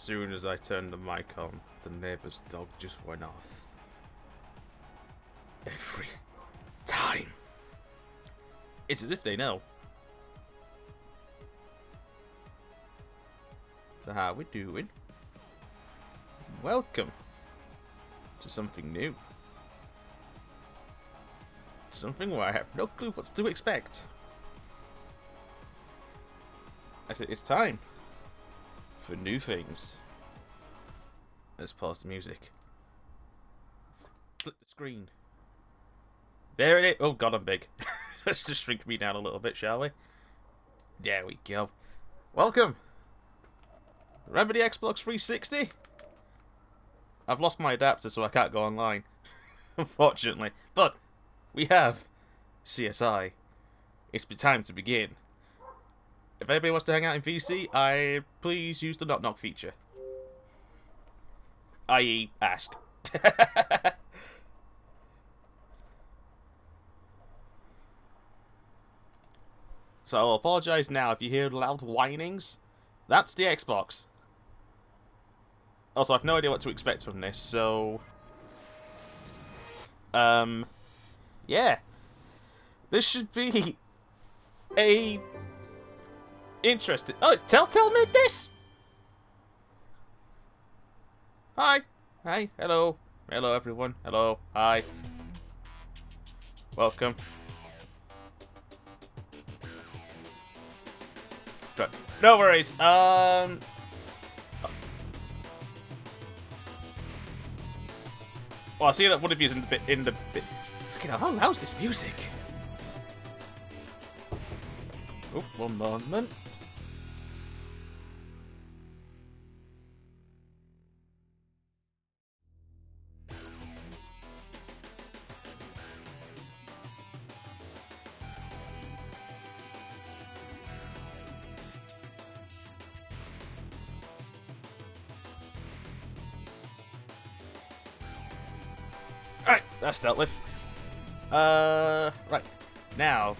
soon as I turned the mic on, the neighbor's dog just went off. Every time. It's as if they know. So how we doing? Welcome to something new. Something where I have no clue what to expect. I said it's time for new things. Let's pause the music. Flip the screen. There it is. Oh god, I'm big. Let's just shrink me down a little bit, shall we? There we go. Welcome. Remember the Xbox 360? I've lost my adapter, so I can't go online. Unfortunately. But we have CSI. It's time to begin. If anybody wants to hang out in VC, please use the knock knock feature. I.e. ask. So I'll apologise now if you hear loud whinings. That's the Xbox. Also, I've no idea what to expect from this, so... yeah. This should be... a... interesting... Oh, it's Telltale made this? Hi. Hi. Hello. Hello, everyone. Hello. Hi. Welcome. Good. No worries. Well, I see that one of you is in the bit. Fucking hell, how loud's this music? Oh, one moment. Alright, that's dealt with. Right. Now,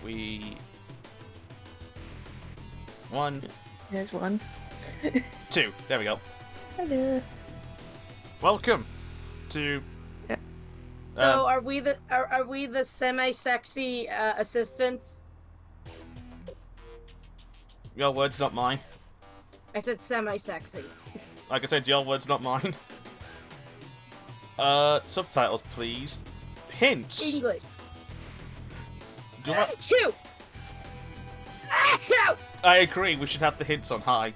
One. There's one. Two. There we go. Hello. Welcome to... Yeah. So, are we the semi-sexy assistants? Your words, not mine. I said semi-sexy. Like I said, your words, not mine. Subtitles, please. Hints. English. Do you want... Achoo! Achoo! I agree, we should have the hints on high.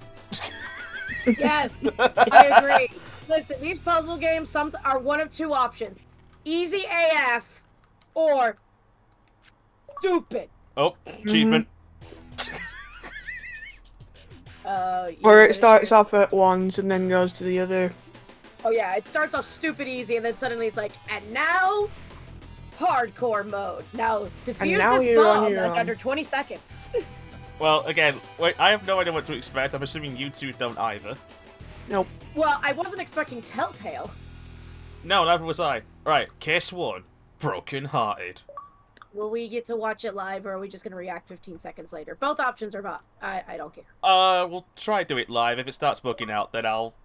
Yes, I agree. Listen, these puzzle games are one of two options. Easy AF or stupid. Oh, achievement. Or it starts off at ones and then goes to the other. Oh yeah, it starts off stupid easy and then suddenly it's like, and now, hardcore mode. Now, defuse now this you're on bomb your in own. under 20 seconds. Well, again, wait, I have no idea what to expect. I'm assuming you two don't either. Nope. Well, I wasn't expecting Telltale. No, neither was I. Right, case one. Broken Hearted. Will we get to watch it live, or are we just going to react 15 seconds later? Both options are not. I don't care. We'll try do it live. If it starts bugging out, then I'll...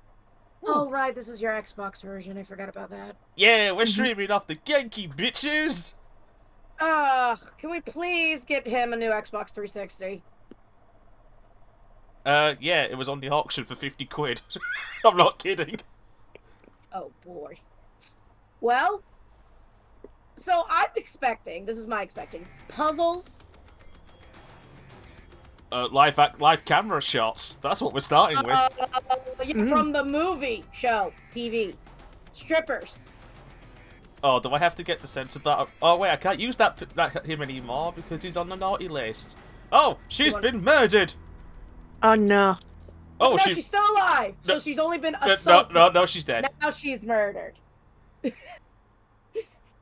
Oh, right, this is your Xbox version. I forgot about that. Yeah, we're streaming off the Genki, bitches! Ugh, can we please get him a new Xbox 360? Yeah, it was on the auction for 50 quid. I'm not kidding. Oh, boy. Well, so I'm expecting, this is my expecting, puzzles. Live camera shots. That's what we're starting with. Yeah, from the movie show, TV. Strippers. Oh, do I have to get the censor button? Oh, wait, I can't use that him anymore because he's on the naughty list. Oh, she's been murdered! Oh no. Oh, no, she's still alive. No, so she's only been assaulted. No, she's dead. Now she's murdered.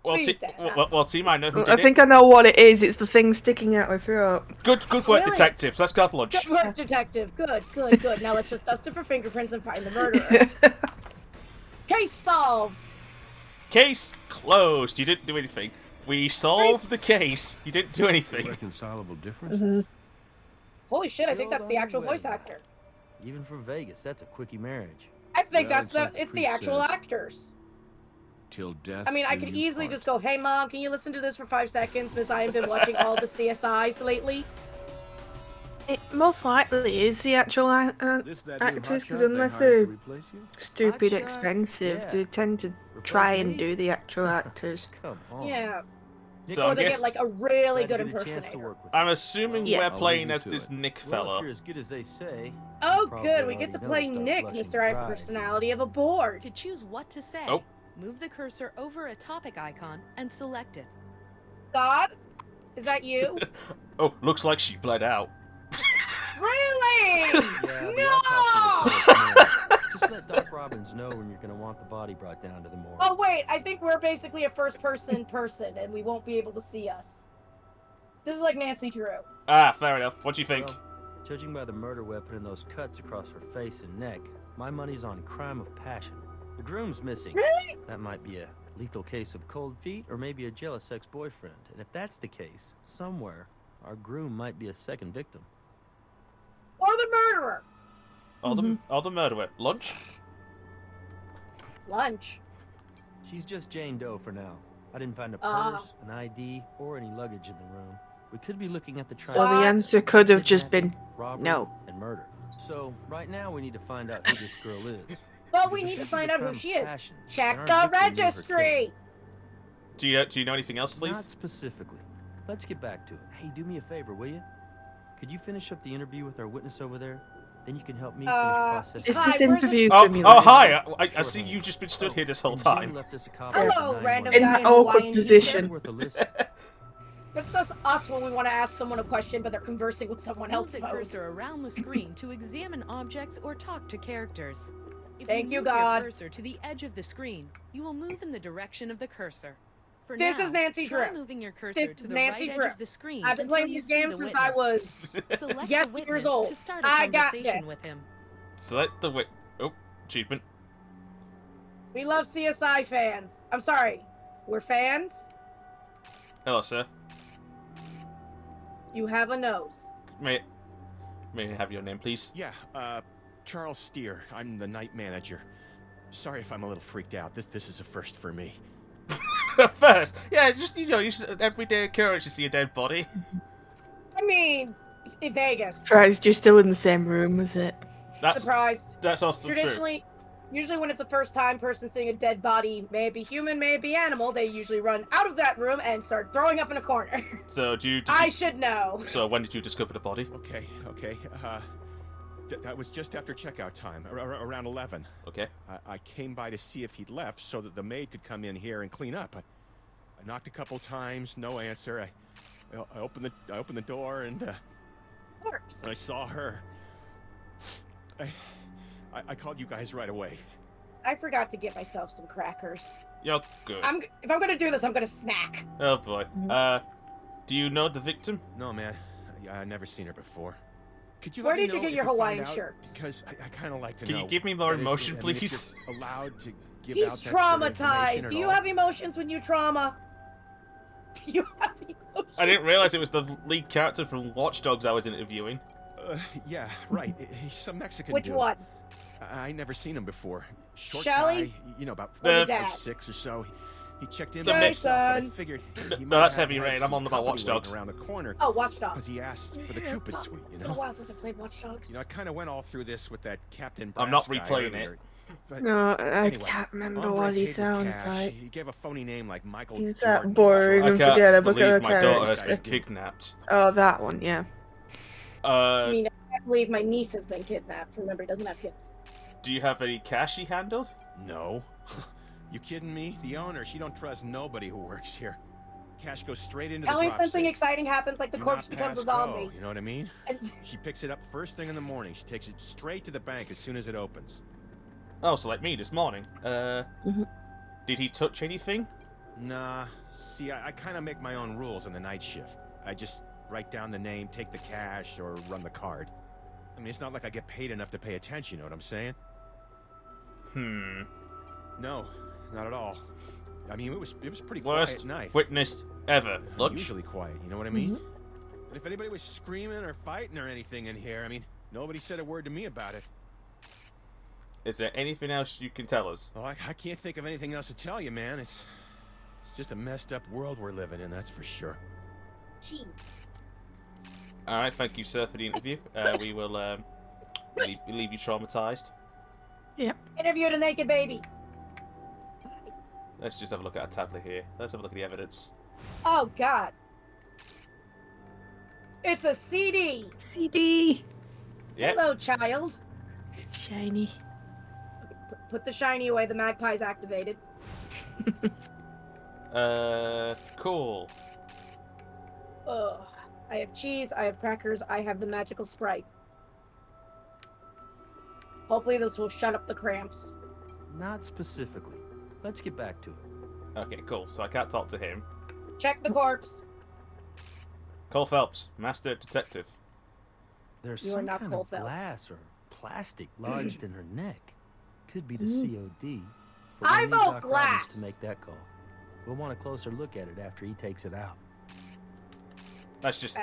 Well, team, I know who did I think I know what it is. It's the thing sticking out her throat. Good work, Really? detective. Let's go have lunch. Good work, detective. Good. Now let's just dust it for fingerprints and find the murderer. Case solved. Case closed. You didn't do anything. We solved the case. You didn't do anything. Reconcilable difference? Holy shit, I think that's the actual voice actor. Even for Vegas, that's a quickie marriage. I think Well, it's like the priest actual says, actors. till death. I mean, I do could you easily part. just go, "Hey, Mom, can you listen to this for 5 seconds?" Because I have been watching all the CSIs lately. It most likely is the actual This that new actors, because hotshot they unless hired to they're replace you? stupid Hotshot? expensive, Yeah. they tend to Replace try and me? do the actual actors. Come on. Yeah. So Or I'm they get guess like a really Glad to good get a chance to impersonator. work with I'm you. assuming Yeah. we're I'll leave playing you as to this it. Nick Well, if fella. you're as good as they say. Oh, you probably good. We get to already play noticed our Nick, blushing Mr. I have bride. personality of a board. To choose what to say, Oh. move the cursor over a topic icon and select it. God? Is that you? Oh, looks like she bled out. Really? Yeah, the No! autopsy will tell us more. Just let Doc Robbins know when you're gonna want the body brought down to the morgue. Oh, wait. I think we're basically a first-person person, and we won't be able to see us. This is like Nancy Drew. Ah, fair enough. What do you think? Well, judging by the murder weapon and those cuts across her face and neck, my money's on crime of passion. The groom's missing. Really? That might be a lethal case of cold feet or maybe a jealous ex-boyfriend. And if that's the case, somewhere, our groom might be a second victim. Or the murderer? Or the murderer. Lunch? Lunch. She's just Jane Doe for now. I didn't find a Ah. purse, an ID, or any luggage in the room. We could be looking at the So trial. the answer could have just been robbery, no. and murder. So right now we need to find out who this girl is. Well, we Because need if to this find a out who crime she of is. passion, Check then the our victim knew her registry. killer. Do you know anything else, please? Not specifically. Let's get back to it. Hey, do me a favor, will you? Could you finish up the interview with our witness over there? Then you can help me finish processing. It's Hi, this where's the- interview Oh, simulator. oh, hi. I Sure see thing. you've just been stood here this Oh, whole and Jane time. left us a copy Hello, of the random 911. In guy an in a awkward Hawaiian position. t-shirt. Worth a listen. That's just us when we want to ask someone a question, but they're conversing with someone Move else. the Pose. cursor around the screen to examine objects or talk to characters. If Thank you, move God. your cursor to the edge of the screen, you will move in the direction of the cursor. For This now, is Nancy try Drew. moving your cursor This to is the Nancy right Drew. edge of the screen. I've been until playing you these see games the since I witness. was Select yes, the years witness old. to start a I got conversation that. with him. Select the wit. Oh, achievement. We love CSI fans. I'm sorry. We're fans? Hello, sir. You have a nose. May I have your name, please? Yeah, Charles Steer. I'm the night manager. Sorry if I'm a little freaked out. This is a first for me. First, yeah, just everyday occurrence to see a dead body. I mean, it's in Vegas. Surprised you're still in the same room as it. Surprised. That's also true. Usually when it's a first-time person seeing a dead body, may it be human, may it be animal, they usually run out of that room and start throwing up in a corner. So I should know. So when did you discover the body? Okay. That was just after checkout time, around 11. Okay. I came by to see if he'd left so that the maid could come in here and clean up. I knocked a couple times, no answer. I opened the door and Works. when I saw her, I called you guys right away. I forgot to get myself some crackers. You're good. If I'm gonna do this, I'm gonna snack. Oh boy. Do you know the victim? No, man. I've never seen her before. Could you Where let me did you know get if your find Hawaiian out? shirts? Because I kind of like to Can know. you give me more That is, emotion, I mean, if please? you're allowed to give He's out that sort of information traumatized. at Do you all? have emotions when you trauma? Do you have emotions? I didn't realize it was the lead character from Watch Dogs I was interviewing. Yeah, right. He's some Mexican Which dude. one? I never seen him before. Short Shelly? guy, you know, about Or the 5 dad? or 6 or so. He checked in The by mix. himself, but I Jason. figured he No, might that's have Heavy had Rain. I'm some on about company Watch Dogs. waiting around the corner Oh, Watch because Dogs. he asked for the Cupid suite, you It's been a know. while since I played Watch Dogs. You know, I kind of went all through this with that Captain I'm not Brass guy replaying it. earlier, But No, I anyway, can't remember Hombre what he hated sounds cash. like. He gave a phony name like Michael He's Jordan. that boring I and can't forgettable believe my daughter has character. been kidnapped. Oh, that one, yeah. I mean, I can't believe my niece has been kidnapped. Remember, he doesn't have kids. Do you have any cash he handled? No. You kidding me? The owner, she don't trust nobody who works here. Cash goes straight into Tell the me drop something safe. exciting happens, like the Do corpse not becomes a pass zombie. go, you know what I mean? And She picks it up first thing in the morning. She takes it straight to the bank as soon as it opens. Oh, so like me this morning. Did he touch anything? Nah. See, I kind of make my own rules on the night shift. I just write down the name, take the cash, or run the card. I mean, it's not like I get paid enough to pay attention, you know what I'm saying? No, not at all. I mean, it was pretty Worst quiet night. witness ever. Lunch? Usually quiet, you know what I mean? But if anybody was screaming or fighting or anything in here, I mean, nobody said a word to me about it. Is there anything else you can tell us? Well, I can't think of anything else to tell you, man. It's just a messed up world we're living in, that's for sure. Jeez. All right, thank you, sir, for the interview. We will leave you traumatized. Interviewed a naked baby. Let's just have a look at our tablet here. Let's have a look at the evidence. Oh, God. It's a CD. CD. Yep. Hello, child. Shiny. Put the shiny away. The magpie's activated. Cool. Ugh. I have cheese. I have crackers. I have the magical Sprite. Hopefully this will shut up the cramps. Not specifically. Let's get back to it. Okay, cool. So I can't talk to him. Check the corpse. Cole Phelps, Master Detective. There's You are some not kind Cole of Phelps. glass or plastic lodged in her neck. Could be the COD. But I we'll need vote Doc Roberts glass. to make that call. We'll want a closer look at it after he takes it out. Let's just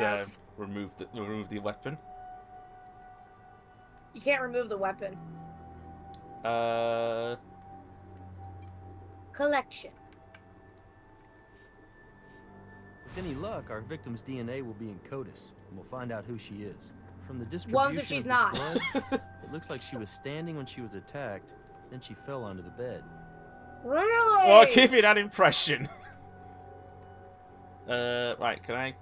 remove the weapon. You can't remove the weapon. Collection. With any luck, our victim's DNA will be in CODIS, and we'll find out who she is. From the Ones distribution if she's of not. this blood, it looks like she was standing when she was attacked, then she fell onto the bed. Really? Well, give me that impression. Right, can I?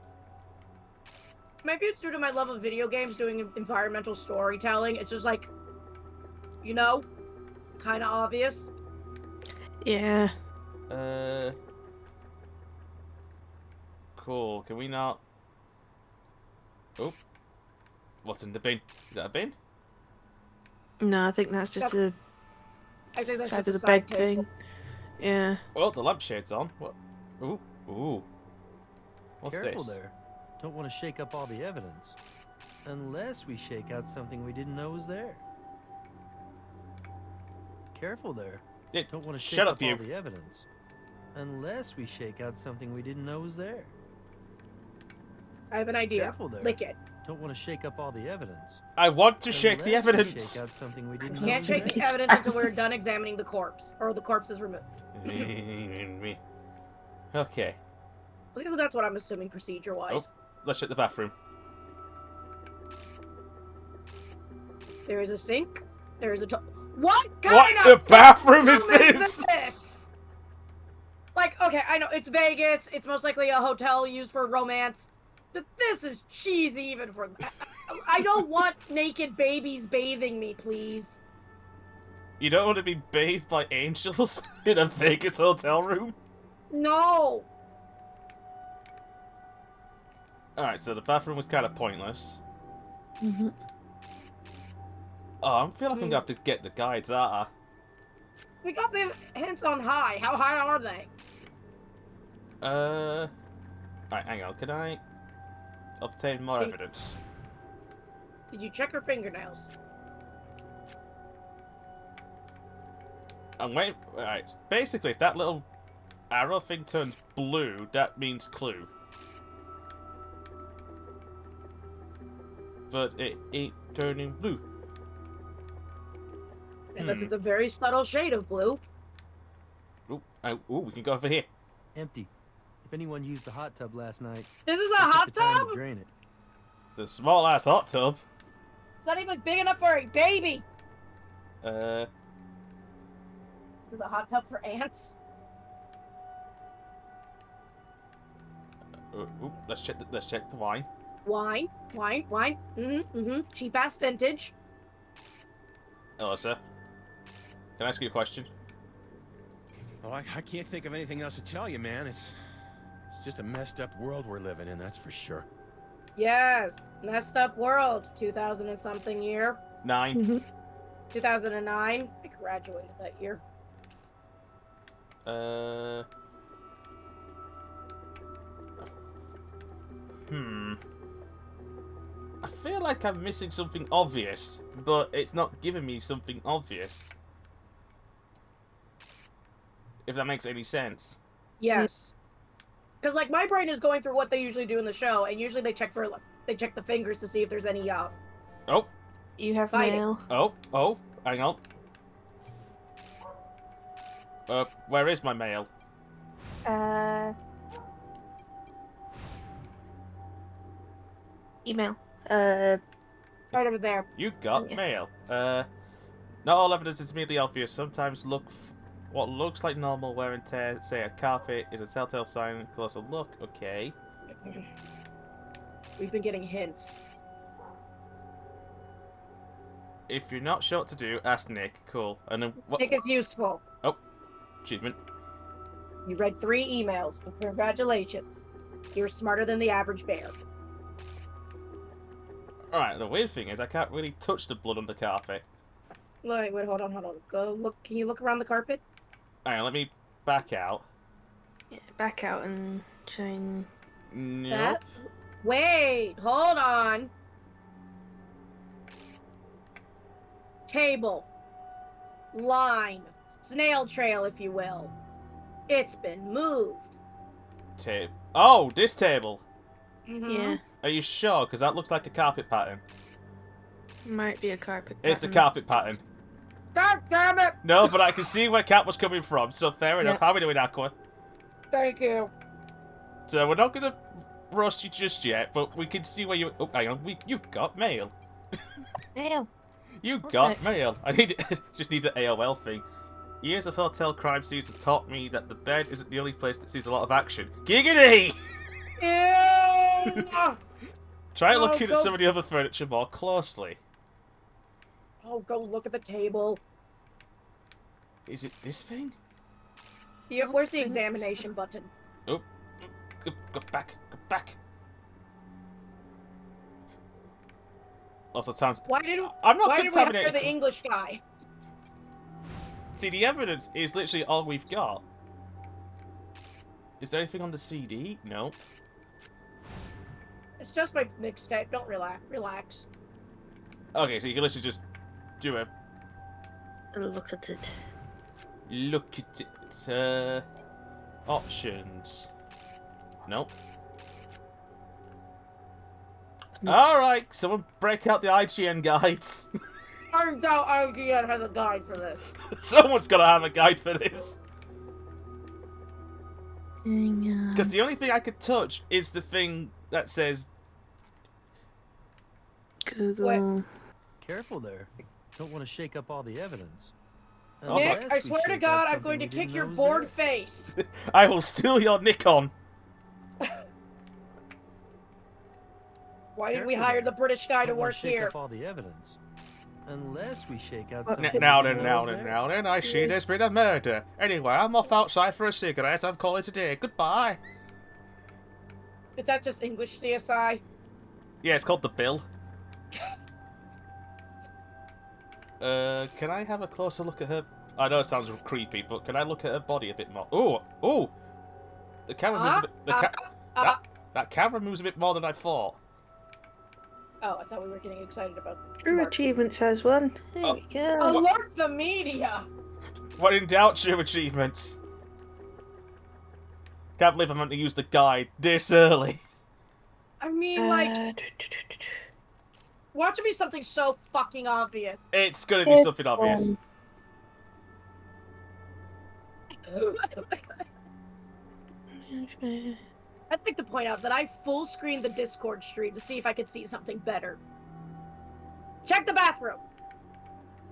Maybe it's due to my love of video games doing environmental storytelling. It's just like, you know, kind of obvious. Yeah. Cool. Can we not? Oh. What's in the bin? Is that a bin? No, I think that's just a I think that's side just of a the bed side table. thing. Yeah. Oh, the lampshade's on. What? Ooh, ooh. What's Careful this? there. Don't want to shake up all the evidence. Unless we shake out something we didn't know was there. Careful there. Yeah, Don't want to shake shut up up, you. all the evidence. Unless we shake out something we didn't know was there. I have an idea. Careful there. Lick it. Don't want to shake up all the evidence. I want to shake the Unless we evidence. Shake out something we didn't know Can't was shake there. the evidence until we're done examining the corpse, or the corpse is removed. Okay, At least that's what I'm assuming procedure-wise. let's check the bathroom. There is a sink. There is a What kind What of the bathroom is room this? this? Like, okay, I know it's Vegas. It's most likely a hotel used for romance. But this is cheesy even for... I don't want naked babies bathing me, please. You don't want to be bathed by angels in a Vegas hotel room? No. Alright, so the bathroom was kind of pointless. Mm-hmm. Oh, I feel like I'm gonna have to get the guides out. We got the hints on high. How high are they? Right, hang on. Can I obtain more Hey. evidence? Did you check her fingernails? I'm waiting. Alright, basically, if that little arrow thing turns blue, that means clue. But it ain't turning blue. Unless it's a very subtle shade of blue. Ooh, we can go over here. Empty. If anyone used the hot tub last night, This is a they took hot the time tub? to drain it. It's a small ass hot tub. It's not even big enough for a baby. Uh, This is a hot tub for ants. let's check the wine. Wine. Cheap ass vintage. Alyssa, can I ask you a question? Well, I can't think of anything else to tell you, man. It's just a messed up world we're living in, that's for sure. Yes. Messed up world. 2000 and something year. 9. 2009. I graduated that year. I feel like I'm missing something obvious, but it's not giving me something obvious. If that makes any sense. Yes. Because like my brain is going through what they usually do in the show, and usually they check the fingers to see if there's any Oh, You have Fight it. mail. oh, hang on. Where is my mail? Email. Right over there. You got Yeah. mail. Not all evidence is immediately obvious. Sometimes what looks like normal wear and tear, say a carpet, is a telltale sign. Closer look. Okay. We've been getting hints. If you're not sure what to do, ask Nick. Cool. And then what? Nick is useful. Oh, achievement. You read 3 emails. Congratulations. You're smarter than the average bear. Alright, the weird thing is I can't really touch the blood on the carpet. Wait, hold on. Go look. Can you look around the carpet? Alright, let me back out. Yeah, back out and join. Nope. Wait, hold on. Table. Line. Snail trail, if you will. It's been moved. Oh, this table. Mhm. Yeah, Are you sure? Because that looks like a carpet pattern. might be a carpet. It's the pattern. carpet pattern. God damn it! No, but I can see where Cat was coming from, so fair enough. Yeah. How are we doing, Aqua? Thank you. So we're not going to roast you just yet, but we can see where you... Oh, hang on. You've got mail. Mail. You What's got next? mail. Just need the AOL thing. Years of hotel crime scenes have taught me that the bed isn't the only place that sees a lot of action. Giggity! Ew! Try Oh, looking go- at some of the other furniture more closely. Oh, go look at the table. Is it this thing? Yeah, where's the examination button? Oh, go back, go back. Also, Why did I'm not we hire contaminated. the English guy? See, the evidence is literally all we've got. Is there anything on the CD? No. It's just my mixtape. Don't relax. Okay, so you can literally just do a Look at it. look at it. Options. Nope. No. Alright, someone break out the IGN guides. I doubt IGN has a guide for this. Someone's gotta have a guide for this. Hang on. Because the only thing I could touch is the thing that says... Google. Careful there. Don't want to shake up all the evidence. Also- Nick, Unless I we swear to shake God, out I'm something going to we kick didn't your know was bored there. face. I will steal your Nikon. Why did we Careful hire there. the British guy to Don't wanna work shake here? up all the evidence. Unless we shake out What- something Now we then, didn't now know was then, there. now then, I see there's been a murder. Anyway, I'm off outside for a cigarette. I'm calling today. Goodbye. Is that just English CSI? Yeah, it's called The Bill. Can I have a closer look at her? I know it sounds creepy, but can I look at her body a bit more? Ooh! The camera moves a bit... That camera moves a bit more than I thought. Oh, I thought we were getting excited about True Mark's- Achievements has one. There Oh. we go. Alert the media! When in doubt, True Achievements. Can't believe I'm meant to use the guide this early. I mean, like, Uh, watch it be something so fucking obvious. It's gonna be something obvious. I'd like to point out that I full screened the Discord stream to see if I could see something better. Check the bathroom!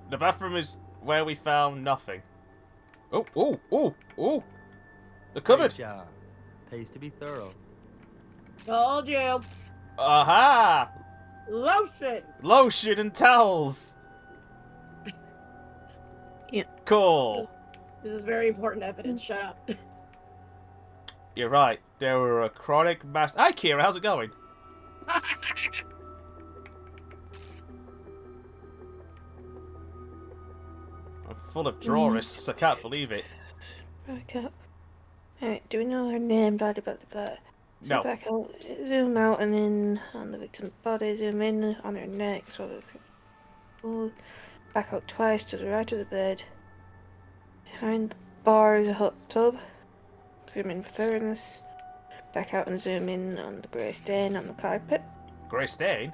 The bathroom is where we found nothing. Oh! The cupboard! Great job. Pays to be thorough. Told you. Aha! Lotion! Lotion and towels! Yeah. Cool. This is very important evidence, shut up. You're right. There were a chronic mass. Hi, Kira. How's it going? I'm full of drawers. I can't believe it. Back up. Alright, do we know her name? Blah, blah, blah, blah. No. Back out, zoom out and in on the victim's body, zoom in on her neck, so back out twice to the right of the bed. Behind the bar is a hot tub. Zoom in for thoroughness. Back out and zoom in on the grey stain on the carpet. Grey stain?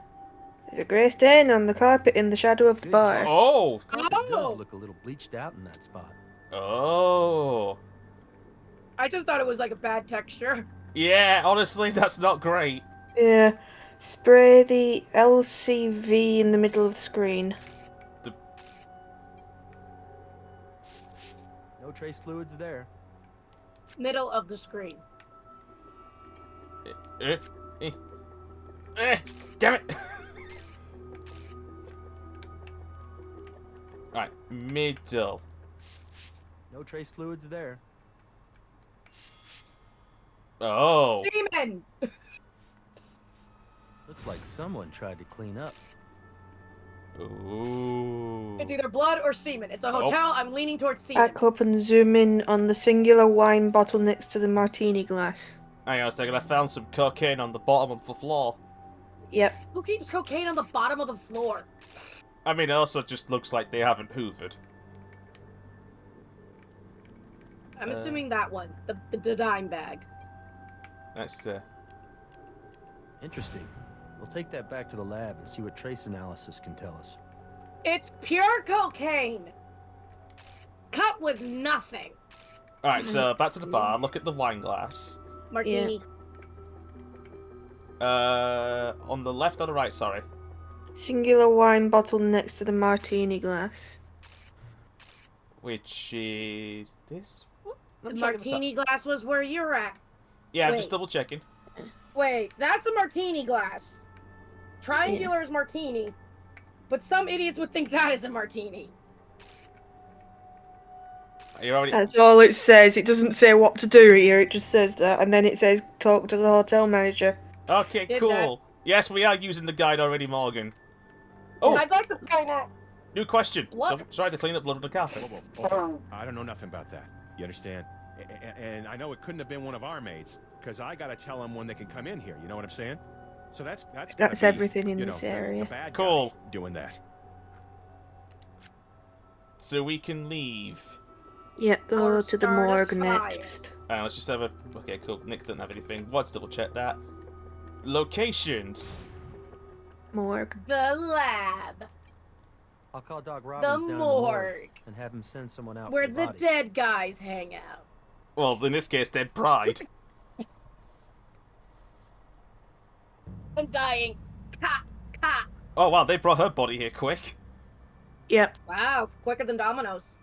There's a grey stain on the carpet in the shadow of the Good bar. job. Oh! Carpet Oh! does look a little bleached out in that spot. Oh! I just thought it was like a bad texture. Yeah, honestly, that's not great. Yeah. Spray the LCV in the middle of the screen. No trace fluids there. Middle of the screen. Damn it! Right, middle. No trace fluids there. Oh. Semen! Looks like someone tried to clean up. Ooh. It's either blood or semen. It's a hotel. I'm leaning towards semen. Back up and zoom in on the singular wine bottle next to the martini glass. Hang on a second, I found some cocaine on the bottom of the floor. Yep. Who keeps cocaine on the bottom of the floor? I mean, it also just looks like they haven't hoovered. I'm assuming that one. The dime bag. That's, Interesting. We'll take that back to the lab and see what trace analysis can tell us. It's pure cocaine! Cut with nothing. Alright, so back to the bar, look at the wine glass. Martini. On the left or the right, sorry? Singular wine bottle next to the martini glass. Which is this? What? The I'm checking this out. martini glass was where you're at. Yeah, I'm Wait. just double checking. Wait, that's a martini glass. Triangular is martini. But some idiots would think that is a martini. Are you already? That's all it says. It doesn't say what to do here. It just says that, and then it says talk to the hotel manager. Okay, Did cool. that. Yes, we are using the guide already, Morgan. Oh, I'd like to point out. new question. Blood. So, sorry to clean up blood on the carpet. Whoa. I don't know nothing about that. You understand? And I know it couldn't have been one of our maids, because I gotta tell them when they can come in here. You know what I'm saying? So that's gotta be, everything in you this know, area. The bad Cool. guy doing that. So we can leave. Yep, go Or to the start a morgue fire. next. Let's just have a... Okay, cool. Nick doesn't have anything. Let's double check that. Locations. Morgue. The lab. I'll call Doc The Robbins down in the morgue. and have him send someone out Where for the the body. dead guys hang out. Well, in this case, dead pride. I'm dying. Ha! Ha! Oh, wow, they brought her body here quick. Yep. Wow, quicker than Domino's.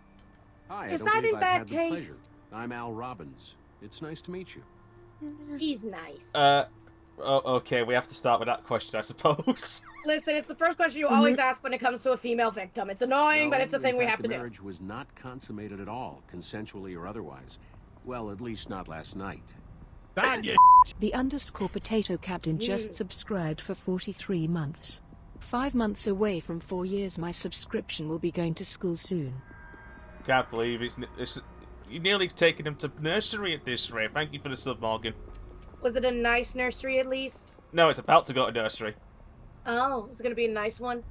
Hi, Is I don't that believe in I've bad had the pleasure. taste? I'm Al Robbins. It's nice to meet you. He's nice. Okay, we have to start with that question, I suppose. Listen, it's the first question you always ask when it comes to a female victim. It's annoying, but No, it's a in thing we fact, have to the do. marriage was not consummated at all, consensually or otherwise. Well, at least not last night. The underscore potato captain just subscribed for 43 months. 5 months away from 4 years. My subscription will be going to school soon. Can't believe it's you're nearly taking him to nursery at this rate. Thank you for the sub, Morgan. Was it a nice nursery at least? No, it's about to go to nursery. Oh, is it gonna be a nice one?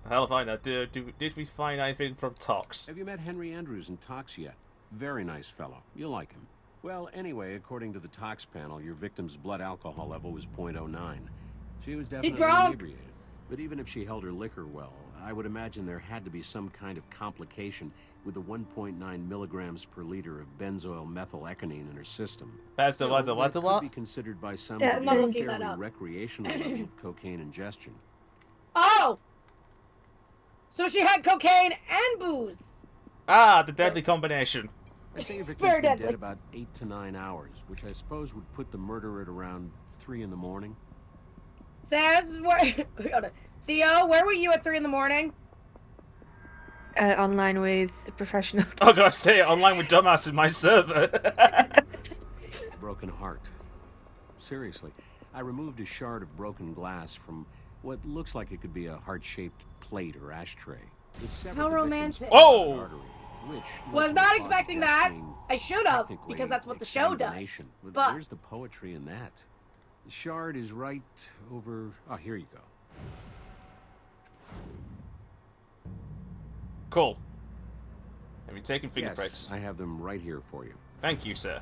Hell if I know. Did we find anything from Tox? Have you met Henry Andrews in Tox yet? Very nice fellow. You'll like him. Well, anyway, according to the Tox panel, your victim's blood alcohol level was .09. She was definitely drunk? inebriated. But even if she held her liquor well, I would imagine there had to be some kind of complication with the 1.9 milligrams per liter of benzoyl methylecgonine in her system. That's the You know, what that the could be considered by some Yeah, to I'm be not a looking that fairly up. recreational level of cocaine ingestion. Oh! So she had cocaine and booze! Ah, the deadly combination. I say your Very victim's been deadly. dead about 8 to 9 hours, which I suppose would put the murder at around 3 in the morning. Says, where... CO, where were you at 3 in the morning? Online with the professional. Oh, God, say it online with dumbass in my server. Broken heart. Seriously, I removed a shard of broken glass from what looks like it could be a heart-shaped plate or ashtray. It severed How the victim's romantic. Oh! artery, which Was led not to the expecting death that. being I should have, technically because that's what the show does. exsanguination. But- Where's the poetry in that? The shard is right over... Oh, here you go. Cool. Have you taken fingerprints? Yes, I have them right here for you. Thank you, sir.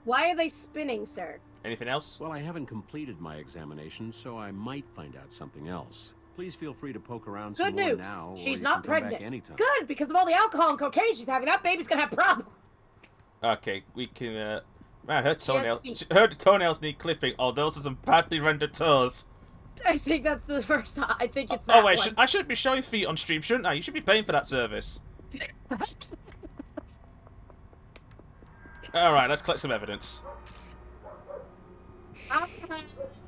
Why are they spinning, sir? Anything else? Well, I haven't completed my examination, so I might find out something else. Please feel free to poke around some Good more news. now, or She's you not can come back pregnant. anytime. Good, because of all the alcohol and cocaine she's having, that baby's gonna have problems. Okay, we can. Man, her She has toenails. feet. Her toenails need clipping. Oh, those are some badly rendered toes. I think that's the first time. I think it's that Oh wait, one. I should be showing feet on stream, shouldn't I? You should be paying for that service. All right, let's collect some evidence.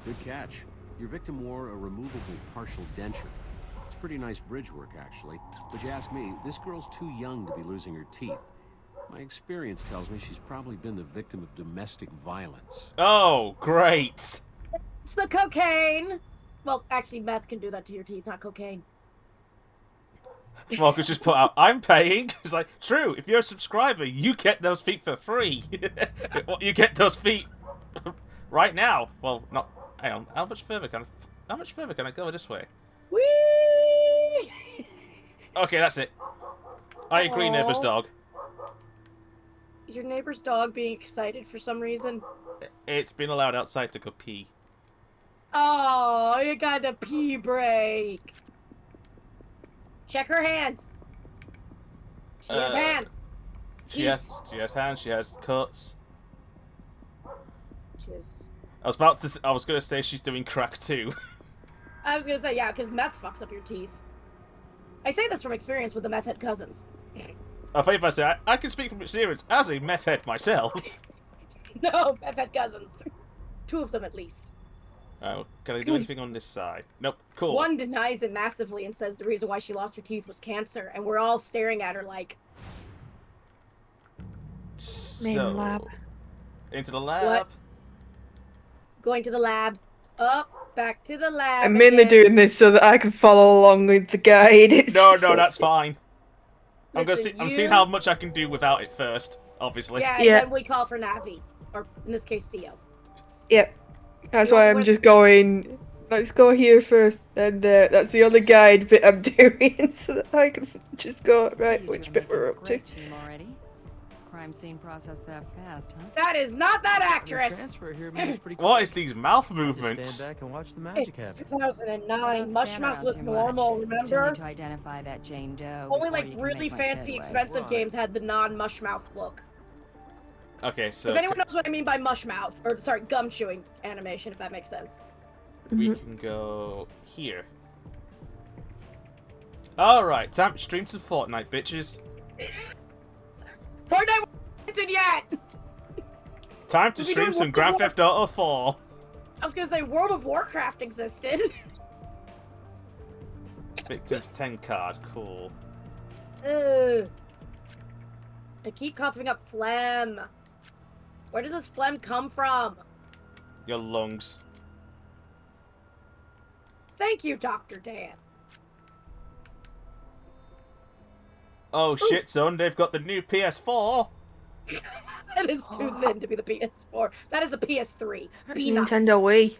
Good catch. Your victim wore a removable partial denture. It's pretty nice bridge work, actually. But you ask me, this girl's too young to be losing her teeth. My experience tells me she's probably been the victim of domestic violence. Oh, great. It's the cocaine. Well, actually, meth can do that to your teeth, not cocaine. Marcus just put out, I'm paying. It's like, true, if you're a subscriber, you get those feet for free. You get those feet right now. Well, not, hang on, how much further can I go this way? Whee! Okay, that's it. I agree, Aw. neighbor's dog. Is your neighbor's dog being excited for some reason? It's been allowed outside to go pee. Oh, you got a pee break. Check her hands. She has hands. She has hands, she has cuts. She has... I was gonna say she's doing crack too. I was gonna say, yeah, because meth fucks up your teeth. I say this from experience with the meth head cousins. I think if I say I can speak from experience as a meth head myself. No, meth head cousins. 2 of them at least. Oh, can I do anything on this side? Nope. Cool. One denies it massively and says the reason why she lost her teeth was cancer, and we're all staring at her like... Main So, lab. into the lab. What? Going to the lab. Up, back to the lab. I'm mainly again. doing this so that I can follow along with the guide. It's No, just no, like- that's fine. I'm Listen, seeing how much I can do without it first, obviously. Yeah, and Yeah. then we call for Navi. Or, in this case, CO. Yep. That's You why want I'm to- just going. Let's go here first, and that's the only guide bit I'm doing, so that I can just go right. Which bit we're up to? Team already. Crime scene process that fast, huh? That is not that The actress! transfer here moves pretty What quick. is these mouth I just movements? stand back and watch the magic happen. 2009, Don't stand Mushmouth around was too normal, much. Still remember? need to identify that Jane Doe. Only before like you can really make much fancy, headway. expensive Why? games had the non-Mushmouth look. Okay, so If anyone knows what I mean by Mushmouth, or sorry, gum chewing animation, if that makes sense. we can go here. Alright, time to stream some Fortnite, bitches. Fortnite wasn't yet! Time to We stream doing some World Grand of War- Theft Auto 4. I was gonna say World of Warcraft existed. Victims 10 card, cool. Ugh. I keep coughing up phlegm. Where does this phlegm come from? Your lungs. Thank you, Dr. Dan. Oh shit, son, they've got the new PS4. That is too thin to be the PS4. That is a PS3. Be nice. Nintendo Wii.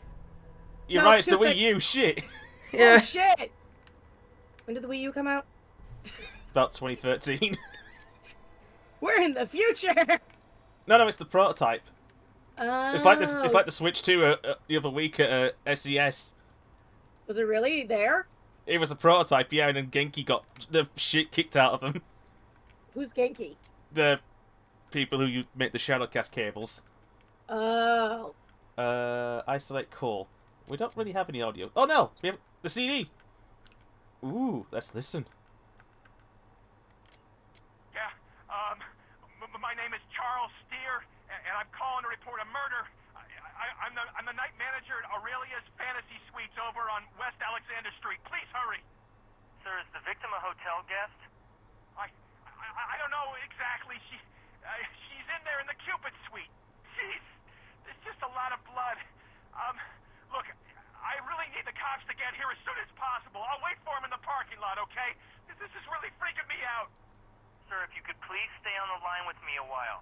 You're No, right, it's it's the too Wii thick. U, shit. Oh Yeah. shit! When did the Wii U come out? About 2013. We're in the future. No, it's the prototype. Oh. It's like this. It's like the Switch 2 the other week at SES. Was it really there? It was a prototype, yeah, and then Genki got the shit kicked out of him. Who's Genki? The people who make the Shadowcast cables. Oh. Isolate call. We don't really have any audio. Oh no, we have the CD. Ooh, let's listen. Yeah, my name is Charles Steer, and I'm calling to report a murder. I'm the night manager at Aurelia's Fantasy Suites over on West Alexander Street. Please hurry. Sir, is the victim a hotel guest? I don't know exactly. She's in there in the Cupid Suite. Jeez, there's just a lot of blood. Look, I really need the cops to get here as soon as possible. I'll wait for them in the parking lot, okay? This is really freaking me out. Sir, if you could please stay on the line with me a while.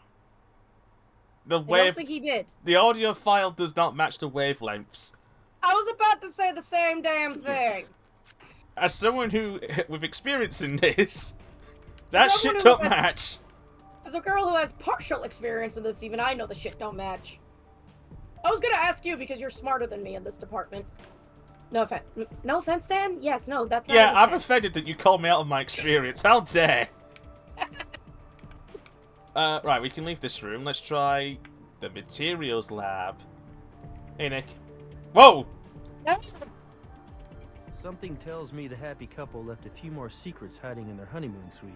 The I don't wave. think he did. The audio file does not match the wavelengths. I was about to say the same damn thing. As someone who with experience in this, that Someone shit who don't has- match. As a girl who has partial experience in this, even I know the shit don't match. I was gonna ask you because you're smarter than me in this department. No offense. No offense, Dan? Yes, no, that's not Yeah, an I'm offense. offended that you called me out of my experience. How dare? Right, we can leave this room. Let's try the materials lab. Hey, Nick. Whoa! Something tells me the happy couple left a few more secrets hiding in their honeymoon suite.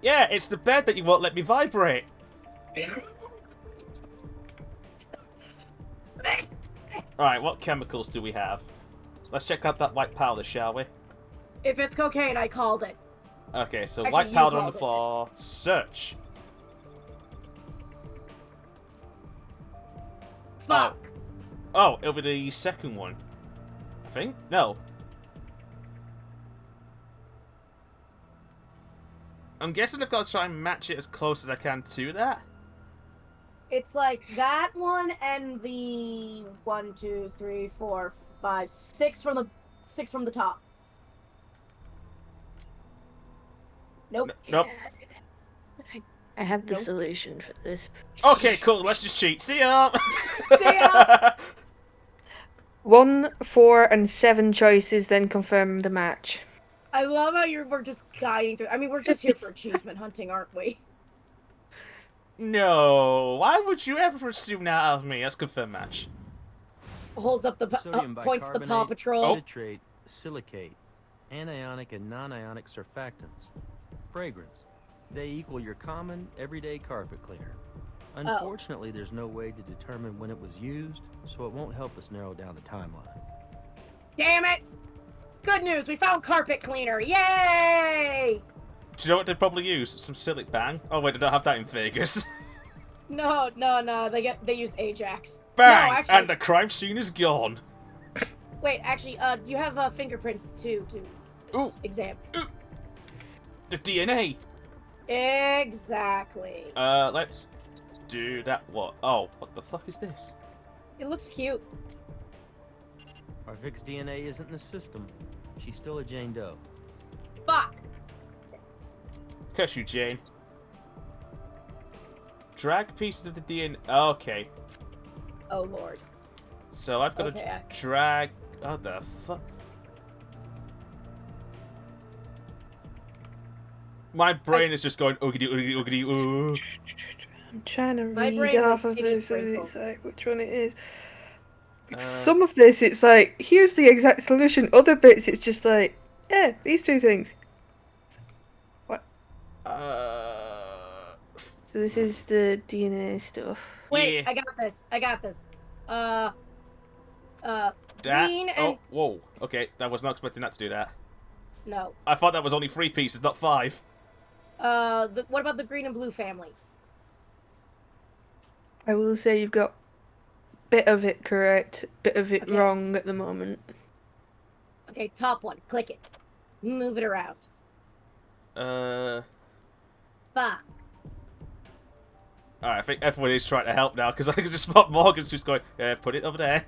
Yeah, it's the bed that you won't let me vibrate. Alright, what chemicals do we have? Let's check out that white powder, shall we? If it's cocaine, I called it. Okay, so Actually, white you powder on the called it. floor. Search. Fuck. Oh, it'll be the second one. I think? No. I'm guessing I've got to try and match it as close as I can to that. It's like that one and the 1, 2, 3, 4, 5, 6 from the top. Nope. Nope. I have the Nope. solution for this. Okay, cool. Let's just cheat. See ya! See ya! 1, 4, and 7 choices, then confirm the match. I love how we're just guiding through. I mean, we're just here for achievement hunting, aren't we? No. Why would you ever assume that out of me? Let's confirm match. Holds up the Sodium points the Paw bicarbonate, Patrol. citrate, silicate, anionic and non-ionic surfactants. Fragrance. They equal your common, everyday carpet cleaner. Unfortunately, there's no way to determine when it was used, so it won't help us narrow down the timeline. Damn it! Good news, we found carpet cleaner. Yay! Do you know what they'd probably use? Some Silic Bang? Oh wait, they don't have that in Vegas. No. They use Ajax. Bang! No, actually, And the crime scene is gone. wait, actually, you have fingerprints to examine. The DNA. Exactly. Let's do that. What? Oh, what the fuck is this? It looks cute. Our Vic's DNA isn't in the system. She's still a Jane Doe. Fuck. Curse you, Jane. Drag pieces of the DNA. Okay. Oh lord. So I've got Okay, to drag. Oh the fuck. My brain is just going oogity oogity oogity ooh. I'm trying to My read brain off with of titty this, and sprinkles. it's like which one it is. Because some of this, it's like, here's the exact solution. Other bits, it's just like, yeah, these two things. What? So this is the DNA stuff. Wait, Yeah. I got this. That. Green and Oh, whoa. Okay, I was not expecting that to do that. no. I thought that was only 3 pieces, not 5. What about the green and blue family? I will say you've got bit of it correct, bit of it Okay. wrong at the moment. Okay, top one. Click it. Move it around. Fuck. Alright, I think everyone is trying to help now, because I can just spot Morgan's who's going, put it over there.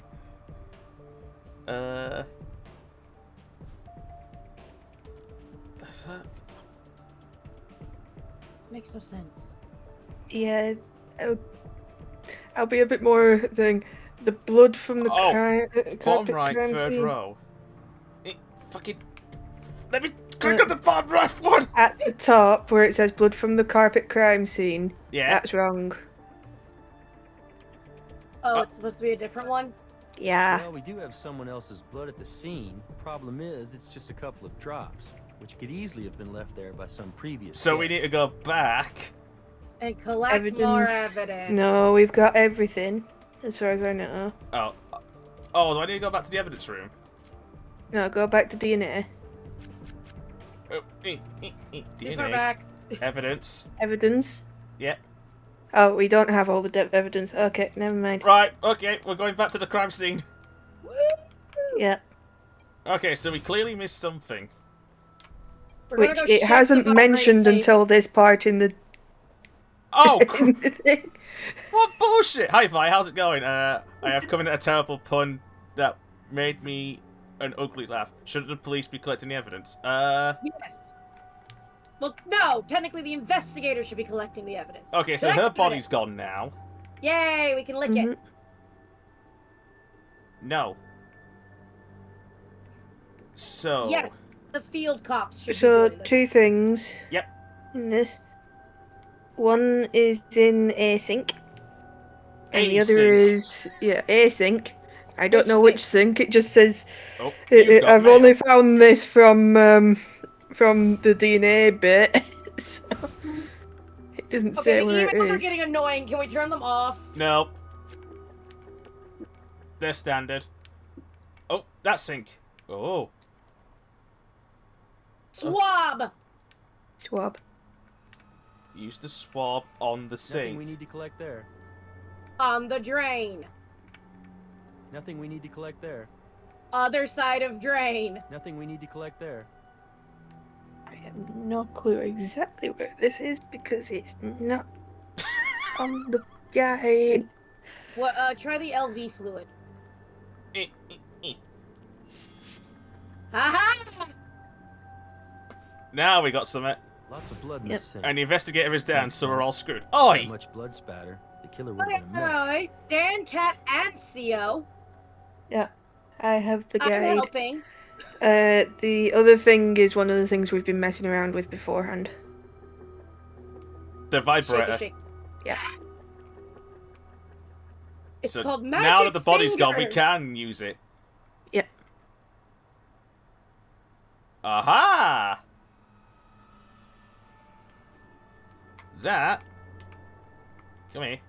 The fuck? This makes no sense. Yeah, I'll be a bit more thing. The blood from the Bottom carpet right, crime third scene. row. Fucking... Let me click on the bottom right one! At the top, where it says blood from the carpet crime scene. Yeah. That's wrong. Oh, it's supposed to be a different one? Yeah. Well, we do have someone else's blood at the scene. Problem is, it's just a couple of drops, which could easily have been left there by some previous So we guest. need to go back. And collect more evidence. No, we've got everything, as far as I know. Oh. Oh, do I need to go back to the evidence room? No, go back to DNA. Oh, Too DNA. far back. Evidence. Evidence. Yep. Oh, we don't have all the evidence. Okay, never mind. Right, okay, we're going back to the crime scene. Yeah. Okay, so we clearly missed something. We're gonna Which go it shift hasn't the vibrate mentioned tape. until this part in the... Oh, in the thing. what bullshit! Hi, Vi, how's it going? I have come in at a terrible pun that made me an ugly laugh. Shouldn't the police be collecting the evidence? Yes. Well, no. Technically, the investigator should be collecting the evidence. Okay, so Collect her the body's evidence. gone now. Yay, we can lick Mhm. it. No. So... Yes, the field cops should So, be doing this. two things. Yep. In this. One is in async, and the other is async. I don't know which sync. It just says. Oh, you've got I've mail. only found this from the DNA bit, so it doesn't Okay, say the where it emails are is. getting annoying. Can we turn them off? No. They're standard. Oh, that's sync. Oh. Swab! Swab. Use the swab on the Nothing sink. we need to collect there. On the drain. Nothing we need to collect there. Other side of drain. Nothing we need to collect there. I have no clue exactly where this is because it's not on the guide. What? Try the LV fluid. Haha! Now we got something. Lots of blood in this sink. And the investigator is down, Makes so we're sense. all screwed. Not Oi! much blood spatter. The killer would have been a mess. Alright, Dan, Cat, and CO. Yeah, I have the I'm guide. helping. The other thing is one of the things we've been messing around with beforehand. The vibrator. Shake. Yeah. It's So called Magic now that the body's gone, we Fingers. can use it. Yeah. Aha! That. Come here.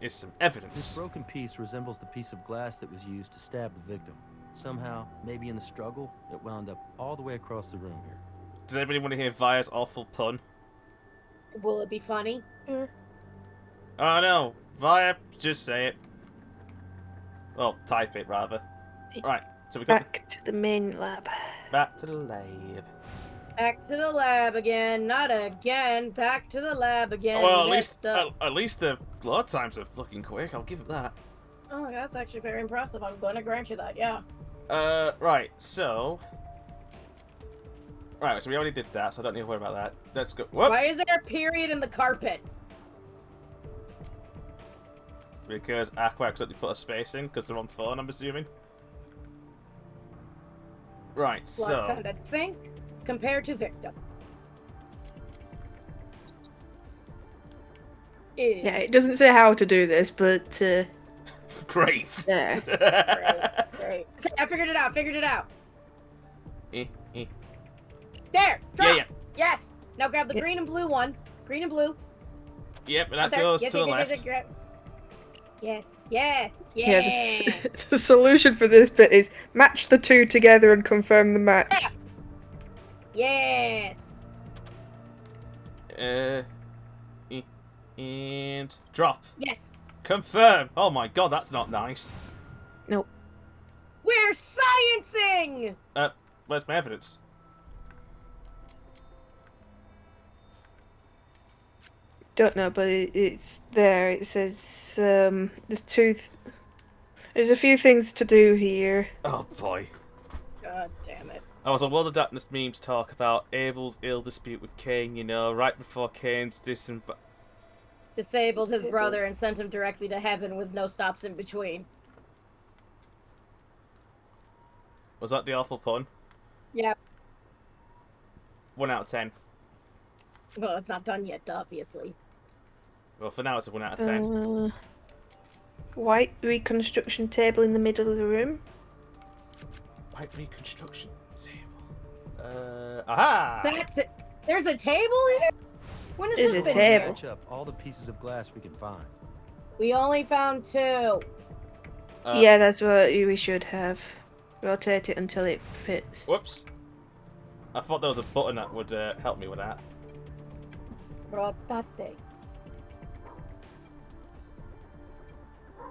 Is some This evidence. broken piece resembles the piece of glass that was used to stab the victim. Somehow, maybe in the struggle, it wound up all the way across the room here. Does anybody want to hear Via's awful pun? Will it be funny? Oh no, Via, just say it. Well, type it rather. Right, so we got Back to the main lab. back to the lab. Back to the lab again. Not again. Back to the lab again. Well, Messed up. at least the load times are fucking quick. I'll give it that. Oh, that's actually very impressive. I'm going to grant you that, yeah. Right. So we already did that, so I don't need to worry about that. Let's go. Whoops. Why is there a period in the carpet? Because Aqua accidentally put a space in because they're on phone, I'm assuming. Right. Blood So found at sink compared to victim. Is Yeah, it doesn't say how to do this, but great. there. great. Okay, I figured it out. Eh. There! Drop! Yeah. Yes! Now grab the green and blue one. Green and blue. Yep, and Up that there. goes Yes, to the yes, left. grab- Yes. Yes. Yeah, Yes. the solution for this bit is match the two together and confirm the match. Yes. And drop. Yes. Confirm. Oh my god, that's not nice. Nope. We're sciencing! Where's my evidence? Don't know, but it's there. It says there's there's a few things to do here. Oh boy. God damn it. I was on World of Darkness memes talk about Abel's ill dispute with Cain, you know, right before Cain's Disabled his brother and sent him directly to heaven with no stops in between. Was that the awful pun? Yeah. 1 out of 10. Well, it's not done yet, obviously. Well, for now it's a 1 out of 10. White reconstruction table in the middle of the room. White reconstruction table. Aha! There's a table here? When has There's this a been table. here? Match up all the pieces of glass we can find. We only found 2. Yeah, that's what we should have. Rotate it until it fits. Whoops. I thought there was a button that would help me with that. Rotate.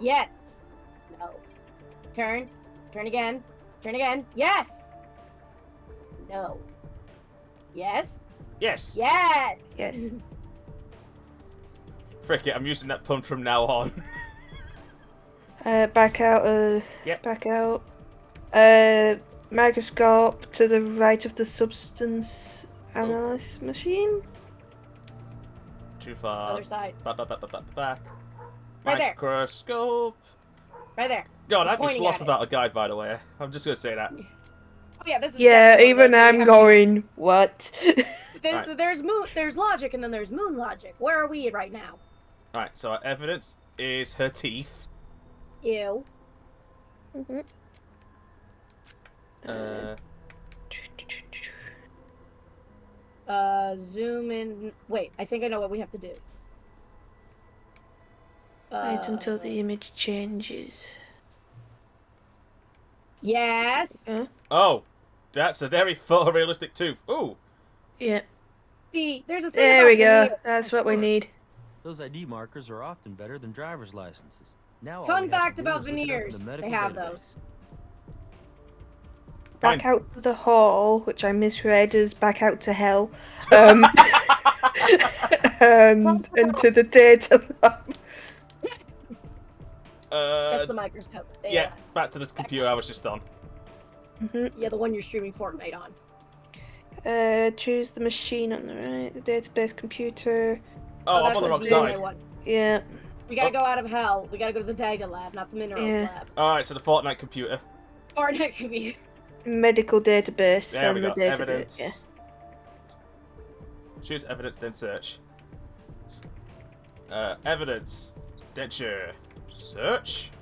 Yes. No. Turn. Turn again. Turn again. Yes. No. Yes. Yes! Yes. Yes. Frick it, I'm using that pun from now on. Back out. Yep. Back out. Microscope to the right of the substance analysis machine. Too far. Other side. Back. Right there. Microscope. Right there. God, I'm I'd be pointing lost at it. without a guide, by the way. I'm just gonna say that. Oh yeah, this is Yeah, definitely one of even those where you I'm have going. What? to- Right. There's logic, and then there's moon logic. Where are we right now? Right, so our evidence is her teeth. Ew. Mhm. Zoom in. Wait, I think I know what we have to do. Wait until the image changes. Yes. Oh, that's a very photorealistic tooth. Ooh. Yeah. See, there's a thing There about we go. veneer. That's what we need. Those ID markers are often better than driver's licenses. Now, all Fun we have fact to do about is look it up in the veneers. medical They have database. those. Back out to the hall, which I misread as back out to hell. And to the data lab. That's the microscope. Yeah, back to the computer I was just on. Yeah, the one you're streaming Fortnite on. Choose the machine on the right, the database computer. Oh, I'm that's on the the wrong DNA side. one. Yeah. We gotta go out of hell. We gotta go to the data lab, not the minerals lab. Alright, so the Fortnite computer. Fortnite could be. Medical database There we and the go. database. Evidence. Yeah. Choose evidence, then search. Evidence. Denture. Search.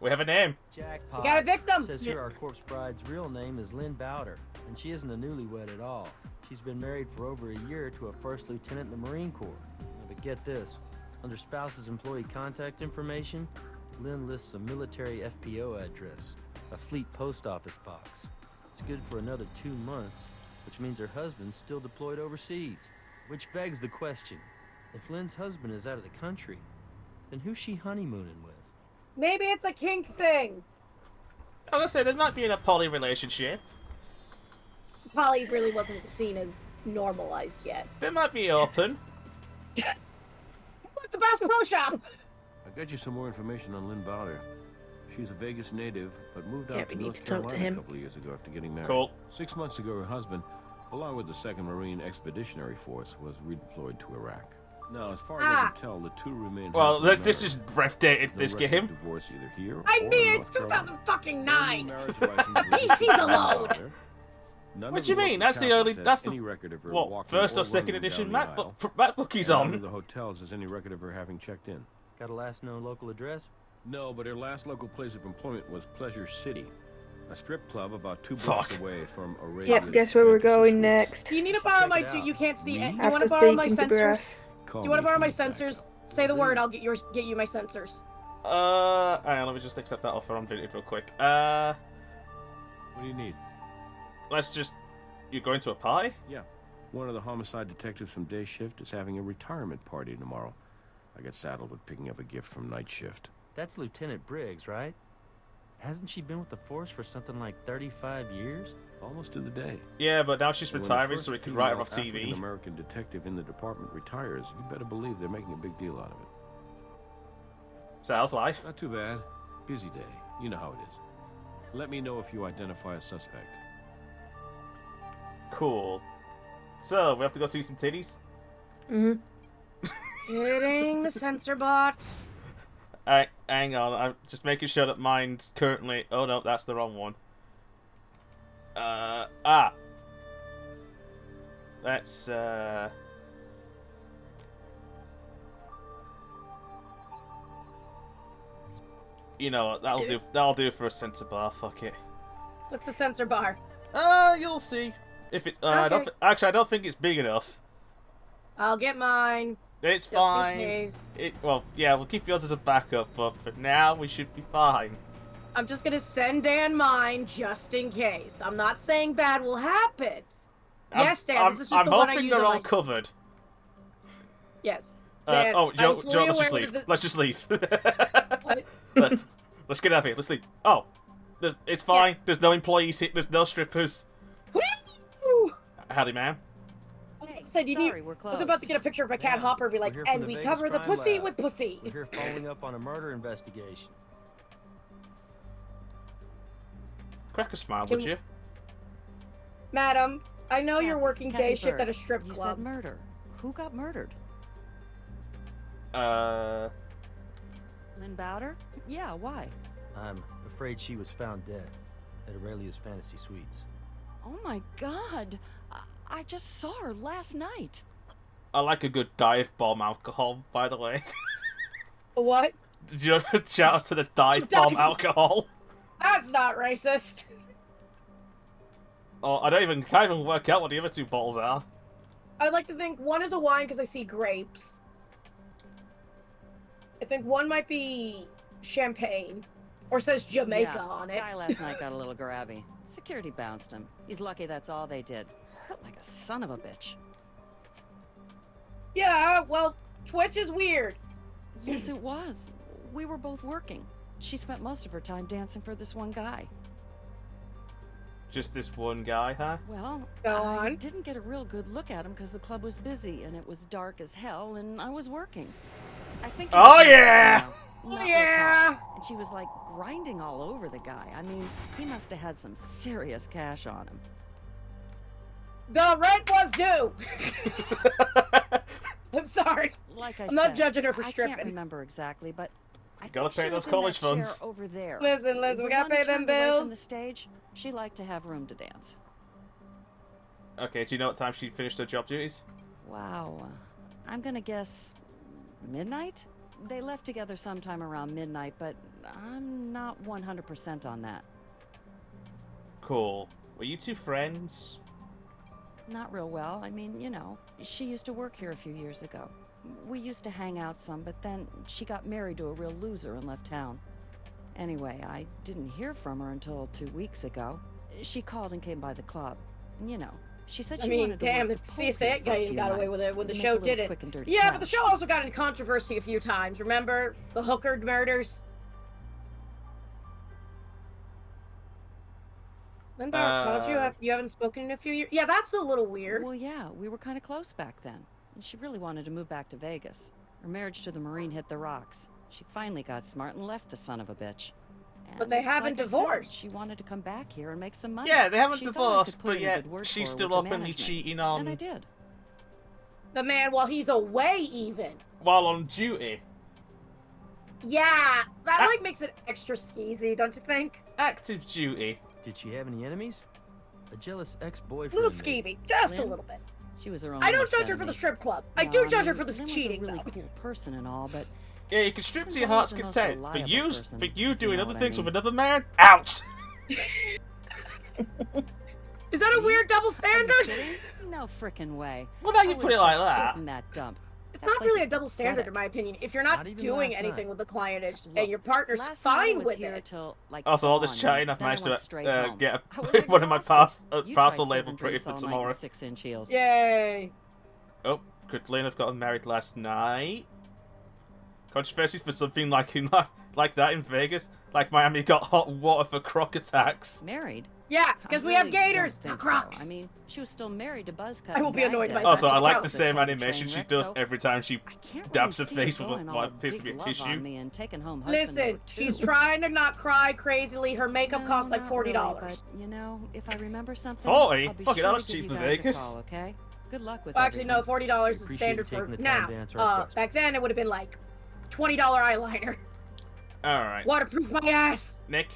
We have a name. Jackpot. We got a victim! It says here our corpse bride's real name is Lynn Bowder, and she isn't a newlywed at all. She's been married for over a year to a first lieutenant in the Marine Corps. But get this, under spouse's employee contact information, Lynn lists a military FPO address, a fleet post office box. It's good for another 2 months, which means her husband's still deployed overseas. Which begs the question, if Lynn's husband is out of the country, then who's she honeymooning with? Maybe it's a kink thing. I was gonna say, there might be in a poly relationship. Polly really wasn't seen as normalized yet. They might be open. Look, the Bass Pro Shop! I got you some more information on Lynn Bowder. She's a Vegas native, but moved Yeah, out to we need North to talk to Carolina a him. couple of years ago after getting married. Cool. 6 months ago, her husband, along with the 2nd Marine Expeditionary Force, was redeployed to Iraq. Now, as far as I can tell, the two remain. Well, happily this married. is breathtaking, No this record of game. Divorce either here I or mean, in it's North Carolina. 2009! No marriage license was PC's issued to Lynn alone! Bowder. None What of do you the mean? local That's the only. tablets That's has the. any record of her What? walking First or or second running edition down the aisle. MacBook he's And none on. of the hotels has any record of her having checked in. Got a last known local address? No, but her last local place of employment was Pleasure City, a strip club about 2 Fuck. blocks away from a Yep, guess where we're going next. Do you need to borrow my... Check it out. You can't see it. You After want to borrow my speaking to sensors? Brass. Do you want to borrow my sensors? Say the word, I'll get you my sensors. Hang on, let me just accept that offer on Vinted real quick. What do you need? Let's just. You're going to a party? Yeah. One of the homicide detectives from day shift is having a retirement party tomorrow. I got saddled with picking up a gift from night shift. That's Lieutenant Briggs, right? Hasn't she been with the force for something like 35 years? Almost to the day. Yeah, but now she's And when the retiring, first so we can write her off female TV. African-American detective in the department retires, you better believe they're making a big deal out of it. So how's life? Not too bad. Busy day. You know how it is. Let me know if you identify a suspect. Cool. So, we have to go see some titties? Mm-hmm. Hitting the sensor bot. Alright, hang on. I'm just making sure that mine's currently... Oh no, that's the wrong one. Let's, You know what, that'll do for a sensor bar, fuck it. What's the sensor bar? You'll see. If it, Okay. I don't think it's big enough. I'll get mine. It's Just fine. in case. Well, yeah, we'll keep yours as a backup, but for now, we should be fine. I'm just gonna send Dan mine just in case. I'm not saying bad will happen. Yes, Dan, this is just I'm the one I hoping use they're on all my... Covered. Yes. Dan, Joe, I'm fully let's just aware leave. that Let's just leave. What? Let's get out of here. Let's leave. Oh, it's fine. There's no employees here. There's no strippers. Woo! Howdy, ma'am. Said you need... we're I was about to get a picture of my cat Hopper and be like, We're here from and the we Vegas cover the Crime pussy Lab. with pussy. We're here following up on a murder investigation. Crack a smile, Can- would you? Madam, I know you're working Kathy day shift Bird, at a strip You club. said murder. Who got murdered? Lynn Bowder? Yeah, why? I'm afraid she was found dead at Aurelia's Fantasy Suites. Oh my god. I just saw her last night. I like a good dive bomb alcohol, by the way. What? Did you shout out to the dive bomb alcohol? That's not racist. Oh, I can't even work out what the other two bottles are. I'd like to think one is a wine because I see grapes. I think one might be champagne. Or says Jamaica on it. Guy last night got a little grabby. Security bounced him. He's lucky that's all they did. Hurt like a son of a bitch. Yeah, well, Twitch is weird. Yes, it was. We were both working. She spent most of her time dancing for this one guy. Just this one guy, huh? Well, Go I on. didn't get a real good look at him because the club was busy and it was dark as hell and I was working. I think. he Oh was yeah! Not real Yeah! tall. And she was like grinding all over the guy. I mean, he must have had some serious cash on him. The rent was due. I'm sorry. Like I I'm said, not judging her for I stripping. can't remember exactly, but I Gotta think she pay those was in college that chair funds. over there. Listen, we The gotta one pay them turned away bills. From the stage, she liked to have room to dance. Okay, do you know what time she finished her job duties? Wow. I'm gonna guess midnight? They left together sometime around midnight, but I'm not 100% on that. Cool. Were you two friends? Not real well. I mean, you know, she used to work here a few years ago. We used to hang out some, but then she got married to a real loser and left town. Anyway, I didn't hear from her until 2 weeks ago. She called and came by the club. And, you know, she said I she mean, wanted to damn, work the the poker CSI for guy a few got away with nights it when the and show make a little didn't. quick and dirty Yeah, but the cash. show also got in controversy a few times. Remember the hooker murders? Remember I called you after you haven't spoken in a few years? Yeah, that's a little weird. Well, yeah, we were kind of close back then. And she really wanted to move back to Vegas. Her marriage to the Marine hit the rocks. She finally got smart and left the son of a bitch. But they it's haven't like I said, divorced. She wanted to come back here and make some money. Yeah, they haven't She thought I divorced, could put but in a yet good word she's for her still with the openly management. cheating And I on did. The man while he's away, even. while on duty. Yeah, that like makes it extra skeezy, don't you think? Active duty. Did she have any enemies? A jealous ex-boyfriend. A little maybe. skeevy, just a Lynn? little bit. She was her own I don't worst judge her for enemy. the strip club. I No, do judge her mean, for the Lynn was cheating, a really though. cool person and all, but Yeah, you can strip to your Sometimes heart's the most content, but reliable you, person, but you if doing you know other what I things with mean. another man? Out! Is that a weird double Are you standard? kidding? No frickin' way. Well, now I you would've put it set like foot that. in that dump. It's That not place really is a double standard, pathetic. in my opinion. If you're not, Not even doing last anything night. with the client and Look, your partner's last night I fine was with here it. till, like, Also, all this dawn, chatting, I've then I managed went to straight home. get I was one of my exhausted. You try parcel label sipping printed drinks for all night tomorrow. in 6-inch heels. Yay. Oh, could Lynn have gotten married last night? Controversy for something like that in Vegas? Like Miami got hot water for croc attacks. Married? Yeah, I because we have really gators, don't think Crocs. so. I mean, she was still married to Buzzcut. I will be annoyed by that. Also, I like the Gross. same animation she does every time she dabs her face with what appears to be a tissue. Listen, she's trying to not cry crazily. Her makeup costs like $40. But, you know, if I remember something, 40? I'll be Fuck it, sure that was to give cheap you for guys a Vegas. call, okay? Good luck with Well, actually, no, everything. $40 is Appreciate standard you for taking the time now. to answer our questions. Back then, it would have been like $20 eyeliner. Alright. Waterproof my ass. Nick?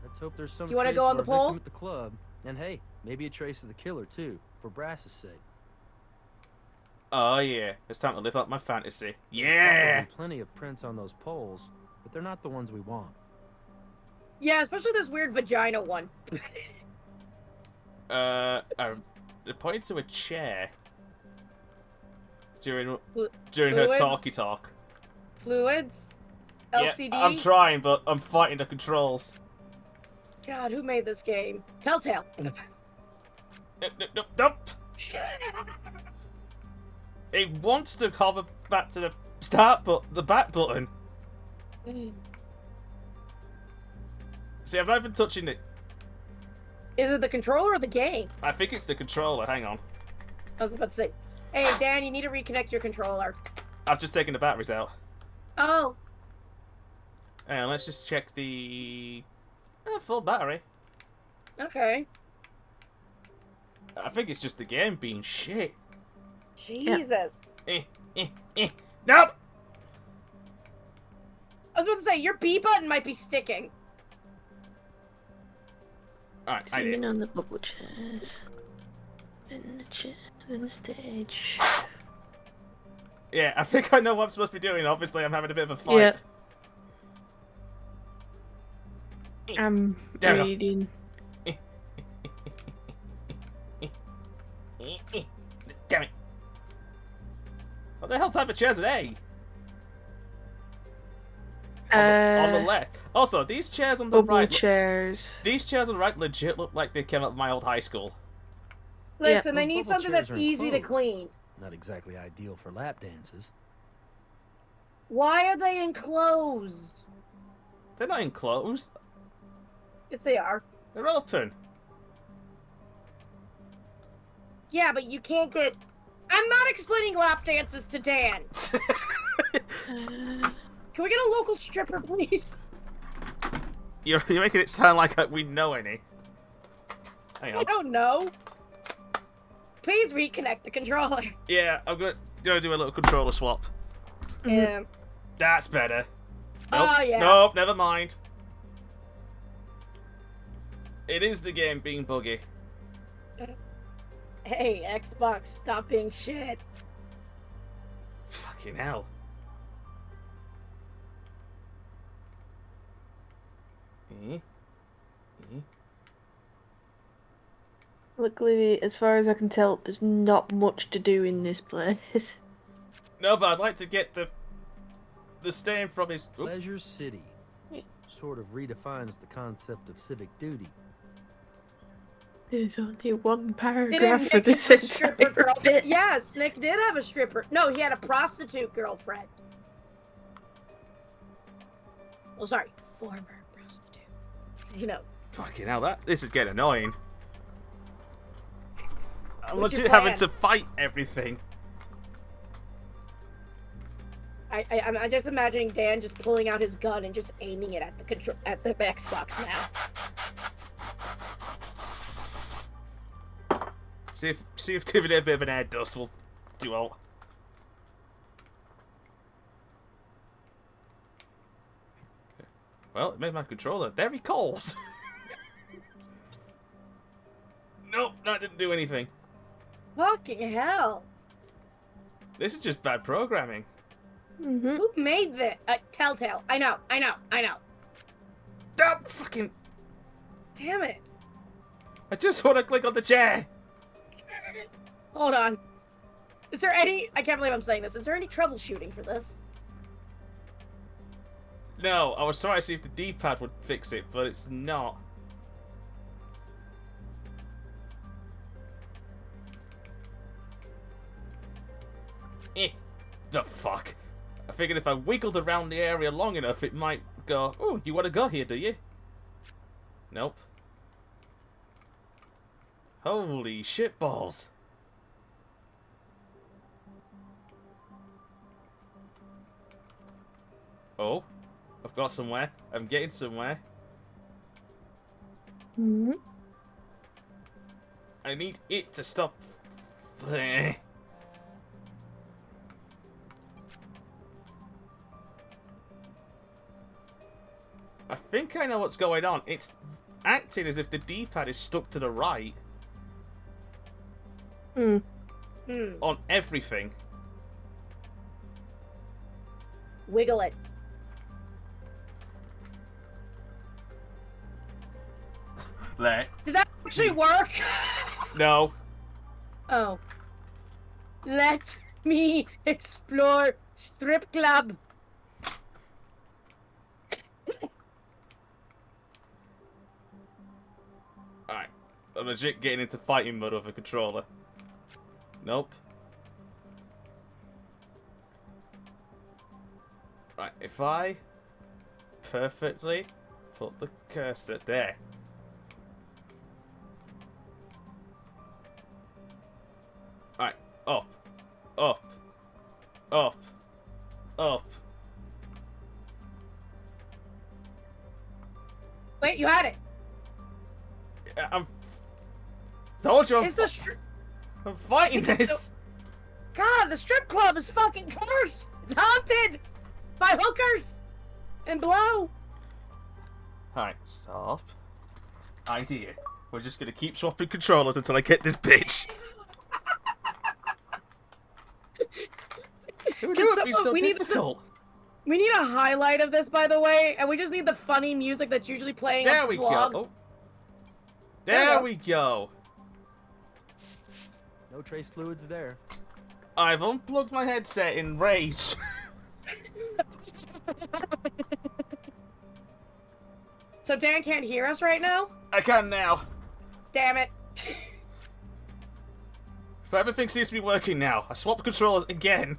Let's hope there's some Do you wanna trace go of on the our victim poll? at the club. And hey, maybe a trace of the killer too, for Brass's sake. Oh yeah, it's time to live up my fantasy. There's Yeah! probably plenty of prints on those poles, but they're not the ones we want. Yeah, especially this weird vagina one. They pointed to a chair during her fluids? talkie talk. Fluids. LCD. Yeah, I'm trying, but I'm fighting the controls. God, who made this game? Telltale. Nope. It wants to hover back to the start, but the back button. See, I'm not even touching it. Is it the controller or the game? I think it's the controller. Hang on. I was about to say, hey, Dan, you need to reconnect your controller. I've just taken the batteries out. Oh. And let's just check the full battery. Okay. I think it's just the game being shit. Jesus. Nope. I was about to say, your B button might be sticking. Alright, I Zooming did. on the bubble chairs. Then the chair, then the stage. Yeah, I think I know what I'm supposed to be doing. Obviously, I'm having a bit of a fight. Yeah. I'm There we go. reading. Damn it. What the hell type of chairs are they? On the left. Also, these chairs on the Bubble right. chairs. These chairs on the right legit look like they came out of my old high school. Listen, they Those need bubble something chairs that's are easy to enclosed. clean. Not exactly ideal for lap dances. Why are they enclosed? They're not enclosed. Yes, they are. They're open. Yeah, but you can't get... I'm not explaining lap dances to Dan. Can we get a local stripper, please? You're making it sound like we know any. Hang on. I don't know. Please reconnect the controller. Yeah, I'm gonna do a little controller swap. Yeah. That's better. Nope. Oh, yeah. Nope, never mind. It is the game being buggy. Hey, Xbox, stop being shit. Fucking hell. Luckily, as far as I can tell, there's not much to do in this place. No, but I'd like to get the stain from his... Oop. Pleasure City sort of redefines the concept of civic duty. There's only one Didn't paragraph for Nick this have a stripper entire girlfriend? bit. Yes, Nick did have a stripper. No, he had a prostitute girlfriend. Oh, sorry, former prostitute. You know. Fucking hell, this is getting annoying. I'm What's your legit having plan? to fight everything. I'm just imagining Dan just pulling out his gun and just aiming it at the Xbox now. See if giving it a bit of an air dust will do all. Well, it made my controller very cold. Nope, that didn't do anything. Fucking hell. This is just bad programming. Who made this? Telltale. I know. Stop fucking... Damn it. I just want to click on the chair. Hold on. Is there any... I can't believe I'm saying this. Is there any troubleshooting for this? No, I was trying to see if the D-pad would fix it, but it's not. The fuck? I figured if I wiggled around the area long enough, it might go, oh, you want to go here, do you? Nope. Holy shitballs. Oh, I've got somewhere. I'm getting somewhere. I need it to stop. I think I know what's going on. It's acting as if the D-pad is stuck to the right. On everything. Wiggle it. There. Did that actually work? No. Oh. Let me explore strip club. Alright. I'm legit getting into fighting mode with a controller. Nope. Right, if I perfectly put the cursor there. Alright, up, up, up, up. Wait, you had it. I'm told you Is the strip... I'm fighting this. God, the strip club is fucking cursed. It's haunted by hookers and blow. Alright, stop. Idea. We're just gonna keep swapping controllers until I get this bitch. Who knew it'd be so difficult? We need a highlight of this, by the way, and we just need the funny music that's usually playing There on we vlogs. go. Oh. There we go. No trace fluids there. I've unplugged my headset in rage. So Dan can't hear us right now? I can now. Damn it. But everything seems to be working now. I swapped controllers again.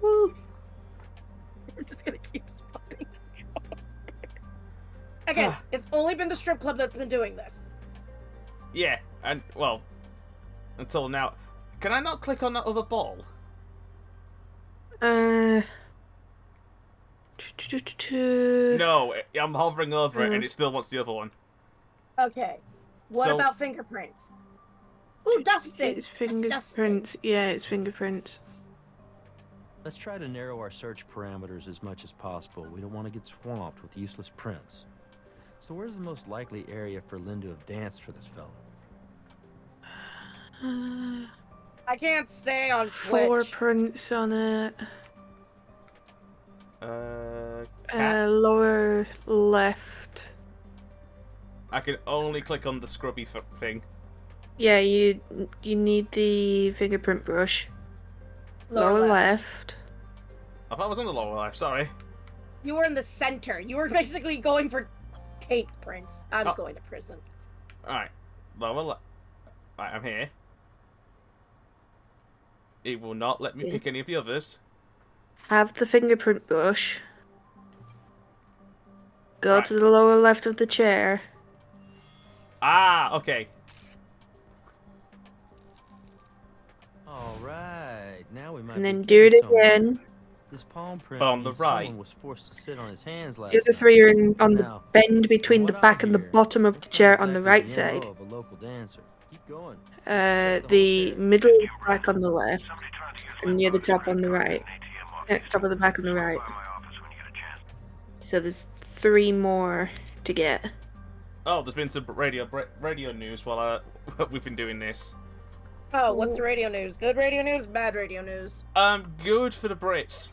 Woo. We're just gonna keep swapping. Again, it's only been the strip club that's been doing this. Yeah, and, well, until now. Can I not click on that other ball? No, I'm hovering over it and it still wants the other one. Okay. What So- about fingerprints? Ooh, dust things. It's fingerprints. Yeah, it's fingerprints. Let's try to narrow our search parameters as much as possible. We don't want to get swamped with useless prints. So where's the most likely area for Lynn to have danced for this fellow? I can't say on Twitch. 4 prints on it. Cat? Lower left. I can only click on the scrubby thing. Yeah, you need the fingerprint brush. Lower left. I thought I was on the lower left, sorry. You were in the center. You were basically going for tape prints. I'm Oh. going to prison. Alright, lower left. Right, I'm here. It will not let me pick any of the others. Have the fingerprint brush. Go to the lower left of the chair. Ah, okay. All right, now we might. And then be do it getting somewhere. again. This palm print But on the means right. someone was forced to sit on his hands last The other night. 3 are on the Now, bend between the what back I and the hear, bottom of the that's chair not on the exactly right the side. MO of a local dancer. Keep going. The middle of the back on the left. And near the top on the right. Top of the back on the right. So there's 3 more to get. Oh, there's been some radio news while we've been doing this. Oh, what's the radio news? Good radio news? Bad radio news? Good for the Brits.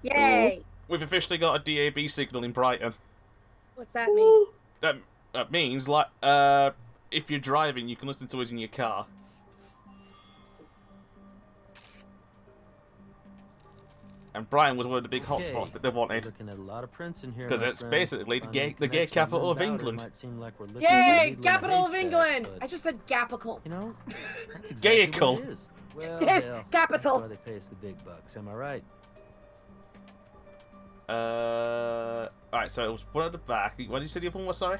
Yay! We've officially got a DAB signal in Brighton. What's that mean? That means, like, if you're driving, you can listen to us in your car. And Brighton was one of the big hotspots that they wanted. Looking at a lot of prints in here. Because my it's friend. basically Finding the gay connections capital of undoubted England. might seem like we're looking Yay! for a needle in a Capital of haystack, England! but, I just said gapical. You know, that's exactly Gayical. what it is. Well, Yeah, hell, capital. That's why they pay us the big bucks. Am I right? Alright, so it was one at the back. What did you say the other one was, sorry?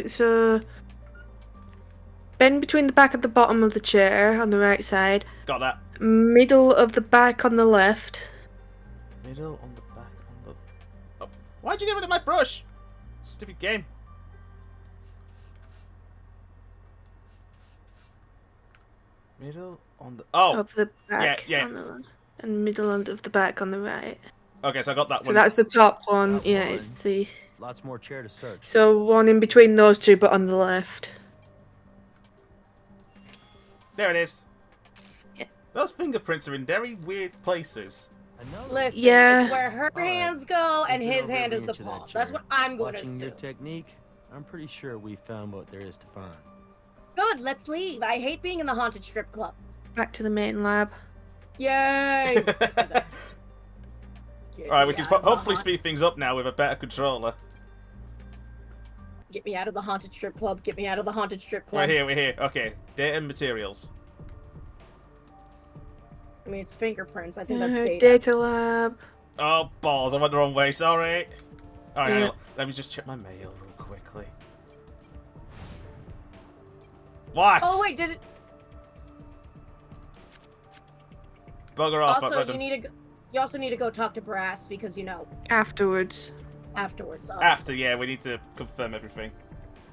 So bend between the back and the bottom of the chair on the right side. Got that. Middle of the back on the left. Middle on the back on the... Oh, why'd you get rid of my brush? Stupid game. Middle on the... Oh! Of the back yeah. on the left. And middle of the back on the right. Okay, so I got that So one. that's the top one. Top Yeah, one. it's the... Lots more chair to search. So one in between those 2, but on the left. There it is. Yeah. Those fingerprints are in very weird places. Listen, Yeah. it's where her hands go and his hand is the paw. That's what I'm going to Watching your assume. technique, I'm pretty sure we found what there is to find. Good, let's leave. I hate being in the haunted strip club. Back to the main lab. Yay! Alright, we can hopefully speed things up now with a better controller. Get me out of the haunted strip club. Get me out of the haunted strip club. We're here. Okay, data and materials. I mean, it's fingerprints. I think that's Data lab. Oh, balls, I went the wrong way, sorry. Alright, Yeah. let me just check my mail real quickly. What? Oh wait, did it? Bugger off. Also, you also need to go talk to Brass because Afterwards. afterwards. After, yeah, we need to confirm everything.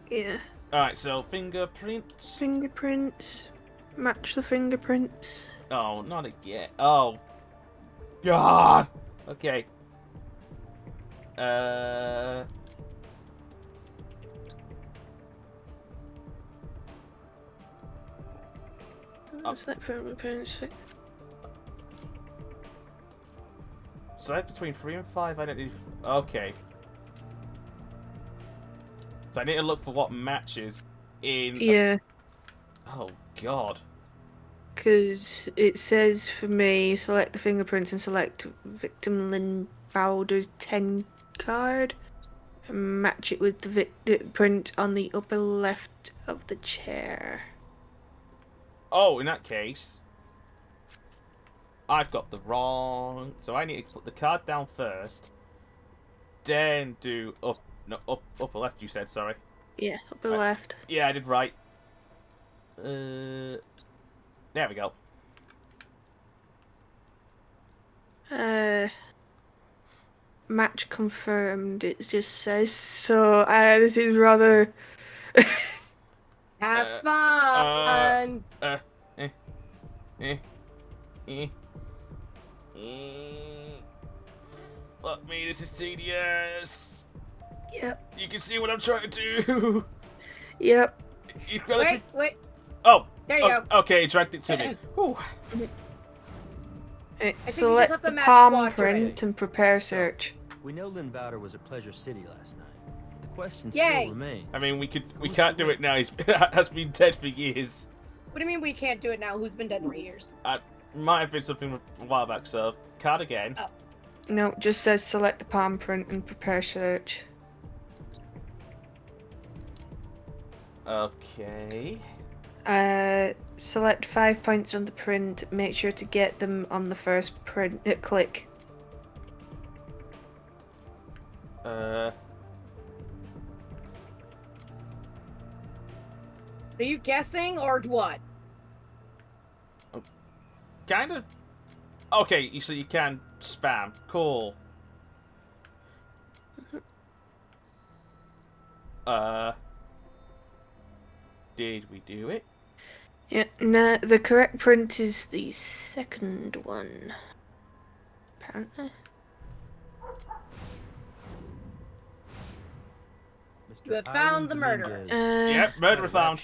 Yeah. Alright, so fingerprints. Fingerprints. Match the fingerprints. Oh, not again. Oh. God. Okay. Select fingerprints. Select between 3 and 5 identity. Okay. So I need to look for what matches in. Yeah. Oh God. Because it says for me, select the fingerprints and select victim Lynn Bowder's 10 card. And match it with the print on the upper left of the chair. Oh, in that case, I've got the wrong. So I need to put the card down first, then do upper left. You said, sorry. Yeah, upper left. Yeah, I did right. There we go. Match confirmed. It just says so. This is rather. Have fun. Fuck me, this is tedious. Yep. You can see what I'm trying to do. Yep. Wait. Oh. There you go. Okay, it dragged it to me. Whew. Select the palm print and prepare search. We know Lynn Bowder was at Pleasure City last night. The question Yay. still remains. I mean, we can't do it now. He's has been dead for years. What do you mean we can't do it now? Who's been dead for years? Might have been something a while back. So card again. Oh. No, just says select the palm print and prepare search. Okay. Select 5 points on the print. Make sure to get them on the first print. Click. Are you guessing or what? Kind of. Okay, so you can spam. Cool. Did we do it? Yeah, no, the correct print is the second one. Apparently. You have found the murderer. Yep, murderer found.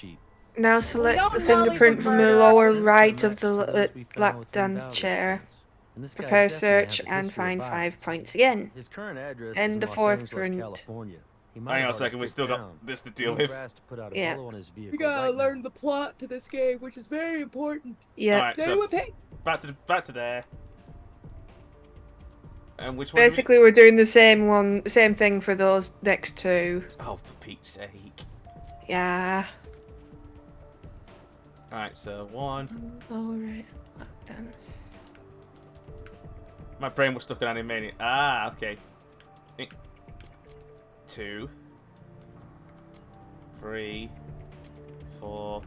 Now select the fingerprint from the lower right of the lap dance chair. Prepare search and find 5 points again. His current address And is the in fourth Los Angeles, print. California. He might Hang on a have second, we already still skipped got town. this to deal We with. were asked to put out a Yeah. follow on his vehicle We gotta right now. learn the plot to this game, which is very important. Yeah. Alright, Stay so with it. back to there. And which one? Basically, we're doing the same thing for those next two. Oh, for Pete's sake! Yeah. Alright, so 1. Lower right lap dance. My brain was stuck on Animania. Ah, okay. 2, 3, 4.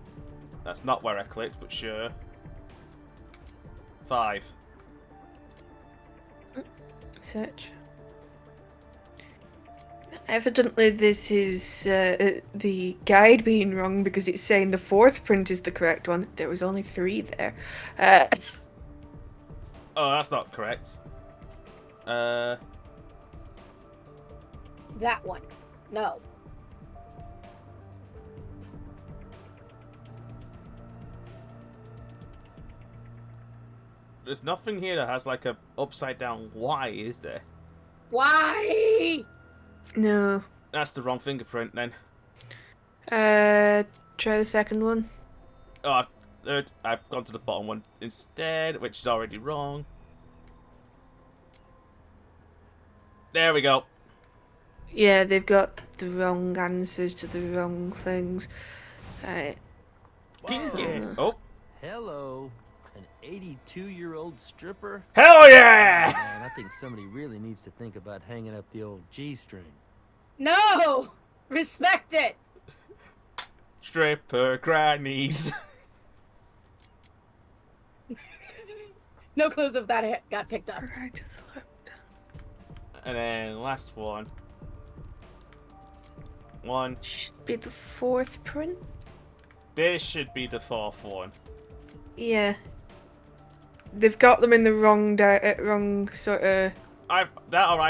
That's not where I clicked, but sure. 5. Search. Evidently, this is the guide being wrong because it's saying the fourth print is the correct one. There was only 3 there. Oh, that's not correct. That one. No. There's nothing here that has like a upside down Y, is there? Why? No. That's the wrong fingerprint then. Try the second one. Oh, I've gone to the bottom one instead, which is already wrong. There we go. Yeah, they've got the wrong answers to the wrong things. Right. Oh. Hello. An 82-year-old stripper? Hell yeah! Man, I think somebody really needs to think about hanging up the old G-string. No! Respect it! Stripper grannies. No clues if that got picked up. Right to the left. And then last one. 1. Should be the fourth print. This should be the 4th one. Yeah. They've got them in the wrong sort of. I've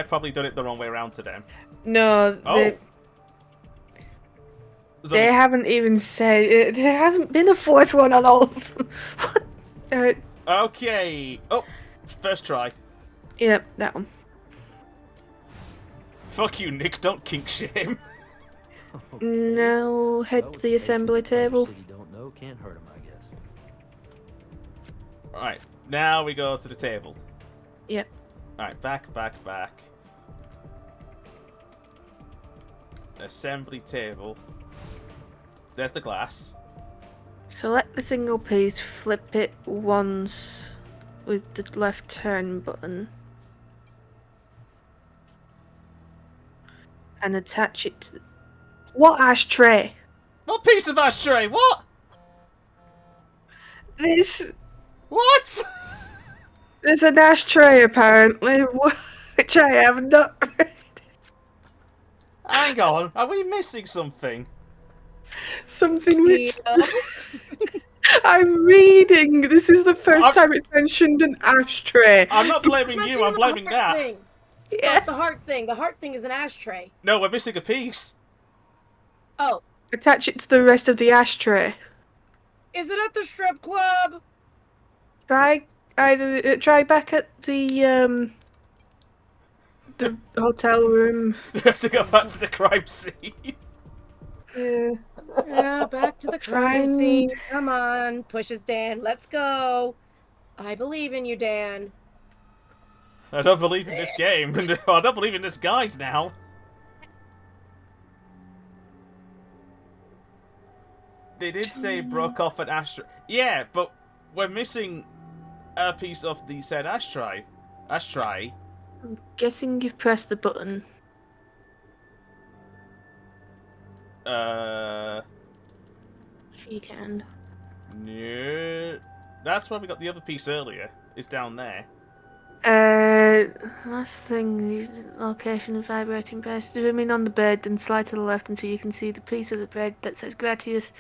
probably done it the wrong way around to them. No. Oh. There's They only- haven't even said there hasn't been a fourth one on all of them. Okay. Oh, first try. Yep, that one. Fuck you, Nick. Don't kink shame. Now head Well, to with the patrons assembly of Traverse table. City don't know, can't hurt 'em, I guess. Alright, now we go to the table. Yep. Alright, back. Assembly table. There's the glass. Select the single piece, flip it once with the left turn button. And attach it to... What ashtray? What piece of ashtray? What? This... What? There's an ashtray apparently, which I have not read. Hang on, are we missing something? Something which... I'm reading. This is the 1st time it's mentioned an ashtray. I'm not blaming It's you, I'm blaming the heart that. thing. No, it's the heart thing. The heart thing is an ashtray. No, we're missing a piece. Oh. Attach it to the rest of the ashtray. Is it at the strip club? Try try back at the hotel room. We have to go back to the crime scene. Yeah, back to the crime Find- scene. Come on, pushes Dan. Let's go. I believe in you, Dan. I don't believe in this game. I don't believe in this guide now. They did say broke off an ashtray. Yeah, but we're missing a piece of the said ashtray. Ashtray. I'm guessing you've pressed the button. If you can. No. That's where we got the other piece earlier. It's down there. Last thing, location of vibrating bed. Zoom in on the bed and slide to the left until you can see the piece of the bed that says Gratius.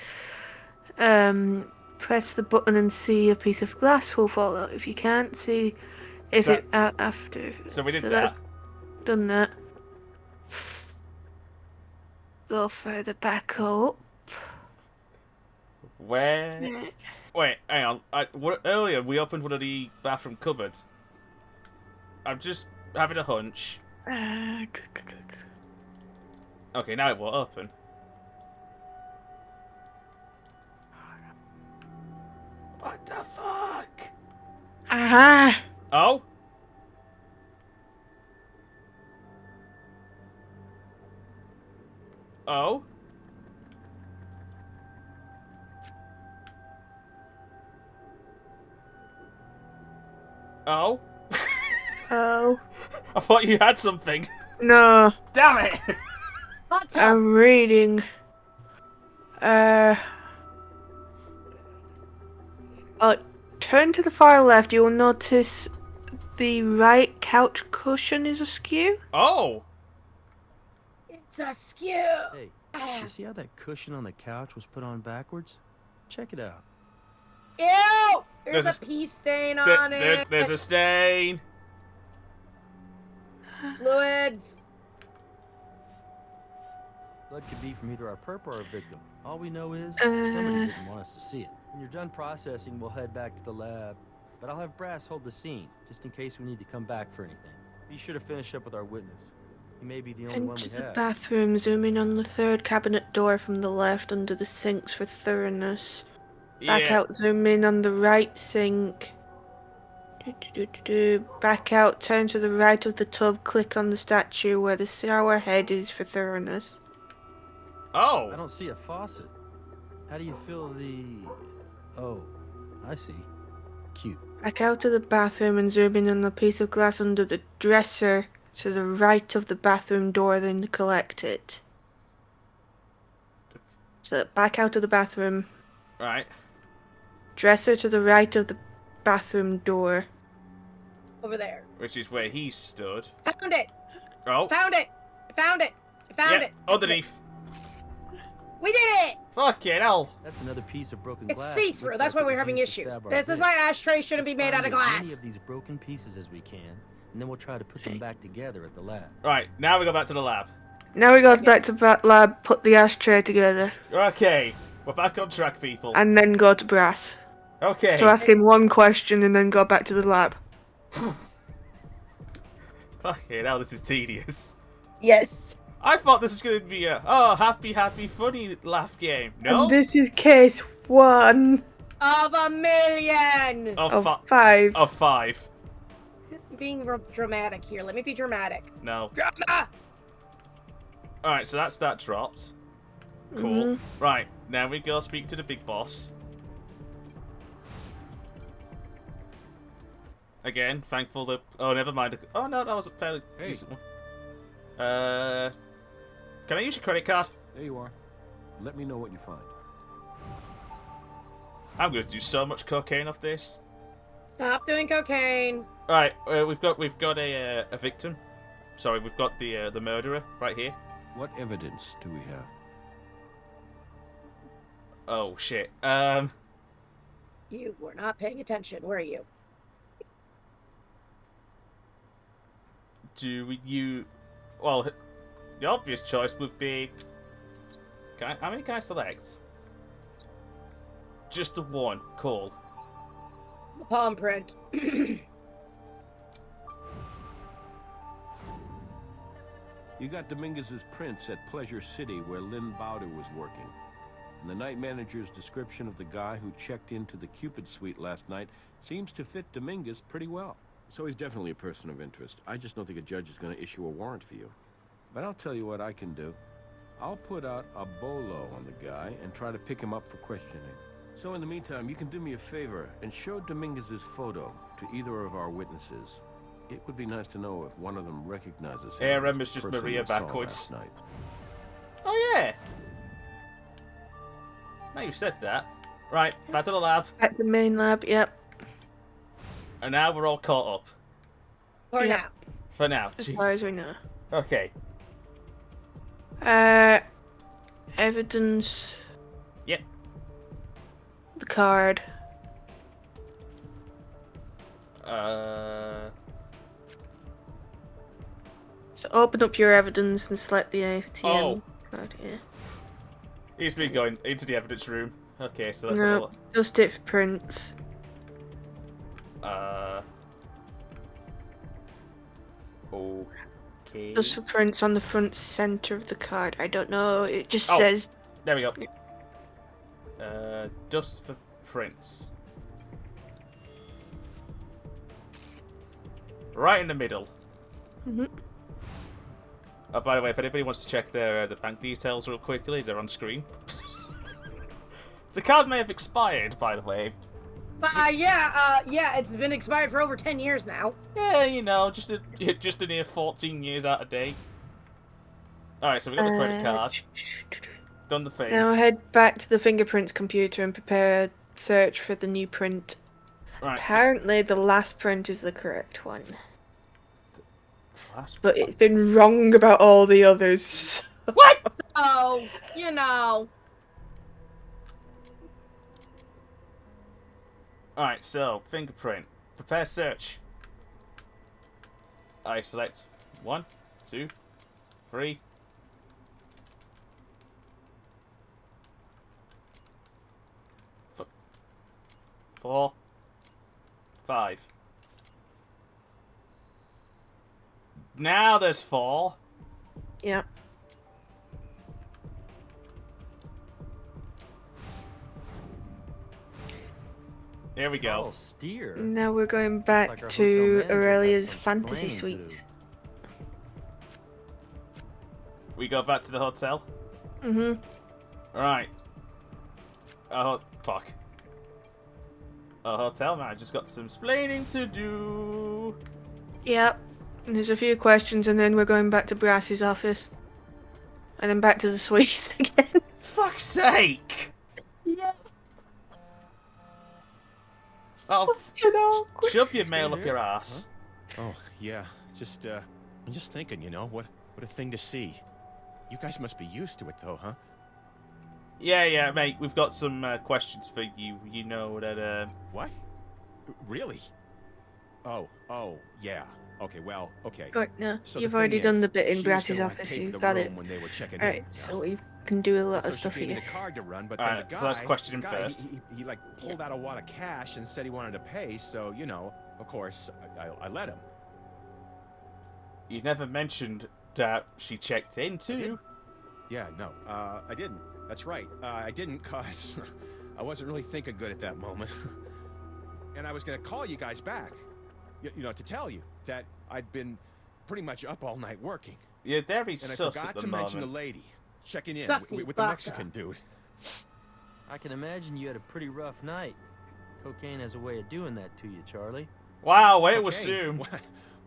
Press the button and see a piece of glass will fall out. If you can't see, if So- it after. So we did that's that. done that. Go further back up. Where? Wait, hang on. Earlier we opened one of the bathroom cupboards. I'm just having a hunch. Okay, now it will open. What the fuck? Aha! Oh? Oh? Oh? Oh. I thought you had something. No. Damn it! I'm reading. Turn to the far left. You will notice the right couch cushion is askew. Oh! It's askew. Hey, you see how that cushion on the couch was put on backwards? Check it out. Ew! There's There's a pee stain on it. There's a stain. Fluids. Blood could be from either our perp or our victim. All we know is somebody didn't want us to see it. When you're done processing, we'll head back to the lab. But I'll have Brass hold the scene, just in case we need to come back for anything. Be sure to finish up with our witness. He may be the only one Into we the have. bathroom. Zoom in on the third cabinet door from the left under the sinks for thoroughness. Back Yeah. out. Zoom in on the right sink. Back out. Turn to the right of the tub. Click on the statue where the shower head is for thoroughness. Oh! I don't see a faucet. How do you fill the... Oh, I see. Cute. Back out to the bathroom and zoom in on the piece of glass under the dresser to the right of the bathroom door, then collect it. So back out of the bathroom. Right. Dresser to the right of the bathroom door. Over there. Which is where he stood. Found it. Oh. Found it. I found it. I found Yep, it. underneath. We did it. Fucking hell. That's another piece of broken It's glass. see-through. Looks That's like why it we're was having used to issues. stab our This is victim. why ashtrays shouldn't be made Let's out of find as glass. many of these broken pieces as we can, and then we'll try to put them back together at the lab. Right, now we go back to the lab. Now we go back to lab, put the ashtray together, Okay, we're back on track, people. and then go to Brass. Okay. So ask him one question and then go back to the lab. Okay, now this is tedious. Yes. I thought this was going to be a happy, funny laugh game. No. And this is case 1 of a million. of 5. Of 5. I'm being dramatic here. Let me be dramatic. No. Drama. All right, so that's that dropped. Cool. Right, now we go speak to the big boss. Again, thankful that... Oh, never mind. Oh, no, that was a fairly decent one. Can I use your credit card? There you are. Let me know what you find. I'm going to do so much cocaine off this. Stop doing cocaine. Alright, we've got a victim. Sorry, we've got the murderer right here. What evidence do we have? Oh, shit. You were not paying attention, were you? Well, the obvious choice would be... How many can I select? Just the one. Cool. The palm print. You got Dominguez's prints at Pleasure City, where Lynn Bowder was working. And the night manager's description of the guy who checked into the Cupid suite last night seems to fit Dominguez pretty well. So he's definitely a person of interest. I just don't think a judge is going to issue a warrant for you. But I'll tell you what I can do. I'll put out a bolo on the guy and try to pick him up for questioning. So in the meantime, you can do me a favor and show Dominguez's photo to either of our witnesses. It would be nice to know if one of them recognizes him. ARM is just Maria backwards. Oh yeah. Now you've said that. Right, back to the lab. At the main lab, yep. And now we're all caught up. For now. For now. As Jesus. far as we know. Okay. Evidence. Yep. The card. So open up your evidence and select the ATM card, yeah. He's been going into the evidence room. Okay, so that's a No, lot. just it for prints. Okay. Just for prints on the front center of the card. I don't know, it just Oh, says... There we go. Dust for prints. Right in the middle. Mm-hmm. Oh, by the way, if anybody wants to check their the bank details real quickly, they're on screen. The card may have expired, by the way. Yeah, it's been expired for over 10 years now. Yeah, you know, just a near 14 years out of date. Alright, so we got the credit card. Done the thing. Now head back to the fingerprints computer and prepare a search for the new print. Right. Apparently the last print is the correct one. But it's been wrong about all the others. What? So, you know. Alright, so, fingerprint. Prepare search. I select 1, 2, 3. 4, 5. Now there's 4. Yeah. There we go. Oh, steer. Now we're going back Like our to hotel manager Aurelia's has some fantasy explaining to do. suites. We go back to the hotel. Mm-hmm. Alright. Oh, fuck. A hotel manager's got some explaining to do. Yep. And there's a few questions and then we're going back to Brass's office. And then back to the suites again. Fuck's sake! Yeah. Oh, shove your mail up your ass. Huh? Oh, yeah. I'm just thinking, you know, what a thing to see. You guys must be used to it, though, huh? Yeah, mate. We've got some questions for you. You know that. What? Really? Oh, yeah. Okay, well, okay. Right, no, So you've the already thing done is, the bit in she was Brass's gonna, like, office. pay for You've the got room it. when they were checking in, Alright, yeah. so we can do a lot So of stuff she gave me here. the card to run, but then Alright, the guy, so let's question him the guy, first. he like pulled out a wad of cash and said he wanted to pay. So you know, of course, I let him. You never mentioned that she checked in too. Yeah, no, I didn't. That's right. I didn't, cause I wasn't really thinking good at that moment. And I was gonna call you guys back, you know, to tell you that I'd been pretty much up all night working. You're very And I sus forgot at the to mention the moment. lady checking in Sussy with the baka. Mexican dude. I can imagine you had a pretty rough night. Cocaine has a way of doing that to you, Charlie. Wow, way to Okay. assume.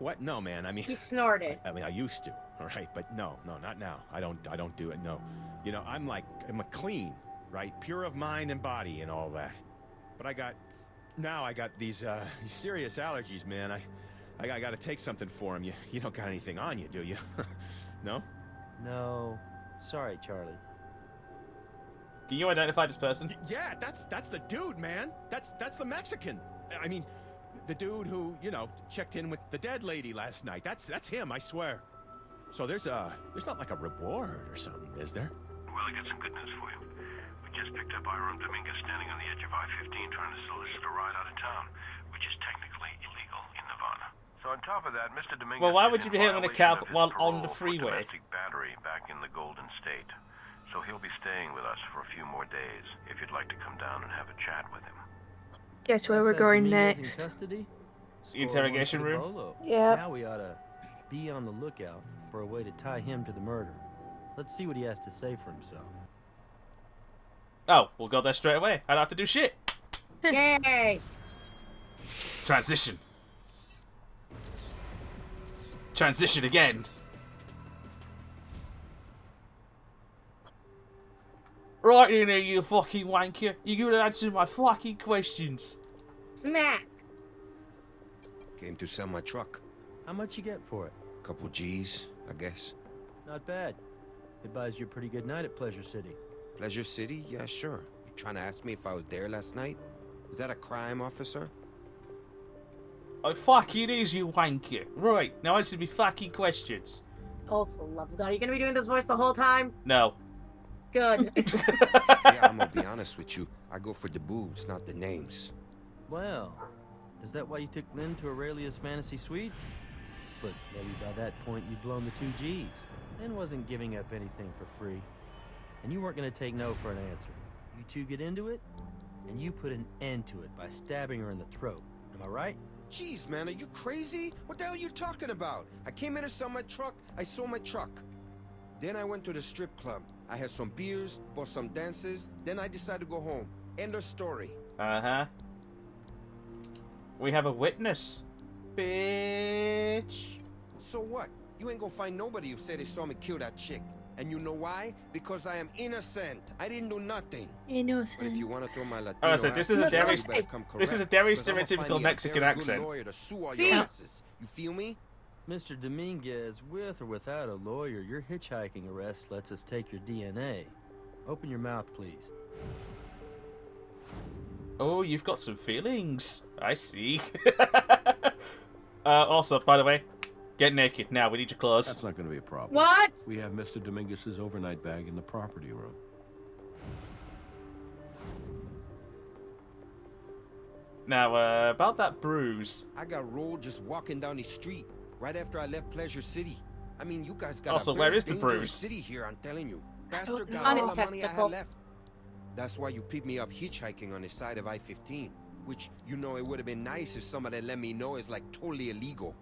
What? No, man. I mean, He snorted. I mean, I used to. All right, but no, not now. I don't do it. No, you know, I'm a clean, right, pure of mind and body and all that. But I got these serious allergies, man. I got to take something for him. You don't got anything on you, do you? No? No. Sorry, Charlie. Can you identify this person? Yeah, that's the dude, man. That's the Mexican. I mean, the dude who, you know, checked in with the dead lady last night. That's him, I swear. So there's not like a reward or something, is there? Well, I got some good news for you. We just picked up Iron Dominguez standing on the edge of I-15 trying to solicit a ride out of town, which is technically illegal in Nevada. So on top of that, Mr. Dominguez... Well, why would you is be in hitting the violation cab of his while on parole the for freeway? domestic battery back in the Golden State. So he'll be staying with us for a few more days, if you'd like to come down and have a chat with him. Guess where we're SS going Dominguez in next. custody? The interrogation Score one for room? the bolo. Yep. Now we ought to be on the lookout for a way to tie him to the murder. Let's see what he has to say for himself. Oh, we'll go there straight away. I don't have to do shit. Yay! Transition. Transition again. Right in here, you fucking wanker. You're gonna answer my fucking questions. Smack! Came to sell my truck. How much you get for it? Couple G's, I guess. Not bad. It buys you a pretty good night at Pleasure City. Pleasure City? Yeah, sure. You trying to ask me if I was there last night? Is that a crime, officer? Oh, fuck it is, you wanker. Right, now answer me fucking questions. Oh, for the love of God. Are you going to be doing this voice the whole time? No. Good. Yeah, I'm gonna be honest with you. I go for the boobs, not the names. Well, is that why you took Lynn to Aurelia's Fantasy Suites? But maybe by that point you'd blown the 2 G's. Lynn wasn't giving up anything for free. And you weren't gonna take no for an answer. You two get into it, and you put an end to it by stabbing her in the throat. Am I right? Jeez, man, are you crazy? What the hell are you talking about? I came in to sell my truck. I sold my truck. Then I went to the strip club. I had some beers, bought some dances. Then I decided to go home. End of story. Uh-huh. We have a witness. Bitch. So what? You ain't gonna find nobody who said they saw me kill that chick. And you know why? Because I am innocent. I didn't do nothing. But if Innocent. you want to throw my Latino Oh, so this is a ass, very, you better come this is a correct, very 'cause I'ma find stereotypical me a Mexican very good accent. lawyer to sue all See? your asses. You feel me? Mr. Dominguez, with or without a lawyer, your hitchhiking arrest lets us take your DNA. Open your mouth, please. Oh, you've got some feelings. I see. Also, by the way, get naked now. We need your clothes. That's not going to be a problem. What? We have Mr. Dominguez's overnight bag in the property room. Now, about that bruise. I got rolled just walking down the street right after I left Pleasure City. I mean, you guys got Also, a very where is the dangerous bruise? city here, I'm telling you. Bastard know. got On all his the money I testicle. had left. That's why you picked me up hitchhiking on the side of I-15, which, you know, it would have been nice if somebody let me know is like totally illegal.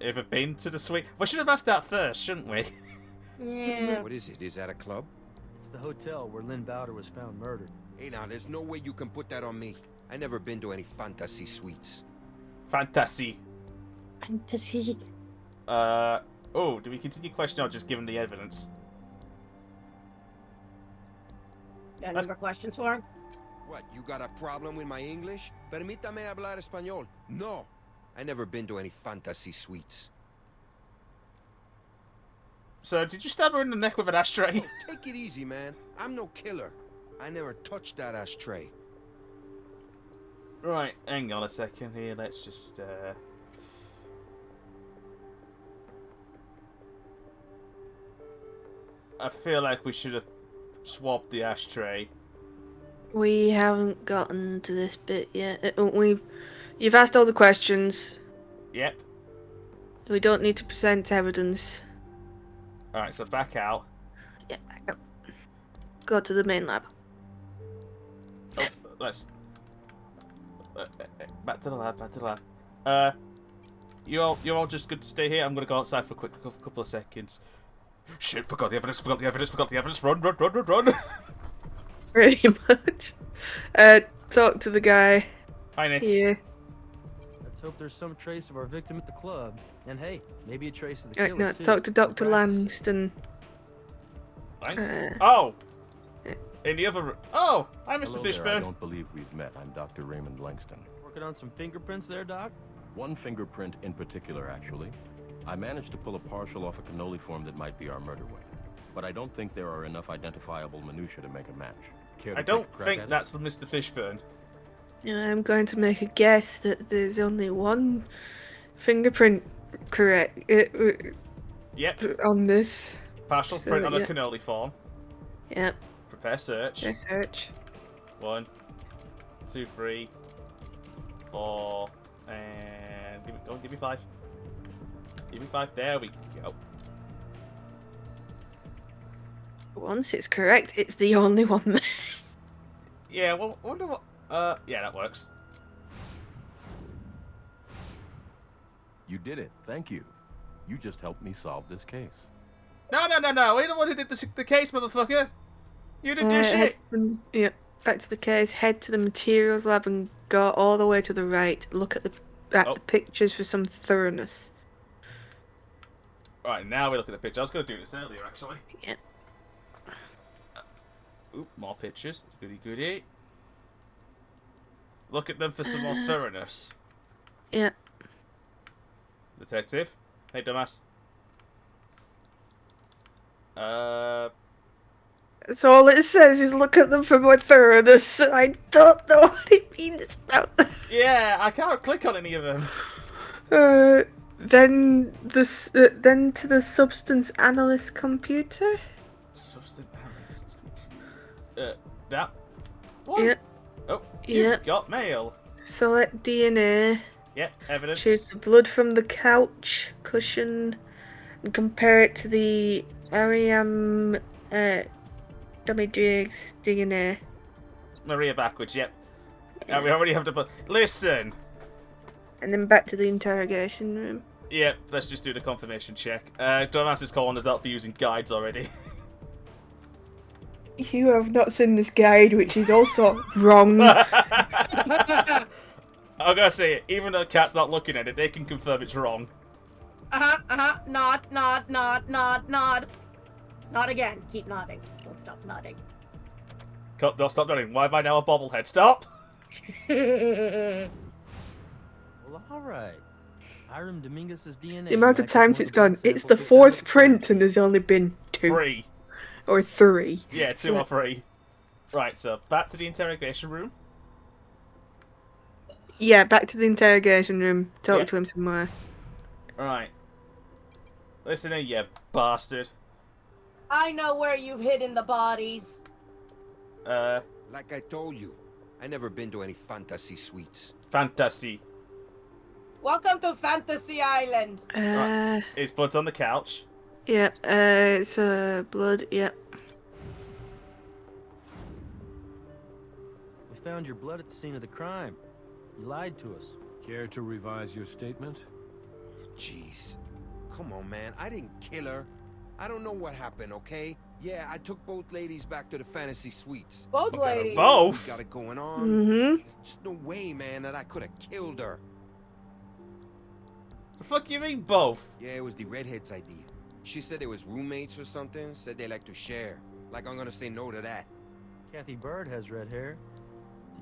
Ever been to the suite? We should have asked that first, shouldn't we? Yeah. What is it? Is that a club? It's the hotel where Lynn Bowder was found murdered. Hey, now, there's no way you can put that on me. I never been to any fantasy suites. Fantasy. Fantasy. Oh, do we continue questioning or just give him the evidence? Got any more questions for him? What, you got a problem with my English? Permítame hablar español. No, I never been to any fantasy suites. So, did you stab her in the neck with an ashtray? Oh, take it easy, man. I'm no killer. I never touched that ashtray. Right, hang on a second here. Let's just. I feel like we should have swapped the ashtray. We haven't gotten to this bit yet. You've asked all the questions. Yep. We don't need to present evidence. Alright, so back out. Yeah, back up. Go to the main lab. Oh, let's. Back to the lab. Back to the lab. You're all just good to stay here. I'm gonna go outside for a quick couple of seconds. Shit! Forgot the evidence. Forgot the evidence. Forgot the evidence. Run! Run! Run! Run! Run! Pretty much. Talk to the guy. Hi, Nick. Here. Let's hope there's some trace of our victim at the club. And hey, maybe a trace of the killer, No, too. talk to Dr. Langston. Langston? Oh! In the other room. Oh! Hi, Mr. Hello Fishburne. there, I don't believe we've met. I'm Dr. Raymond Langston. Working on some fingerprints there, Doc? One fingerprint in particular, actually. I managed to pull a partial off a cannoli that might be our murder weapon. But I don't think there are enough identifiable minutiae to make a match. Care to I don't take a crack think at it? that's Mr. Fishburne. I'm going to make a guess that there's only one fingerprint correct Yep. on this. Partial So, print on a yeah. cannoli form. Yep. Prepare search. Prepare search. 1, 2, 3, 4, and give me 5. Give me 5. There we go. Once it's correct, it's the only one there. Yeah, well, I wonder what. Yeah, that works. You did it. Thank you. You just helped me solve this case. No. We're the one who did the case, motherfucker. You didn't do shit. Yep. Back to the case. Head to the materials lab and go all the way to the right. Look at the pictures for some thoroughness. Right, now we look at the picture. I was going to do this earlier, actually. Yep. Oop, more pictures. Goody. Look at them for some more thoroughness. Yep. Detective. Hey, dumbass. So all it says is look at them for more thoroughness. I don't know what it means about them. Yeah, I can't click on any of them. Then to the substance analyst computer. Substance analyst. That. What? Yep. Oh, you've Yep. got mail. Select DNA. Yep, evidence. Choose the blood from the couch cushion and compare it to the Ariam dummy Driggs DNA. Maria backwards, yep. Yeah, we already have to put. Listen! And then back to the interrogation room. Yep, let's just do the confirmation check. Dumbass is calling us out for using guides already. You have not seen this guide, which is also wrong. I'm gonna say it, even though the cat's not looking at it, they can confirm it's wrong. Nod. Nod again. Keep nodding. Don't stop nodding. Don't stop nodding. Why am I now a bobblehead? Stop! Well, alright. Hiram Dominguez's DNA. The amount of matches times one it's gone, blood it's sample the taken at 4th the print and there's only been 2. 3. Or 3. Yeah, 2 or 3. Right, so back to the interrogation room. Yeah, back to the interrogation room. Talk Yeah. to him somewhere. Right. Listen here, you bastard. I know where you've hidden the bodies. Like I told you, I never been to any fantasy suites. Fantasy. Welcome to Fantasy Island. Right. His blood's on the couch. Yeah, it's blood, yeah. We found your blood at the scene of the crime. You lied to us. Care to revise your statement? Jeez. Come on, man. I didn't kill her. I don't know what happened, okay? Yeah, I took both ladies back to the fantasy suites. Both We got a ladies? room, Both? We got it going on. Mm-hmm. There's just no way, man, that I could have killed her. The fuck you mean both? Yeah, it was the redhead's idea. She said they was roommates or something. Said they like to share. Like I'm gonna say no to that. Kathy Bird has red hair.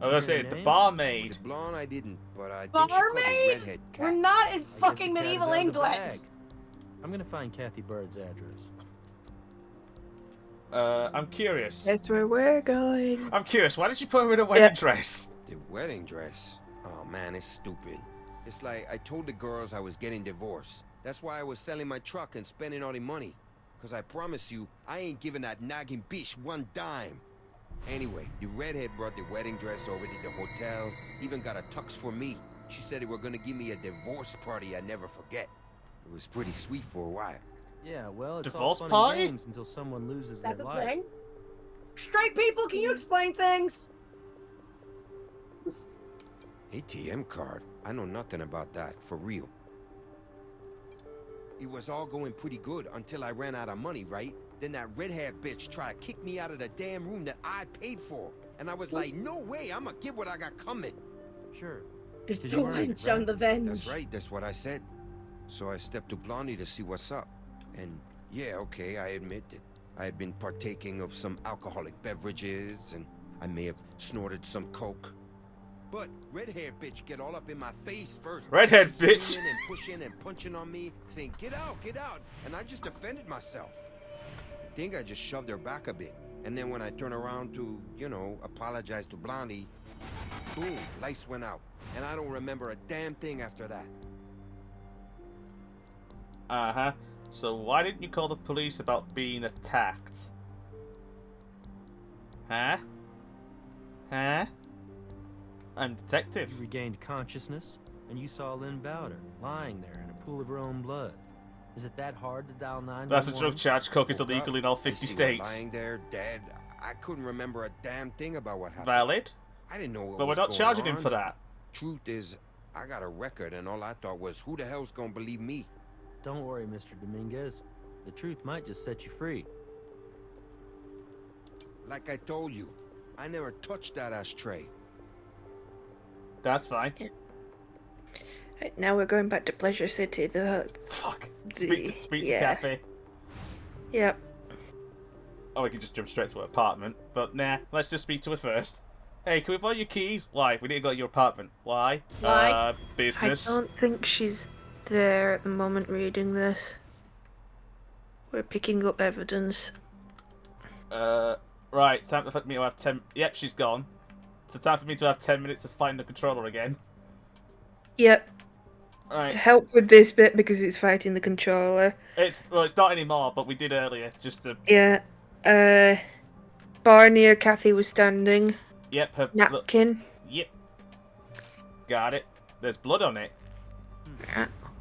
I was gonna say the barmaid. The blonde I didn't, but I think she called the Barmaid? redhead We're cat. not in I guess the fucking cat is medieval out of the England. bag. I'm gonna find Kathy Bird's address. I'm curious. That's where we're going. I'm curious, why did you put her in a wedding dress? The wedding dress. Oh man, it's stupid. It's like I told the girls I was getting divorced. That's why I was selling my truck and spending all the money. Cause I promise you, I ain't giving that nagging bitch one dime. Anyway, the redhead brought the wedding dress over to the hotel, even got a tux for me. She said they were gonna give me a divorce party I'd never forget. It was pretty sweet for a while. Yeah, well, it's Divorce all fun party? and games until someone loses That's their a life. thing. Straight people, can you explain things? ATM card? I know nothing about that, for real. It was all going pretty good until I ran out of money, right? Then that redhead bitch tried to kick me out of the damn room that I paid for. And I was like, no way, I'ma get what I got coming. Sure. It's Did the you earn it, wench on right? the venge. That's right, that's what I said. So I stepped to Blondie to see what's up. And yeah, okay, I admit it. I had been partaking of some alcoholic beverages, and I may have snorted some coke. But redhead bitch get all up in my face first. Redhead bitch. Screaming and pushing and punching on me, saying, get out, and I just defended myself. I think I just shoved her back a bit. And then when I turned around to, you know, apologize to Blondie, boom, lights went out. And I don't remember a damn thing after that. Uh-huh. So why didn't you call the police about being attacked? Huh? Huh? I'm detective. You regained consciousness, and you saw Lynn Bowder lying there in a pool of her own blood. Is it that hard to dial 911? That's a drug charge. Coke is Woke illegal up, in all I 50 see her states. lying there, dead. I couldn't remember a damn thing about what happened. Valid. I didn't know what But we're was not going charging him on. for that. Truth is, I got a record, and all I thought was, who the hell's gonna believe me? Don't worry, Mr. Dominguez. The truth might just set you free. Like I told you, I never touched that ashtray. That's fine. Right, now we're going back to Pleasure City. Fuck. Speak to yeah. Cafe. Yep. Oh, we can just jump straight to her apartment. But nah, let's just speak to her first. Hey, can we borrow your keys? Why? We need to go to your apartment. Why? Why? Business. I don't think she's there at the moment reading this. We're picking up evidence. Right, time for me to have 10... Yep, she's gone. So time for me to have 10 minutes to find the controller again. Yep. Right. To help with this bit because it's fighting the controller. It's not anymore, but we did earlier, just to... Yeah. Bar near Kathy was standing. Yep, her... Napkin. Yep. Got it. There's blood on it.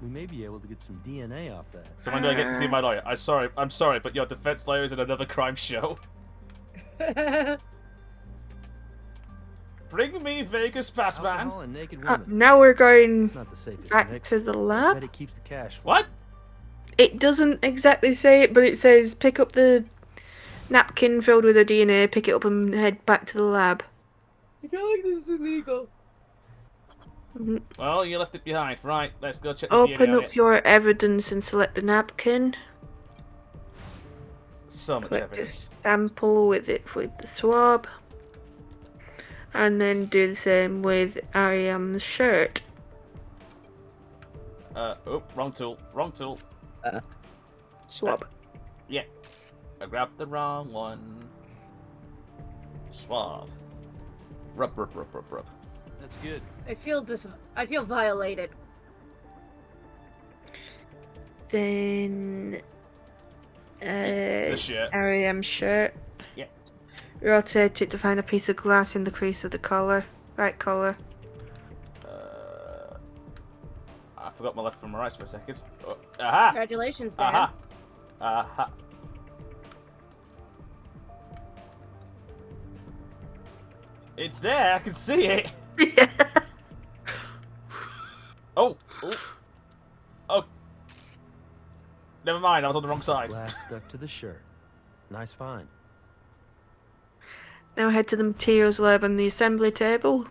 We may be able to get some DNA off that. So when do I get to see my lawyer? I'm sorry, but your defense lawyer is in another crime show. Bring me Vegas Pass, man. Alcohol and naked women. Now we're going It's not the safest back mix. to the I lab. bet it keeps the cash flow. What? It doesn't exactly say it, but it says pick up the napkin filled with her DNA, pick it up and head back to the lab. I feel like this is illegal. Well, you left it behind. Right, let's go check the DNA Open on up it. your evidence and select the napkin. So much Collect a evidence. sample with the swab. And then do the same with Ariam's shirt. Oh, wrong tool. Wrong tool. Swab. Yeah. I grabbed the wrong one. Swab. Rub. That's good. I feel violated. Then The shirt. Ariam's shirt. Yeah. Rotate it to find a piece of glass in the crease of the collar. Right collar. I forgot my left from my right for a second. Oh, aha! Congratulations, Dan. Aha! Aha! It's there, I can see it! Oh! Oh! Never mind, I was on the wrong side. Glass stuck to the shirt. Nice find. Now head to the materials lab on the assembly table.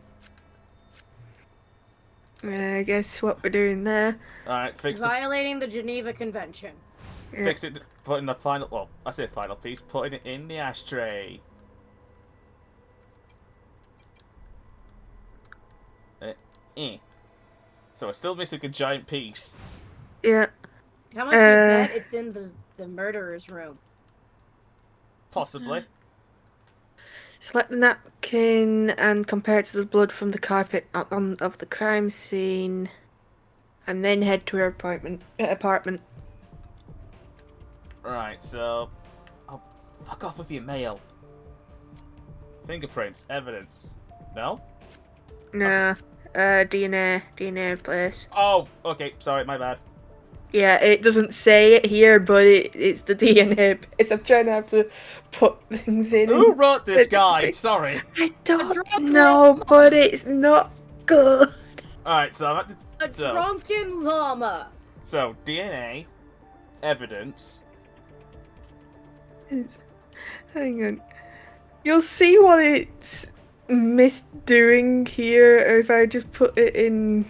I guess what we're doing there. Alright, Violating the Geneva Convention. Fix it, put in the final, well, I say final piece, putting it in the ashtray. So we're still missing a giant piece. Yeah. How much do you bet it's in the murderer's room? Possibly. Select the napkin and compare it to the blood from the carpet of the crime scene, and then head to her apartment. Right, so... Oh, fuck off with your mail. Fingerprints, evidence. No? Nah, DNA place. Oh, okay, sorry, my bad. Yeah, it doesn't say it here, but it's the DNA base. I'm trying to have to put things in. Who wrote this guide? Sorry. I don't know, but it's not good. Alright, so I'm at A drunken llama. So, DNA, evidence. Hang on. You'll see what it's misdoing here if I just put it in,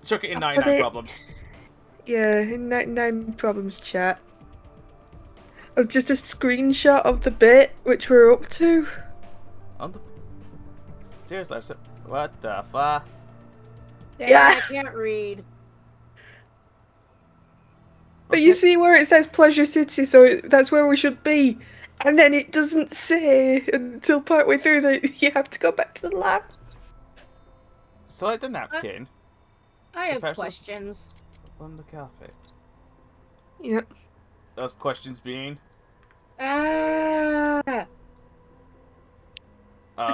Chuck it in I'll 99 problems. Yeah, in 99 problems chat. Of just a screenshot of the bit which we're up to. Seriously, I've said... What the fuck? Yeah, I can't read. But you see where it says Pleasure City, so that's where we should be. And then it doesn't say until partway through that you have to go back to the lab. Select the napkin. I have Professional- questions. On the carpet. Yep. Those questions being... I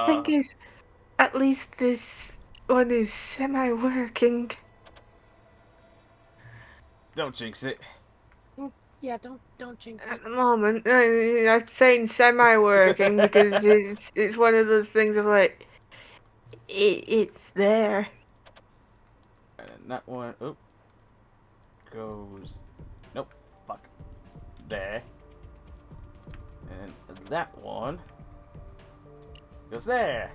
think it's at least this one is semi-working. Don't jinx it. Yeah, don't jinx it. At the moment, I'm saying semi-working because it's one of those things of like it's there. And then that one, goes... Nope, fuck. There. And that one goes there.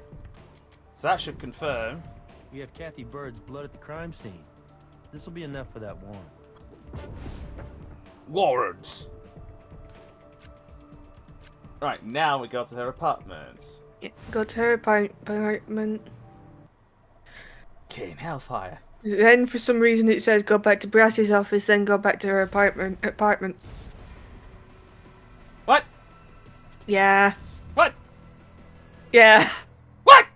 So that should confirm. We have Kathy Bird's blood at the crime scene. This will be enough for that warrant. Warrants! Right, now we go to her apartment. Yeah, go to her apartment. King Hellfire. Then for some reason it says go back to Brass's office, then go back to her apartment. What? Yeah. What? Yeah. What?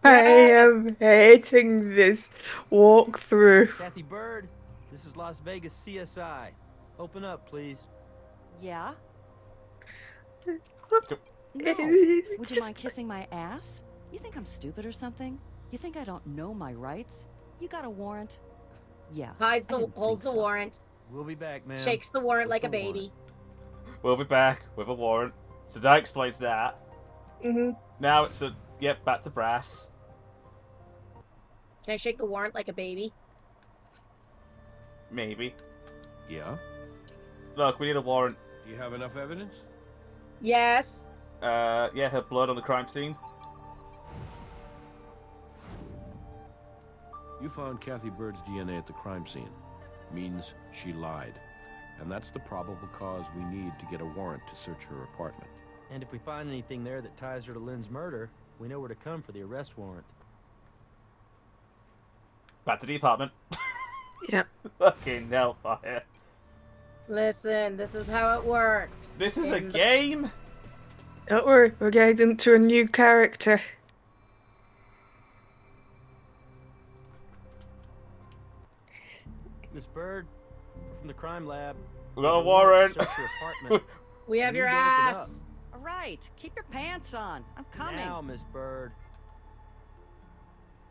I am hating this walkthrough. Kathy Bird, this is Las Vegas CSI. Open up, please. Yeah? No. Would you mind kissing my ass? You think I'm stupid or something? You think I don't know my rights? You got a warrant? Yeah. Holds the warrant. We'll be back, man. Shakes the warrant like a baby. We'll be back with a warrant. So that explains that. Mm-hmm. Now it's a... Yep, back to brass. Can I shake the warrant like a baby? Maybe. Yeah? Look, we need a warrant. Do you have enough evidence? Yes. Yeah, her blood on the crime scene. You found Kathy Bird's DNA at the crime scene. Means she lied. And that's the probable cause we need to get a warrant to search her apartment. And if we find anything there that ties her to Lynn's murder, we know where to come for the arrest warrant. Back to the apartment. Yep. Fucking hellfire. Listen, this is how it works. This is a game? Don't worry, we're getting into a new character. Miss Bird, we're from the crime lab. We got a warrant. Search your apartment. We have your You need to open ass. All right, keep your pants on. I'm coming. Now, Miss Bird.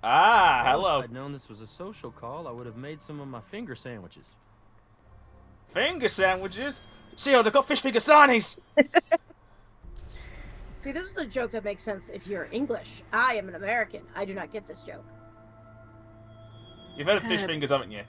Ah, Well, hello. If I'd known this was a social call, I would have made some of my finger sandwiches. Finger sandwiches? See, they've got fish finger sarnies. See, this is a joke that makes sense if you're English. I am an American. I do not get this joke. You've heard of fish fingers, haven't you?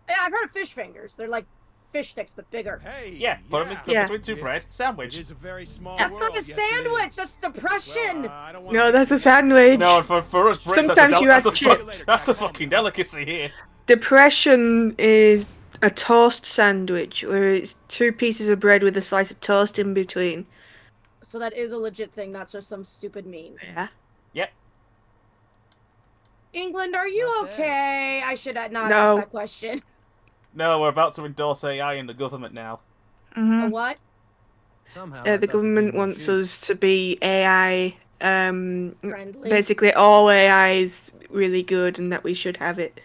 Yeah, I've heard of fish fingers. They're like fish sticks, but bigger. Hey, Yeah, put them between two bread. Sandwich. It is a very small That's world. not a sandwich. That's depression. No, that's a sandwich. No, for us Brits, Sometimes you that's have chips. that's a fucking delicacy here. Depression is a toast sandwich, where it's two pieces of bread with a slice of toast in between. So that is a legit thing, not just some stupid meme. Yeah. Yep. England, are you okay? I should not No. ask that question. No, we're about to endorse AI in the government now. A what? Somehow The government wants us to be AI. Friendly. Basically, all AI is really good, and that we should have it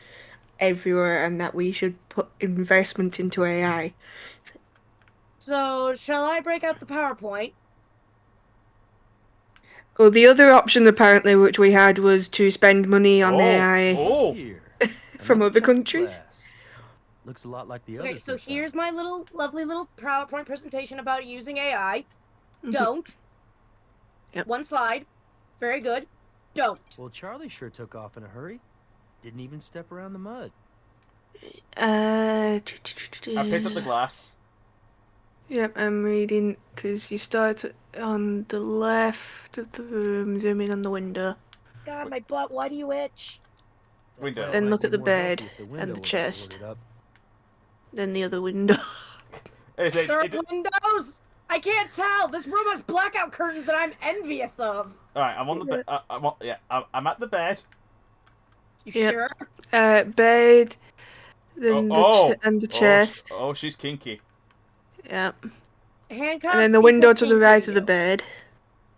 everywhere, and that we should put investment into AI. So, shall I break out the PowerPoint? Well, the other option apparently, which we had, was to spend money on AI from other countries. Looks a lot like the Okay, others. so here's my lovely little PowerPoint presentation about using AI. Don't. One slide. Very good. Don't. Well, Charlie sure took off in a hurry. Didn't even step around the mud. I picked up the glass. Yep, I'm reading, because you start on the left of the room, zoom in on the window. God, my butt, why do you itch? Window. Then look at the bed and the chest. Then the other window. There are windows? I can't tell. This room has blackout curtains that I'm envious of. Alright, I'm on the bed. I'm at the bed. You sure? Bed, then and the chest. Oh, she's kinky. Yep. Handcuffs. And then the window to the right of the bed.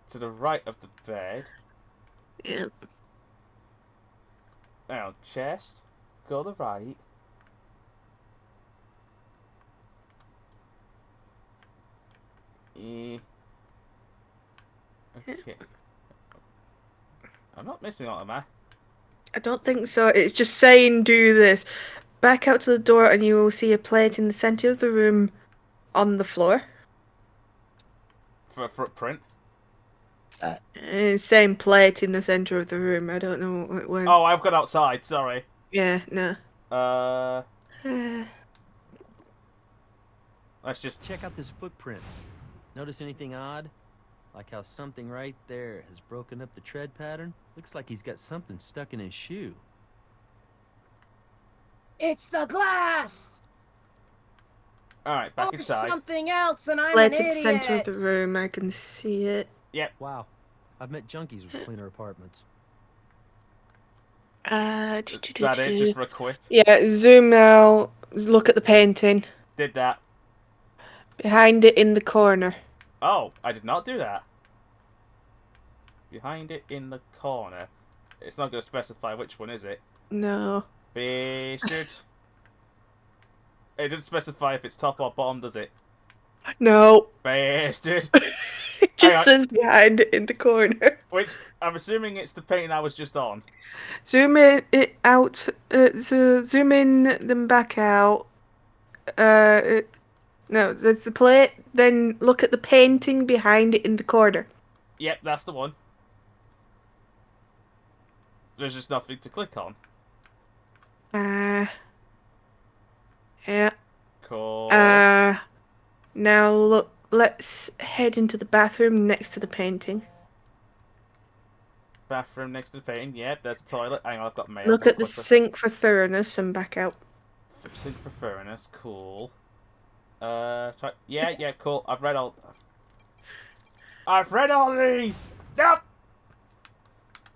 To the right of the bed. Yep. Now, chest. Go to the right. Okay. I'm not missing out, am I? I don't think so. It's just saying do this. Back out to the door and you will see a plate in the centre of the room on the floor. For a footprint. Same plate in the centre of the room. I don't know what it was. Oh, I've got outside, sorry. Yeah, no. Let's just check out this footprint. Notice anything odd? Like how something right there has broken up the tread pattern? Looks like he's got something stuck in his shoe. It's the glass! Alright, back or inside. Something else, and I'm Plate an at the idiot. centre of the room. I can see it. Yep. Wow. I've met junkies with cleaner apartments. That it, just for a quick. Yeah, zoom out. Look at the painting. Did that. Behind it in the corner. Oh, I did not do that. Behind it in the corner. It's not going to specify which one, is it? No. Bastard. It doesn't specify if it's top or bottom, does it? No. Bastard. It just says behind it in the corner. Which, I'm assuming it's the painting I was just on. Zoom it out. So zoom in, then back out. No, there's the plate. Then look at the painting behind it in the corner. Yep, that's the one. There's just nothing to click on. Yeah. Cool. Now look. Let's head into the bathroom next to the painting. Bathroom next to the painting. Yep, there's a toilet. Hang on, I've got mail. Look at the sink for thoroughness and back out. Sink for thoroughness. Cool. Try. Yeah, cool. I've read all these. No.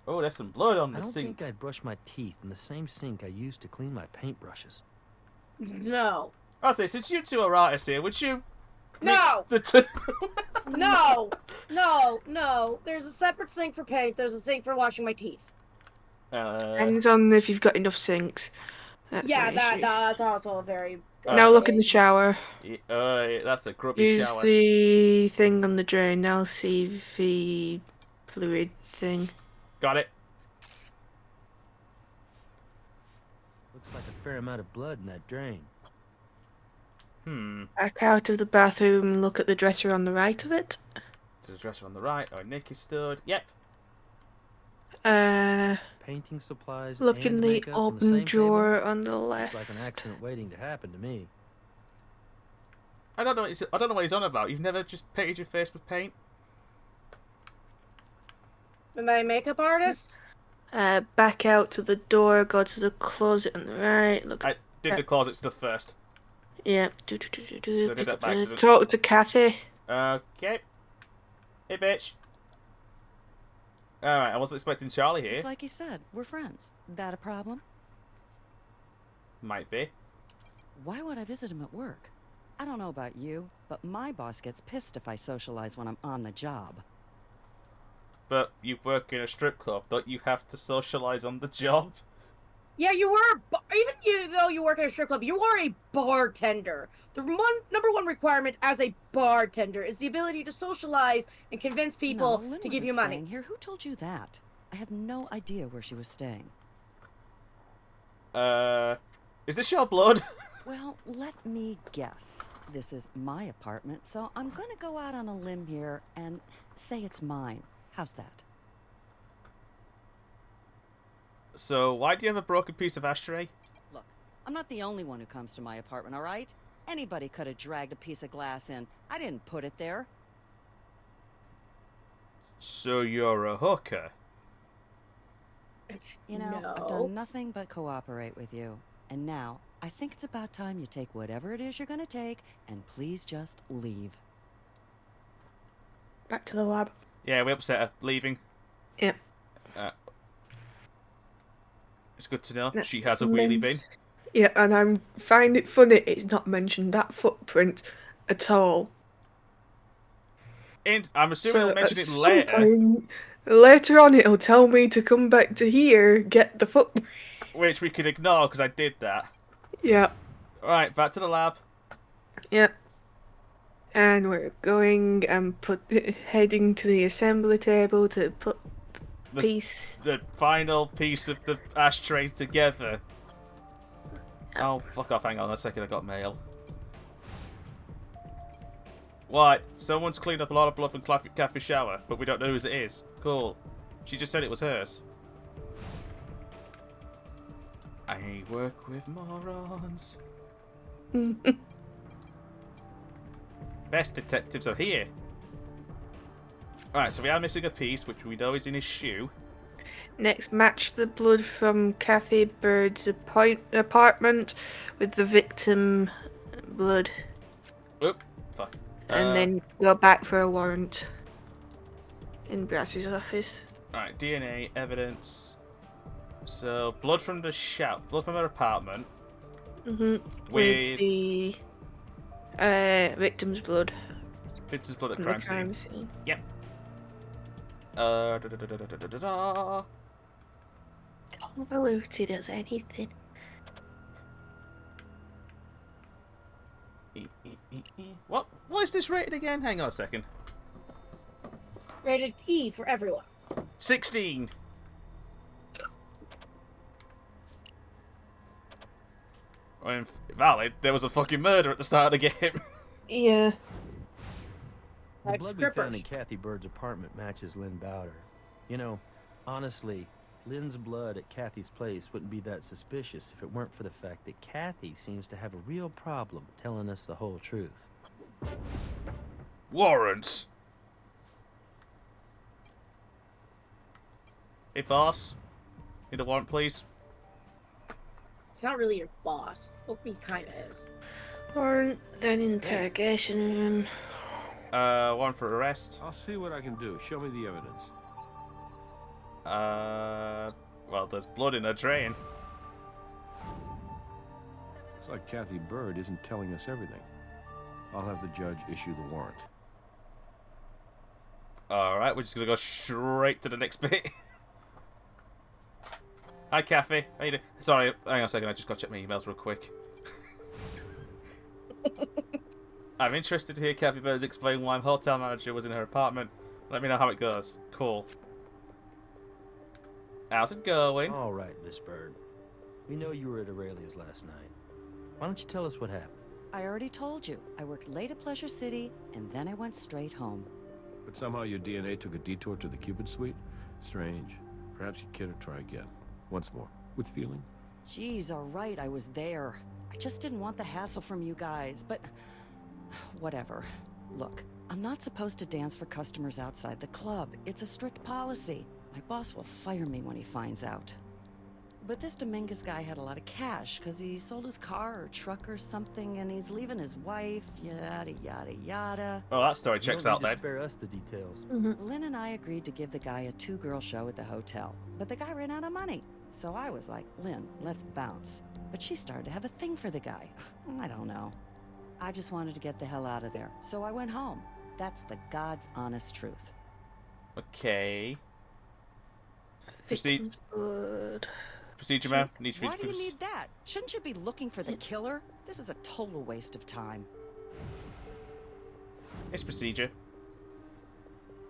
Oh, there's some blood on the sink. I don't think I'd brush my teeth in the same sink I used to clean my paintbrushes. No. I'll say, since you two are artists here, would you? No. The two. No. There's a separate sink for paint. There's a sink for washing my teeth. Depends on if you've got enough sinks. That's that's also a very. Now look in the shower. That's a grubby shower. Use the thing on the drain. LCV fluid thing. Got it. Looks like a fair amount of blood in that drain. Back out of the bathroom. Look at the dresser on the right of it. To the dresser on the right. Oh, Nick is stood. Yep. Painting supplies. Look in the open drawer on the left. Looks like an accident waiting to happen to me. I don't know what he's on about. You've never just painted your face with paint? Am I a makeup artist? Back out to the door. Go to the closet on the right. Look. I did the closet stuff first. Yeah. I did that by accident. Talk to Kathy. Okay. Hey, bitch. Alright, I wasn't expecting Charlie here. It's like you said, we're friends. That a problem? Might be. Why would I visit him at work? I don't know about you, but my boss gets pissed if I socialize when I'm on the job. But you work in a strip club. Don't you have to socialize on the job? Yeah, you were even though you work at a strip club, you are a bartender. The number one requirement as a bartender is the ability to socialize and convince people No, Lynn to give wasn't you money. staying here. Who told you that? I have no idea where she was staying. Is this your blood? Well, let me guess. This is my apartment, so I'm gonna go out on a limb here and say it's mine. How's that? So why do you have a broken piece of ashtray? Look, I'm not the only one who comes to my apartment, all right? Anybody could have dragged a piece of glass in. I didn't put it there. So you're a hooker? You know, I've done nothing but cooperate with you. And now, I think it's about time you take whatever it is you're gonna take, and please just leave. Back to the lab. Yeah, we upset her. Leaving. Yeah. It's good to know. She has a wheelie bin. Yeah, and I find it funny it's not mentioned that footprint at all. And I'm assuming So they'll mention at it some later. point, later on it'll tell me to come back to here, get the footprint. Which we could ignore because I did that. Yeah. Alright, back to the lab. Yeah. And we're going and heading to the assembly table to put the final piece of the ashtray together. Oh, fuck off, hang on a second, I got mail. What? Someone's cleaned up a lot of blood from Kathy's shower, but we don't know whose it is. Cool. She just said it was hers. I work with morons. Best detectives are here. Alright, so we are missing a piece, which we know is in his shoe. Next, match the blood from Kathy Bird's apartment with the victim blood. Oop, fuck. And then go back for a warrant in Brass's office. Alright, DNA, evidence. So, blood from the blood from her apartment. With the victim's blood. Victim's blood at The crime scene. Yep. I don't know if he does anything. What is this rated again? Hang on a second. Rated E for everyone. 16. When valid, there was a fucking murder at the start of the game. Yeah. The blood we found in Kathy Bird's apartment matches Lynn Bowder. You know, honestly, Lynn's blood at Kathy's place wouldn't be that suspicious if it weren't for the fact that Kathy seems to have a real problem telling us the whole truth. Warrants. Hey, boss. Need a warrant, please? He's not really your boss. Well, he kind of is. Warrant, then interrogation room. Warrant for arrest. I'll see what I can do. Show me the evidence. Well, there's blood in her drain. Looks like Kathy Bird isn't telling us everything. I'll have the judge issue the warrant. Alright, we're just gonna go straight to the next bit. Hi, Kathy. How you doing? Sorry, hang on a second, I just got to check my emails real quick. I'm interested to hear Kathy Bird explain why hotel manager was in her apartment. Let me know how it goes. Cool. How's it going? All right, Miss Bird. We know you were at Aurelia's last night. Why don't you tell us what happened? I already told you. I worked late at Pleasure City, and then I went straight home. But somehow your DNA took a detour to the Cupid suite? Strange. Perhaps you care to try again. Once more. With feeling? Geez, all right, I was there. I just didn't want the hassle from you guys, but... whatever. Look, I'm not supposed to dance for customers outside the club. It's a strict policy. My boss will fire me when he finds out. But this Dominguez guy had a lot of cash, because he sold his car or truck or something, and he's leaving his wife, yada, yada, yada. Oh, that story checks out then. Spare us the details. Lynn and I agreed to give the guy a 2-girl show at the hotel, but the guy ran out of money. So I was like, Lynn, let's bounce. But she started to have a thing for the guy. I don't know. I just wanted to get the hell out of there, so I went home. That's the God's honest truth. Okay. Victim's blood. Procedure, ma'am. Needs Why do you need that? Shouldn't you be looking for the killer? This is a total waste of time. It's procedure.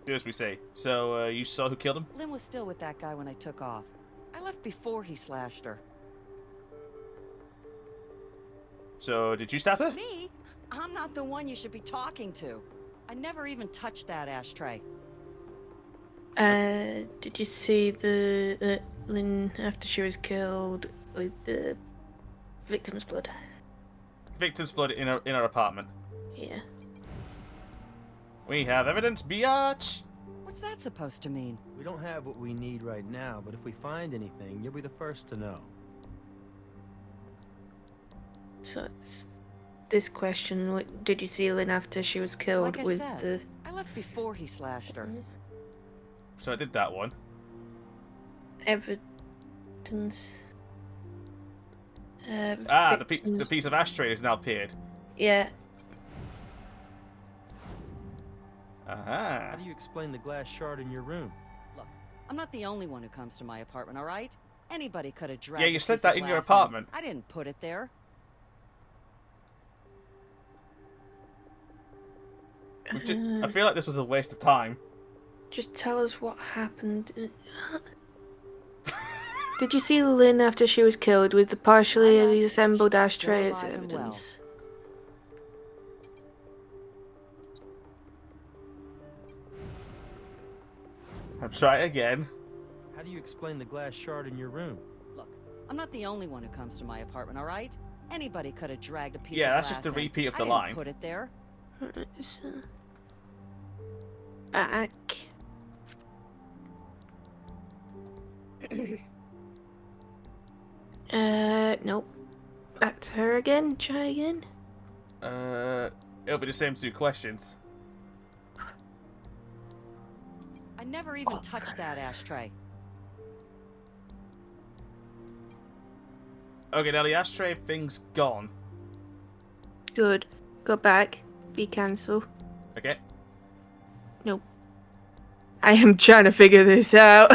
Do as we say. So, you saw who killed him? Lynn was still with that guy when I took off. I left before he slashed her. So, did you stab her? Me? I'm not the one you should be talking to. I never even touched that ashtray. Did you see the Lynn after she was killed with the victim's blood? Victim's blood in her apartment. Yeah. We have evidence, biatch! What's that supposed to mean? We don't have what we need right now, but if we find anything, you'll be the first to know. So it's this question: did you see Lynn after she was killed Like I with said, the? I left before he slashed her. So I did that one. Evidence. The piece of ashtray has now appeared. Yeah. Aha. How do you explain the glass shard in your room? Look, I'm not the only one who comes to my apartment, all right? Anybody could have dragged Yeah, you a said piece that of in your glass apartment. I didn't put it there. I feel like this was a waste of time. Just tell us what happened. Did you see Lynn after she was killed with the partially assembled ashtray as evidence? I'll try it again. How do you explain the glass shard in your room? Look, I'm not the only one who comes to my apartment, all right? Anybody could have dragged a piece of Yeah, glass that's just a in. repeat of I the didn't line. Put it there. Back. Nope. Back to her again. Try again. It'll be the same two questions. I never even touched that ashtray. Okay, now the ashtray thing's gone. Good. Go back. Be cancel. Okay. Nope. I am trying to figure this out.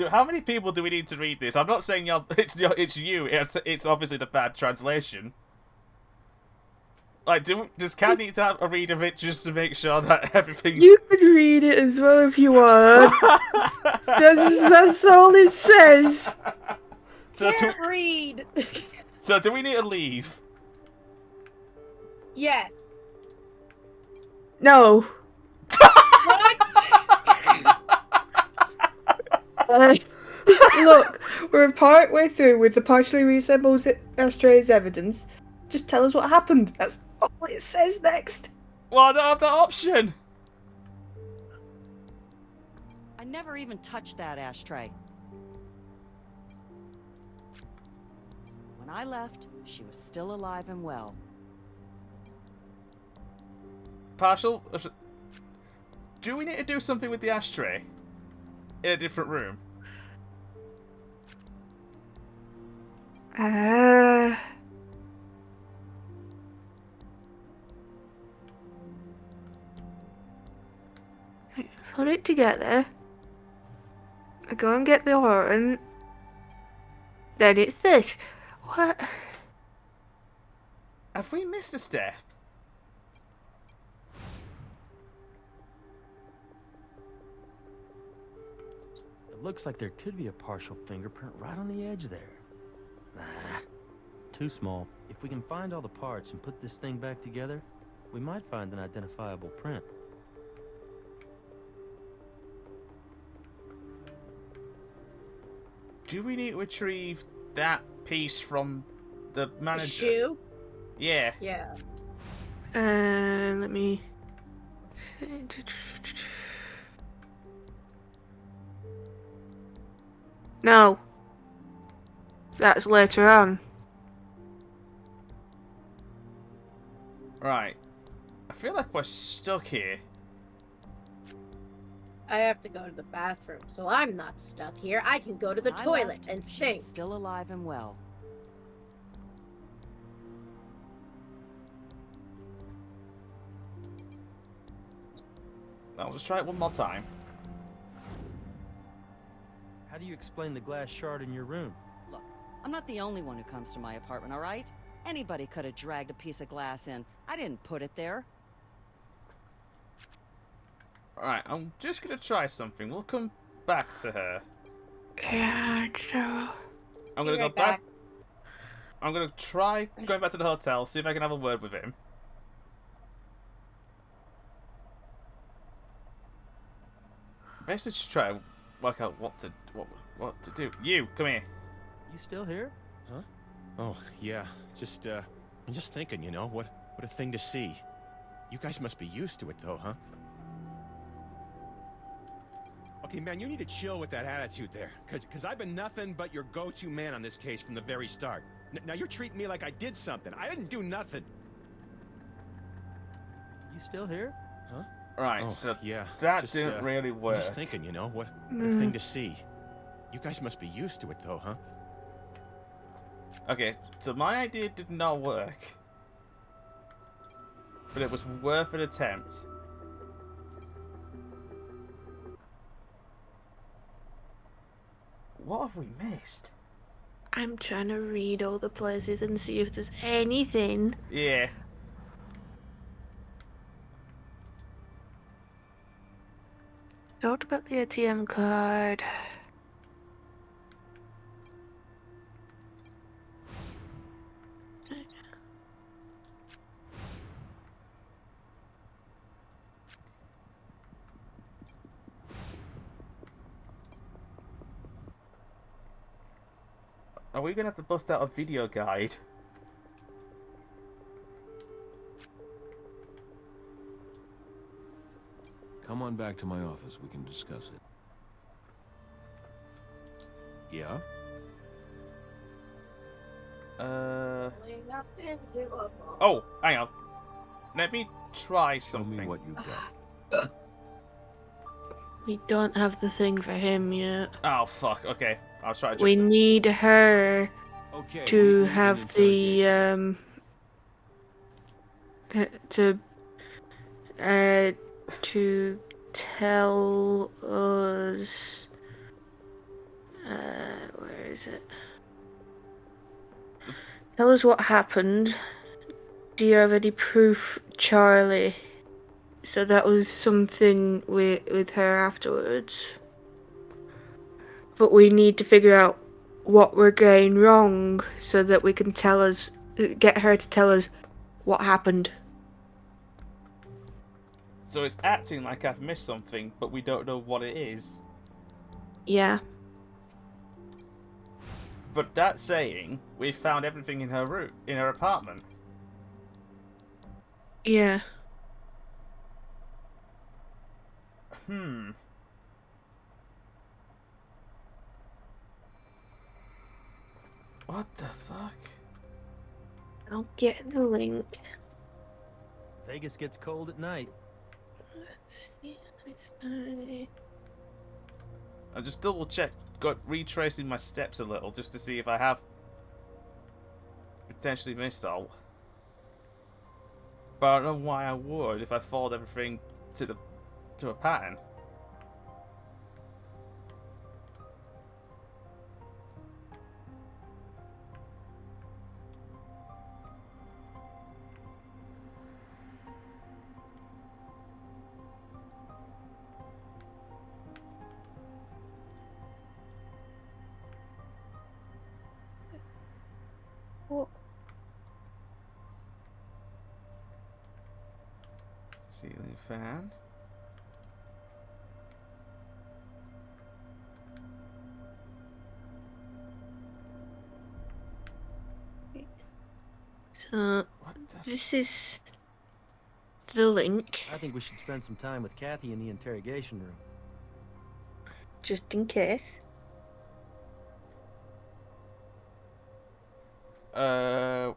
How many people do we need to read this? I'm not saying it's you. It's obviously the bad translation. Like, does Cat need to have a read of it just to make sure that everything? You could read it as well if you want. That's all it says. So Can't read. So do we need to leave? Yes. No. Look, we're part way through with the partially reassembled ashtray as evidence. Just tell us what happened. That's all it says next. Well, I don't have that option. I never even touched that ashtray. When I left, she was still alive and well. Partial. Do we need to do something with the ashtray in a different room? Put it together. I go and get the warrant. Then it's this. What? Have we missed a step? It looks like there could be a partial fingerprint right on the edge there. Nah, too small. If we can find all the parts and put this thing back together, we might find an identifiable print. Do we need to retrieve that piece from the manager? Shoe? Yeah. Yeah. Let me. No. That's later on. Right. I feel like we're stuck here. I have to go to the bathroom, so I'm not stuck here. I can go to the When I toilet left, and she think. was still alive and well. I'll just try it one more time. How do you explain the glass shard in your room? Look, I'm not the only one who comes to my apartment, all right? Anybody could have dragged a piece of glass in. I didn't put it there. Alright, I'm just gonna try something. We'll come back to her. Yeah, so... I'm gonna go back. I'm gonna try going back to the hotel, see if I can have a word with him. Basically, just try to work out what to do. You, come here. You still here? Huh? Oh, yeah. Just, I'm just thinking, you know, what a thing to see. You guys must be used to it, though, huh? Okay, man, you need to chill with that attitude there. Cause I've been nothing but your go-to man on this case from the very start. Now you're treating me like I did something. I didn't do nothing. You still here? Huh? Right, so yeah, that didn't really work. I'm just thinking, you know, what a thing to see. You guys must be used to it, though, huh? Okay, so my idea did not work. But it was worth an attempt. What have we missed? I'm trying to read all the places and see if there's anything. Yeah. Talked about the ATM card. Are we gonna have to bust out a video guide? Come on back to my office. We can discuss it. Yeah? Oh, hang on. Let me try something. Show me what you got. We don't have the thing for him yet. Oh, fuck. Okay. I'll try to We need her to have the, to tell us, where is it? Tell us what happened. Do you have any proof, Charlie? So that was something with her afterwards. But we need to figure out what we're getting wrong so that we can get her to tell us what happened. So it's acting like I've missed something, but we don't know what it is. Yeah. But that's saying we found everything in her in her apartment. Yeah. What the fuck? I'll get the link. Vegas gets cold at night. Let's see. I just double checked, retracing my steps a little just to see if I have potentially missed out. But I don't know why I would if I followed everything to a pattern. What? Ceiling fan. So this is the link. I think we should spend some time with Kathy in the interrogation room. Just in case. Ah,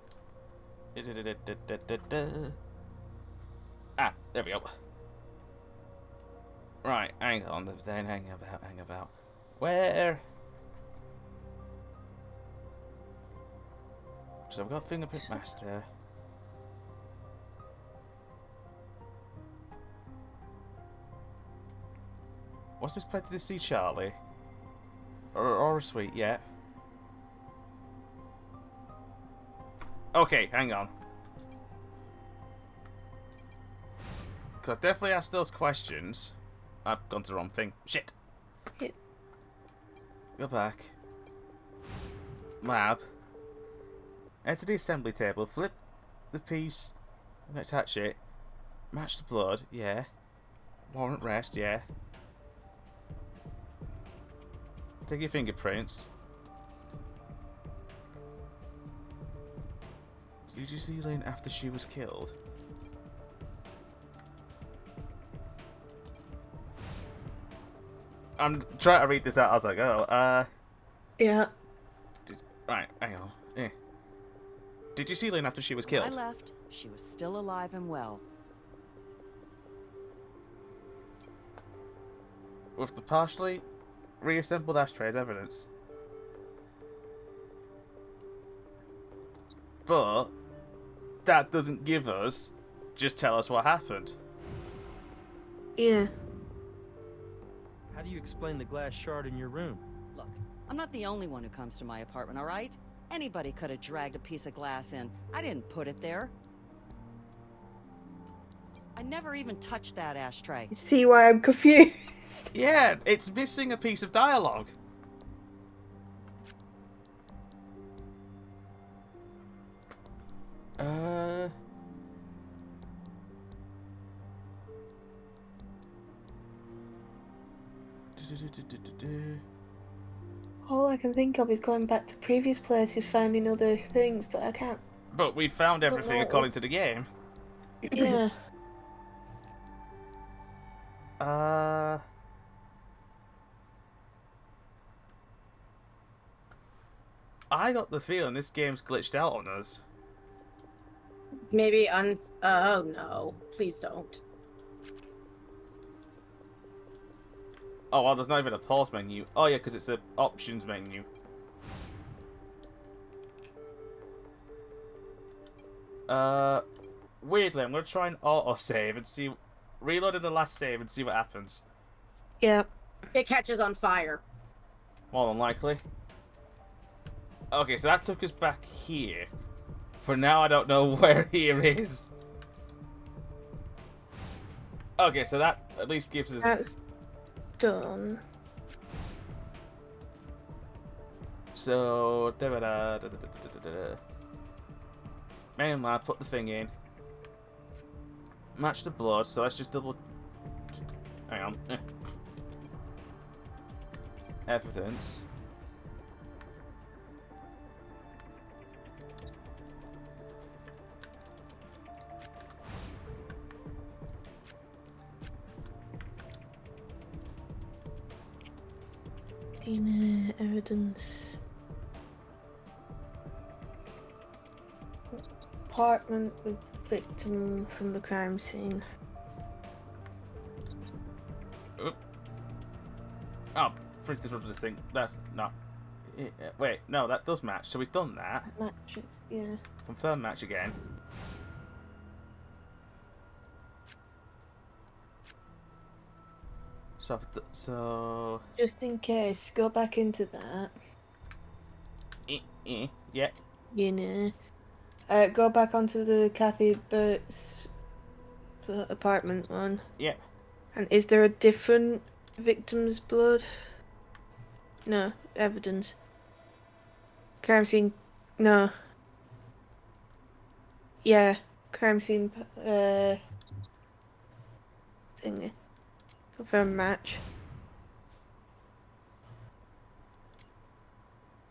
there we go. Right, hang on, then hang about. Where? So I've got fingerprint master. wasn't expected to see Charlie. Or a sweet, yeah. Okay, hang on. Because I definitely asked those questions. I've gone to the wrong thing. Shit! Yeah. Go back. Lab. Enter the assembly table. Flip the piece. Attach it. Match the blood. Yeah. Warrant rest. Yeah. Take your fingerprints. Did you see Lynn after she was killed? I'm trying to read this out as I go. Yeah. Right, hang on. Yeah. Did you see Lynn after she was When killed? I left, she was still alive and well. With the partially reassembled ashtray as evidence. But that doesn't give us. Just tell us what happened. Yeah. How do you explain the glass shard in your room? Look, I'm not the only one who comes to my apartment, all right? Anybody could have dragged a piece of glass in. I didn't put it there. I never even touched that ashtray. See why I'm confused? Yeah, it's missing a piece of dialogue. All I can think of is going back to previous places, finding other things, but I can't. But we found everything what? according to the game. Yeah. I got the feeling this game's glitched out on us. Maybe oh no. Please don't. Oh, well, there's not even a pause menu. Oh, yeah, because it's the options menu. Weirdly, I'm going to try and auto-save and see... Reloading the last save and see what happens. Yep. It catches on fire. More than likely. Okay, so that took us back here. For now, I don't know where here is. Okay, so that at least gives us... That's done. So... Main lab, put the thing in. Match the blood, so let's just double... Hang on. Evidence. Evidence. Apartment with victim from the crime scene. Oh, printed under the sink. That's not... Wait, no, that does match. So we've done that. Matches, yeah. Confirm match again. So... Just in case, go back into that. Yeah. You know. Go back onto the Kathy Burt's apartment one. Yep. And is there a different victim's blood? No, evidence. Crime scene. No. Yeah, crime scene. Thingy. Confirm match.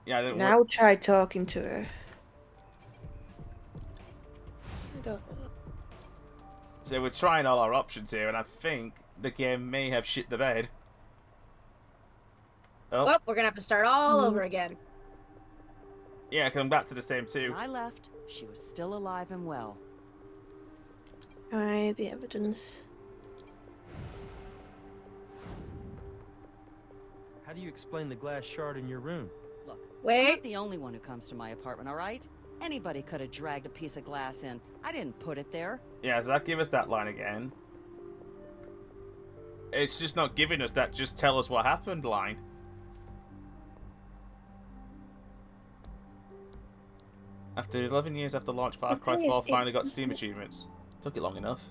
Yeah. Now try talking to her. I don't know. So we're trying all our options here, and I think the game may have shit the bed. Oh. Well, we're gonna have to start all over again. Yeah, come back to the same two. When I left, she was still alive and well. Alright, the evidence. How do you explain the glass shard in your room? Look, wait. I'm not the only one who comes to my apartment, all right? Anybody could have dragged a piece of glass in. I didn't put it there. Yeah, so that give us that line again. It's just not giving us that just tell us what happened line. After 11 years after launch, Far Cry 4 finally got Steam achievements. Took it long enough.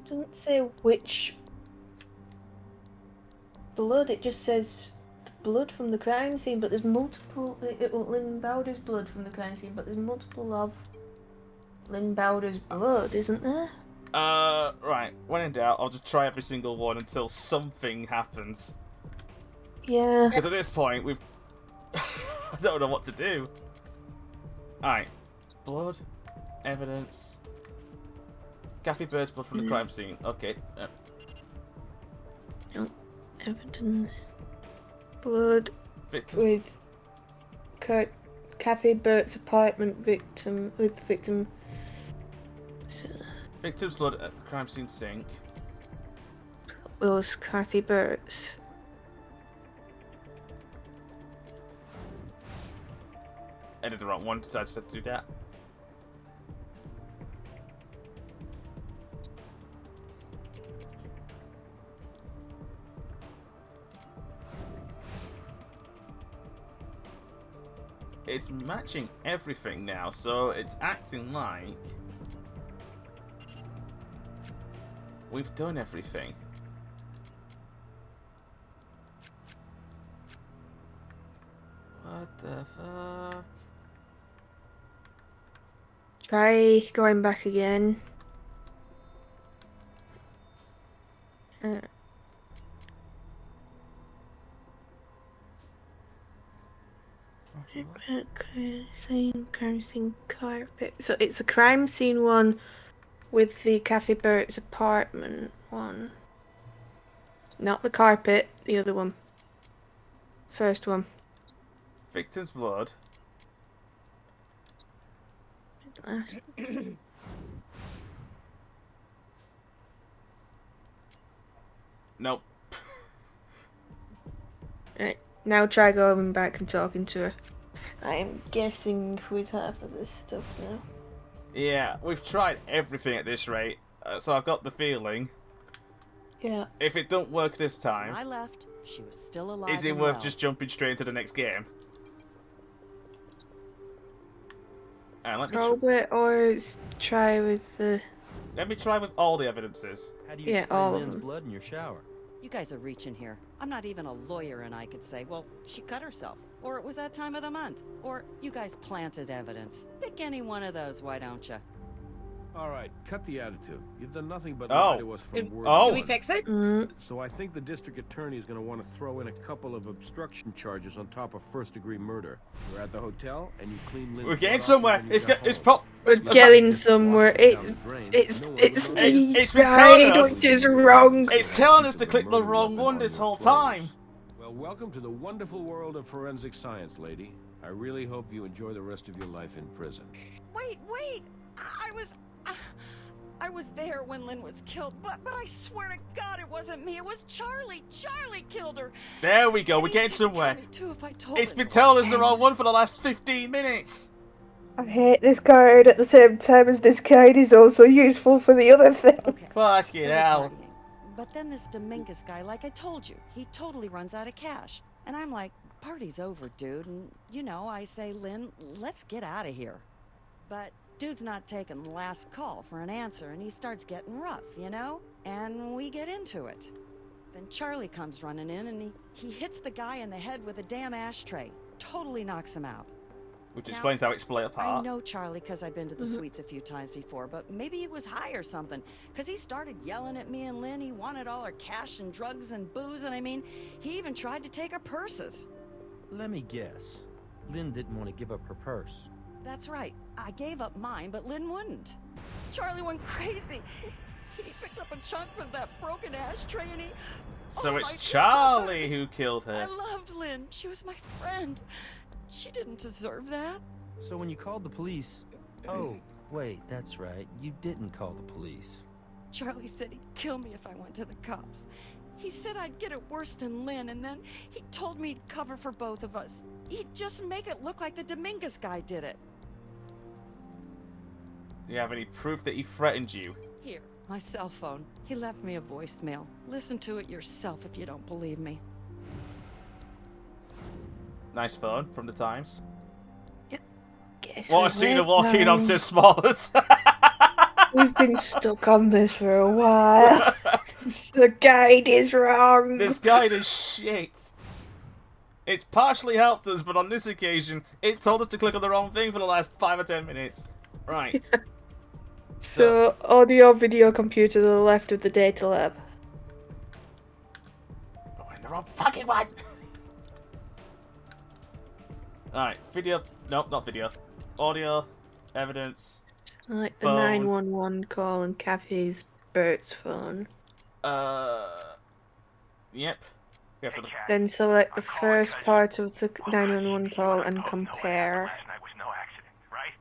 Doesn't say which blood, it just says blood from the crime scene, but there's multiple. Lynn Bowder's blood from the crime scene, but there's multiple of Lynn Bowder's blood, isn't there? Right. When in doubt, I'll just try every single one until something happens. Yeah. Because at this point, we've. I don't know what to do. Alright. Blood. Evidence. Kathy Bird's blood from the crime scene. Okay. No. Evidence. Blood. Victim. With Kathy Burt's apartment victim. With victim. Victim's blood at the crime scene sink. Was Kathy Burt's. I did the wrong one, so I just had to do that. It's matching everything now, so it's acting like we've done everything. What the fuck? Try going back again. Crime scene carpet. So it's a crime scene one with the Kathy Burt's apartment one. Not the carpet, the other one. First one. Victim's blood. Nope. Right, now try going back and talking to her. I'm guessing with half of this stuff now. Yeah, we've tried everything at this rate, so I've got the feeling. Yeah. If it don't work this time, When I left, she was still alive. is it and worth well. just jumping straight into the next game? Let me or try with the. let me try with all the evidences. How do you Yeah, explain all of Lynn's them. blood in your shower? You guys are reaching here. I'm not even a lawyer, and I could say, well, she cut herself, or it was that time of the month, or you guys planted evidence. Pick any one of those, why don't you? All right, cut the attitude. You've done nothing but Oh. lie to us from word Oh. Do one. we fix it? So I think the district attorney is going to want to throw in a couple of obstruction charges on top of first-degree murder. You're at the hotel and you clean Lynn's We're getting blood off somewhere. and then you It's get it's home. pop. We're getting somewhere. It's the It's been telling guide us. which is wrong. It's telling us to click the wrong one this whole time. Well, welcome to the wonderful world of forensic science, lady. I really hope you enjoy the rest of your life in prison. Wait! I was there when Lynn was killed, but I swear to God it wasn't me. It was Charlie. Charlie killed her. There we go. And We're he getting said he'd somewhere. kill me too if I told It's him. been telling us the wrong one for the last 15 minutes. I hate this card at the same time as this card is also useful for the other thing. Okay, Fucking so hell. we're partying. But then this Dominguez guy, like I told you, he totally runs out of cash. And I'm like, party's over, dude. And, you know, I say, Lynn, let's get out of here. But dude's not taking the last call for an answer, and he starts getting rough, you know? And we get into it. Then Charlie comes running in, and he hits the guy in the head with a damn ashtray. Totally knocks him out. Which Now, explains how it's split apart. I know Charlie because I've been to the suites a few times before, but maybe he was high or something. Because he started yelling at me and Lynn. He wanted all our cash and drugs and booze, and I mean, he even tried to take our purses. Let me guess. Lynn didn't want to give up her purse. That's right. I gave up mine, but Lynn wouldn't. Charlie went crazy. He picked up a chunk from that broken ashtray and he... So Oh it's my Charlie God. who killed her. I loved Lynn. She was my friend. She didn't deserve that. So when you called the police... Oh, wait, that's right. You didn't call the police. Charlie said he'd kill me if I went to the cops. He said I'd get it worse than Lynn, and then he told me he'd cover for both of us. He'd just make it look like the Dominguez guy did it. Do you have any proof that he threatened you? Here, my cell phone. He left me a voicemail. Listen to it yourself if you don't believe me. Nice phone from the Times. Guess What a scene of walking on Sis Smollett. We've been stuck on this for a while. The guide is wrong. This guide is shit. It's partially helped us, but on this occasion, it told us to click on the wrong thing for the last 5 or 10 minutes. Right. So, audio, video, computer to the left of the data lab. Oh, in the wrong fucking one! Alright, video. Nope, not video. Audio, evidence. Like the phone. 911 call and Kathy's Bert's phone. Yep. Then select the first part of the 911 call and compare. Last night was no accident, right?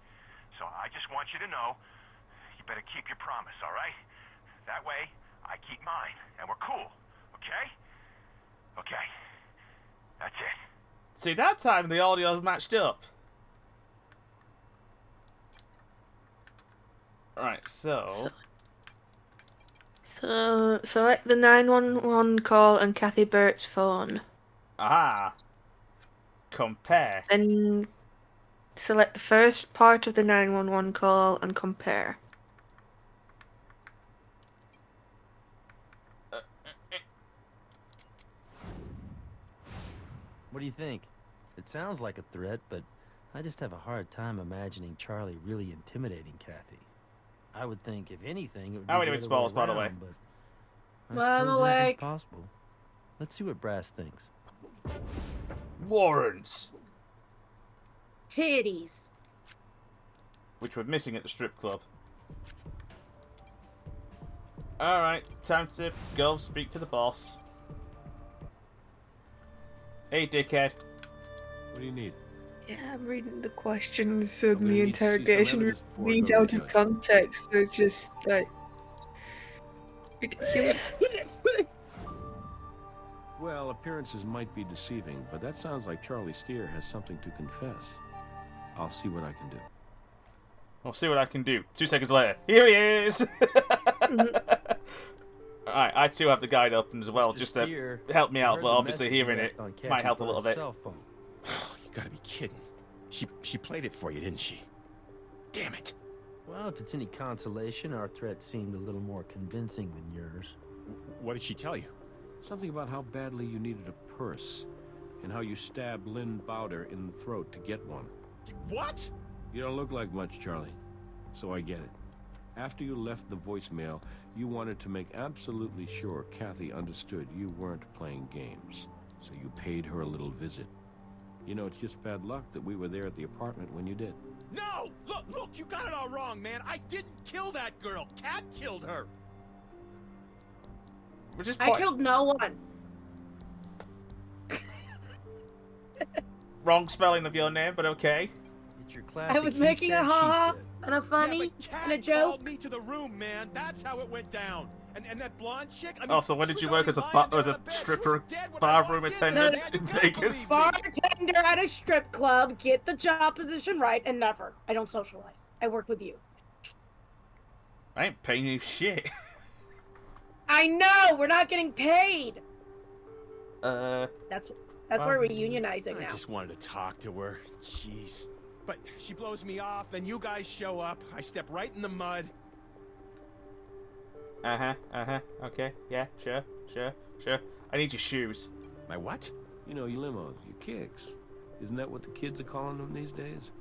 So I just want you to know, you better keep your promise, all right? That way, I keep mine, and we're cool, okay? Okay. That's it. See, that time the audio matched up. Alright, so select the 911 call and Kathy Bert's phone. Aha. Compare. Then select the first part of the 911 call and compare. What do you think? It sounds like a threat, but I just have a hard time imagining Charlie really intimidating Kathy. I would think, if anything, it would be How many the minutes other way balls, by the way? around, but I Well, I'm suppose anything's awake. possible. Let's see what Brass thinks. Warrants. Titties. Which we're missing at the strip club. Alright, time to go speak to the boss. Hey, dickhead. What do you need? Yeah, I'm reading the questions I'm and gonna the need to see some interrogation. evidence before I These go to out the of judge. context. They're just like ridiculous. Well, appearances might be deceiving, but that sounds like Charlie Steer has something to confess. I'll see what I can do. I'll see what I can do. 2 seconds later, here he is! Alright, I too have the guide up as well, Mr. just to Steer, help me I out, heard but the obviously message you hearing left it on Kathy might help a little Bert's bit. cell phone. You gotta be kidding. She played it for you, didn't she? Damn it. Well, if it's any consolation, our threat seemed a little more convincing than yours. What did she tell you? Something about how badly you needed a purse, and how you stabbed Lynn Bowder in the throat to get one. What? You don't look like much, Charlie, so I get it. After you left the voicemail, you wanted to make absolutely sure Kathy understood you weren't playing games, so you paid her a little visit. You know, it's just bad luck that we were there at the apartment when you did. No! Look, you got it all wrong, man. I didn't kill that girl. Kat killed her. I killed no one. Wrong spelling of your name, but okay. It's your classic. I was making a ha and a funny Yeah, but Kat and a joke. called me to the room, man. That's how it went down. And that blonde chick. I mean, Also, when she did you was work as a already lying as there a on the bed. She stripper was dead when I barroom walked attendant man. in You gotta Vegas? believe me. Bartender at a strip club, get the job position right, and never. I don't socialize. I work with you. I ain't paying you shit. I know, we're not getting paid. That's where we're unionizing I now. just wanted to talk to her. Jeez. But she blows me off, then you guys show up. I step right in the mud. Okay, yeah, sure. I need your shoes. My what? You know, your limos, your kicks. Isn't that what the kids are calling them these days?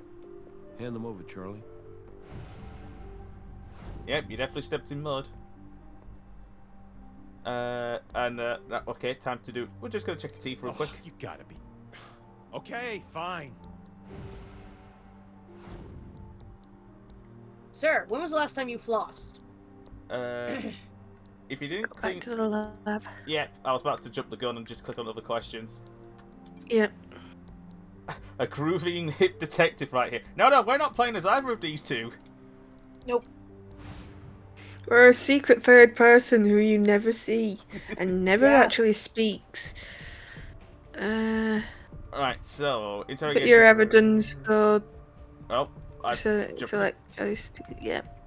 Hand them over, Charlie. Yep, you definitely stepped in mud. Okay, time to do. We're just gonna check your teeth real quick. You gotta be. Okay, fine. Sir, when was the last time you flossed? If you didn't Back think... to the lab. Yeah, I was about to jump the gun and just click on other questions. Yep. A grooving hip detective right here. No, we're not playing as either of these two. Nope. We're a secret third person who you never see and never Yeah. actually speaks. Alright, so, Look interrogation. at your evidence code. Oh, I Select Yep.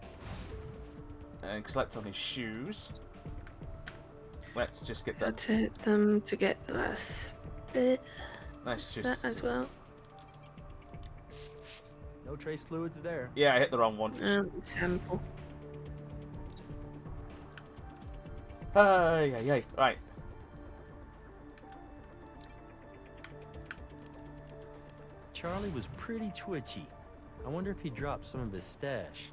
And select on his shoes. Let's just get that. Rotate them to get the last bit. Let's That just. as well. No trace fluids there. Yeah, I hit the wrong one. Sample. Yeah. Right. Charlie was pretty twitchy. I wonder if he dropped some of his stash.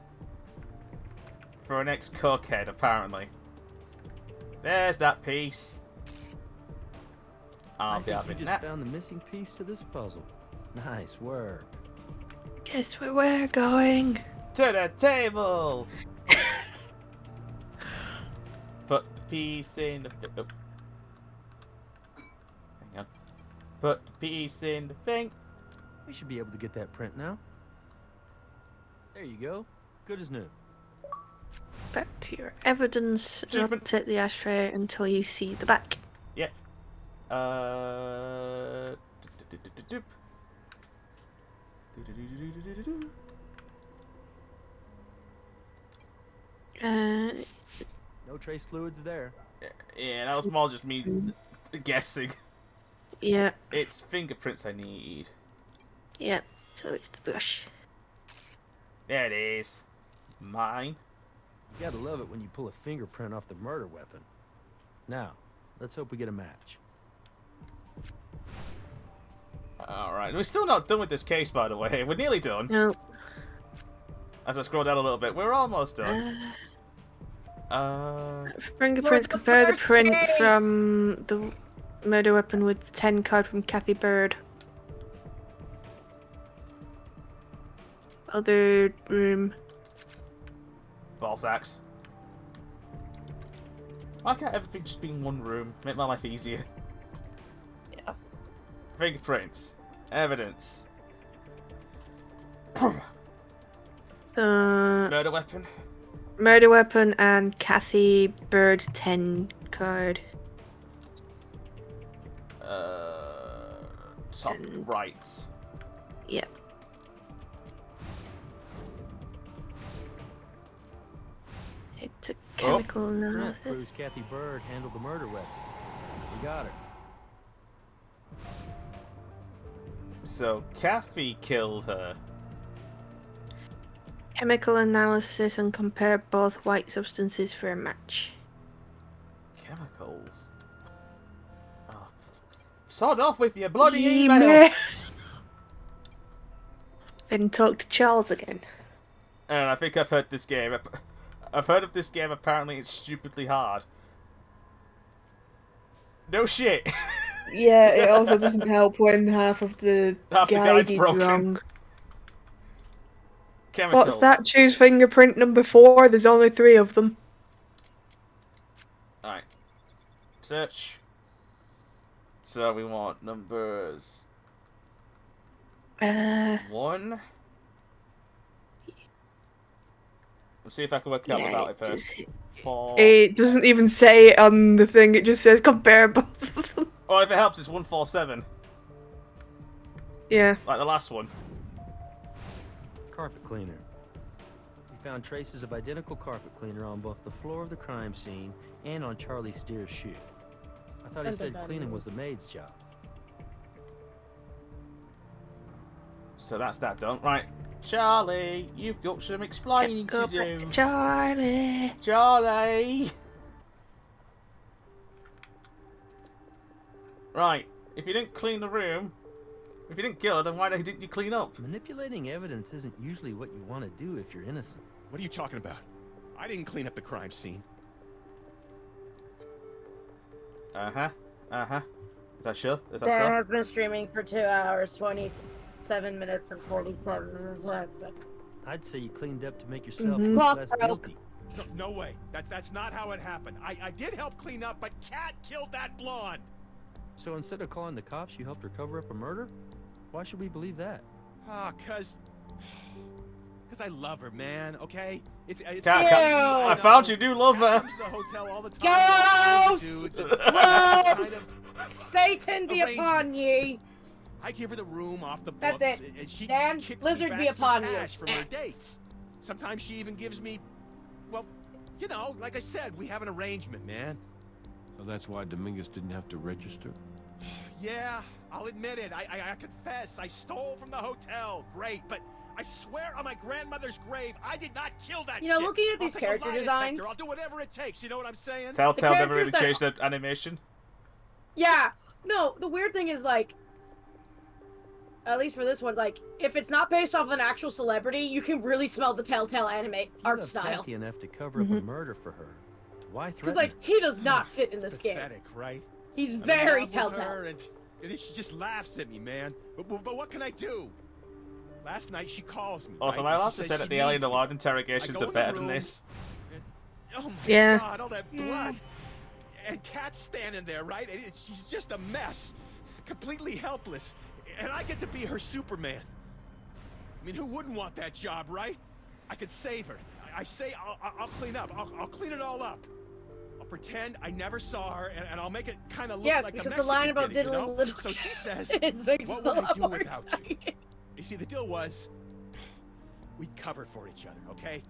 For an ex-cokehead, apparently. There's that piece. I I'll be think having you that. just found the missing piece to this puzzle. Nice work. Guess where we're going? To the table! Put the piece in the... Oh. Hang on. Put the piece in the thing. We should be able to get that print now. There you go. Good as new. Back to your evidence. Achievement. Rotate the ashtray until you see the back. Yep. No trace fluids there. Yeah, that was more just me guessing. Yeah. It's fingerprints I need. Yeah. So it's the brush. There it is. Mine. You gotta love it when you pull a fingerprint off the murder weapon. Now, let's hope we get a match. Alright, we're still not done with this case, by the way. We're nearly done. No. As I scroll down a little bit, we're almost done. Fingerprints. Compare the print from the murder weapon with the 10 card from Kathy Bird. Other room. Ball sacks. Why can't everything just be in one room? Make my life easier. Yeah. Fingerprints. Evidence. So, Murder weapon. murder weapon and Kathy Bird 10 card. Top rights. Yep. It's a chemical Print analysis. proves Kathy Bird handled the murder weapon. We got her. So Kathy killed her. Chemical analysis and compare both white substances for a match. Chemicals. Oh, sod off with your bloody Email. emails. Then talk to Charles again. And I think I've heard this game. I've heard of this game. Apparently, it's stupidly hard. No shit. Yeah, it also doesn't help when half the guide is broken. wrong. Chemicals. What's that? Choose fingerprint number 4. There's only 3 of them. Alright. Search. So we want numbers 1. We'll see if I can work it out without it first. 4. It doesn't even say it on the thing. It just says compare both of them. Or if it helps, it's 147. Yeah. Like the last one. Carpet cleaner. We found traces of identical carpet cleaner on both the floor of the crime scene and on Charlie Steer's shoe. I thought he said cleaning was the maid's job. So that's that done. Right. Charlie, you've got some explaining to do. Charlie. Charlie! Right. If you didn't clean the room, if you didn't kill her, then why didn't you clean up? Manipulating evidence isn't usually what you want to do if you're innocent. What are you talking about? I didn't clean up the crime scene. Uh-huh. Uh-huh. Is that sure? Is that Dan so? has been streaming for 2 hours, 27 minutes, and 47 minutes. I'd say you cleaned up to make yourself Mhm. look Clock less broke. guilty. No way. That's not how it happened. I did help clean up, but Kat killed that blonde. So instead of calling the cops, you helped her cover up a murder? Why should we believe that? Ah, cause I love her, man. Okay, it's Kat, I found you do love her. comes to the hotel all the time. Ghost! Dudes and Ghost! Satan be upon ye! I give her the room off the books. That's it. And she Dan, kicks Lizard me be back some upon you. cash from her dates. Sometimes she even gives me, well, you know, like I said, we have an arrangement, man. So that's why Dominguez didn't have to register? Yeah, I'll admit it. I confess. I stole from the hotel. Great, but I swear on my grandmother's grave, I did not kill that You know, chick. looking at I'll these take a character lie designs- detector. I'll do whatever it takes. You know what I'm saying? Telltale never really characters changed the animation. Yeah. No, the weird thing is, like, at least for this one, like, if it's not based off of an actual celebrity, you can really smell the Telltale anime art style. Tacky enough to cover up a murder for her. Why threaten? Because, like, he does not fit in this game. Pathetic, right? He's I'm in very love with Telltale. her, and she just laughs at me, man. But what can I do? Last night she calls me. Also, right? I'll She have to says say she that the needs Alien me. Alarm I interrogations go are in the better than room, this. Oh my Yeah. God, all that blood. And Kat's standing there, right? And she's just a mess. Completely helpless. And I get to be her Superman. I mean, who wouldn't want that job, right? I could save her. I say I'll clean up. I'll clean it all up. I'll pretend I never saw her, and I'll make it kind of look Yes, like because a the line Mexican about did it, you diddling know? little So she says, kids makes what the would I do lot more without you? You see, the deal was, we covered for each other, okay?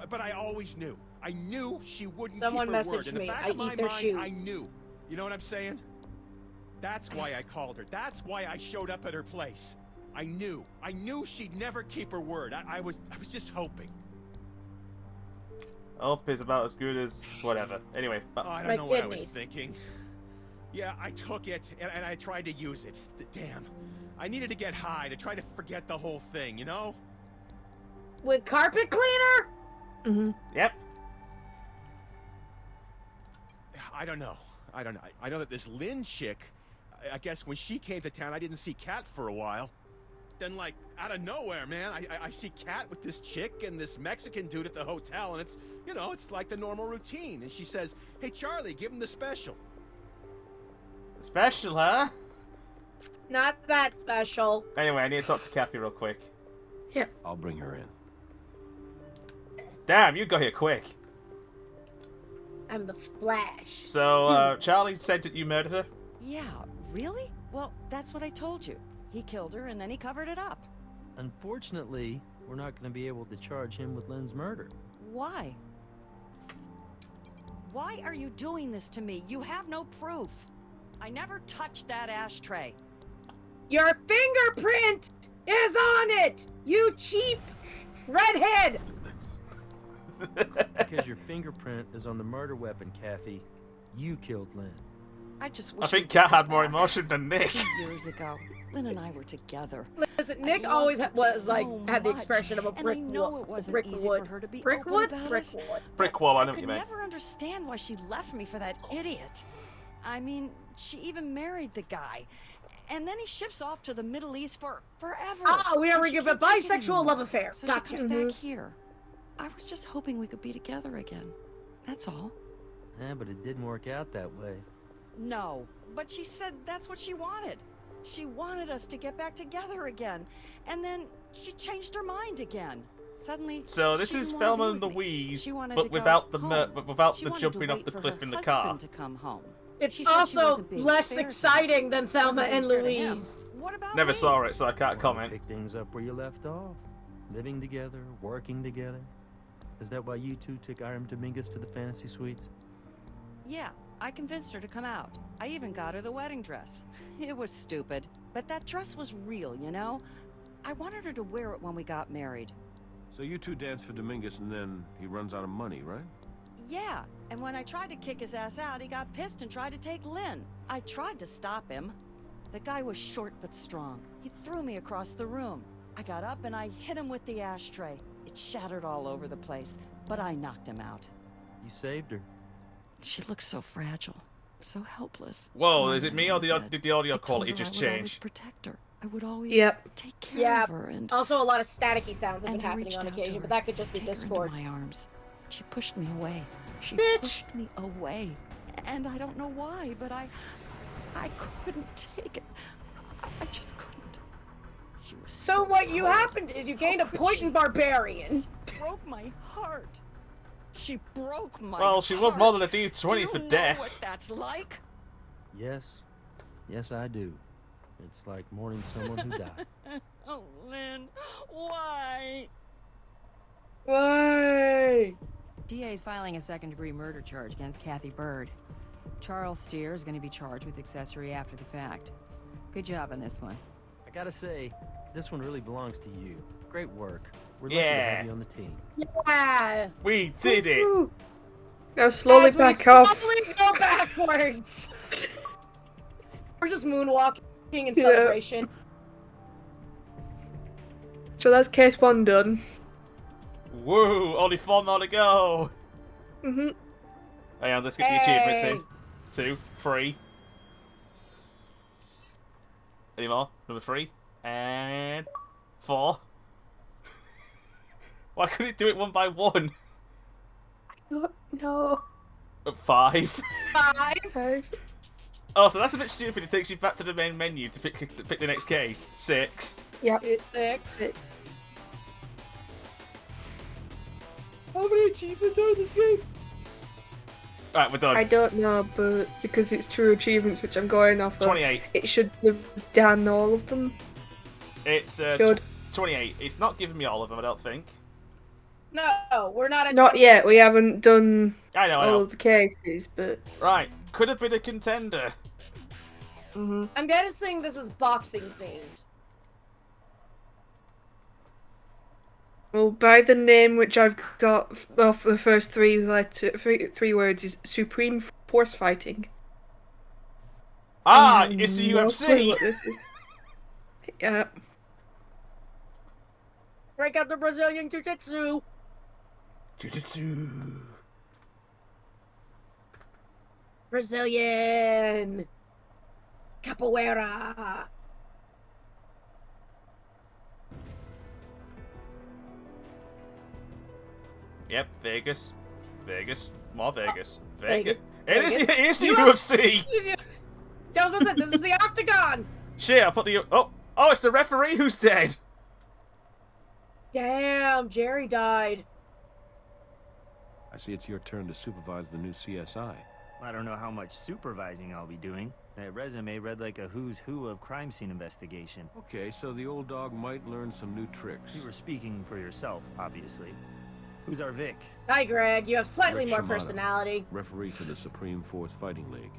But I always knew. I knew she wouldn't Someone keep her messaged word. In the me, back I of my eat their mind, I shoes. knew. You know what I'm saying? That's why I called her. That's why I showed up at her place. I knew. I knew she'd never keep her word. I was just hoping. Hope is about as good as whatever. Anyway, Oh, I don't know what I was thinking. Yeah, I took it, and I tried to use it. Damn. I needed to get high to try to forget the whole thing, you know? With carpet cleaner? Mm-hmm. Yep. I don't know. I know that this Lynn chick, I guess when she came to town, I didn't see Kat for a while. Then, like, out of nowhere, man, I see Kat with this chick and this Mexican dude at the hotel, and it's, you know, it's like the normal routine. And she says, hey, Charlie, give him the special. Special, huh? Not that special. Anyway, I need to talk to Kathy real quick. Yeah. I'll bring her in. Damn, you got here quick. I'm the Flash. So, Charlie said that you murdered her? Yeah, really? Well, that's what I told you. He killed her and then he covered it up. Unfortunately, we're not going to be able to charge him with Lynn's murder. Why? Why are you doing this to me? You have no proof. I never touched that ashtray. Your fingerprint is on it, you cheap redhead. Because your fingerprint is on the murder weapon, Kathy. You killed Lynn. I just wish I think we'd Kat go had more back emotion than Nick. 2 years ago, Lynn and I were together. Listen, Nick always was like had the expression of a And brick I know wall. it wasn't Brick easy wood. for her to be Brick open wood. about Brick us. wood. Brick wall, I know I what you could mean. never understand why she left me for that idiot. I mean, she even married the guy. And then he ships off to the Middle East for forever. Oh, we never And she give a can't take it bisexual anymore. love affair. So Gotcha. she comes back here. I was just hoping we could be together again. That's all. Yeah, but it didn't work out that way. No, but she said that's what she wanted. She wanted us to get back together again. And then she changed her mind again. Suddenly, So this she is didn't wanna Thelma be and with me. Louise, She wanted but to go without the home. but without She the wanted to jumping off wait the for cliff her in the car. husband to come home. It's She said she also wasn't being less fair to him. exciting than Thelma Wasn't and being fair to him. Louise. What about Never me? saw it, so I can't Why comment. Pick things up where you left off. Living together, working together. Is that why you two took Iron Dominguez to the fantasy suites? Yeah, I convinced her to come out. I even got her the wedding dress. It was stupid, but that dress was real, you know? I wanted her to wear it when we got married. So you two dance for Dominguez and then he runs out of money, right? Yeah, and when I tried to kick his ass out, he got pissed and tried to take Lynn. I tried to stop him. The guy was short but strong. He threw me across the room. I got up and I hit him with the ashtray. It shattered all over the place, but I knocked him out. You saved her. She looked so fragile, so helpless. Whoa, Lying is it in me my or bed. did the audio I told quality her just I would always change? protect her. I would always Yep. take care Yeah. of her and Also, a lot of staticky sounds have and been I happening reached on out to occasion, her but that could just to be take her Discord. into my arms. She pushed me away. She Bitch. pushed me away, and I don't know why, but I couldn't take it. I just couldn't. She was So what you cold. happened is you gained a could point she? in Barbarian. Broke my heart. She broke my Well, she heart. was more than a D20 Do you for know death. what that's like? Yes. Yes, I do. It's like mourning someone who died. Oh, Lynn, why? Way! DA's filing a second-degree murder charge against Kathy Bird. Charles Steer is going to be charged with accessory after the fact. Good job on this one. I gotta say, this one really belongs to you. Great work. We're lucky to have you on the team. Yeah! We did it! Woo-hoo. Now slowly As we back off. slowly go backwards! We're just moonwalking in celebration. So that's case 1 done. Woo! Only 4 more to go! Mhm. Hang on, let's get the achievements in. 2, 3. Any more? Number 3. And 4. Why couldn't it do it one by one? No. 5. 5. Oh, so that's a bit stupid. It takes you back to the main menu to pick the next case. 6. Yep. 6. How many achievements are in this game? Right, we're done. I don't know, but because it's True Achievements, which I'm going off of, 28. it should have done all of them. It's Good. 28. It's not giving me all of them, I don't think. No, we're not at Not yet. We haven't done I know. all of the cases, but Right, could have been a contender. I'm guessing this is boxing themed. well, by the name which I've got off the first three words is Supreme Force Fighting. Ah, I have it's the no UFC. clue what this is. Yeah. Break out the Brazilian Jiu-Jitsu. Jiu-Jitsu. Brazilian. Capoeira. Yep, Vegas. Vegas. More Vegas. Vegas. Vegas. It is the UFC. UFC. Yeah, I was about to say, this is the Octagon. Shit, I put the... Oh, it's the referee who's dead. Damn, Jerry died. I see it's your turn to supervise the new CSI. I don't know how much supervising I'll be doing. That resume read like a who's who of crime scene investigation. Okay, so the old dog might learn some new tricks. You were speaking for yourself, obviously. Who's our Vic? Hi, Greg. You have slightly Rick more Shimano, personality. referee to the Supreme Force Fighting League.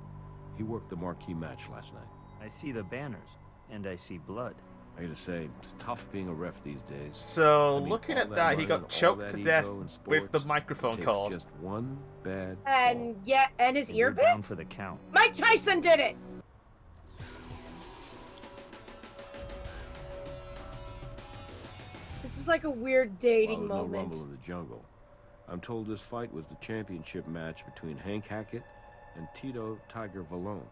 He worked the marquee match last night. I see the banners, and I see blood. I gotta say, it's tough being a ref these days. So, I mean, looking all at that, he money got and all choked that to ego death in with the sports, microphone it cord. takes just one bad And his ear You're down bits? for the count. Mike Tyson did it. This is like a weird dating Well, there's no moment. rumble in the jungle. I'm told this fight was the championship match between Hank Hackett and Tito Tiger Vallone.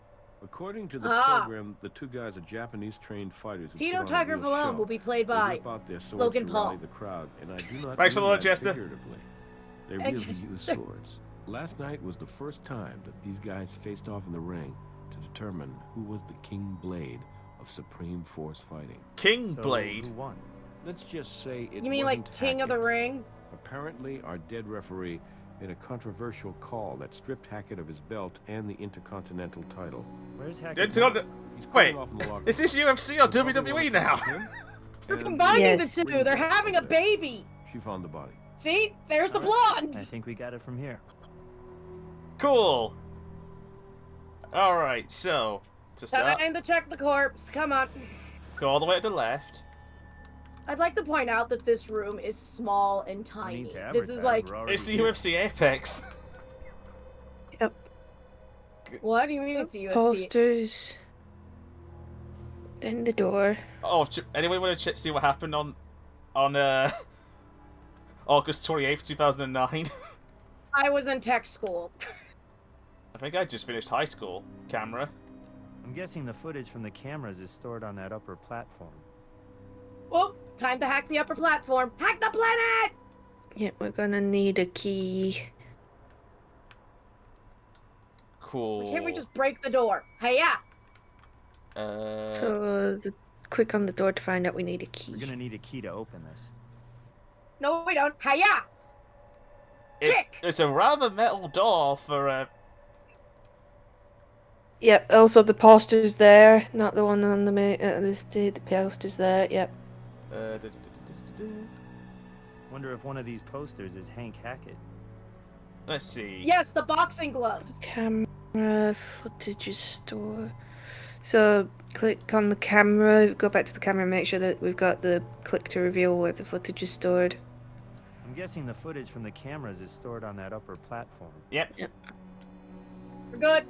According to the program, the two guys are Japanese-trained fighters who Tito put on a Tiger real Vallone show. will be played They by whip out their swords Logan to Paul. rally the crowd, and I do not Thanks for mean the that Chester. figuratively. They And really just- use swords. Last night was the first time that these guys faced off in the ring to determine who was the King Blade of Supreme Force Fighting. King So, Blade? who won? Let's just say it You mean like wasn't King of the Hackett. Ring? Apparently, our dead referee made a controversial call that stripped Hackett of his belt and the Intercontinental title. Where's Hackett? It's now? got... He's Wait, cooling off in the locker is this room. UFC or You probably WWE wanna now? talk to him, They're and combining Yes. the two. They're having a baby. She found the body. See? There's the All right. I blondes. think we got it from here. Cool. Alright, so... To start, Time to check the corpse. Come on. go all the way to the left. I'd like to point out that this room is small and I tiny. need to This is advertise, like, we're already It's the here. UFC Apex. Yep. what do you mean it's a USP? Posters. Then the door. Oh, anyone want to see what happened on August 28th, 2009? I was in tech school. I think I just finished high school. Camera. I'm guessing the footage from the cameras is stored on that upper platform. Well, time to hack the upper platform. Hack the planet! Yep, we're gonna need a key. Cool. Why can't we just break the door? Hey, yeah. Click on the door to find out we need a key. We're gonna need a key to open this. No, we don't. Hey, yeah. Kick! It's a rather metal door for a... Yep, also the poster's there, not the one on the the poster's there, yep. Wonder if one of these posters is Hank Hackett. Let's see. Yes, the boxing gloves. Camera footage is stored. So click on the camera, go back to the camera and make sure that we've got the click to reveal where the footage is stored. I'm guessing the footage from the cameras is stored on that upper platform. Yep. We're good.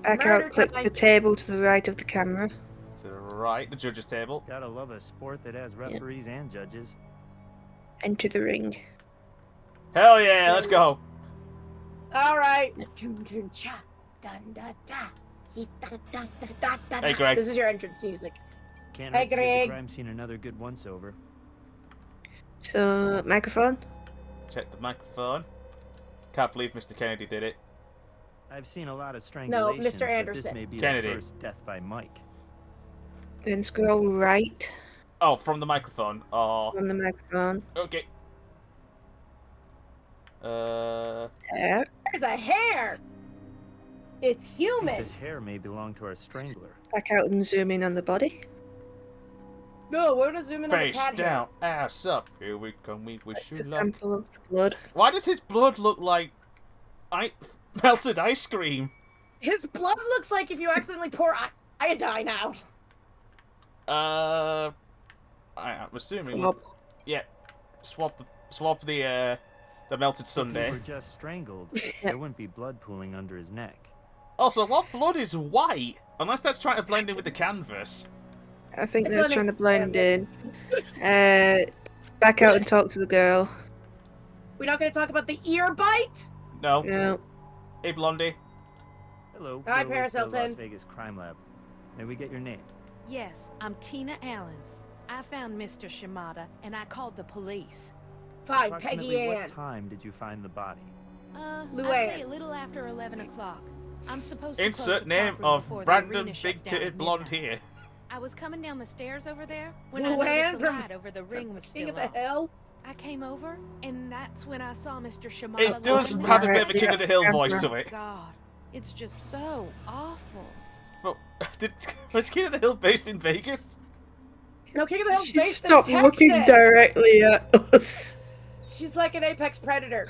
Back Murder out, click time. the table to the right of the camera. To the right, the judge's table. Gotta love a sport that has referees and judges. Enter the ring. Hell yeah, let's go. All right. Hey, Greg. This is your entrance music. Can't Hey, hurt to give Greg. the crime scene another good once-over. So, microphone. Check the microphone. Can't believe Mr. Kennedy did it. I've seen a lot of strangulations, Mr. but Anderson. this may be Kennedy. the first death by Mike. Then scroll right Oh, from the microphone. Oh, on the microphone. okay. There. There's a hair. It's human. This hair may belong to our strangler. Back out and zoom in on the body. No, we're gonna zoom in on the Face cat down, ass up. Here we come, we wish you Just luck. sample of the blood. Why does his blood look like melted ice cream? hair. His blood looks like if you accidentally pour iodine out. I'm assuming. Swab. Yeah, swap the melted sundae. If he were just strangled, there wouldn't be blood pooling under his neck. Also, what blood is white? Unless that's trying to blend in with the canvas. I think It's that's only- trying to blend in. Back out and talk to the girl. We're not gonna talk about the ear bite. No. No. Hey, Blondie. Hello, Hi, we're with Paris the Las Hilton. Vegas Crime Lab. May we get your name? Yes, I'm Tina Allens. I found Mr. Shimada, and I called the police. Fine, Approximately Peggy what Ann. time did you find the body? I'd Luann. say a little after 11 o'clock. I'm supposed to close Insert the name courtroom of before the random arena shuts down big-titted at blonde midnight. here. I was coming down the stairs over there when Luann I noticed the from- light over the ring was King still of the on. Hill. I came over, and that's when I saw Mr. Shimada. It does lying have a there. bit of a King of the Hill voice to Oh, it. God, it's just so awful. But was King of the Hill based in Vegas? No, King of the Hill's She based stopped in looking Texas. directly at us. She's like an apex predator.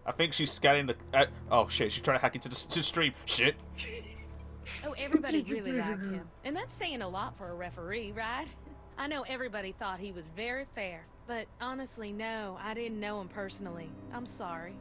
I think she's scanning the. Oh shit! She's trying to hack into the stream. Shit. Oh, everybody really liked him. And that's saying a lot for a referee, right? I know everybody thought he was very fair. But honestly, no, I didn't know him personally. I'm sorry.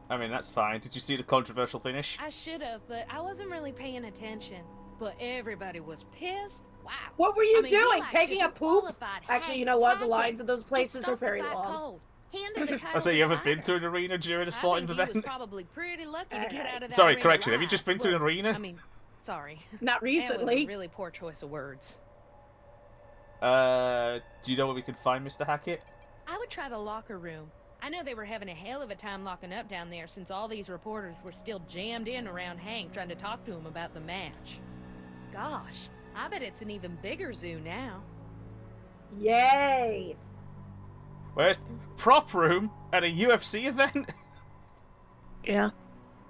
I mean, that's fine. Did you see the controversial finish? I should have, but I wasn't really paying attention. But everybody was pissed. Wow. What were you I mean, he doing? liked Taking a just poop? qualified Actually, hang you know what? The pocket. lines of those places, Just they're stop the very fight long. cold. Handed the title I say, you to ever Tiger. been to an arena during a I sporting think he was event? probably pretty lucky to get out of that Sorry, ring correction. Have you alive. just been to an Well, arena? I mean, sorry. Not That was recently. a really poor choice of words. Do you know where we could find Mr. Hackett? I would try the locker room. I know they were having a hell of a time locking up down there since all these reporters were still jammed in around Hank trying to talk to him about the match. Gosh, I bet it's an even bigger zoo now. Yay! Where's prop room at a UFC event? Yeah.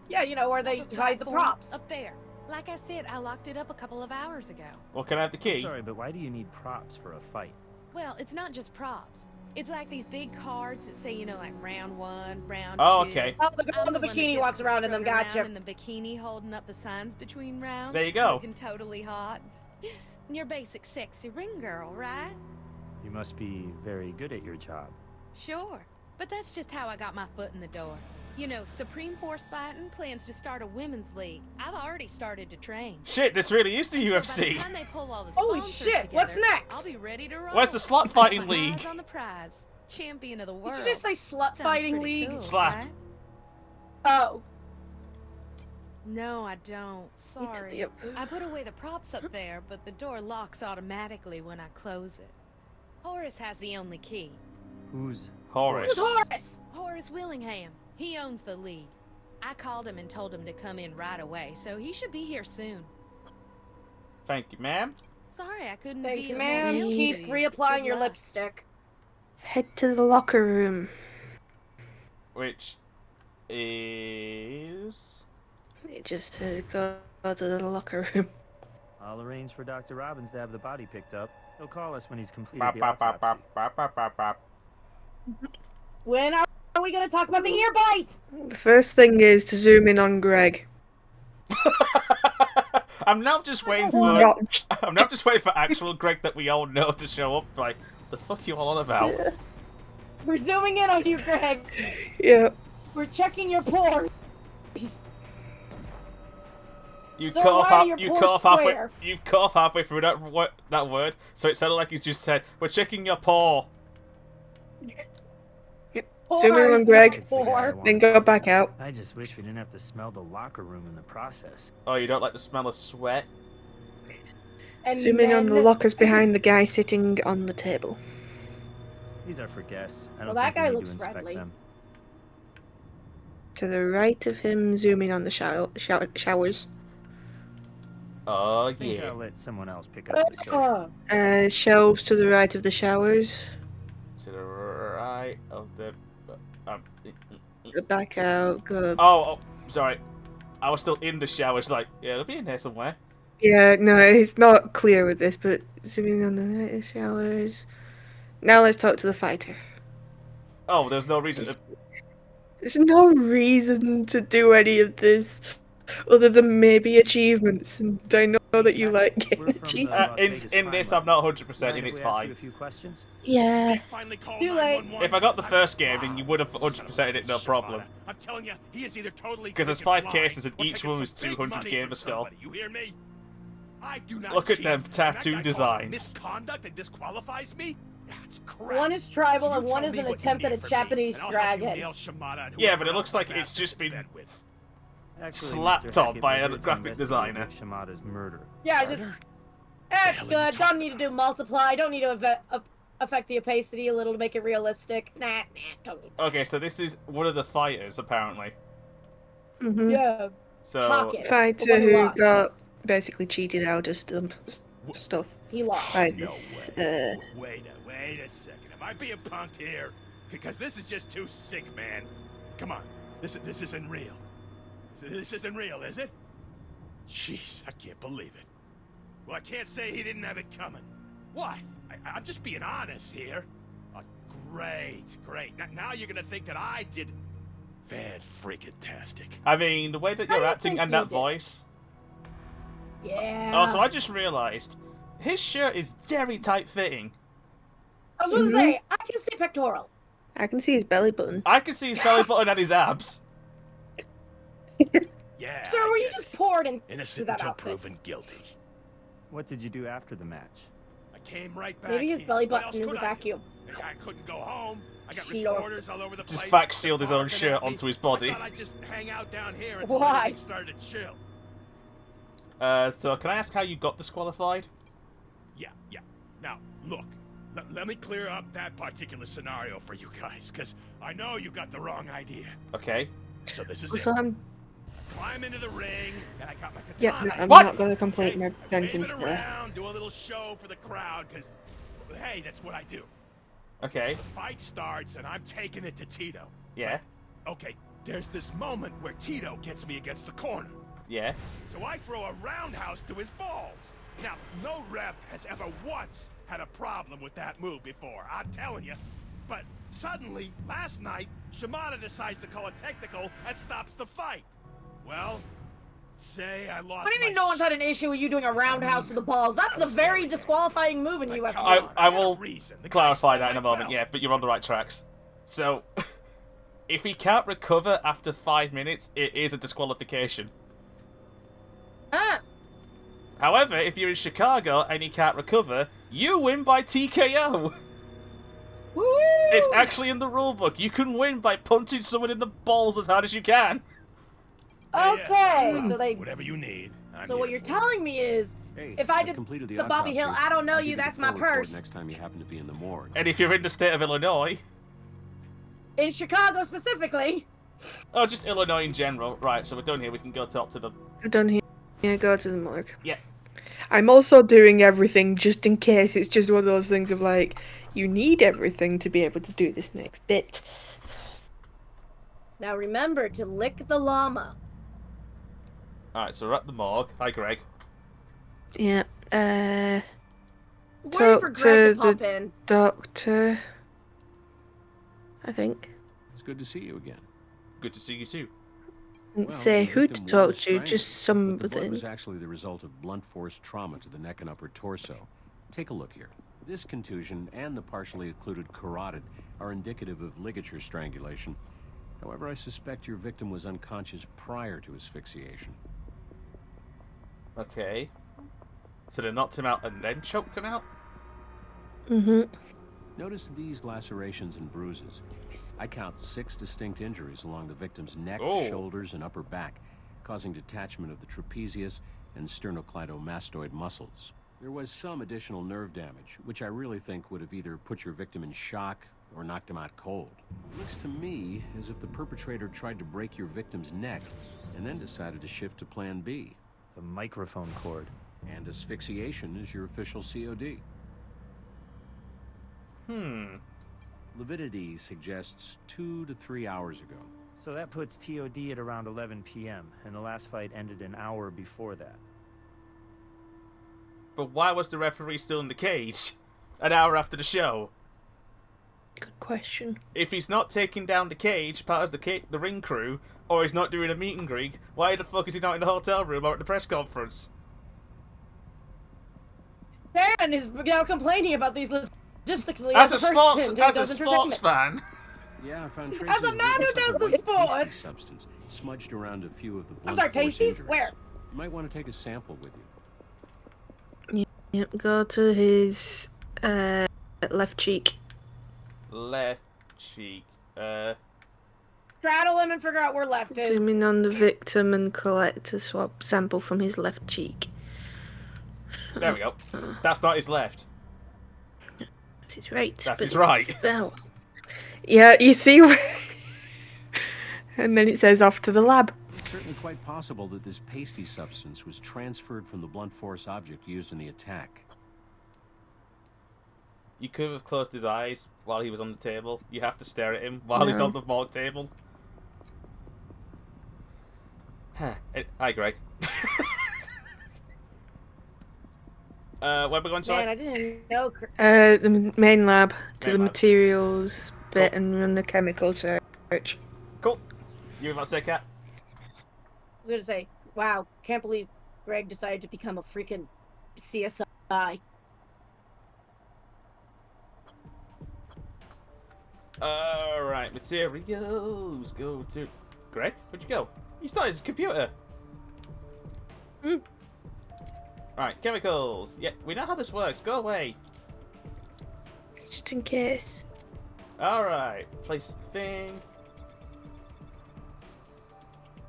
Yeah, you know where they Up a hide the platform, props. Up there. Like I said, I locked it up a couple of hours ago. Well, can I have the key? I'm sorry, but why do you need props for a fight? Well, it's not just props. It's like these big cards that say, you know, like round 1, round 2. Oh, okay. Oh, the girl I'm in the one that bikini gets walks to around in them. strut around Gotcha. in the bikini holding up the signs between rounds. There you go. Looking totally hot. You're basic sexy ring girl, right? You must be very good at your job.Ure. But that's just how I got my foot in the door. You know, Supreme Force Fighting plans to start a women's league. I've already started to train. Shit, this really is the So by the UFC. time they pull all the Holy sponsors shit, what's together, next? I'll be ready to roll. Where's the slot With fighting my league? eyes on the prize. Champion of the world. Did you just say slut Sounds fighting pretty league? cool, Slap. right? Oh. No, I don't. Sorry. Yep. I put away the props up there, but the door locks automatically when I close it. Horace has the only key. Who's Horace. Who's Horace? Horace Willingham. He owns the league. I called him and told him to come in right away, so he should be here soon. Thank you, ma'am. Sorry, I couldn't Thank be you, of ma'am. more help Keep to you. reapplying Good your luck. lipstick. Head to the locker room. Which is... It just says go to the locker room. I'll arrange for Dr. Robbins to have the body picked up. He'll call us when he's completed Bop, the bop, bop, autopsy. bop, bop, bop, bop. When are we gonna talk about the ear bite? The first thing is to zoom in on Greg. I'm now just waiting for. Not- I'm now just waiting for actual Greg that we all know to show up. Like, the fuck you all on about? We're zooming in on you, Greg. Yeah. We're checking your pores. You So cut off. why are your You pores cut off halfway. square? You cut off halfway through that word, so it sounded like you just said, "We're checking your paw." Zoom in on Greg, It's the guy I wanna then go talk back to. out. I just wish we didn't have to smell the locker room in the process. Oh, you don't like the smell of sweat? And Zoom in on the men- lockers behind the guy sitting on the table. These are for guests. I Well, don't that think we guy need looks to inspect friendly. them. To the right of him, zoom in on the showers. Oh I think yeah. I'll let someone else pick up the Oh. slack. Shelves to the right of the showers. To the right of the. Back out. Go. Oh, sorry. I was still in the shower. It's like, yeah, it'll be in here somewhere. Yeah, no, it's not clear with this, but zooming on the right of showers. Now let's talk to the fighter. Oh, there's no reason to. There's no reason to do any of this other than maybe achievements, and I know that you like getting achievements. In this, I'm not 100%, and it's Mind if we ask you fine. a few questions? Yeah. Too late. If I got the first game, then you would have 100%ed it, no problem. I'm telling you, he is either totally Because there's freaking 5 cases, and blind or each taking one was some big 200 money gamer from score. somebody. You hear me? I do not Look at cheat. them That tattoo guy calls it designs. misconduct and disqualifies me? That's crap. One is tribal So you and one tell is me an what you attempt at need a from me, Japanese and I'll help you dragon. nail Shimada and Yeah, whoever but it looks else like the it's just been Actually, slapped Mr. on Hackett, by we're a here to graphic investigate designer. Rick Shimada's murder. Yeah, just. That's good. Don't need to do multiply. Don't need to affect the opacity a little to make it realistic. Nah, don't need. Okay, so this is one of the fighters, apparently. Mm-hmm. Yeah. So. Pocket. The Fighter one who who lost. got basically cheated out of stuff He lost. by No this. Wait a second. Am I being punked here? Because this is just too sick, man. Come on. This isn't real. This isn't real, is it? Jeez, I can't believe it. Well, I can't say he didn't have it coming. What? I'm just being honest here. Oh, great. Now you're gonna think that I did... Fan-freaking-tastic. I mean, the way that you're don't acting think and you that did. voice. Yeah. Also, I just realised his shirt is very tight fitting. I was supposed to say, I can see pectoral. I can see his belly button. I can see his belly button and his abs. Yeah. Sir, I were you get just it. poured into Innocent that until outfit? proven guilty. What did you do after the match? I came right back. Maybe his here. belly What button else is a could I do? vacuum. I couldn't go home. I got Sure. reporters all over the place. Just vac sealed his own barking shirt at me. onto his body. I thought I'd just hang out down here until Why? everything started to chill. So can I ask how you got disqualified? Yeah. Now, look. Let me clear up that particular scenario for you guys, because I know you got the wrong idea. Okay. So this is Also, it. I'm. Climb into the ring, and I got my Yeah, katana. no, I'm What? not going to complete Okay? my I wave sentence it there. around, do a little show for the crowd, because, hey, that's what I do. Okay. The fight starts, and I'm taking it to Tito. Yeah. Okay, there's this moment where Tito gets me against the corner. Yeah. So I throw a roundhouse to his balls. Now, no ref has ever once had a problem with that move before, I'm telling you. But suddenly, last night, Shimada decides to call a technical and stops the fight. Well, say I lost What do you mean my no one's had an issue with you doing a roundhouse to the balls? That is a very disqualifying move in UFC. I will reason. The guy clarify stole that in my a moment, belt. yeah, but you're on the right tracks. So, if he can't recover after 5 minutes, it is a disqualification. Ah, However, if you're in Chicago and he can't recover, you win by TKO. woo! It's actually in the rulebook. You can win by punching someone in the balls as hard as you can. Okay, so they. Whatever you need. I'm So here what you're for. telling me is, Hey, if I I've did completed the Bobby Hill, autopsy. I don't know I'll you, give the that's my full report purse. Next time you happen to be in the morgue. And if you're in the state of Illinois, In Chicago specifically. oh, just Illinois in general. Right, so we're done here. We can go talk to them. We're done here. Yeah, go to the morgue. Yeah. I'm also doing everything just in case it's just one of those things of like, you need everything to be able to do this next bit. Now remember to lick the llama. Alright, so we're at the morgue. Hi, Greg. Yeah. waiting for talk Greg to to pop the in. doctor. I think. It's good to see you again. Good to see you too. Didn't Well, say the who to victim talk was to, just strangled, but the blood something. was actually the result of blunt force trauma to the neck and upper torso. Take a look here. This contusion and the partially occluded carotid are indicative of ligature strangulation. However, I suspect your victim was unconscious prior to asphyxiation. Okay. So they knocked him out and then choked him out? Mm-hmm. Notice these lacerations and bruises. I count 6 distinct injuries along the victim's neck, Oh. shoulders, and upper back, causing detachment of the trapezius and sternocleidomastoid muscles. There was some additional nerve damage, which I really think would have either put your victim in shock or knocked him out cold. Looks to me as if the perpetrator tried to break your victim's neck and then decided to shift to plan B. The microphone cord. And asphyxiation is your official COD. Lividity suggests 2 to 3 hours ago. So that puts TOD at around 11 p.m., and the last fight ended an hour before that. But why was the referee still in the cage an hour after the show? Good question. If he's not taking down the cage, part of the ring crew, or he's not doing a meet and greet, why the fuck is he not in the hotel room or at the press conference? Dan is now complaining about these logistically As a person sports, who as a doesn't sports protect fan. Yeah, I found traces As a of man what who looks like does a the white pasty sports. substance smudged around a few of the I'm blunt sorry, force pasties? injuries. Where? You might want to take a sample with you. Yep, go to his left cheek. Left cheek. Straddle him and figure out where left is. Zoom in on the victim and collect a swab sample from his left cheek. There we go. That's not his left. That's his right. That's but his right. Well, yeah, you see where... And then it says off to the lab. It's certainly quite possible that this pasty substance was transferred from the blunt force object used in the attack. You could have closed his eyes while he was on the table. You have to stare at him while he's No. on the morgue table. Hi, Greg. Where are we going, sorry? Man, I didn't know. The main lab to Main the lab. materials bit and run the chemical search. Cool. You about to say, Kat? I was gonna say, wow, can't believe Greg decided to become a freaking CSI. Alright, materials. Go to... Greg, where'd you go? You started his computer. Right, chemicals. Yeah, we know how this works. Go away. Just in case. Alright, place the thing.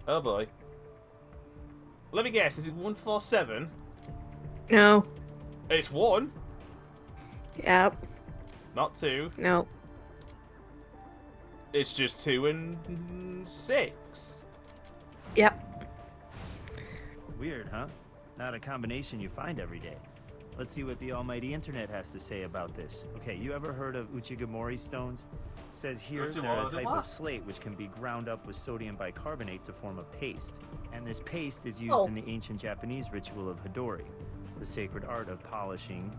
Oh boy. Let me guess, is it 147? No. It's 1, Yep. not 2. No. It's just 2 and 6. Yep. Weird, huh? Not a combination you find every day. Let's see what the almighty internet has to say about this. Okay, you ever heard of Uchigamori stones? Says here they're a type of slate which can be ground up with sodium bicarbonate to form a paste. And this paste is used in the ancient Japanese ritual of Hidori, the sacred art of polishing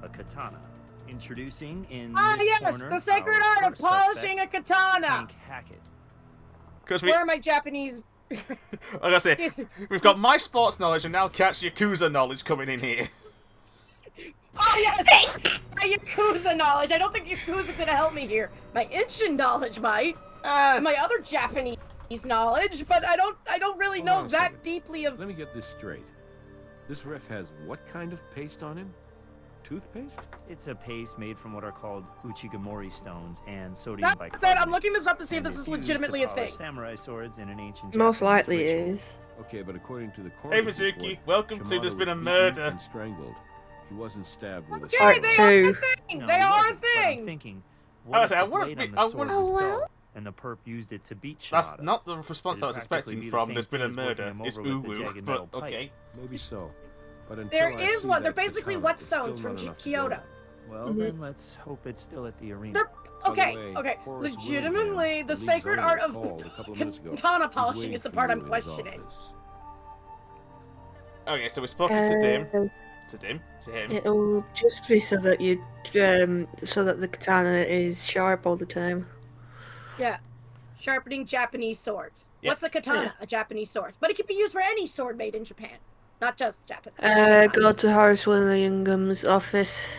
a katana. Introducing in this Yes, corner, the sacred our art of first polishing suspect, a katana. Hank Hackett. Because we... Where are my Japanese? Like I say, we've got my sports knowledge and now Kat's Yakuza knowledge coming in here. Oh yes, my Yakuza knowledge. I don't think Yakuza's gonna help me here. My Inshin knowledge might. And my other Japanese knowledge, but I don't really know that deeply of. Let me get this straight. This ref has what kind of paste on him? Toothpaste? It's a paste made from what are called Uchigamori stones and sodium That's bicarbonate. it. I'm looking this up to see if And this it's is used legitimately to a thing. polish samurai swords in an ancient Most Japanese likely it ritual. is. Okay, but according to the Hey, coroner's Mizuki, report, welcome to Shimada There's Been a was beaten Murder. and strangled. He wasn't stabbed with a Okay, sword. they are a thing. No, They he are a wasn't, but I'm thing. thinking, I what was if like, the blade on the sword was dull, and the perp used it to beat Shimada? That's not the response I was It'd practically expecting be the from same There's Been a thing as working Murder. him It's over with the uwu, jagged but metal pipe. okay. Maybe so. But until There I is see one. They're that basically katana, whetstones there's from still not enough to go Kyoto. on. Well, then let's hope it's still at the arena. They're By the okay. way, Okay. Forrest Legitimately, Willingham, the league's sacred owner, art of called a couple of minutes ago. katana He's polishing waiting is the for part you I'm in his questioning. office. Okay, so we've spoken to Dim. To him. To him. It'll just be so that you, so that the katana is sharp all the time. Yeah. Sharpening Japanese swords. Yep. What's a katana? Yeah. A Japanese sword. But it can be used for any sword made in Japan. Not just Japan. Go to Horace Willingham's office.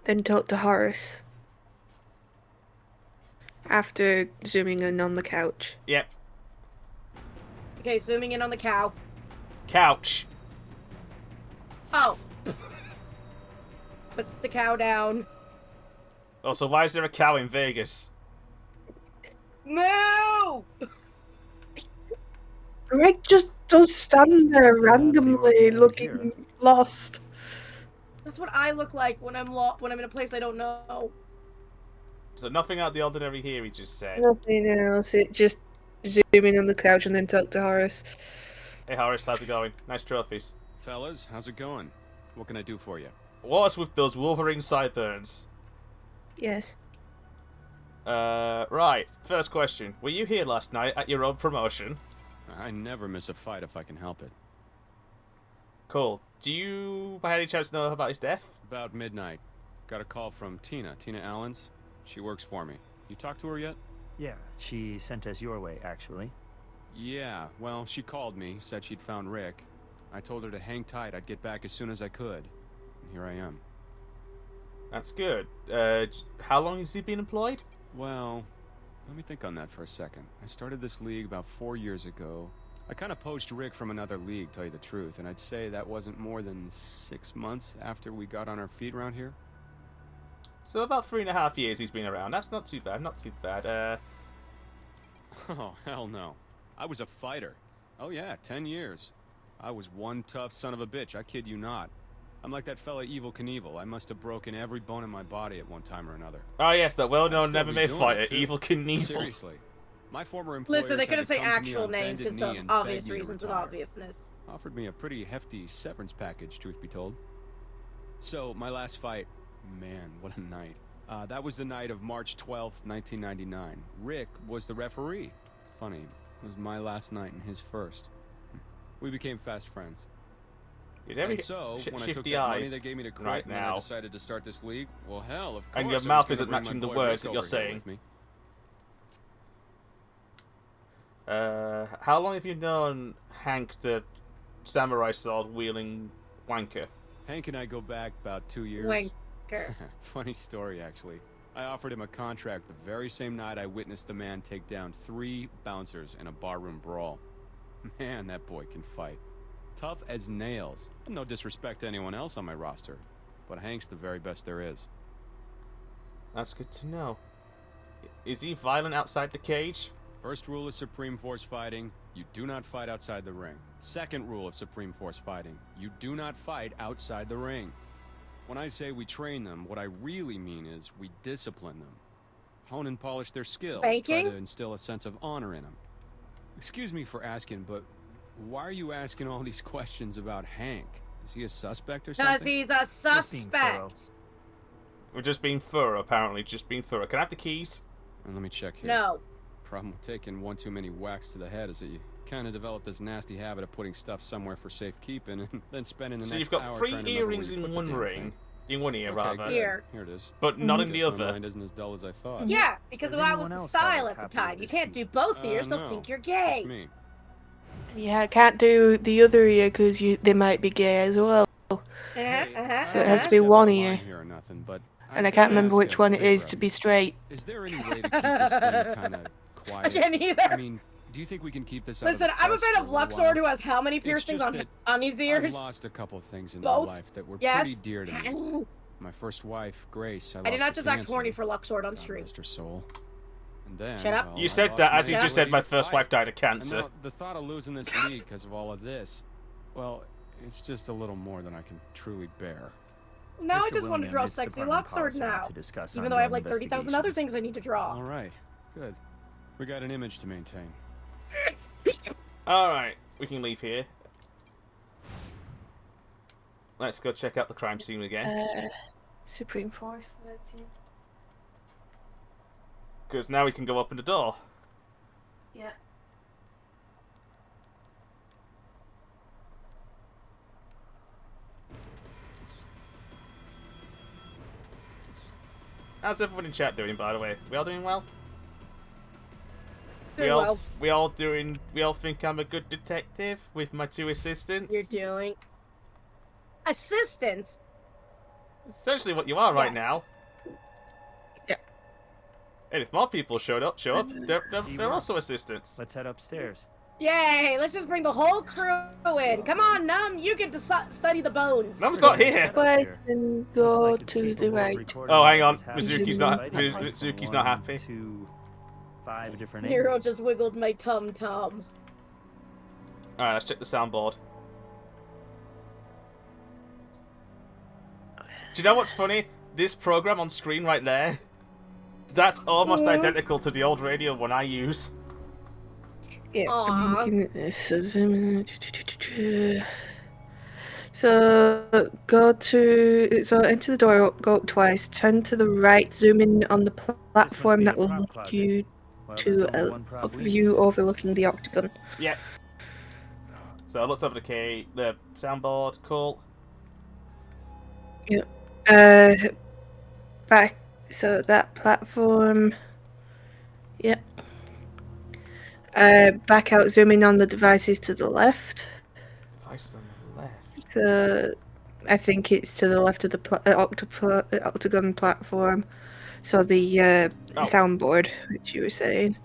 Then talk to Horace. After zooming in on the couch. Yep. Okay, zooming in on the cow. Couch. Oh. Puts the cow down. Oh, so why is there a cow in Vegas? Moo! Greg just does stand there randomly looking lost. That's what I look like when I'm when I'm in a place I don't know. So nothing out of the ordinary here, he just said. Nothing else. It just zoom in on the couch and then talk to Horace. Hey Horace, how's it going? Nice trophies. Fellas, how's it going? What can I do for you? What's with those Wolverine sideburns? Yes. Right. First question. Were you here last night at your own promotion? I never miss a fight if I can help it. Cool. Do you, by any chance, know about his death? About midnight. Got a call from Tina. Tina Allens. She works for me. You talked to her yet? Yeah, she sent us your way, actually. Yeah, well, she called me, said she'd found Rick. I told her to hang tight, I'd get back as soon as I could. And here I am. That's good. How long has he been employed? Well, let me think on that for a second. I started this league about 4 years ago. I kind of poached Rick from another league, tell you the truth, and I'd say that wasn't more than 6 months after we got on our feet around here. So about 3.5 years he's been around. That's not too bad, not too bad. Oh, hell no. I was a fighter. Oh yeah, 10 years. I was one tough son of a bitch, I kid you not. I'm like that fella Evil Knievel. I must have broken every bone in my body at one time or another. Oh yes, that well-known never-made fighter, Evil Knievel. Seriously. My former employers Listen, they couldn't say had to come to me actual on names bended because of knee and obvious beg me to reasons of retire. obviousness. Offered me a pretty hefty severance package, truth be told. So, my last fight, man, what a night. That was the night of March 12th, 1999. Rick was the referee. Funny, it was my last night and his first. We became fast friends. And so, when I took that money they gave me to quit right when I now. decided to start this league, well, hell, of course. And I your was mouth gonna isn't bring my matching the boy words Rick that you're over here saying. with me. How long have you known Hank, the samurai sword wielding wanker? Hank and I go back about 2 years. Wanker. Funny story, actually. I offered him a contract the very same night I witnessed the man take down 3 bouncers in a barroom brawl. Man, that boy can fight. Tough as nails. No disrespect to anyone else on my roster, but Hank's the very best there is. That's good to know. Is he violent outside the cage? First rule of Supreme Force fighting, you do not fight outside the ring. Second rule of Supreme Force fighting, you do not fight outside the ring. When I say we train them, what I really mean is we discipline them. Hone and polish their skills. Spanking? Try to instill a sense of honor in them. Excuse me for asking, but why are you asking all these questions about Hank? Is he a suspect or something? Because he's a suspect. We're just being thorough, apparently. Just being thorough. Can I have the keys? Let me check here. No. Problem with taking one too many whacks to the head is that you kind of develop this nasty habit of putting stuff somewhere for safekeeping and then spending the So next you've got hour 3 trying to remember earrings where you in put one the damn ring. thing. In one ear, Okay, rather. good. Here. Here it is. But not in the Guess other. My mind isn't as dull as I thought. Yeah, because Does that was anyone the else have a style at the copy time. of You this can't key? do both ears, they'll No, think you're just gay. me. Yeah, I can't do the other ear because they might be gay as well. So it has to be one ear. Here or nothing, but And I can't remember which one it is to be straight. Is there any way to keep this thing kind of quiet? I can't either. I mean, do you think we can keep this out Listen, of the I'm a press fan for of a little Luxord who while? has how many It's piercings just that on his ears? I've lost a couple of things in Both? my life that were Yes? pretty dear to me. My first wife, Grace, I did not lost just to act cancer. horny for Luxord on God stream. rest her soul. And then, Shut up. well, You I said lost that my as he just said ability my to first fight. wife died of And cancer. now the thought of losing this league because of all of this, well, it's just a little more than I can truly bear. Now I Mr. just want to Willingham, draw it's sexy department Luxord policy now. to discuss Even though I have like ongoing 30,000 other investigations. things I need to draw. All right, good. We got an image to maintain. Alright, we can leave here. Let's go check out the crime scene again. Supreme Force. Because now we can go open the door. Yeah. How's everyone in chat doing, by the way? We all doing well? Doing well. We all think I'm a good detective with my 2 assistants? You're doing... Assistants? Essentially what you are right Yes. now. Yeah. And if more people show up, they're also assistants. Let's head upstairs. Yay! Let's just bring the whole crew in. Come on, Num. You get to study the bones. Num's not here. Right and go to the right. Oh, hang on. Mizuki's Mizuki's not happy. 5 different Nero angles. just wiggled my tum-tum. Alright, let's check the soundboard. Do you know what's funny? This program on screen right there, that's almost identical to the old radio one I use. Yeah, I'm looking at this. So go to, so enter the door, go up twice, turn to the right, zoom in on the platform that will lead you to a view overlooking the octagon. Yeah. So I looked over the soundboard, cool. Yeah. Back, so that platform. Yep. Back out, zoom in on the devices to the left. Devices on the left? So, I think it's to the left of the octagon platform. So the soundboard, which you were saying.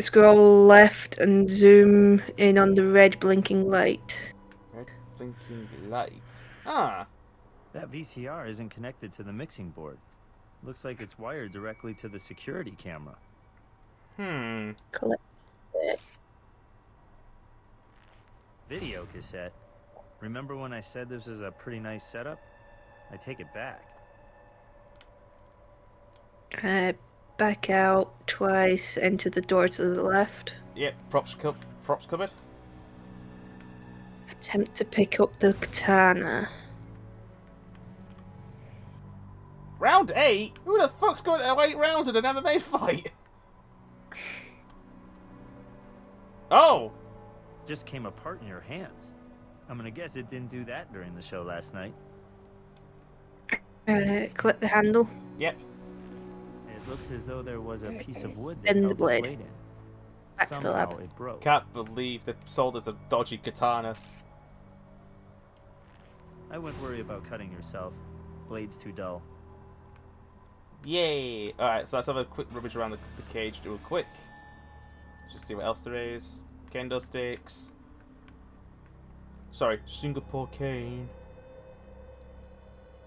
Scroll left and zoom in on the red blinking light. Red blinking light. Ah. That VCR isn't connected to the mixing board. Looks like it's wired directly to the security camera. Collect it. Video cassette. Remember when I said this is a pretty nice setup? I take it back. Back out twice, enter the door to the left. Yep, props cupboard. Attempt to pick up the katana. Round 8? Who the fuck's going to 8 rounds in an MMA fight? Oh! Just came apart in your hands. I'm gonna guess it didn't do that during the show last night. Click the handle. Yep. It looks as though there was a piece of wood that Bend the held blade. the blade in. Back to the Somehow lab. it broke. Can't believe they sold us a dodgy katana. I wouldn't worry about cutting yourself. Blade's too dull. Yay! Alright, so let's have a quick rummage around the cage real quick. Just see what else there is. Kendo sticks. Sorry, Singapore cane.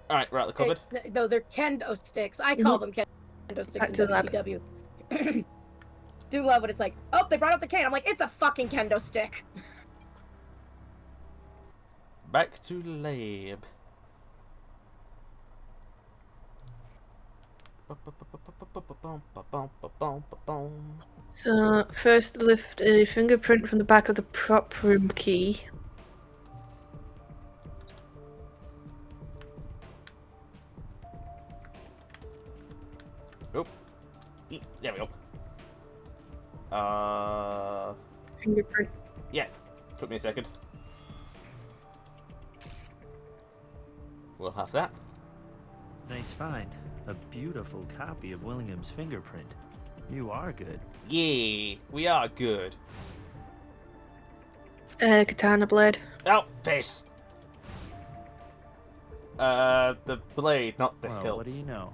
Alright, right, the cupboard. No, they're kendo sticks. I call them kendo sticks Back to in the lab. WDW. Do love when it's like, oh, they brought out the cane. I'm like, it's a fucking kendo stick. Back to lab. So, first lift a fingerprint from the back of the prop room key. Oh. There we go. Fingerprint. Yeah. Took me a second. We'll have that. Nice find. A beautiful copy of Willingham's fingerprint. You are good. Yeah, we are good. Katana blade. Oh, face. The blade, not the Well, hilt. what do you know?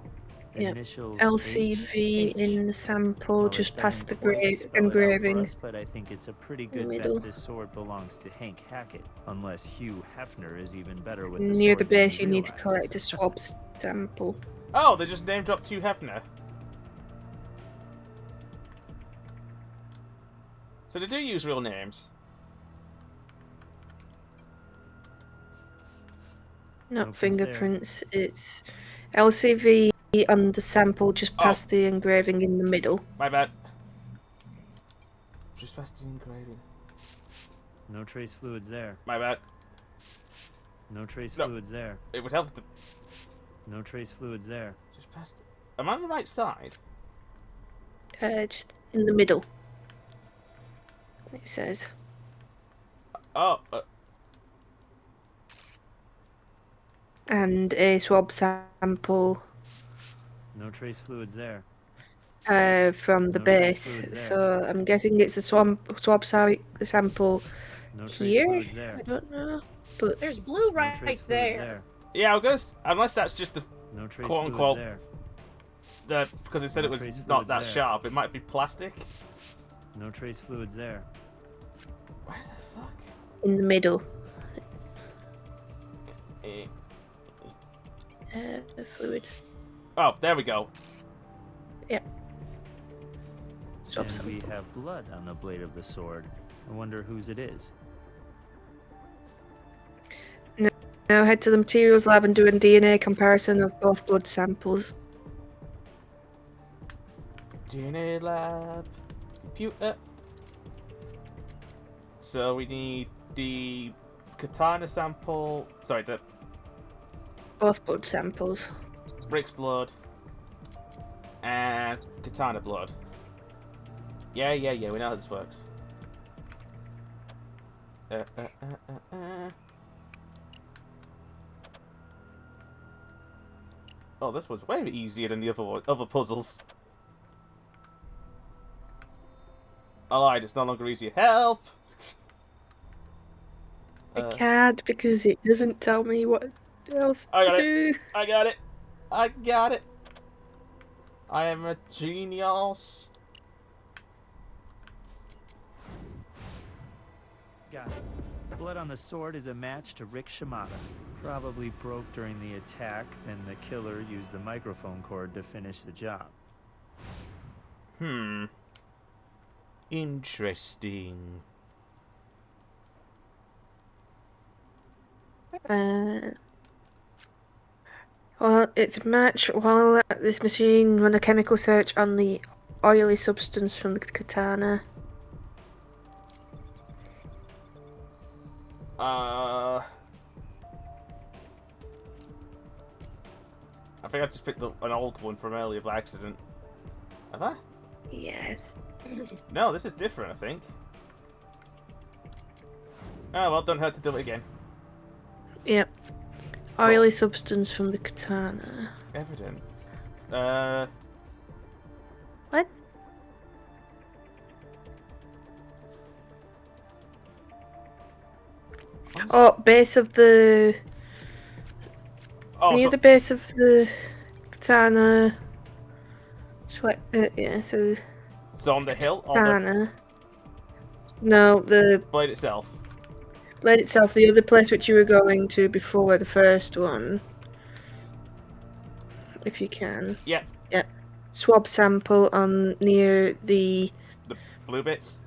Yep. Initials LCV H. in the sample, Well, just it past the doesn't quite spell it out for engraving. us, but I think it's a pretty In the good middle. bet this sword belongs to Hank Hackett, unless Hugh Hefner is even better with the Near sword the than base, we you need to realized. collect a swab sample. Oh, they just name dropped Hugh Hefner. So they do use real names. Not Opens fingerprints, it's LCV on the sample just past the engraving in the middle. My bad. Just past the engraving. No trace fluids there. My bad. No trace No. fluids there. It would help if the... No trace fluids there. Just past... Am I on the right side? Just in the middle. It says. Oh, And a swab sample No trace fluids there. From the No trace base. fluids there. So I'm guessing it's a swab sample No trace here. fluids there. I don't know, but There's blue No right trace fluids there. there. Yeah, I'll go. Unless that's just the No trace quote fluids unquote. there. Because it said No it was trace not fluids that there. sharp. It might be plastic. No trace fluids there. Where the fuck? in the middle. Eh. The fluids. Oh, there we go. Yep. And we have blood on the blade of the sword. I wonder whose it is. Now head to the materials lab and do a DNA comparison of both blood samples. DNA lab. Computer. So we need the katana sample. Sorry, the Both blood samples. Rick's blood. And katana blood. Yeah, we know how this works. Oh, this was way easier than the other puzzles. I lied, it's no longer easy. Help! I can't because it doesn't tell me what else I to got do. it. I got it. I got it. I am a genius. Got it. Blood on the sword is a match to Rick Shimada. Probably broke during the attack, then the killer used the microphone cord to finish the job. Interesting. Well, it's a match. While at this machine, run a chemical search on the oily substance from the katana. I think I just picked up an old one from earlier by accident. Have I? Yeah. No, this is different, I think. Oh, well, don't hurt to do it again. Yep. Oily substance from the katana. Evident. What? Oh, base of the... Oh, near so the base of the katana. Yeah, so... it's on the hill or the Katana. No, the blade itself? blade itself, the other place which you were going to before the first one. If you can. Yep. Yep. Swab sample on near the blue bits?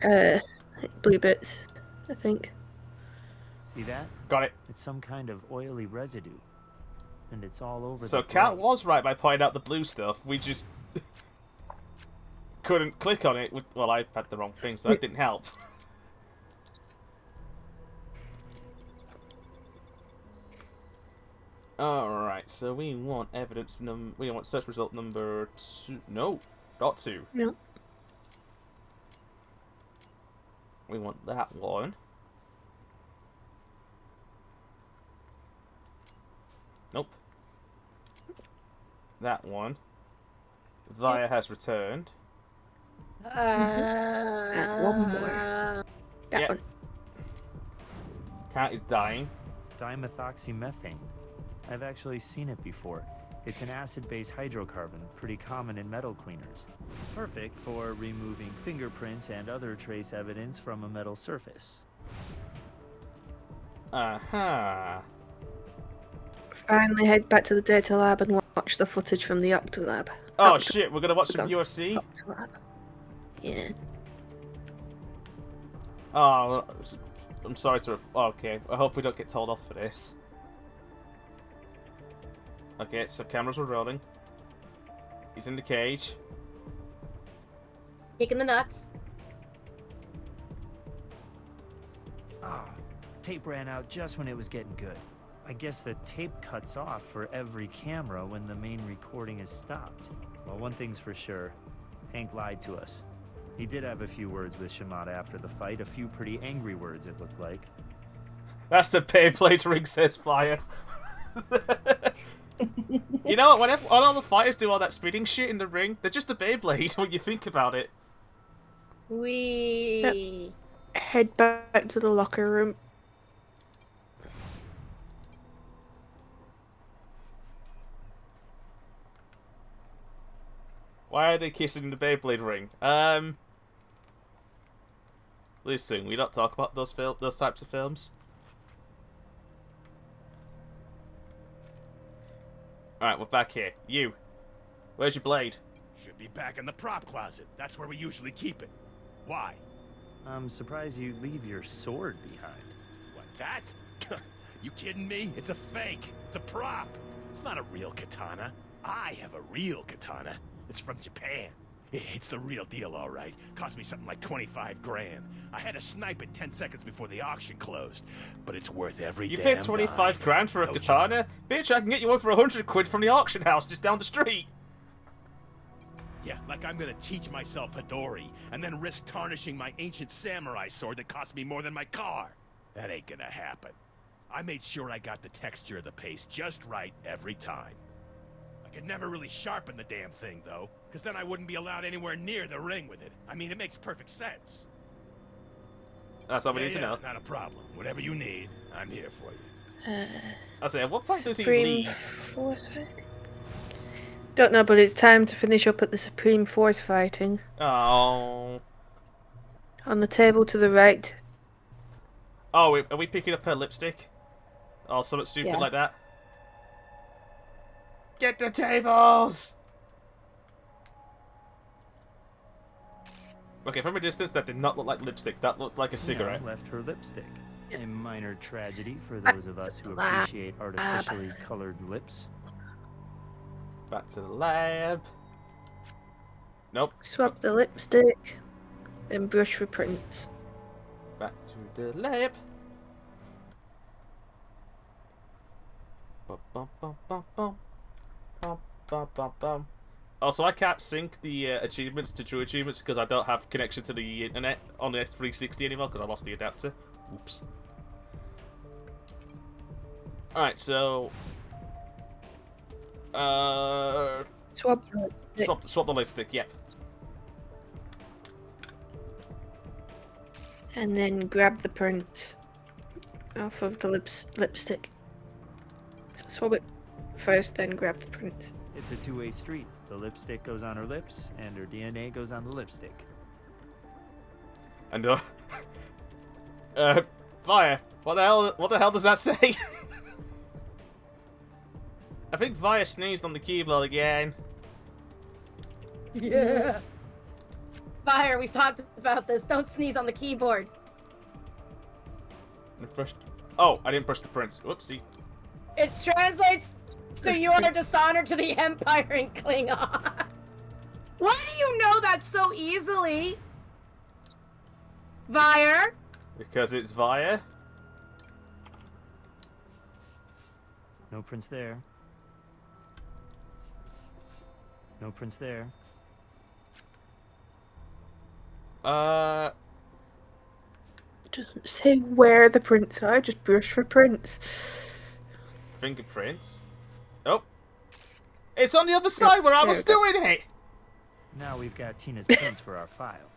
Blue bits, I think. See that? Got it. It's some kind of oily residue. And it's all over So the Cat blade. was right by pointing out the blue stuff. We just couldn't click on it. Well, I had the wrong thing, so that didn't help. Alright, so we want evidence we want search result number 2. No, not 2. No. We want that one. Nope. That one. Via has returned. One more. That one. Cat is dying. Dimethoxymethane. I've actually seen it before. It's an acid-base hydrocarbon, pretty common in metal cleaners. Perfect for removing fingerprints and other trace evidence from a metal surface. Uh-huh. Finally head back to the data lab and watch the footage from the Octolab. Oh shit, we're gonna watch some UFC? Octolab. Yeah. Oh, I'm sorry to... okay, I hope we don't get told off for this. Okay, so cameras were rolling. He's in the cage. Kicking the nuts. Ah, tape ran out just when it was getting good. I guess the tape cuts off for every camera when the main recording is stopped. Well, one thing's for sure. Hank lied to us. He did have a few words with Shimada after the fight, a few pretty angry words it looked like. That's the pay plate ring says fire. You know what? When all the fighters do all that spinning shit in the ring, they're just a Beyblade when you think about it. We Head back to the locker room. Why are they kissing in the Beyblade ring? Listen, we don't talk about those types of films. Alright, we're back here. You. Where's your blade? Should be back in the prop closet. That's where we usually keep it. Why? I'm surprised you leave your sword behind. What, that? You kidding me? It's a fake. It's a prop. It's not a real katana. I have a real katana. It's from Japan. It's the real deal, all right. Cost me something like 25 grand. I had to snipe it 10 seconds before the auction closed. But it's worth every You damn paid 25 dime. grand for a No katana? Bitch, I can get you one for 100 quid from the auction house just down the street. Yeah, like I'm gonna teach myself Hadori, and then risk tarnishing my ancient samurai sword that cost me more than my car. That ain't gonna happen. I made sure I got the texture of the paste just right every time. I could never really sharpen the damn thing, though, because then I wouldn't be allowed anywhere near the ring with it. I mean, it makes perfect sense. That's all we need to know. Not a problem. Whatever you need, I'm here for you. I say, at what point does he Supreme leave? Force fight? Don't know, but it's time to finish up at the Supreme Force fighting. Oh. On the table to the right. Oh, are we picking up her lipstick? Or something stupid Yeah. like that? Get the tables! Okay, from a distance, that did not look like lipstick. That looked like a cigarette. Yeah, left her lipstick. A minor tragedy for those of us who appreciate artificially colored lips. Back to the lab. Nope. Swap the lipstick. Then brush for prints. Back to the lab. Bum, bum, bum, bum, bum. Bum, bum, bum, bum. Also, I can't sync the achievements to TrueAchievements because I don't have connection to the internet on the S360 anymore because I lost the adapter. Oops. Alright, so... Swap the lipstick. Swap the lipstick, yep. And then grab the print off of the lipstick. So swap it first, then grab the print. It's a two-way street. The lipstick goes on her lips, and her DNA goes on the lipstick. And Fire. What the hell does that say? I think Fire sneezed on the keyboard again. Yeah. Fire, we've talked about this. Don't sneeze on the keyboard. Oh, I didn't brush the prints. Whoopsie. It translates to you are dishonored to the Empire in Klingon. Why do you know that so easily? Fire? Because it's Fire. No prints there. No prints there. Doesn't say where the prints are, just brush for prints. Fingerprints. Oh. It's on the other side where I was doing it! Now we've got Tina's prints for our file.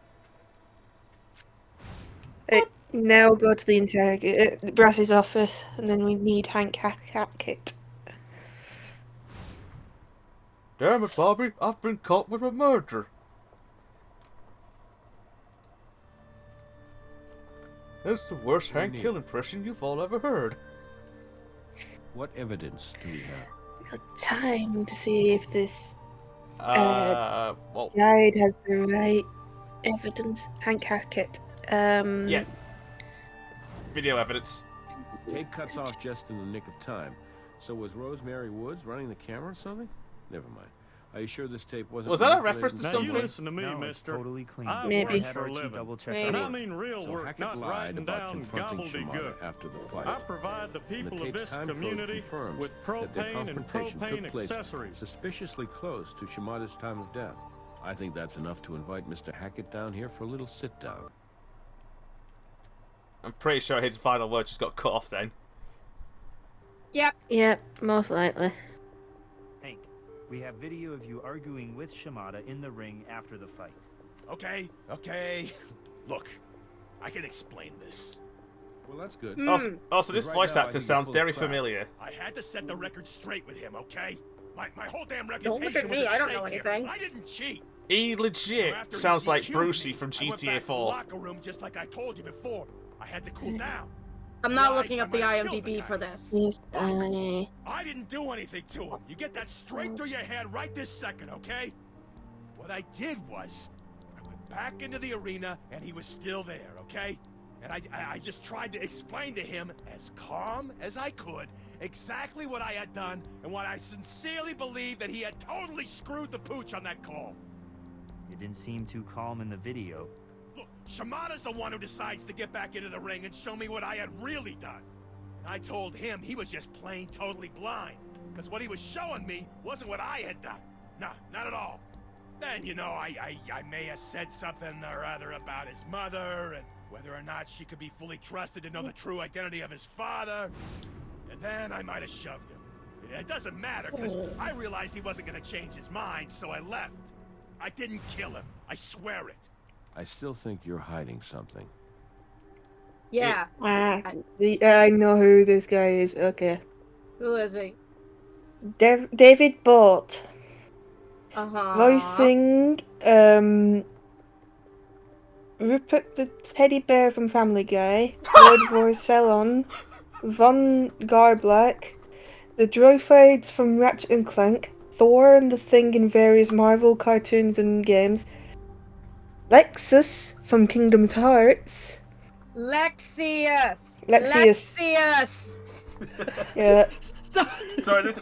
Now go to the interrogator, Brass's office, and then we need Hank Hackett. Damn it, Bobby. I've been caught with a murder. That's the worst Hank Hill impression you've all ever heard. What evidence do we have? Got time to see if this well, guide has the right evidence. Hank Hackett. Yeah. Video evidence. Tape cuts off just in the nick of time. So was Rosemary Woods running the camera or something? Never mind. Are you sure this tape wasn't... Was that a reference to Now something? you listen to me, No, it's mister. totally clean. I Maybe. work for a living. Double check And our I mean real So work, Hackett not lied writing about down confronting Shimada gobbledygook. after the fight. I provide the And people the of tape's this time code community confirms with that their propane and confrontation propane took place accessories. suspiciously close to Shimada's time of death. I think that's enough to invite Mr. Hackett down here for a little sit-down. I'm pretty sure his final word just got cut off then. Yep. Yep, most likely. We have video of you arguing with Shimada in the ring after the fight. Okay, okay. Look, I can explain this. Well, that's good. Also, this Right voice now, I actor think you're sounds full of very crap. familiar. I had to set the record straight with him, okay? My whole damn Don't reputation look at was me, at I don't know stake anything. here. I didn't cheat. He legit After sounds he like DQ'd Brucey me, from I went GTA back to the 4. locker room just like I told you before. I had to cool down. I'm not Otherwise, looking I up the might have killed IMDb guy. for this. I didn't do anything to him. You get that straight through your head right this second, okay? What I did was, I went back into the arena and he was still there, okay? And I just tried to explain to him, as calm as I could, exactly what I had done and what I sincerely believed that he had totally screwed the pooch on that call. You didn't seem too calm in the video. Look, Shimada's the one who decides to get back into the ring and show me what I had really done. And I told him he was just plain totally blind, because what he was showing me wasn't what I had done. Nah, not at all. Then, you know, I may have said something or other about his mother, and whether or not she could be fully trusted to know the true identity of his father. And then I might have shoved him. It doesn't matter, because I realized he wasn't going to change his mind, so I left. I didn't kill him. I swear it. I still think you're hiding something. Yeah. I know who this guy is. Okay. Who is he? David Bort. Uh-huh. Voicing Rupert the teddy bear from Family Guy, Lord Vorselon, Von Garblack, the droids from Ratchet and Clank, Thor and the Thing in various Marvel cartoons and games, Lexus from Kingdom Hearts. Lexius. Yeah. Sorry, this.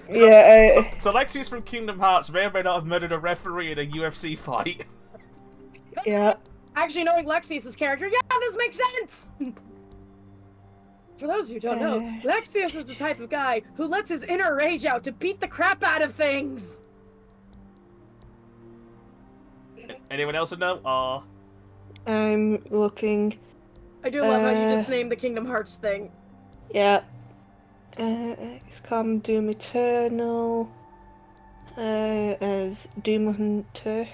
So Lexius from Kingdom Hearts may or may not have murdered a referee in a UFC fight. Yeah. Actually, knowing Lexius' character, yeah, this makes sense! For those who don't know, Lexius is the type of guy who lets his inner rage out to beat the crap out of things! Anyone else know? I'm looking. I do love how you just named the Kingdom Hearts thing. Yeah. XCOM Doom Eternal. As Doom Hunter.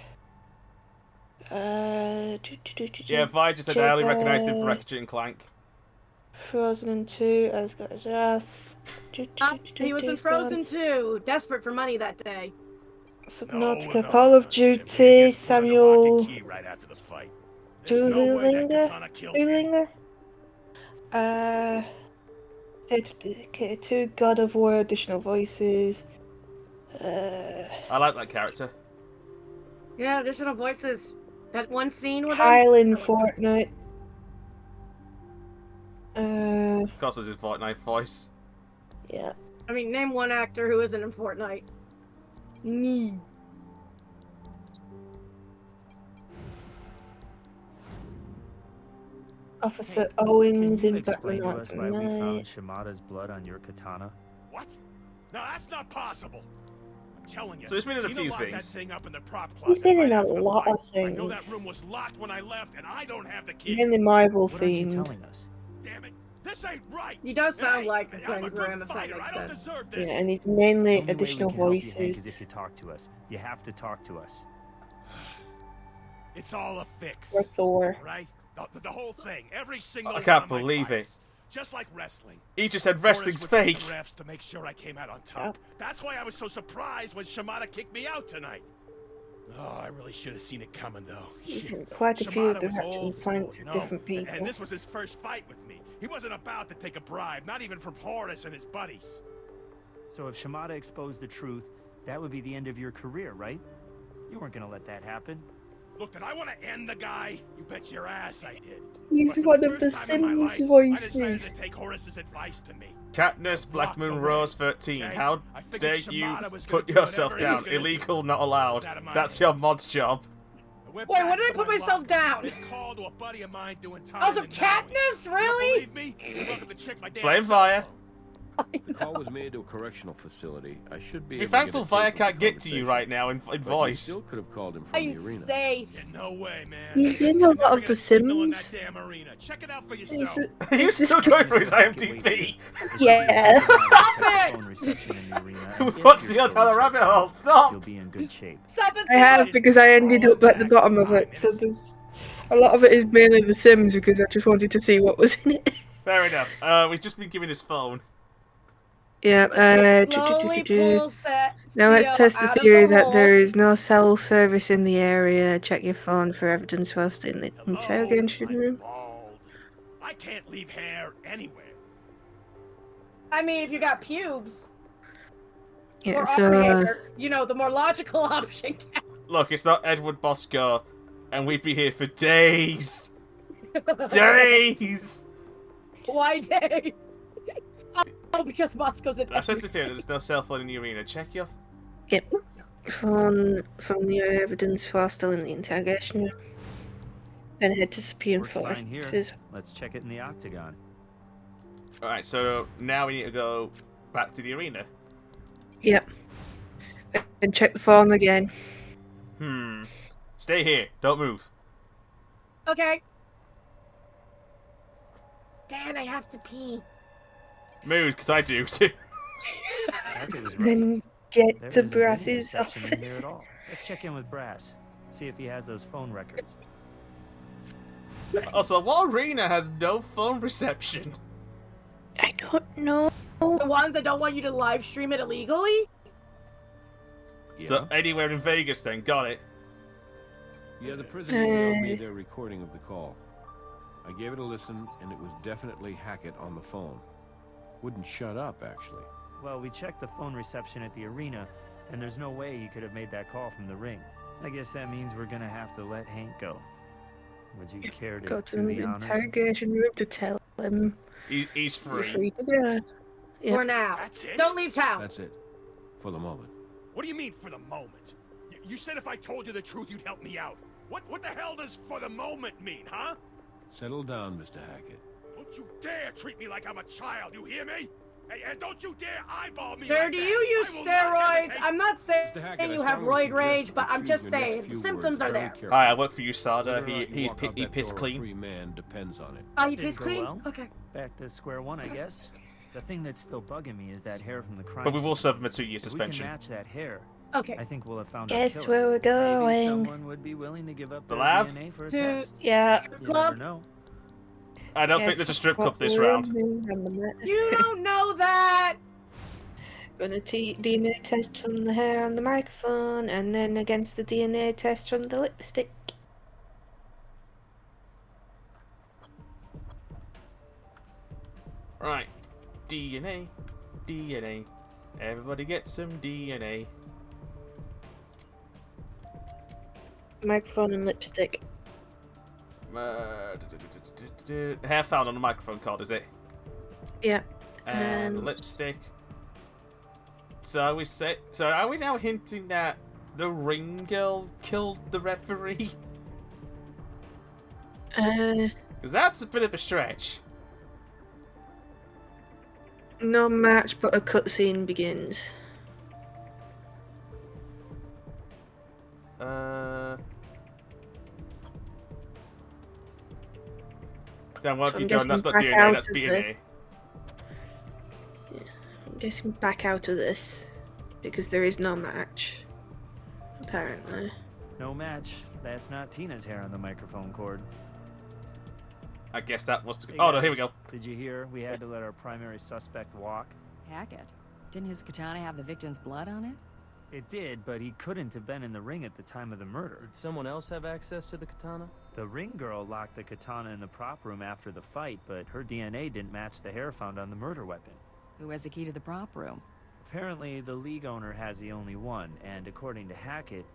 Yeah, Vi just said I only recognised him for Ratchet and Clank. Frozen 2, as God's Wrath. He was in Frozen 2, desperate for money that day. Subnautica, Call of Duty, Samuel Stuhlinger. Dedicated to God of War additional voices. I like that character. Yeah, additional voices. That one scene with Kyle him. in Fortnite. Of course, it's his Fortnite voice. Yeah. I mean, name one actor who isn't in Fortnite. Me. Officer Owens Can you in explain Batman to us why we Arkham found Knight. Shimada's blood on your katana? What? No, that's not possible. I'm telling you. So he's been in a Tina few locked that things. thing up in the prop He's closet been in right a after the lot fight. of I know that things. room was locked when I left, and I don't have the key. Mainly Marvel What aren't you themed. telling us? Damn it! This ain't right. He does sound Hey, like I'm Glenn a good Graham, if that fighter. makes I don't sense. deserve Yeah, this. and he's The mainly only way we additional can help you, Hank, is voices. if you talk to us. You have to talk to us. It's all a fix. For Thor. Right? The whole thing. Every single I one can't of my believe it. fights. Just like wrestling. He just said Orders wrestling's would get fake. the refs to make sure I came out on top. That's why I was so surprised when Shimada kicked me out tonight. Oh, I really should have seen it coming, though. He's in quite a few of Shimada the was Ratchet old and Clanks school, of you know? different people. And this was his first fight with me. He wasn't about to take a bribe, not even from Horace and his buddies. So if Shimada exposed the truth, that would be the end of your career, right? You weren't gonna let that happen. Look, did I want to end the guy? You bet your ass I did. He's But for one the of the first time in my Sims life, I decided voices. to take Horace's advice to me. Katniss Black Moon Rose 13. okay? How I figured dare you Shimada was gonna put do yourself whatever he was down? gonna do. Illegal, not allowed. Out of my That's your hands. mod's job. Wait, when did I put myself down? Big call to a buddy of mine doing time Also, in Maui. Katniss, You really? don't believe me? You're welcome to check my damn Blame cell Fire. phone. If the call was made to a correctional facility, I should be Be able to get thankful a Vi tape of can't the get to you conversation. right now in But voice. You still could have called him from I'm the arena. safe. Yeah, no way, man. He's in a lot of The Signal in that Sims. damn arena. Check it out for Is yourself. it- He's is this still guy- going for his IMDb. Yeah. Stop it! Phone reception in the arena, and if What's your the other story rabbit checks hole? out, Stop! You'll be in good shape. Stop it! I have, because I ended up at the bottom of it, so there's a lot of it is mainly The Sims because I just wanted to see what was in it. Fair enough. We've just been given his phone. Yeah, Slowly pull set. now let's Theo test the out of theory the that hole. there is no cell service in the area. Check your phone for evidence whilst in the interrogation room. I can't leave hair anywhere. I mean, if you got pubes. Yeah, or so hair, you know, the more logical option. Look, it's not Edward Bosco, and we'd be here for days. Days! Why days? Oh, because Moscow's in. I said to Theo that there's no cell phone in the arena. Check your... Yep. Phone from the evidence while still in the interrogation room. Then head to subpoena Works for fine here. evidences. Let's check it in the octagon. Alright, so now we need to go back to the arena. Yep. And check the phone again. Stay here. Don't move. Okay. Dan, I have to pee. Move, because I do too. Hackett was right. Then get There to isn't any Brass's reception in here office. at all. Let's check in with Brass. See if he has those phone records. Also, what arena has no phone reception? I don't know. The ones that don't want you to live stream it illegally? So, anywhere in Vegas then, got it. Yeah, the prison emailed me their recording of the call. I gave it a listen, and it was definitely Hackett on the phone. Wouldn't shut up, actually. Well, we checked the phone reception at the arena, and there's no way he could have made that call from the ring. I guess that means we're gonna have to let Hank go. Would you care to Go to do the the honors? interrogation room to tell him He's you're free. free to go. Yep. For now. That's it? Don't leave town. That's it. For the moment. What do you mean for the moment? You said if I told you the truth, you'd help me out. What the hell does for the moment mean, huh? Settle down, Mr. Hackett. Don't you dare treat me like I'm a child, you hear me? Hey, and don't you dare eyeball me Sir, like do that. you use I will not steroids? hesitate. I'm not saying Mr. Hackett, I you have strongly roid rage, suggest but you I'm choose just your saying next the few symptoms words are very there. carefully. Hi, I work for USADA. Whether or not you He walk out that pissed door a clean. free man depends on it. Oh, he Didn't pissed go clean? well. Okay. Back to square one, I guess. The thing that's still bugging me is that hair from the crime But we will scene. serve him a 2-year If we suspension. can match that hair, Okay. I think we'll have found our Guess killer. where we're Maybe going. someone would be willing to give up The their lab? DNA for a To- test. Yeah. You never Club? know. I don't think Guess there's a strip what club this we're round. in. You don't know that! Run a DNA test from the hair on the microphone, and then against the DNA test from the lipstick. Right. DNA. DNA. Everybody get some DNA. Microphone and lipstick. Hair found on the microphone cord, is it? Yeah. And lipstick. So are we now hinting that the ring girl killed the referee? Because that's a bit of a stretch. No match, but a cutscene begins. Then what So have you I'm done? That's guessing not back DNA, out that's of DNA. I'm guessing back out of this because there is no match. Apparently. No match. That's not Tina's hair on the microphone cord. I guess that was to... Hey, Oh, no, here we guys, go. Did you hear we had to let our primary suspect walk? Hackett. Didn't his katana have the victim's blood on it? It did, but he couldn't have been in the ring at the time of the murder. Did someone else have access to the katana? The ring girl locked the katana in the prop room after the fight, but her DNA didn't match the hair found on the murder weapon. Who has the key to the prop room? Apparently, the league owner has the only one, and according to Hackett,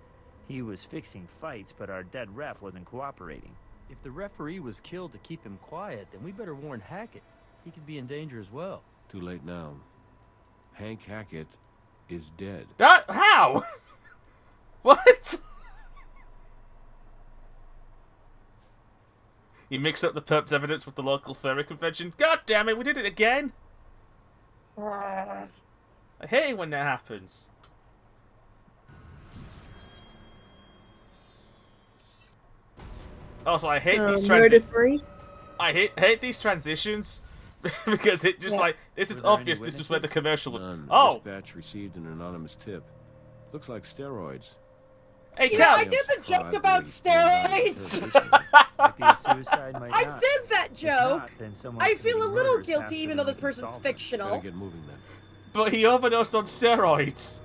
he was fixing fights, but our dead ref wasn't cooperating. If the referee was killed to keep him quiet, then we better warn Hackett. He could be in danger as well. Too late now. Hank Hackett is dead. That... How? What? You mix up the perp's evidence with the local furry convention. God damn it, we did it again! I hate it when that happens. Also, I hate these transitions. I hate these transitions because it just like this is obvious. This is where the commercial would. Oh, Dispatch received an anonymous tip. Looks like steroids. Hey, you know, I did the joke about steroids. Might be a suicide, might I not. did that joke. If not, then someone's I feel a committing little murders guilty, faster even than though this we can person's solve them. fictional. Better get moving then. but he overdosed on steroids.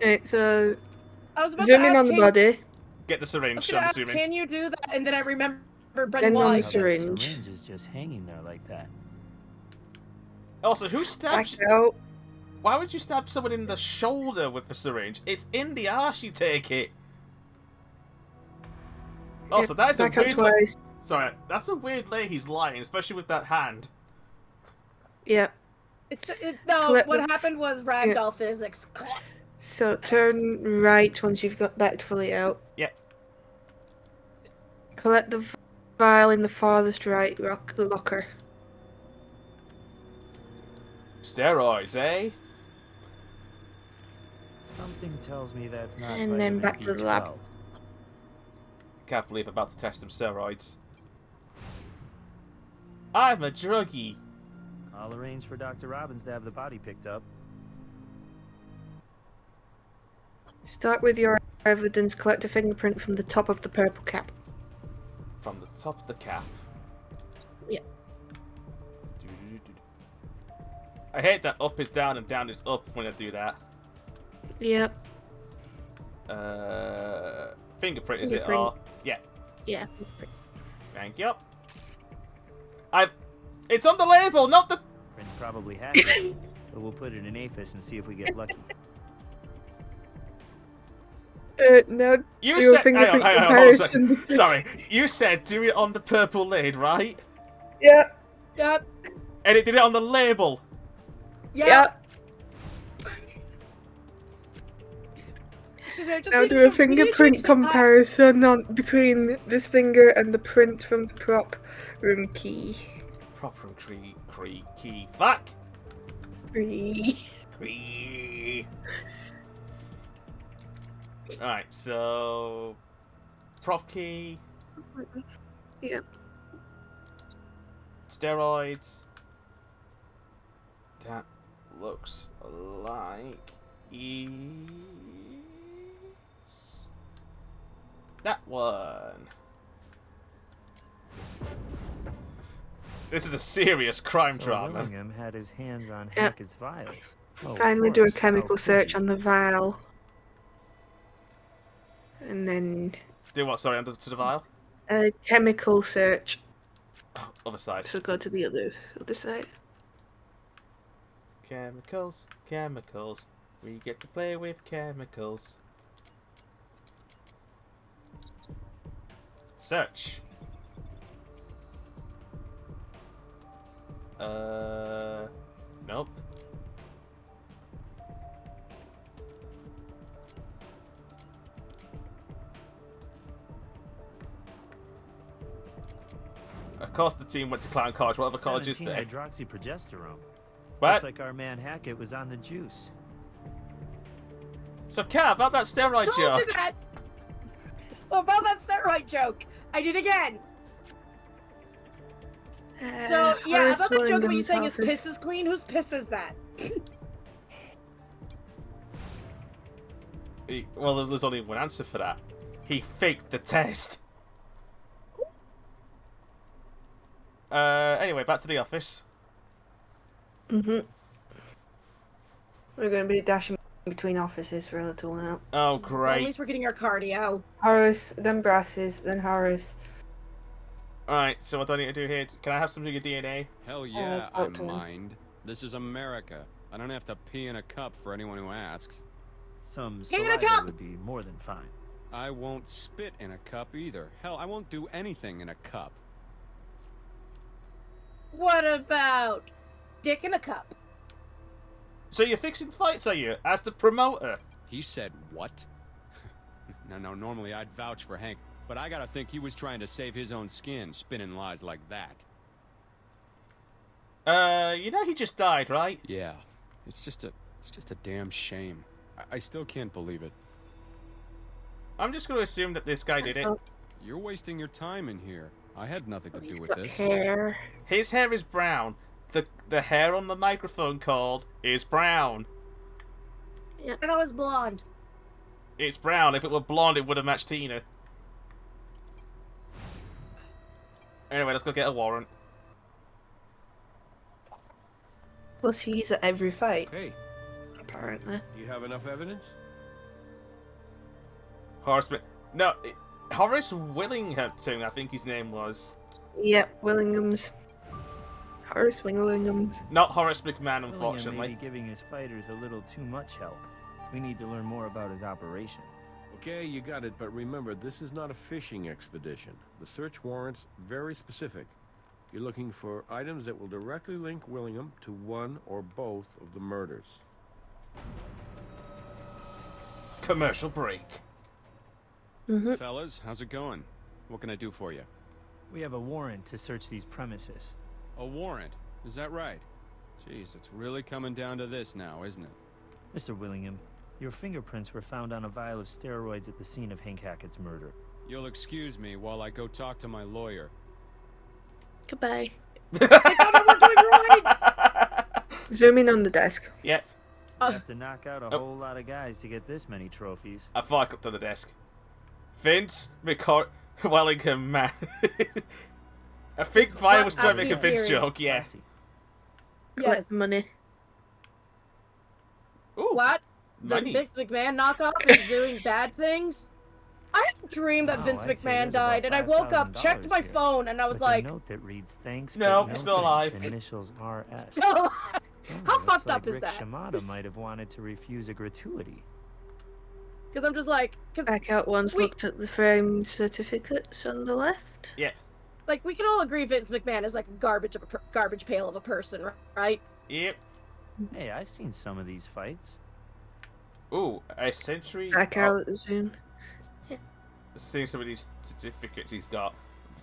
Right, so I was about zoom to in ask, on the body. Get the I was syringe, gonna I'm ask, assuming. can you do that? And then I remember Then Brendan on the Wise. syringe. Syringe is just hanging there like that. Also, who stabs? Back out. Why would you stab someone in the shoulder with the syringe? It's in the arse. You take it. Also, that is a back out weird. twice. Sorry, that's a weird lay he's lying, especially with that hand. Yeah. It's no. Collect What the- happened was ragdoll physics. So turn right once you've got backed fully out. Yep. Collect the vial in the farthest right locker. Steroids, eh? Something tells me that's not. And then vitamin back to the lab. B12. Can't believe I'm about to test some steroids. I'm a druggie. I'll arrange for Dr. Robbins to have the body picked up. Start with your evidence. Collect a fingerprint from the top of the purple cap. From the top of the cap. Yeah. I hate that up is down and down is up when I do that. Yep. Fingerprint is it? Fingerprint. Or yeah. Yeah. Thank you. It's on the label, not the. Print's probably hackers, but we'll put it in APHIS and see if we get lucky. Now You do a said. fingerprint Hang on, comparison. Sorry, you said do it on the purple lid, right? Yeah. Yep. And it did it on the label. Yep. Now do a fingerprint comparison between this finger and the print from the prop room key. Prop room key. Fuck. Key. Alright, so prop key. Yeah. Steroids. That looks like that one. This is a serious crime So drama. Willingham had his hands on Hackett's vials. Oh, Finally do a of course. chemical How could search you? on the vial. And then Do what? Sorry, under to the vial. a chemical search. Oh, other side. So go to the other side. Chemicals. We get to play with chemicals. Search. Nope. Of course, the team went to Clown College. What other college is there? Hydroxyprogesterone. What? Looks like our man Hackett was on the juice. So, Kat, about that steroid Told you joke. that. So about that steroid joke, I did again. So yeah, Horace about that joke about you Willingham's saying his office. piss is clean. Whose piss is that? Well, there's only one answer for that. He faked the test. Anyway, back to the office. We're going to be dashing between offices for a little while. Oh, Well, great. at least we're getting our cardio. Horace, then Brasses, then Horace. Alright, so what do I need to do here? Can I have some of your DNA? Hell yeah, I Bolton. mind. This is America. I don't have to pee in a cup for anyone who asks. Some Pee in a saliva cup! would be more than fine. I won't spit in a cup either. Hell, I won't do anything in a cup. What about dick in a cup? So you're fixing fights, are you? As the promoter? He said what? No, normally I'd vouch for Hank, but I gotta think he was trying to save his own skin, spinning lies like that. You know he just died, right? Yeah. It's just a damn shame. I still can't believe it. I'm just going to assume that this guy did it. You're wasting your time in here. I had nothing to do with got this. hair. His hair is brown. The hair on the microphone cord is brown. Yeah. And I was blonde. It's brown. If it were blonde, it would have matched Tina. Anyway, let's go get a warrant. Plus, he's at every fight. Hey, Apparently. you have enough evidence? Horace Willinghamton, I think his name was. Yep, Willingham's. Horace Willingham's. Not Horace McMahon, Willingham unfortunately. may be giving his fighters a little too much help. We need to learn more about his operation. Okay, you got it, but remember, this is not a fishing expedition. The search warrant's very specific. You're looking for items that will directly link Willingham to one or both of the murders. Commercial break. Fellas, how's it going? What can I do for you? We have a warrant to search these premises. A warrant? Is that right? Jeez, it's really coming down to this now, isn't it? Mr. Willingham, your fingerprints were found on a vial of steroids at the scene of Hank Hackett's murder. You'll excuse me while I go talk to my lawyer. Goodbye. They found out we're doing right! Zoom in on the desk. Yep. You have to knock out a whole lot of guys to get this many trophies. I thought I clicked on the desk. Vince Wellingham, man. I think Fire was trying to make a Vince joke, yeah. Collect money. Ooh, what? money. The Vince McMahon knockoff is doing bad things? I had a dream that Vince I'd say McMahon there's about died, and I woke up, $5,000 checked my here. phone, and I was With like... a note that reads, thanks, No, but no still thanks, alive. Initials RS. So, how looks fucked like up is Rick that? Shimada might have wanted to refuse a gratuity. Because I'm just like... Back out once, looked at the framed certificates on the left. Yeah. Like, we can all agree Vince McMahon is like a garbage pail of a person, right? Yep. Hey, I've seen some of these fights. Ooh, a century. Back out, zoom. Seeing some of these certificates he's got.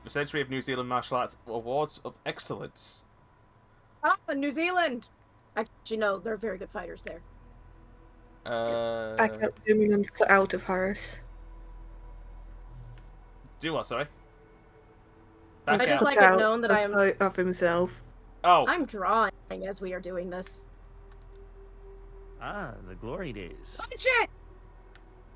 A Century of New Zealand Martial Arts Awards of Excellence. Ah, New Zealand! Actually, no, they're very good fighters there. Back out, zooming and cut out of Horace. Do what, sorry? I Back just out. like it known that I am... Of himself. Oh. I'm drawing as we are doing this. Ah, the glory days. Punch it!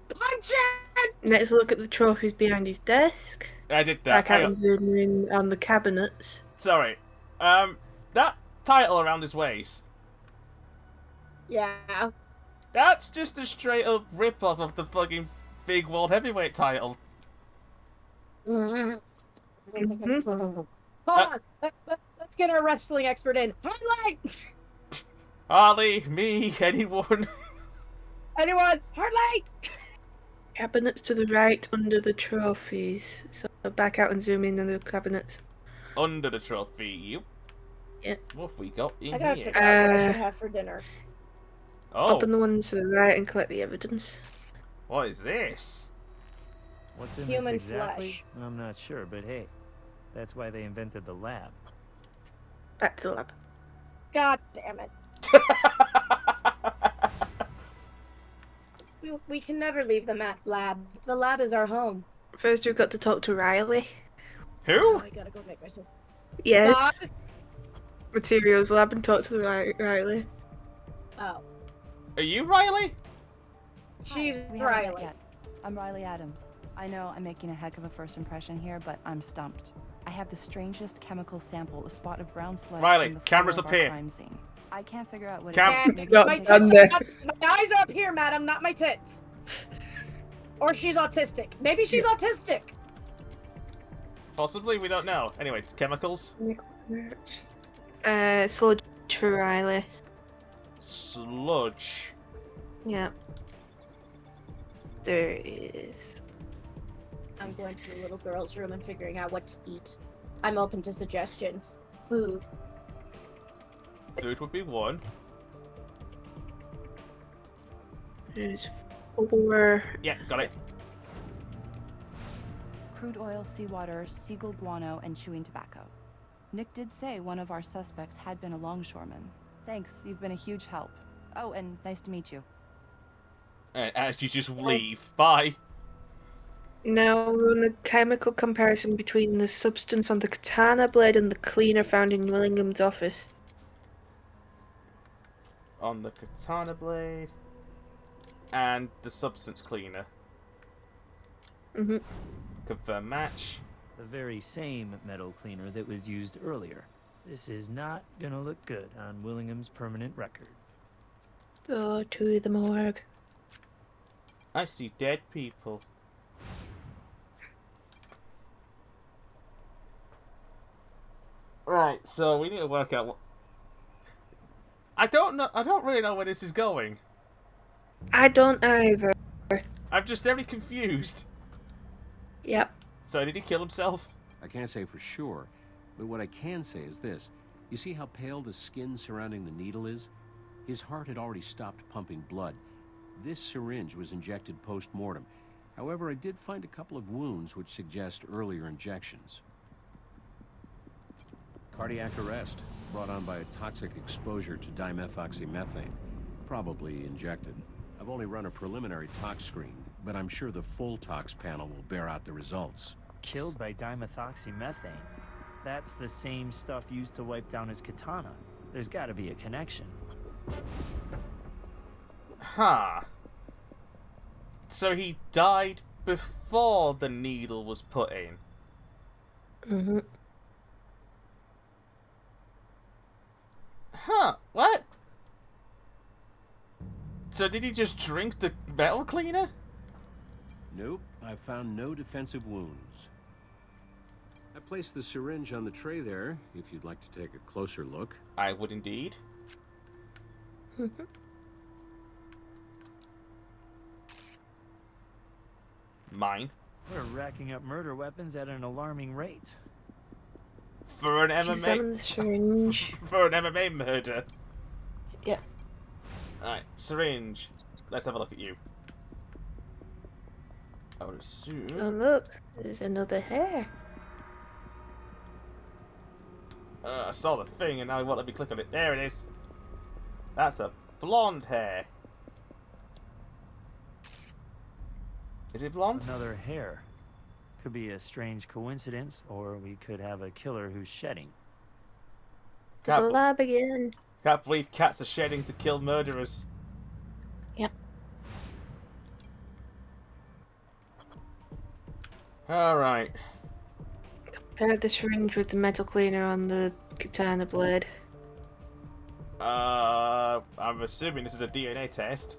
Punch it! Let's look at the trophies behind his desk. I did that. Back out and zoom in on the cabinets. Sorry. That title around his waist. Yeah. That's just a straight up rip-off of the fucking big world heavyweight title. Hold on. Let's get our wrestling expert in. Hardlight! Harley, me, anyone. Anyone? Hardlight! Cabinets to the right under the trophies. So back out and zoom in on the cabinets. Under the trophy. Yep. What have we got in I gotta here? figure out what I should have for dinner. Oh, Open the ones to the right and collect the evidence. what is this? What's in Human this exactly? flesh. I'm not sure, but hey, that's why they invented the lab. Back to the lab. God damn it. We can never leave the lab. The lab is our home. First, we've got to talk to Riley. Who? Oh, I gotta go make myself... Yes. God. Materials lab and talk to the Riley. Oh. Are you Riley? She's We haven't met Riley. yet. I'm Riley Adams. I know I'm making a heck of a first impression here, but I'm stumped. I have the strangest chemical sample, a spot of brown sludge Riley, from the cameras floor up of our here. crime scene. I can't figure out what Cam- it is. Got My Maybe tits done are there. up, my eyes are up here, madam, not my tits. Or she's autistic. Maybe she's autistic. Possibly, we don't know. Anyway, chemicals. Sludge for Riley. Sludge. Yeah. There is. I'm going to the little girl's room and figuring out what to eat. I'm open to suggestions. Food. Food would be one. There's 4. Yeah, got it. Crude oil, seawater, seagull guano, and chewing tobacco. Nick did say one of our suspects had been a longshoreman. Thanks, you've been a huge help. Oh, and nice to meet you. As you just leave. Bye. Now run a chemical comparison between the substance on the katana blade and the cleaner found in Willingham's office. On the katana blade and the substance cleaner. Mm-hmm. Confirm match. The very same metal cleaner that was used earlier. This is not gonna look good on Willingham's permanent record. Go to the morgue. I see dead people. Right, so we need to work out what... I don't really know where this is going. I don't either. I'm just very confused. Yep. So did he kill himself? I can't say for sure, but what I can say is this. You see how pale the skin surrounding the needle is? His heart had already stopped pumping blood. This syringe was injected post-mortem. However, I did find a couple of wounds which suggest earlier injections. Cardiac arrest, brought on by a toxic exposure to dimethoxymethane, probably injected. I've only run a preliminary tox screen, but I'm sure the full tox panel will bear out the results. Killed by dimethoxymethane. That's the same stuff used to wipe down his katana. There's gotta be a connection. Huh. So he died before the needle was put in. Mm-hmm. Huh, what? So did he just drink the metal cleaner? Nope, I found no defensive wounds. I placed the syringe on the tray there, if you'd like to take a closer look. I would indeed. Mine. We're racking up murder weapons at an alarming rate. For an MMA... Examine the syringe. For an MMA murder. Yep. Alright, syringe. Let's have a look at you. I would assume... Oh look, there's another hair. I saw the thing and now it won't let me click on it. There it is. That's a blonde hair. Is it blonde? Another hair. Could be a strange coincidence, or we could have a killer who's shedding. The lab again. Can't believe cats are shedding to kill murderers. Yep. Alright. Compare the syringe with the metal cleaner on the katana blade. I'm assuming this is a DNA test.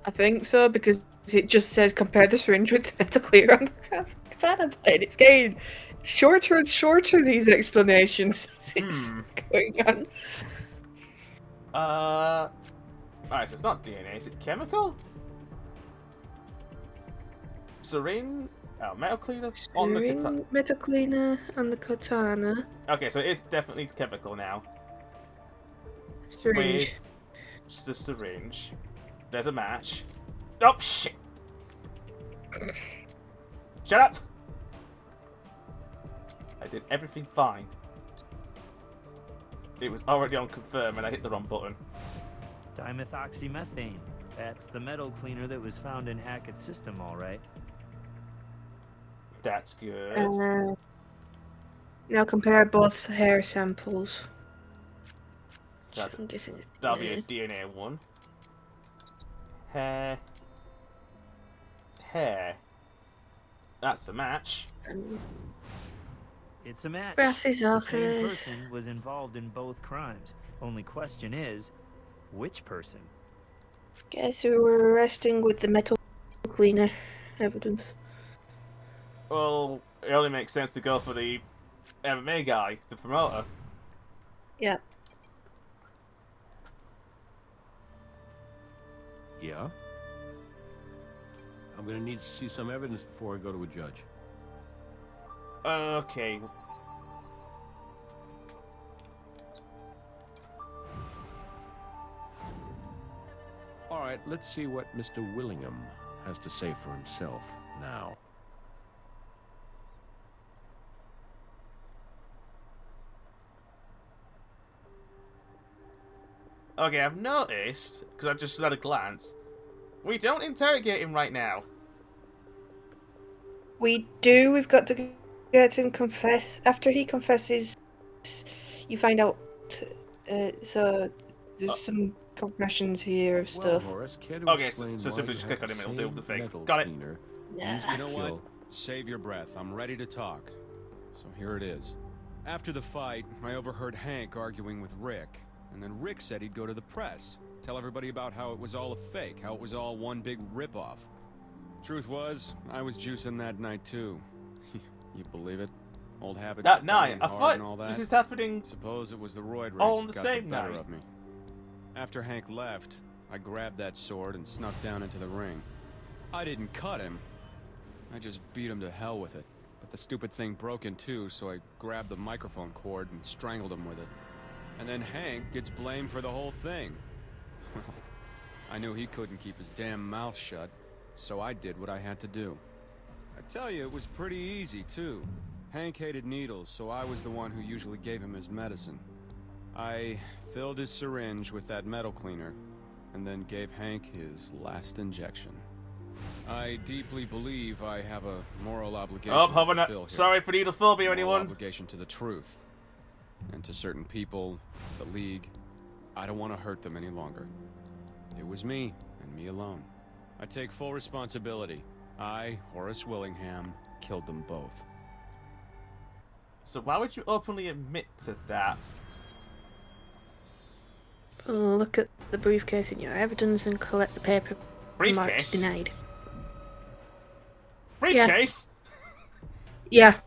I think so, because it just says compare the syringe with the metal cleaner on the katana blade. It's getting shorter and shorter, these explanations, as it's going on. Alright, so it's not DNA, is it chemical? Syringe? Oh, metal cleaner on the katana. Metal cleaner on the katana. Okay, so it's definitely chemical now. Syringe. With the syringe. There's a match. Oh, shit! Shut up! I did everything fine. It was already on confirm and I hit the wrong button. Dimethoxymethane. That's the metal cleaner that was found in Hackett's system, all right. That's good. Now compare both hair samples. So that'll be a DNA one. Hair. Hair. That's a match. It's a match. Brass's The office. same person was involved in both crimes. Only question is, which person? Guess who we're arresting with the metal cleaner evidence. Well, it only makes sense to go for the MMA guy, the promoter. Yeah. Yeah? I'm gonna need to see some evidence before I go to a judge. Okay. Alright, let's see what Mr. Willingham has to say for himself now. Okay, I've noticed, because I've just had a glance, we don't interrogate him right now. We do. We've got to get him confess. After he confesses, you find out. So there's some confessions here of stuff. Horace, care to Okay, explain so why simply you just have click on him the and it'll do the same thing. metal Got it. cleaner Nah. used to You know what? kill- Save your breath. I'm ready to talk. So here it is. After the fight, I overheard Hank arguing with Rick, and then Rick said he'd go to the press, tell everybody about how it was all a fake, how it was all one big ripoff. Truth was, I was juicing that night too. You believe it? Old habits. That night, I hard thought and all that. this is happening. Suppose it was the roid rage all on the that got same the better night. of me. After Hank left, I grabbed that sword and snuck down into the ring. I didn't cut him. I just beat him to hell with it. But the stupid thing broke in two, so I grabbed the microphone cord and strangled him with it. And then Hank gets blamed for the whole thing. I knew he couldn't keep his damn mouth shut, so I did what I had to do. I tell you, it was pretty easy, too. Hank hated needles, so I was the one who usually gave him his medicine. I filled his syringe with that metal cleaner, and then gave Hank his last injection. I deeply believe I have a moral obligation Oh, to hovering fulfill up. here. Sorry for needle phobia, Moral anyone? Obligation to the truth. And to certain people, the League, I don't want to hurt them any longer. It was me, and me alone. I take full responsibility. I, Horace Willingham, killed them both. So why would you openly admit to that? Look at the briefcase in your evidence and collect the paper marked Briefcase? denied. Briefcase? Yeah.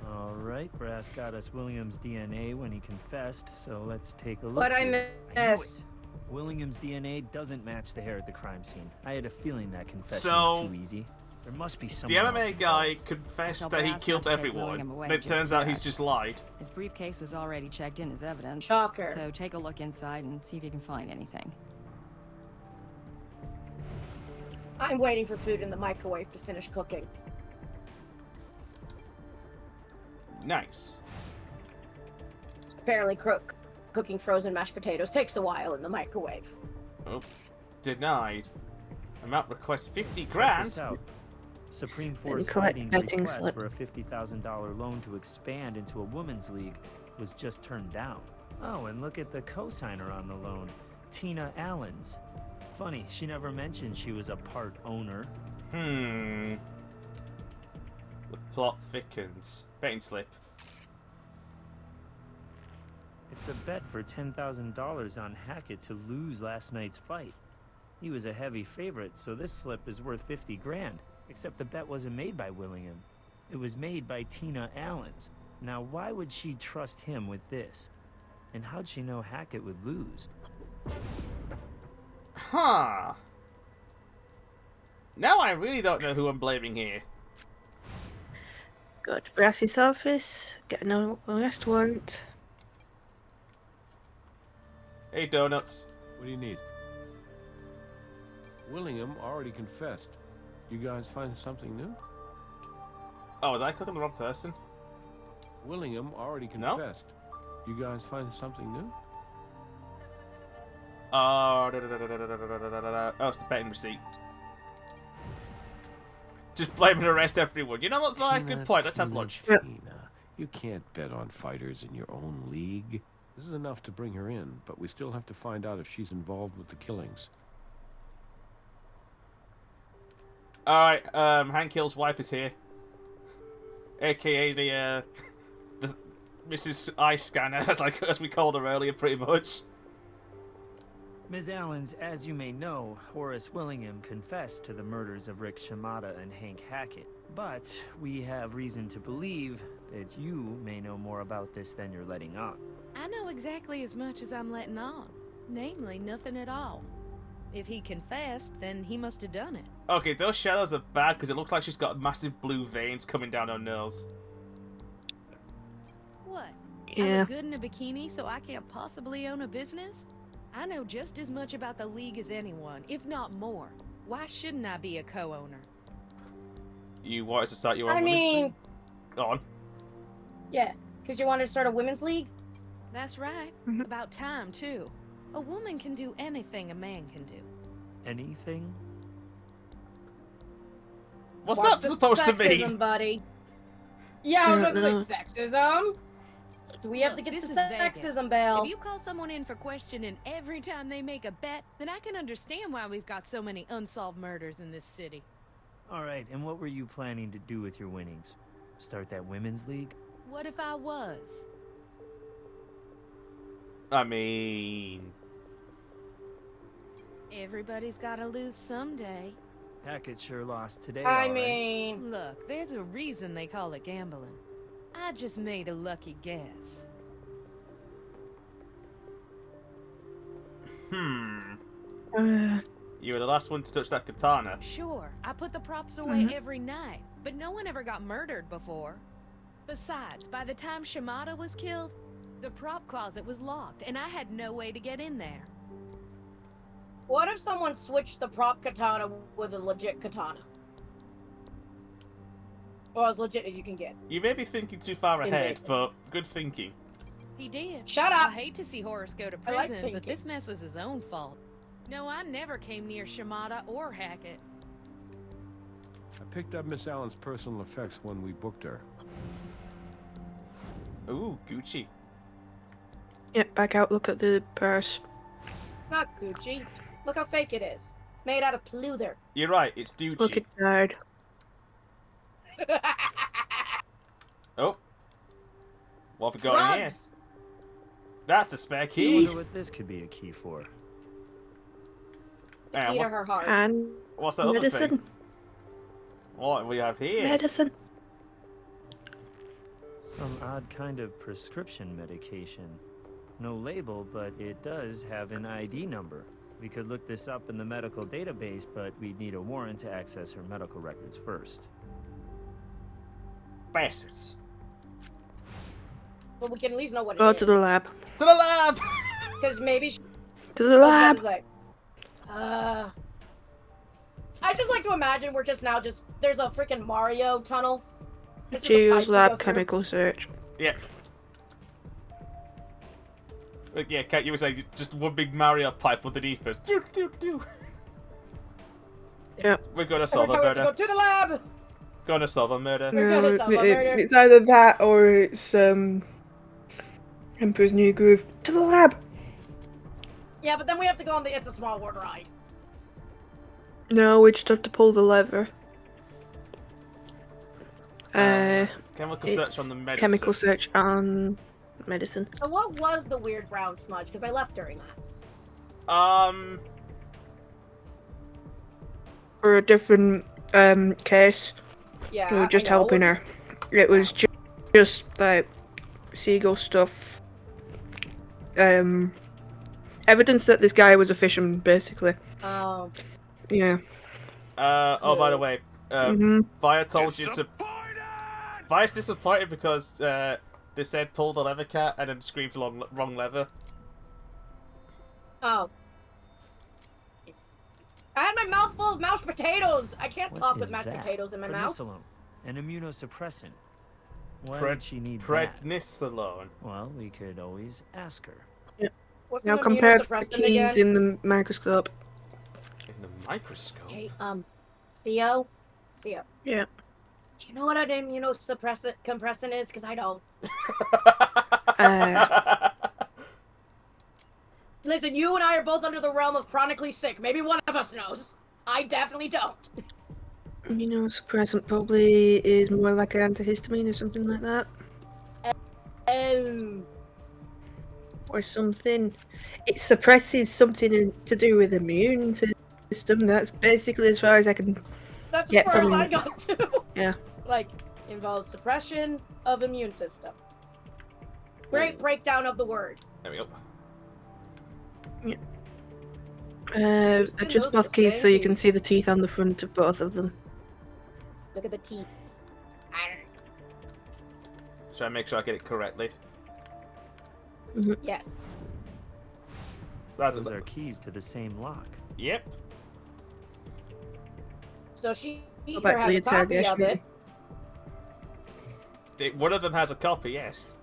Alright, Brass got us William's DNA when he confessed, so let's take a look. What I here. miss? William's DNA doesn't match the hair at the crime scene. I had a feeling that confession So, was too easy. There must be The someone else MMA guy involved. confessed Tell that he Brass killed not to take William everyone, away and it just turns out yet. he's just lied. His briefcase was already checked in as evidence. Shocker. So take a look inside and see if you can find anything. I'm waiting for food in the microwave to finish cooking. Nice. Apparently, cooking frozen mashed potatoes takes a while in the microwave. Oh, denied. Amount requests 50 Check grand. this out. Supreme Force collect Fighting's betting request slip. for a $50,000 loan to expand into a women's league was just turned down. Oh, and look at the co-signer on the loan, Tina Allens. Funny, she never mentioned she was a part owner. The plot thickens. Betting slip. It's a bet for $10,000 on Hackett to lose last night's fight. He was a heavy favorite, so this slip is worth 50 grand. Except the bet wasn't made by Willingham. It was made by Tina Allens. Now, why would she trust him with this? And how'd she know Hackett would lose? Huh. Now I really don't know who I'm blaming here. Go to Brass's office, get an arrest warrant. Hey, Donuts. What do you need? Willingham already confessed. You guys find something new? Oh, did I click on the wrong person? Willingham already No? confessed. You guys find something new? Oh, it's the betting receipt. Just blame and arrest everyone. You know what, Vi? Good point. Let's have lunch. Tina, you can't bet on fighters in your own league. This is enough to bring her in, but we still have to find out if she's involved with the killings. Alright, Hank Hill's wife is here. AKA the Mrs. Eye Scanner, as we called her earlier, pretty much. Ms. Allens, as you may know, Horace Willingham confessed to the murders of Rick Shimada and Hank Hackett. But we have reason to believe that you may know more about this than you're letting on. I know exactly as much as I'm letting on. Namely, nothing at all. If he confessed, then he must have done it. Okay, those shadows are bad because it looks like she's got massive blue veins coming down her nose. What? Yeah. I look good in a bikini, so I can't possibly own a business? I know just as much about the League as anyone, if not more. Why shouldn't I be a co-owner? You wanted to start your own I women's mean- league? Go on. Yeah, because you wanted to start a women's league? That's right. About time, too. A woman can do anything a man can do. Anything? What's Watch that the supposed to sexism, mean? buddy. Yeah, I was about to say sexism. Do we have to get This the is Vegas. sexism bell? If you call someone in for questioning every time they make a bet, then I can understand why we've got so many unsolved murders in this city. All right, and what were you planning to do with your winnings? Start that women's league? What if I was? I mean... Everybody's gotta lose someday. Hackett sure lost today, I all right. mean... Look, there's a reason they call it gambling. I just made a lucky guess. You were the last one to touch that katana. Sure, I put the props away every night, but no one ever got murdered before. Besides, by the time Shimada was killed, the prop closet was locked, and I had no way to get in there. What if someone switched the prop katana with a legit katana? Or as legit as you can get. You may be thinking too far In ahead, Vegas. but good thinking. He did. Shut up! I hate to see Horace go to I like prison, but thinking. this mess is his own fault. No, I never came near Shimada or Hackett. I picked up Miss Allen's personal effects when we booked her. Ooh, Gucci. Yeah, back out, look at the purse. It's not Gucci. Look how fake it is. It's made out of pleather. You're right, it's Gucci. Look at that. Oh. What have we got in here? Drugs! That's a spare I key. wonder what this could be a key for. The And key to what's, her heart. And what's that other medicine. thing? What do we have here? Medicine. Some odd kind of prescription medication. No label, but it does have an ID number. We could look this up in the medical database, but we'd need a warrant to access her medical records first. Bastards. But we can at least know what it Go is. to the lab. To the lab! Because maybe... To the lab. I just like to imagine we're just now just... There's a freaking Mario tunnel. It's just a pipe Choose we lab go through. chemical search. Yeah. Look, yeah, Kat, you were saying just one big Mario pipe underneath us. Do, do, do. Yeah. We're gonna Every solve a time we have to murder. go to the lab! Gonna solve a murder. We're gonna solve a murder. It's either that or it's Emperor's New Groove. To the lab. Yeah, but then we have to go on the It's a Small World ride. No, we just have to pull the lever. Chemical search on the medicine. Chemical search on medicine. So what was the weird brown smudge? Because I left during that. For a different case. Yeah, We were just I know. helping her. It was just like seagull stuff. Evidence that this guy was a fisherman, basically. Oh. Yeah. Oh, by the way, Fire told you to... Fire's disappointed because they said pull the lever, Cat, and then screamed wrong lever. Oh. I had my mouth full of mashed potatoes! I can't talk with mashed potatoes in my mouth. Prednisolone, an immunosuppressant. Why would she need that? Prednisolone. Well, we could always ask her. What's Now an compare the immunosuppressant keys again? in the microscope. In the microscope? Okay, Theo? Yeah. Do you know what an immunosuppressant is? Because I don't. Listen, you and I are both under the realm of chronically sick. Maybe one of us knows. I definitely don't. Immunosuppressant probably is more like an antihistamine or something like that. Or something. It suppresses something to do with the immune system. That's basically as far as I can That's get as far as from I got to. Yeah. Like, involves suppression of immune system. Great breakdown of the word. There we go. Adjust both keys so you can see the teeth on the front of both of them. Look at the teeth. Should I make sure I get it correctly? Yes. That's Those are keys to the same lock. Yep. So she Go back to has the a copy of interrogation. it. One of them has a copy, yes.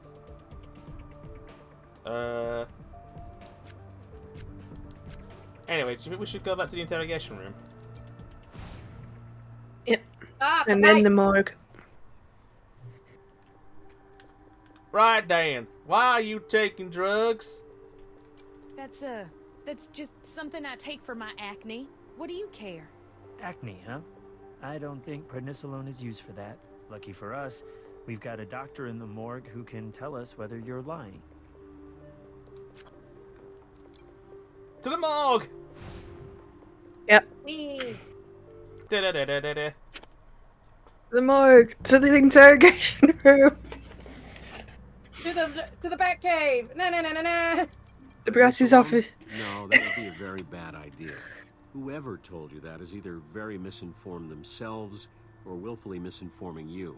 Anyway, do you think we should go back to the interrogation room? Yep. Ah, And then the morgue. Right, Dan. Why are you taking drugs? That's just something I take for my acne. What do you care? Acne, huh? I don't think prednisolone is used for that. Lucky for us, we've got a doctor in the morgue who can tell us whether you're lying. To the morgue! Yep. Da-da-da-da-da-da. The morgue. To the interrogation room. To the Bat Cave. Nah, nah, nah, nah, nah. The Brass's office. No, that would be a very bad idea. Whoever told you that is either very misinformed themselves or willfully misinforming you.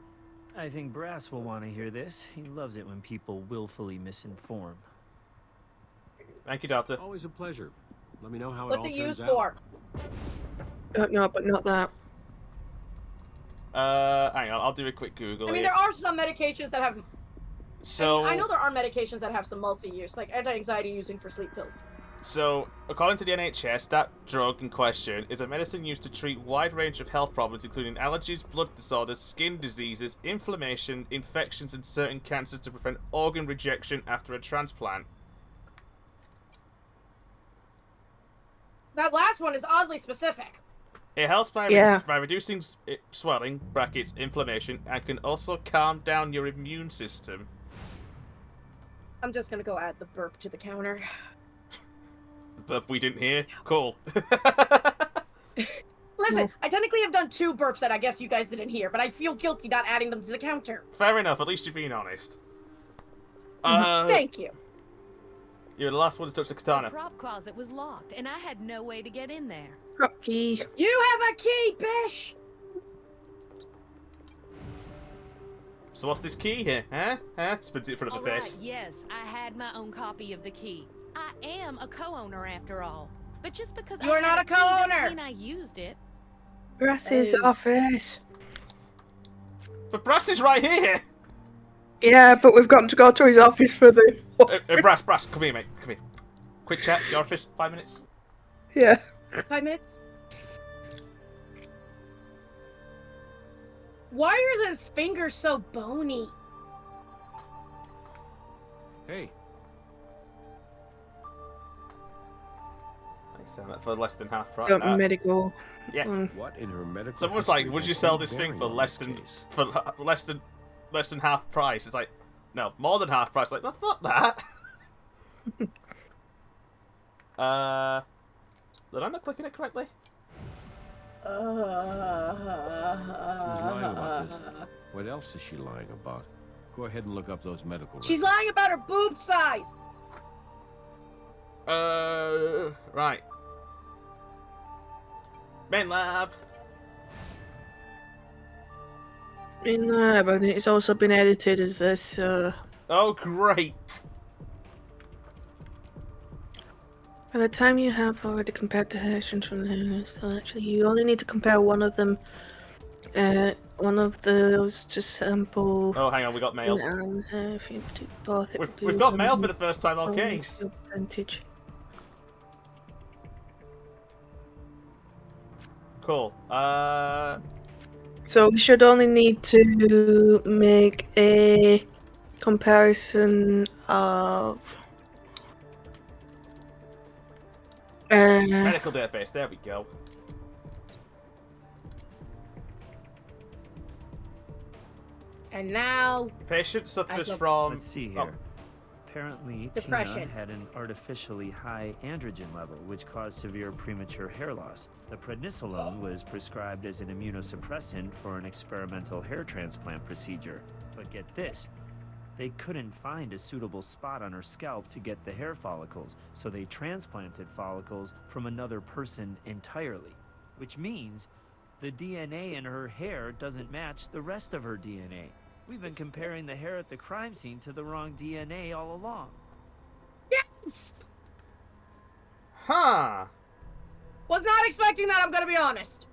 I think Brass will want to hear this. He loves it when people willfully misinform. Thank you, Doctor. Always a pleasure. Let me know how What's it all it turns used out. for? No, but not that. Hang on, I'll do a quick Google. I mean, here. there are some medications that have. So I know there are medications that have some multi-use, like anti-anxiety using for sleep pills. So, according to the NHS, that drug in question is a medicine used to treat a wide range of health problems, including allergies, blood disorders, skin diseases, inflammation, infections, and certain cancers to prevent organ rejection after a transplant. That last one is oddly specific. It helps by reducing swelling, brackets, inflammation, and can also calm down your immune system. I'm just gonna go add the burp to the counter. But we didn't hear? Cool. Listen, I technically have done 2 burps that I guess you guys didn't hear, but I feel guilty not adding them to the counter. Fair enough, at least you're being honest. Thank you. You're the last one to touch the katana. The prop closet was locked, and I had no way to get in there. Prop key. You have a key, Bish! So what's this key here, huh? Spins it in front of the All face. right, yes, I had my own copy of the key. I am a co-owner after all. But just because You're I not had a key doesn't co-owner. mean I used it. Brass's office. But Brass is right here! Yeah, but we've got to go to his office for the... Brass, come here, mate. Come here. Quick chat, your office, 5 minutes. Yeah. 5 minutes? Why are his fingers so bony? Hey. I sell that for less than half price. Got medical. Yeah. What in her medical? Someone's history like, would is you so sell this thing boring for in less this than case? less than half price? It's like, no, more than half price. Like, well, fuck that. Did I not clicking it correctly? She was lying about this. What else is she lying about? Go ahead and look up those medical She's records. lying about her boob size. Right. Main lab. In there, but it's also been edited as this, Oh, great. By the time you have already compared the versions from the so actually you only need to compare one of them, one of those to sample. Oh, hang on, we got mail. And if you do both, it We've got mail for the first time on case. Percentage. Cool. So we should only need to make a comparison of. Medical database, there we go. And now... Patient suffers love- from... Let's see here. Apparently, Depression. Tina had an artificially high androgen level, which caused severe premature hair loss. The prednisolone was prescribed as an immunosuppressant for an experimental hair transplant procedure. But get this, they couldn't find a suitable spot on her scalp to get the hair follicles, so they transplanted follicles from another person entirely. Which means the DNA in her hair doesn't match the rest of her DNA. We've been comparing the hair at the crime scene to the wrong DNA all along. Yes! Huh. Was not expecting that, I'm gonna be honest.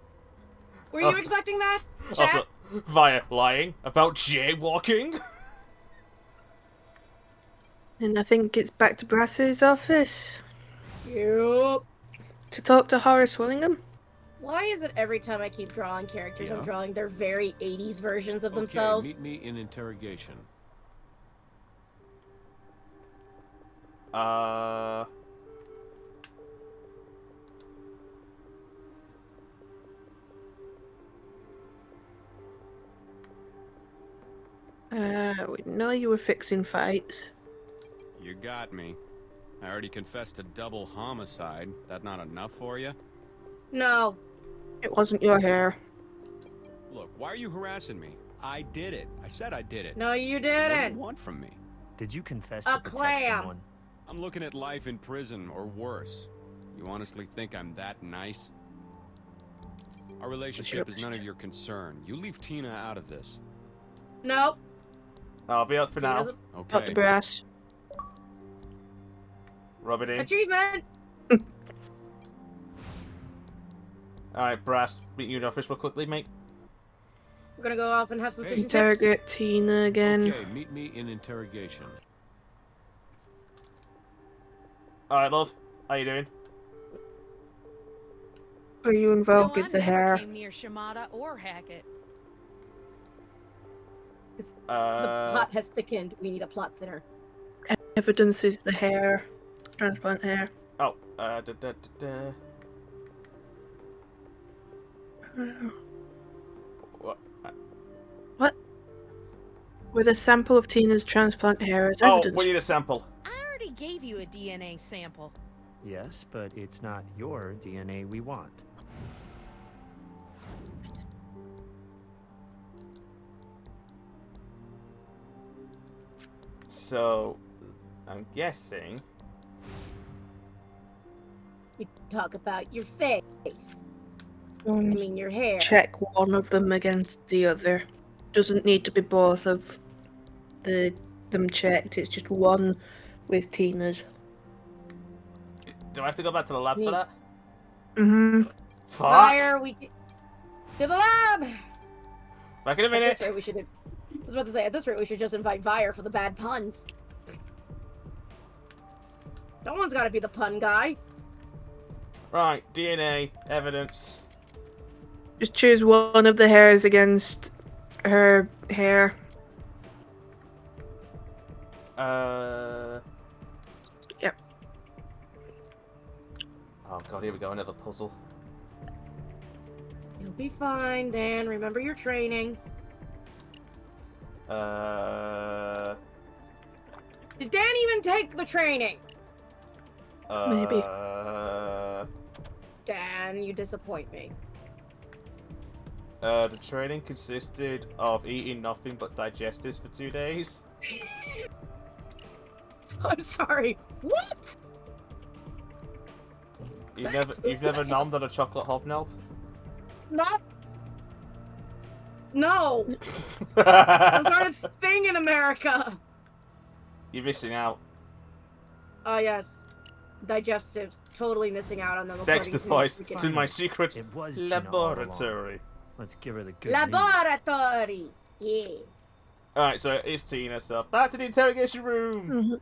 Were you Also- expecting that, chat? Also, via lying about jaywalking. And I think it's back to Brass's office. Yup. To talk to Horace Willingham? Why is it every time I keep drawing characters, I'm Yeah. drawing their very 80s versions of Okay, themselves? meet me in interrogation. We know you were fixing fights. You got me. I already confessed to double homicide. That not enough for you? No. It wasn't your hair. Look, why are you harassing me? I did it. I said I did it. No, you What do you didn't. want from me? Did you confess A to protect clam. someone? I'm looking at life in prison, or worse. You honestly think I'm that nice? Our relationship is none of your concern. You leave Tina out of this. Nope. I'll be out for now. Got the Okay. brass. Rub it in. Achievement! Alright, Brass, meet you in the office real quickly, mate. We're gonna go off and have some fish and chips. Interrogate Tina again. Okay, meet me in interrogation. Alright, love. How you doing? Are you involved No, with I the never hair? came near Shimada or Hackett. The plot has thickened. We need a plot thinner. Evidence is the hair. Transplant hair. Oh, What? What? With a sample of Tina's transplant hair as Oh, evidence. we need a sample. I already gave you a DNA sample. Yes, but it's not your DNA we want. So, I'm guessing. We talk about your face. I Um, mean, your hair. Check one of them against the other. Doesn't need to be both of them checked. It's just one with Tina's. Do I have to go back to the lab for that? Mm-hmm. Fuck. Fire, to the lab! Back in a At minute. this rate, we should. I was about to say, at this rate, we should just invite Fire for the bad puns. Someone's got to be the pun guy. Right, DNA evidence. Just choose one of the hairs against her hair. Yep. Oh god, here we go, another puzzle. You'll be fine, Dan. Remember your training. Did Dan even take the training? Maybe. Dan, you disappoint me. The training consisted of eating nothing but digestives for 2 days. I'm sorry. What? You've never nommed on a chocolate hobnob? Not. No. Those aren't a thing in America. You're missing out. Oh yes, digestives. Totally missing out on them. Dexter voice according to my secret It was Tina all along. laboratory. Let's give her the good news. Laboratory. Yes. Alright, so it's Tina, so back to the interrogation room. Mm-hmm.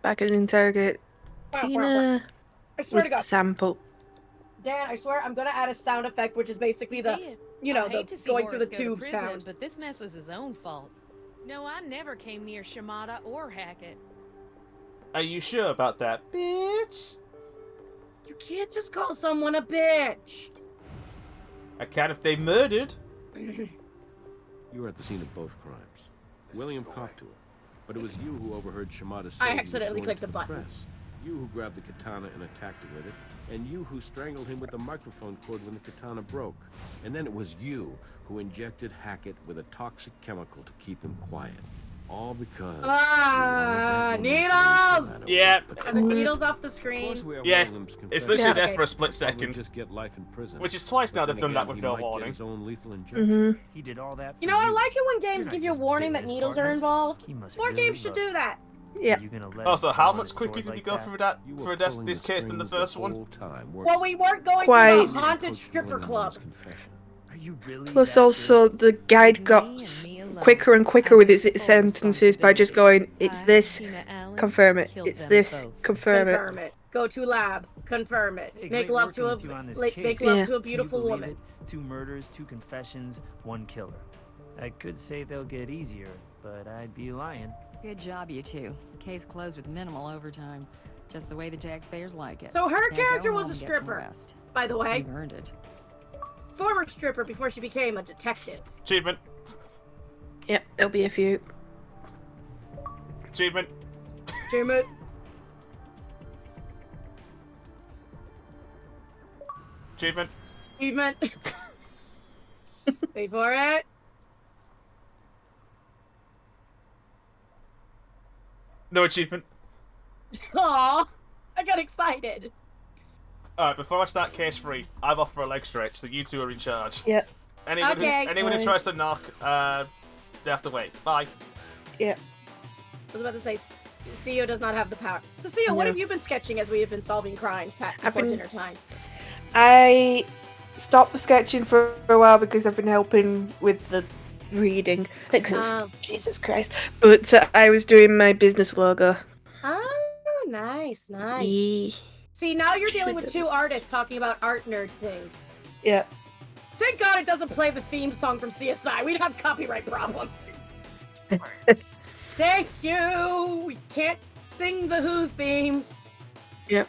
Back and interrogate Tina I swear with to God. the sample. Dan, I swear I'm gonna add a sound effect, which is basically the, you know, I the hate to see going through the Horace go to tube prison, sound. but this mess was his own fault. No, I never came near Shimada or Hackett. Are you sure about that, bitch? You can't just call someone a bitch. I can if they murdered. You were at the scene of both crimes. William copped to it, but it was you who overheard Shimada say I he was accidentally going clicked to a the button. press. You who grabbed the katana and attacked him with it, and you who strangled him with the microphone cord when the katana broke. And then it was you who injected Hackett with a toxic chemical to keep him quiet. All because... Needles! Yeah. Are the needles off the screen? Yeah. It's literally Yeah, there okay. for a split second. Just get life in prison. Which is twice now But they've then done that again, with he no might get warning. his own lethal injection. He did all that for You know, I you. like it when games You're give not you a just warning that business needles are partners. involved. He must More really games should love do that. Yeah. You gonna let Also, him how go much with a quicker sword did we like go that? through that You were for pulling this the case than the strings first one? whole time, weren't Well, you? we weren't going Quite. to the haunted Coach stripper William club. on his confession. Are you really Plus, that also, good? the guide got quicker and quicker with his sentences by just going, it's this, confirm it, it's this, confirm it. Confirm it. Go to lab. Confirm it. Hey, Make great love working to a with you on this make case. love to a Can you beautiful believe woman. it? 2 murders, 2 confessions, 1 killer. I could say they'll get easier, but I'd be lying. Good job, you two. Case closed with minimal overtime. Just the way the taxpayers like it. So her Now go character home was a and get some stripper, rest. by the way. You've earned it. Former stripper before she became a detective. Achievement. Yep, there'll be a few. Achievement. Achievement. Achievement. Achievement. Wait for it. No achievement. Aw, I got excited. Alright, before I start case 3, I've off for a leg stretch, so you two are in charge. Yep. Anyone, Okay. anyone who tries to knock, they have to wait. Bye. Yep. I was about to say, CEO does not have the power. So, CEO, what No. have you been sketching as we have been solving crimes before been- dinner time? I stopped sketching for a while because I've been helping with the reading. Because Jesus Christ! But I was doing my business logo. Oh, nice, nice. Yee. See, now you're dealing with 2 artists talking about art nerd things. Yep. Thank God it doesn't play the theme song from CSI. We'd have copyright problems. Thank you. We can't sing the Who theme. Yep.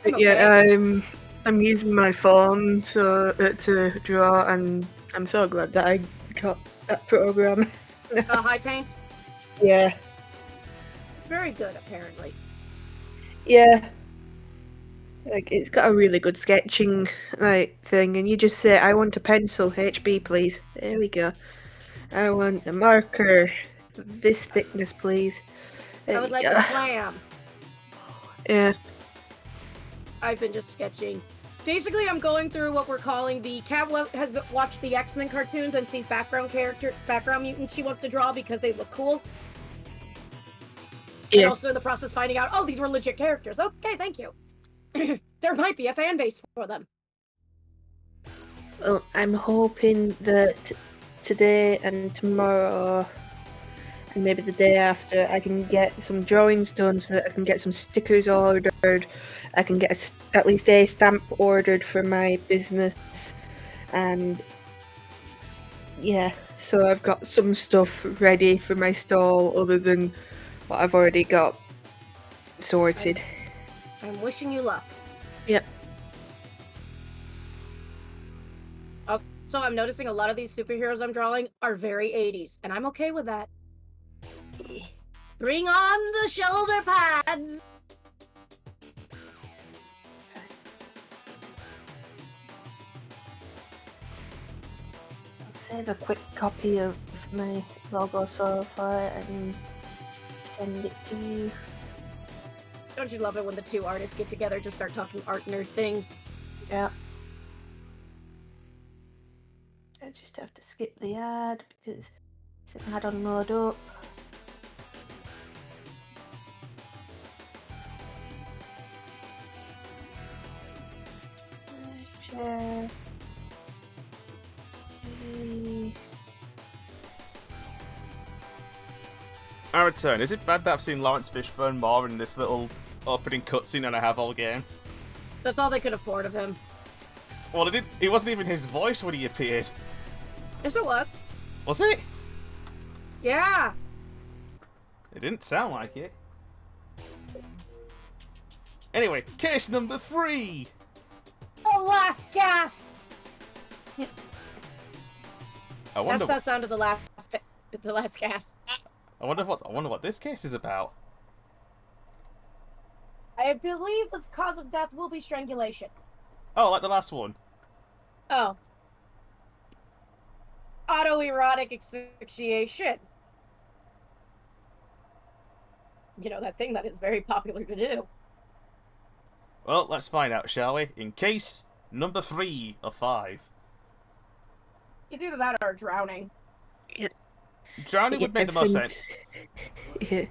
I'm But yeah, okay. I'm using my phone to draw, and I'm so glad that I got that program. High paint. Yeah. It's very good, apparently. Yeah. Like, it's got a really good sketching thing, and you just say, I want a pencil, HB please. There we go. I want a marker, this thickness please. There I would we like go. a clam. Yeah. I've been just sketching. Basically, I'm going through what we're calling the cat has watched the X-Men cartoons and sees background mutants she wants to draw because they look cool. And Yeah. also in the process finding out, oh, these were legit characters. Okay, thank you. There might be a fan base for them. Well, I'm hoping that today and tomorrow and maybe the day after I can get some drawings done so that I can get some stickers ordered. I can get at least a stamp ordered for my business, and yeah, so I've got some stuff ready for my stall other than what I've already got sorted. I'm wishing you luck. Yep. Also, I'm noticing a lot of these superheroes I'm drawing are very 80s, and I'm okay with that. Bring on the shoulder pads! I'll save a quick copy of my logo so far and send it to you. Don't you love it when the 2 artists get together to start talking art nerd things? Yeah. I just have to skip the ad because it's an ad on load up. Share. I return. Is it bad that I've seen Lawrence Fishburne more in this little opening cutscene than I have all game? That's all they could afford of him. Well, it wasn't even his voice when he appeared. Yes, it was. Was it? Yeah. It didn't sound like it. Anyway, case number 3. The last gasp. I That's wonder. the sound of the last gasp. I wonder what this case is about. I believe the cause of death will be strangulation. Oh, like the last one. Oh. Autoerotic asphyxiation. You know, that thing that is very popular to do. Well, let's find out, shall we? In case number 3 of 5. It's either that or drowning. Drowning would make the most sense. Yeah.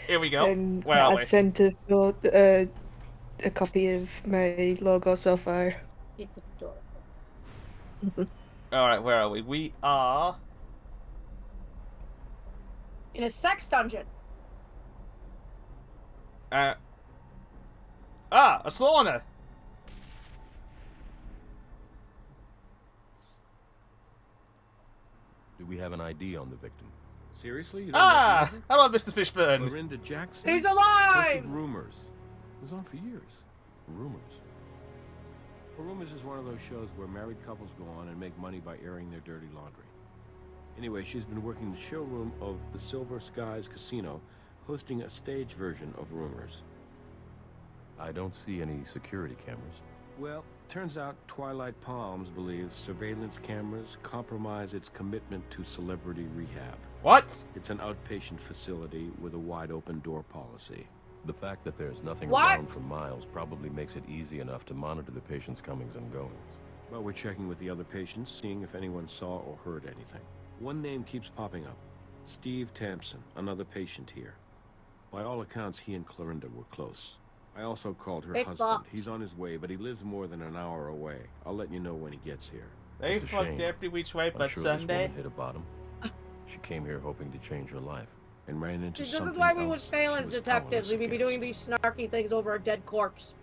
Here we go. And Where are I've we? sent a copy of my logo so far. It's adorable. Alright, where are we? We are... In a sex dungeon. Ah, a sauna! Do we have an ID on the victim? Seriously? You don't recognize her? Hello, Mr. Fishburne. Clorinda Jackson? He's Host alive! of Rumors. It was on for years. Rumors? Well, Rumors is one of those shows where married couples go on and make money by airing their dirty laundry. Anyway, she's been working the showroom of the Silver Skies Casino, hosting a stage version of Rumors. I don't see any security cameras. Well, turns out Twilight Palms believes surveillance cameras compromise its commitment to celebrity rehab. What? It's an outpatient facility with a wide-open door policy. The fact that there's nothing What? around for miles probably makes it easy enough to monitor the patient's comings and goings. Well, we're checking with the other patients, seeing if anyone saw or heard anything. One name keeps popping up. Steve Tampson, another patient here. By all accounts, he and Clorinda were close. I also called her They husband. fucked. He's on his way, but he lives more than an hour away. I'll let you know when he gets here. They It's a fucked shame. every which way I'm but sure Sunday. this woman hit a bottom. She came here hoping to change her life. And ran into This something is why we would else fail she as was detectives. powerless We would be against. doing these snarky things over a dead corpse.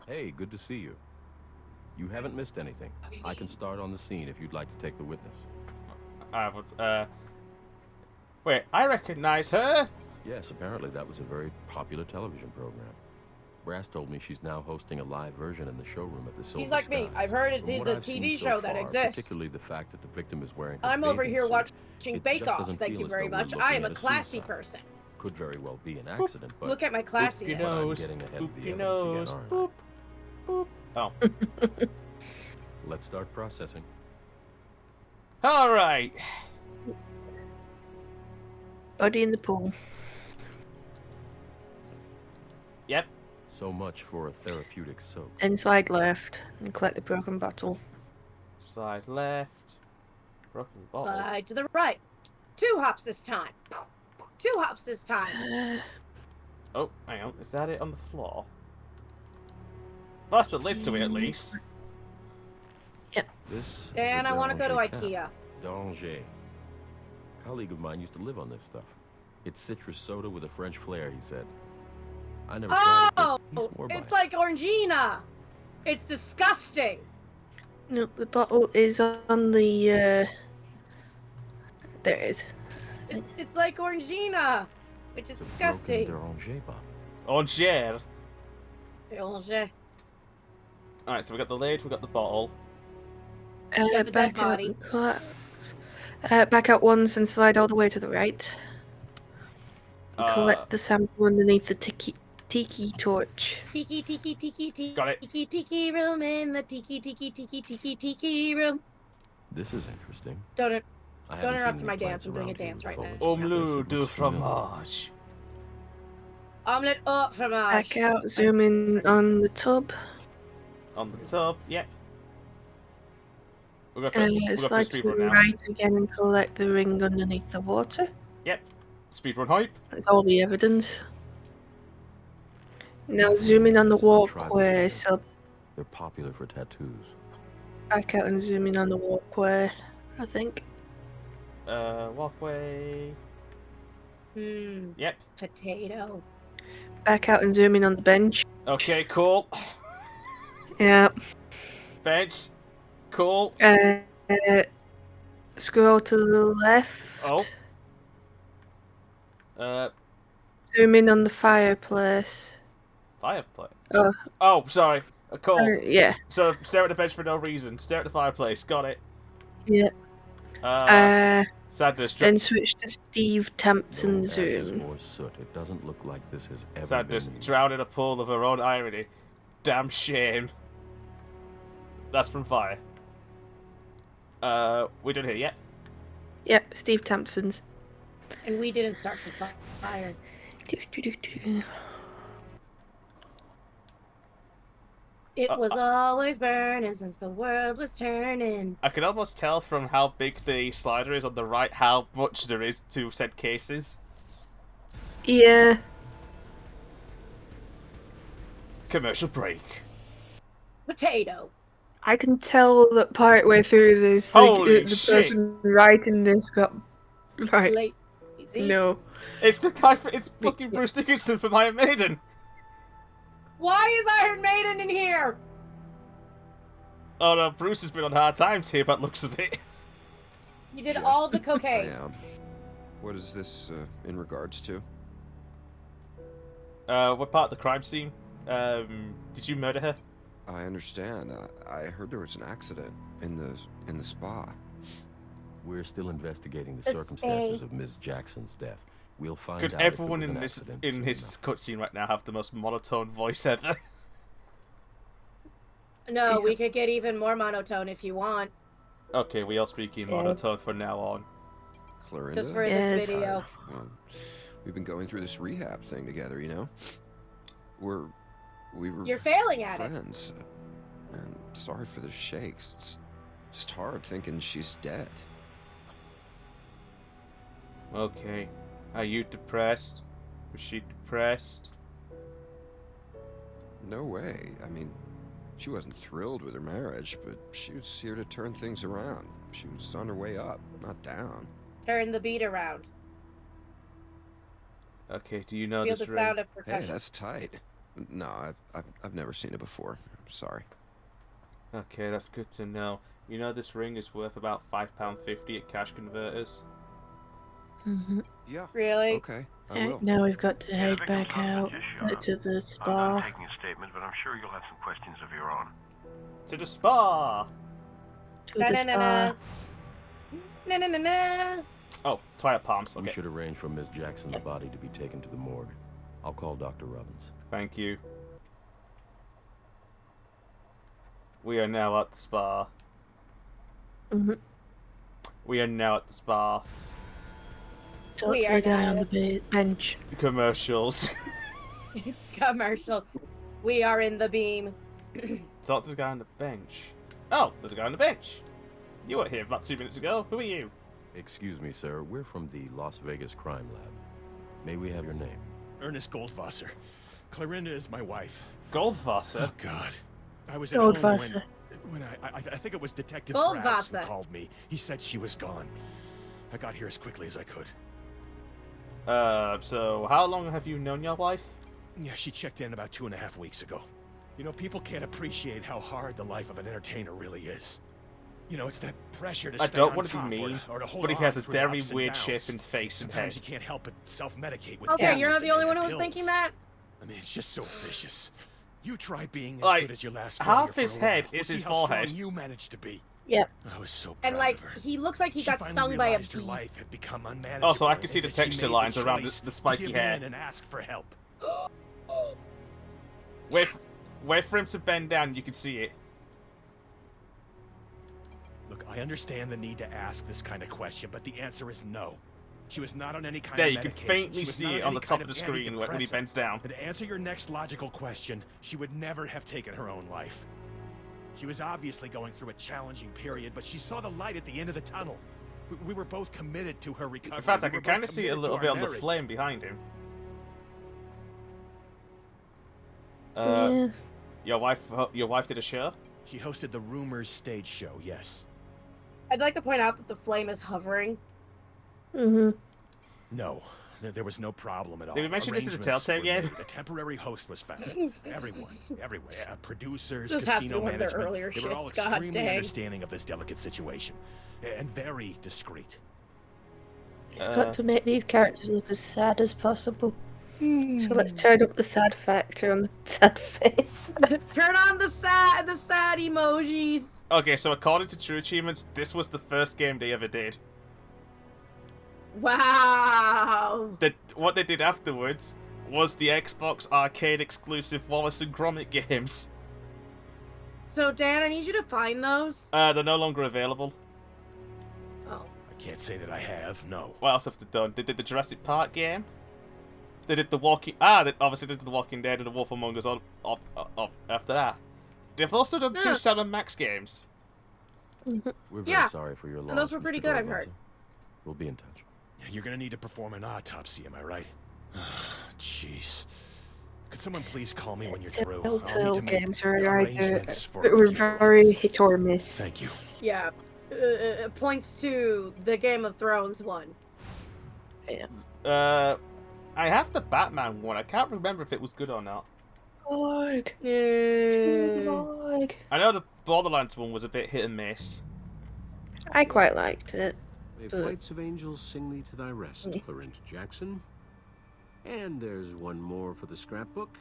Hey, good to see you. You haven't missed anything. I can start on the scene if you'd like to take the witness. I would, Wait, I recognize her! Yes, apparently that was a very popular television program. Brass told me she's now hosting a live version in the showroom at the Silver He's like me. Skies. I've heard From it's what a I've seen TV so show that far, exists. Particularly the fact that the victim is wearing a I'm over bathing here suit, watching it Bake just Off. doesn't Thank feel you as very though we're much. looking I am at a classy suicide. person. Could very well be an accident, but Look at my classiness. but I'm nose. getting ahead of the Boopy evidence nose. again, aren't Boop. Boop. Oh. I? Let's start processing. Alright. Body in the pool. Yep. So much for a therapeutic soak. Inside left and collect the broken bottle. Slide left. Broken bottle. Slide to the right. 2 hops this time. 2 hops this time. Oh, hang on. Is that it on the floor? Well, that's the lid to it, at least. This And is I a want to go to Deranger IKEA. cap. Deranger. A colleague of mine used to live on this stuff. It's citrus soda with a French flair, he said. I never tried it, Oh, but he swore by it's it. like Orangina. It's disgusting. No, the bottle is on the, there it is. It's like Orangina, which is disgusting. Deranger bottle. Angers. Deranger. Alright, so we got the lid, we got the bottle. Got the dead Back out body. and collect. Back out once and slide all the way to the right. And collect the sample underneath the tiki torch. Tiki tiki tiki tiki. Got it. Tiki tiki room in the tiki tiki tiki tiki tiki room. This is interesting. Don't I don't haven't interrupt seen my any dance. plants I'm doing a around here dance right before. now. Omelette de fromage. Omelette au fromage. Back out, zoom in on the tub. On the top, yep. We're going for Slide to speed the run now. right again and collect the ring underneath the water. Yep. Speedrun hype. That's all the evidence. Now zoom in on the walkway, so They're popular for tattoos. back out and zoom in on the walkway, I think. Walkway. Yep. Potato. Back out and zoom in on the bench. Okay, cool. Yeah. Bench. Cool. Scroll to the left. Oh. Zoom in on the fireplace. Fireplace. Oh. Oh, sorry. Cool. Yeah. So stare at the bench for no reason. Stare at the fireplace. Got it. Yeah. Sadness. Then switch to Steve Tampson's Ashes room. or soot. It doesn't look like this has ever Sadness. been used. Drown in a pool of her own irony. Damn shame. That's from Fire. We done here yet? Yep, Steve Tampson's. And we didn't start the fire. It was always burning since the world was turning. I can almost tell from how big the slider is on the right how much there is to said cases. Yeah. Commercial break. Potato. I can tell that partway through this, Holy the shit. person writing this got right. Lazy? No. It's the guy. It's fucking Bruce Dickinson from Iron Maiden. Why is Iron Maiden in here? Oh no, Bruce has been on hard times here, but looks of it. You did all the cocaine. I am. What is this in regards to? We're part of the crime scene. Did you murder her? I understand. I heard there was an accident in the spa. We're still investigating the circumstances of Ms. Jackson's death. We'll find Could out. everyone if it in was this an accident cutscene right now have the most monotone voice ever? No, we could get even more monotone if you want. Okay, we all speak in monotone from now on. Clorinda? Just for this video. We've been going through this rehab thing together, you know? We were You're failing at it. friends. And sorry for the shakes. It's just hard thinking she's dead. Okay. Are you depressed? Was she depressed? No way. I mean, she wasn't thrilled with her marriage, but she was here to turn things around. She was on her way up, not down. Turn the beat around. Okay, do you know Feel this the ring? sound of percussion. Hey, that's tight. No, I've never seen it before. I'm sorry. Okay, that's good to know. You know this ring is worth about £5.50 at cash converters? Yeah. Really? Okay, I will. Now we've got to head back out to the I'm spa. not taking a statement, but I'm sure you'll have some questions of your own. To the spa! To the spa. Na-na-na-na. Oh, Twilight Palms, okay. We should arrange for Ms. Jackson's body to be taken to the morgue. I'll call Dr. Robbins. Thank you. We are now at the spa. We are now at the spa. Talk to the guy on the bench. Commercials. Commercial. We are in the beam. Talk to the guy on the bench. Oh, there's a guy on the bench. You were here about 2 minutes ago. Who are you? Excuse me, sir. We're from the Las Vegas Crime Lab. May we have your name? Ernest Goldwasser. Clorinda is my wife. Goldwasser? Oh, God. I was at home Goldwasser. when I think it was Detective Brass who Goldwasser. called me. He said she was gone. I got here as quickly as I could. So how long have you known your wife? Yeah, she checked in about 2.5 weeks ago. You know, people can't appreciate how hard the life of an entertainer really is. You know, it's that pressure to I stay don't on want to top be mean, or to hold but he on has a through the very ups and weird downs. shape in face and Sometimes head. you can't help but self-medicate with Okay, you're not pills the only and one who was pills. thinking that. I mean, it's just so vicious. You try being as Like, good as your last half failure for his a while. head We'll is see his how strong forehead. you managed to be. Yep. I was so proud And like, of her. he looks like he She got finally stung by a realized her bee. life had become unmanageable. Also, I can see the and that she texture made lines the around choice the spiky to give hair. in and ask for help. Wait for him to bend down, you can see it. Look, I understand the need to ask this kind of question, but the answer is no. She was not on any kind There, of you can medication. faintly She was see not it on on any the top kind of the screen when he antidepressant. bends down. And to answer your next logical question, she would never have taken her own life. She was obviously going through a challenging period, but she saw the light at the end of the tunnel. We were both committed to her recovery. In fact, I We were can kind both of see it a committed little to bit our on the marriage. flame behind him. Yeah. Your wife did a show? She hosted the Rumors stage show, yes. I'd like to point out that the flame is hovering. No, there was no problem at all. Did we mention this is a Arrangements Telltale were game? made. A temporary host was found. Everyone, producers, This has to be casino one of their management, earlier they were all shits, god extremely dang. understanding of this delicate situation. And very discreet. Got to make these characters look as sad as possible. Hmm. So let's turn up the sad factor on the sad face. Turn on the sad emojis. Okay, so according to TrueAchievements, this was the first game they ever did. Wow. What they did afterwards was the Xbox arcade exclusive Wallace and Gromit games. So Dan, I need you to find those. They're no longer available. Oh. I can't say that I have, no. What else have they done? They did the Jurassic Park game. They did the Walking... they obviously did the Walking Dead and the Wolf Among Us after that. They've also done two Sam & Max games. We're very sorry for your loss. And those were pretty Mr. good, I've Goldwasser. heard. We'll be in touch. You're gonna need to perform an autopsy, am I right? Jeez. Could someone please call me when you're through? Telltale I'll need to make games are either arrangements for a were funeral. very hit or miss. Thank you. Yeah. Points to the Game of Thrones one. Yeah. I have the Batman one. I can't remember if it was good or not. Lord. Lord. I know the Borderlands one was a bit hit and miss. I quite liked it. May flights of angels sing thee to thy rest, Clarence Jackson. And there's one more for the scrapbook.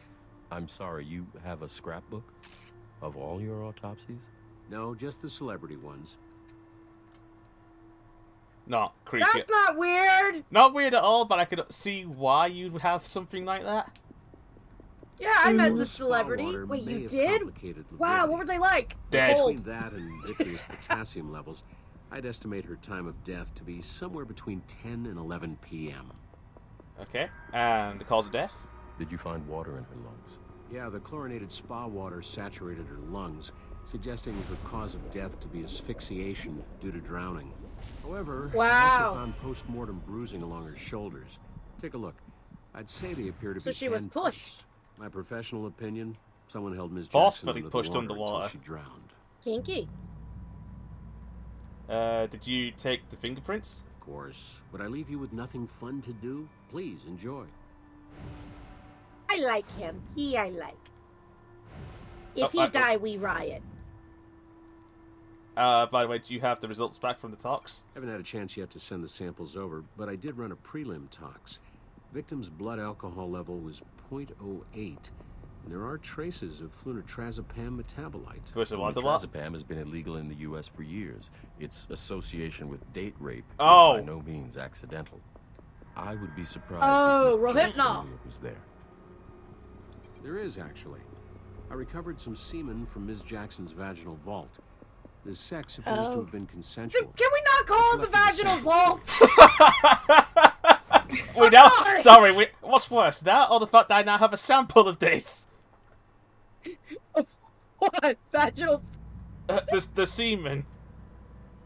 I'm sorry, you have a scrapbook of all your autopsies? No, just the celebrity ones. Not creepy. That's not weird! Not weird at all, but I could see why you would have something like that. Yeah, I met the Spa celebrity. water Wait, may you have did? complicated Wow, what were they like? Dead. Cold. Between that and vitreous potassium levels, I'd estimate her time of death to be somewhere between 10 and 11 p.m. Okay, and the cause of death? Did you find water in her lungs? Yeah, the chlorinated spa water saturated her lungs, suggesting her cause of death to be asphyxiation due to drowning. However, I also found post-mortem bruising along her shoulders. Take a look. I'd say they appear to be So she was hand pushed. prints. My professional opinion, someone held Ms. Jackson Forcefully under the pushed water underwater. until she drowned. Kinky. Did you take the fingerprints? Of course. Would I leave you with nothing fun to do? Please, enjoy. I like him. He I like. If he I- die, we riot. By the way, do you have the results back from the tox? Haven't had a chance yet to send the samples over, but I did run a prelim tox. Victim's blood alcohol level was 0.08, and there are traces of flunitrazepam metabolite. Flunitrazepam has been illegal in the U.S. for years. Its association with date rape is Oh. by no means accidental. I would be surprised Oh, if Ms. Jackson Rohypnol. was there. There is, actually. I recovered some semen from Ms. Jackson's vaginal vault. The sex appears to have been consensual. Can we not call it the vaginal vault? Wait, now, sorry, wait, what's worse, that or the fact that I now have a sample of this? What? Vaginal? The semen.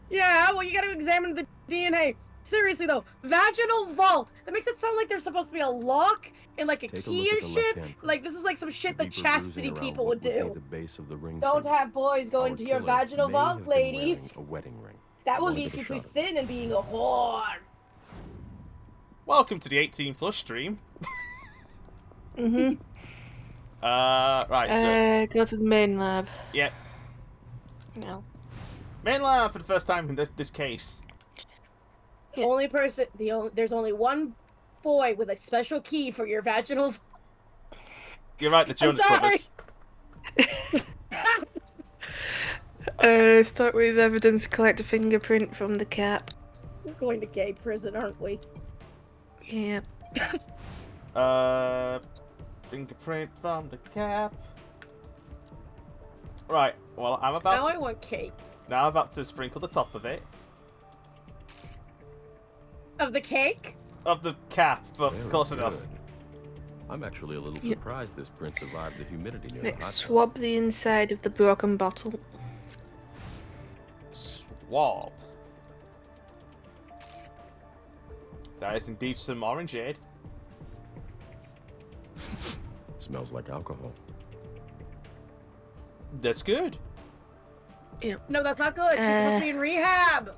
Yeah, well, you gotta examine the DNA. Seriously, though, vaginal vault. That makes it sound like there's supposed to be a lock and like a Take a key look or at the shit. left-hand Like, this is like some shit that Deeper chastity bruising around people what would be do. the base of the ring Don't finger. have boys go Our into your killer vaginal may vault, have been ladies. wearing a wedding ring. That will Go and lead give you it a to shot. sin and being a whore. Welcome to the 18 plus stream. Mhm. Right, so Go to the main lab. yeah, No. main lab for the first time in this case. Only person, there's only one boy with a special key for your vaginal. You're right, the Jonas Brothers. Start with evidence, collect a fingerprint from the cap. We're going to gay prison, aren't we? Yeah. Fingerprint from the cap. Right, well, I'm about. Now I want cake. Now I'm about to sprinkle the top of it. Of the cake? Of the cap, but Very close enough. good. I'm actually a little Yep. surprised this print survived the humidity near the hot Next, tub. swab the inside of the broken bottle. Swab. That is indeed some orangeade. Smells like alcohol. That's good. No, that's not good. She's supposed to be in rehab.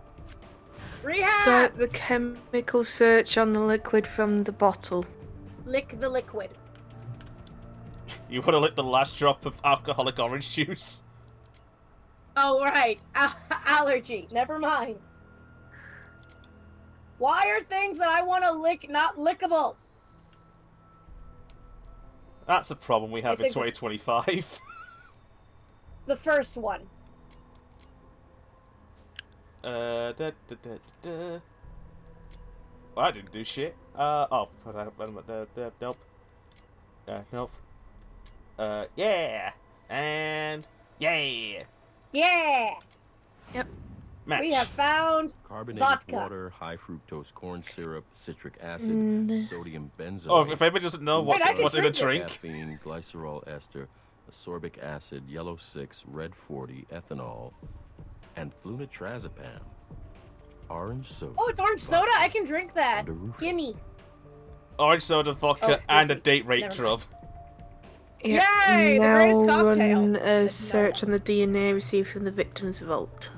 Rehab! Start the chemical search on the liquid from the bottle. Lick the liquid. You want to lick the last drop of alcoholic orange juice. Oh, right. Allergy. Never mind. Why are things that I want to lick not lickable? That's a problem we have in think 2025. The first one. Well, I didn't do shit. Oh, nope. Nope. Yeah. And yeah. Yeah! Yep. Match. We have found Carbonated vodka. water, high fructose corn syrup, citric acid, sodium benzoate. Oh, if anybody doesn't know what's in a drink. Caffeine, glycerol ester, ascorbic acid, yellow 6, red 40, ethanol, and flunitrazepam. Orange soda. Oh, it's orange soda? I can drink that. Under roof. Gimme. Orange soda, vodka, Oh, and a perfect. date rape Never drug. Yeah, Yay, the now greatest cocktail. run a search on the DNA received from the victim's vault.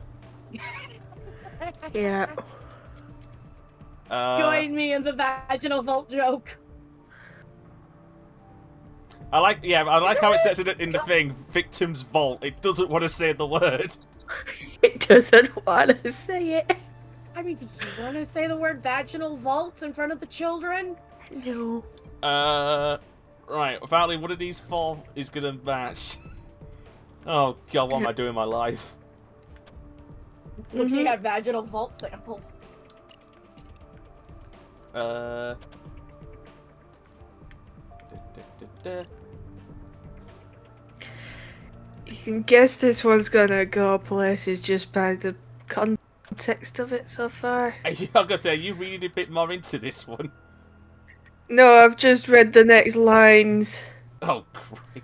Yeah. Join me in the vaginal vault joke. I like how it says it in the thing, victim's vault. It doesn't want to say the word. It doesn't want to say it. I mean, do you want to say the word vaginal vault in front of the children? No. Right. Apparently, one of these four is gonna match. Oh god, what am I doing in my life? Looking at vaginal vault samples. You can guess this one's gonna go places just by the context of it so far. I'm gonna say, are you reading a bit more into this one? No, I've just read the next lines. Oh, great.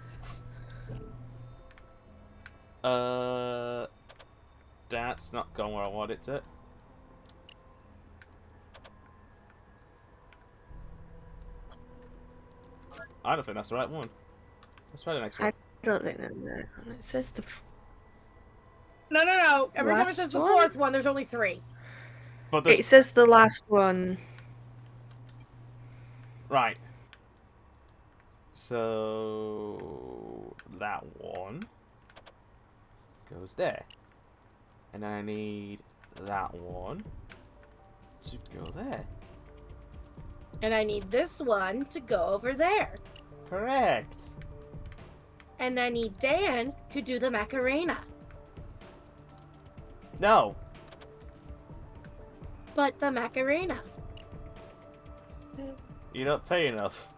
That's not going where I want it to. I don't think that's the right one. Let's try the next one. I don't think that's that one. It says the... No. Every time it Last says the one? fourth one, there's only 3. But It says the last one. Right. So that one goes there. And then I need that one to go there. And I need this one to go over there. Correct. And I need Dan to do the Macarena. No. But the Macarena. You don't pay enough.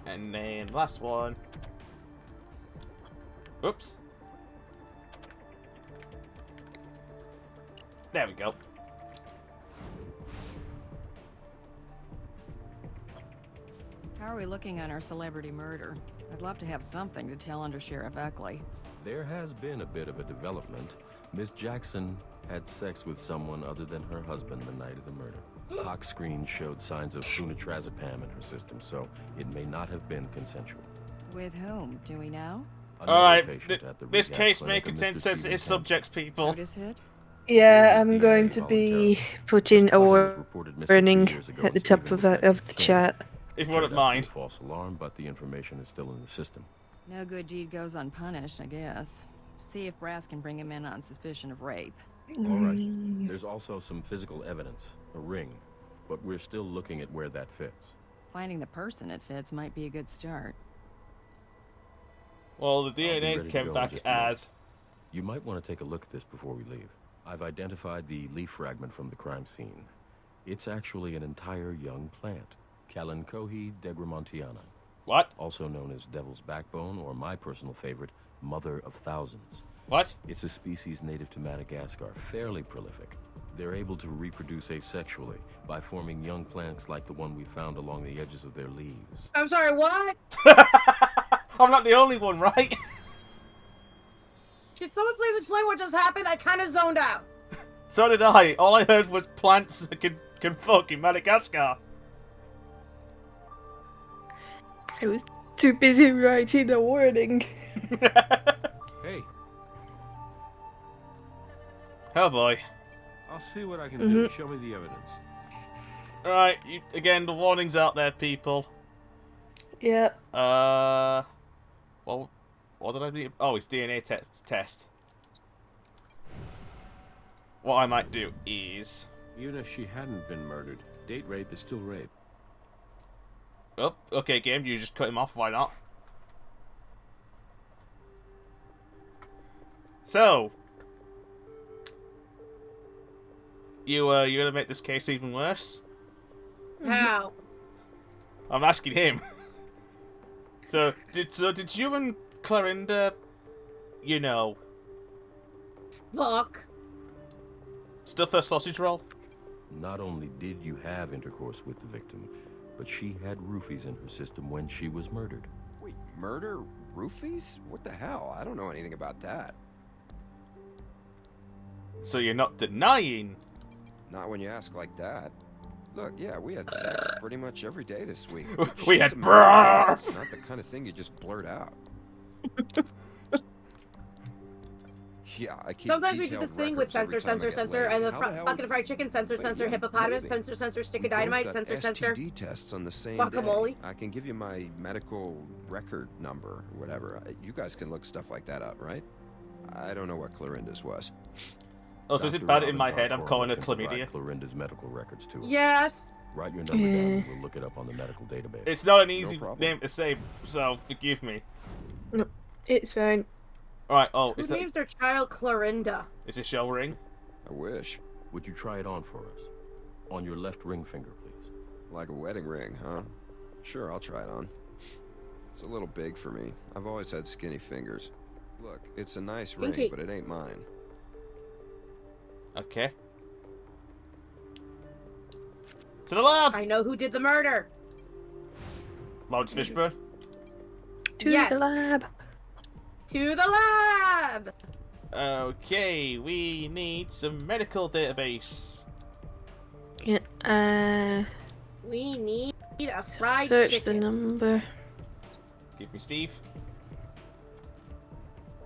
And then last one. Oops. There we go. How are we looking on our celebrity murder? I'd love to have something to tell Under Sheriff Eckley. There has been a bit of a development. Miss Jackson had sex with someone other than her husband the night of the murder. Tox screens showed signs of flunitrazepam in her system, so it may not have been consensual. With whom? Do we know? Alright, this case may contain sensitive subjects, people. Notice hit? Yeah, I'm going to be putting a warning at the top of the chat. If you wouldn't mind. False alarm, but the information is still in the system. No good deed goes unpunished, I guess. See if Brass can bring him in on suspicion of rape. All right. There's also some physical evidence, a ring, but we're still looking at where that fits. Finding the person it fits might be a good start. Well, the DNA came back as... You might want to take a look at this before we leave. I've identified the leaf fragment from the crime scene. It's actually an entire young plant. Kalanchoe degramontiana. What? Also known as Devil's Backbone, or my personal favorite, Mother of Thousands. What? It's a species native to Madagascar, fairly prolific. They're able to reproduce asexually by forming young plants like the one we found along the edges of their leaves. I'm sorry, what? I'm not the only one, right? Can someone please explain what just happened? I kind of zoned out. So did I. All I heard was plants can fuck in Madagascar. I was too busy writing the warning. Hey. Oh boy. I'll see what I can do. Show me the evidence. Alright, again, the warning's out there, people. Yep. Well, what did I need? Oh, it's DNA test. What I might do is... Even if she hadn't been murdered, date rape is still rape. Oh, okay, game, you just cut him off, why not? So... You gonna make this case even worse? How? I'm asking him. So did you and Clarinda, you know... Fuck. Stuff her sausage roll? Not only did you have intercourse with the victim, but she had roofies in her system when she was murdered. Wait, murder? Roofies? What the hell? I don't know anything about that. So you're not denying Not when you ask like that. Look, yeah, we had sex pretty much every day this week. We had She's a man. It's not the kind of thing you just blurt out. Yeah, I keep Sometimes we do this thing with records every censor, time I get censor, laid. and the How hell bucket of fried chicken, censor, But censor, yeah, hippopotamus, maybe. censor, censor, stick We of dynamite, both censor, got censor. STD tests on the same Guacamole. day. I can give you my medical record number or whatever. You guys can look stuff like that up, right? I don't know what Clorinda's was. Oh, so is it Dr. bad in my Robbins, our head? I'm calling coroner, it can provide chlamydia. Clorinda's medical records to us. Yes. Write your number down and we'll look it up on the medical database. It's not an easy name to say, so forgive me. No, it's fine. Alright, oh, Who is that... names their child Clorinda? Is it shell ring? I wish. Would you try it on for us? On your left ring finger, please. Like a wedding ring, huh? Sure, I'll try it on. It's a little big for me. I've always had skinny fingers. Look, it's a nice ring, Pinky. but it ain't mine. Okay. To the lab! I know who did the murder. Lawrence Fishburne? To Yes. the lab. To the lab. Okay, we need some medical database. Yeah, We need a fried search chicken. the number. Give me Steve.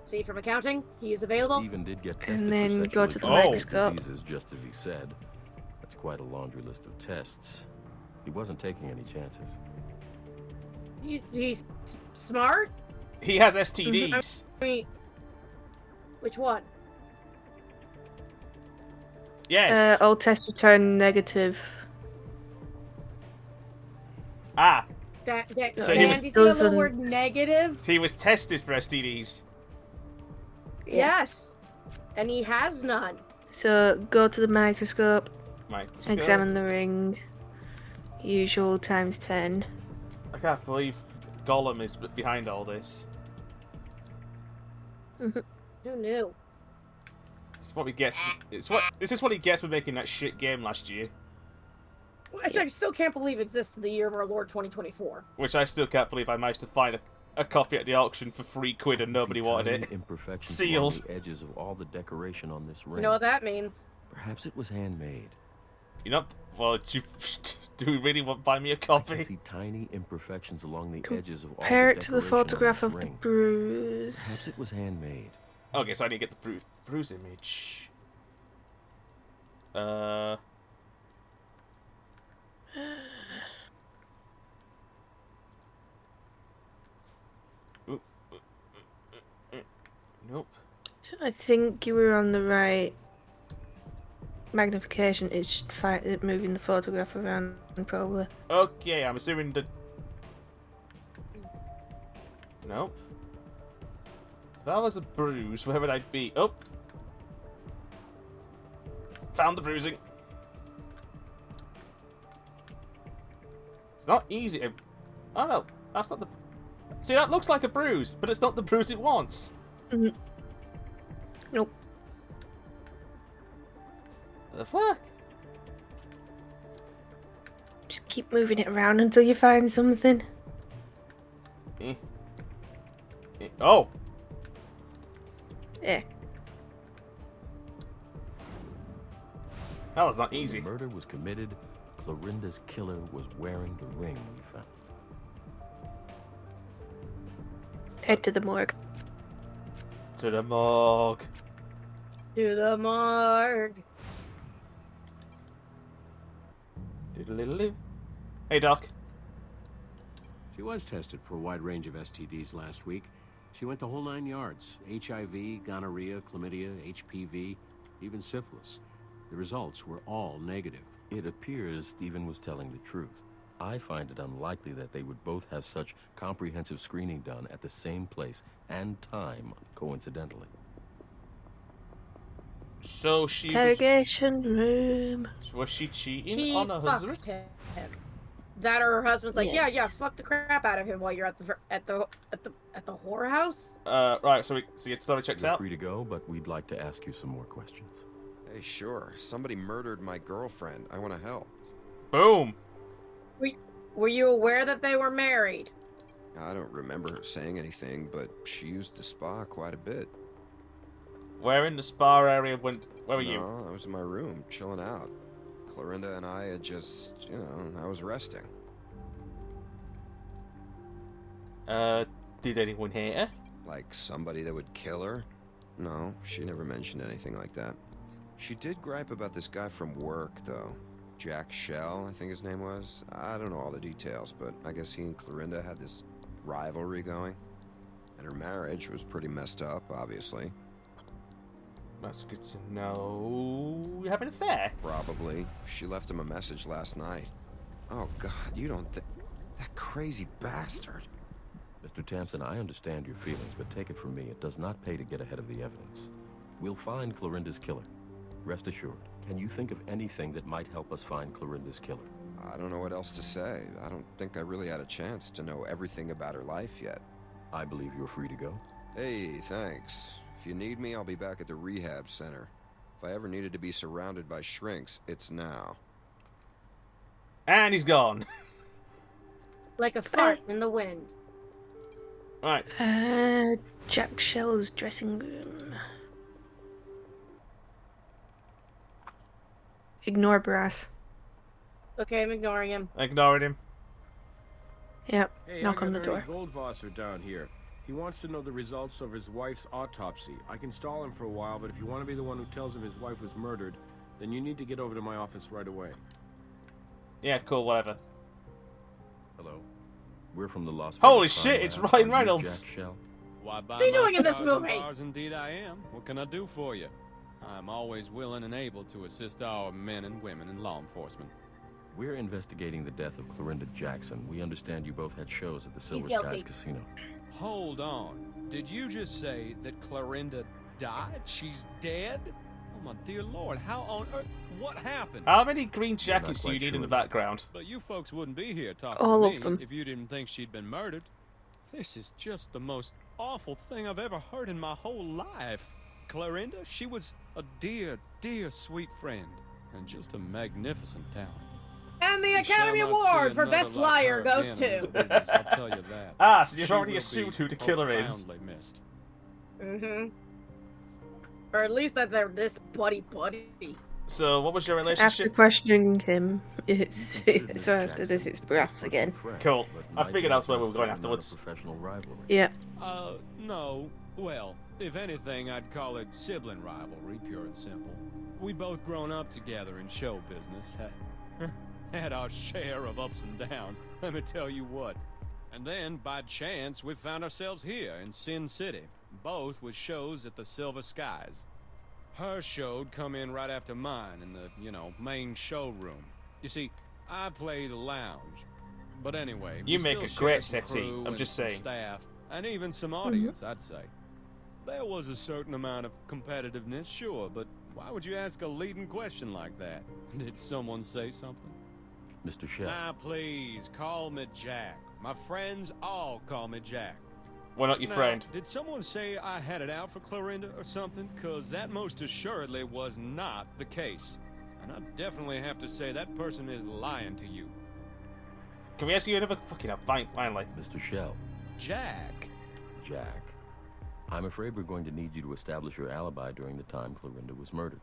See from accounting, he is available. Stephen did get tested And then for go to sexually the transmitted microscope. diseases, just as he said. That's quite a laundry list of tests. He wasn't taking any chances. He's smart. He has STDs. I mean, which one? Yes. All tests return negative. Ah, That So he was- and you see the little doesn't- word negative? he was tested for STDs. Yes. And he has none. So go to the microscope. Microscope. Examine the ring. Usual times 10. I can't believe Gollum is behind all this. Who knew? It's what he gets. This is what he gets for making that shit game last year. Which I still can't believe exists in the year of our Lord 2024. Which I still can't believe I managed to find a copy at the auction for £3 and nobody wanted Tiny it. imperfections Sealed. along the edges of all the decoration on this ring. You know what that means? Perhaps it was handmade. You know, well, do you really want to buy me a I can copy? see tiny imperfections along the edges of all Compare the it to the decoration on photograph this of the ring. bruise. Perhaps it was handmade. Okay, so I need to get the bruise image. Nope. I think you were on the right magnification. It's just moving the photograph around, probably. Okay, I'm assuming that. Nope. If that was a bruise, where would I be? Oh! Found the bruising. It's not easy. Oh no, that's not the. See, that looks like a bruise, but it's not the bruise it wants. Mm-hmm. Nope. The fuck? Just keep moving it around until you find something. Oh! Yeah. That was not easy. When the murder was committed, Clorinda's killer was wearing the ring we found. Head to the morgue. To the morgue. To the morgue. Diddle-diddle-doo. Hey, Doc. She was tested for a wide range of STDs last week. She went the whole 9 yards. HIV, gonorrhea, chlamydia, HPV, even syphilis. The results were all negative. It appears Stephen was telling the truth. I find it unlikely that they would both have such comprehensive screening done at the same place and time, coincidentally. So she Interrogation room. was she cheating She on her fucked husband? him. That or her husband's like, Yes. yeah, fuck the crap out of him while you're at the whorehouse. Right. So your story checks You're out. free to go, but we'd like to ask you some more questions. Hey, sure. Somebody murdered my girlfriend. I want to help. Boom. Were you aware that they were married? I don't remember her saying anything, but she used the spa quite a bit. Where in the spa area where were you? No, I was in my room, chilling out. Clorinda and I had just, you know, I was resting. Did anyone hate her? Like somebody that would kill her? No, she never mentioned anything like that. She did gripe about this guy from work, though. Jack Shell, I think his name was. I don't know all the details, but I guess he and Clorinda had this rivalry going. And her marriage was pretty messed up, obviously. That's good to know. You having an affair? Probably. She left him a message last night. Oh, God, you don't think... That crazy bastard. Mr. Tamsin, I understand your feelings, but take it from me, it does not pay to get ahead of the evidence. We'll find Clorinda's killer. Rest assured. Can you think of anything that might help us find Clorinda's killer? I don't know what else to say. I don't think I really had a chance to know everything about her life yet. I believe you're free to go. Hey, thanks. If you need me, I'll be back at the rehab center. If I ever needed to be surrounded by shrinks, it's now. And he's gone. Like a fart in the wind. Right. Jack Shell's dressing room. Ignore Brass. Okay, I'm ignoring him. Ignoring him. Yep. Hey, Knock I on the got door. Ernie Goldwasser down here. He wants to know the results of his wife's autopsy. I can stall him for a while, but if you want to be the one who tells him his wife was murdered, then you need to get over to my office right away. Yeah, cool, whatever. Hello. We're from the Las Vegas Holy Crime shit, it's Lab. Ryan Are you Reynolds. Jack Shell? Why, by What's he my doing in this stars and movie? bars, indeed I am. What can I do for you? I'm always willing and able to assist our men and women in law enforcement. We're investigating the death of Clorinda Jackson. We understand you both had shows at the Silver guilty. Skies Casino. Hold on. Did you just say that Clorinda died? She's dead? Oh my dear Lord, how on earth? What happened? How many green jackets do you quite need in sure. the background? But you folks wouldn't be here talking All to of me them. if you didn't think she'd been murdered. This is just the most awful thing I've ever heard in my whole life. Clorinda, she was a dear, dear sweet friend and just a magnificent talent. And the We Academy shall not see Award for another Best like Liar her goes again in to. this business, I'll tell you that. Ah, so you've She already will assumed be who the killer is. profoundly missed. Mm-hmm. Or at least that they're this buddy-buddy. So, what was your After relationship? questioning him, so after this, it's Brass again. Cool. But I might figured be that's where we were also going not a afterwards. professional rivalry. Yeah. No. Well, if anything, I'd call it sibling rivalry, pure and simple. We'd both grown up together in show business. Had our share of ups and downs, let me tell you what. And then, by chance, we found ourselves here in Sin City, both with shows at the Silver Skies. Her show'd come in right after mine in the, main showroom. You see, I play the lounge. But anyway, You we make still a share great some settee, crew I'm and just some saying. staff, and even some audience, I'd say. There was a certain amount of competitiveness, sure, but why would you ask a leading question like that? Did someone say something? Mr. Shell. Now, please, call me Jack. My friends all call me Jack. We're not your Now, friend. Did someone say I had it out for Clorinda or something? Because that most assuredly was not the case. And I definitely have to say that person is lying to you. Can we ask you another fucking finally? Mr. Shell. Jack. Jack. I'm afraid we're going to need you to establish your alibi during the time Clorinda was murdered.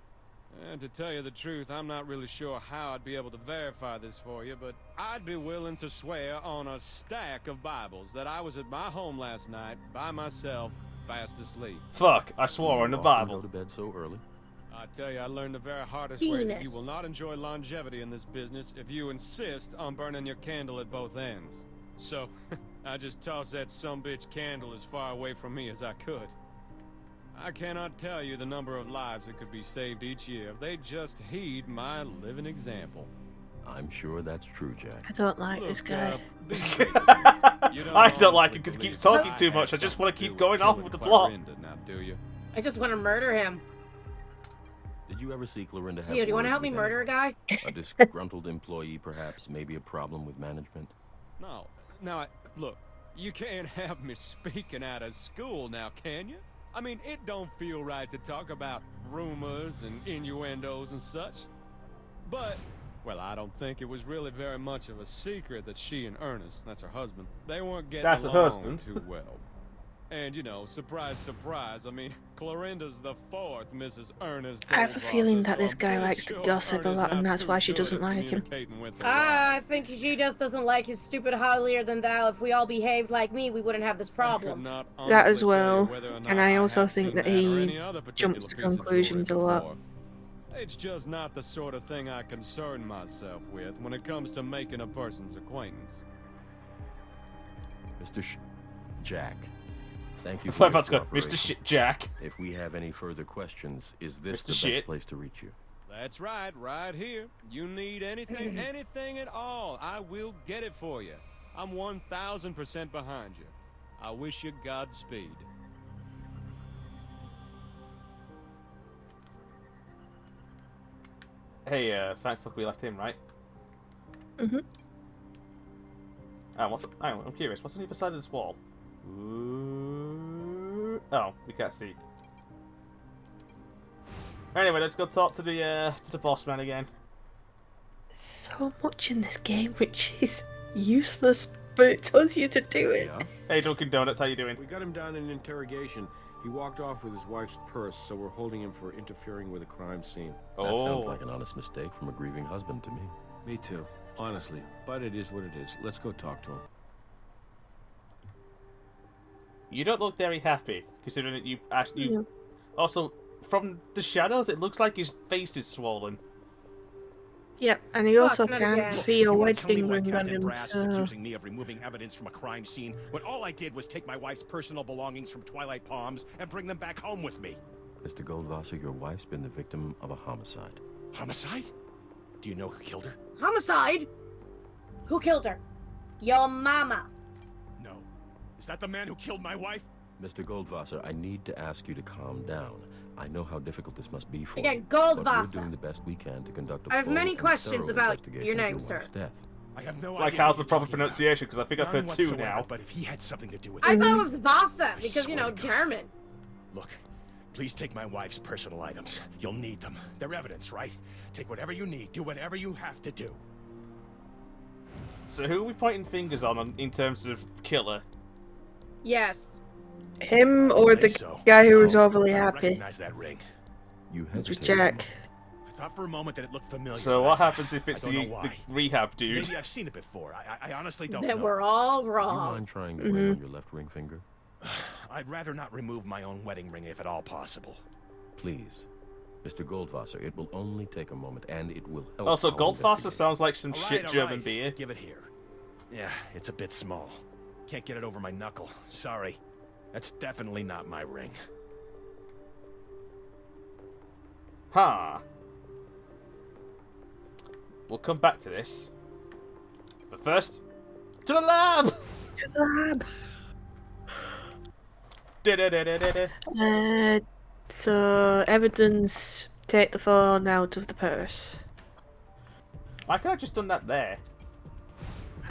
And to tell you the truth, I'm not really sure how I'd be able to verify this for you, but I'd be willing to swear on a stack of Bibles that I was at my home last night, by myself, fast asleep. Fuck, I swore on the Bible. Go to bed so early. I tell you, I learned the very hardest way that you Penis. will not enjoy longevity in this business if you insist on burning your candle at both ends. So, I just tossed that sumbitch candle as far away from me as I could. I cannot tell you the number of lives that could be saved each year if they just heed my living example. I'm sure that's true, Jack. I don't like this guy. I don't like him because he keeps talking too much. I just want to keep going on with the plot. Now, do you? I just want to murder him. Did you ever see Clorinda have Theo, do you want to words help me with murder a guy? A disgruntled employee, perhaps? Maybe a problem with management? No. Now, look, you can't have me speaking out of school now, can you? I mean, it don't feel right to talk about rumors and innuendos and such. But, well, I don't think it was really very much of a secret that she and Ernest, that's her husband, they weren't getting That's her along husband. too well. And, you know, surprise, surprise, I mean, Clorinda's the fourth Mrs. Ernest I have a Goldwasser, feeling that so this I'm guy pretty likes to sure gossip a Ernest's lot, and not that's too why she good doesn't at like him. communicating with her I think she just doesn't like his stupid holier than thou. If we all behaved like me, we wouldn't have this problem. That as well, and I also think that he jumps to conclusions a lot. It's just not the sort of thing I concern myself with when it comes to making a person's acquaintance. Mr. Jack, thank you I for thought your that's good. Mr. cooperation. Shit Jack. If we have any further questions, is this Mr. the Shit. best place to reach you? That's right, right here. You need anything, anything at all, I will get it for you. I'm 1000% behind you. I wish you Godspeed. Hey, thank fuck we left him, right? Mhm. I'm curious. What's on the other side of this wall? Ooh. Oh, we can't see. Anyway, let's go talk to the boss man again. So much in this game which is useless, but it tells you to do it. Yeah. Hey, Dunkin' Donuts, how you doing? We got him down in interrogation. He walked off with his wife's purse, so we're holding him for interfering with a crime scene. That sounds like an honest mistake from a grieving husband to me. Me too, honestly. But it is what it is. Let's go talk to him. You don't look very happy, considering that you actually. Yeah. Also, from the shadows, it looks like his face is swollen. Yep, and you also Fuck, not can't again. see a You wanna tell me wedding why ring on Captain him, Brass is so... accusing me of removing evidence from a crime scene when all I did was take my wife's personal belongings from Twilight Palms and bring them back home with me? Mr. Goldwasser, your wife's been the victim of a homicide. Homicide? Do you know who killed her? Homicide? Who killed her? Your mama. No. Is that the man who killed my wife? Mr. Goldwasser, I need to ask you to calm down. I know how difficult this must be for Again, you, but we're Goldwasser. doing the best we can to conduct a I have full many and questions thorough about investigation your of name, your sir. wife's death. I have no Like, idea how's what the you're proper talking about. pronunciation? Because I think I've None heard two whatsoever, now. But if he had something to do with it, I thought it was Vasa, because, swear you know, to God. German. Look, please take my wife's personal items. You'll need them. They're evidence, right? Take whatever you need. Do whatever you have to do. So who are we pointing fingers on in terms of killer? Yes. Him or the Think so. guy who was No, overly I happy? recognize that ring. You It was hesitate. Jack. I thought for a moment that it looked familiar. So but what happens if it's I don't the know why. rehab dude? Maybe I've seen it before. I honestly don't Then know. we're all Do you wrong. mind trying the ring on your left ring finger? I'd rather not remove my own wedding ring if at all possible. Please. Mr. Goldwasser, it will only take a moment, and it will help. Also, our Goldwasser investigation. sounds like some All shit right, all German right. beer. Give it here. Yeah, it's a bit small. Can't get it over my knuckle. Sorry. That's definitely not my ring. Huh. We'll come back to this. But first, to the lab! To the lab. Da-da-da-da-da-da. So, evidence, take the phone out of the purse. Why can't I just done that there?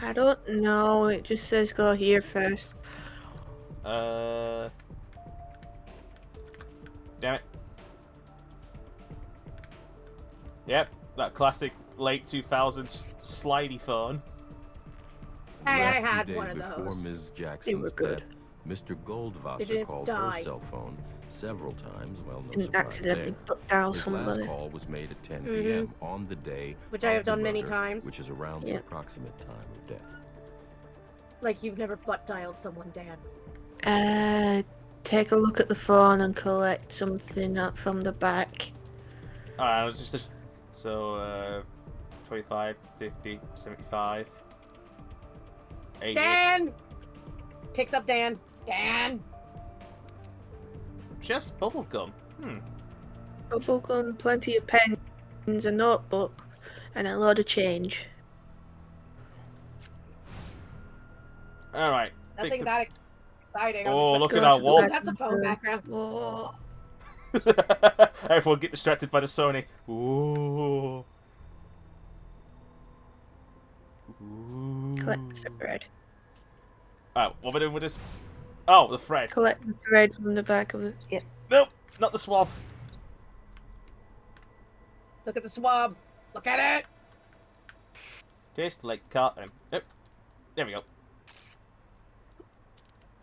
I don't know, it just says go here first. Damn it. Yep, that classic late 2000s slidey phone. Hey, I Last few had days one of before those. Ms. They were Jackson's good. death, Mr. Goldwasser didn't called die. her cell phone several times. Well, no Didn't surprise accidentally there. put down His somebody. last call was made at 10 Mhm. p.m. on the day Which I have of the done many murder, times. which is around the Yeah. approximate time of death. Like you've never butt dialed someone, Dan. Take a look at the phone and collect something up from the back. Alright, just so 25, 50, 75, 80. Dan! Picks up Dan. Dan! Just bubblegum. Bubblegum, plenty of pens, a notebook, and a load of change. Alright. Nothing that exciting. I was Oh, just look like, at that wall. Oh, that's a phone background. Whoa. Everyone get distracted by the Sony. Ooh. Collect the thread. Alright, what are we doing with this? Oh, the thread. Collect the thread from the back of the... Yeah. Nope, not the swab. Look at the swab. Look at it. Taste like cotton. Nope. There we go.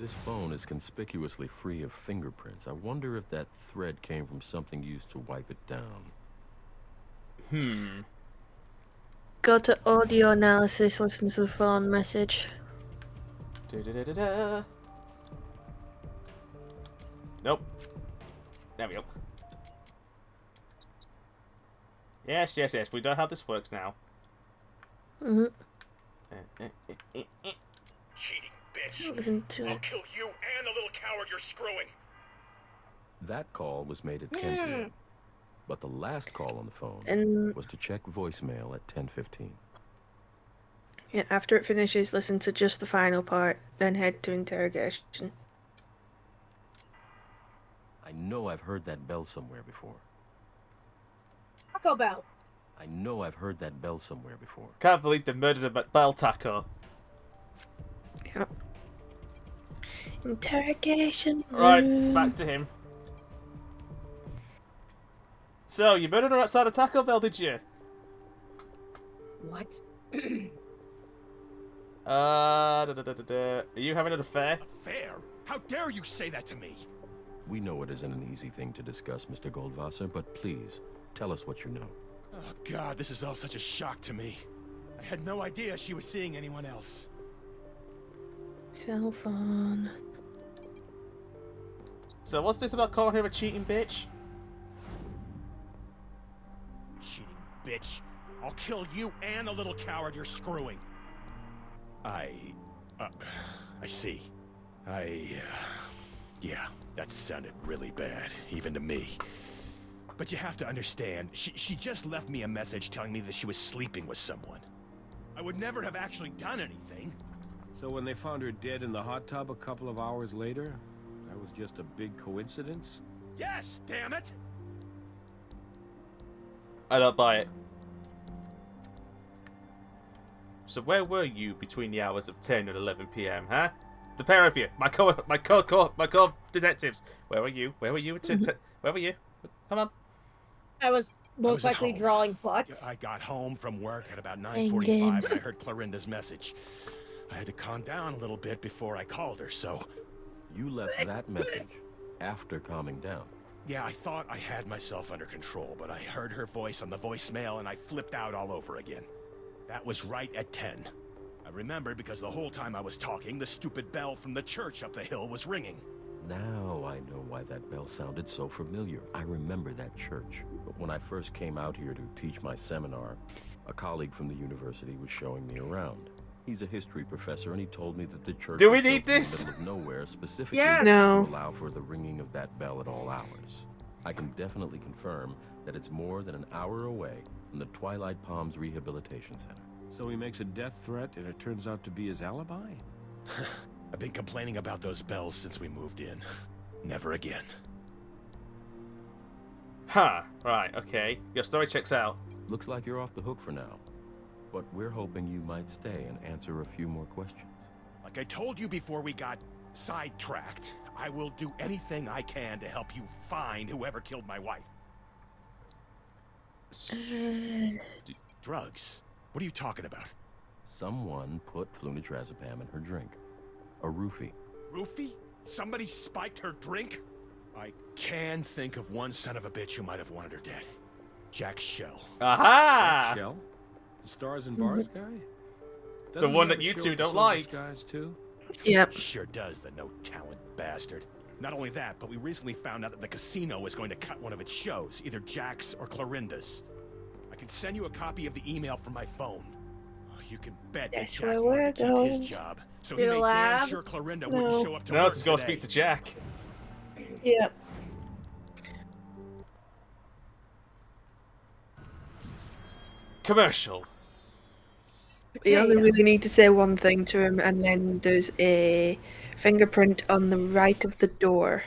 This phone is conspicuously free of fingerprints. I wonder if that thread came from something used to wipe it down. Go to audio analysis, listen to the phone message. Da-da-da-da-da. Nope. There we go. Yes, yes, yes. We know how this works now. Cheating bitch! Listen to I'll it. kill you and the little coward you're screwing! That call was made at 10 p.m. But the last call on the phone And was to check voicemail at 10:15. yeah, after it finishes, listen to just the final part, then head to interrogation. I know I've heard that bell somewhere before. Taco Bell. I know I've heard that bell somewhere before. Can't believe they murdered a bell taco. Yep. Interrogation. Right, back to him. So, you murdered her outside a Taco Bell, did you? What? Are you having an affair? Affair? How dare you say that to me? We know it isn't an easy thing to discuss, Mr. Goldwasser, but please, tell us what you know. Oh, God, this is all such a shock to me. I had no idea she was seeing anyone else. Cell phone. So, what's this about calling her a cheating bitch? Cheating bitch. I'll kill you and the little coward you're screwing. I see. Yeah, that sounded really bad, even to me. But you have to understand, she just left me a message telling me that she was sleeping with someone. I would never have actually done anything. So when they found her dead in the hot tub a couple of hours later, that was just a big coincidence? Yes, damn it! I don't buy it. So where were you between the hours of 10 and 11 p.m., huh? The pair of you, my co detectives. Where were you? Where were you? Where were you? Come on. I was most at likely home. drawing butts. I got home from work at about Playing 9:45 games. and I heard Clorinda's message. I had to calm down a little bit before I called her, so... You left that message after calming down. Yeah, I thought I had myself under control, but I heard her voice on the voicemail and I flipped out all over again. That was right at 10. I remembered because the whole time I was talking, the stupid bell from the church up the hill was ringing. Now I know why that bell sounded so familiar. I remember that church. But when I first came out here to teach my seminar, a colleague from the university was showing me around. He's a history professor, and he told me that the church Do we was need built this? in the middle of nowhere specifically Yes. No. to allow for the ringing of that bell at all hours. I can definitely confirm that it's more than an hour away from the Twilight Palms Rehabilitation Center. So he makes a death threat and it turns out to be his alibi? I've been complaining about those bells since we moved in. Never again. Huh. Right, okay. Your story checks out. Looks like you're off the hook for now. But we're hoping you might stay and answer a few more questions. Like I told you before we got sidetracked, I will do anything I can to help you find whoever killed my wife. Drugs? What are you talking about? Someone put flunitrazepam in her drink. A roofie. Roofie? Somebody spiked her drink? I can think of one son of a bitch who might have wanted her dead. Jack Shell. Aha! Shell? The Stars and Bars guy? The Doesn't one he that have a you show two with don't Silver like. Skies too? Yep. Sure does, the no-talent bastard. Not only that, but we recently found out that the casino was going to cut one of its shows, either Jack's or Clorinda's. I can send you a copy of the email from my phone. Oh, you can bet that That's Jack where wanted we're to keep his going. job, so To he the made damn lab? sure Clorinda No. wouldn't show up to No, work to go today. speak to Jack. Yep. Commercial. You only really need to say one thing to him, and then there's a fingerprint on the right of the door.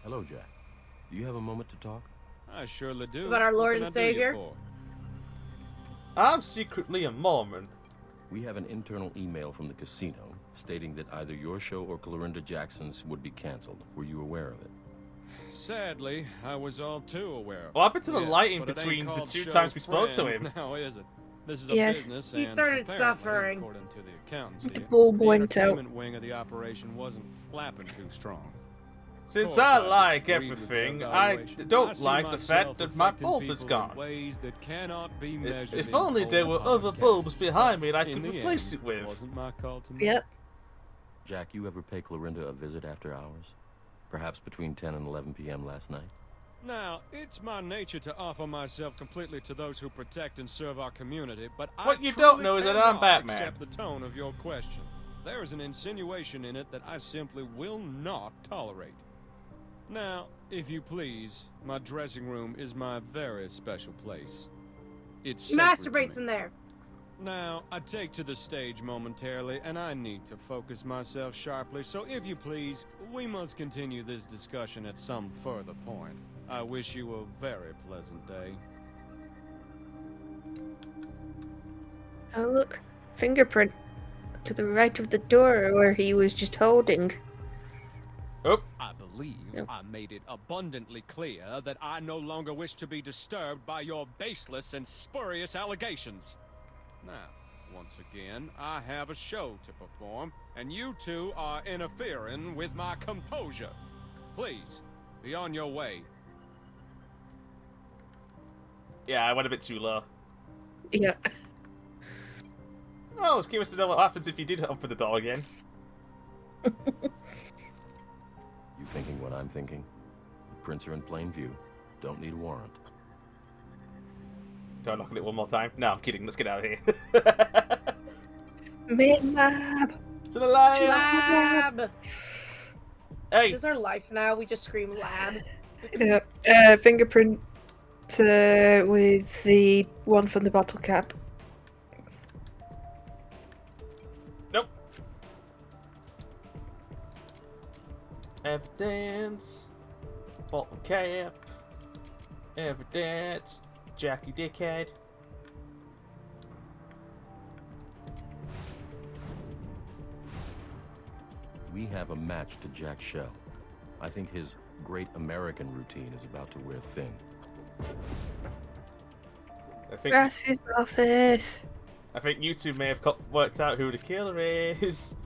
Hello, Jack. Do you have a moment to talk? I surely do. About our What Lord can and I do you Savior? for? I'm secretly a Mormon. We have an internal email from the casino stating that either your show or Clorinda Jackson's would be canceled. Were you aware of it? Sadly, I was all too aware. What happened to the Yes, lighting but it ain't between the called two show times we spoke to Friends him? Now, is it? This is a Yes. business, He and started apparently, suffering. according to the accountants, The here, bulb the went out. entertainment wing of the operation wasn't flapping too strong. Since Of course, I like disagreed with your everything, I evaluation. don't see like the fact myself that my affecting bulb is people in gone. ways that cannot be measured If in only there were cold, other hard bulbs cash. behind me that I In could the replace end, it with. wasn't my call to make. Yep. Jack, you ever pay Clorinda a visit after hours? Perhaps between 10 and 11 p.m. last night? Now, it's my nature to offer myself completely to those who protect and serve our community, but What I you don't truly know is that I'm cannot Batman. accept the tone of your question. There is an insinuation in it that I simply will not tolerate. Now, if you please, my dressing room is my very special place. It's He sacred to masturbates me. in there. Now, I take to the stage momentarily, and I need to focus myself sharply, so if you please, we must continue this discussion at some further point. I wish you a very pleasant day. Oh, look. Fingerprint. To the right of the door where he was just holding. Oh. I believe I made it abundantly clear that I no longer wish to be disturbed by your baseless and spurious allegations. Now, once again, I have a show to perform, and you two are interfering with my composure. Please, be on your way. Yeah, I went a bit too low. Yeah. Oh, I was curious to know what happens if you did open the door again. You thinking what I'm thinking? The prints are in plain view. Don't need a warrant. Do I knock on it one more time? No, I'm kidding. Let's get out of here. Main lab. To the lab. Lab. Hey. Is this our life now? We just scream lab. Yeah. Fingerprint with the one from the bottle cap. Nope. Evidence. Bottle cap. Evidence. Jackie dickhead. We have a match to Jack Shell. I think his great American routine is about to wear thin. Grass's office. I think you two may have worked out who the killer is.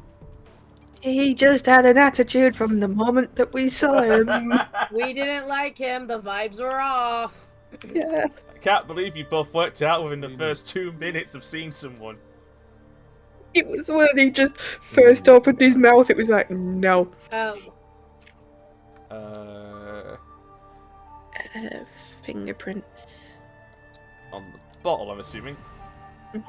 He just had an attitude from the moment that we saw him. We didn't like him. The vibes were off. Yeah. I can't believe you both worked out within the first 2 minutes of seeing someone. It was when he just first opened his mouth, it was like, no. Oh. Fingerprints. On the bottle, I'm assuming. We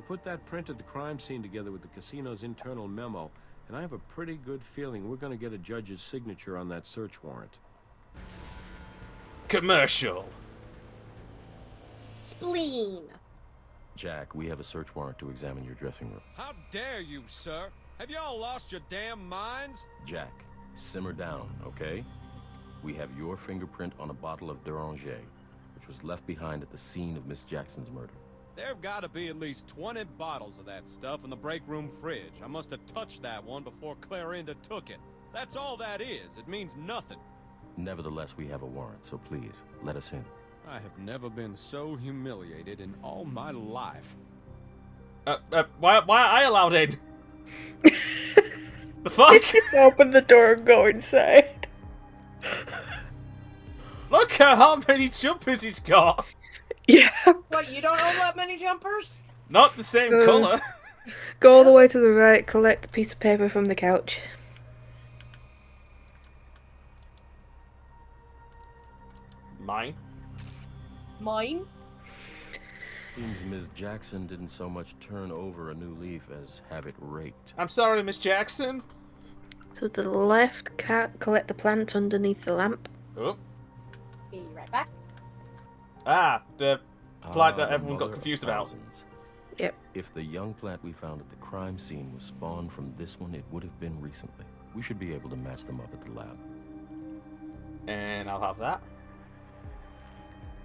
put that print at the crime scene together with the casino's internal memo, and I have a pretty good feeling we're going to get a judge's signature on that search warrant. Commercial. Spleen. Jack, we have a search warrant to examine your dressing room. How dare you, sir? Have y'all lost your damn minds? Jack, simmer down, okay? We have your fingerprint on a bottle of Deranger, which was left behind at the scene of Miss Jackson's murder. There've got to be at least 20 bottles of that stuff in the break room fridge. I must have touched that one before Clarinda took it. That's all that is. It means nothing. Nevertheless, we have a warrant, so please, let us in. I have never been so humiliated in all my life. Why are I allowed in? The fuck? Open the door and go inside. Look at how many jumpers he's got. Yeah. What, you don't own that many jumpers? Not the same colour. Go all the way to the right, collect the piece of paper from the couch. Mine? Mine? Seems Ms. Jackson didn't so much turn over a new leaf as have it raked. I'm sorry, Miss Jackson. To the left, collect the plant underneath the lamp. Oh. Be right back. Ah, the plant that the everyone got mother of confused about. thousands. Yep. If the young plant we found at the crime scene was spawned from this one, it would have been recently. We should be able to match them up at the lab. And I'll have that.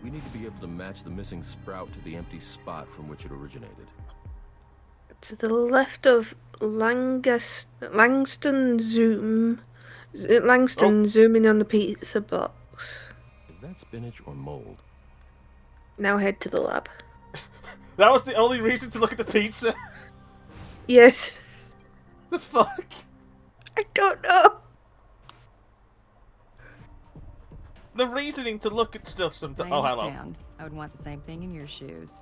We need to be able to match the missing sprout to the empty spot from which it originated. To the left of Langston zoom. Langston zooming on the pizza box. Is that spinach or mold? Now head to the lab. That was the only reason to look at the pizza? Yes. The fuck? I don't know. The reasoning to look at stuff sometimes. I Oh, hello. understand. I would want the same thing in your shoes.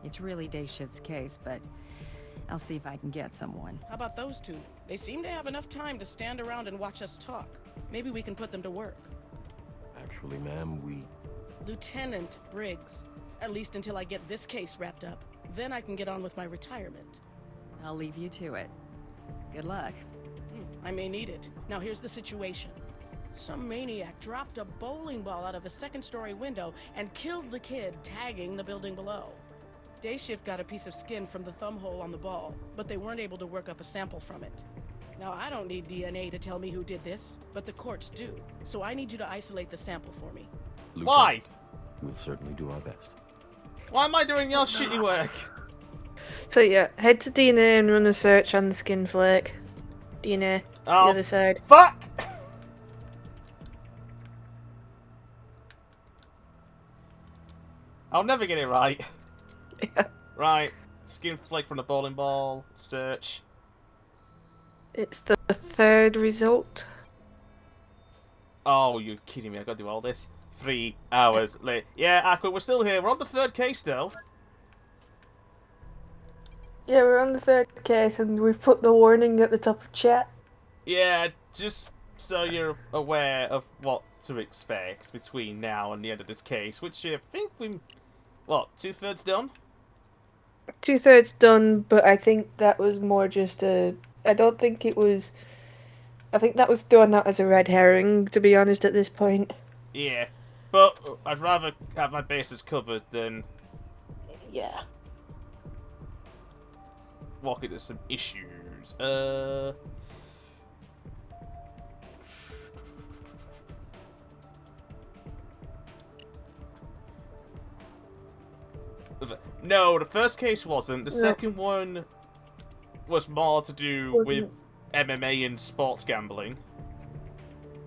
It's really day shift's case, but I'll see if I can get someone. How about those two? They seem to have enough time to stand around and watch us talk. Maybe we can put them to work. Actually, ma'am, we... Lieutenant Briggs. At least until I get this case wrapped up. Then I can get on with my retirement. I'll leave you to it. Good luck. I may need it. Now here's the situation. Some maniac dropped a bowling ball out of a second-story window and killed the kid, tagging the building below. Day shift got a piece of skin from the thumb hole on the ball, but they weren't able to work up a sample from it. Now, I don't need DNA to tell me who did this, but the courts do. So I need you to isolate the sample for me. Lieutenant, Why? We'll certainly do our best. Why am I doing your shitty work? So yeah, head to DNA and run a search on the skin flake. DNA, the other side. Fuck! I'll never get it right. Yeah. Right, skin flake from the bowling ball, search. It's the third result. Oh, you're kidding me, I gotta do all this. 3 hours late. Yeah, Aqua, we're still here. We're on the third case still. Yeah, we're on the third case and we've put the warning at the top of chat. Yeah, just so you're aware of what to expect between now and the end of this case, which I think we... What, 2/3 done? 2/3 done, but I think that was more just a... I don't think it was... I think that was thrown out as a red herring, to be honest, at this point. Yeah, but I'd rather have my bases covered than Yeah. walk into some issues. No, the first case wasn't. The second one was more to do with MMA and sports gambling.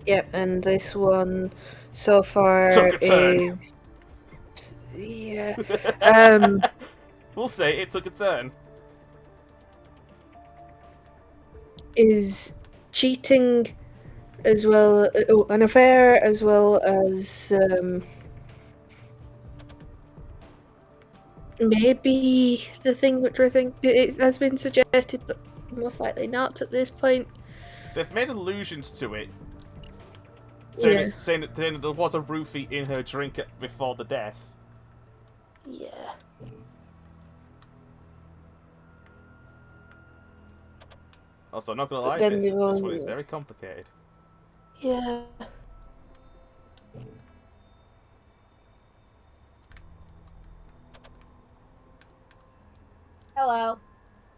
Yep, and this one so far Took a turn. is... Yeah. We'll say it took a turn. Is cheating as well... an affair as well as... maybe the thing which I think it has been suggested, but most likely not at this point. They've made allusions to it, Yeah. saying that there was a roofie in her drink before the death. Yeah. Also, I'm not gonna lie, Then this they've one all- is very complicated. Yeah. Hello.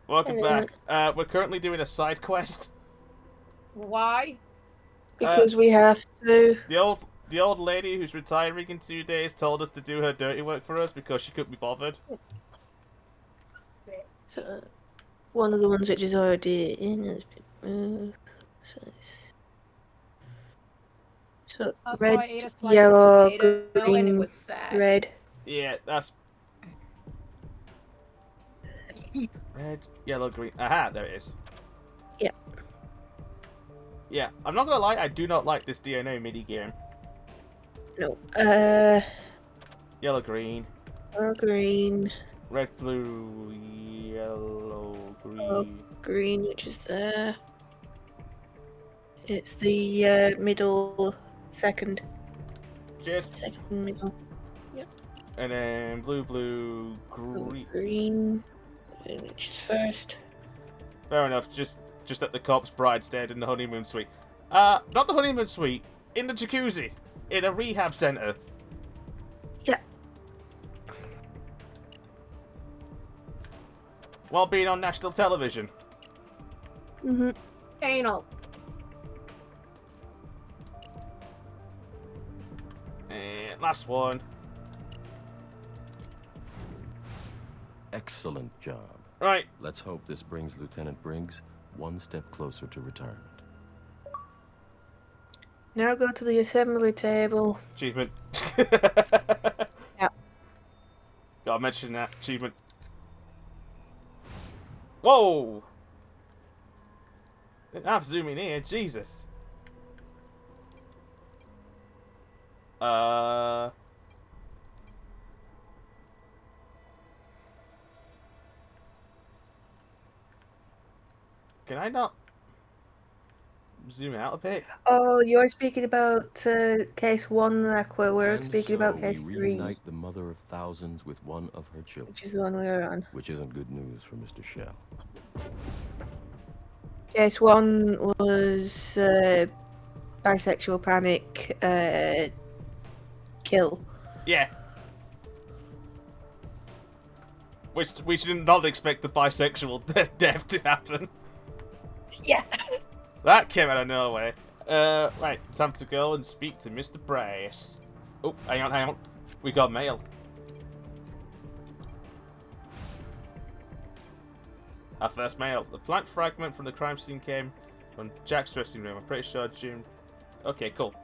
Welcome Hello. back. We're currently doing a side quest. Why? Because we have to. The old lady who's retiring in 2 days told us to do her dirty work for us because she couldn't be bothered. So, one of the ones which is already in has been moved. So Oh, so red, I ate a slice of yellow, tomato and it green, was sad. red. Yeah, that's... Red, yellow, green... Aha, there it is. Yeah. Yeah, I'm not gonna lie, I do not like this DNA minigame. No. Yellow, green. Yellow, green. Red, blue, yellow, green. Yellow, green, which is there. It's the middle second. Cheers. Second middle. Yep. And then blue, blue, green. Green, which is first. Fair enough, just at the cop's bride's dead in the honeymoon suite. Not the honeymoon suite, in the jacuzzi, in a rehab center. Yeah. While being on national television. Mm-hmm. Anal. And last one. Excellent job. Right. Let's hope this brings Lieutenant Briggs one step closer to retirement. Now go to the assembly table. Achievement. Yeah. Gotta mention that achievement. Whoa! I'm zooming in, Jesus. Can I not zoom out a bit? Oh, you're speaking about case 1, like where we're And speaking about so case we 3, reunite the mother of thousands with one of her children. which is the one we were on. Which isn't good news for Mr. Shell. Case 1 was bisexual panic, kill. Yeah. We did not expect the bisexual death to happen. Yeah. That came out of nowhere. Right, time to go and speak to Mr. Brace. Oh, hang on. We got mail. Our first mail. The plant fragment from the crime scene came from Jack's dressing room. I'm pretty sure June. Okay, cool.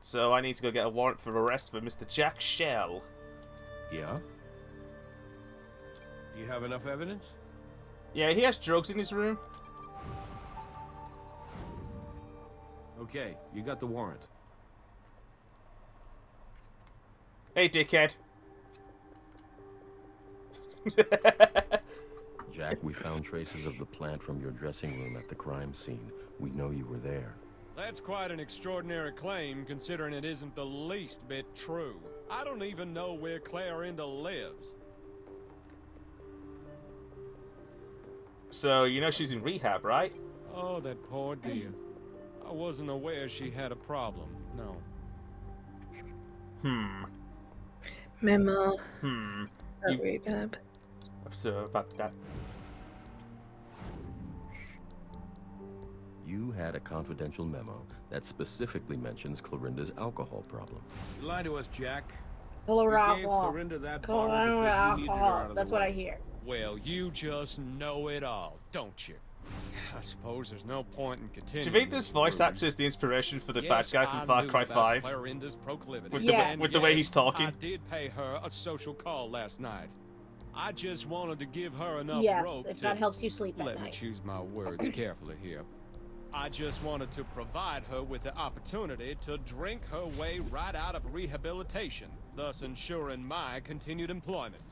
So I need to go get a warrant for arrest for Mr. Jack Shell. Yeah? Do you have enough evidence? Yeah, he has drugs in his room. Okay, you got the warrant. Hey, dickhead. Jack, we found traces of the plant from your dressing room at the crime scene. We know you were there. That's quite an extraordinary claim, considering it isn't the least bit true. I don't even know where Clarinda lives. So, you know she's in rehab, right? Oh, that poor dear. I wasn't aware she had a problem, no. Memo. You- Rehab. So, about that. You had a confidential memo that specifically mentions Clarinda's alcohol problem. You lied to us, Jack. Alcohol. Clarinda that bottle because you needed her out of the That's what way. I hear. Well, you just know it all, don't you? I suppose there's no point in continuing. Do you think this this voice ruse. actor is the inspiration for the Yes, bad guy from I Far knew Cry about 5? Clarinda's proclivity. With, Yes. the way he's talking? I did pay her a social call last night. I just wanted to give her enough Yes, rope if to... that helps you sleep at Let me night. choose my words carefully here. I just wanted to provide her with the opportunity to drink her way right out of rehabilitation, thus ensuring my continued employment.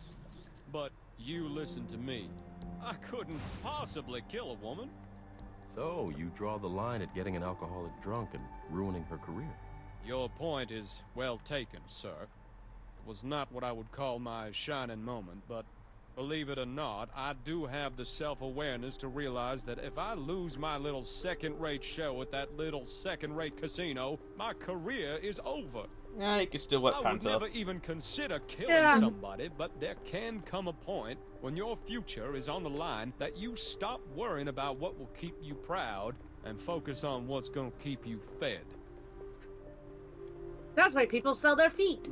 But you listen to me. I couldn't possibly kill a woman. So, you draw the line at getting an alcoholic drunk and ruining her career. Your point is well taken, sir. It was not what I would call my shining moment, but believe it or not, I do have the self-awareness to realize that if I lose my little second-rate show at that little second-rate casino, my career is over. Yeah, you can still work I would pants up. never even consider killing somebody, but there can come a point when your future is on the line that you stop worrying about what will keep you proud and focus on what's gonna keep you fed. That's why people sell their feet.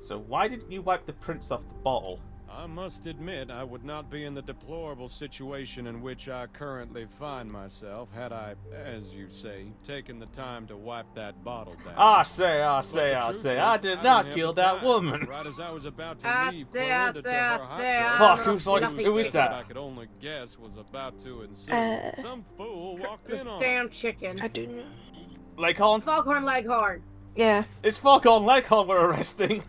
So why didn't you wipe the prints off the bottle? I must admit, I would not be in the deplorable situation in which I currently find myself had I, as you say, taken the time to wipe that bottle down. I say, I did didn't not have kill the that time. woman. Right as I was about to I leave say, Clarinda to her hot Fuck, tub, who's like, who is that I that? could only guess was about to ensue. Uh, Some fool walked This in on damn us. chicken. I do know. Leghorn? Foghorn Leghorn. Yeah. It's Foghorn Leghorn we're arresting.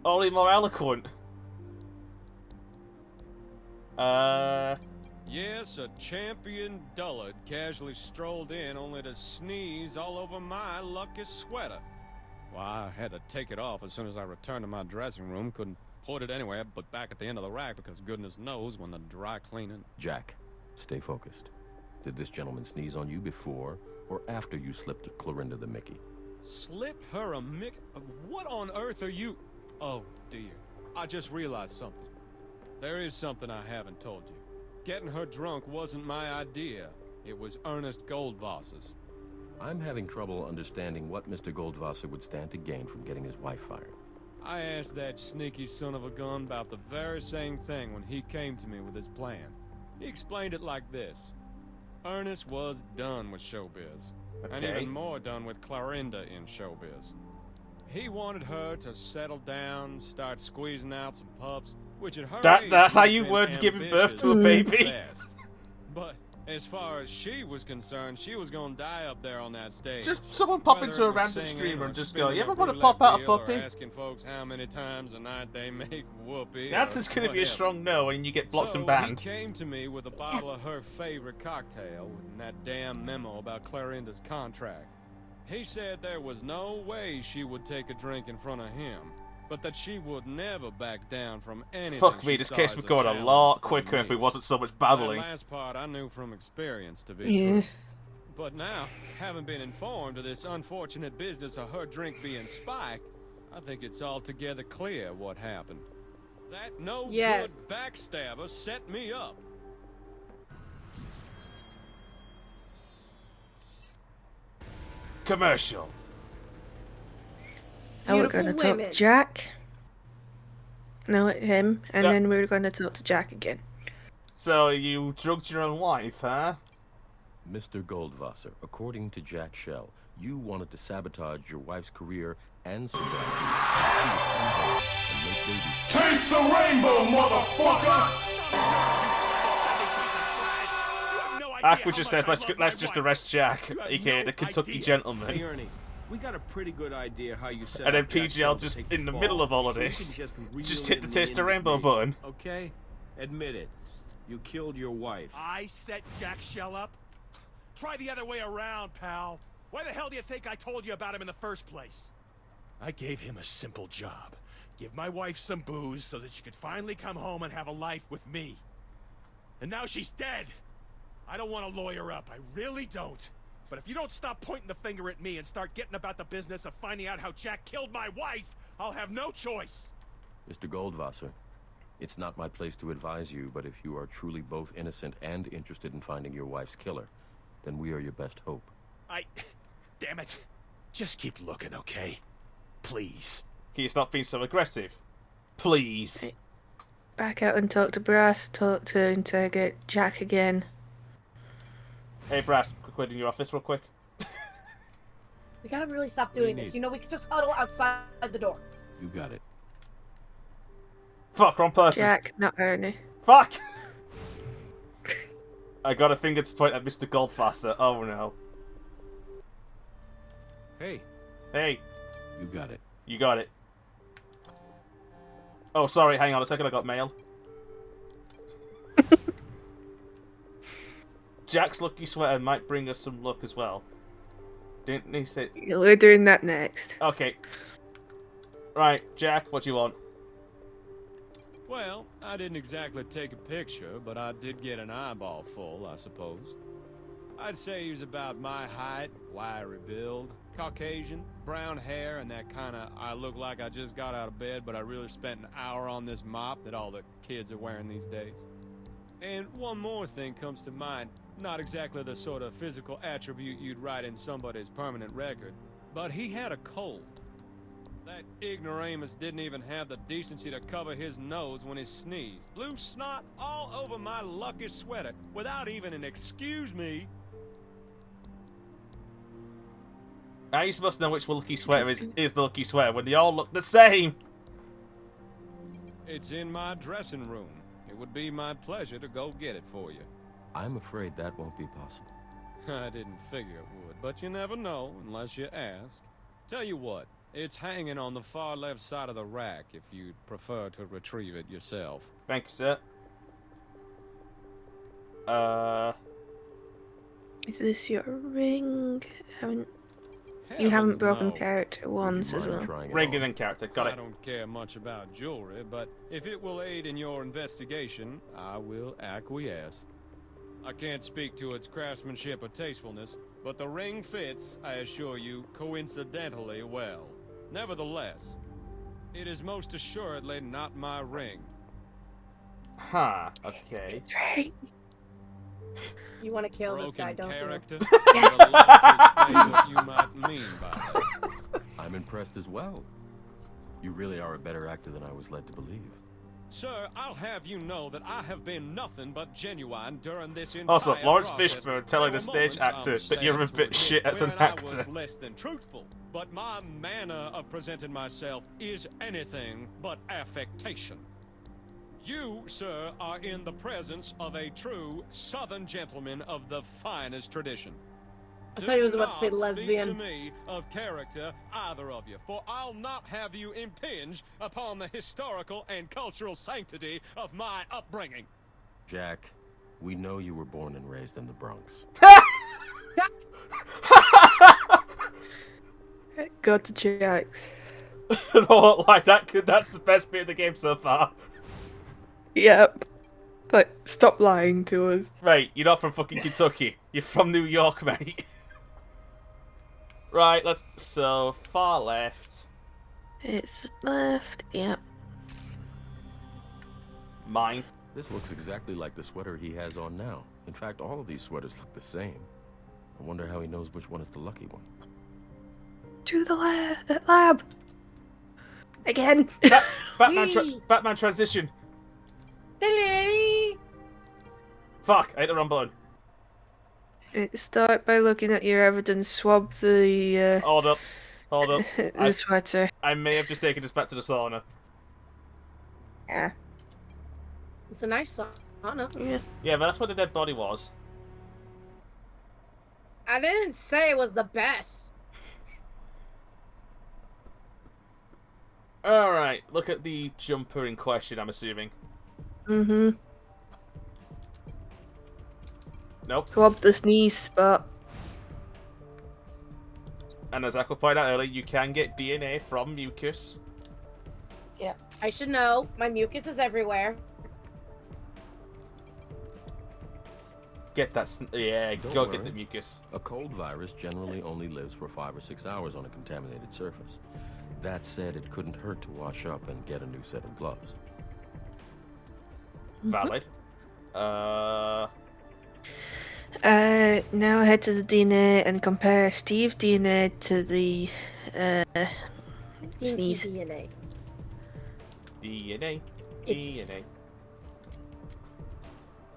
Only more eloquent. Yes, a champion dullard casually strolled in only to sneeze all over my lucky sweater. Why, I had to take it off as soon as I returned to my dressing room. Couldn't put it anywhere but back at the end of the rack because goodness knows when the dry cleaning... Jack, stay focused. Did this gentleman sneeze on you before or after you slipped Clarinda the Mickey? Slip her a mick... What on earth are you... Oh, dear. I just realized something. There is something I haven't told you. Getting her drunk wasn't my idea. It was Ernest Goldwasser's. I'm having trouble understanding what Mr. Goldwasser would stand to gain from getting his wife fired. I asked that sneaky son of a gun about the very same thing when he came to me with his plan. He explained it like this. Ernest was done with showbiz. And Okay. even more done with Clorinda in showbiz. He wanted her to settle down, start squeezing out some pups, which at her age That's how would have you been would give birth to a ambitious baby. at best. But as far as she was concerned, she was gonna die up there on that stage. Just someone pop Whether into it a was random singing streamer or and just spinning go, you a ever want to roulette pop out a wheel or puppy? asking folks how many times a night they make whoopee. The answer's or going to be a whatever. strong no, and you get blocked So and banned. he came to me with a bottle of her favorite cocktail and that damn memo about Clorinda's contract. He said there was no way she would take a drink in front of him, but that she would never back down from anything. Fuck me, she this saw case as would a go on a challenge lot from quicker if me. it wasn't so much babbling. That last part I knew from experience to be Yeah. true. But now, having been informed of this unfortunate business of her drink being spiked, I think it's altogether clear what happened. That no-good backstabber set me up. Commercial. Now we're going to talk to Jack. No, him. And then we're going to talk to Jack again. So you drugged your own wife, huh? Mr. Goldwasser, according to Jack Shell, you wanted to sabotage your wife's career and sobriety. And make babies. Taste the rainbow, motherfucker! Aqua just says, let's just arrest Jack, aka the Kentucky Hey, gentleman. Ernie, we got a pretty good idea how you set And then up Jack PGL Shell to just take in the fall, middle of all of so you this, can reel just hit the in taste of rainbow button. Okay? Admit it. You killed your wife. I set Jack Shell up? Try the other way around, pal. Why the hell do you think I told you about him in the first place? I gave him a simple job. Give my wife some booze so that she could finally come home and have a life with me. And now she's dead. I don't want to lawyer up, I really don't. But if you don't stop pointing the finger at me and start getting about the business of finding out how Jack killed my wife, I'll have no choice. Mr. Goldwasser, it's not my place to advise you, but if you are truly both innocent and interested in finding your wife's killer, then we are your best hope. Damn it. Just keep looking, okay? Please. Can you stop being so aggressive? Please. Back out and talk to Brass. Talk to interrogate Jack again. Hey, Brass, quick word in your office real quick. We gotta really stop doing this. You know, we could just huddle outside the door. You got it. Fuck, wrong person. Jack, not Ernie. Fuck! I got a finger to point at Mr. Goldwasser. Oh no. Hey. Hey. You got it. You got it. Oh, sorry, hang on a second, I got mail. Jack's lucky sweater might bring us some luck as well. Didn't he say... We're doing that next. Okay. Right, Jack, what do you want? Well, I didn't exactly take a picture, but I did get an eyeball full, I suppose. I'd say he was about my height, wiry build, Caucasian, brown hair, and that kind of I look like I just got out of bed, but I really spent an hour on this mop that all the kids are wearing these days. And one more thing comes to mind. Not exactly the sort of physical attribute you'd write in somebody's permanent record, but he had a cold. That ignoramus didn't even have the decency to cover his nose when he sneezed. Blew snot all over my lucky sweater without even an excuse me. How are you supposed to know which lucky sweater is the lucky sweater when they all look the same? It's in my dressing room. It would be my pleasure to go get it for you. I'm afraid that won't be possible. I didn't figure it would, but you never know unless you ask. Tell you what, it's hanging on the far left side of the rack if you'd prefer to retrieve it yourself. Thank you, sir. Is this your ring? You Heavens haven't broken no. character once as well. Ring and in character, got I it. don't care much about jewelry, but if it will aid in your investigation, I will acquiesce. I can't speak to its craftsmanship or tastefulness, but the ring fits, I assure you, coincidentally well. Nevertheless, it is most assuredly not my ring. Huh, okay. You want to kill this guy, don't character? you? Yes. I'd like to explain what you might mean by that. I'm impressed as well. You really are a better actor than I was led to believe. Sir, I'll have you know that I have been nothing but genuine during this entire Also, Lawrence process. Fishburne telling There a were stage moments I'm actor that sad you're a to bit admit shit as an when I actor. was less than truthful, but my manner of presenting myself is anything but affectation. You, sir, are in the presence of a true Southern gentleman of the finest tradition. I thought he was about to say Do not lesbian. Speak to me of character, either of you, for I'll not have you impinge upon the historical and cultural sanctity of my upbringing. Jack, we know you were born and raised in the Bronx. Go to Jax. Like that's the best bit of the game so far. Yep. But stop lying to us. Right, you're not from fucking Kentucky. You're from New York, mate. Right, so far left. It's left, yep. Mine. This looks exactly like the sweater he has on now. In fact, all of these sweaters look the same. I wonder how he knows which one is the lucky one. To the lab. Again. Batman transition. Fuck, I hit the wrong button. Start by looking at your evidence. Swab the. Hold up. the sweater. I may have just taken this back to the sauna. Yeah. It's a nice sauna. Yeah. Yeah, but that's where the dead body was. I didn't say it was the best. Alright, look at the jumper in question, I'm assuming. Mm-hmm. Nope. Swab the sneeze spot. And as Aqua pointed out earlier, you can get DNA from mucus. Yeah. I should know. My mucus is everywhere. Get that. Yeah, Don't go worry. get the mucus. A cold virus generally only lives for 5 or 6 hours on a contaminated surface. That said, it couldn't hurt to wash up and get a new set of gloves. Valid. Now head to the DNA and compare Steve's DNA to the Dinky sneeze. DNA. DNA. It's- DNA.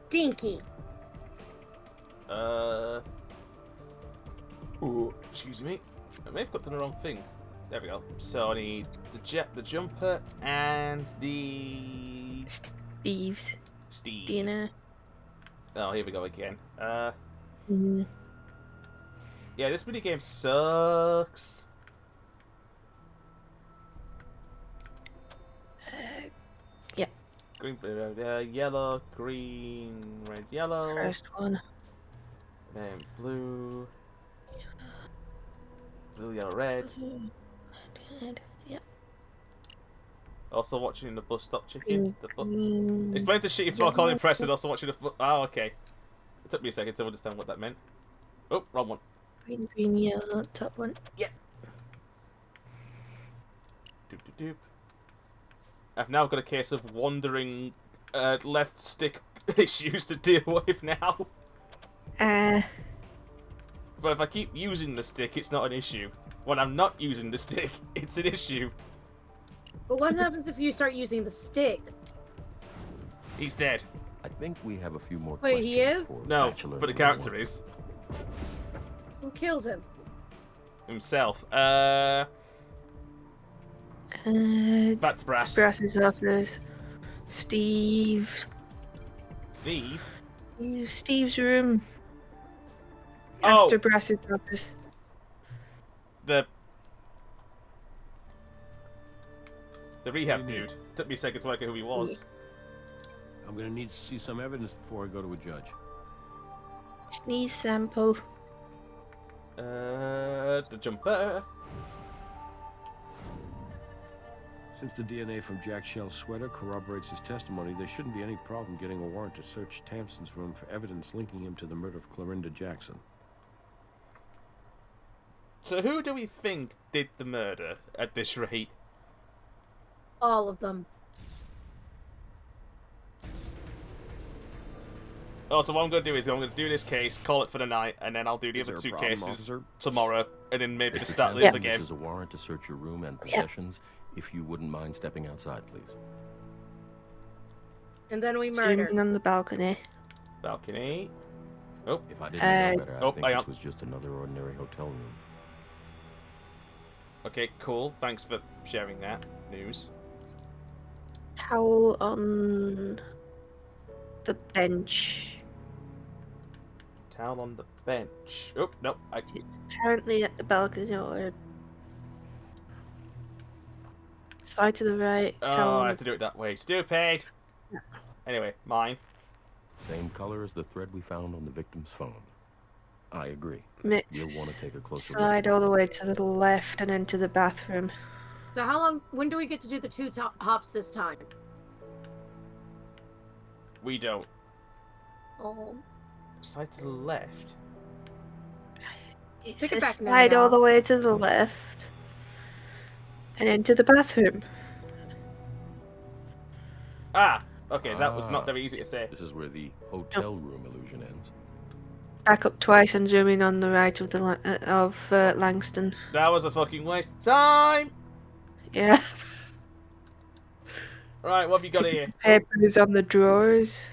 Dinky. Ooh, excuse me. I may have got to the wrong thing. There we go. So I need the jumper and the Steve's Steve. DNA. Oh, here we go again. Mm. Yeah, this minigame sucks. Yeah. Green, yellow, green, red, yellow. First one. Then blue. Blue, yellow, red. Yep. Also watching the bus stop chicken. Green, Explain to shitty fuck all impressed and also watching the Oh, okay. It took me a second to understand what that meant. Oh, wrong one. green, yellow, top one. Yeah. Doop doop doop. I've now got a case of wandering left stick issues to deal with now. But if I keep using the stick, it's not an issue. When I'm not using the stick, it's an issue. But what happens if you start using the stick? He's dead. I think we have a few more Wait, questions he is? for No, Bachelor but the number character one. is. Who killed him? Himself. Back to Brass. Brass's office. Steve. Steve? Steve's room. Oh. After Brass's office. The rehab dude. Took me a second to work out who he was. I'm gonna need to see some evidence before I go to a judge. Sneeze sample. The jumper. Since the DNA from Jack Shell's sweater corroborates his testimony, there shouldn't be any problem getting a warrant to search Tamson's room for evidence linking him to the murder of Clorinda Jackson. So who do we think did the murder at this rate? All of them. Oh, so what I'm going to do is I'm going to do this case, call it for the night, and then I'll do the Is other there a two problem, cases officer? tomorrow, and then maybe Mr. just start Tamson, the game. This is a warrant to search your room and possessions. If you wouldn't mind stepping outside, please. And then we Zoom murder. in on the balcony. Balcony. Oh. If I didn't know better, Oh, I'd think this was just another ordinary hotel room. Okay, cool. Thanks for sharing that news. Towel on the bench. Towel on the bench. Oh, no. Apparently at the balcony or slide to the right. Oh, I have to do it that way. Stupid! Anyway, mine. Same color as the thread we found on the victim's phone. I agree. Mix. You'll want to take a closer look. Slide all the way to the left and into the bathroom. So how long? When do we get to do the 2 hops this time? We don't. Oh. Slide to the left. It Take it says back now, slide all y'all. the way to the left and into the bathroom. Ah! Okay, that was not very easy to say. This is where the hotel room illusion ends. Back up twice and zoom in on the right of the Langston. That was a fucking waste of time! Yeah. Right, what have you got here? Papers on the drawers.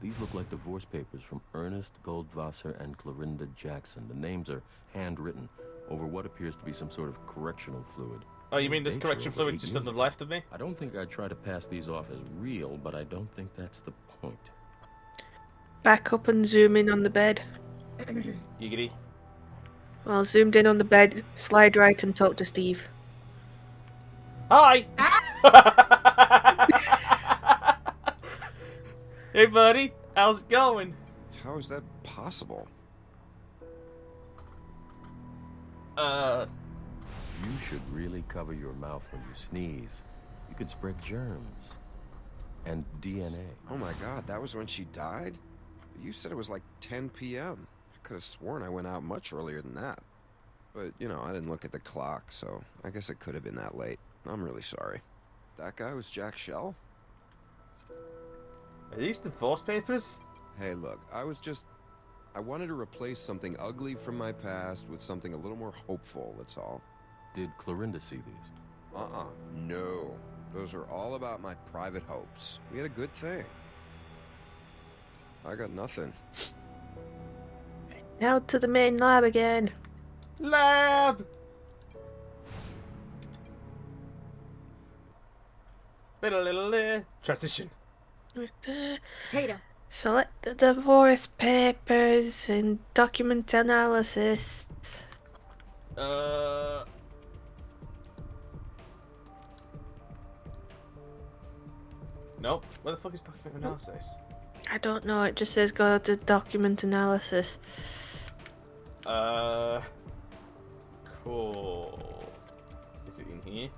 These look like divorce papers from Ernest Goldwasser and Clorinda Jackson. The names are handwritten over what appears to be some sort of correctional fluid. Oh, you mean this Dates are correction over fluid 8 just on years the ago. left of me? I don't think I'd try to pass these off as real, but I don't think that's the point. Back up and zoom in on the bed. Giggity. Well, zoomed in on the bed, slide right and talk to Steve. Hi! Hey, buddy. How's it going? How is that possible? You should really cover your mouth when you sneeze. You could spread germs. And DNA. Oh my god, that was when she died? You said it was like 10 p.m. I could have sworn I went out much earlier than that. But, you know, I didn't look at the clock, so I guess it could have been that late. I'm really sorry. That guy was Jack Shell? Are these divorce papers? Hey, look, I wanted to replace something ugly from my past with something a little more hopeful, that's all. Did Clorinda see these? No. Those are all about my private hopes. We had a good thing. I got nothing. Now to the main lab again. Lab! Transition. Tatum. Select the divorce papers and document analysis. Nope. Where the fuck is document analysis? I don't know, it just says go to document analysis. Cool. Is it in here?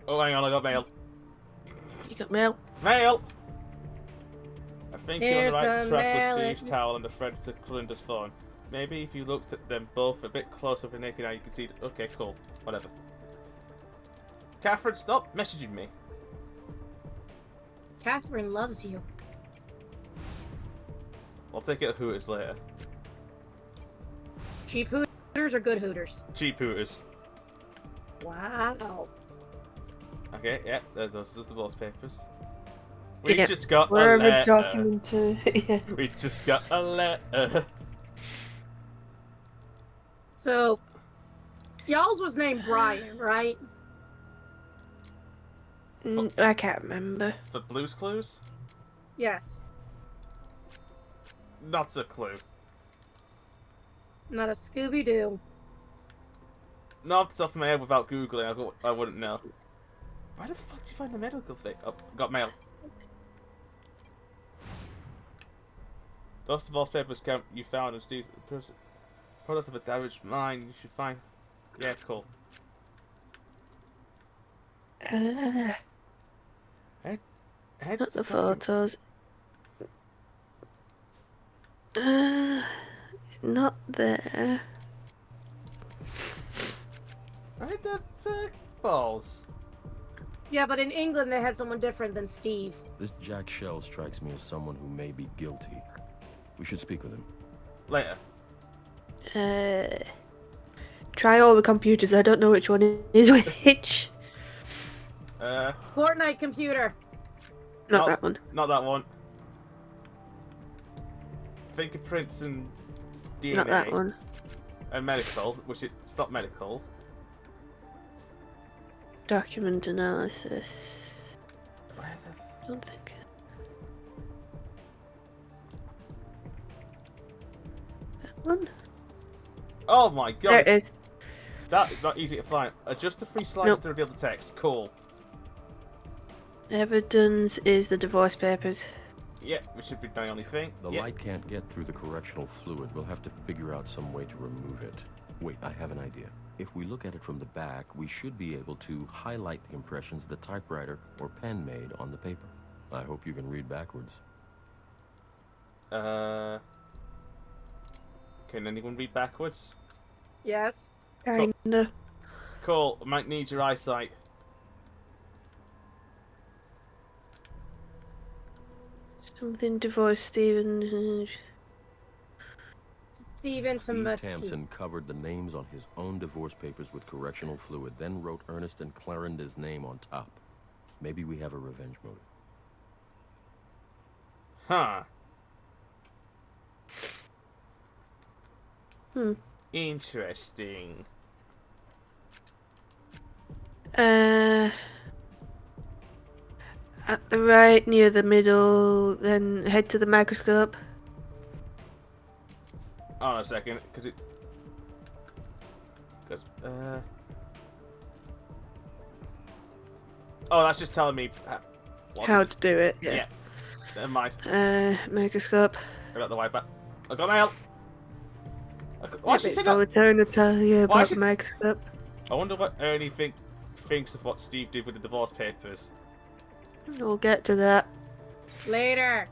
Oh, hang on, I got mail. You got mail? Mail! I think you're on the right Here's the track mail. with Steve's towel and the thread to Clorinda's phone. Maybe if you looked at them both a bit closer with a naked eye, you could see... Okay, cool. Whatever. Catherine, stop messaging me. Catherine loves you. I'll take it at Hooters later. Cheap Hooters or good Hooters? Cheap Hooters. Wow. Okay, yeah, those are the divorce papers. We Yeah, just got a wherever letter. documented. Yeah. We just got a letter. So, y'all's was named Brian, right? I can't remember. For Blue's Clues? Yes. Not a clue. Not a Scooby-Doo. Not off the top of my head without Googling, I wouldn't know. Where the fuck did you find the medical thing? Oh, got mail. Those divorce papers you found in Steve's product of a damaged mind. You should find. Yeah, cool. It's not the photos. It's not there. Right the balls. Yeah, but in England they had someone different than Steve. This Jack Shell strikes me as someone who may be guilty. We should speak with him. Later. Try all the computers. I don't know which one is which. Fortnite computer. Not that one. Not that one. Fingerprints and DNA. Not that one. And medical, which it's not medical. Document analysis. Where I don't think. That one? Oh my god! There it is. That is not easy to find. Adjust the 3 slides to reveal the text. Cool. Evidence is the divorce papers. Yeah, which should be my only thing. The light can't get through the correctional fluid. We'll have to figure out some way to remove it. Wait, I have an idea. If we look at it from the back, we should be able to highlight the impressions the typewriter or pen made on the paper. I hope you can read backwards. Can anyone read backwards? Yes. Kinda. Cool. Might need your eyesight. Something divorce Stephen. Stephen Steve Tomusky. Tamsin covered the names on his own divorce papers with correctional fluid, then wrote Ernest and Clarenda's name on top. Maybe we have a revenge motive. Huh. Interesting. At the right, near the middle, then head to the microscope. Hold on a second, because it... Oh, that's just telling me... How to do it, yeah. Never mind. Microscope. I got the white back. I got mail! Why should I turn to tell you Why about should- the microscope? I wonder what Ernie thinks of what Steve did with the divorce papers. We'll get to that. Later.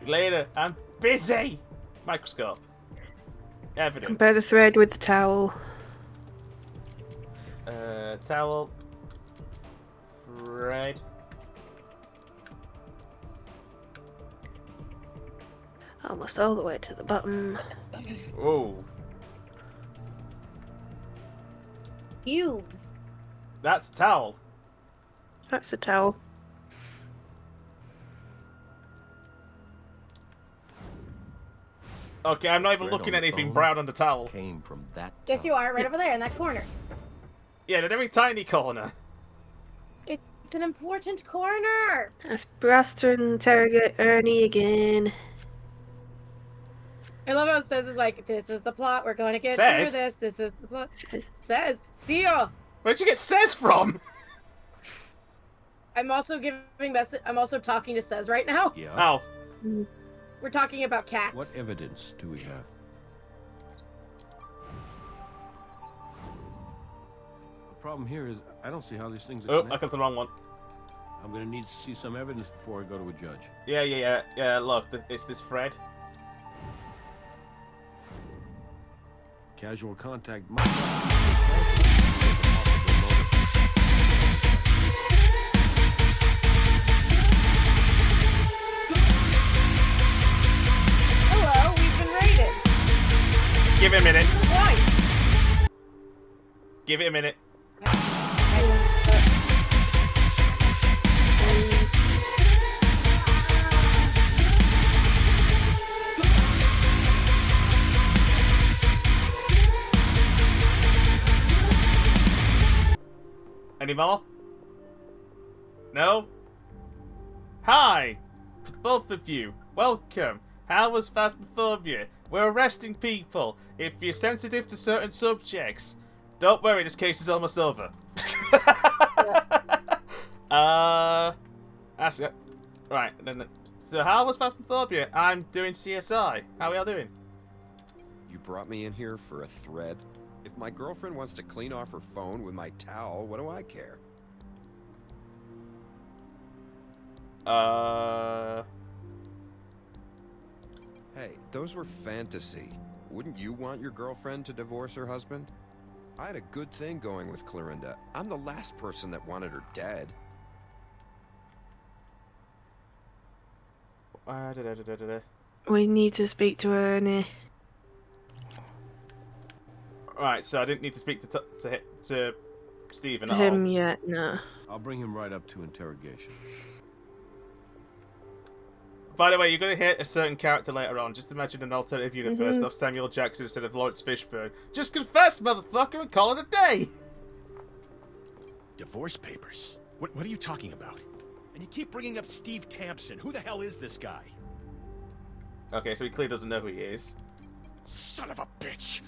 Later, I'm busy! Microscope. Evidence. Compare the thread with the towel. Towel. Thread. Almost all the way to the bottom. Oh. Pubes. That's a towel. That's a towel. Okay, I'm not even Thread looking on at the anything phone brown on the towel. Came from that. Yes, you are, right over there in that corner. Yeah, in every tiny corner. It's an important corner. Ask Brass to interrogate Ernie again. I love how it says, is like, this is the plot, we're going to get Says? through this is the plot. Says. Seal. Where'd you get says from? I'm also I'm also talking to Says right now. Yeah. Oh. We're talking about cats. What evidence do we have? The problem here is I don't see how these things are Oh, I connected. got the wrong one. I'm gonna need to see some evidence before I go to a judge. Yeah, look, it's this thread. Casual contact. Hello, we've been raided. Give it a minute. Why? Give it a minute. Any more? No? Hi! To both of you, welcome. How was Phasmophobia? We're arresting people. If you're sensitive to certain subjects, don't worry, this case is almost over. That's it. Right, then. So how was Phasmophobia? I'm doing CSI. How are y'all doing? You brought me in here for a thread? If my girlfriend wants to clean off her phone with my towel, what do I care? Hey, those were fantasy. Wouldn't you want your girlfriend to divorce her husband? I had a good thing going with Clarinda. I'm the last person that wanted her dead. We need to speak to Ernie. Right, so I didn't need to speak to Stephen For at him all. yet, no. I'll bring him right up to interrogation. By the way, you're going to hit a certain character later on. Just imagine an alternative universe of Samuel Jackson instead of Lawrence Fishburne. Just confess, motherfucker, and call it a day! Divorce papers? What are you talking about? And you keep bringing up Steve Tampson. Who the hell is this guy? Okay, so he clearly doesn't know who he is. Son of a bitch!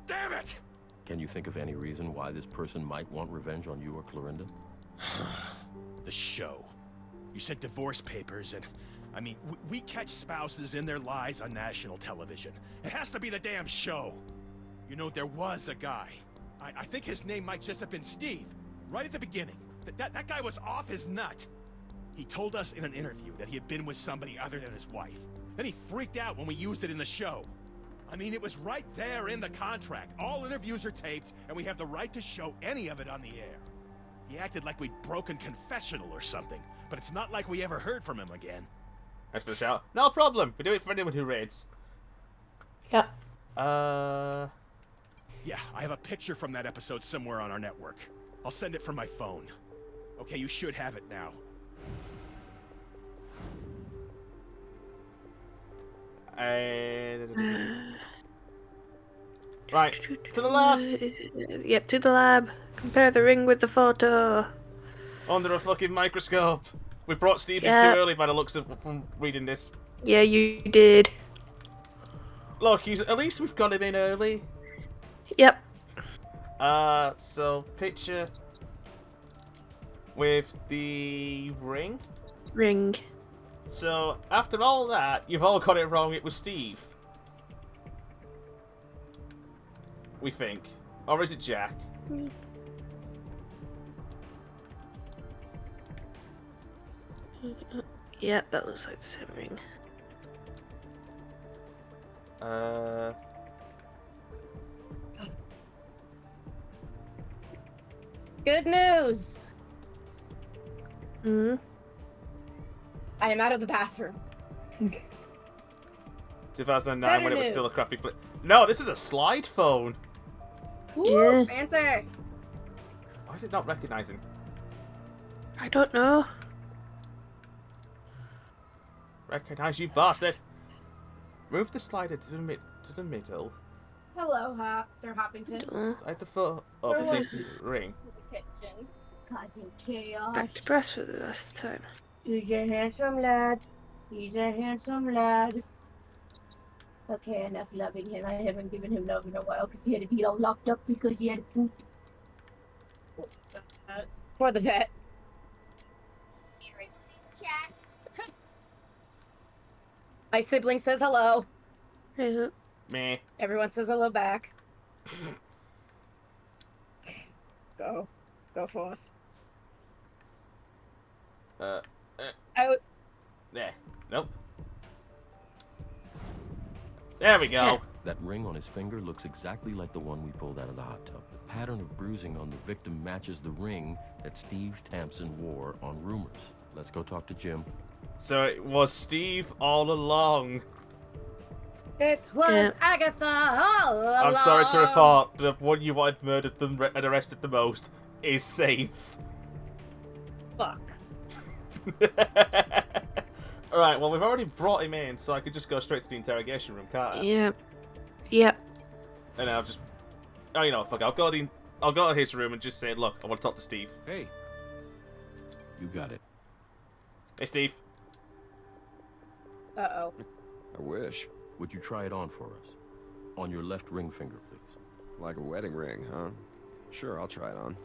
Damn it! Can you think of any reason why this person might want revenge on you or Clorinda? The show. You said divorce papers, and I mean, we catch spouses in their lies on national television. It has to be the damn show. You know, there was a guy. I think his name might just have been Steve. Right at the beginning. That guy was off his nut. He told us in an interview that he had been with somebody other than his wife. Then he freaked out when we used it in the show. I mean, it was right there in the contract. All interviews are taped, and we have the right to show any of it on the air. He acted like we'd broken confessional or something, but it's not like we ever heard from him again. Thanks for the shout. No problem. We do it for anyone who raids. Yeah. Yeah, I have a picture from that episode somewhere on our network. I'll send it from my phone. Okay, you should have it now. Right, to the lab! Yep, to the lab. Compare the ring with the photo. Under a fucking microscope. We brought Steve in too early by the looks of from reading this. Yeah, you did. Look, at least we've got him in early. Yep. So picture with the ring. Ring. So after all that, you've all got it wrong. It was Steve. We think, or is it Jack? Yeah, that looks like the same ring. Good news! Hmm? I am out of the bathroom. 2009 when it was still a crappy flip. No, this is a slide phone. Ooh, fancy! Why is it not recognizing? I don't know. Recognize you, bastard! Move the slider to the middle. Hello, Sir Hoppington. Slide the foot up and take the ring. The kitchen, causing chaos. Back to brass for the last time. He's a handsome lad. He's a handsome lad. Okay, enough loving him. I haven't given him love in a while because he had to be all locked up because he had poop. For the vet. My sibling says hello. Meh. Everyone says hello back. Go forth. Out. There. Nope. There we go. That ring on his finger looks exactly like the one we pulled out of the hot tub. The pattern of bruising on the victim matches the ring that Steve Tampson wore on Rumors. Let's go talk to Jim. So it was Steve all along. It was Agatha all along. I'm sorry to report, the one you wanted murdered and arrested the most is safe. Fuck. Alright, well, we've already brought him in, so I could just go straight to the interrogation room, can't I? Yep. Yep. And I'll just... Oh, you know what, fuck it. I'll go to his room and just say, look, I want to talk to Steve. Hey. You got it. Hey, Steve. Uh-oh. I wish. Would you try it on for us? On your left ring finger, please. Like a wedding ring, huh? Sure, I'll try it on.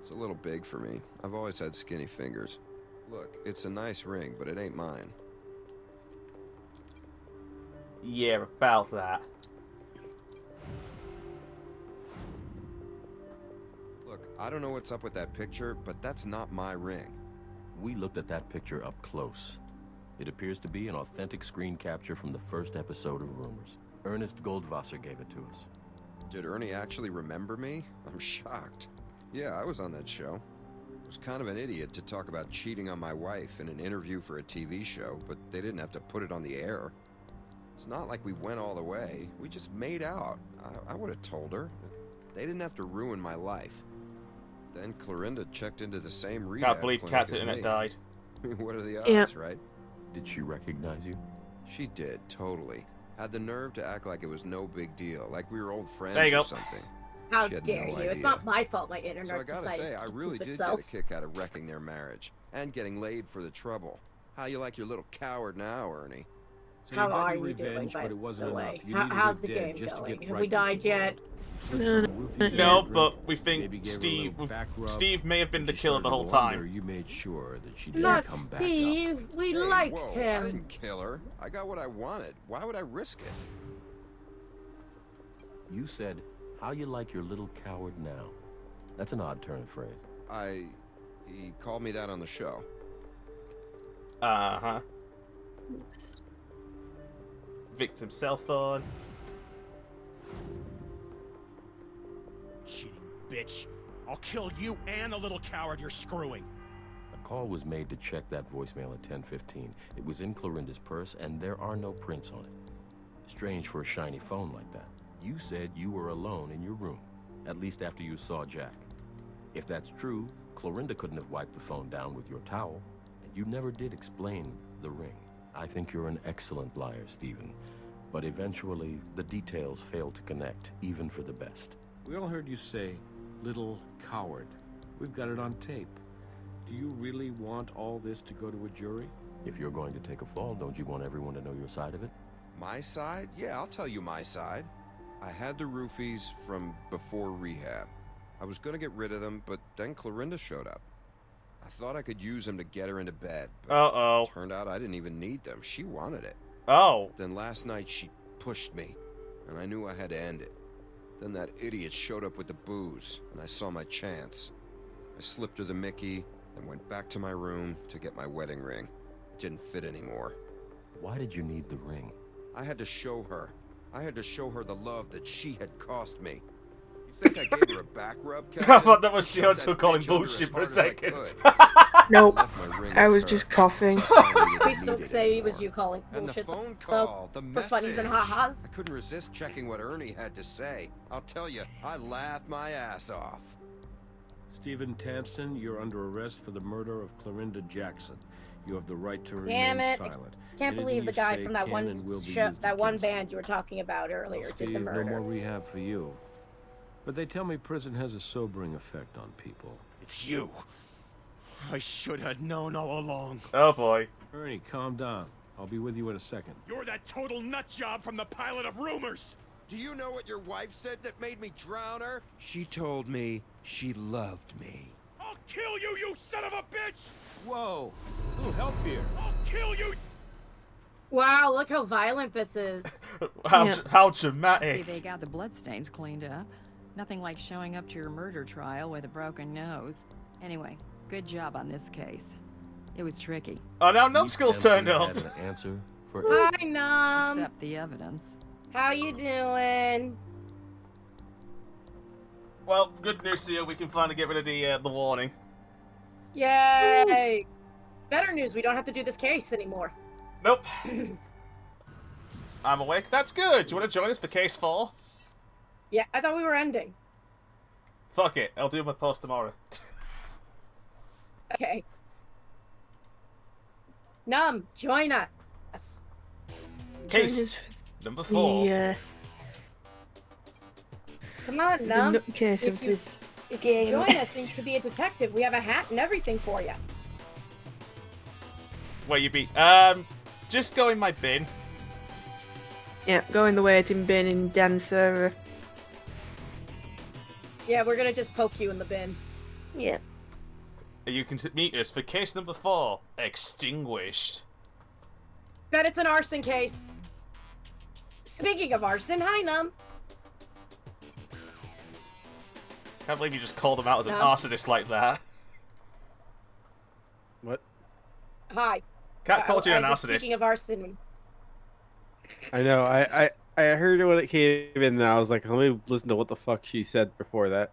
It's a little big for me. I've always had skinny fingers. Look, it's a nice ring, but it ain't mine. Yeah, about that. Look, I don't know what's up with that picture, but that's not my ring. We looked at that picture up close. It appears to be an authentic screen capture from the first episode of Rumors. Ernest Goldwasser gave it to us. Did Ernie actually remember me? I'm shocked. Yeah, I was on that show. I was kind of an idiot to talk about cheating on my wife in an interview for a TV show, but they didn't have to put it on the air. It's not like we went all the way. We just made out. I would have told her. They didn't have to ruin my life. Then Clorinda checked into the same rehab Can't believe clinic Cat's as internet me. died. What are the odds, Yeah. right? Did she recognize you? She did, totally. Had the nerve to act like it was no big deal, like we were old friends There you or go. something. How She had dare no you? idea. It's not my fault my So internet I gotta decided say, I to really poop did itself. get a kick out of wrecking their marriage and getting laid for the trouble. How you like your little coward now, Ernie? So How you got are your you doing, revenge, by but it wasn't the way? enough. You needed How's her the dead game just to going? get Have right we with the died yet? No, but we think Steve may have been the When she killer the started whole to wonder, time. You made sure that she didn't Not come back Steve. We Hey, liked whoa, him. I didn't kill her. I got what I wanted. Why would I risk it? You said, how you like your little coward now. That's an odd turn of phrase. He called me that on the show. Uh-huh. Victim cell phone. Cheating bitch. I'll kill you and the little coward you're screwing. A call was made to check that voicemail at 10:15. It was in Clorinda's purse, and there are no prints on it. Strange for a shiny phone like that. You said you were alone in your room, at least after you saw Jack. If that's true, Clorinda couldn't have wiped the phone down with your towel, and you never did explain the ring. I think you're an excellent liar, Stephen, but eventually the details fail to connect, even for the best. We all heard you say, little coward. We've got it on tape. Do you really want all this to go to a jury? If you're going to take a fall, don't you want everyone to know your side of it? My side? Yeah, I'll tell you my side. I had the roofies from before rehab. I was gonna get rid of them, but then Clorinda showed up. I thought I could use them to get her into bed, but Uh-oh. turned out I didn't even need them. She wanted it. Oh. Then last night she pushed me, and I knew I had to end it. Then that idiot showed up with the booze, and I saw my chance. I slipped her the Mickey, and went back to my room to get my wedding ring. It didn't fit anymore. Why did you need the ring? I had to show her. I had to show her the love that she had cost me. You think I gave her a back rub, Captain? I thought that was Shoved Sean that calling bitch under bullshit as for a hard as I second. could. Nope. Left my ring I with was her. just coughing. Please don't say it was you calling And the bullshit. phone call, the for message. funnies and ha-has. I couldn't resist checking what Ernie had to say. I'll tell you, I laughed my ass off. Stephen Tampson, you're under arrest for the murder of Clorinda Jackson. You have the right to Damn remain it. silent. Can't Anything believe the you guy say from that can one and will be show, used that one against you. band you were talking about earlier did the Steve, no more murder. rehab for you. But they tell me prison has a sobering effect on people. It's you. I should have known all along. Oh boy. Ernie, calm down. I'll be with you in a second. You're that total nut job from the pilot of Rumors. Do you know what your wife said that made me drown her? She told me she loved me. I'll kill you, you son of a bitch! Whoa! A little help here. I'll kill you! Wow, look how violent this is. How See, dramatic. they got the bloodstains cleaned up. Nothing like showing up to your murder trial with a broken nose. Anyway, good job on this case. It was tricky. Oh, now numbskulls turned up. Had an answer for Hi, Nom. Except the evidence. How you doing? Well, good news here. We can finally get rid of the warning. Yay! Better news, we don't have to do this case anymore. Nope. I'm awake. That's good. Do you want to join us for case 4? Yeah, I thought we were ending. Fuck it. I'll do my post tomorrow. Okay. Num, join us. Case number 4. Yeah. Come on, The Num. nutcase of this If game. you join us, then you could be a detective. We have a hat and everything for you. Where you be? Just go in my bin. Yeah, go in the waiting bin in Dan's server. Yeah, we're gonna just poke you in the bin. Yeah. You can meet us for case number 4. Extinguished. Bet it's an arson case. Speaking of arson, hi, Num. Can't believe you just called him out as an No. arsonist like that. What? Hi. Cat called you an just arsonist. Speaking of arson, I know. I heard it when it came in, and I was like, let me listen to what the fuck she said before that.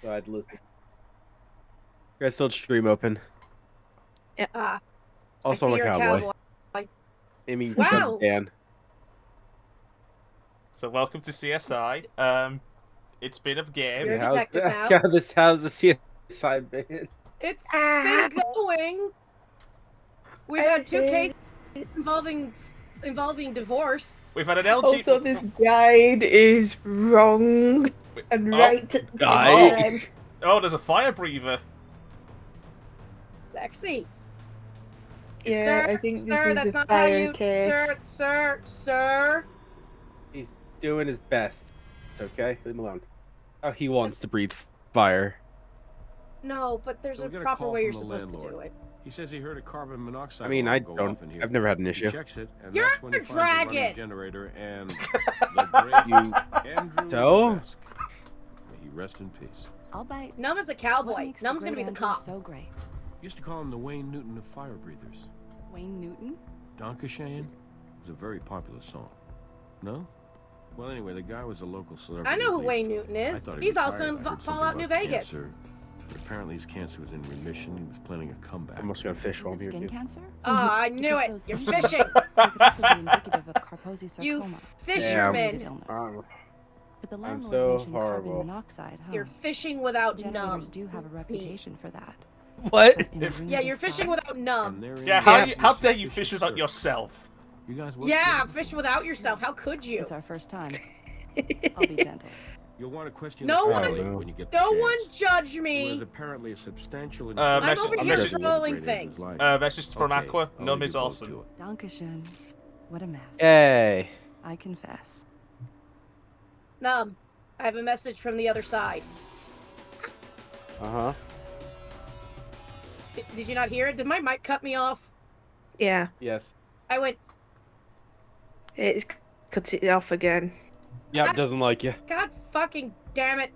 So I'd listen. You guys still stream open? I Also, see I'm a you're a cowboy. cowboy. I mean, Wow. that's Dan. So welcome to CSI. It's been a game. You're a How's detective how's the CSI been? It's been going. We've had 2 cases involving divorce. We've had an LG. Also, this guide is wrong and right at the same time. Oh, there's a fire breather. Sexy. Yeah, sir, I think this sir, is that's a not how fire you, case. sir. He's doing his best. It's okay. Leave him alone. Oh, he wants to breathe fire. No, but there's So a we got a proper call way you're from the supposed to do landlord. it. He says he heard a carbon monoxide I mean, alarm I go don't. off in here. I've never had an He issue. checks it, and You're that's when he a finds a running dragon. generator and the great Andrew So? Levesque. May he rest in peace. I'll bite. Num's a What cowboy. makes Num's the gonna be the great Andrew cop. so great? Used to call him the Wayne Newton of fire breathers. Wayne Newton? Dankeschön was a very popular song. No? Well, anyway, the guy was a local celebrity. I know who at Wayne least. Newton I is. thought he He's also retired. in I heard something Fallout New about Vegas. cancer, but apparently his cancer was in remission. He was planning a comeback. I must go fish while I'm Is it here. skin too. cancer? Oh, I knew Because it. those You're lesions fishing. could also be indicative of Kaposi sarcoma. You a fisherman. related illness. But the I'm landlord so mentioned horrible. carbon monoxide, huh? You're fishing without Generators numb. do have a reputation for that. What? In a room Yeah, you're this fishing size, without numb. Yeah, how dare you fish without yourself? You guys work Yeah, together? fish without yourself. How could you? It's our first time. I'll be gentle. You'll want to question No the one- family when you get the No chance. one judge There was me. apparently a substantial I'm insurance over policy here that would trolling upgrade his things. life. Message from Okay, Aqua. I'll Num leave is you both awesome. to it. Dankeschön. What a mess. Yay. I confess. Numb. I have a message from the other side. Uh-huh. Did you not hear it? Did my mic cut me off? Yeah, Yes. I went, it's cut it off again. Yep, doesn't like you. God fucking damn it.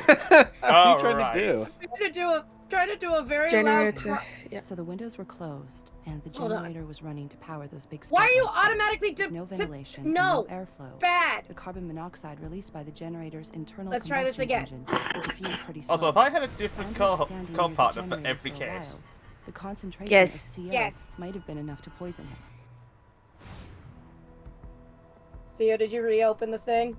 What are you trying to do? Trying to do a very Generator. loud. Yeah. So the windows were closed, and the Hold on. generator was running to power those big. Why are you spotlights. automatically No ventilation. and No. airflow. Bad. The carbon monoxide released by the generator's internal Let's try this combustion again. engine will diffuse pretty Also, if slowly. I had a different And call standing near the partner for generator every for a while, case. the concentration Yes. of CO Yes. might have been enough to poison him. Theo, did you reopen the thing?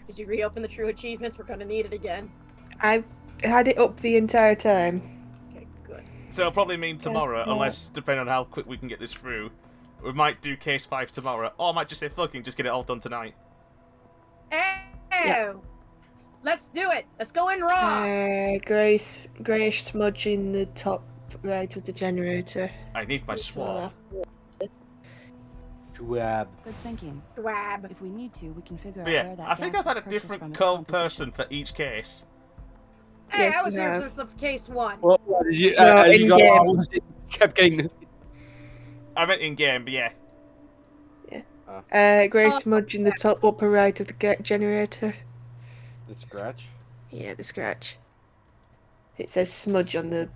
Did you reopen the True Achievements? We're gonna need it again. I've had it up the entire time. Okay, good. So it'll probably mean tomorrow, no. unless, depending on how quick we can get this through, we might do case 5 tomorrow, or I might just say fucking just get it all done tonight. Oh! Let's do it! Let's go in raw! Grayish smudge in the top right of the generator. I need my swab. Swab. Good thinking. Swab. If we need to, we can figure But out yeah, where that I think gas I've had a was purchased from different its call composition. person for each case. Hey, Yes, I was you here have. since the case 1. Well, did you, No, as you go in-game. on, it kept getting... I meant in game, but yeah. Grey smudge in the top upper right of the generator. The scratch? Yeah, the scratch. It says smudge on the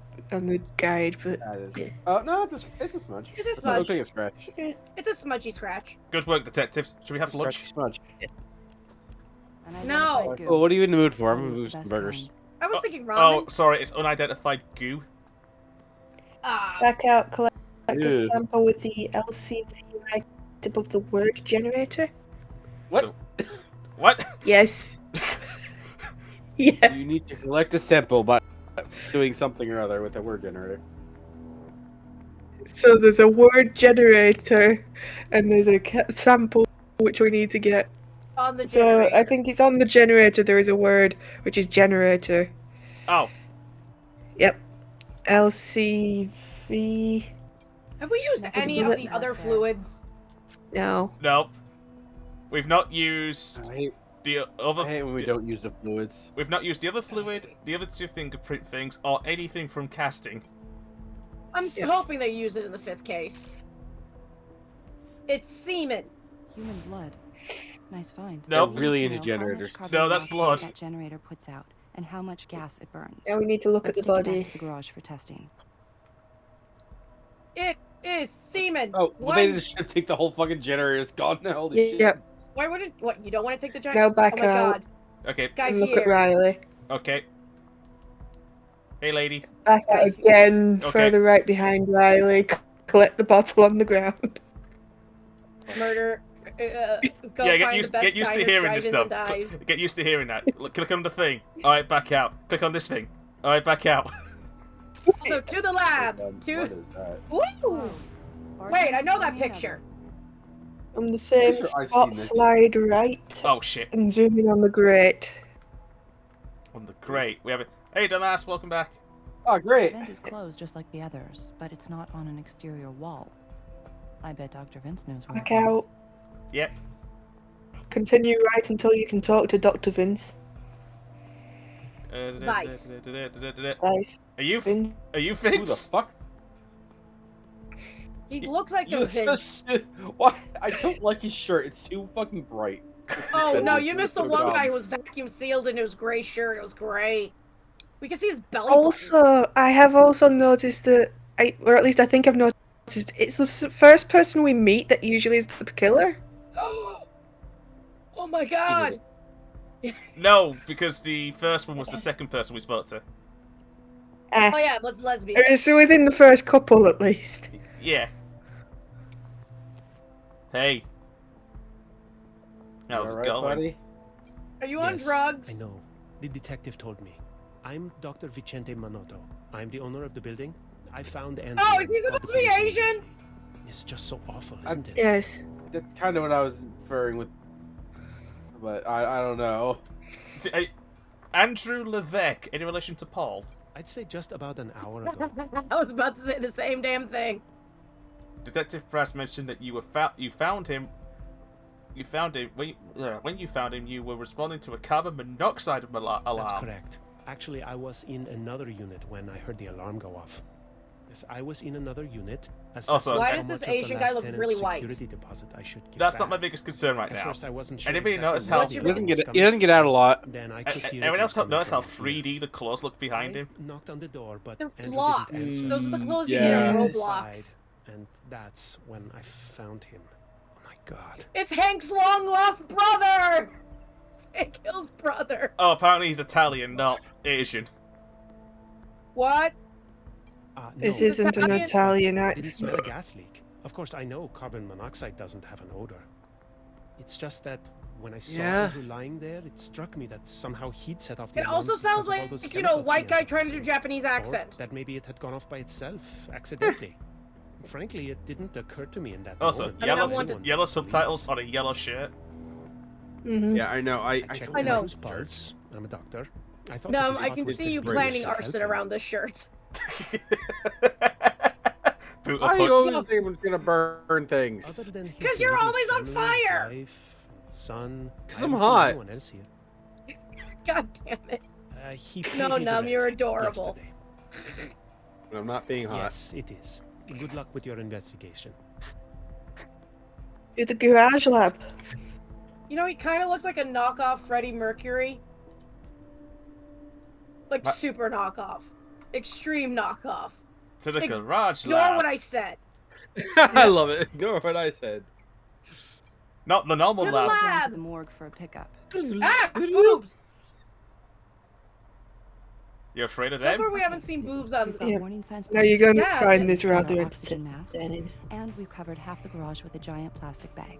guide, but yeah. Oh, no, it's a smudge. It's a It smudge. looks like a scratch. It's a smudgy scratch. Good work, detectives. Should we have lunch? Scratchy smudge. An No. identified goo. Well, what are you in the mood for? I'm Always gonna the move some best burgers. kind. I was thinking ramen. Oh, sorry, it's unidentified goo. Ah, Back out, collect a Ew. sample with the LCV right above the word generator. What? What? Yes. Yeah. You need to collect a sample by doing something or other with a word generator. So there's a word generator, and there's a sample which we need to get. on the So generator. I think it's on the generator. There is a word which is generator. Oh, Yep. LCV. Have we used any of the other fluids? No. nope. We've not used I hate, the other. I hate when we don't use the fluids. We've not used the other fluid, the other 2 fingerprint things, or anything from casting. I'm hoping they use it in the 5th case. It's semen. Human blood. Nice find. Nope. They're really To into know how generators. much carbon No, that's monoxide blood. That generator puts out, and how much gas it burns. Now we need to look Let's at the take it back body. to the garage for testing. It is semen. Oh, well, Why, they just should take the whole fucking generator. It's gone now. Holy shit. Yep. why would it? What? You don't want to take the giant? Now back oh my out. god. Okay, Guy And look here. at Riley. okay. Hey, lady. Back out again, Okay. further right behind Riley. Collect the bottle on the ground. Murder. Go Yeah, find the best get used to diners, hearing this drive-ins, stuff. and dives. Get used to hearing that. Look, click on the thing. Alright, back out. Click on this thing. Alright, back out. Also, to the lab. What To. is that? Woo! Wait, I know that picture. On the same Pretty sure I've spot, seen this. slide right. Oh shit. And zoom in on the grate. On the grate. We have it. Hey, dumbass, welcome back. Oh, great. The vent is closed just like the others, but it's not on an exterior wall. I bet Dr. Vince knows where Back it is. out. Yep. Continue right until you can talk to Dr. Vince. Vice. Vice. Are you Vince. Vince? Who the fuck? He looks like You a just, why? I don't like his shirt. It's too fucking bright. Oh no, you It's missed the so one dumb. guy who was vacuum sealed in his gray shirt. It was great. We could see his belly. Also, I have also noticed that, or at least I think I've noticed, it's the first person we meet that usually is the killer. Oh my god! No, because the first one was the second person we spoke to. Oh yeah, it was lesbian. So within the first couple, at least. Yeah. Hey. How's it Alright, going? buddy? Are you on Yes, drugs? I know. The detective told me. I'm Dr. Vicente Manotto. I'm the owner of the building. I found Andrew. Oh, is he and supposed to be called the police. Asian? It's just so awful, isn't it? Yes. That's kind of what I was inferring with, but I don't know. Andrew Levesque, any relation to Paul? I'd say just about an hour ago. I was about to say the same damn thing. Detective Press mentioned that you found him. You found him when you found him. You were responding to a carbon monoxide alarm. That's correct. Actually, I was in another unit when I heard the alarm go off. Yes, I was in another unit. Also, Why how does this much of the Asian guy last look tenant's really white? security deposit I should give That's not back. my biggest concern right At now. first I wasn't sure Anybody exactly notice where how the He money doesn't was get coming out a lot. Then I could hear Everyone it else coming notice how from here. 3D the clothes look behind him? Knocked on the door, but They're Andrew blocks. didn't answer. Those are the clothes you yeah. get in I Roblox. sighed, and that's when I found him. Oh my god. It's Hank's long lost brother. It's Hank Hill's brother. Oh, apparently he's Italian, not Asian. What? This No. isn't an Italian I didn't accent. smell a gas leak. Of course, I know carbon monoxide doesn't have an odor. It's just that when I saw Yeah. Andrew lying there, it struck me that somehow he'd set off the It alarm also sounds because of all like, those you know, chemicals white he guy has trying to do absorbed. Japanese Or accent. that maybe it had gone off by itself, accidentally. Frankly, it didn't occur to me in that Also, moment. yellow subtitles on a yellow shirt. Yeah, I know. I checked I know. Andrew's pulse. I'm a doctor. I thought No, his I heart can was see you British. planning Should arson help him. around this shirt. Why do you always think I'm gonna burn things? Other than his 'Cause you're immediate always on family, fire! Wife, son. 'Cause I I'm haven't seen hot. anyone else here. God damn it. He No, paid me the Num, you're rent adorable. yesterday. I'm not being hot. Yes, it is. Good luck with your investigation. Do the garage lab. You know, he kind of looks like a knockoff Freddie Mercury. Like, What? super knockoff. Extreme knockoff. To the Ig- garage Ignore lab. what I said. I love it. Ignore what I said. Not the normal To the lab. Down lab! to the morgue for a pickup. Ah! Boobs! You're afraid of So them? far, we haven't seen boobs on We've got Yeah. warning signs. Now you're going to Yeah, find yeah. this rather Oxygen masks, entertaining. and we've covered half the garage with a giant plastic bag.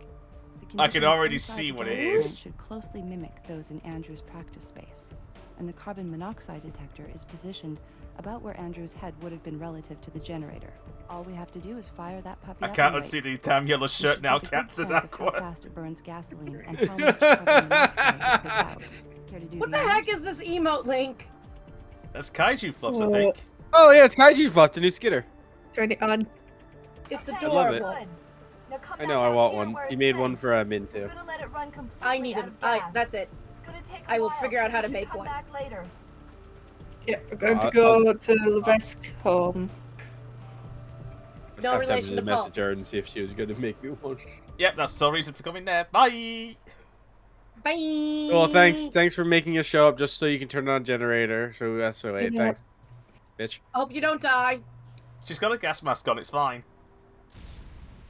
The I can conditions already inside see the what gas it tank is. should closely mimic those in Andrew's practice space, and the carbon monoxide detector is positioned about where Andrew's head would have been relative to the generator. All we have to do is fire that puppy I up can't and unsee wait. the damn yellow We shirt should now, get a good Cats is sense of how aqua. fast it burns gasoline and how much carbon monoxide it puts out. Care to do What the the honors? heck is this emote link? That's Kaiju Fluffs, I Oh. think. Oh yeah, it's Kaiju Fluff, the new Skitter. Turn it on. It's I love it. adorable. I know, I want one. He made one for Min too. I need it. That's it. I will figure out how to make one. Yeah, we're going to I'll- go to Levesque home. Just No have to relation to Paul. message her and see if she was gonna make me one. Yep, that's the sole reason for coming there. Bye! Bye! Well, thanks for making us show up just so you can turn on a generator. So that's so wait, Yeah. thanks, bitch. Hope you don't die. She's got a gas mask on, it's fine.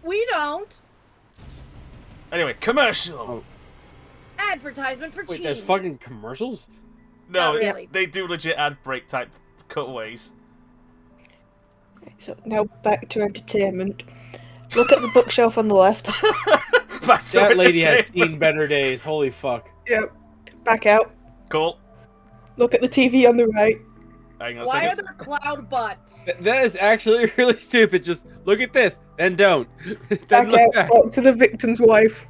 We don't. Anyway, commercial! Oh, Advertisement for wait, cheese. there's fucking commercials? No, Not really. they do legit ad break type cutaways. So now back to entertainment. Look at the bookshelf on the left. Back to That lady has entertainment. seen better days. Holy fuck. Yep. Back out. Cool. Look at the TV on the right. Hang on a Why are second. there cloud butts? That is actually really stupid. Just look at this, then don't. then Back look out. back. Talk to the victim's wife.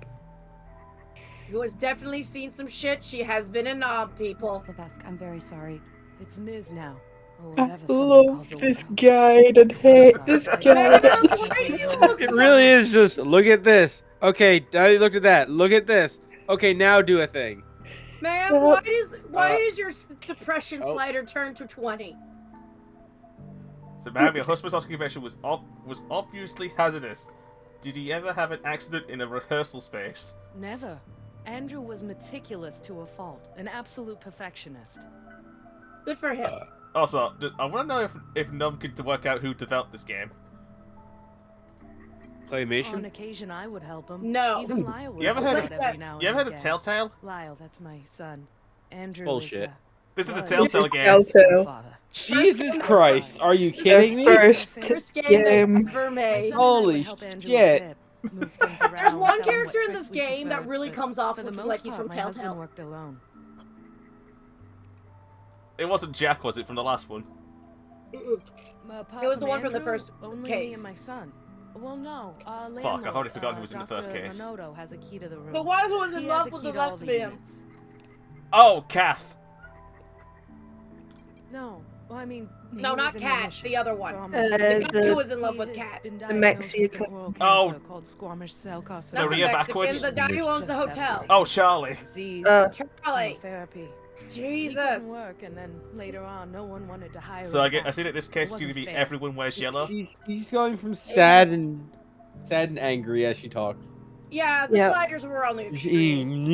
Who has definitely seen some shit. She has been a knob, people. Mrs. Levesque, I'm very sorry. It's Ms. now. Or I whatever someone calls love her this well. guy and hate this guy. It really is just look at this. Okay, now you looked at that. Look at this. Okay, now do a thing. Ma'am, why is your depression slider turned to 20? So, ma'am, your husband's occupation was obviously hazardous. Did he ever have an accident in a rehearsal space? Never. Andrew was meticulous to a fault, an absolute perfectionist. Good for him. Also, I want to know if Num could work out who developed this game. On Claymation? occasion, I would help him. No. Even Lyle would You ever help heard out of every now and You ever heard of again. Telltale? Lyle, that's my son. Andrew Bullshit. This is the was Telltale his game. Telltale. father. Jesus Christ, are you kidding me? First game they game. ever made. Holy shit. There's one character in this game that really comes off For the looking most like he's part, from my husband Telltale. worked alone. It wasn't Jack, was it, from the last one? It was the one from the first only case. me and my son. Well, no. Fuck, I've already forgotten who was in the first case. Manoto has a key to the room. But why was He in has love a with key the to all lesbian? units. Oh, Kath. No. Well, I mean, he No, was not in Kat, remission the other one. for almost The a year. guy who was in love with Kat. Been The diagnosed with Mexican. an oral Oh. cancer called squamous cell carcinoma. Not the Maria Mexican, backwards. the guy who owns the Just hotel. devastating. Oh, Charlie. Disease, Charlie. therapy. Jesus. He couldn't work, and then later on, no one wanted to hire So him I back. see that this case is It going to be wasn't fair. everyone wears yellow. She's going from sad and angry as she talks. Yeah, the sliders were on the extreme.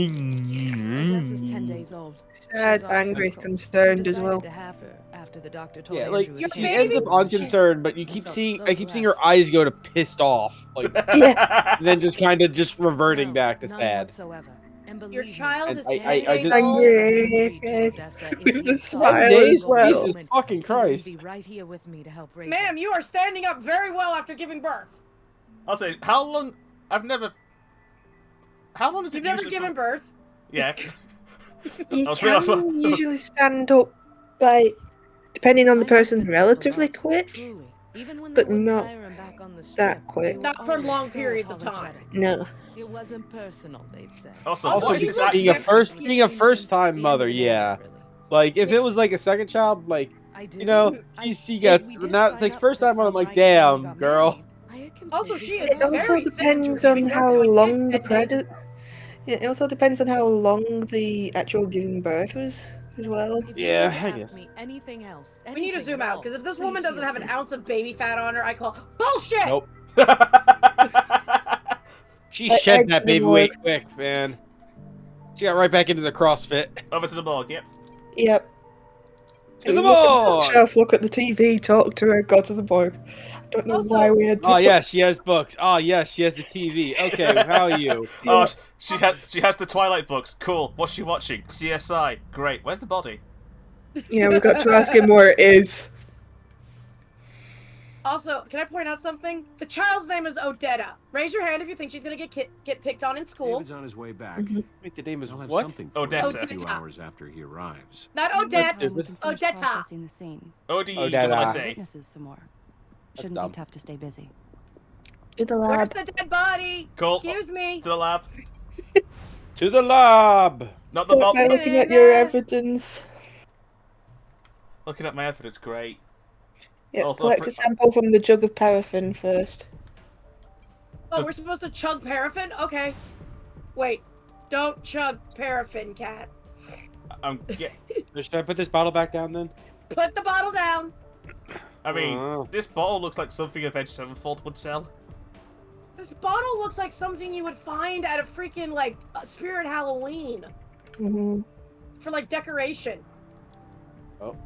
Jess is 10 days old. Sad, She's on angry, critical. concerned We as well. decided to have her after the doctor told Yeah, like Andrew was she sick. ends up unconcerned, but you keep felt seeing so I keep seeing her blessed. eyes go to pissed off, like Yeah. and then just kind of just reverting back to None sad. whatsoever. And Your believe child And is I 10 days just- old. Angry face with a smile days? as well. Jesus fucking Christ. Be right here with me to help raise Ma'am, you are standing up very well after giving birth. I'll say, how long? How long is it You've never usually given birth. Yeah. You I was can realising- usually stand up, like, depending on the person, relatively quick, but not that quick. Not for long periods of time. No. It wasn't personal, they'd say. Also, Also, voice being acting- being a first time mother, yeah. Like if it was like a second child, like you know, she gets but now it's like first time mother. I'm like, damn, girl. Also, she is It also very depends thin, on giving how birth to a long the kid 10 days pregnant. Yeah, it also depends on how long the actual giving birth was as well. Yeah, I guess. Anything else? We need to zoom out, because if this woman doesn't have an ounce of baby fat on her, I call bullshit! Nope. She I shed that baby agree. weight quick, man. She got right back into the CrossFit. Over to the morgue, yep. Yep. To the Look at the morgue! bookshelf, look at the TV, talk to her, go to the morgue. I don't know why we had to. Oh yes, she has books. Oh yes, she has the TV. Okay, how are you? Oh, she has the Twilight books. Cool. What's she watching? CSI. Great. Where's the body? Yeah, we've got to ask him where it is. Also, can I point out something? The child's name is Odetta. Raise your hand if you think she's gonna get picked on in school. David's on his way back. Wait, the name is I'll have what? something for Odessa. you a few Odetta. hours after he arrives. Not Odette. We can finish Odetta. processing the scene. O-D-E-S-A. Witnesses some more. Shouldn't dumb. be tough to stay busy. To the Where's lab. the dead body? Cool. Excuse me. To the lab. To the lab. Not the Start by body. looking at your evidence. Looking at my evidence, great. Yeah, Also, collect a sample from the jug of paraffin first. Oh, we're supposed to chug paraffin? Okay. Wait. Don't chug paraffin, cat. Should I put this bottle back down then? Put the bottle down. I mean, this bottle looks like something Avenged Sevenfold would sell. This bottle looks like something you would find at a freaking, like, Spirit Halloween. Mm-hmm. For, like, decoration. Oh.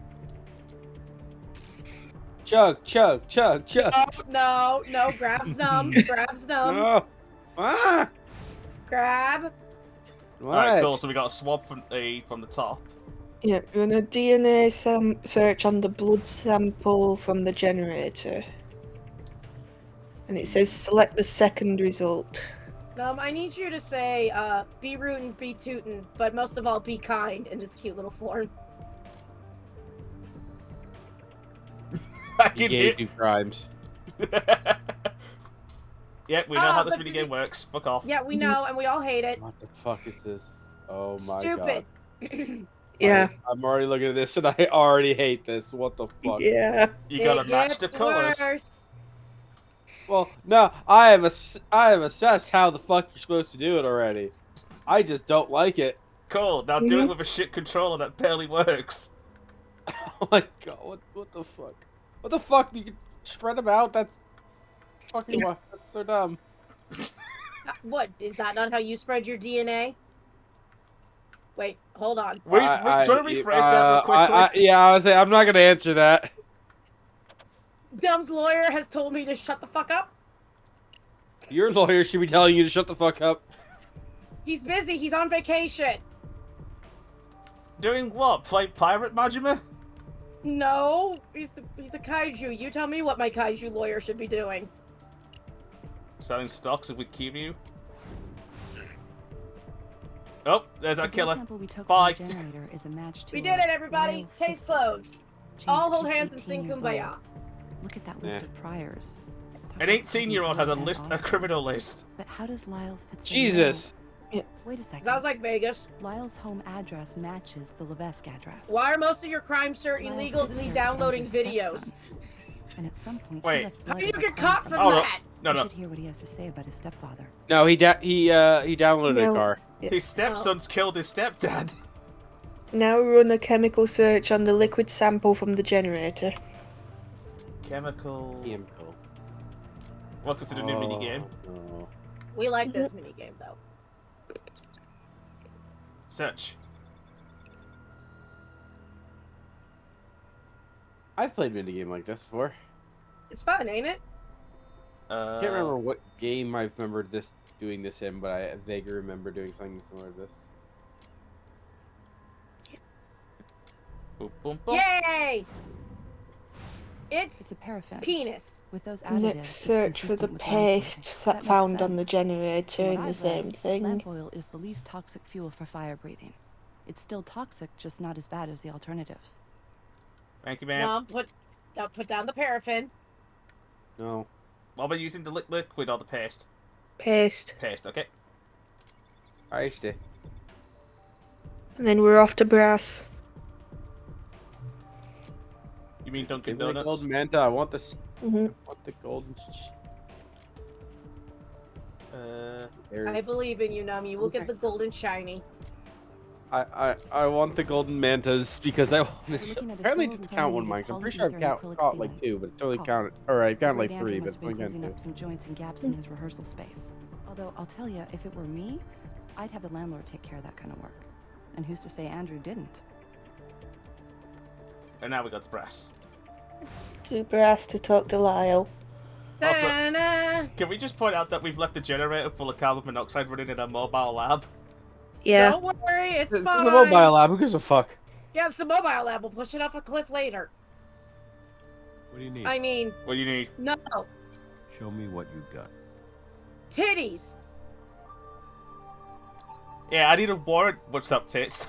Chug, chug, chug, chug. No, grabs numb, grabs numb. No. Ah! Grab. Alright, cool. So we got a swab from the top. Yep, you're on a DNA search on the blood sample from the generator. And it says select the second result. I need you to say, be rootin', be tootin', but most of all, be kind in this cute little form. He gave you crimes. Yeah, we know how this minigame works. Fuck off. Yeah, we know, and we all hate it. What the fuck is this? Oh my Stupid. god. Yeah. I'm already looking at this and I already hate this. What the fuck? Yeah. You gotta match the gets colors. worse. Well, no, I have assessed how the fuck you're supposed to do it already. I just don't like it. Cool. Now do it with a shit controller that barely works. Oh my god, what the fuck? What the fuck? You can spread them out? That's fucking that's so dumb. What? Is that not how you spread your DNA? Wait, hold on. Wait, do you want to rephrase that real quickly? Yeah, I was saying, I'm not gonna answer that. Dumb's lawyer has told me to shut the fuck up. Your lawyer should be telling you to shut the fuck up. He's busy. He's on vacation. Doing what? Play Pirate Majima? No, he's a kaiju. You tell me what my kaiju lawyer should be doing. Selling stocks of Wikimu? Oh, there's our killer. Bye. Is a match to We did it, everybody. Case closed. All hold hands and sing Kumbaya. Look at that list of priors. An 18-year-old has a criminal list. But how does Lyle fit? Jesus. Wait a second. Sounds like Vegas. Lyle's home address matches the Levesque address. Why are most of your crimes, sir, illegal to be downloading videos? And at some point, wait. he left How blood do you at get the caught crime from scene. that? No. You should hear what he has to say about his stepfather. No, he downloaded a car. His stepson's killed his stepdad. Now run a chemical search on the liquid sample from the generator. Chemical. Welcome to the new minigame. No. We like this minigame, though. Search. I've played a minigame like this before. It's fun, ain't it? I can't remember what game I remember doing this in, but I vaguely remember doing something similar to this. Boom, boom, boom. Yay! It's a paraffin. Penis. With those additives, Next search for the paste found on the generator in the same thing. Lamp oil is the least toxic fuel for fire breathing. It's still toxic, just not as bad as the alternatives. Thank you, ma'am. Now put down the paraffin. No. What about using the liquid or the paste? Paste. Paste, okay. I see. And then we're off to brass. You mean Dunkin' Give me the Donuts? golden manta. I want this. Mm-hmm. I want the golden. I believe in you, Nami. We'll get the golden shiny. I want the golden mantas because I apparently didn't count one mine. I'm pretty sure I've caught like 2, but it's only counted. Or I counted like 3, but it's only closing counted up some joints and gaps in his rehearsal space. Although I'll tell you, if it were me, I'd have the landlord take care of that kind of work. And who's to say Andrew didn't? And now we got to brass. To brass to talk to Lyle. Also, can we just point out that we've left the generator full of carbon monoxide running in a mobile lab? Yeah. Don't worry, it's It's fine. the mobile lab. Who gives a fuck? Yeah, it's the mobile lab. We'll push it off a cliff later. What do you need? I mean, What do you need? no. Show me what you got. Titties. Yeah, I need a warrant. What's up, tits?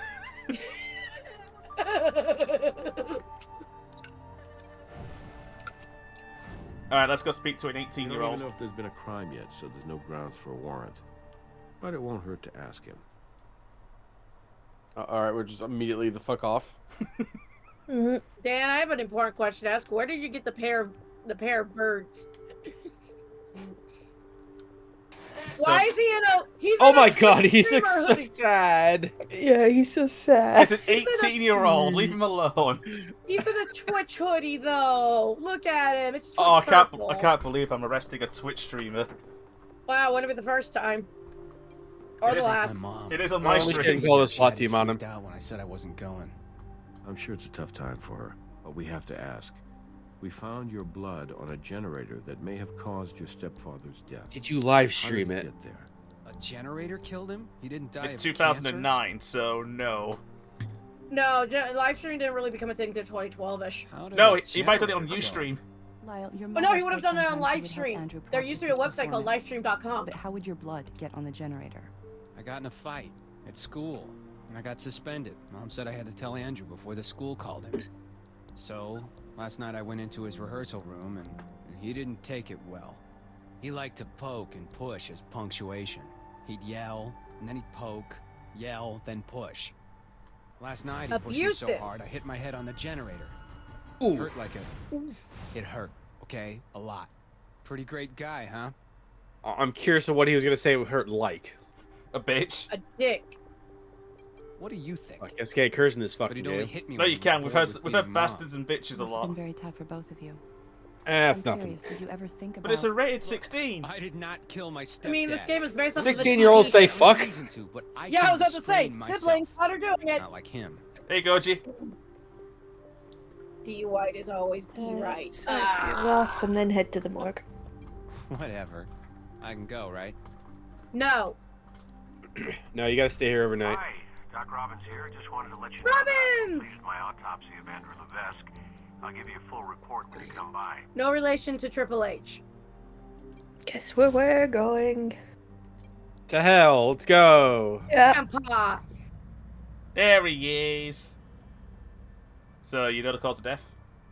Alright, let's go speak to an I don't 18-year-old. even know if there's been a crime yet, so there's no grounds for a warrant. But it won't hurt to ask him. Alright, we're just immediately the fuck off. Dan, I have an important question to ask. Where did you get the pair of birds? Why is he in a? He's Oh in my a god, he streamer looks so hoodie. sad. Yeah, he's so sad. It's an 18-year-old. Leave him alone. He's in a Twitch hoodie though. Look at him. It's Twitch Oh, purple. I can't believe I'm arresting a Twitch streamer. Wow, wouldn't it be the first time? Or It the isn't. last. It is on my Only stream. getting called a SWAT team on him. Out when I said I wasn't going. I'm sure it's a tough time for her, but we have to ask. We found your blood on a generator that may have caused your stepfather's death. Did you live How stream did it? get there? A generator killed him? He didn't die It's of 2009, so no. No, live stream didn't really become a thing until 2012ish. No, he might have done it on Ustream. Lyle, your But mother no, he would have said done it on sometimes she would help Livestream. Andrew There used to be a practice his website called performance. livestream.com. But how would your blood get on the generator? I got in a fight at school, and I got suspended. Mom said I had to tell Andrew before the school called him. So, last night I went into his rehearsal room, and he didn't take it well. He liked to poke and push as punctuation. He'd yell, and then he'd poke, yell, then push. Last night he pushed me so Abusive. hard I hit my head on the generator. Ooh. It hurt like a... It hurt, okay? A lot. Pretty great guy, huh? I'm curious of what he was gonna say it would hurt like. A bitch. A dick. What do you think? I guess can't curse in this But fucking he'd only game. hit me No, when you he was can. bored We've with had being bastards and bitches a Must have lot. been very tough for both of you. That's I'm nothing. curious, did you ever think about... But it's a rated 16. I did not kill my stepdad. I mean, this game is based off of the 16-year-olds say fuck. Yeah, I was about to say, siblings, how they're doing it. Not like him. Hey, Goji. D White is always D right. Glass and then head to the morgue. Whatever. I can go, right? No. No, you gotta stay here overnight. Hi, Doc Robbins here. Just wanted to let you know Robbins! that I completed my autopsy of Andrew Levesque. I'll give you a full report when you come by. No relation to Triple H. Guess where we're going. To hell, let's go. Yeah. Grandpa. There he is. So, you know the cause of death?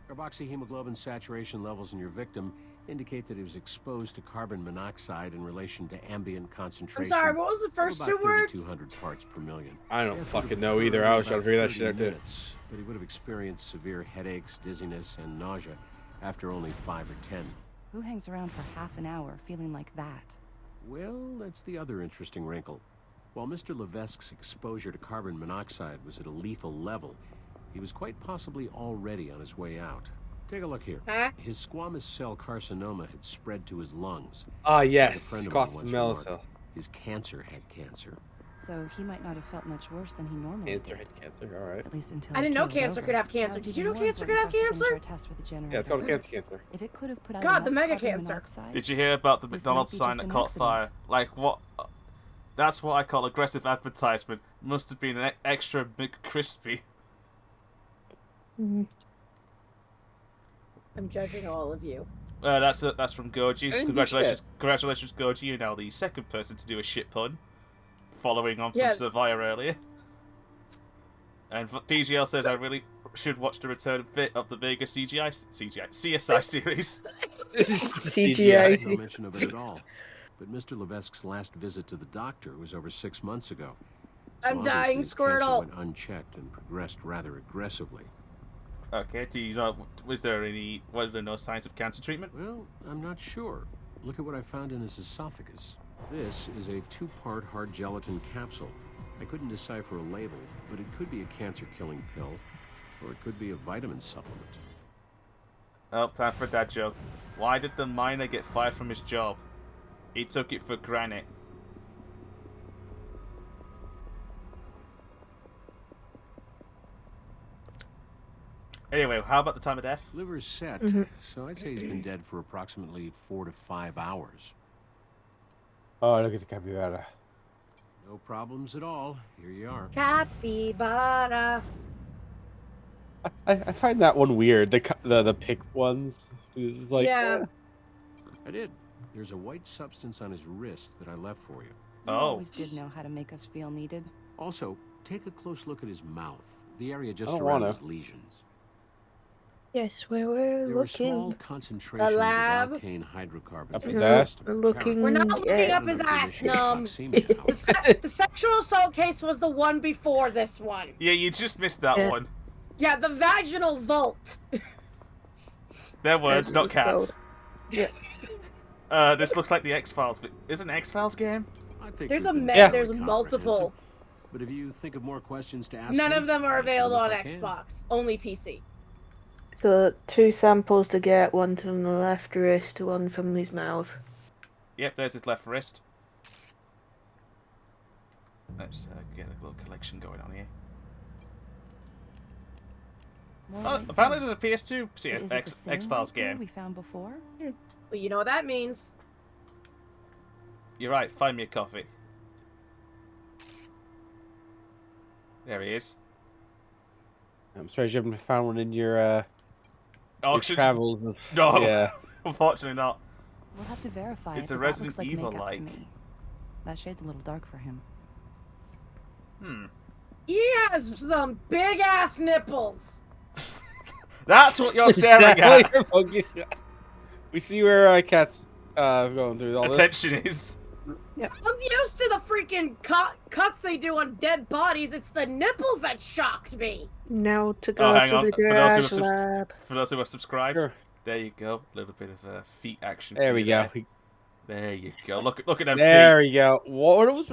Carboxyhemoglobin saturation levels in your victim indicate that he was exposed to carbon monoxide in relation to ambient I'm concentration. sorry, what was the first of two about words? 3,200 parts per million. I don't Death fucking would have know either. occurred I in was trying to about figure that shit 30 out too. minutes, but he would have experienced severe headaches, dizziness, and nausea after only 5 or 10. Who hangs around for half an hour feeling like that? Well, that's the other interesting wrinkle. While Mr. Levesque's exposure to carbon monoxide was at a lethal level, he was quite possibly already on his way out. Take a look here. Huh? His squamous cell carcinoma had spread to his lungs. Ah, As a yes. friend of mine once Squamous remarked, cell. His cancer had cancer. So he might not have felt much worse than he normally Cancer, did. head cancer, alright. At least until I the didn't know kill was cancer over. could have Now cancer. it's Did you even know more cancer could have important for us to finish cancer? our test with the generator. Yeah, it's called cancer. If it could have put out God, the enough mega carbon cancer. monoxide, Did you hear about the this McDonald's might be sign just that an caught accident. fire? Like, what? That's what I call aggressive advertisement. Must have been an extra McCrispy. I'm judging all of you. That's from Goji. Didn't you Congratulations, shit? congratulations, Goji. You're now the second person to do a shit pun, following on from Yeah. Survivor earlier. And PGL says I really should watch the return of the Vegas CSI series. CGI. No mention of it at all. But Mr. Levesque's last visit to the doctor was over 6 months ago. So I'm obviously dying, his cancer Squirtle. went unchecked and progressed rather aggressively. Okay, do you know? Was there no signs of cancer treatment? Well, I'm not sure. Look at what I found in his esophagus. This is a 2-part hard gelatin capsule. I couldn't decipher a label, but it could be a cancer-killing pill, or it could be a vitamin supplement. Oh, time for that joke. Why did the miner get fired from his job? He took it for granite. Anyway, how about the time of death? Liver's set, so I'd say he's been dead for approximately 4 to 5 hours. Oh, look at the capybara. No problems at all. Here you are. Capybara. I find that one weird. The pick ones. This is like Yeah. I did. There's a white substance on his wrist that I left for you. You always did know how to make us feel needed. Also, take a close look at his mouth, the area just I don't around wanna. his lesions. Yes, where we're There were small looking. concentrations of lab? alkane hydrocarbons. Up in his the ass? system. We're looking. We're not looking Yeah. up his ass, Num. Toxemia, however. The sexual assault case was the one before this one. Yeah, you just missed that Yeah. one. Yeah, the vaginal vault. Their words, not cats. Yeah. This looks like the X-Files. Is it an X-Files game? I think There's we've a been man. Yeah. There's fairly multiple. comprehensive. But if you think of more questions to ask None me, of them are I'll answer them available on if I can. Xbox. Only PC. So 2 samples to get, one from the left wrist, one from his mouth. Yep, there's his left wrist. Let's get a little collection going on here. More Oh, white apparently paint. there's a PS2 But is it the same X-Files white paint game. we found before? Well, you know what that means. You're right, find me a coffee. There he is. I'm surprised you haven't found one in your Auctions? travels. No, Yeah. unfortunately not. We'll have to verify It's it, a but that Resident looks like Evil makeup like. to me. That shade's a little dark for him. He has some big ass nipples. That's what you're staring at. You're focused. We see where Cat's going through all Attention this. is. I'm used to the freaking cuts they do on dead bodies. It's the nipples that shocked me. Now to go to the garage lab. For those who have subscribed, Sure. there you go. A little bit of feet action. There for we you go. There you go. Look at them There feet. we go. What was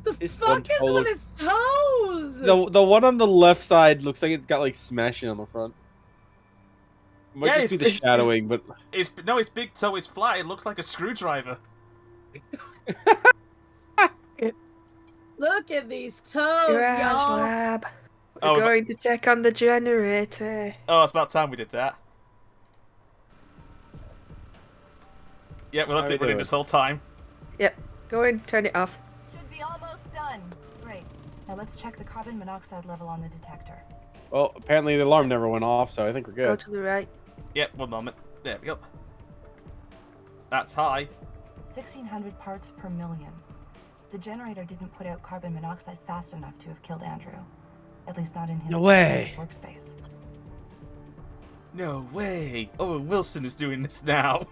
the fuck is with his toes? The one on the left side looks like it's got like smashing on the front. Might Yeah, just be the shadowing, but His big toe is flat. It looks like a screwdriver. Look at these toes, Garage y'all. lab. We're going to check on the generator. Oh, it's about time we did that. Yeah, we'll have it running this whole time. Yep. Go and turn it off. Should be almost done. Great. Now let's check the carbon monoxide level on the detector. well, apparently the alarm never went off, so I think we're Go good. to the right. Yep, one moment. There we go. That's high. 1,600 parts per million. The generator didn't put out carbon monoxide fast enough to have killed Andrew. At least not in his No way. workspace. No way. Owen Wilson is doing this now.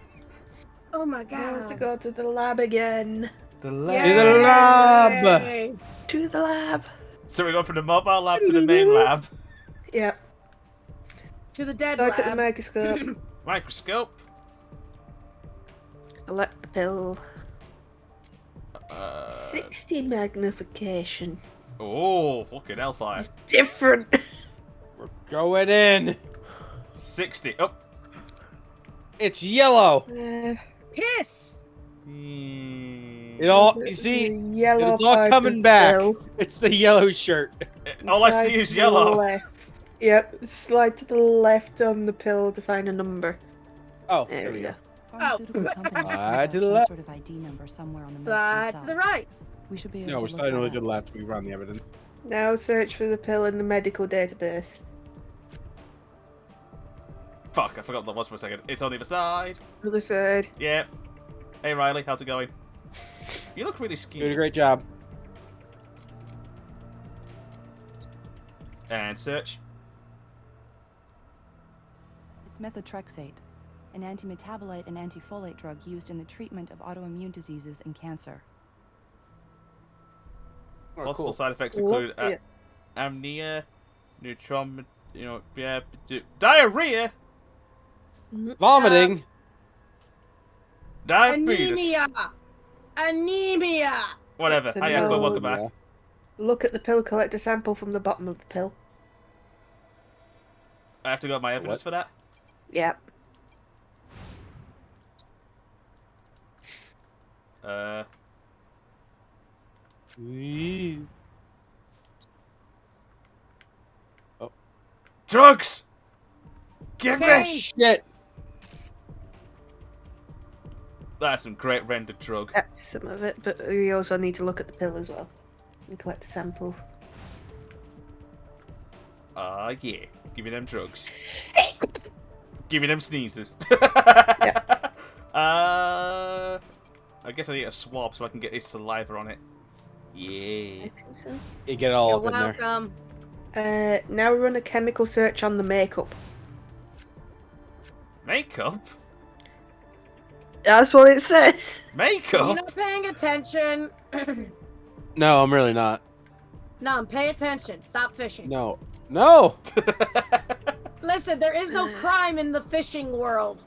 Oh my Now god. to go to the lab again. The lab. To the lab. To the lab. So we go from the mobile lab to the main lab. Yep. To the dead Start lab. at the microscope. Microscope. Select the pill. 60. 60 magnification. Oh, fucking hellfire. Different. We're going in. 60. Oh. It's yellow. Piss. It all you see. Yellow It's all part coming of back. the pill. It's the yellow shirt. All I Slide see is to the yellow. left. Yep. Slide to the left on the pill to find a number. Oh, there we go. Pharmaceutical companies Slide to have the some left. sort of ID number somewhere on the meds Slide to themselves. the right. We should be able No, to we're look sliding that only up. to the left. We run the evidence. Now search for the pill in the medical database. Fuck, I forgot what that was for a second. It's on the other side. Other side. Yep. Hey Riley, how's it going? You look really skinny. Doing a great job. And search. It's methotrexate, an antimetabolite and antifolate drug used in the treatment of autoimmune diseases and cancer. Possible side effects Look include here. amnesia, diarrhea, Vomiting. diabetes, Anemia. whatever. So Hi, now- Uncle, welcome back. Look at the pill, collect a sample from the bottom of the pill. I have to go my evidence for that. Yep. Oh. Drugs! Give Okay. me! Shit. That's some great rendered drug. That's some of it, but we also need to look at the pill as well. And collect a sample. Ah, yeah. Give me them drugs. Give me them sneezes. I guess I need a swab so I can get his saliva on it. Yeah. I think so. You get it all You're up in there. welcome. Now run a chemical search on the makeup. Makeup? That's what it says. You're Makeup? not paying attention. No, I'm really not. No, pay attention. Stop fishing. No. No. Listen, there is no crime in the fishing world.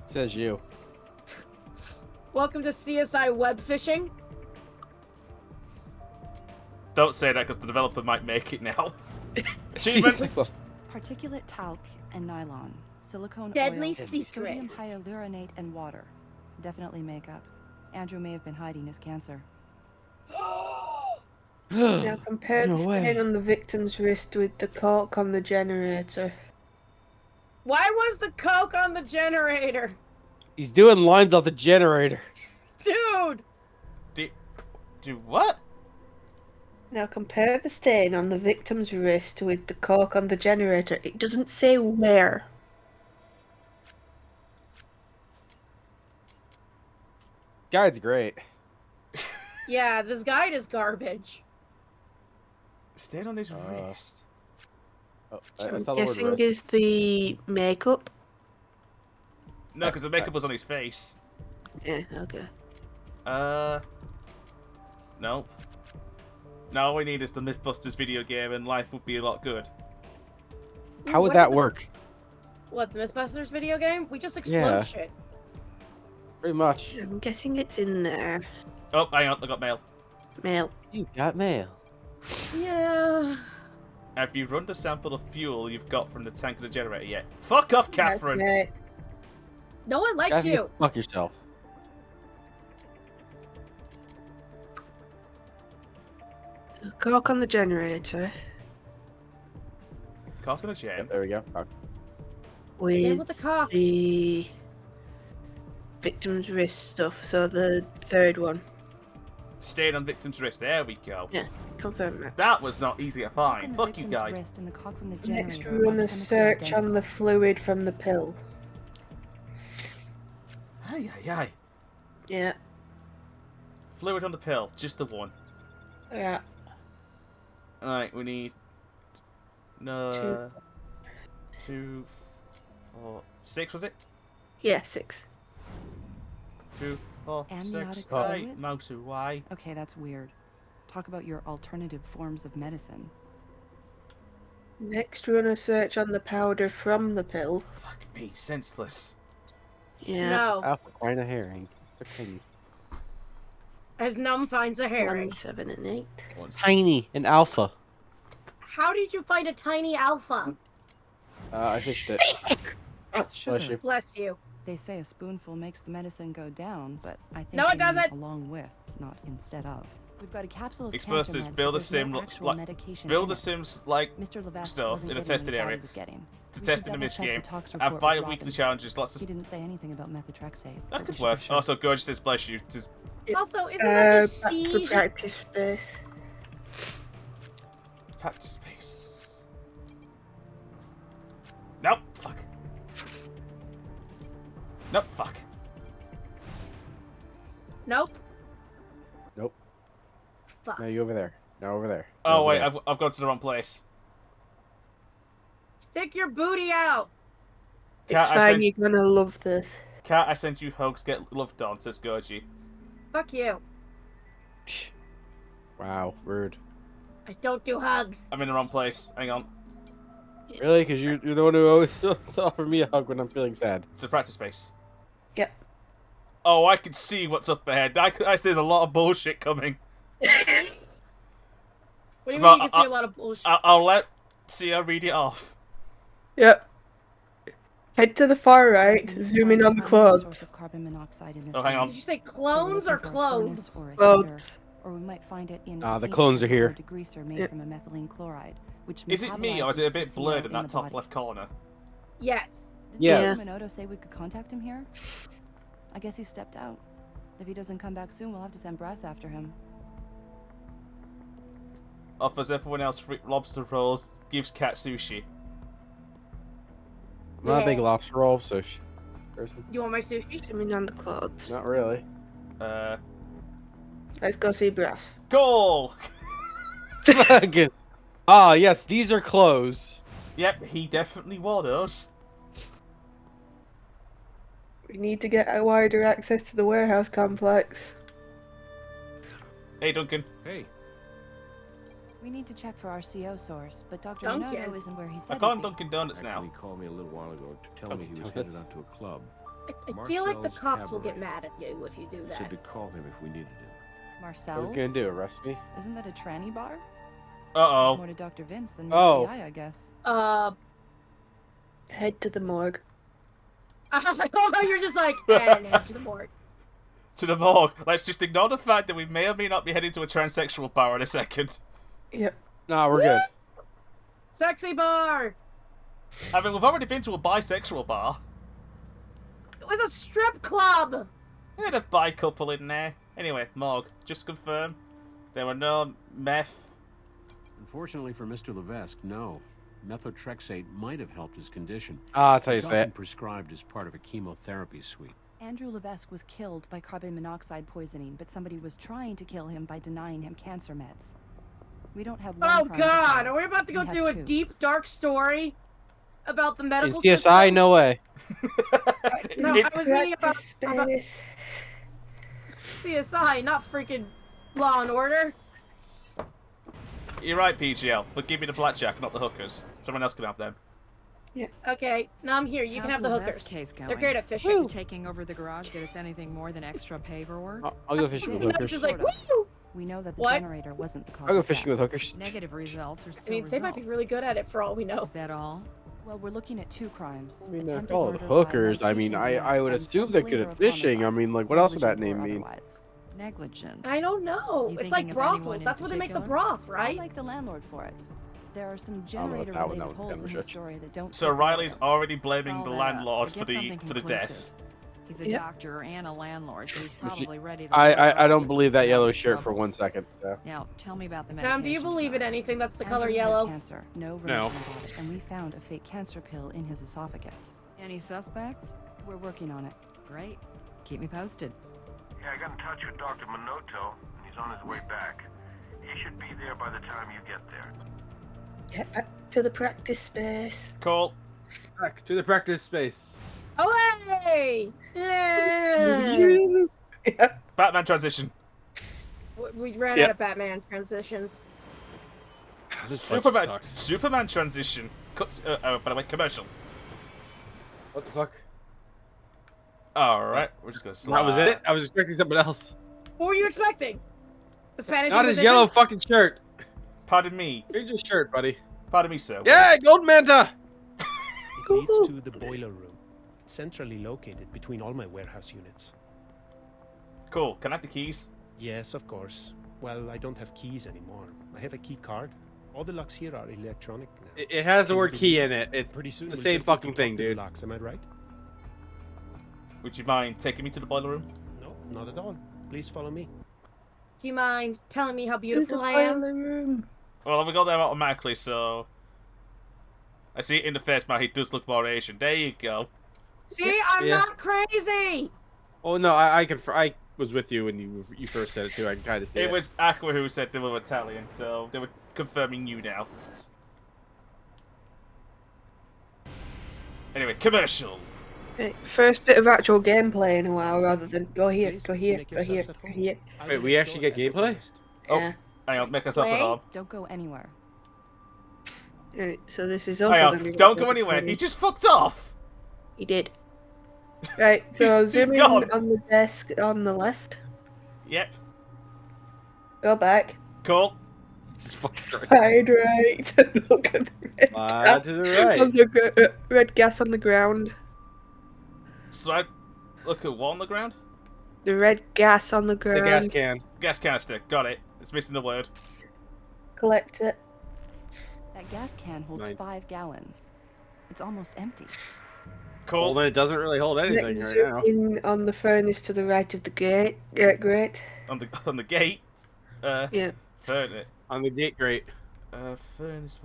Says you. Welcome to CSI web fishing. Don't say that because the developer might make it now. Achievement. Particulate talc and nylon, silicone Deadly oil, secret. sodium hyaluronate, and water. Definitely makeup. Andrew may have been hiding his cancer. Now compare No the way. stain on the victim's wrist with the cork on the generator. Why was the coke on the generator? He's doing lines off the generator. Dude! Do what? Now compare the stain on the victim's wrist with the cork on the generator. It doesn't say where. Guide's great. Yeah, this guide is garbage. Stayed on his wrist. Oh, I'm saw the word guessing wrist. is the makeup. No, because the makeup was on his face. Yeah, okay. Nope. Now all we need is the Mythbusters video game and life would be a lot good. How would that work? What, the Mythbusters video game? We just explode Yeah. shit. Pretty much. I'm guessing it's in there. Oh, hang on, I got mail. Mail. You got mail. Yeah. Have you run the sample of fuel you've got from the tank of the generator yet? Fuck off, Catherine! Okay. No one likes Catherine, you. Fuck yourself. Cork on the generator. Cock and a jam. There we go. Cock. With the cock. the victim's wrist stuff, so the third one. Stayed on victim's wrist. There we go. Yeah, confirm that. That was not easy to find. Fuck you, Victim's guy. wrist and the cock from the Next, generator run are a chemically search on identical. the fluid from the pill. Aye, aye, aye. Yeah. Fluid on the pill. Just the one. Yeah. Alright, we need... No... 2, 4... 6, was it? Yeah, 6. 2, 4, Amniotic 6, fluid? 8, mouse, why? Okay, that's weird. Talk about your alternative forms of medicine. Next, run a search on the powder from the pill. Fuck me, senseless. Yeah. No. Alpha crying a herring. So tiny. As Numb finds a herring. 1, 7, and 8. Tiny and alpha. How did you find a tiny alpha? I fished it. It's sugar. Bless you. Bless you. They say a spoonful makes the medicine go down, but I think No, it they mean doesn't. along with, not instead of. We've got a capsule of Exposed cancer to meds, build but a there's sim no looks actual like medication build in a it. sims like Mr. Levesque stuff wasn't in a getting what tested he thought he area was getting. to We test should in a double-check game. the tox Have report with bi-weekly Robbins. challenges. Lots of He didn't say anything about methotrexate. that but we could should work. be sure. Also, Gorgeous says bless you. Just Also, isn't that just back to the siege? practice space. practice space. Nope. Fuck. Nope. Fuck. Nope. Nope. Fuck. Now you over there. Now over there. Oh Over wait, there. I've gone to the wrong place. Stick your booty out. Cat, It's I fine, sent, you're gonna love this. Cat, I sent you hugs. Get loved on, says Gorgie. Fuck you. Wow, rude. I don't do hugs. I'm in the wrong place. Hang on. Really? Because you're the one who always offer me a hug when I'm feeling sad. The practice space. Yep. Oh, I can see what's up ahead. I see there's a lot of bullshit coming. What do you But mean you can see a lot of bullshit? I'll let Sia read it off. Yep. Head to the far right, zoom in on the Source clones. of carbon monoxide in this Oh, hang room. on. Did you say So we're clones or looking for a furnace clothes? or a Clones. heater, or we might find it in The a paint clones are stripper here. or degreaser made Yep. from a methylene chloride, which Is it me, or is it a bit metabolizes blurred TCO in that the top body. left corner? Yes. Didn't Yes. Minoto say we could contact him here? I guess he stepped out. If he doesn't come back soon, we'll have to send brass after him. Offers everyone else free lobster rolls. Gives Cat sushi. I'm not a big Yeah. lobster roll, so person. You want my sushi? Zoom in on the clones. Not really. Let's go see Brass. Goal! Fucking. Ah, yes, these are clothes. Yep, he definitely wore those. We need to get a wider access to the warehouse complex. Hey, Duncan. Hey, We need to check for our CO source, but Dr. Duncan. Minoto isn't where he said I call him he'd be. Dunkin' Donuts actually, now. he called me a little while ago to tell me he was Dunkin' headed Donuts. out to a club. I feel like the Marcel's cops will get Cabaret. mad at you if you do Said that. to call him if we needed him. What Marcel's? was gonna do? Arrest me? Isn't that a tranny bar? Uh-oh. More to Dr. Vince than Oh. Miss the Eye, I guess. Head to the morgue. I love how you're just like, and head to the morgue. To the morgue. Let's just ignore the fact that we may or may not be heading to a transsexual bar in a second. Yep. Nah, we're good. Sexy bar! I mean, we've already been to a bisexual bar. It was a strip club! We had a bi couple in there. Anyway, morgue. Just confirm. There were no meth. Unfortunately for Mr. Levesque, no. Methotrexate might have helped his condition. Ah, that's how you It's say often it. prescribed as part of a chemotherapy suite. Andrew Levesque was killed by carbon monoxide poisoning, but somebody was trying to kill him by denying him cancer meds. We don't have one Oh crime to God, solve. are we about to go We have through a two. deep, dark story about the In medical CSI, system? no way. No, I was reading about space. CSI, not freaking Law and Order. You're right, PGL, but give me the blackjack, not the hookers. Someone else can have them. Yeah. Okay, now I'm here. You can have the Levesque hookers. case going? They're great at fishing. Did taking over the garage get us anything more than extra paperwork? I'll go fishing with No, hookers. just like, Sort of. woo! We know that the What? generator wasn't the cause I'll go of fishing death. with hookers. Negative results are I still mean, they might be really good at it for all we know. Is that all? Well, we're looking at two crimes. I mean, they're attempted called murder by hookers. I mean, medication I would denial, and assume some they're good flavor at of fishing. I homicide, mean, like, what else would that negligent name or mean? otherwise. Negligent. I don't know. You It's like thinking of anyone brothels. in That's what they make the particular? broth, I'll right? like the landlord for it. There are some I don't know what that generator-related was holes in the demonstration. story that don't. So fit the Riley's evidence. already blaming Follow the that up. landlord Or for get the something death. conclusive. He's a Yep. doctor and a landlord, so he's Which probably ready to. I don't with believe the that yellow smallest shirt for trouble. 1 second. So. Now, tell me about the medication. Now, do you believe in anything that's the color Andrew had yellow? cancer, no No. remission about it, and we found a fake cancer pill in his esophagus. Any suspects? We're working on it. Great. Keep me posted. Yeah, I got in touch with Dr. Minotto, and he's on his way back. He should be there by the time you get there. Get back to the practice space. Call. Back to the practice space. Away! Yeah! Batman transition. We ran Yep. out of Batman transitions. Superman transition. By the way, commercial. What the fuck? Alright, we're just gonna slide. That was it? I was expecting something else. What were you expecting? The Spanish Not his Inquisition? yellow fucking shirt. Pardon me. Here's your shirt, buddy. Pardon me, sir. Yeah, gold manta! It leads to the boiler room, centrally located between all my warehouse units. Cool. Can I have the keys? Yes, of course. Well, I don't have keys anymore. I have a key card. All the locks here are electronic now. It has the Can word you key believe in it. It's Pretty soon the we'll same just need to fucking talk thing, to the dude. locks, am I right? Would you mind taking me to the boiler room? No, not at all. Please follow me. Do you mind telling me how To the beautiful I am? boiler room. Well, we got there automatically, so... I see it in the face, man. He does look more Asian. There you go. See, I'm Yeah. not crazy! Oh no, I was with you when you first said it too. I can kind of see it. It was Aqua who said they were Italian, so they were confirming you now. Anyway, commercial. Okay, first bit of actual gameplay in a while, rather than go here, Please, go here, make go here, yourselves at go home. here. I Wait, will we actually explore get as gameplay? advised. Oh, hang on, make ourselves at Play? home. Don't go anywhere. Right, so this is also. Hang the on, new don't go record anywhere. recording. He just fucked off. He did. Right, so He's zoom in gone. on the desk on the left. Yep. Go back. Cool. This is fucking great. Side right. And look at the red gas. To the right. On the red gas on the ground. So I look at what on the ground? The red gas on the The ground. gas can. Gas canister. Got it. It's missing the word. Collect it. That gas can holds 5 gallons. It's almost empty. Cool. Well, then it doesn't really hold anything Next, right zoom now. in on the furnace to the right of the gate. Grate. On the gate. Yeah. Furnace. On the gate grate. Furnace.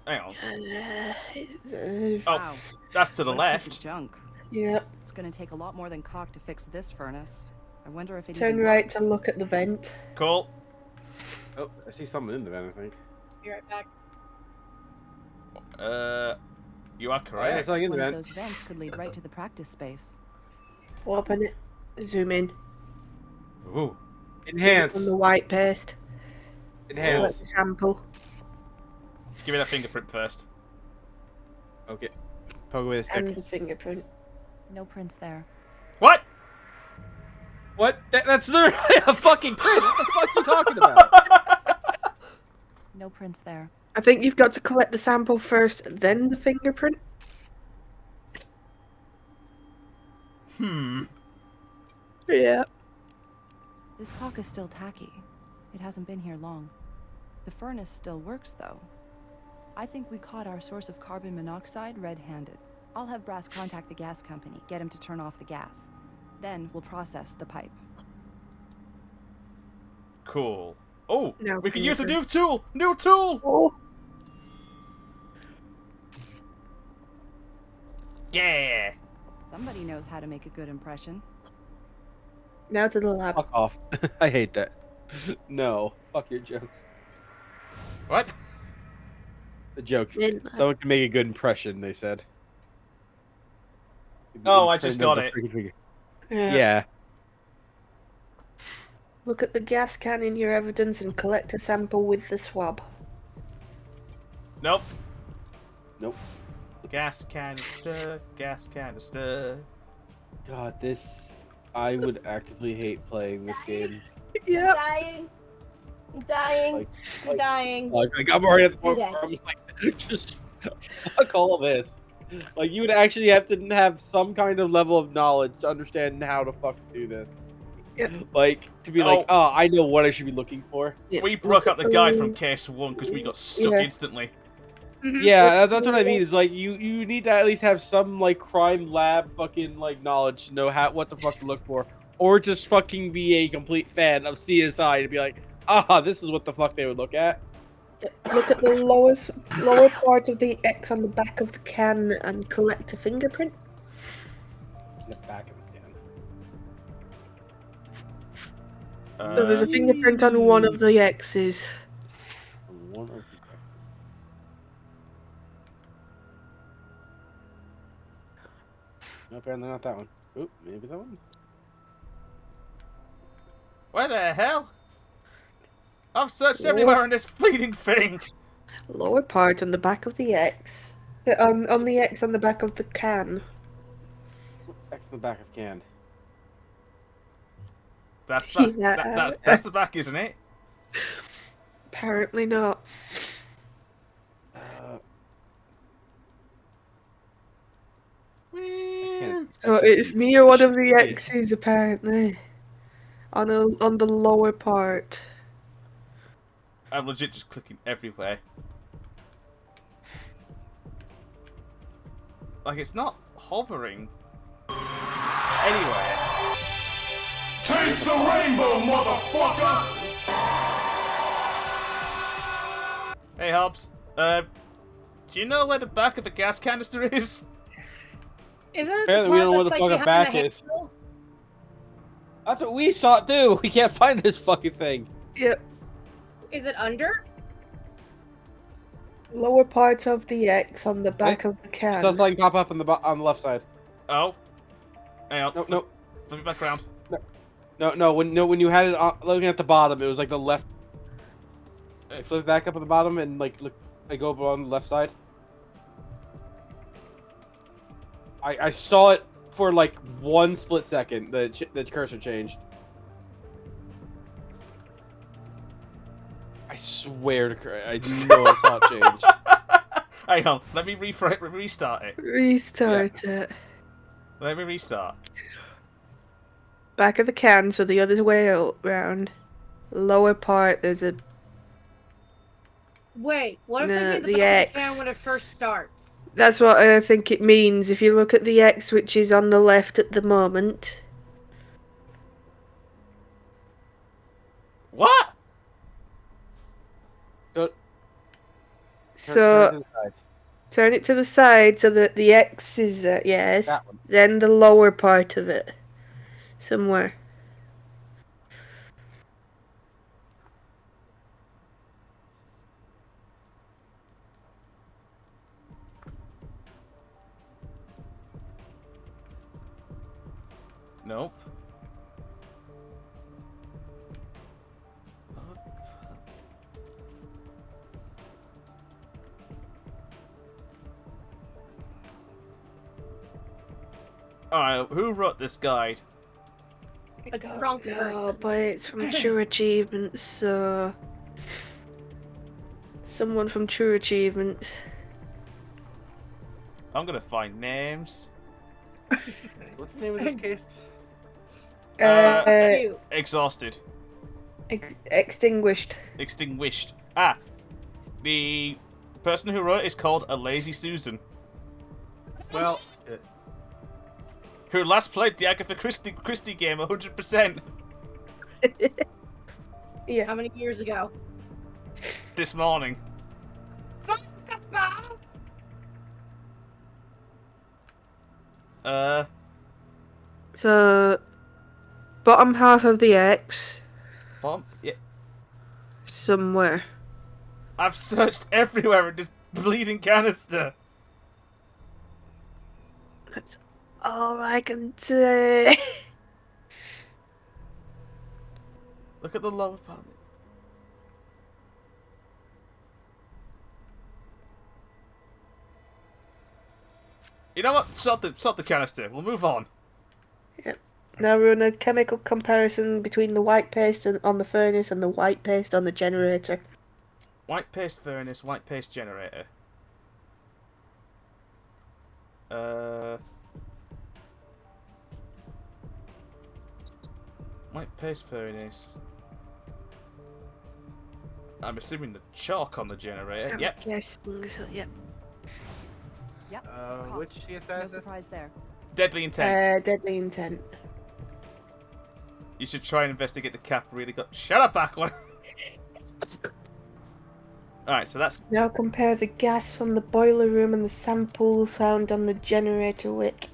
Hang on. Wow. Oh, that's to the What a piece of left. Junk. Yep. It's gonna take a lot more than caulk to fix this furnace. I wonder if it Turn even right works. to look at the vent. Cool. Oh, I see something in the vent, I think. Be right back. You are correct. There's nothing in the One of vent. those vents could lead right to the practice space. Open it. Zoom in. Ooh. Enhance. On the white paste. Collect Enhance. the sample. Give me that fingerprint first. Okay. Poke away the stick. And the fingerprint. No prints there. What? What? That's literally a fucking print. What the fuck are you talking about? No prints there. I think you've got to collect the sample first, then the fingerprint. Yeah. This caulk is still tacky. It hasn't been here long. The furnace still works, though. I think we caught our source of carbon monoxide red-handed. I'll have Brass contact the gas company, get him to turn off the gas. Then we'll process the pipe. Cool. Oh, Now we can use a new fingerprint. tool. New tool. Oh. Yeah. Somebody knows how to make a good impression. Now to the lab. Fuck off. I hate that. No. Fuck your jokes. What? The joke. Then- Someone can make a good impression, they said. Oh, I just got The it. freaking figure. Yeah. Yeah. Look at the gas can in your evidence and collect a sample with the swab. Nope. Nope. Gas canister, gas canister. God, this... I would actively hate playing this game. Yeah. Dying. I'm dying. I'm dying. Like, I'm already at the point Okay. where I'm like, just fuck all of this. Like, you would actually have to have some kind of level of knowledge to understand how to fucking do this. Yeah. Like, to be like, oh, I know what I should be looking for. We broke up the guide from case 1 because we got stuck Yeah. instantly. Yeah, that's what I mean. Is like you need to at least have some like crime lab fucking like knowledge to know what the fuck to look for, or just fucking be a complete fan of CSI to be like, this is what the fuck they would look at. Look at the lower part of the X on the back of the can and collect a fingerprint. The back of the can. So there's a fingerprint on one of the X's. One of the No, apparently not that one. Oop, maybe that one. Where the hell? I've searched everywhere on this bleeding thing. Lower part on the back of the X. On the X on the back of the can. X on the back of can. That's the, Yeah. that's the back, isn't it? Apparently not. So it's near one of the X's apparently. On the lower part. I'm legit just clicking everywhere. Like, it's not hovering anywhere. Taste the rainbow, motherfucker! Hey, Hobbs. Do you know where the back of a gas canister is? Isn't it Apparently we don't know where the fuck a back is. handle? That's what we saw too. We can't find this fucking thing. Yep. Is it under? Lower part of the X on the back of the can. So it's like pop up on the left side. Oh. Hang on. No. Flip it back around. No. When you had it looking at the bottom, it was like the left. Flip it back up at the bottom and like look. I go on the left side. I saw it for like 1 split second. The cursor changed. I swear to Christ, I know I saw it change. Hang on, let me restart it. Restart it. Let me restart. Back of the can, so the other way around. Lower part, there's a... Wait, what if No, they do the the back of the X. can when it first starts? That's what I think it means. If you look at the X, which is on the left at the moment. What? So turn it to the side so that the X is there, yes. That one. Then the lower part of it. Somewhere. Nope. Alright, who wrote this guide? A drunk No, person. but it's from TrueAchievements, so... Someone from TrueAchievements. I'm gonna find names. What's the name of this case? Exhausted. Extinguished. Extinguished. Ah! The person who wrote it is called A Lazy Susan. Well... Who last played the Agatha Christie game 100%. Yeah. How many years ago? This morning. So, bottom half of the X. Bomb? Yeah. Somewhere. I've searched everywhere in this bleeding canister. That's all I can say. Look at the lower part. You know what? Stop the canister. We'll move on. Yep. Now run a chemical comparison between the white paste on the furnace and the white paste on the generator. White paste furnace, white paste generator. White paste furnace. I'm assuming the chalk on the generator. Yep. Yes. So, yep. Yep. Which CSI No is this? surprise there. Deadly intent. Deadly intent. You should try and investigate the cap. Really got. Shut up, Aqua. Alright, so that's. Now compare the gas from the boiler room and the samples found on the generator wick.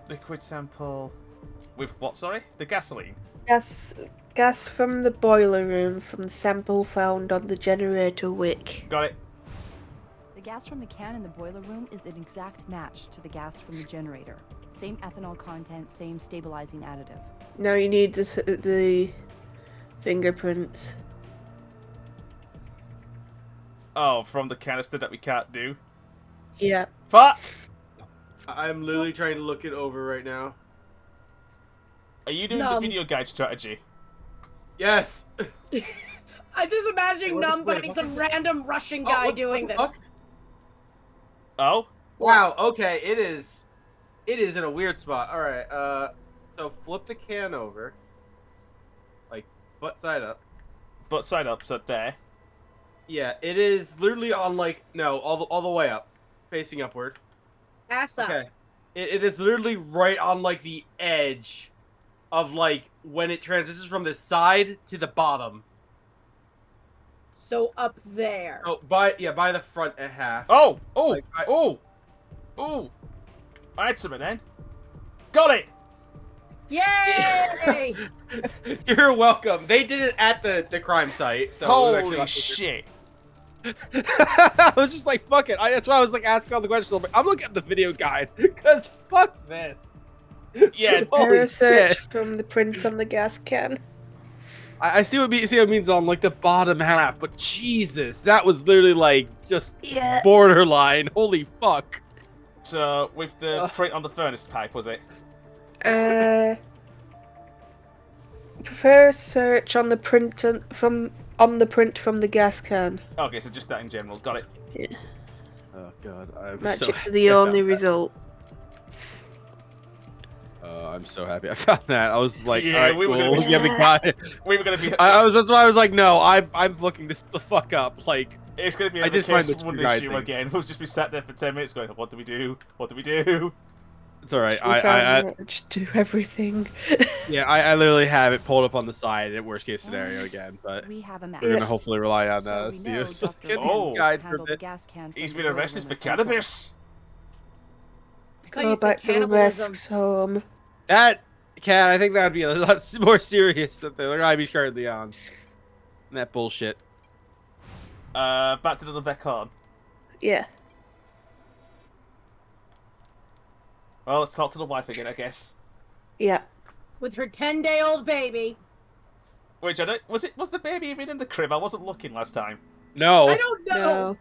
Liquid sample. With what, sorry? The gasoline? Gas from the boiler room from the sample found on the generator wick. Got it. The gas from the can in the boiler room is an exact match to the gas from the generator. Same ethanol content, same stabilizing additive. Now you need the fingerprints. Oh, from the canister that we can't do? Yeah. Fuck! I'm literally trying to look it over right now. Are you doing the video guide strategy? Yes! I'm just imagining Numb fighting some random Russian guy doing this. Oh? Wow, okay, it is in a weird spot. Alright, so flip the can over. Like, butt side up. Butt side up, so there. Yeah, it is literally on, like, no, all the way up. Facing upward. Ass up. Okay. It is literally right on, like, the edge of, like, when it transitions from the side to the bottom. So up there. Oh, by the front a half. Oh! I had something then. Got it! Yay! You're welcome. They did it at the crime site. So Holy shit. I was just like, fuck it. That's why I was like asking all the questions. I'm looking at the video guide because fuck this. Yeah, research from the print on the gas can. I see what it means on like the bottom half, but Jesus, that was literally like just borderline. Holy fuck. So with the print on the furnace pipe, was it? Prefer search on the print from the gas can. Okay, so just that in general. Got it. Yeah. Oh god, Match it to the only result. I'm so happy I found that. I was like, yeah, all right, we were cool. gonna be, we were gonna be. That's why I was like, no, I'm looking this the fuck up. Like, it's gonna be I did find the one true guy issue thing. again. We'll just be sat there for 10 minutes going, what do we do? What do we do? It's all right. I just do everything. Yeah, I literally have it pulled up on the side at worst case scenario again, but we have a match. we're gonna hopefully rely on So we know CS Dr. guide for a handled the bit. gas can from He's the been boiler arrested room for at some point. cannabis. Go back to the risks home. That cat, I think that would be a lot more serious than the guy he's currently on. And that bullshit. Back to the Vecon. Yeah. Well, let's talk to the wife again, I guess. Yeah. With her 10-day-old baby. Which I don't. Was the baby even in the crib? I wasn't looking last time. No. I don't know.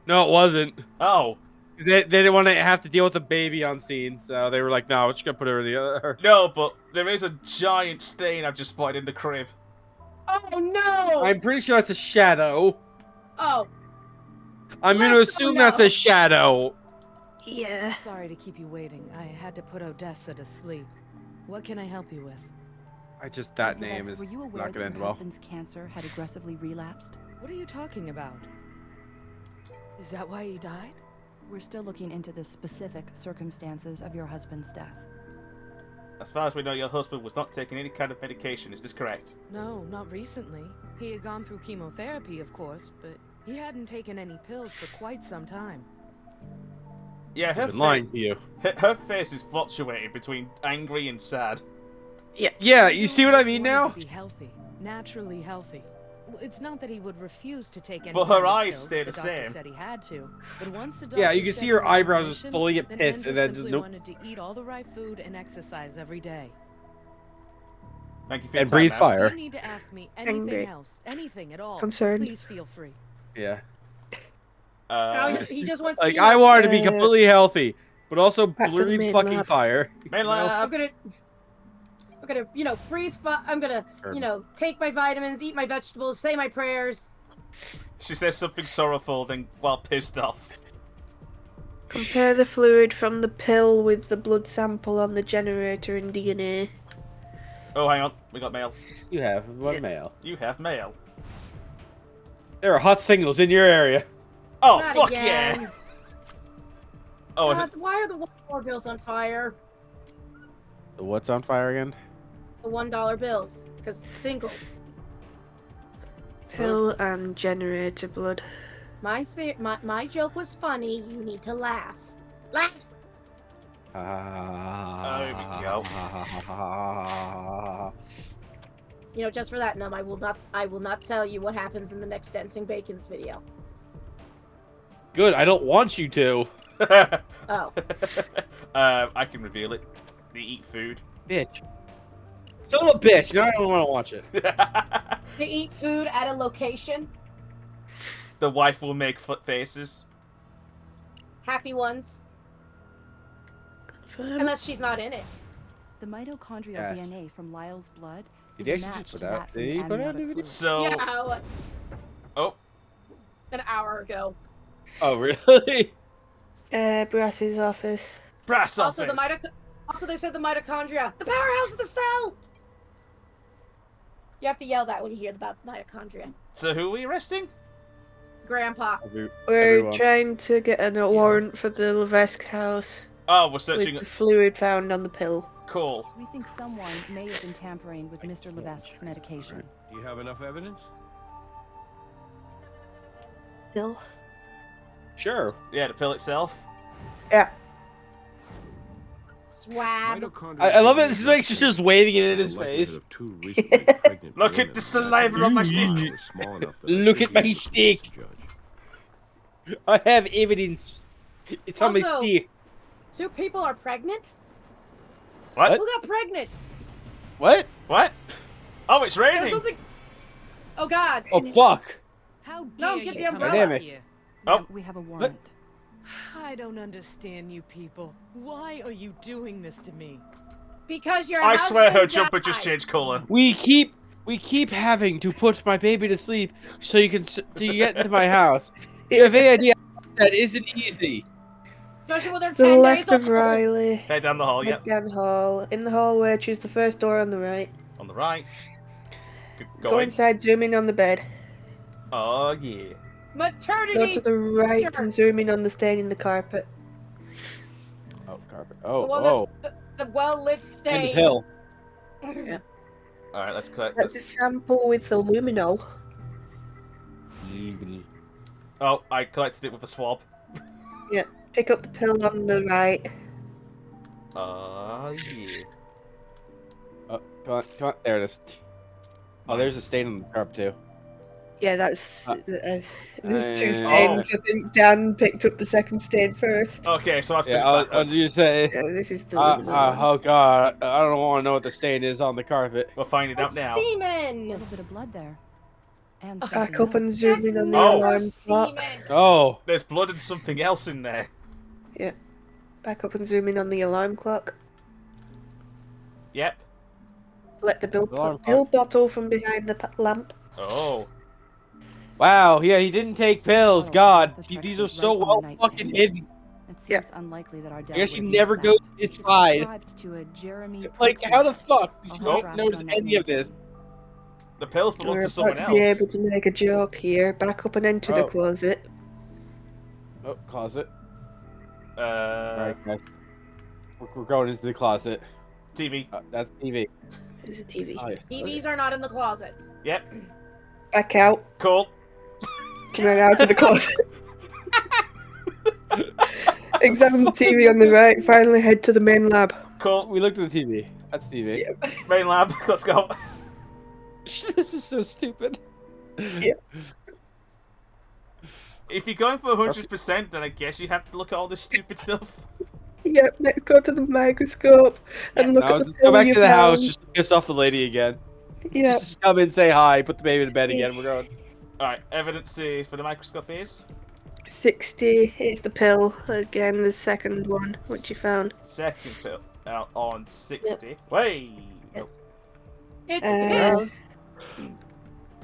No, it wasn't. Oh. They didn't want to have to deal with the baby on scene, so they were like, no, we're just gonna put her in the other. No, but there is a giant stain I've just spotted in the crib. Oh no! I'm pretty sure that's a shadow. Oh. I'm gonna assume that's a shadow. Yeah. Sorry to keep you waiting. I had to put Odessa to sleep. What can I help you with? That name is Were you aware not that gonna end your well. husband's cancer had aggressively relapsed? What are you talking about? Is that why he died? We're still looking into the specific circumstances of your husband's death. As far as we know, your husband was not taking any kind of medication. Is this correct? No, not recently. He had gone through chemotherapy, of course, but He hadn't taken any pills for quite some time. Yeah, I've been lying to you. Her face is fluctuating between angry and sad. Yeah. Yeah, you see what I mean now? To be healthy, naturally healthy. It's not that he would refuse to take any. But her kind of eyes pills stay if the doctor same. said he had to. But once the Yeah, you doctor can said see he her was on eyebrows a just mission, slowly get then pissed, Andrew and then just simply nope. wanted to eat all the right food and exercise every day. Thank you for your And time, breathe ma'am. fire. If you need to ask me anything Angry. else, anything at all, Concerned. please feel free. Yeah. He just wants Like, to, I want her to be completely healthy, but also back to the breathe main fucking lab. fire. Main You know? lab. I'm gonna, breathe. I'm gonna, take my vitamins, eat my vegetables, say my prayers. She says something sorrowful, then while pissed off. Compare the fluid from the pill with the blood sample on the generator and DNA. Oh, hang on. We got mail. You have one mail. You have mail. There are hot signals in your area. Oh, Not fuck again. yeah. Oh, is God, it? why are the $1 bills on fire? What's on fire again? The $1 bills, because singles. Pill and generator blood. My joke was funny. You need to laugh. Laugh. There we go. Just for that, Num, I will not tell you what happens in the next Dancing Bacons video. Good, I don't want you to. Oh. I can reveal it. They eat food. Bitch. Son of a bitch, now I don't want to watch it. They eat food at a location. The wife will make foot faces. Happy ones. Unless she's not in it. The mitochondrial Yeah. DNA from Lyle's blood Did is you a actually match just put to out- that from did the you put out amniotic the video? fluid. So. Yeah, Oh. an hour ago. Oh, really? Brass's office. Brass Also, office. Also, they said the mitochondria, the powerhouse of the cell. You have to yell that when you hear about mitochondria. So who are we arresting? Grandpa. We're Everyone. trying to get a warrant for the Levesque house. Oh, we're searching. With the fluid found on the pill. Cool. We think someone may have been tampering with Mr. Levesque's medication. Do you have enough evidence? Pill? Sure. Yeah, the pill itself. Yeah. Swab. I love it. She's just waving it in his face. Look at the saliva on my stick. Look at my stick. I have evidence. It's on my Also, stick. 2 people are pregnant? What? Who got pregnant? What? What? Oh, it's There's raining. something. Oh God. Oh fuck. How No, dare get you the come umbrella. out Damn it. here? Oh. We have a warrant. I don't understand you people. Why are you doing this to me? Because your I swear her husband jumper just died. changed colour. We keep having to put my baby to sleep so you can get into my house. You have any idea that isn't easy? Especially when they're To the 10 left days of old. Riley. Head down the hall, Head yep. down the hall. In the hallway, choose the first door on the right. On the right. Go Go in. inside, zoom in on the bed. Oh, yeah. Maternity. Go to the right skirt. and zoom in on the stain in the carpet. Oh, carpet. The Oh, one oh. that's the well-lit And stain. the pill. Yeah. Alright, let's collect That's a this. sample with the luminol. Oh, I collected it with a swab. Yeah. Pick up the pill on the right. Yeah. Oh, come on. There it is. Oh, there's a stain on the carpet too. Yeah, that's. There's 2 Oh. stains. I think Dan picked up the second stain first. Okay, so I've Yeah, been I was backwards. just say. Yeah, this is the luminol. Oh god, I don't want to know what the stain is on the carpet. We'll find it out now. A Semen. little bit of blood there. And Back something up and else. zoom in on the Oh. alarm clock. Oh. There's blood and something else in there. Yeah. Back up and zoom in on the alarm clock. Yep. Let the Alarm pill bottle from behind the lamp. Oh. Wow, yeah, he didn't take pills. Oh, God, the text these are is so right on well the nightstand. fucking hidden. It seems unlikely that our dad I guess would you have never used go that. inside. It's ascribed to a Jeremy Like, Purcell. how the fuck did I'll you have not Brass notice run that any of name this? down. The pills belong We're to about someone to be else. able to make a joke here. Back up and enter the Oh. closet. Oh, closet. Uh, Alright, guys. We're going into the closet. TV. That's TV. There's a TV. Oh, yeah. TVs are not in the closet. Yep. Back out. Cool. Come out to the closet. Examine the TV on the right. Finally head to the main lab. Cool. We looked at the TV. That's TV. Yep. Main lab. Let's go. This is so stupid. Yeah. If you're going for 100%, then I guess you have to look at all this stupid stuff. Yep, let's go to the microscope and look Now, at the let's go back you to the house found. just to piss off the lady again. Yeah. Just come in, say hi, put the baby in bed again. We're going. Alright, evidence for the microscope is? 60. It's the pill. Again, the second one, which you found. Second pill. Out on 60. Wait! Nope. It's piss.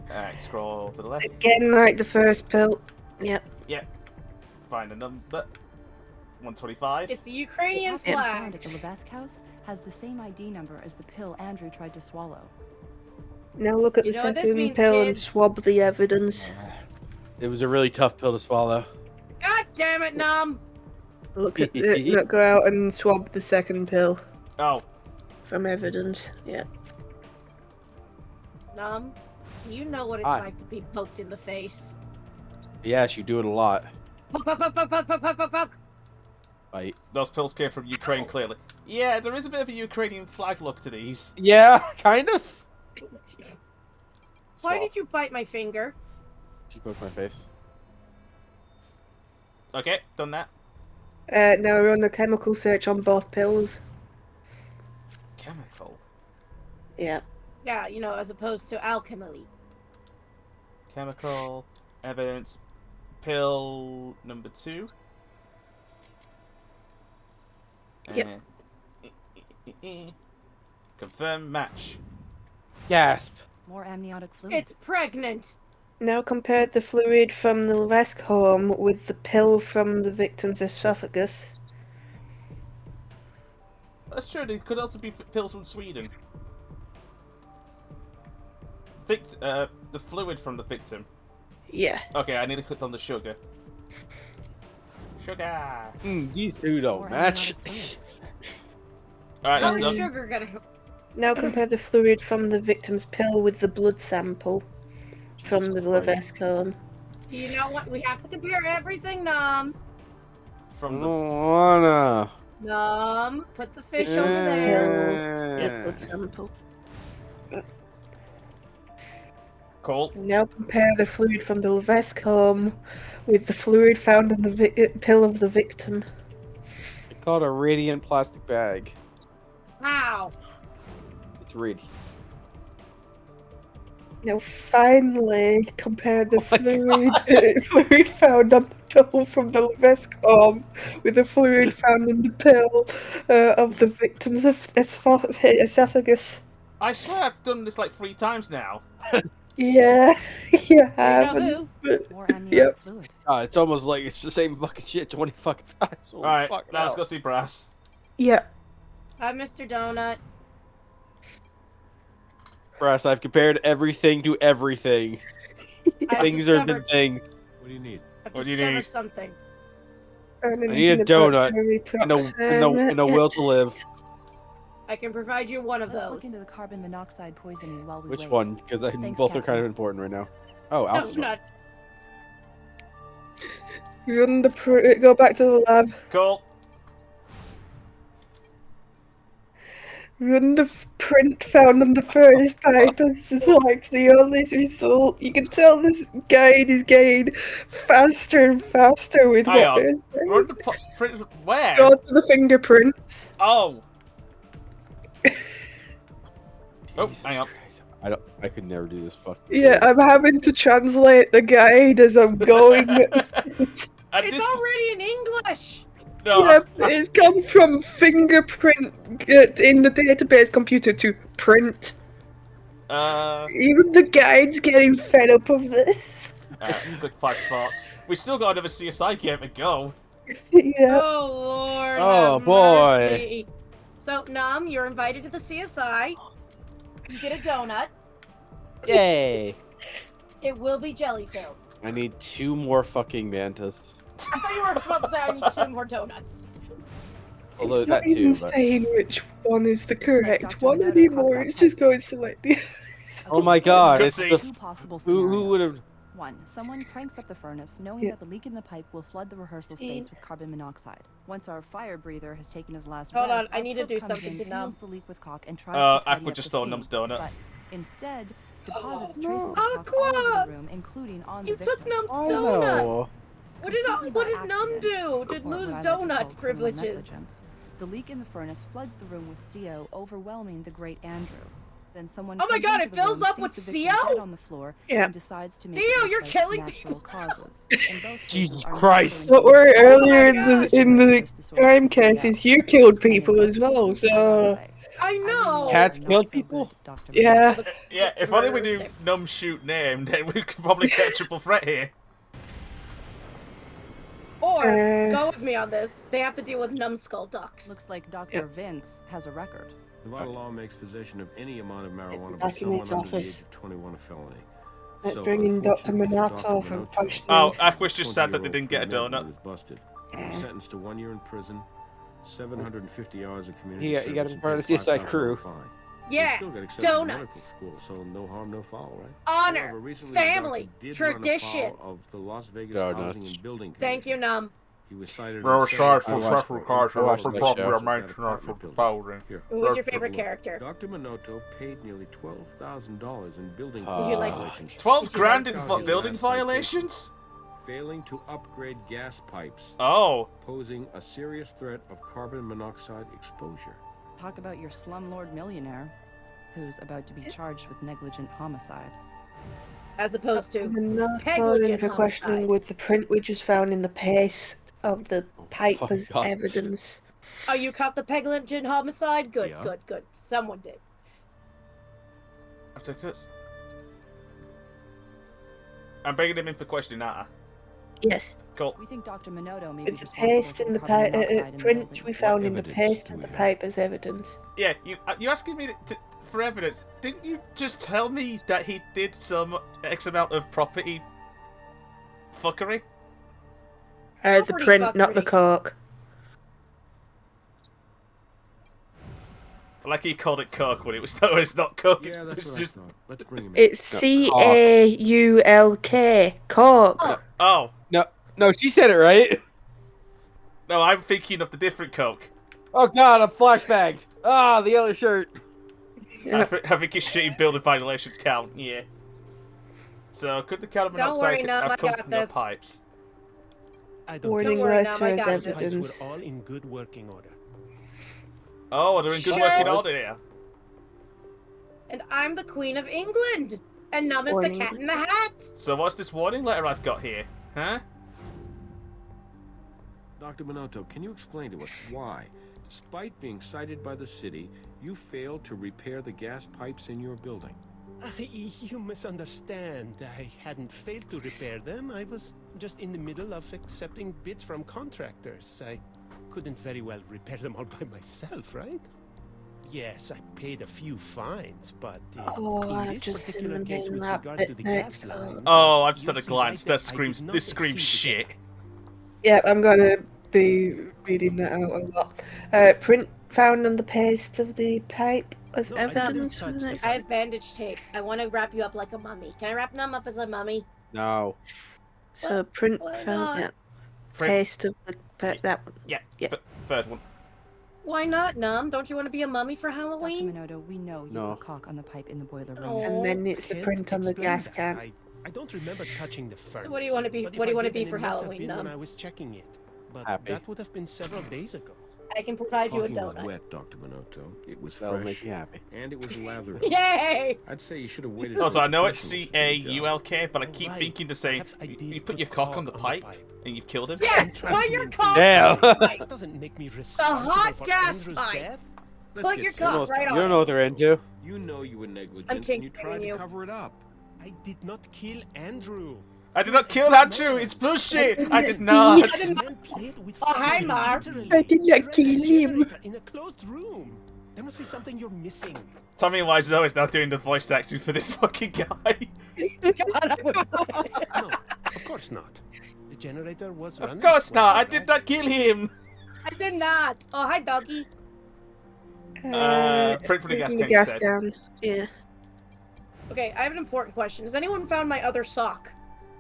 Alright, scroll to the left. Again, like the first pill. Yep. Yep. Find a number. 125. It's the Ukrainian The capsule flag. found at the Levesque house has the same ID number as the pill Andrew tried to swallow. Now look at You the know what this second means, pill and kids? swab the evidence. It was a really tough pill to swallow. God damn it, Nom! Look at the, look, go out and swab the second pill Oh. from evidence. Yeah. Nom, you know what it's Hi. like to be poked in the face. Yes, you do it a lot. Poke, poke, poke, poke, poke, poke, poke, poke, poke. Bite. Those pills came from Ukraine, clearly. Yeah, there is a bit of a Ukrainian flag look to these. Yeah, kind of. Why did you bite my finger? She broke my face. Okay, done that. Now we're on a chemical search on both pills. Chemical. Yeah. Yeah, you know, as opposed to alchemy. Chemical. Evidence. Pill number 2. Yep. Confirm match. Gasp. More amniotic fluid. It's pregnant. Now compare the fluid from the Levesque home with the pill from the victim's esophagus. That's true, there could also be pills from Sweden. The fluid from the victim. Yeah. Okay, I need to click on the sugar. Sugar! These two don't match. Alright, that's How's done. sugar gonna... Now compare the fluid from the victim's pill with the blood sample from the Levesque home. Do you know what? We have to compare everything, Nom. From the... wanna. Nom, put the fish over there. Yeah, blood sample. Cool. Now compare the fluid from the Levesque home with the fluid found in the pill of the victim. It's called a radiant plastic bag. How? It's radiant. Now finally compare the fluid found on the pill from the Levesque home with the fluid found in the pill of the victim's esophagus. I swear I've done this like 3 times now. Yeah, you have. More amniotic Yep. fluid. God, it's almost like it's the same fucking shit 20 fucking times. Holy Alright, fuck, now let's hell. go see Brass. Yeah. I'm Mr. Donut. Brass, I've compared everything to everything. I've Things are been discovered- things. What do you need? I've What do you discovered need? something. I need a donut and a will to live. I can provide you one of Let's those. look into the carbon monoxide poisoning while we Which wait. one? Because Thanks, both are kind Captain. of important right now. Oh, Alpha's one. Nuts. Run the go back to the lab. Cool. Run the print found on the first paper to select the only result. You can tell this guide is getting faster and faster with Hang what on. they're saying. Run the print. Where? Go to the fingerprints. Oh. Oh, hang on. I could never do this fucking. Yeah, I'm having to translate the guide as I'm going. It's already in English. No, Yeah, it's come from fingerprint in the database computer to print. Even the guide's getting fed up of this. Good 5 spots. We still got another CSI game to go. Yeah. Oh Lord. Oh, have boy. mercy. So Nom, you're invited to the CSI. You get a donut. Yay! It will be jelly filled. I need 2 more fucking mantas. I thought you were about to say I need 2 more donuts. Although It's not that even too, but... saying which one is the correct one anymore. It's just going to select the. Oh my god, it's Good the... Two possible Who would have... 1. Someone cranks up the furnace, knowing Yeah. that the leak in the pipe will flood the rehearsal See. space with carbon monoxide. Once our fire breather has taken his last Hold breath, on, I our need to cook do comes something in, to Numb. seals the leak with caulk and tries to tidy Aqua up just the stole seam, Numb's donut. but instead deposits no. traces of caulk all over Aqua! the room, including on You the took victim. Numb's Oh, donut! no. What did Numb accident, do? Did or lose what I like to call donut criminal privileges? negligence. The leak in the furnace floods the room with CO, overwhelming the great Andrew. Then someone Oh my comes God, into it the fills room, up sees with the victim's CO? head on the floor, Yeah. and decides to make CO, it look you're like killing natural causes. In both cases, Jesus our Christ. natural But we're intelligence earlier is in the the source of crime the cases, CO. you killed And in people both as well, cases, I gotta so say, I really know. Cats are not killed so people? good, Dr. yeah. Yeah, if only we knew Numb shoot name, then we could probably get a triple threat here. Or, go with me on this, they have to deal with numbskull ducks. Looks like Dr. Vince has a record. Nevada law makes possession of any amount of marijuana Back by in someone his under the office. age of 21 a felony. Let's So, bring in Dr. unfortunately for Minato Dr. for Minato, questioning. Oh, Aqua's just sad that they 20-year-old didn't get a pre-med donut. He was busted. He was Yeah. sentenced to 1 year in prison, 750 hours of community He got service, to be and part of paid the CSI $5,000 crew. fine. Yeah, He still got accepted to medical donuts. school, so no harm, no foul, right? Honor, However, recently the family, doctor did tradition. run afoul of the Las Vegas Donuts. Housing and Building Commission. Thank you, Numb. He was cited There was several charged for charges sexual for causes improper of the possession property of that maintenance apartment of the building. building. Here, Who was your take a favorite look. character? Dr. Minoto paid nearly $12,000 in building Would you like- violations. 12 Did you grand like in His building last citation, violations? Failing to upgrade gas pipes, Oh. posing a serious threat of carbon monoxide exposure. Talk about your slumlord millionaire, who's about to be charged with negligent homicide. As opposed to Minato negligent for questioning homicide. with the print we just found in the paste of the pipe fuck as God. evidence. Oh, you caught the negligent homicide? Good, Yeah. good, good. Someone did. After cuts. I'm bringing him in for questioning that. Yes. Cool. We think Dr. Minoto may be With the responsible paste for in the carbon pipe, monoxide in the print building. we found in the evidence paste do of we the have? pipe as evidence. Yeah, you asking me for evidence. Didn't you just tell me that he did some X amount of property fuckery? The Property print, not the fuckery. cork. Like he called it coke when it was no, it's not coke. Yeah, that's it's what just I thought. Let's bring him in. It's CAULK. Cork. oh No, she said it right. no, I'm thinking of the different coke. Oh God, I'm flashbagged. Ah, the yellow shirt. I think his shitty building violations count. Yeah. So could the carbon Don't worry, monoxide Num, I have come got from your this. pipes? I don't Warning think worry, letter Nam, I as got so. this. The pipes evidence. were all in good working order. Oh, they're in good Shut- working order here. And I'm the Queen of England. And Numb is the Warning. cat in the hat. So what's this warning letter I've got here? Huh? Dr. Minoto, can you explain to us why, despite being cited by the city, you failed to repair the gas pipes in your building? You misunderstand. I hadn't failed to repair them. I was just in the middle of accepting bids from contractors. I couldn't very well repair them all by myself, right? Yes, I paid a few fines, but Oh, in I've this just particular seen case them with in that regard bit to the next. gas lines, Oh, I've just you'll had a see glance. right That I screams. did not This screams exceed the shit. Yep, I'm gonna be reading that out a lot. Print found on the paste of the pipe as No, I didn't evidence for touch the the next. I have bandage tape. I want to wrap you up like a mummy. Can I wrap Numb up as a mummy? No. So print Why found not? yeah, Print. paste of the that one. Yeah. Yeah. Third one. Why not, Numb? Don't you want to be a mummy for Dr. Halloween? Minoto, we know you No. put caulk on the pipe in the boiler room. Oh. And then it's the Can't print on the explain gas that. can. I don't remember touching the furnace. So what do you want to be? but if What do you I want to did, be then for it must have Halloween, been when Numb? I was checking it. But Happy. that would have been several days ago. I can provide you a Coffee was donut. wet, Dr. Minoto. It was That'll fresh, make you happy. and it was lathered. Yay! I'd say you should have waited. Also, for I know it's professionals to do the job. CAULK, but I keep Right. thinking the same. Perhaps I You did put your cock on the pipe, and you've killed him. Yes, put your cock. Damn. That doesn't make me responsible hot for gas Andrew's pipe. death. Let's Put get your serious. cock right You on don't know it. what they're into. You know you were negligent, I'm and you tried kidding you. to cover it up. I did not kill Andrew. I did not kill Andrew. It's bullshit. I did not. Man played with Oh, hi, fire, Mark. literally. I did not Ran a kill him. generator in a closed room. There must be something you're missing. Tommy Wiseau is now doing the voice acting for this fucking guy. God, I would No, of course not. The generator was running. Of course when not. I I did not kill him. I did not. Oh, hi, doggy. Print for the gas Print can. the gas Said. can. Yeah. Okay, I have an important question. Has anyone found my other sock?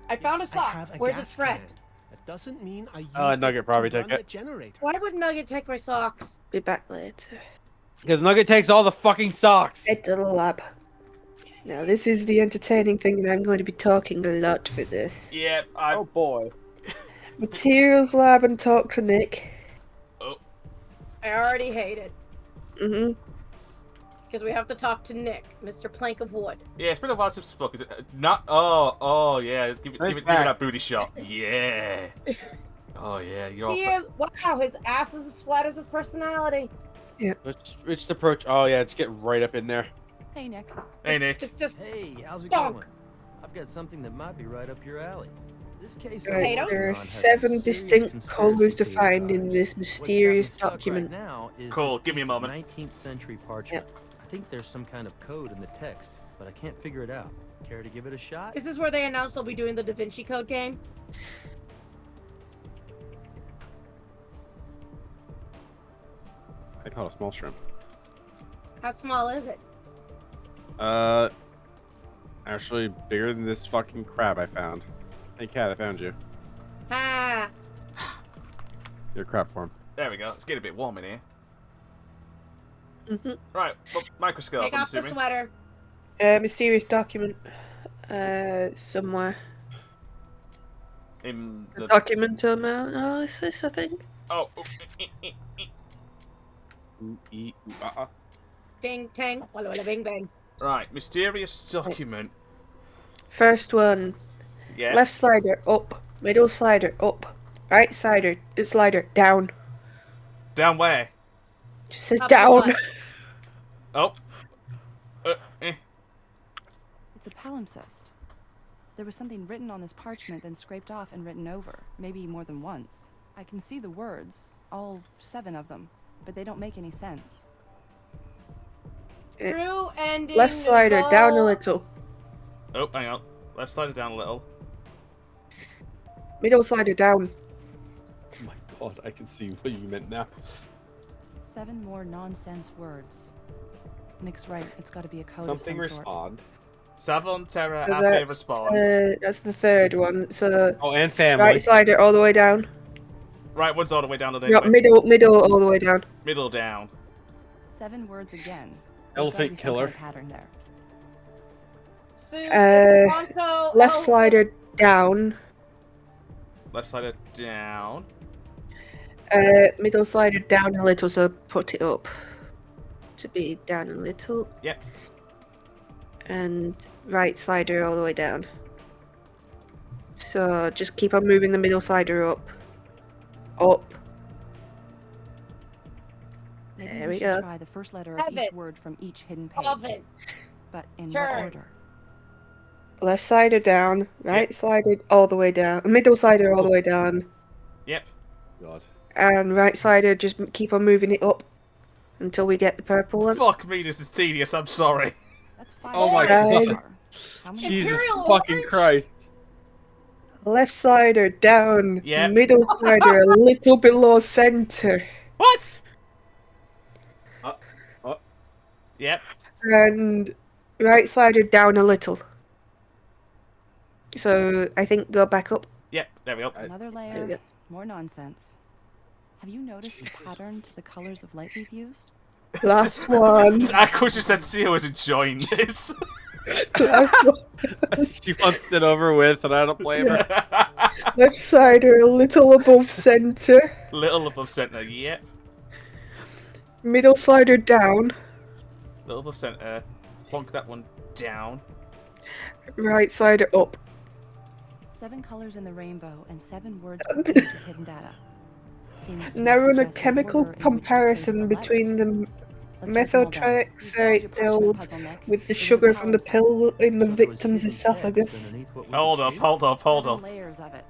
I found a I sock. have a Where's gas its friend? can. That doesn't mean I used Nugget it probably to took run it. the generator. Why would Nugget take my socks? Be back later. Because Nugget takes all the fucking socks. Head to the lab. Now, this is the entertaining thing, and I'm going to be talking a lot for this. Yeah, Oh boy. Materials lab and talk to Nick. Oh. I already hate it. Mm-hmm. Because we have to talk to Nick, Mr. Plank of Wood. Yeah, it's been a while since we spoke. Is it not? Oh, yeah. Give it back. that booty shot. Yeah. Oh yeah, you're. He is. Wow, his ass is as flat as his personality. Yeah. Let's approach. Oh yeah, let's get right up in there. Hey, Nick. Hey, Nick. Just. Hey, how's it bonk. going? I've got something that might be right up your alley. This case Right, Potatoes? there are has some 7 serious distinct conspiracy colors theory defined in vibes. this What's mysterious got me stuck document. Right now is Cool, this give me a piece of moment. 19th century parchment. I think there's some kind of code in the text, but I can't figure it out. Care to give it a shot? Is this where they announced they'll be doing the Da Vinci Code game? I caught a small shrimp. How small is it? Actually bigger than this fucking crab I found. Hey cat, I found you. Ah. Your crab form. There we go. It's getting a bit warm in here. Mm-hmm. Right, well, microscope. Take I'm off the assuming. sweater. Mysterious document. Somewhere. In The the. document analysis, I think. Oh. Ooh, ooh, Ting, tang, walla walla bing bang. Right, mysterious document. First one. Yeah. Left slider up. Middle slider up. Right slider down. Down where? Just says Up the down. butt. Oh. It's a palimpsest. There was something written on this parchment, then scraped off and written over, maybe more than once. I can see the words, all 7 of them, but they don't make any sense. True ending. Left slider down a little. Oh, hang on. Left slider down a little. Middle slider down. Oh my god, I can see what you meant now. 7 more nonsense words. Nick's right, it's got to be a code Something of some sort. respond. Savon, Terra, So Afe, respond. that's the third one. So Oh, and family. right slider all the way down. Right, one's all the way down to the No, middle all the way down. Middle down. 7 words again. Elephant killer. Pattern there. Left slider down. Left slider down. Middle slider down a little, so put it up to be down a little. Yep. And right slider all the way down. So just keep on moving the middle slider up. Up. Maybe There we we should go. try the first letter of each word from each hidden page. Oven. But in Sure. what order? Left slider down, right slider all the way down, middle slider all the way down, Yep. God. and right slider just keep on moving it up until we get the purple one. Fuck me, this is tedious. I'm sorry. That's 5 Oh my Right. god. How many Jesus Imperial fucking orange? Christ. Left slider down, Yep. middle slider a little below center, What? Yep. and right slider down a little. So I think go back up. Yep. There we go. Another There we layer, go. more nonsense. Have you noticed the pattern to the colors of light we've used? Last one. Aqua just said Sia was enjoying this. Last one. She wants it over with, and I don't blame her. Left sider a little above center. Little above center. Yep. Middle slider down. Little above center. Plonk that one down. Right sider up. 7 colors in the rainbow and 7 words per page of hidden data. Seems to Now run a suggest an chemical order in which to place comparison the between letters. the Let's rip 'em all down. You solved methotrexate your parchment pills puzzle, Nick. with the It was a sugar from the palimpsest. pill in the So there was victim's hidden text esophagus. underneath what we Hold could up, see? hold up, hold 7 up. layers of it.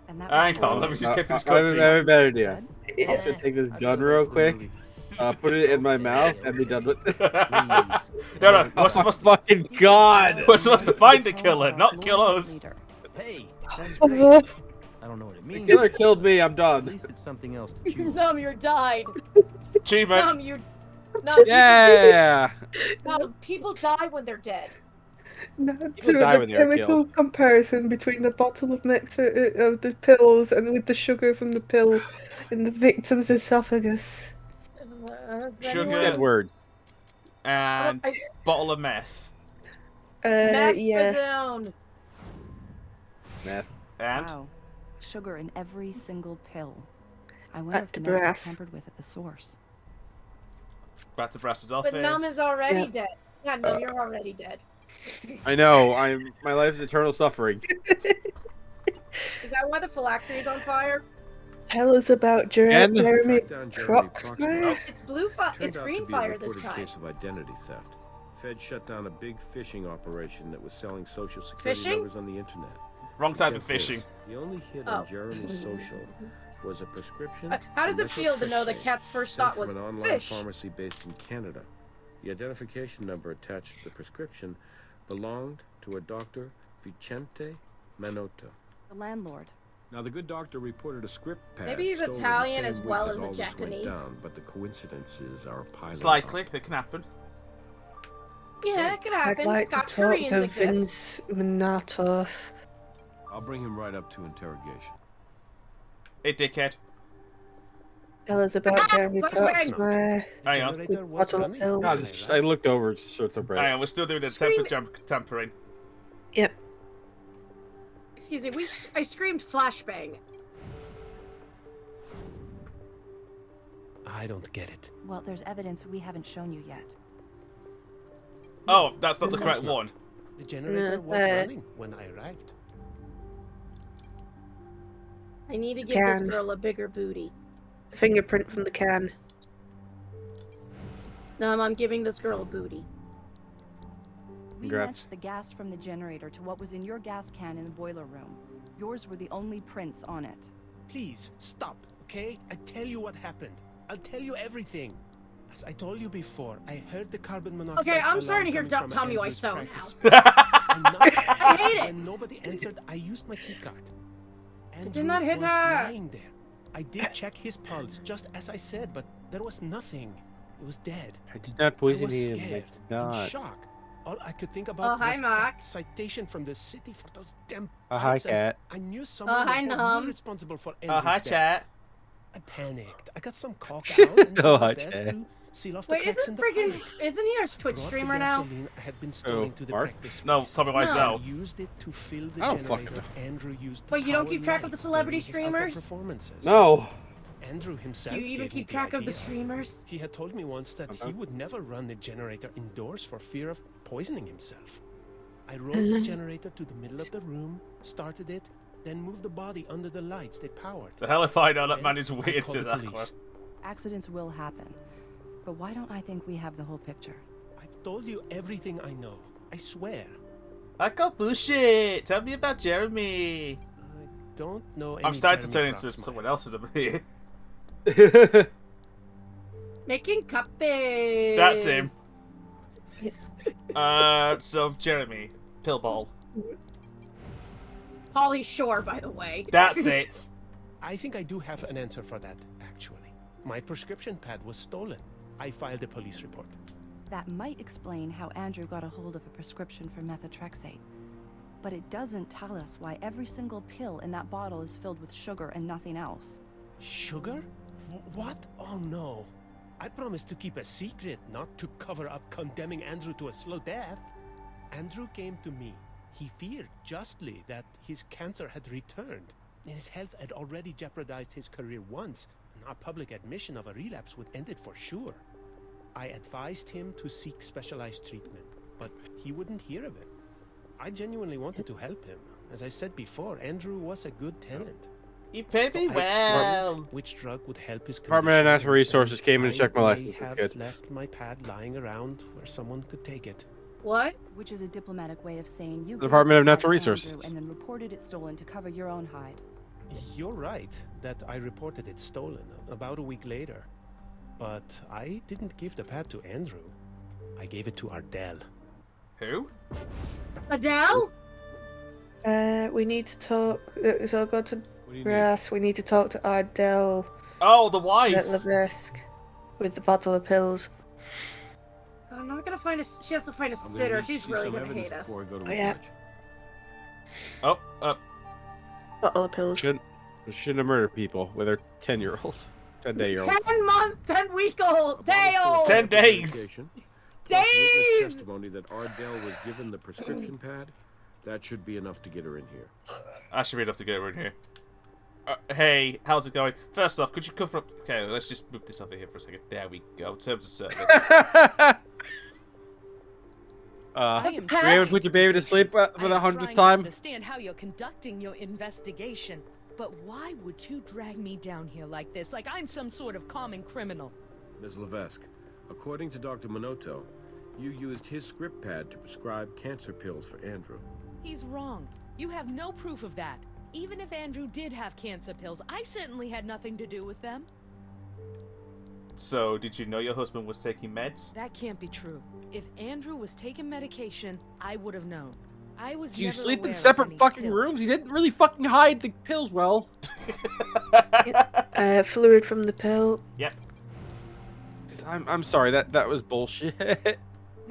And that Hang was on, all. let me just get through this I have cutscene. a better idea. Said? I'll just take this gun real quick, put it in my mouth, and be done with it. No, we're supposed to. Fucking God! We're supposed to find the killer, not kill us. Hey, that's Uh-huh. great. I don't know what it The means. killer killed me, I'm At done. least it's something else to choose. Numb, you died. Achievement. Numb, you. Yeah! Numb, people die when they're dead. No, People die when the they are chemical killed. comparison between the bottle of nectar of the pills and with the sugar from the pill in the victim's esophagus. Sugar words. and bottle of meth. Yeah. Methadone. Meth. And Wow. Sugar in every single pill. I wonder if the to meds were brass. tampered with at the source. back to Brass's office. But Num is already dead. Yeah, Num, you're already dead. I know. My life is eternal suffering. Is that why the phylactery is on fire? Tell us about Ken? Jeremy Track down Jeremy Proxima. It's blue fire. Turned It's out green to be a fire this reported time. case of identity theft. Fed shut down a big phishing operation that was selling social security Phishing? numbers on the internet. Wrong type of Get this, phishing. The only hit Oh. on Jeremy's social was a prescription. How does for it feel to know that methotrexate Kat's first sent thought was from an online fish? pharmacy based in Canada. The identification number attached to the prescription belonged to a Dr. Vicente Manotto. The landlord. Now, the good doctor reported a script pad Maybe he's stolen the Italian same as week well as a all this went Japanese. down, but the coincidences are piling It's up. likely it can happen. Yeah, it could I'd happen. like to Scotch talk Koreans to exist. Vince Minato. I'll bring him right up to interrogation. Hey, dickhead. Tell us about Jeremy flashbang! Proxima. Hang on. With bottle of pills. I looked over. So it's a break. Hang on, we're still doing the Scream- tampering. Yep. Excuse me. I screamed flashbang. I don't get it. Well, there's evidence we haven't shown you yet. Oh, that's not the Of course correct not. one. The generator No, was running when I arrived. I need to give this Can. girl a bigger booty. Fingerprint from the can. I'm giving this girl a booty. We Congrats. matched the gas from the generator to what was in your gas can in the boiler room. Yours were the only prints on it. Please, stop, okay? I tell you what happened. I'll tell you everything. As I told you before, I heard the carbon monoxide. Okay, I'm alarm starting to hear coming from Tommy Andrew's Wiseau practice now. space. And not- I hate it. When nobody answered, I used my keycard. did not hit was her. lying there. I did check his pulse, just as I said, but there was nothing. He was dead. I did not poison I was him. scared, I in did not. shock. All I could think about hi, was Mark. that citation from the city for those damn Hi, pipes, and cat. I knew someone hi, was Nom. responsible for Oh, hi, Andrew's death. chat. I panicked. I got some caulk out and did Oh, my hi, best Chad. to seal off the Wait, cracks in isn't the freaking pipe. isn't he our Twitch Brought the streamer now? gasoline I had been storing to the Mark? practice No, space. Tommy No. Wiseau. I used it to fill the I don't fucking generator Andrew used to Wait, you don't power keep track of the lights celebrity during his outdoor streamers? performances. No. Andrew himself. You even gave me keep the track of the idea. streamers? He had told me once that he would never run the generator indoors for fear of poisoning himself. I rolled the generator to the middle of the room, started it, then moved the body under the lights they powered. The hell if I know that Then man is I weird, called says the Aqua. police. Accidents will happen. But why don't I think we have the whole picture? I told you everything I know. I swear. I got bullshit. Tell me about Jeremy. I don't know any I'm starting to turn Jeremy into Proxima. someone else in a minute. Making cupcakes. That's him. So Jeremy, pill bottle. Pauly Shore, by the way. That's it. I think I do have an answer for that, actually. My prescription pad was stolen. I filed a police report. That might explain how Andrew got a hold of a prescription for methotrexate. But it doesn't tell us why every single pill in that bottle is filled with sugar and nothing else. Sugar? What? Oh no. I promised to keep a secret, not to cover up condemning Andrew to a slow death. Andrew came to me. He feared justly that his cancer had returned, and his health had already jeopardized his career once, and our public admission of a relapse would end it for sure. I advised him to seek specialized treatment, but he wouldn't hear of it. I genuinely wanted to help him. As I said before, Andrew was a good tenant. You pay me I well. explored which drug would help his Department of condition, Natural Resources came in and I checked my may license. That's have good. left my pad lying around where someone could take it. What? Which is a diplomatic way of saying you Department of gave the pad Natural to Resources. Andrew and then reported it stolen to cover your own hide. You're right that I reported it stolen about a week later. But I didn't give the pad to Andrew. I gave it to Ardell. Who? Adele? We need to talk. So go to What do you need? Brass. We need to talk to Ardell Oh, the wife. at the desk with the bottle of pills. Oh no. We're gonna find a. She has to find a I'm gonna sitter. need to She's see really some gonna evidence hate us. before I go to Oh, yeah. judge. Bottle of pills. Shouldn't have murdered people with their 10-year-old, 10-day-year-old. 10-week-old, day-old. 10 days. Medication, plus witness Days. testimony that Ardell was given the prescription pad. That should be enough to get her in here. That should be enough to get her in here. Hey, how's it going? First off, could you cover up... Okay, let's just move this over here for a second. There we go. Terms of service. Were you able to put your baby to sleep for the 100th time? Understand how you're conducting your investigation, but why would you drag me down here like this, like I'm some sort of common criminal? Ms. Levesque, according to Dr. Minoto, you used his script pad to prescribe cancer pills for Andrew. He's wrong. You have no proof of that. Even if Andrew did have cancer pills, I certainly had nothing to do with them. So, did you know your husband was taking meds? That can't be true. If Andrew was taking medication, I would have known. I was Do you never sleep aware in of separate any fucking pills. rooms? He didn't really fucking hide the pills well. Fluid from the pill. Yep. I'm sorry, that was bullshit.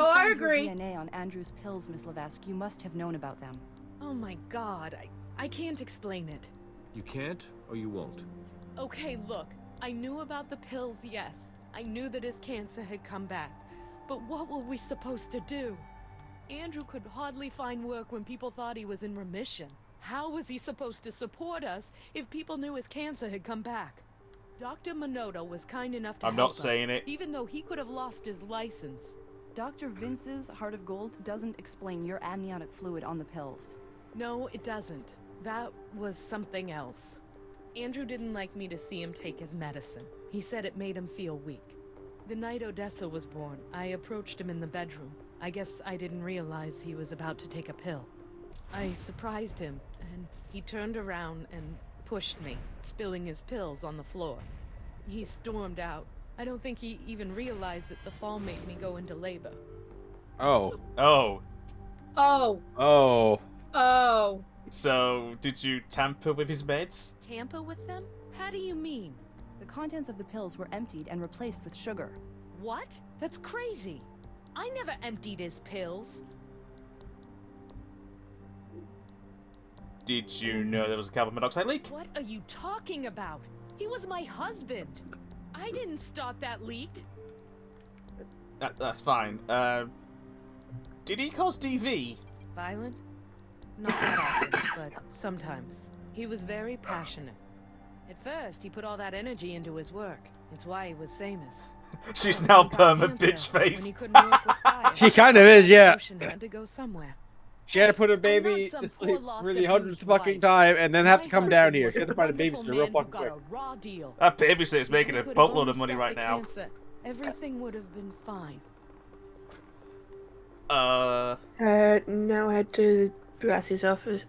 Oh, I Found your agree. DNA on Andrew's pills, Miss Levesque. You must have known about them. Oh my god, I can't explain it. You can't, or you won't. Okay, look, I knew about the pills, yes. I knew that his cancer had come back. But what were we supposed to do? Andrew could hardly find work when people thought he was in remission. How was he supposed to support us if people knew his cancer had come back? Dr. Minoto was kind enough to I'm help not saying us, it. even though he could have lost his license. Dr. Vince's Heart of Gold doesn't explain your amniotic fluid on the pills. No, it doesn't. That was something else. Andrew didn't like me to see him take his medicine. He said it made him feel weak. The night Odessa was born, I approached him in the bedroom. I guess I didn't realize he was about to take a pill. I surprised him, and he turned around and pushed me, spilling his pills on the floor. He stormed out. I don't think he even realized that the fall made me go into labor. Oh. Oh. Oh. Oh. Oh. So, did you tamper with his meds? Tamper with them? How do you mean? The contents of the pills were emptied and replaced with sugar. What? That's crazy. I never emptied his pills. Did you know there was a carbon monoxide leak? What are you talking about? He was my husband. I didn't start that leak. That's fine. Did he cause DV? Violent? Not that often, but sometimes. He was very passionate. At first, he put all that energy into his work. It's why he was famous. She's now He got perma cancer bitch when face. he couldn't work with fire. She kind of is, yeah. Ocean had to go somewhere. She had to put her baby some to poor sleep lost for the 100th abused fucking wife. time and then have My to come down husband here. was She had to a find a wonderful babysitter real man who fucking got quick. a raw deal. That babysitter's making a If he could have boatload only of money stopped right the now. cancer, everything would have been fine. Now head to Brass's office.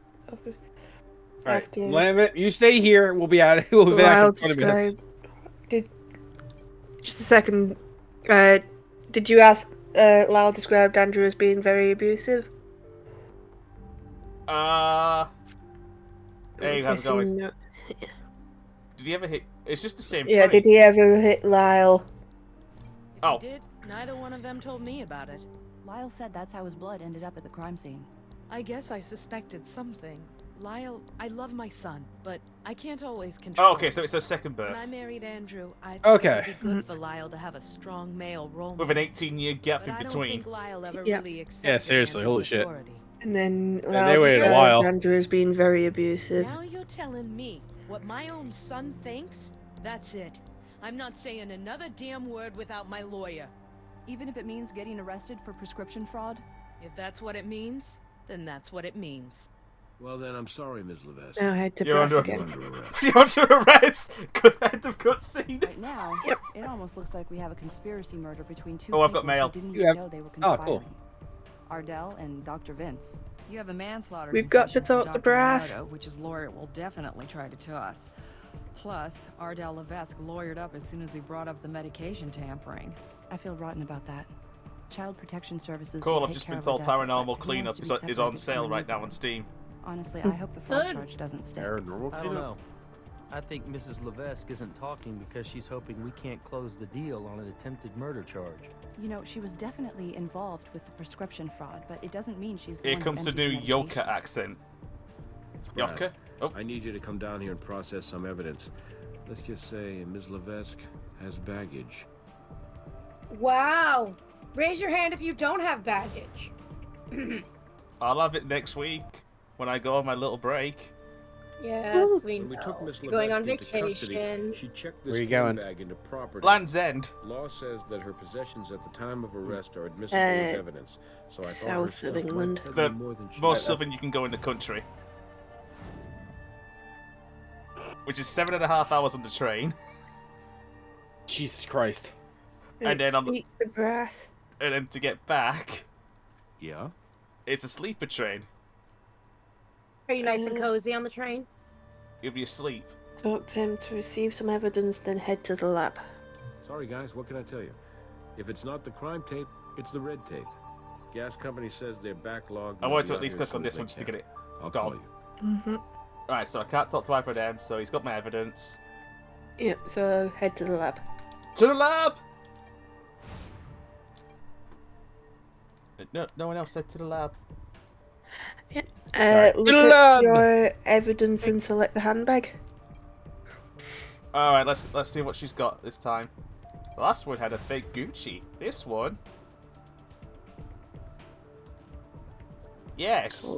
Alright, After Lamit, you stay here. We'll be out. We'll be back Lyle in 20 minutes. just a second. Did you ask Lyle described Andrew as being very abusive? Hey, how's it going? No. Did he ever hit? It's just the same. Yeah, fight. did he ever hit Lyle? Oh. He did. Neither one of them told me about it. Lyle said that's how his blood ended up at the crime scene. I guess I suspected something. Lyle, I love my son, but I can't always control. Oh, okay, so it's her second birth. When I married Andrew, I thought Okay. it'd be good for Lyle to have a strong male role With an 18-year gap but in I don't between. think Lyle ever Yeah. really accepted Yeah, seriously, holy Andrew's shit. authority. And then they Lyle waited a described while. Andrew as being very abusive. Now you're telling me what my own son thinks? That's it. I'm not saying another damn word without my lawyer. Even if it means getting arrested for prescription fraud? If that's what it means, then that's what it means. Well then, I'm sorry, Ms. Levesque. Now head to You're Brass under- again. You're under arrest. Good end of cutscene. Right now, it almost looks like we have a conspiracy murder between two Oh, I've people got mail. who didn't You even have- know they were Oh, conspiring. cool. Ardell and Dr. Vince. You have a manslaughter We've got to confession from talk to Dr. Brass. Minoto, which his lawyer will definitely try to toss. Plus, Ardell Levesque lawyered up as soon as we brought up the medication tampering. I feel rotten about that. Child Protection Services Cool, will I've take just care been of told Odessa, Paranormal but who Cleanup wants to is be on separated sale from a right now newborn? on Steam. Hmm. Honestly, I hope the fraud charge doesn't stick. Paranormal I don't cleanup? know. I think Mrs. Levesque isn't talking because she's hoping we can't close the deal on an attempted murder charge. You know, she was definitely involved with the prescription fraud, but it doesn't mean she's the Here one comes the who new emptied the medication. Yoka accent. Brass, Yoka? Oh. I need you to come down here and process some evidence. Let's just say Ms. Levesque has baggage. Wow. Raise your hand if you don't have baggage. I'll have it next week when I go on my little break. Yes, we When we know. took Miss You're going on Levesque into vacation. custody, she checked this Where you going? handbag into property. Land's End. Law says that her possessions at the time of arrest are admissible as evidence. So I thought her South stuff of might England. tell The you more than she most said. southern you can go in the country. Which is 7.5 hours on the train. Jesus Christ. And then on the, Speak the breath. and then to get back, Yeah? it's a sleeper train. Are you nice and cozy on the train? You'll be asleep. Talk to him to receive some evidence, then head to the lab. Sorry, guys, what can I tell you? If it's not the crime tape, it's the red tape. Gas company says they're backlogged. I and wanted to they'll at be least out here click on as this soon one as just they to get can. it I'll gone. call you. Right, so I can't talk to either of them, so he's got my evidence. Yep, so head to the lab. To the lab! No one else said to the lab. Look The at lab! your evidence and select the handbag. Alright, let's see what she's got this time. The last one had a fake Gucci. This one... Yes.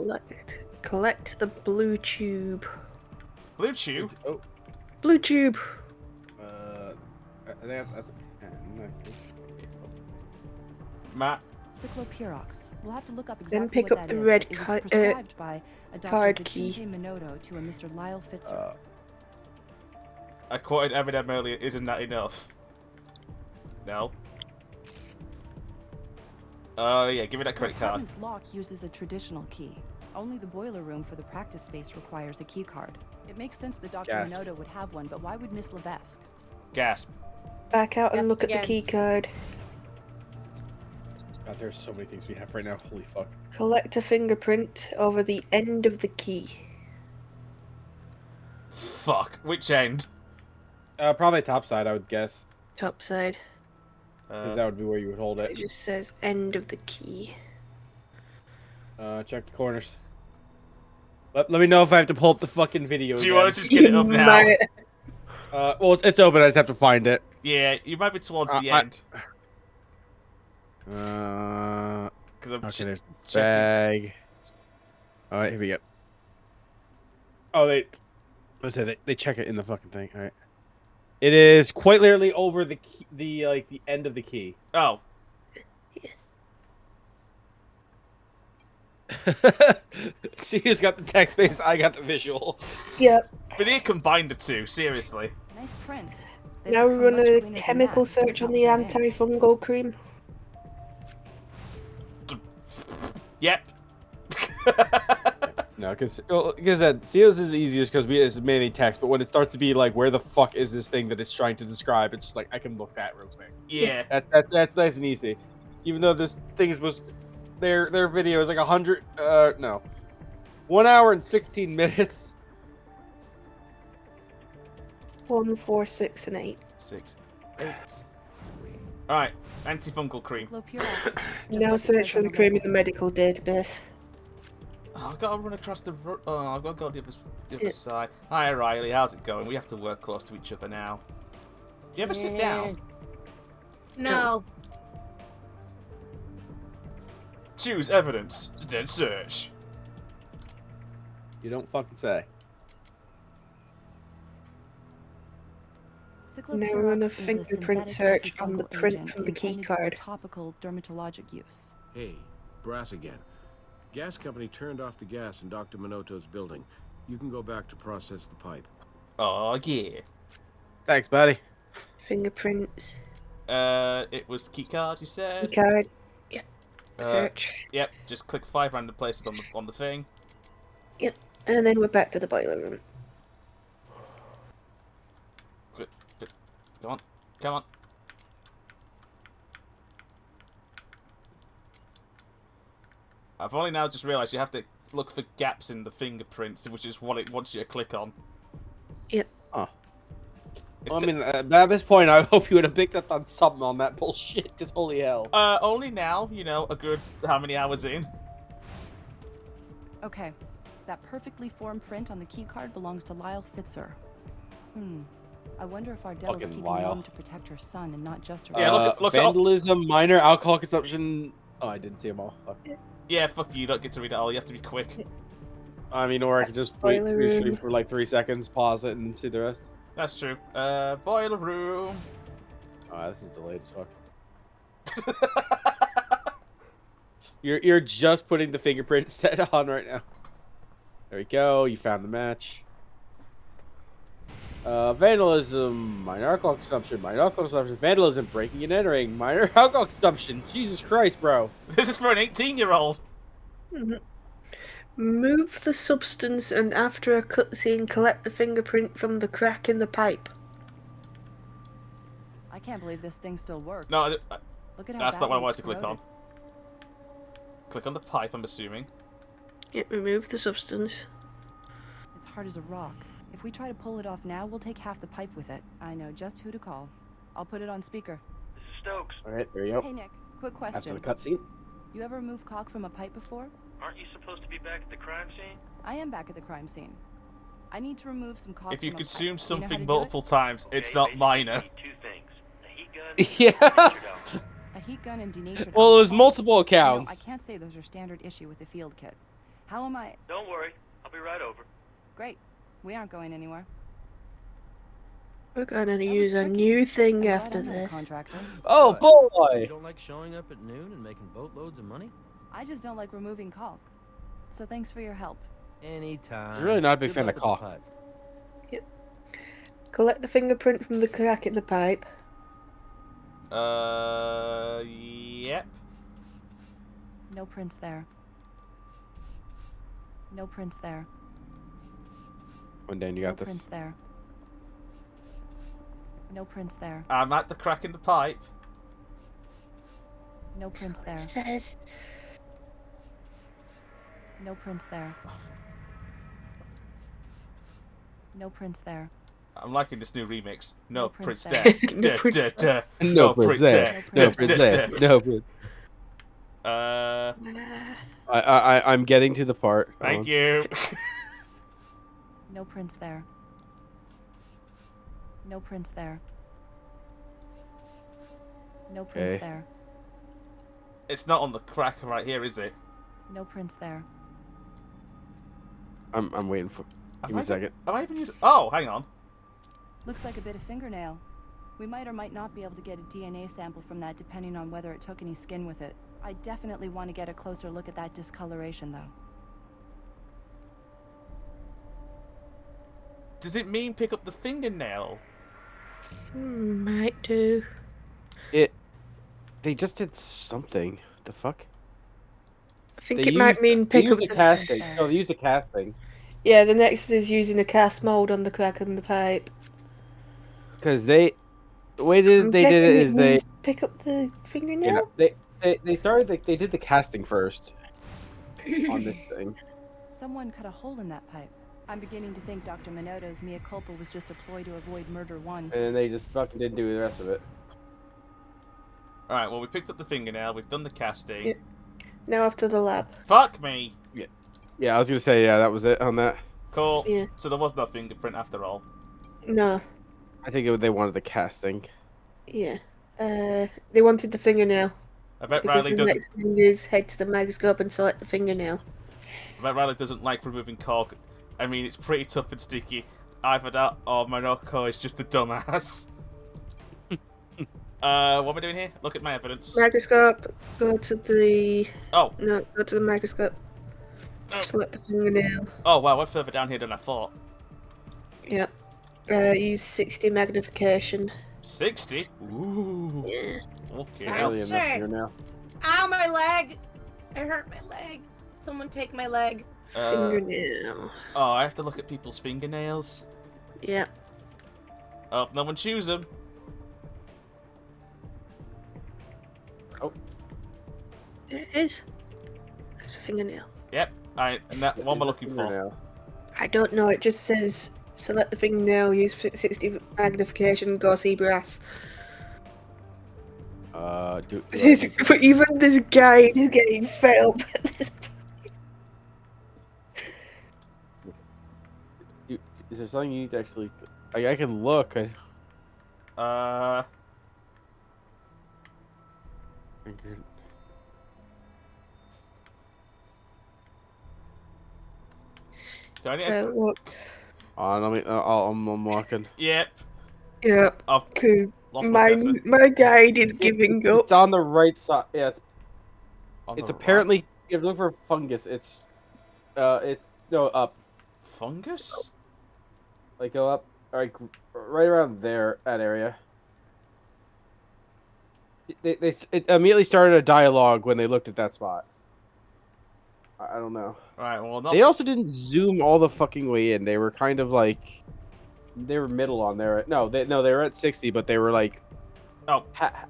Collect the blue tube. Blue tube? Oh. Blue tube. I think that's Matt. Cyclopirox. We'll have to look up Then exactly pick what up that the is, red but it was card prescribed by a Dr. card key. Vicente Minotto to a Mr. Lyle Fitzer. I quoted Eminem earlier, isn't that enough? No? Oh yeah, give me that credit The card. apartment's lock uses a traditional key. Only the boiler room for the practice space requires a key card. It makes sense that Dr. Gasp. Minotto would have one, but why would Miss Levesque? Gasp. Back out and Yes, look at again. the key card. God, there's so many things we have right now. Holy fuck. Collect a fingerprint over the end of the key. Fuck. Which end? Probably top side, I would guess. Top side. Because that would be where you would hold It it. just says end of the key. Check the corners. Let me know if I have to pull up the fucking video. Do you again. want to just get it up now? Well, it's open. I just have to find it. Yeah, you might be towards the I- end. Because I'm okay, there's the checking. bag. All right, here we go. Oh, let's say they check it in the fucking thing. All right. It is quite literally over the key, the end of the key. Oh. See who's got the text base. I got the visual. Yep. We need to combine the two, seriously. Nice print. Now we run a chemical search on the antifungal cream. Yep. No, because COs is the easiest because it's mainly text, but when it starts to be like, where the fuck is this thing that it's trying to describe? It's just like I can look that real quick. Yeah. That's nice and easy. Even though this thing was their video is like 1 hour and 16 minutes. 1, 4, 6, and 8. 6, 8. Alright, antifungal cream. Now search for the cream in the medical database. Oh, I've got to run across the... I've got to go to the other Yeah. side. Hi, Riley. How's it going? We have to work close to each other now. Do you ever sit down? No. Choose evidence. Then search. You don't fucking say. Now we run a Cyclopirox is fingerprint synthetic search on the antifungal print agent from the key intended for card. topical dermatologic use. Hey, Brass again. Gas company turned off the gas in Dr. Minotto's building. You can go back to process the pipe. Oh, yeah. Thanks, buddy. Fingerprints. It was key card, you said? Key card. Yep. Uh, Search. Yep, just click 5 random places on the thing. Yep. And then we're back to the boiler room. Click. Come on. Come on. I've only now just realised you have to look for gaps in the fingerprints, which is what it wants you to click on. Yep. Huh. Well, I mean, at this point, I hope you would have picked up on something on that bullshit, because holy hell. Only now, you know, a good how many hours in? Okay, that perfectly formed print on the keycard belongs to Lyle Fitzer. I wonder if Ardell is keeping Mom to protect her son and not just her. Yeah, look vandalism, minor alcohol consumption. Oh, I didn't see them all. Fuck. Yeah, fuck you. You don't get to read it all. You have to be quick. I mean, or I could just wait for like 3 seconds, pause it, and see the rest. That's true. Boiler room. Oh, this is delayed as fuck. You're just putting the fingerprint set on right now. There we go. You found the match. Vandalism, minor alcohol consumption, vandalism, breaking and entering, minor alcohol consumption. Jesus Christ, bro. This is for an 18-year-old. Move the substance and after a cutscene, collect the fingerprint from the crack in the pipe. I can't believe this thing still works. No, Look at how that's not what I badly wanted it's to click on. Click on the pipe, I'm assuming. Yeah, remove the substance. It's hard as a rock. If we try to pull it off now, we'll take half the pipe with it. I know just who to call. I'll put it on speaker. This is Stokes. Alright, there you go. Hey, Nick. Quick question. After the cutscene. You ever remove caulk from a pipe before? Aren't you supposed to be back at the crime scene? I am back at the crime scene. I need to remove some caulk If you from a consume pipe. Do you know how to something do it? multiple times, it's not minor. Two things. A heat gun Yeah. A heat gun and denatured Well, there's alcohol. multiple You know, accounts. I can't say those are standard issue with the field kit. How am I? Don't worry. I'll be right over. Great. We aren't going anywhere. We're gonna use a new thing after this. Contractor. Oh, boy! You don't like showing up at noon and making boatloads of money? I just don't like removing caulk. So thanks for your help. Anytime. I'm really not a big Good fan luck of with the caulk. pipe. Yep. Collect the fingerprint from the crack in the pipe. Yep. No prints there. No prints there. One day, you No got this. prints there. No prints there. I'm at the crack in the pipe. No prints there. Says. No prints there. No prints there. I'm liking this new remix. No prints prints there. there. No prints there. No prints there. No prints there. No prints. I'm getting to the part. Thank you. No prints there. No prints there. No prints Okay. there. It's not on the crack right here, is it? No prints there. I'm waiting for. Give me a second. Am I even using? Oh, hang on. Looks like a bit of fingernail. We might or might not be able to get a DNA sample from that depending on whether it took any skin with it. I definitely want to get a closer look at that discoloration though. Does it mean pick up the fingernail? Might do. They just did something. The fuck? I think it might mean pick up the the casting. No, they used the casting. Yeah, the next is using a cast mold on the crack in the pipe. Because the way they did it is they pick up the fingernail. yeah, they started they did the casting first on this thing. Someone cut a hole in that pipe. I'm beginning to think Dr. Minoto's mea culpa was just a ploy to avoid murder one. And then they just fucking didn't do the rest of it. Alright, well, we picked up the fingernail, we've done the casting. Yeah. Now after the lab. Fuck me! Yeah, I was gonna say that was it on that. Cool. Yeah. So there was no fingerprint after all. No. I think they wanted the casting. Yeah. They wanted the fingernail. I bet Because Riley the doesn't. next thing is head to the microscope and select the fingernail. I bet Riley doesn't like removing caulk. I mean, it's pretty tough and sticky. Either that or Monoko is just a dumbass. What am I doing here? Look at my evidence. Microscope. Go to the. Oh. No, go to the microscope. Select the fingernail. Oh wow, we're further down here than I thought. Yep. Use 60 magnification. 60? Ooh. Yeah. Okay. Ow, my leg! I hurt my leg. Someone take my leg. Fingernail. Oh, I have to look at people's fingernails. Yep. Oh, no one chews them. Oh. There it is. There's a fingernail. Yep. Alright, and that one we're looking for. I don't know. It just says Select the thing now. Use 60 magnification. Go see brass. Do But even this guide is getting failed. Is there something you need to actually? I can look. Do I need to... Look. Let me. I'm walking. Yep. Yeah, I've because lost my cursor. my guide is giving up. It's on the right side. Yeah. On It's the apparently. right? You have to look for fungus. It's no up. Fungus? Like go up, like right around there, that area. It immediately started a dialogue when they looked at that spot. I don't know. Right. Well, They also didn't zoom all the fucking way in. They were kind of like, they were middle on there. No, they were at 60, but they were like,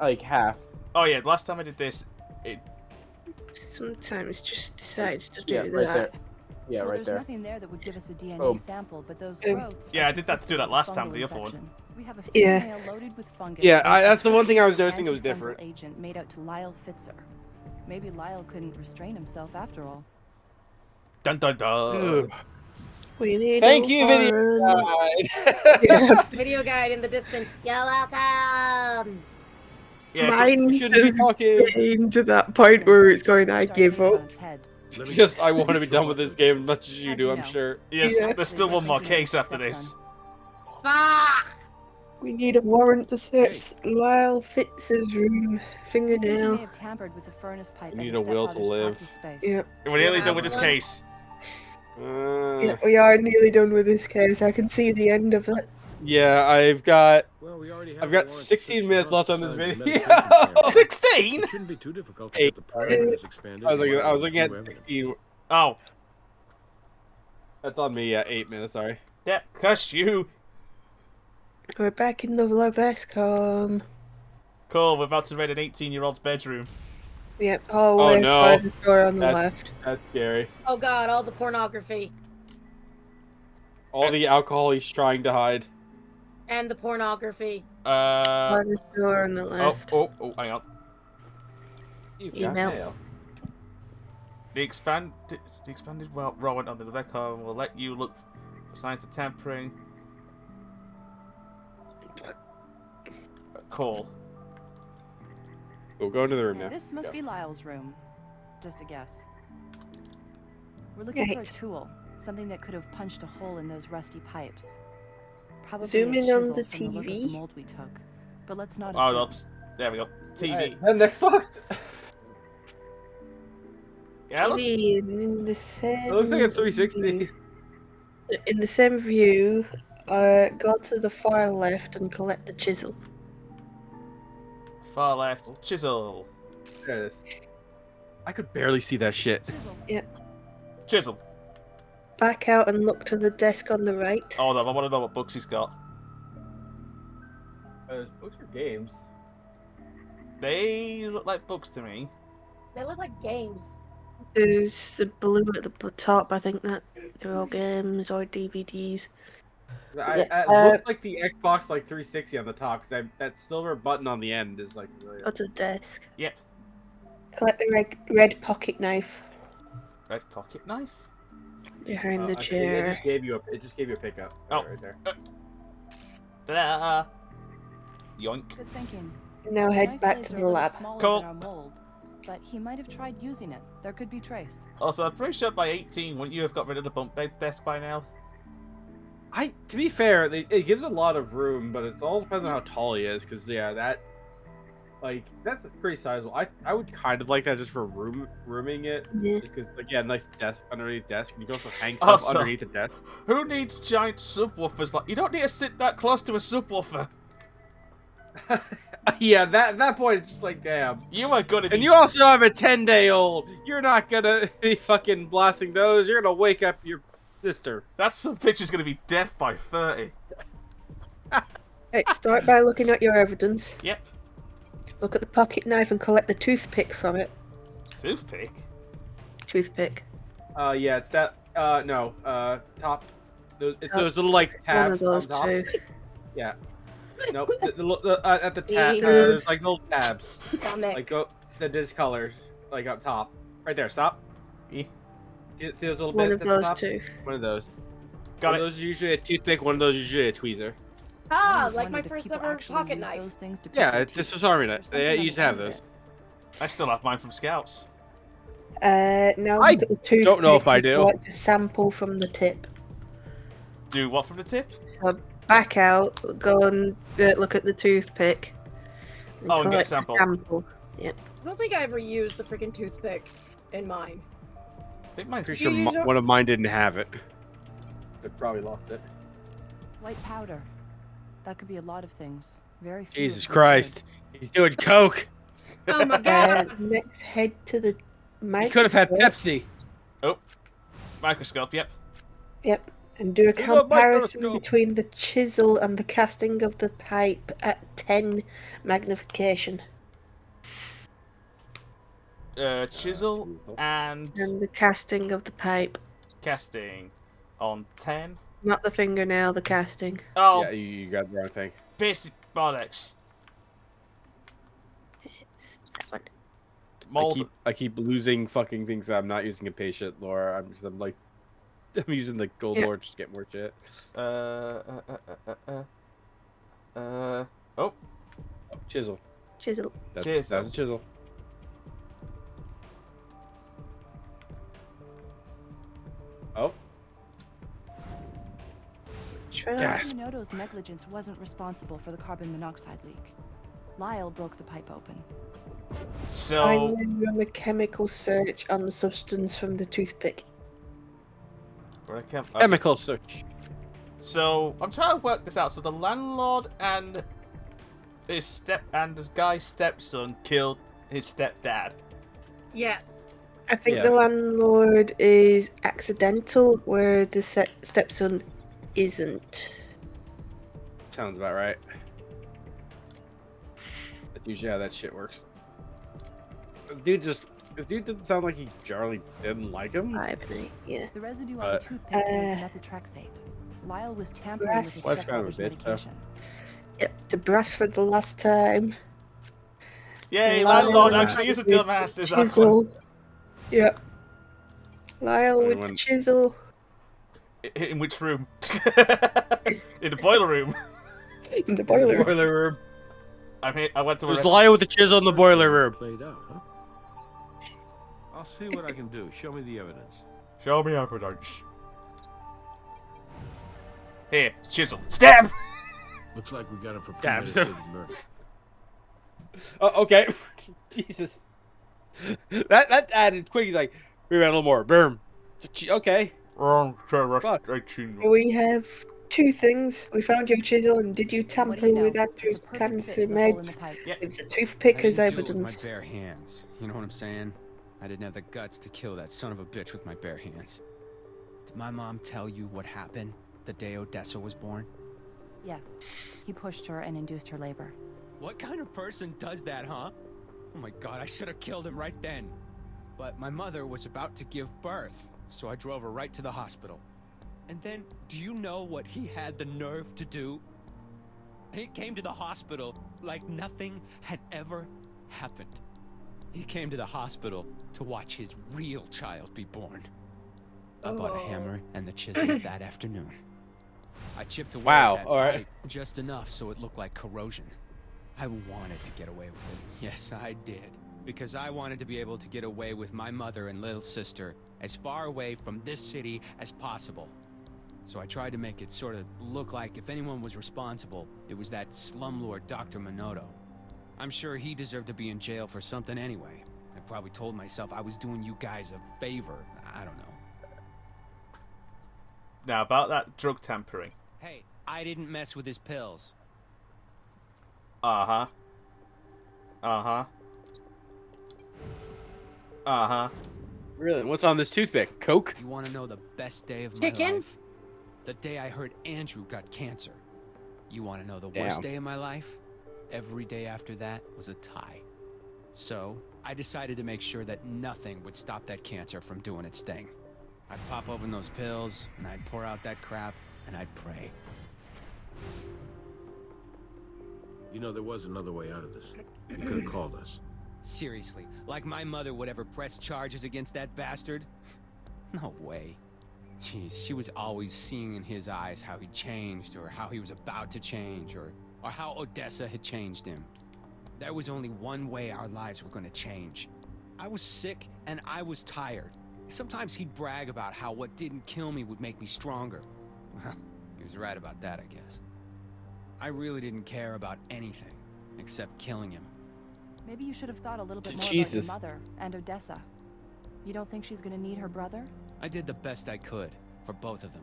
like half. Oh yeah, the last time I did this, it Sometimes just decides to do Yeah, that. right there. Yeah, Well, right there's there. nothing there that would give us a DNA Boom. sample, but those Yeah. growths. Yeah, are I did that to do that consistent last with time, fungal the other one. infection. We have a Yeah. female loaded with fungus. Yeah, and that's the one thing I was an noticing. It was antifungal different. Agent made out to Lyle Fitzer. Maybe Lyle couldn't restrain himself after all. dun dun dun. We need Thank a you, video warrant. guide. Yeah. Video guide in the distance. You're welcome. Yeah, Mine shouldn't be has talking. getting to that point where it's going, I give up. Just, I want to be done with this game as much as you do. I'm sure. Yes, Yeah. there's still one more case after this. Fuck! We need a warrant to search Lyle Fitz's room. He may Fingernail. have tampered with the furnace pipe. We at need his a will to stepfather's live. practice space. Yep. We're nearly done with this case. Yeah, we are nearly done with this case. I can see the end of it. Yeah, I've got. Well, we already have I've a got warrant to 16 search minutes the left on this signs of video. medication sample. 16? It shouldn't be too difficult to get the parameters expanded. I was looking and at true evidence. 16. Oh. That's on me. Yeah, 8 minutes. Sorry. Yeah, cuss you. We're back in the Lovescom. Cool, we're about to raid an 18-year-old's bedroom. Yep, hallway by the door on the left. That's scary. Oh god, all the pornography. All the alcohol he's trying to hide. And the pornography. By the door on the left. Oh, hang on. You've got mail. The expanded warrant on the Lovescom will let you look for signs of tampering. Cool. We'll go into the room now. This must Go. be Lyle's room. Just a guess. We're looking for a Right. tool, something that could have punched a hole in those rusty pipes. Probably Zoom a in on chisel the from the look of TV. the mold we took. But let's not Oh, assume. there we go. TV. And next box. Yeah, look. TV in the same. It looks like a 360. In the same view, go to the far left and collect the chisel. Far left, chisel. There it is. I could barely see that shit. Yep. Chisel. Back out and look to the desk on the right. Hold on, I want to know what books he's got. There's books or games. They look like books to me. They look like games. There's the blue at the top. I think that they're all games or DVDs. It looks like the Xbox like 360 on the top because that silver button on the end is like. Really Go to the desk. Yep. Collect the red pocket knife Red pocket knife? behind the It chair. just gave you a pickup. Oh. Right there. Ta-da! Yoink. Good thinking. Now The head knife back blades to are the a little lab. smaller Cool. than our mold, but he might have tried using it. There could be trace. Also, I'm pretty sure by 18, wouldn't you have got rid of the bunk bed desk by now? To be fair, it gives a lot of room, but it all depends on how tall he is. Because that's pretty sizable. I would kind of like that just for rooming it. Yeah. Because again, nice desk underneath desk, and you can also hang stuff Also, underneath the desk. Who needs giant subwoofers? Like, you don't need to sit that close to a subwoofer. Yeah, that point, it's just like, damn. You are gonna be... And you also have a 10-day-old. You're not gonna be fucking blasting those. You're gonna wake up your sister. That some bitch is gonna be deaf by 30. Right, start by looking at your evidence. Yep. Look at the pocket knife and collect the toothpick from it. Toothpick? Toothpick. Yeah, it's that. No. Top. It's those little like tabs. One of those on top. two. Yeah. Nope. At the tab, Either. there's like little tabs. Stomach. Like the discolors, like up top. Right there. Stop. See those little One bits of at the those top? two. One of those. Got one it. Of those is usually a toothpick. One of those is usually a tweezer. Ah, always like my wondered if first people ever actually pocket use knife. those things to pick Yeah, their this teeth. was Army Net. There's something They on used the to have end of those. it. I still have mine from Scouts. Now I look at the toothpick. don't know if I and do. Collect a sample from the tip. Do what from the tip? So back out, go and look at the toothpick. And Oh, and get a collect sample. Yep. I don't think I ever used the freaking toothpick in mine. I think mine's Pretty Did you sure use one of mine didn't have it. They probably lost it. White powder. That could be a lot of things. Very few. Jesus of them Christ. He's doing coke. Oh my god. Next, head to the He could have had microscope. Pepsi. Oh, microscope. Yep. Yep. And do a Look at the comparison microscope. between the chisel and the casting of the pipe at 10 magnification. Chisel and And the casting of the pipe. casting on 10. Not the fingernail, the casting. Oh, Yeah, you got the wrong thing. basic bollocks. It's that one. Mold. I keep losing fucking things that I'm not using a patient, Laura. I'm like, I'm using the gold Yeah. lore just to get more shit. Oh, Chisel. Chisel. That's a chisel. Oh. Gasp. Minoto's negligence wasn't responsible for the carbon monoxide leak. Lyle broke the pipe open. so I'm run a chemical search on the substance from the toothpick. Chemical search. So I'm trying to work this out. So the landlord and his guy's stepson killed his stepdad. Yes. I think Yeah. the landlord is accidental, where the stepson isn't. Sounds about right. That's usually how that shit works. The dude didn't sound like Charlie didn't like him. Yeah. The residue on the toothpick is methotrexate. Lyle was tampering with his Brass. stepfather's Well, that's kind of a bitch, medication. Yep, the brass for the last time. Yay, Lyle landlord with actually is a the dumbass. Is that one? chisel. Yep. Lyle with the Everyone- chisel. In which room? In the boiler room. In the boiler. Boiler room. I went to a There's rest- Lyle with the chisel in the boiler room. Played out, huh? I'll see what I can do. Show me the evidence. Show me evidence. Here, chisel. Stab! Looks like we got him for Dabs. premeditated murder. Oh, okay. Jesus. That added quick. He's like, we ran a little more. Boom. Okay. Wrong. Fuck. We have two things. We found your chisel, and did you tamper with Andrew's cancer meds with the toothpick as I didn't do it with evidence? my bare hands. You know what I'm saying? I didn't have the guts to kill that son of a bitch with my bare hands. Did my mom tell you what happened the day Odessa was born? Yes. He pushed her and induced her labor. What kind of person does that, huh? Oh my god, I should have killed him right then. But my mother was about to give birth, so I drove her right to the hospital. And then, do you know what he had the nerve to do? He came to the hospital like nothing had ever happened. He came to the hospital to watch his real child be born. I bought a hammer and the chisel that afternoon. I chipped away Wow, at that alright. pipe just enough so it looked like corrosion. I wanted to get away with it. Yes, I did. Because I wanted to be able to get away with my mother and little sister as far away from this city as possible. So I tried to make it sort of look like if anyone was responsible, it was that slumlord Dr. Minoto. I'm sure he deserved to be in jail for something anyway. I probably told myself I was doing you guys a favor. I don't know. Now, about that drug tampering. Hey, I didn't mess with his pills. Uh-huh. Uh-huh. Uh-huh. Really? What's on this toothpick? Coke? You want to know the best day of my Chicken? life? The day I heard Andrew got cancer. You want to know the worst Damn. day of my life? Every day after that was a tie. So, I decided to make sure that nothing would stop that cancer from doing its thing. I'd pop open those pills, and I'd pour out that crap, and I'd pray. You know, there was another way out of this. You could have called us. Seriously, like my mother would ever press charges against that bastard? No way. Jeez, she was always seeing in his eyes how he changed, or how he was about to change, or how Odessa had changed him. There was only one way our lives were gonna change. I was sick and I was tired. Sometimes he'd brag about how what didn't kill me would make me stronger. Well, he was right about that, I guess. I really didn't care about anything except killing him. Maybe you should have thought a little bit more Jesus. about your mother and Odessa. You don't think she's gonna need her brother? I did the best I could for both of them.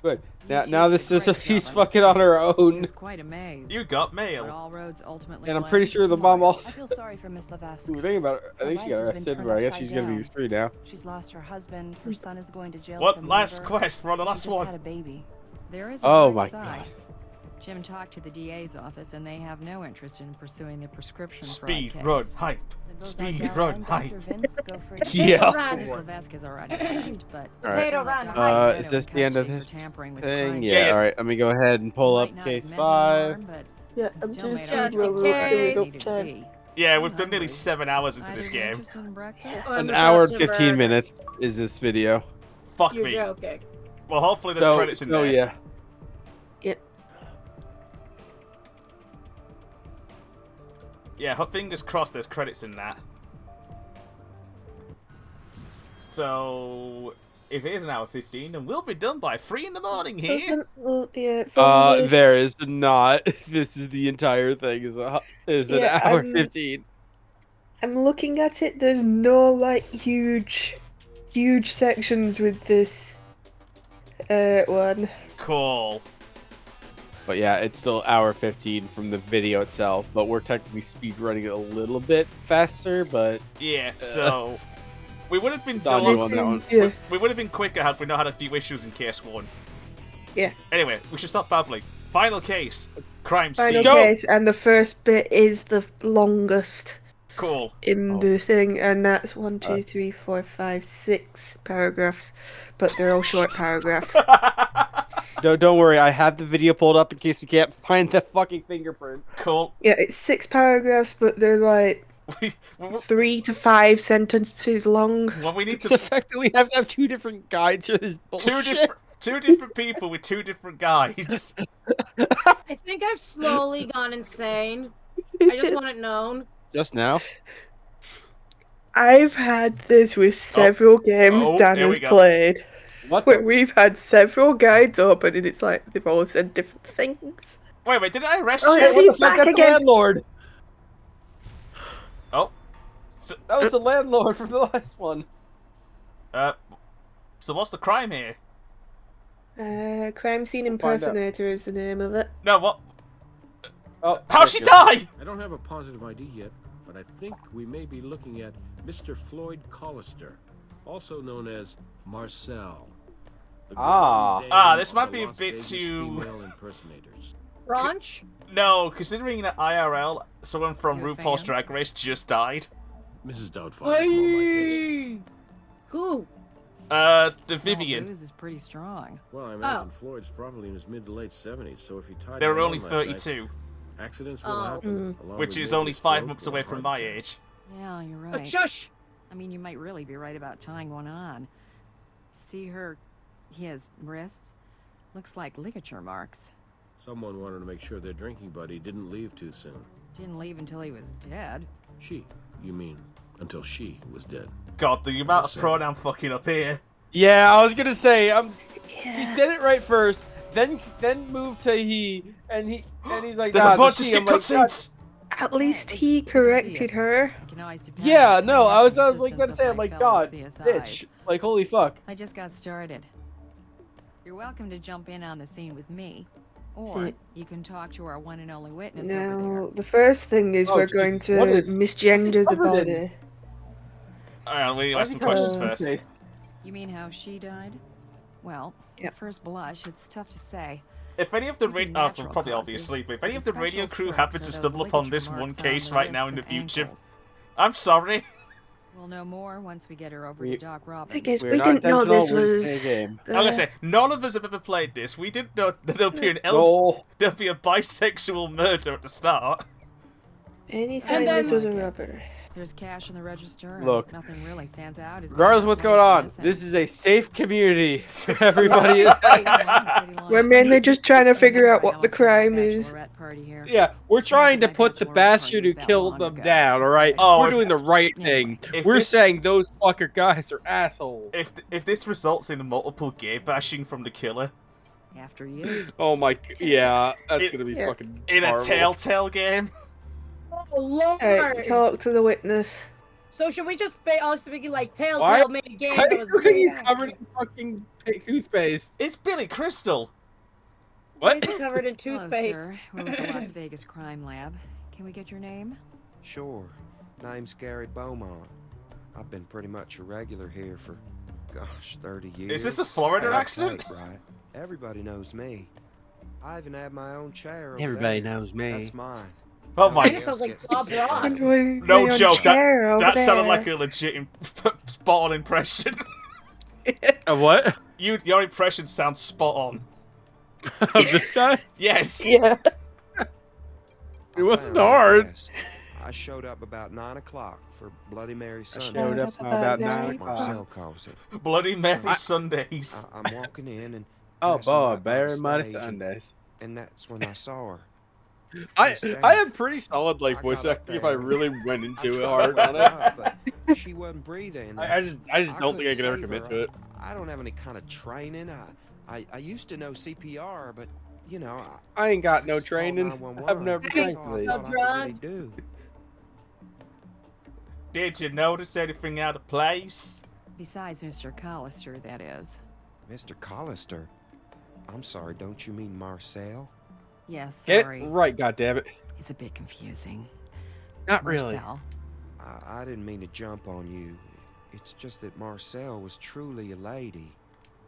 Good. You two Now did a this is great she's job on fucking this on her case. own. It was quite a maze. You got But mail. all roads ultimately And I'm led pretty sure the mom tomorrow. also. I feel sorry for Miss Levesque. Ooh, think about it. I Her think she life got has been arrested, turned but I guess upside she's gonna be down. free now. She's lost her husband. Her son is going to jail What for last murder. quest? We're on the She last just one. had a baby. There is a Oh bright my side. god. Jim talked to the DA's office, and they have no interest in pursuing the prescription Speed fraud run case. hype. Then both Speed Ardell run and hype. Dr. Vince go for it. Yeah. Run. Miss Levesque has already left, but Alright. Potato still run, have Dr. hype. Is Loretto this in the end of custody this for tampering with thing? crime Yeah. Yeah. All right. Let me go ahead and pull He up might not case have meant any 5. harm, but Yeah, it I'm still made just our seeing lives where we're harder up than to they with needed time. to be. Yeah, I'm we've done nearly hungry. 7 hours into Either this of you game. interested in breakfast? An I'm hour about and to 15 murder. minutes is this video. Fuck You're me. joking. Well, hopefully there's credits in there. Oh yeah. Yep. Yeah, fingers crossed there's credits in that. So, if it is an hour 15, then we'll be done by 3 in the morning here. There is not. This is the entire thing is an Yeah, hour I'm- 15. I'm looking at it. There's no like huge sections with this one. Cool. But yeah, it's still hour 15 from the video itself, but we're technically speed running it a little bit faster, but Yeah, so we would have been It's on done. you on that one. Yeah. We would have been quicker had we not had a few issues in case 1. Yeah. Anyway, we should stop babbling. Final case. Crime Final scene. case, and the first bit is the longest Cool. in the thing, and that's 1, 2, 3, 4, 5, 6 paragraphs, but they're all short paragraphs. don't worry, I have the video pulled up in case we can't find the fucking fingerprint. Cool. Yeah, it's 6 paragraphs, but they're like 3 to 5 sentences long. Well, we need It's to the fact that we have to have 2 different guides for this bullshit. two different people with 2 different guides. I think I've slowly gone insane. I just want it known. Just now? I've had this with several games Dan here we has go. played. What Where we've had several guides open, and it's like they've all said different things. Wait, did I arrest Oh, you? yeah, What he's the fuck? back That's the again. landlord! Oh. That was the landlord from the last one. So what's the crime here? Crime scene We'll find out. impersonator is the name of it. No, what? Oh, How'd she die? I don't have a positive ID yet, but I think we may be looking at Mr. Floyd Collister, also known as Marcel. the Grand Dame this of might the be a Las bit Vegas too- female impersonators. Brunch? No, considering that IRL, someone from You a RuPaul's fan? Drag Race just died. Mrs. Doubtfire is more my taste. Who? The Smell Vivian. booze is pretty strong. Well, I imagine Floyd's probably in his mid to late 70s, so if he tied They were one only on last night, 32, accidents will Oh. happen, along which with is maybe only a 5 stroke months or a away from heart my attack. age. Yeah, you're right. Shush! I mean, you might really be right about tying one on. See his wrists? Looks like ligature marks. Someone wanted to make sure their drinking buddy didn't leave too soon. Didn't leave until he was dead. She, you mean, until she was dead. God, the amount of Listen. pronoun fucking up here. Yeah, I was gonna say, he said it right first, then moved to he, and he's like, There's nah, a bunch the of she. skip I'm like, God. cutscenes. At least he corrected her. You can always depend Yeah, on the no, I was kindness and like gonna assistance say, of I'm my like, fellow God, CSIs. bitch, like, holy fuck. I just got started. You're welcome to jump in on the scene with me, or you can talk to our one and only witness over there. Now, the first thing is Oh, we're Jesus, going to what is- misgender what's the he covered in? body. Alright, we need to Why ask is some he covered questions in first. toothpaste? You mean how she died? Well, at first blush, it's tough to say. If any of the Could be radio, natural probably causes, obviously, but if but any the of the radio special crew sorts happens are to those stumble upon ligature this one marks on case the right now in the wrists and future, ankles. I'm sorry. We'll We'll know more once we get her over to Doc Robbins. I guess we didn't know this was. I'm gonna say none of us have ever played this. We didn't know that there'll be there'll be a bisexual murder at the start. Anytime this was a rubber. There's cash in the register. And Look. nothing really stands out. Regardless of what's going on, this is a safe community. Everybody is. We're mainly just trying to figure out what the crime is. Yeah, we're trying to put the bastard who killed them down. All right, we're doing the right thing. We're saying those fucker guys are assholes. If this results in multiple gay bashing from the killer, after you. Oh my, yeah, that's gonna be fucking in a horrible. Telltale game. Oh, Lord. Alright, talk to the witness. So should we just honestly speaking like Telltale Why? made a game Why that do was you think he's covered in fucking toothpaste? It's Billy Crystal. What? He's covered in Hello, toothpaste. sir. We're with the Las Vegas Crime Lab. Can we get your name? Sure. Name's Gary Beaumont. I've been pretty much a regular here for, gosh, 30 years. Is this a Florida That's accent? right. Everybody knows me. I even have my own chair. over Everybody there. knows me. That's mine. Oh my! This sounds like Bob Ross. No joke. That sounded like a legit spot on impression. A what? Your impression sounds spot on. Of this guy? Yes. Yeah. It wasn't hard. I showed up about 9 o'clock for Bloody Mary Sunday. showed up about 9 That's what o'clock. Marcel calls it. Bloody Mary Sundays. I'm walking in and Oh, passing boy, right by the very mighty stage, Sundays. and that's when I saw her. I had pretty solid like voice acting if I really went into it hard on it. But she wasn't breathing. I just don't think I could ever couldn't commit save to her. it. I don't have any kind of training. I used to know CPR, but you know. I ain't got no just called training. 911. I've never That's trained all for I these. thought I could really do. Did you notice anything out of place? Besides Mr. Collister, that is. Mr. Collister? I'm sorry, don't you mean Marcel? Yes, Get sorry. it right, goddammit. It's a bit confusing. Not really. Marcel. I didn't mean to jump on you. It's just that Marcel was truly a lady.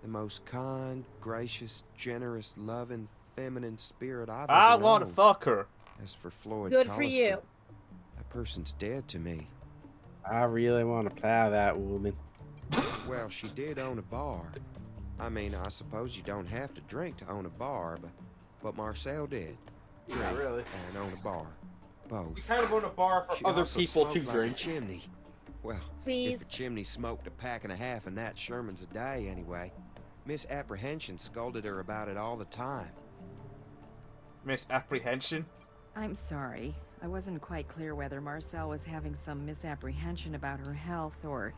The most kind, gracious, generous, loving, feminine spirit I've I ever want to known. fuck her. As for Floyd Good for Collister, you. that person's dead to me. I really want to plow that woman. Well, she did own a bar. I mean, I suppose you don't have to drink to own a bar, but Marcel did. Yeah, really. And own a bar. Both. You kind of own a bar for She other also people to smoked like drink. a chimney. Well, Please. if a chimney smoked a pack and a half of Nat Sherman's a day anyway. Misapprehension scolded her about it all the time. Misapprehension? I'm sorry. I wasn't quite clear whether Marcel was having some misapprehension about her health or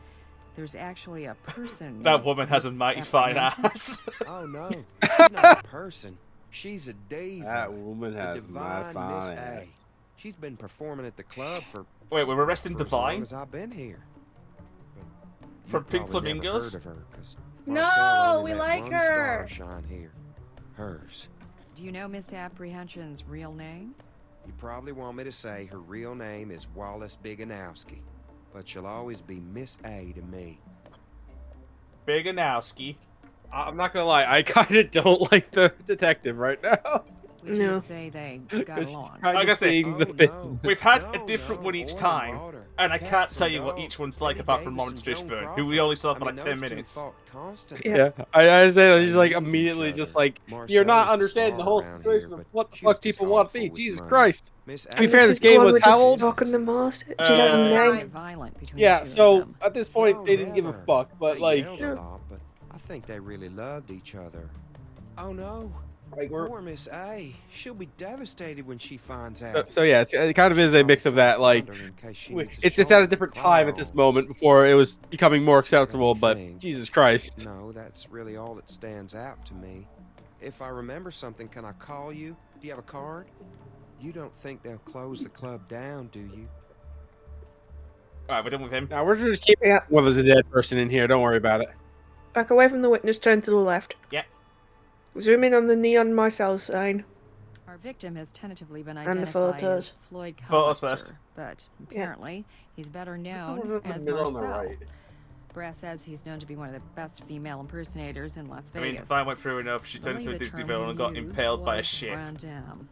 there's actually a person. That woman has a mighty fine ass. Oh no, she's not a person. She's a diva. That woman The has my divine Miss fine A. ass. She's been performing at the club for Wait, we're arresting for as long Divine? as I've been here. For You've Pink probably never Flamingos? heard of her, 'cause No, Marcel only we let like one her. star shine here. Hers. Do you know Misapprehension's real name? You probably want me to say her real name is Wallace Biganowski, but she'll always be Miss A to me. Biganowski. I'm not gonna lie, I kind of don't like the detective right now. Would you say they got She's along? kind Like of I say, seeing the thing. we've had a different one each time, and I can't tell you what each one's like apart from Lawrence Fishburne, who we only saw for like 10 minutes. Yeah, I say that she's like immediately just like, you're not understanding the whole situation of what the fuck people want to be. Jesus Christ. To be fair, this game was how old? Talking the most. Violent between Yeah, the two so of them. at this point they didn't give a fuck, but like, Yelled a lot, but I think they really loved each other. Oh no. Like, Poor Miss A. She'll be devastated when she finds out. so yeah, it kind of is a mix of that. Like, it's at a different time at this moment before it was becoming more acceptable. But Jesus Christ. No, that's really all that stands out to me. If I remember something, can I call you? Do you have a card? You don't think they'll close the club down, do you? Alright, we're done with him. Now we're just keeping well, there's a dead person in here. Don't worry about it. Back away from the witness, turn to the left. Yep. Zoom in on the neon Marcel sign. Our victim has tentatively been And the identified photos. as Floyd Photos Collister, first. but apparently he's better one known in the as middle on the Marcel. right? Brass says he's known to be one of the best female impersonators in Las I mean, Vegas. Divine went through enough. She turned into a Only the Disney term villain he and got used impaled by a was ship. Brandam.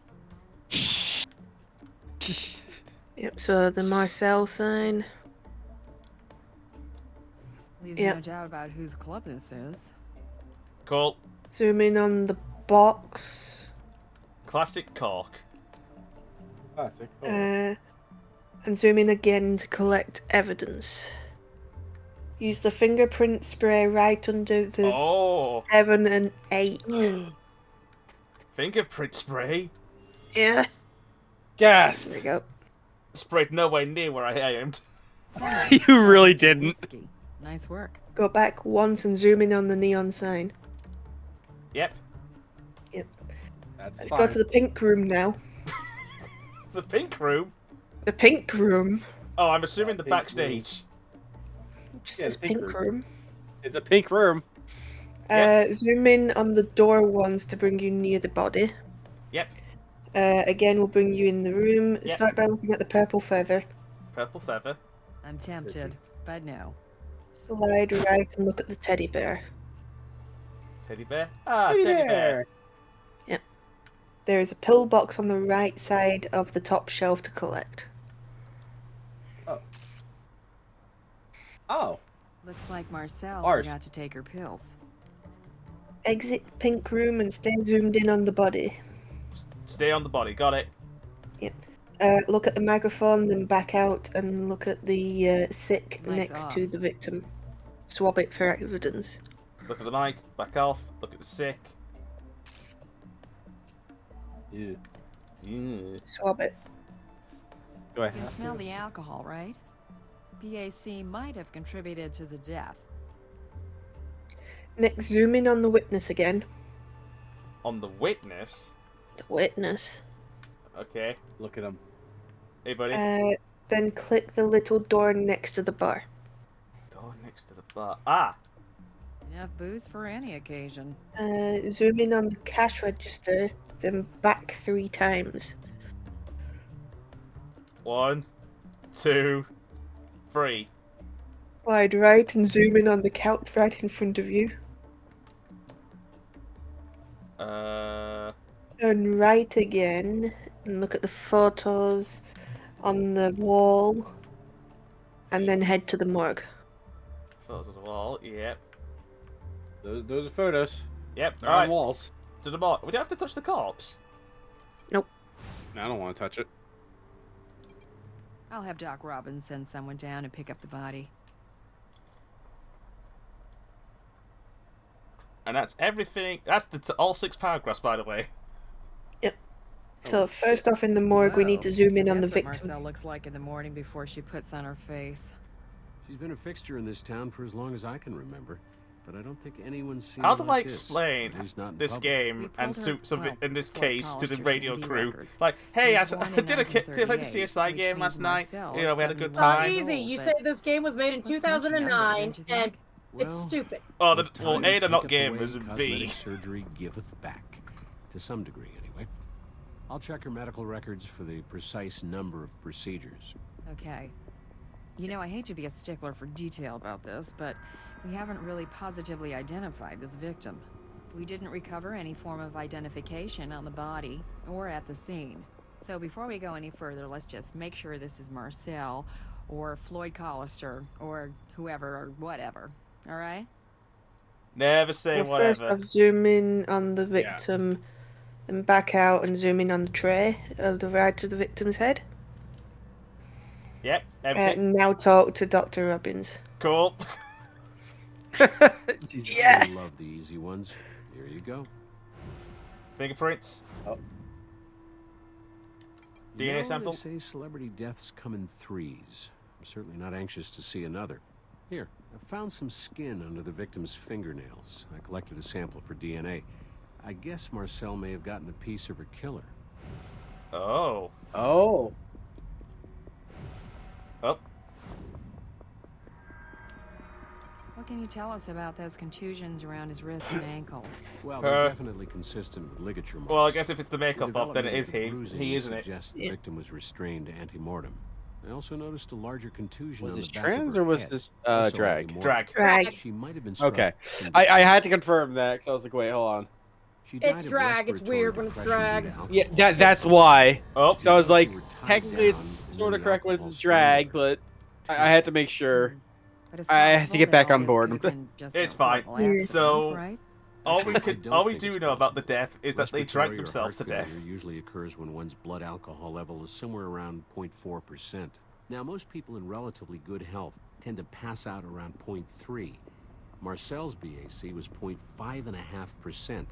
Yep, so the Marcel sign. Leaves Yep. no doubt about whose club this is. Cool. Zoom in on the box. Classic cork. Classic. And zoom in again to collect evidence. Use the fingerprint spray right under the Oh. 7 and 8. Fingerprint spray. Yeah. Gasp. There we go. Sprayed nowhere near where I aimed. You really didn't. Nice work. Go back once and zoom in on the neon sign. Yep. Yep. That's Let's go to the pink room now. The pink room? The pink room. Oh, I'm assuming the pink backstage. Just Yeah, says pink room. It's a pink room. Zoom in on the door once to bring you near the body. Yep. Again, we'll bring you in the room. Yep. Start by looking at the purple feather. Purple feather. I'm tempted, but no. Slide right and look at the teddy bear. Teddy bear? Ah, teddy bear. Yep. There is a pillbox on the right side of the top shelf to collect. Oh. Looks like Marcel Ours. forgot to take her pills. Exit the pink room and stay zoomed in on the body. Stay on the body. Got it. Yep. Look at the microphone, then back out and look at the sick Lights next off. to the victim. Swab it for evidence. Look at the mic. Back off. Look at the sick. Yeah. Swab it. Do I You can have smell to? the alcohol, right? BAC might have contributed to the death. Next, zoom in on the witness again. On the witness? The witness. Okay. Look at him. Hey, buddy. Then click the little door next to the bar. Door next to the bar. Ah! Enough booze for any occasion. Zoom in on the cash register, then back 3 times. 1, 2, 3. Slide right and zoom in on the couch right in front of you. Turn right again and look at the photos on the wall. And then head to the morgue. Photos on the wall. Yep. Those are photos. Yep. They're All on right. walls. To the morgue. We don't have to touch the corpse. Nope. I don't want to touch it. I'll have Doc Robbins send someone down and pick up the body. And that's everything. That's all 6 paragraphs, by the way. Yep. So first off in the morgue, we need to Whoa, zoom in so on the that's what victim. Marcel looks like in the morning before she puts on her face. She's been a fixture in this town for as long as I can remember, but I don't think anyone's seen How her do like I this, explain at least not in this public. game and in this case to the polished radio TV crew? records. Like, hey, He I was born in did a CSI 1938, game which last means night. Marcel You know, is we had a good 71 time. years Easy. old, You but said this game was made in looks much younger, 2009, don't you and think? it's Well, stupid. Oh, with well, time A, they're not taketh away, gamers, and cosmetic B. surgery giveth back. To some degree, anyway. I'll check her medical records for the precise number of procedures. Okay. You know, I hate to be a stickler for detail about this, but we haven't really positively identified this victim. We didn't recover any form of identification on the body or at the scene. So before we go any further, let's just make sure this is Marcel or Floyd Collister or whoever or whatever. All right? Never say Well, first whatever. off, zoom in on the victim, then back out and zoom in on the tray on the right of the victim's head. Yep, empty. Now talk to Dr. Robbins. Cool. Yeah. I love the easy ones. Here you go. Fingerprints. Oh. You DNA know, sample. They say celebrity deaths come in threes. I'm certainly not anxious to see another. Here, I found some skin under the victim's fingernails. I collected a sample for DNA. I guess Marcel may have gotten a piece of her killer. Oh. Oh. Oh. What can you tell us about those contusions around his wrists and ankles? Well, they're definitely consistent with ligature marks. Well, I guess if it's the The makeup off, then it development is of the he. bruising He, isn't it? suggests the victim was restrained ante-mortem. I also noticed a larger contusion Was on this the back trans of her or was head. this Also drag? ante-mortem. Drag. Drag. She might have been struck Okay. from I had to confirm that because I was like, wait, hold on. She died It's of drag. It's respiratory weird when it's depression due drag. to Yeah, that's why. Oh. So I was like, She were tied technically it's down and sort then of the correct when alcohol it's drag, strangled but I had to make sure. But it's I have to possible get that back all on this board. could have been just It's a fine. horrible accident, So, right? all we don't do think it's know about the possible. death is that they Respiratory drank or themselves to heart death. failure usually occurs when one's blood alcohol level is somewhere around 0.4%. Now, most people in relatively good health tend to pass out around 0.3. Marcel's BAC was 0.5%.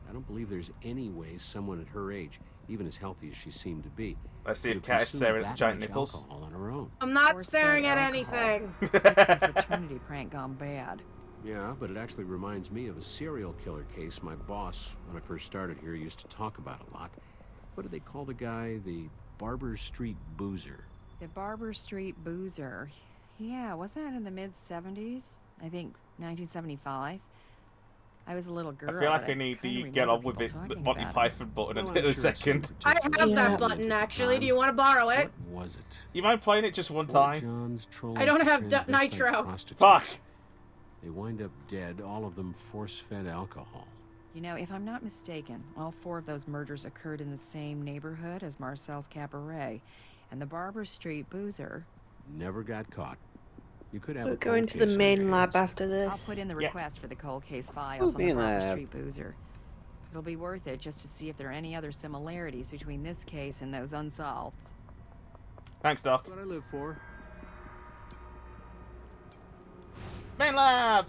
I don't believe there's any way someone at her age, even as healthy as she seemed to be, Let's see if could have Kat is consumed staring at that the giant much nipples. alcohol on her own. I'm not Force-fed staring at alcohol. anything. It's like some fraternity prank gone bad. Yeah, but it actually reminds me of a serial killer case my boss, when I first started here, used to talk about a lot. What do they call the guy? The Barber Street Boozer. The Barber Street Boozer. Yeah, wasn't that in the mid-70s? I think 1975. I was a little girl. I feel like but I need kinda to get remember on with people it. The talking Monty about it. Python button Well, in I'm a sure it's second. I have Yeah. that button actually. Do you want to borrow it? What was it? You mind playing it just one Fort time? John's trolling I don't for have transvestite nitro. prostitutes. Fuck! They wind up dead, all of them force-fed alcohol. You know, if I'm not mistaken, all 4 of those murders occurred in the same neighborhood as Marcel's Cabaret, and the Barber Street Boozer. Never got caught. You could have We're a going cold to the case on main your lab hands. after I'll this. put in the Yeah. request for the cold case files on the main Barber lab. Street Boozer. It'll be worth it just to see if there are any other similarities between this case and those unsolved. Thanks, Doc. What I live for. Main lab!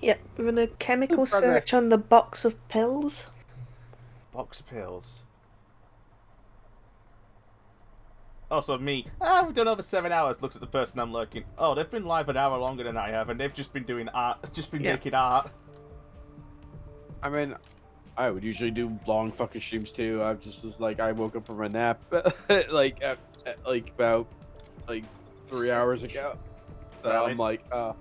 Yep, run a chemical Good progress. search on the box of pills. Box of pills. Also, me. We've done over 7 hours. Looks at the person I'm looking. Oh, they've been live an hour longer than I have, and they've just been doing art. Just been making art. I mean, I would usually do long fucking streams too. I just was like, I woke up from a nap like at about 3 hours ago. So Valid. I'm like, I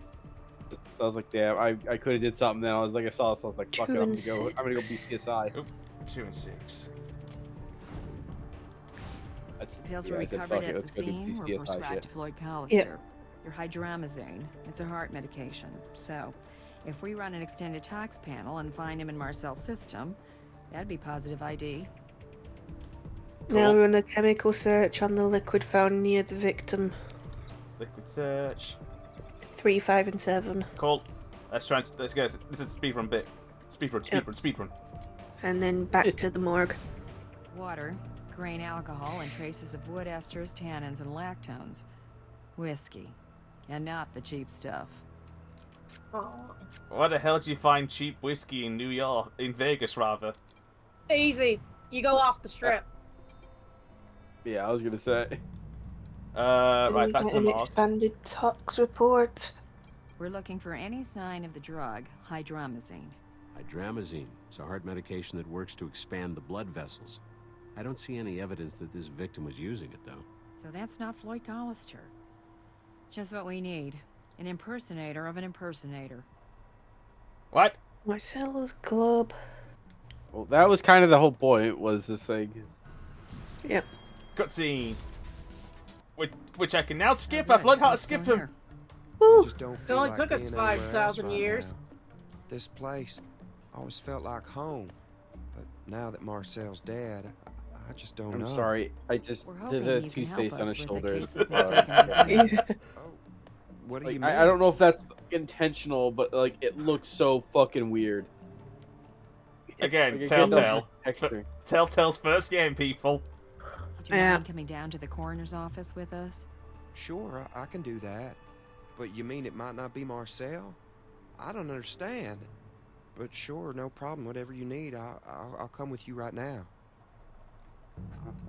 was like, damn, I could have did something. Then I was like, I saw this, I was like, fuck it, I'm gonna go be CSI. Oop, 2 and 6. That's, Pills yeah, were I said, recovered fuck it, at let's the go do scene were CSI prescribed shit. to Floyd Collister. Yep. Your hydramazine. It's a heart medication. So, if we run an extended tox panel and find him in Marcel's system, that'd be positive ID. Now Cool. run a chemical search on the liquid found near the victim. Liquid search. 3, 5, and 7. Cool. Let's go. This is a speedrun bit. Speedrun. And then back to the morgue. Water, grain alcohol, and traces of wood esters, tannins, and lactones. Whiskey. And not the cheap stuff. Why the hell did you find cheap whiskey in Vegas, rather? Easy. You go off the strip. Yeah, I was gonna say. Right, back to the an morgue. expanded tox report. We're looking for any sign of the drug, hydramazine. Hydramazine. It's a heart medication that works to expand the blood vessels. I don't see any evidence that this victim was using it, though. So that's not Floyd Collister. Just what we need. An impersonator of an impersonator. What? Marcelo's club. Well, that was kind of the whole point. Was this thing? Yep. Cutscene. Which I can now skip. I've learned how to skip him. I just don't feel only like took us being anywhere 5,000 else right years. now. This place always felt like home, but now that Marcel's dead, I just don't I'm know. sorry. I just We're did hoping a you can help toothpaste on us his with a shoulders. case of mistaken identity. What do Like, you mean? I don't know if that's intentional, but like it looks so fucking weird. Again, Like, it Telltale. gets no texture. Telltale's first game, people. Do you mind coming down to the coroner's office with us? Sure, I can do that. But you mean it might not be Marcel? I don't understand. But sure, no problem. Whatever you need, I'll come with you right now.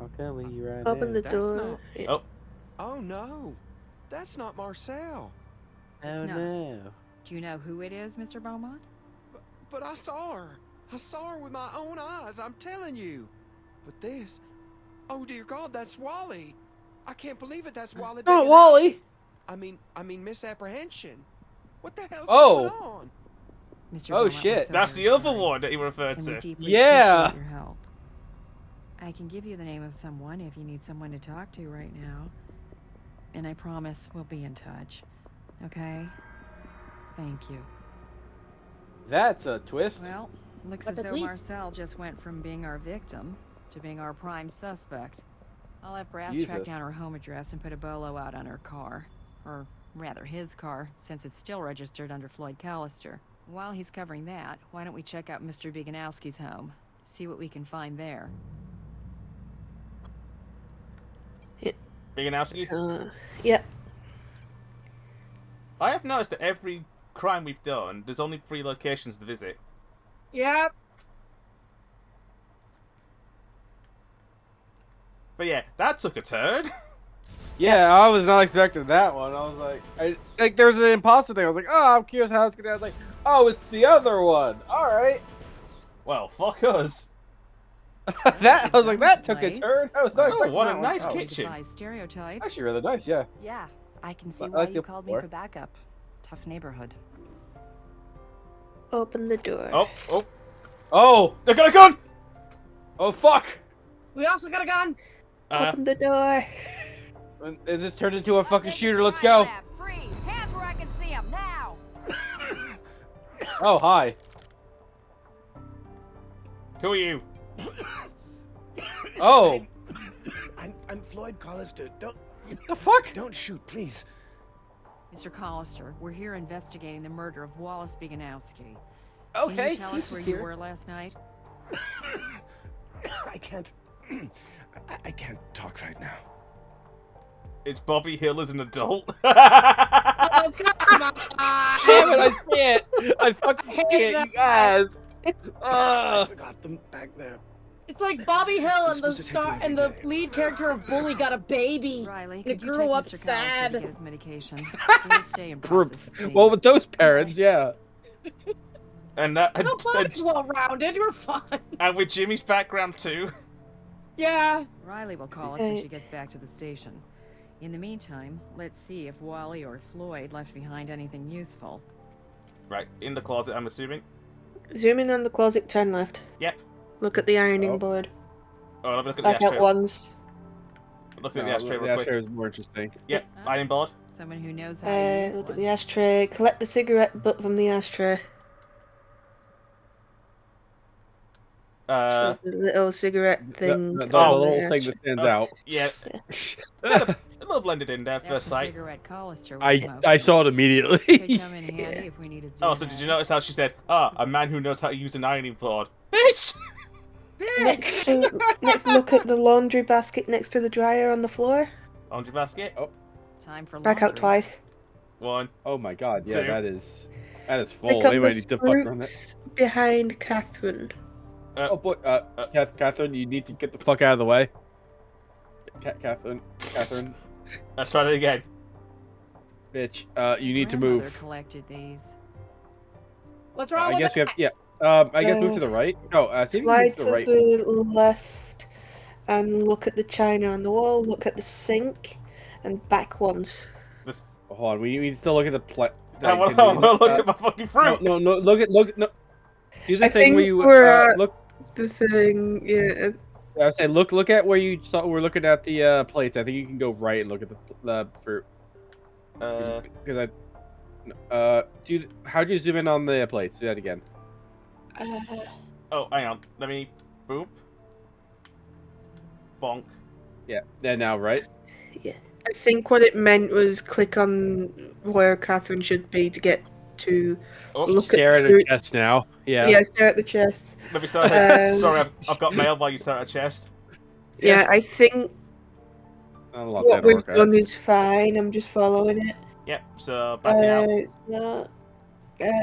I'll come with you right Open now. the That's door. not- Oh no, that's not Marcel. Oh It's not. no. Do you know who it is, Mr. Beaumont? But I saw her. I saw her with my own eyes. I'm telling you. But this, oh dear God, that's Wally. I can't believe it. That's Wally. Not Bacon. Wally. I mean misapprehension. What the hell's Oh. going on? Mr. Oh, Beaumont, we're shit. so That's very the other sorry, one that he referred and we to. deeply Yeah. appreciate your help. I can give you the name of someone if you need someone to talk to right now. And I promise we'll be in touch. Okay? Thank you. That's a twist. Well, looks But as at though least- Marcel just went from being our victim to being our prime suspect. I'll have Brass track Jesus. down her home address and put a bolo out on her car. Or Rather his car, since it's still registered under Floyd Callister. While he's covering that, why don't we check out Mr. Biganowski's home? See what we can find there. Biganowski? Yep. I have noticed that every crime we've done, there's only 3 locations to visit. Yep. But yeah, that took a turn. Yeah, I was not expecting that one. I was like, there's an imposter thing. I was like, oh, I'm curious how it's gonna. I was like, oh, it's the other one. All right. Well, fuck us. I was like, that took a turn. I was not Oh, expecting what that a one. nice Oh. kitchen. Stereotypes. Actually, really nice. Yeah. Yeah, I can see I why like you the called me floor. for backup. Tough neighborhood. Open the door. Oh! They got a gun! Oh fuck! We also got a gun. Open the door. And this turned into a fucking shooter. Let's go. Freeze! Hands where I can see them now. Oh hi. Who are you? Oh. I'm Floyd Callister. Don't. The fuck? Don't shoot, please. Mr. Callister, we're here investigating the murder of Wallace Biganowski. Can Okay, you tell us he's where here. you were last night? I can't. I can't talk right now. It's Bobby Hill as an adult. Oh, come on. Damn it! I see it. I fucking see it. You guys. I forgot them back there. It's like Bobby Hill and the supposed to take you star every and the day. lead character of Bully got a baby. Riley, and it could you grew take up Mr. Callister to sad. get his medication? We'll stay and process the scene. Well, with those parents, yeah. And that, No, Clyde's well-rounded. You're fine. and with Jimmy's background too. Yeah. Riley will call us when she gets back to the station. In the meantime, let's see if Wally or Floyd left behind anything useful. Right, in the closet, I'm assuming. Zoom in on the closet, turn left. Yep. Look at the ironing board. Oh, let me look at Back the out ashtray. once. Look at the ashtray real quick. ashtray was more interesting. Yep, ironing board. Someone who knows how to use Look at one. the ashtray. Collect the cigarette butt from the ashtray. The little cigarette thing. The on little the thing that stands out. Yeah. a little blended in there That's first the sight. cigarette Callister was I smoking. saw it immediately. Could come in handy if we needed Oh, so did you notice how she said, a man who knows how to use an ironing board? Bitch! Let's look at the laundry basket next to the dryer on the floor. Laundry basket. Oh. Time for Back out laundry. twice. 1. Oh my god, yeah, Two. that is full. Pick up They might the need to fuck around that. fruits behind Catherine. Oh boy, Catherine, you need to get the fuck out of the way. Catherine. Let's try it again. Bitch, you need to Grandmother move. collected these. What's wrong I with guess it? we have, yeah. I guess move to the right. No, see if you Slide move to to the right. the left and look at the china on the wall. Look at the sink and back once. Hold on, we need to still look at the I want to look at my fucking fruit. No, look. No. Do the I thing think where you we're at look. the thing. Yeah. I would say look at where you saw. We're looking at the plates. I think you can go right and look at the fruit. Because how'd you zoom in on the plates? Do that again. Oh, hang on. Let me. Boop. Bonk. Yeah. Then now, right? Yeah. I think what it meant was click on where Catherine should be to get to look Stare at at the her fruit. chest now. Yeah. Yeah, stare at the chest. Let me start. Sorry, I've got mail while you stare at a chest. Yeah, I think Not a lot what to we've work out. done is fine. I'm just following it. Yep, so backing out. So,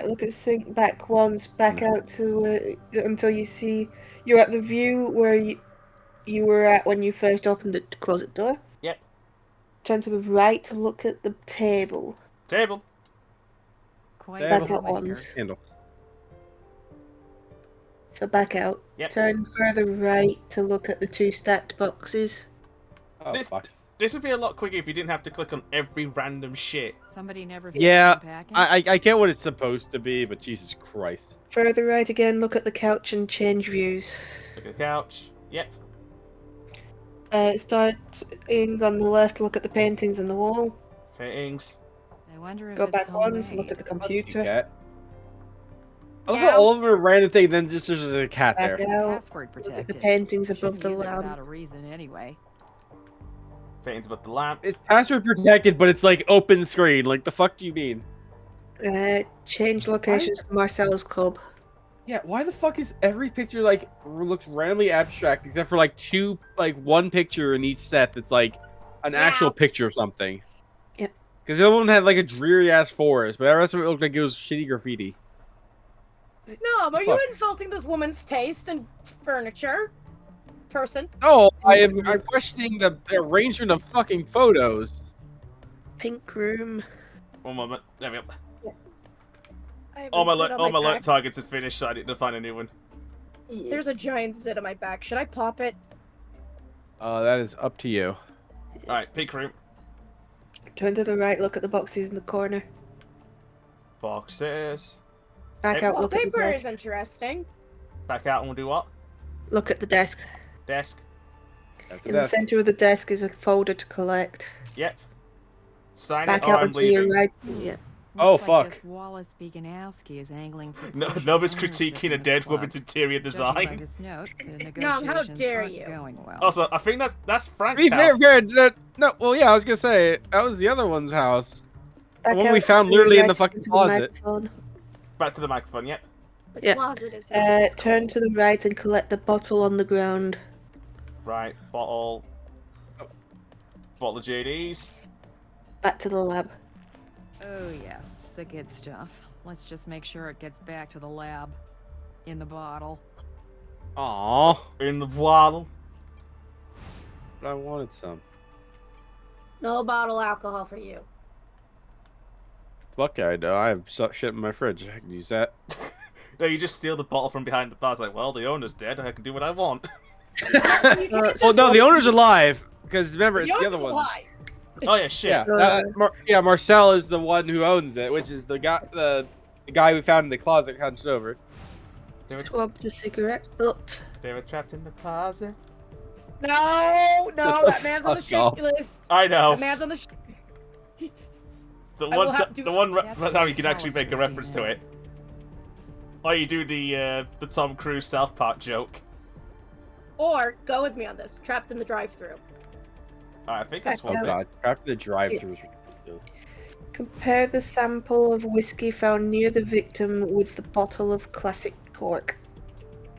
look at the sink back once, back out to until you see you're at the view where you were at when you first opened the closet door. Yep. Turn to the right to look at the table. Table. Quite Back a out winner. once. Handle. So back out. Yep. Turn further right to look at the 2 stacked boxes. Oh, fuck. This would be a lot quicker if you didn't have to click on every random shit. Somebody never Yeah, packing? I get what it's supposed to be, but Jesus Christ. Further right again, look at the couch and change views. Look at the couch. Yep. Starting on the left, look at the paintings on the wall. Fittings. I wonder if Go it's back once, homemade. look at the computer. Cat. I love how all of them are random thing, then just there's a cat there. Back out. Password Look at the protected. paintings above Shouldn't the use it lamp. without a reason anyway. Things about the lamp. It's password protected, but it's like open screen. Like the fuck do you mean? Change locations to Marcel's club. Yeah, why the fuck is every picture like looks randomly abstract except for like one picture in each set that's like an actual picture of something? Yep. Because the other one had like a dreary ass forest, but the rest of it looked like it was shitty graffiti. No, are you insulting this woman's taste in furniture? Person? No, I'm questioning the arrangement of fucking photos. Pink room. One moment. There we go. I have All a my zit on alert back. targets are finished, so I need to find a new one. There's a giant zit on my back. Should I pop it? That is up to you. Alright, pink room. Turn to the right, look at the boxes in the corner. Boxes. Back out, Well, look at the paper is desk. interesting. Back out and we'll do what? Look at the desk. Desk. That's In the center of the desk is a folder to collect. Yep. Sign Back it or out I'm and to your leaving. right. Yeah. Oh, Looks like fuck. this Wallace Beganowski is angling for No, partial Nova's ownership critiquing a in this dead club. woman's interior Judging by design. this note, the Nom, negotiations how dare aren't you. going well. Also, I think that's To Frank's be fair, house. no, well, yeah, I was gonna say that was the other one's house. Back The one out we to found your literally in right the fucking into closet. microphone. Back to the microphone, yep. The Yeah. closet is Turn to the right and collect the bottle on the ground. Right, bottle. Bottle of JD's. Back to the lab. Oh yes, the good stuff. Let's just make sure it gets back to the lab. In the bottle. Aww. In the bottle. But I wanted some. No bottle alcohol for you. Fuck, I know. I have shit in my fridge. I can use that. No, you just steal the bottle from behind the bar. It's like, well, the owner's dead. I can do what I want. Well, no, the owner's alive. Because remember, it's the other one. Oh yeah, shit. Yeah, Marcel is the one who owns it, which is the guy we found in the closet hunched over. Swab the cigarette butt. They were trapped in the closet. No, that man's on the Fuck shit off. list. I know. That man's on the The I will one, have to- the one That's time what you can actually make a Alice reference to it. Or you do the Tom Cruise South Park joke. Or go with me on this. Trapped in the drive-through. I think that's Oh one. god, trapped in the drive-thru is ridiculous. Compare the sample of whiskey found near the victim with the bottle of classic cork.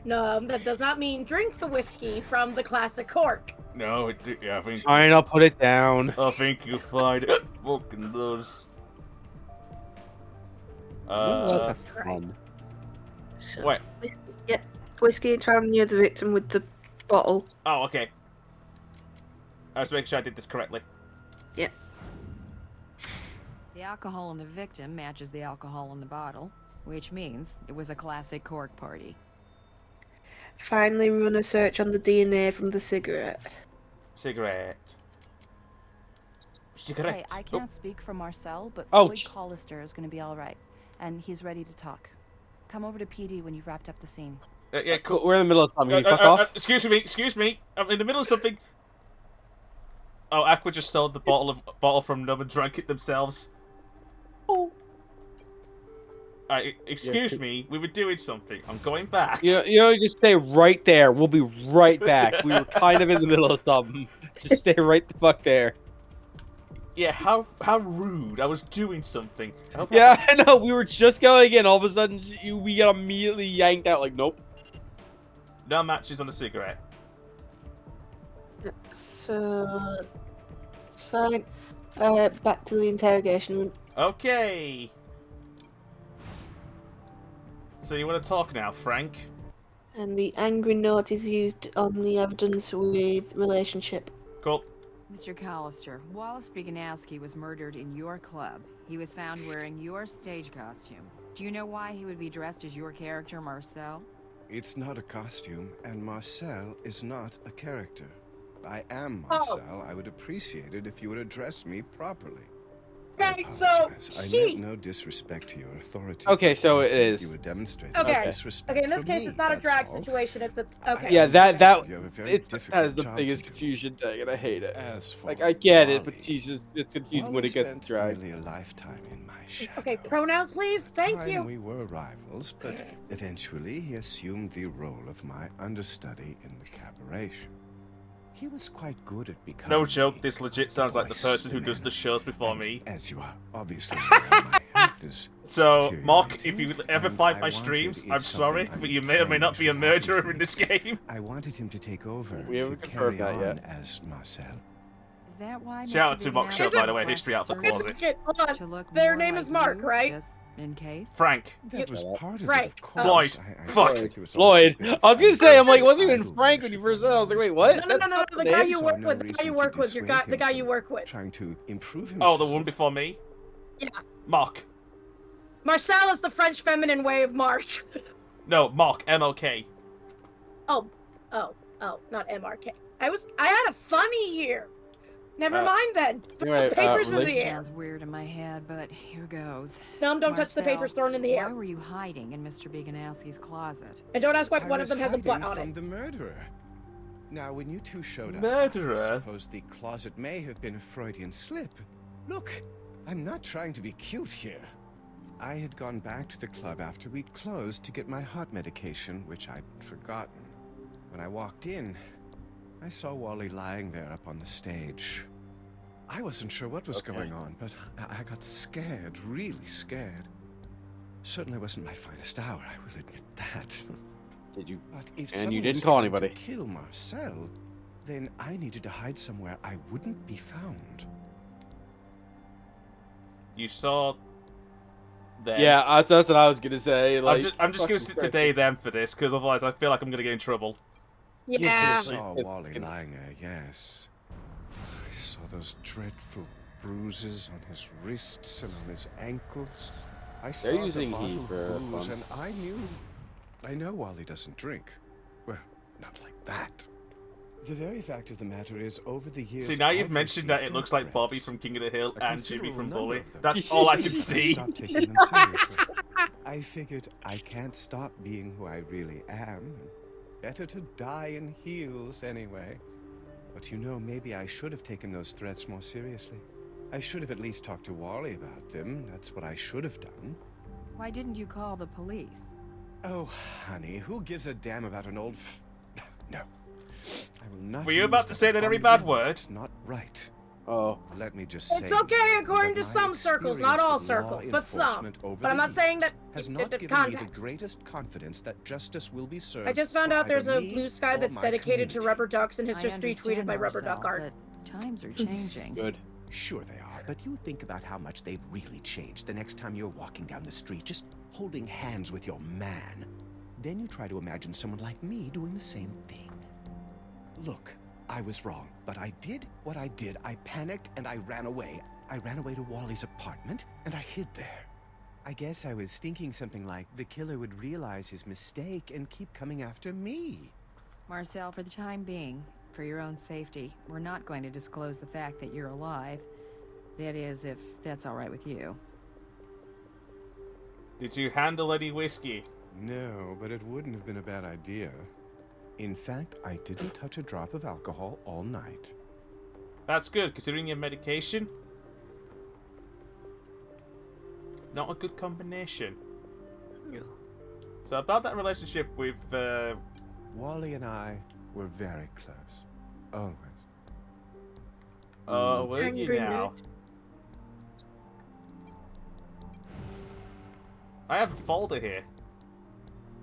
No, that does not mean drink the whiskey from the classic cork. No, I think. Fine, I'll put it down. I think you'll find it. Fucking those. That's fun. So, Wait. Yeah, whiskey found near the victim with the bottle. Oh, okay. I was making sure I did this correctly. Yeah. The alcohol in the victim matches the alcohol in the bottle, which means it was a classic cork party. Finally, run a search on the DNA from the cigarette. Cigarette. Hey, I can't speak for Marcel, but Oh, Floyd Collister is going to be all right, and he's ready to talk. Come over to PD when you've wrapped up the scene. Yeah, cool. We're in the middle of something. Can you fuck off? Excuse me. I'm in the middle of something. Oh, Aqua just stole the bottle from them and drank it themselves. Oh. Excuse me, we were doing something. I'm going back. You know, just stay right there. We'll be right back. We were kind of in the middle of something. Just stay right the fuck there. Yeah, how rude. I was doing something. Yeah, I know. We were just going in. All of a sudden, we got immediately yanked out. Like, nope. No matches on a cigarette. So it's fine. Back to the interrogation room. Okay. So you want to talk now, Frank? And the angry note is used on the evidence with relationship. Cool. Mr. Collister, Wallace Beganowski was murdered in your club. He was found wearing your stage costume. Do you know why he would be dressed as your character, Marcel? It's not a costume, and Marcel is not a character. I am Marcel. I would appreciate it if you would address me properly. Okay, so I meant no disrespect to your authority. Okay, so it is. You were demonstrating Okay. disrespect. Okay, in this for case, me, it's not a that's drag all. situation. It's a okay. Yeah, that You have a very it's difficult that is the job biggest to do. confusion thing, and I hate it. As for Like, I get it, but Wally, Jesus, it's confusing when Wally it gets spent dragged. nearly a lifetime in my shadow. Okay, pronouns, please. Thank Time you. We were rivals, but eventually he assumed the role of my understudy in the cabaret show. He was quite good at becoming. No joke, this legit sounds like the person who does the shows before me. As you are obviously aware, my health is So, Mark, if you deteriorating, ever and find I my wanted, streams, if I'm sorry, something but you may or may not be a unkind should happen murderer to in me, this game. I wanted him to take over, We haven't to confirmed carry that on yet. as Marcel. Is that why Shout out Mr. to Mock Show, Viganelli by the way, requested history out the surgery? closet. Okay, hold on. To look Their more name like is Mark, you, right? just in case. Frank. That was part of Frank. it, of course. Floyd. I Fuck. suspect it was also Floyd. a bit of I was gonna fun. say, I'm like, wasn't even Frank when you first said it. I was like, wait, what? No, no, That's no, no, not the the guy name. you Saw work no with, the guy reason you to work with, dissuade the him guy from you work with. Trying to improve Oh, himself. the one before me? Yeah. Mark. Marcel is the French feminine way of Mark. No, Mark, M-O-K. Oh, not MRK. I had a funny year. Never mind then. Throw anyway, those papers in the religion- air. Sounds weird in my head, but here goes. No, don't touch the Marcel, papers thrown in the air. Why were you hiding in Mr. Biganowski's closet? And don't ask why I one of was them has a butt hiding on from it. the murderer. Now, when you two showed up, Murderer? I suppose the closet may have been a Freudian slip. Look, I'm not trying to be cute here. I had gone back to the club after we'd closed to get my heart medication, which I'd forgotten. When I walked in, I saw Wally lying there up on the stage. I wasn't sure what was going on, but I got scared, really scared. Certainly wasn't my finest hour, I will admit that. Did you? But if And you someone didn't was call trying to anybody. kill Marcel, then I needed to hide somewhere I wouldn't be found. You saw them. Yeah, that's what I was gonna say. Like, I'm just gonna fucking sit Christ. today them for this, because otherwise I feel like I'm gonna get in trouble. Yeah. I saw Wally lying there, yes. I saw those dreadful bruises on his wrists and on his ankles. I saw They're the using bottle heat of for booze, fun. and I know Wally doesn't drink. Well, not like that. The very fact of the matter is, over the years, See, now you've I've mentioned that it received looks like death Bobby threats. from King of the Hill A and Jimmy considerable from number Bully. of them. That's all I can see. Stopped taking them seriously. I figured I can't stop being who I really am. And better to die in heels anyway. But you know, maybe I should have taken those threats more seriously. I should have at least talked to Wally about them. That's what I should have done. Why didn't you call the police? Oh, honey, who gives a damn about an old No. I will not Were you use about to say that every bad word? It's not right. Oh. Let me just say. It's okay according to that my some circles, not all experience with law circles, but some. enforcement over But I'm the not saying years that has the not given me the context. greatest confidence that justice will be served. I just found for out there's either a me blue sky or that's my dedicated to community. rubber ducks and his I history tweeted understand, by Rubber Marcel, Duck Art. but times are changing. Good. Sure they are, but you think about how much they've really changed the next time you're walking down the street, just holding hands with your man. Then you try to imagine someone like me doing the same thing. Look, I was wrong, but I did what I did. I panicked and I ran away. I ran away to Wally's apartment and I hid there. I guess I was thinking something like the killer would realize his mistake and keep coming after me. Marcel, for the time being, for your own safety, we're not going to disclose the fact that you're alive. That is, if that's all right with you. Did you handle any whiskey? No, but it wouldn't have been a bad idea. In fact, I didn't touch a drop of alcohol all night. That's good, considering your medication. Not a good combination. So about that relationship with Wally and I were very close. Always. Oh, were you Angry now? I have a folder here.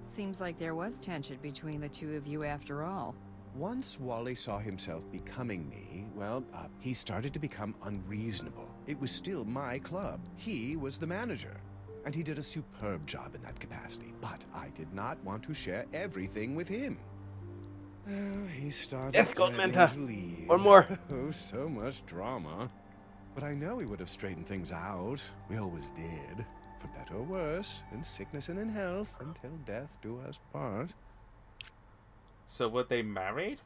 Seems like there was tension between the two of you after all. Once Wally saw himself becoming me, well, he started to become unreasonable. It was still my club. He was the manager. And he did a superb job in that capacity. But I did not want to share everything with him. He started Yes, threatening Goldmenta. to leave. One more. Oh, so much drama. But I know he would have straightened things out. We always did. For better or worse, in sickness and in health, until death do us part. So were they married?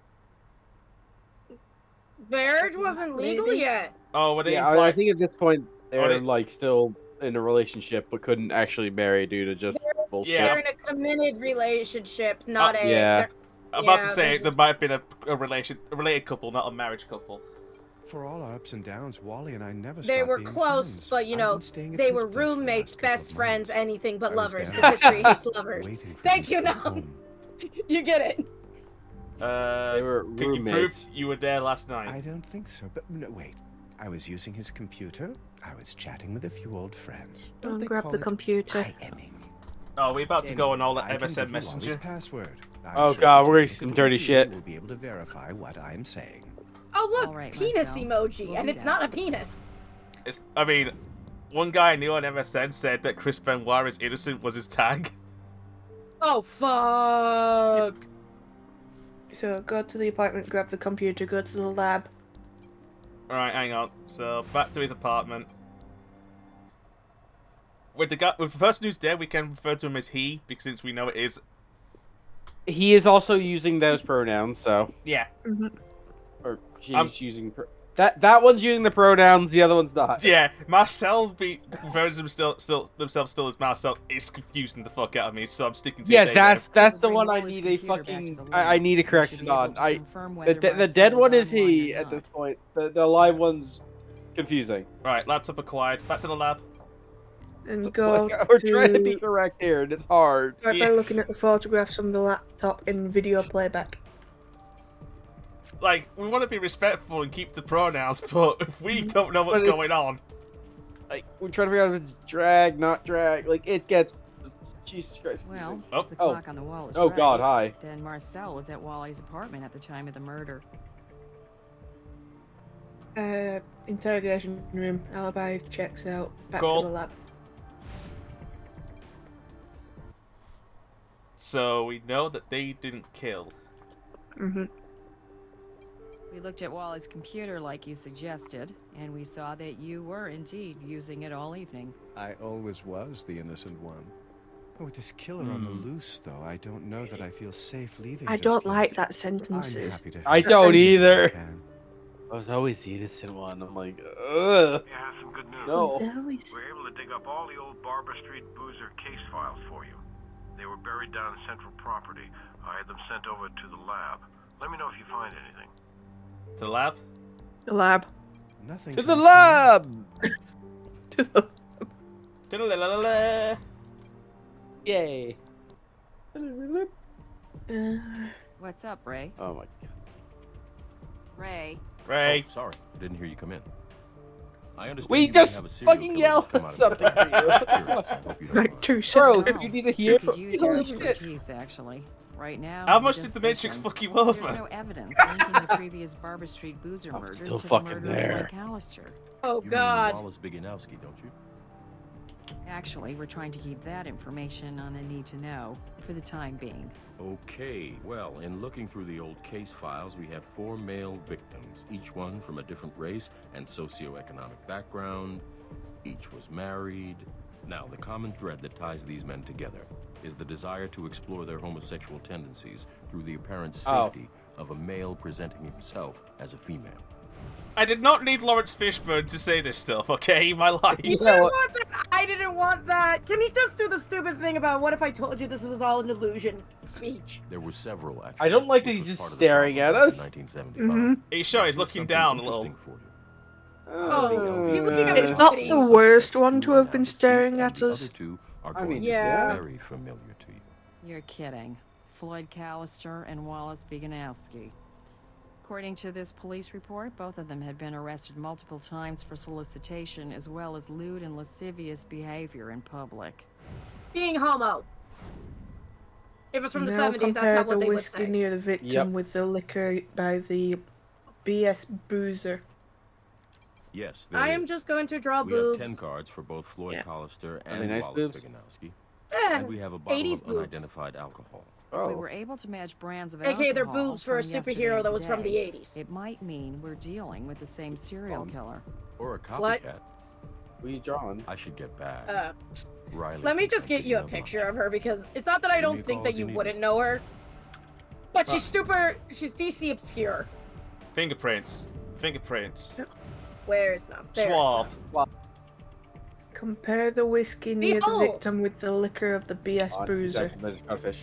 Marriage wasn't legal Maybe. yet. Oh, were they? Yeah, I implied- think at this point they're they- like still in a relationship, but couldn't actually marry due to just bullshit. They're in a committed relationship, not a. yeah. they're- I'm about yeah, to say this there is- might have been a related couple, not a marriage couple. For all our ups and downs, Wally and I never They stopped were being close, friends. but you I've know, been staying at they his were place for the roommates, last couple best of friends, months. anything but I was lovers. there Because history hates lovers. waiting for Thank him you, to come now. home. You get it. They were Can you prove roommates. you were there last night? I don't think so, but no, wait. I was using his computer. I was chatting with a few old friends. Don't they grab call the it computer. IMing? Oh, we're about to go on all I can MSN give you Messenger. Wally's password. I'm Oh sure god, if you we're gonna take see a some look dirty through, shit. We'll be able to verify what I'm saying. Oh look, All right, penis Marcel. emoji, We'll and do it's that. not a penis. I mean, one guy I knew on MSN said that Chris Benoit is innocent was his tag. Oh fuck! So go to the apartment, grab the computer, go to the lab. Alright, hang on. So, back to his apartment. With the person who's dead, we can refer to him as he, because since we know it is. He is also using those pronouns, so. Yeah. Or she's using. That one's using the pronouns, the other one's not. Yeah, Marcel refers to themselves still as Marcel is confusing the fuck out of me, so I'm sticking to Yeah, it. that's the one I need a fucking. I need a correction on. The dead one is he at this point. The live one's confusing. Right, laptop acquired. Back to the lab. And go We're trying to be correct here, and it's hard. Start by looking at the photographs from the laptop in video playback. Like, we want to be respectful and keep the pronouns, but if we don't know what's going on. Like, we're trying to figure out if it's drag, not drag. Like, it gets. Jesus Christ. Well, oh. if the clock on the wall is Oh, right, God, hi. then Marcel was at Wally's apartment at the time of the murder. Interrogation room. Alibi checks out. Back Cool. to the lab. So, we know that they didn't kill. We looked at Wally's computer like you suggested, and we saw that you were indeed using it all evening. I always was the innocent one. With this killer on the loose, though, I don't know that I feel safe leaving. I don't like that sentences. I don't either. I was always the innocent one. I'm like, ugh. Yeah, I have some good news. No. We're able to dig up all the old Barber Street Boozer case files for you. They were buried down in Central Property. I had them sent over to the lab. Let me know if you find anything. To the lab? The lab. Nothing. To the lab! Yay. What's up, Ray? Oh my god. Ray. Ray. Oh, sorry, I didn't hear you come in. I understand We you just have a serial fucking killer yell come out of something the- for you. Like 2 Bro, seconds. you need to We hear. could use your Holy shit. expertise, actually. Right now. How we much just did the Matrix fishing. fuck you over? There's no evidence linking the previous Barber Street Boozer murders still to the fucking murder there. of Floyd Callister. Oh You god. mean Wallace Biganowski, don't you? Actually, we're trying to keep that information on a need-to-know for the time being. Okay, well, in looking through the old case files, we have 4 male victims, each one from a different race and socioeconomic background. Each was married. Now, the common thread that ties these men together is the desire to explore their homosexual tendencies through the apparent safety of a male presenting himself as a female. I did not need Lawrence Fishburne to say this stuff, okay? My life. You didn't want that. I didn't want that. Can he just do the stupid thing about what if I told you this was all an illusion speech? There were several, actually. I don't like that which he's was just part of the staring problem at back in us. 1975. Are you sure he's looking down a little? Interesting for you. Oh, he's looking at his It's not titties. the worst one to have Now been deceased, staring and at the us. other 2 are I going mean, to be yeah. very familiar to you. You're kidding. Floyd Callister and Wallace Biganowski. According to this police report, both of them had been arrested multiple times for solicitation as well as lewd and lascivious behavior in public. Being homo. If it's from the Now 70s, that's compare how the what they would whiskey say. near the victim Yep. with the liquor by the BS Boozer. Yes, there I am is. just going to draw We boobs. have 10 cards for both Floyd Yeah. Callister Are they and nice Wallace boobs? Biganowski. Yeah, And we have a bottle 80s of boobs. unidentified alcohol. If we Oh. were able to match brands of AKA they're alcohol boobs for a from yesterday superhero and that was from the today, 80s. it might mean we're dealing with the same serial killer. Or a copycat. What? What are you drawing? I should get back. Riley Let me thinks just I'm get thinking you a of picture much. of her because it's not that I Give me don't a think call that if you you need wouldn't me. know her. But she's she's DC obscure. Fingerprints. Fingerprints. Where's none? There's Swab. none. Compare the whiskey near the Behold! victim with the liquor of the BS Boozer. Exactly, I just got a fish.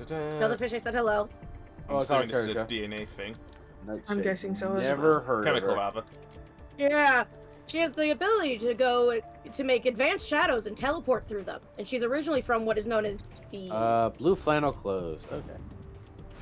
Tell the fish I said hello. I'm Oh, it's not assuming this is a Kara. DNA thing. I'm guessing so as Never well. heard Chemical, of her. rather. Yeah. She has the ability to go to make advanced shadows and teleport through them. And she's originally from what is known as the Blue flannel clothes. Okay.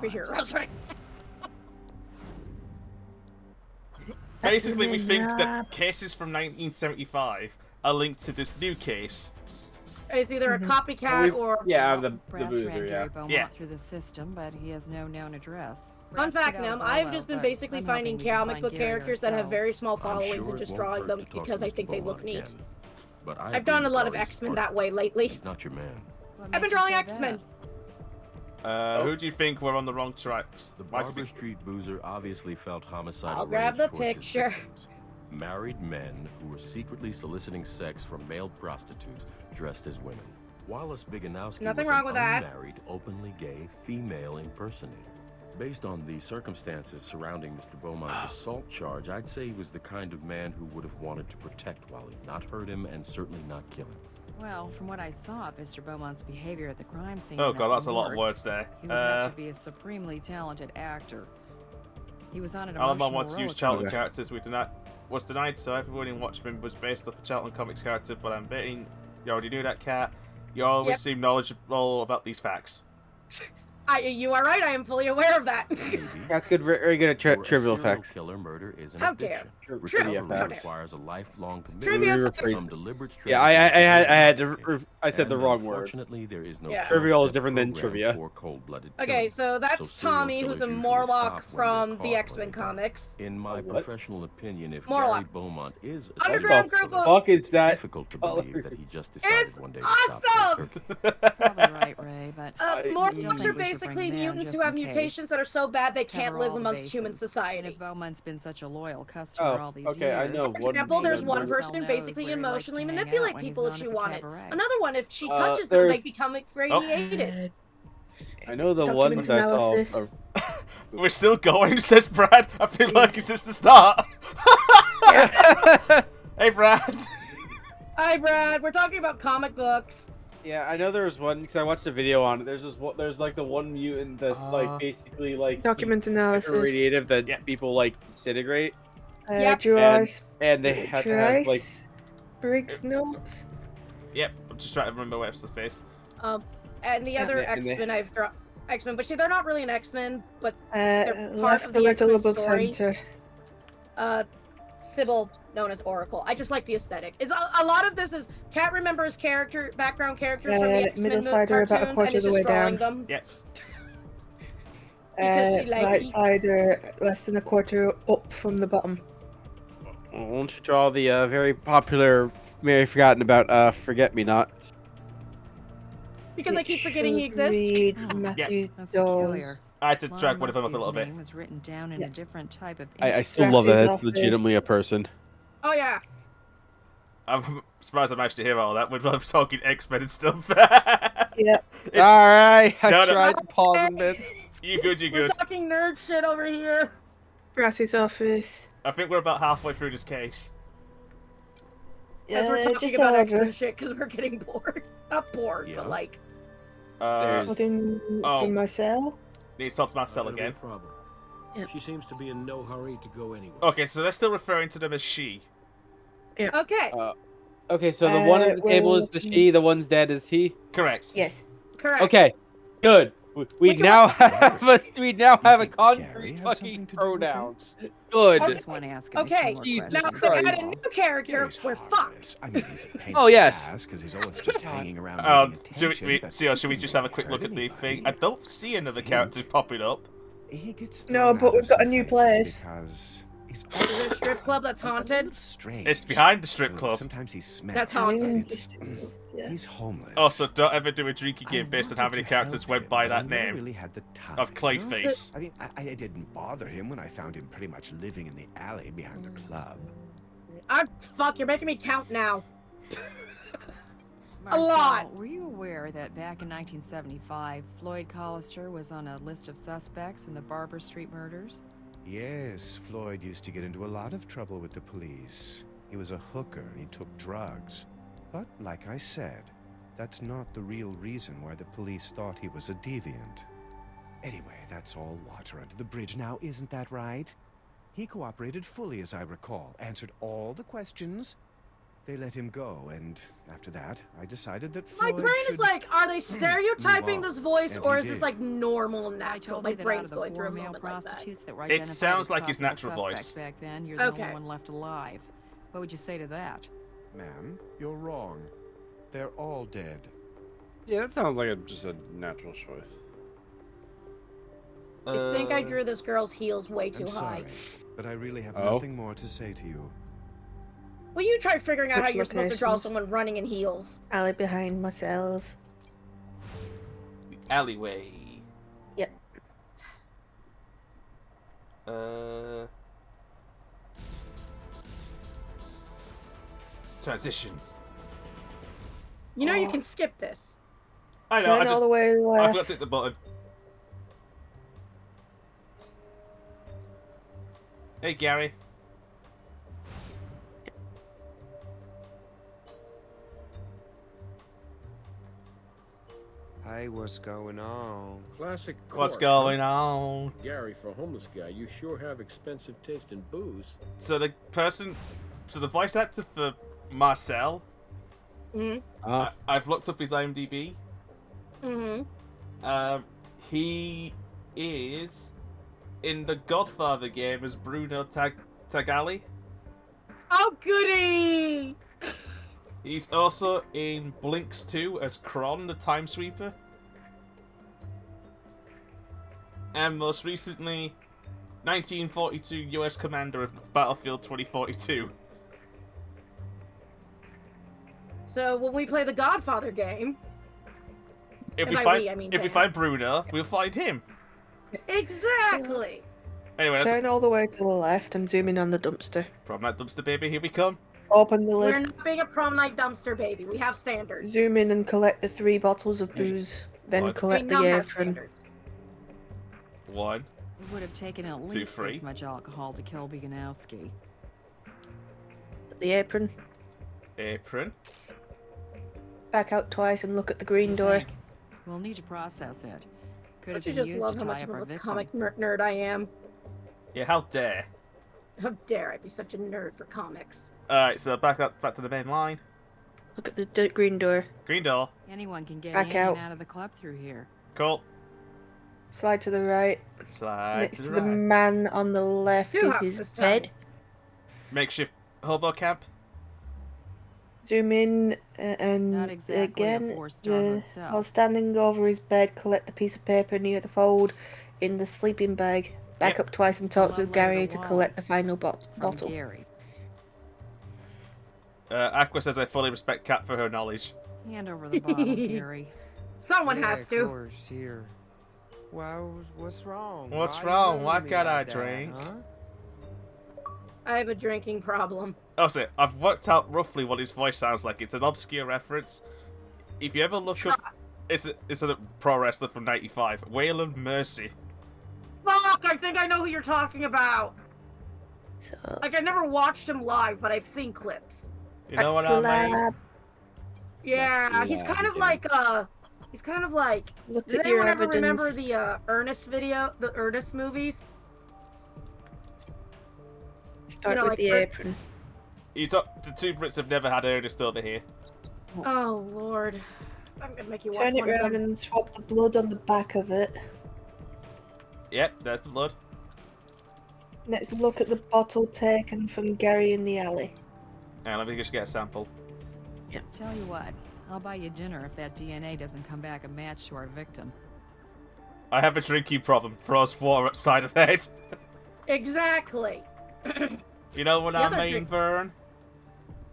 superheroes, right? Basically, we think that cases from 1975 are linked to this new case. It's either a copycat or... the Brass boozer, ran yeah. Gary Beaumont through the system, but he has no known address. Fun Brass put fact, out a Nim, I've bolo, just been but basically I'm finding hoping we can comic find book Gary characters that have ourselves. very small I'm followings sure and it just won't drawing hurt them to talk to because I Mr. think they look Beaumont neat. again. But I I've done a agree lot of with Doris X-Men Parker. that way lately. He's not your man. I've been drawing X-Men. Who do you think were on the wrong tracks? The Barber Street boozer obviously felt homicidal I'll grab rage the towards his picture. victims. Married men who were secretly soliciting sex from male prostitutes dressed as women. Wallace Biganowski Nothing was wrong an with that. unmarried, openly gay female impersonator. Based on the circumstances surrounding Mr. Beaumont's assault charge, I'd say he was the kind of man who would have wanted to protect Wally, not hurt him and certainly not kill him. Well, from what I saw of Mr. Beaumont's behavior at the crime scene... Oh and god, at that's the a lot of morgue, words there. He would have to be a supremely talented actor. He was on an Alabama emotional wants to use roller Charlton coaster. characters was denied, so everyone in Watchmen was based off a Charlton Comics character, but I'm betting you already knew that, Cat. You always seem knowledgeable about these facts. You are right. I am fully aware of that. That's good. Very good at trivial facts. Killer murder is an How dare. addiction. Trivia Recovery facts. requires a lifelong Trivia commitment. facts. Some deliberate Yeah, I had to. I said and the wrong word. Unfortunately, there is no Yeah. Trivial is four-step different than program trivia. for cold-blooded Okay, killing. so that's serial Tommy, who's a killers usually Morlock stop when they're from caught the when X-Men they comics. In my What? professional opinion, if Morlock. Gary Beaumont is a Underground serial group killer, of- Fuck is that? difficult to believe that he just decided It's one day to stop awesome! Probably right, Ray, but... Morlocks are basically mutants who have mutations that are so bad they can't live amongst human And society. if Beaumont's been such a loyal customer all these okay, I years... know. For example, there's one Marcel person who knows basically where he likes emotionally to hang manipulate out when he's people if not she at the wanted. cabaret. Another one, if she touches them, they there's- become radiated. I know the one Document that I saw. analysis. We're still going, says Brad. I feel like it's just the start. Hey, Brad. Hi, Brad. We're talking about comic books. Yeah, I know there was one because I watched a video on it. There's like the one mutant that's like basically like Document analysis. radiative that people like disintegrate. Gerard's and they have to have like Briggs notes. Yep, I'm just trying to remember what it's the face. And the other and they- X-Men I've dropped. X-Men, but see, they're not really an X-Men, but Uh, they're part left of a the little X-Men above story. center. Sybil, known as Oracle. I just like the aesthetic. It's a lot of this is Cat remembers background characters from the X-Men middle sider about a cartoons, quarter and of is the just way drawing down. them. Yep. Because she, like, Right sider less than a quarter up from the bottom. Why don't you draw the very popular Mary Forgotten About Forget Me Not? Because I It keep forgetting he should exists. read Matthew That's Dawes. peculiar. I had to Lon drag one of them up a Muskie's little bit. name was written down in a different type of I ink. still love that Stresses it's off this. legitimately a person. Oh yeah. I'm surprised I managed to hear all that when I'm talking X-Men and stuff. Yeah. Alright, I No, no. tried to pause a bit. You good, you We're good. talking nerd shit over here. Grassy's office. I think we're about halfway through this case. As we're talking just about over. X-Men shit because we're getting bored. Not bored, Yeah. but like. Looking oh. for Marcel. Need to talk to Marcel That'll be a again. problem. Yeah. She seems to be in no hurry to go anywhere. Okay, so they're still referring to them as she. Okay. Okay, so the one at the table is the she, the one's dead is he? Correct. Yes. Correct. Okay, good. We now have a concrete Gary had fucking something to do with pronoun. it? Good. I just want to ask him a few Okay. more Jesus Now questions. if they add Christ. a new character, Gary's we're fucked. harmless. I mean, he's a pain Oh, in the yes. ass because he's always just hanging around. Should we just have a quick look at the thing? I don't see another character popping up. He gets No, thrown but out we've of got a some new places place. because he's Is it a strip club that's haunted? strange. It's behind the strip club. Sometimes he's smashed. That's but haunted. He's homeless. Also, don't ever do a drinking game based on how wanted many to characters help went him, by but I that never name really had the time, of Clayface. I mean, I didn't bother him when I found him pretty much living in the alley behind the club. Fuck, you're making me count now. Marcel, lot. Were you aware that back in 1975, Floyd Collister was on a list of suspects in the Barber Street murders? Yes, Floyd used to get into a lot of trouble with the police. He was a hooker, he took drugs. But, like I said, that's not the real reason why the police thought he was a deviant. Anyway, that's all water under the bridge now, isn't that right? He cooperated fully, as I recall, answered all the questions. They let him go, and after that, I decided that My Floyd brain should... is like, are they stereotyping on. this voice, And or he is this did. like normal and I natural? told My you that out brain's of the going through a four male moment like that. prostitutes that were It identified sounds as like his possible natural suspects voice. back then, you're the Okay. only one left alive. What would you say to that? Ma'am, you're wrong. They're all dead. Yeah, that sounds like just a natural choice. I think I drew this girl's heels way too I'm high. sorry, but I really have Oh. nothing more to say to you. Will you try figuring out how Which you're supposed to draw locations? someone running in heels? Alley behind Marcel's. Alleyway. Yep. Transition. You know you can skip this. I know. Turn all the way I left. forgot to hit the button. Hey, Gary. Hey, what's going on? Classic. What's cork, going huh? on? Gary, for a homeless guy, you sure have expensive taste in booze. So the voice actor for Marcel, I've looked up his IMDb. He is in the Godfather game as Bruno Tagali. Oh, goody! He's also in Blinks 2 as Kron, the Time Sweeper. And most recently, 1942 US Commander of Battlefield 2042. So when we play the Godfather game, If we him. find Bruno, we'll find him. Exactly. Anyway, Turn all the way to the left and zoom in on the dumpster. From that dumpster, baby, here we come. Open the lid. We're not being a prom night dumpster baby. We have standards. Zoom in and collect the 3 bottles of booze. Then What? collect We the now have apron. standards. 1. It would have taken at 2, least 3. this much alcohol to kill Biganowski. The apron. Apron. Back out twice and look at the green door. We'll need to process it. Could Don't have you been just used love to how tie much up of our a victim. comic nerd I am? Yeah, how dare. How dare I be such a nerd for comics? Alright, so back to the main line. Look at the green door. Green door. Anyone can get Back in out. and out of the club through here. Cool. Slide to the right. Slide Next to to the the right. man on the left Two is houses his time. bed. Makeshift hobo camp. Zoom in Not and exactly a again, 4-star hotel. while standing over his bed, collect the piece of paper near the fold in the sleeping bag. Back Yep. up twice and talk to Love Gary letter to to collect the final From bottle. Gary. Aqua says I fully respect Kat for her knowledge. Hand over the bottle, Gary. Someone Yeah, has of to. course, here. Well, what's wrong? What's Why you wrong? yelling Why at me can't I like that, drink? huh? I have a drinking problem. Also, I've worked out roughly what his voice sounds like. It's an obscure reference. If you ever look up, it's a pro wrestler from '95, Waylon Mercy. Fuck! I think I know who you're talking about. So, Like I never watched him live, but I've seen clips. You know what back to I the mean? lab. Yeah, he's kind of like he's kind of like. Look Does at your anyone ever evidence. remember the Ernest video, the Ernest movies? Start know, with like the for- apron. The 2 Brits have never had Ernest over here. Oh Lord, I'm gonna make you watch Turn it one of around them. and swap the blood on the back of it. Yep, there's the blood. Let's look at the bottle taken from Gary in the alley. And let me just get a sample. Tell you what, I'll buy you dinner if that DNA doesn't come back a match to our victim. I have a drinking problem. Throws water at side of head. Exactly. You know what The I other mean, drink- Vern?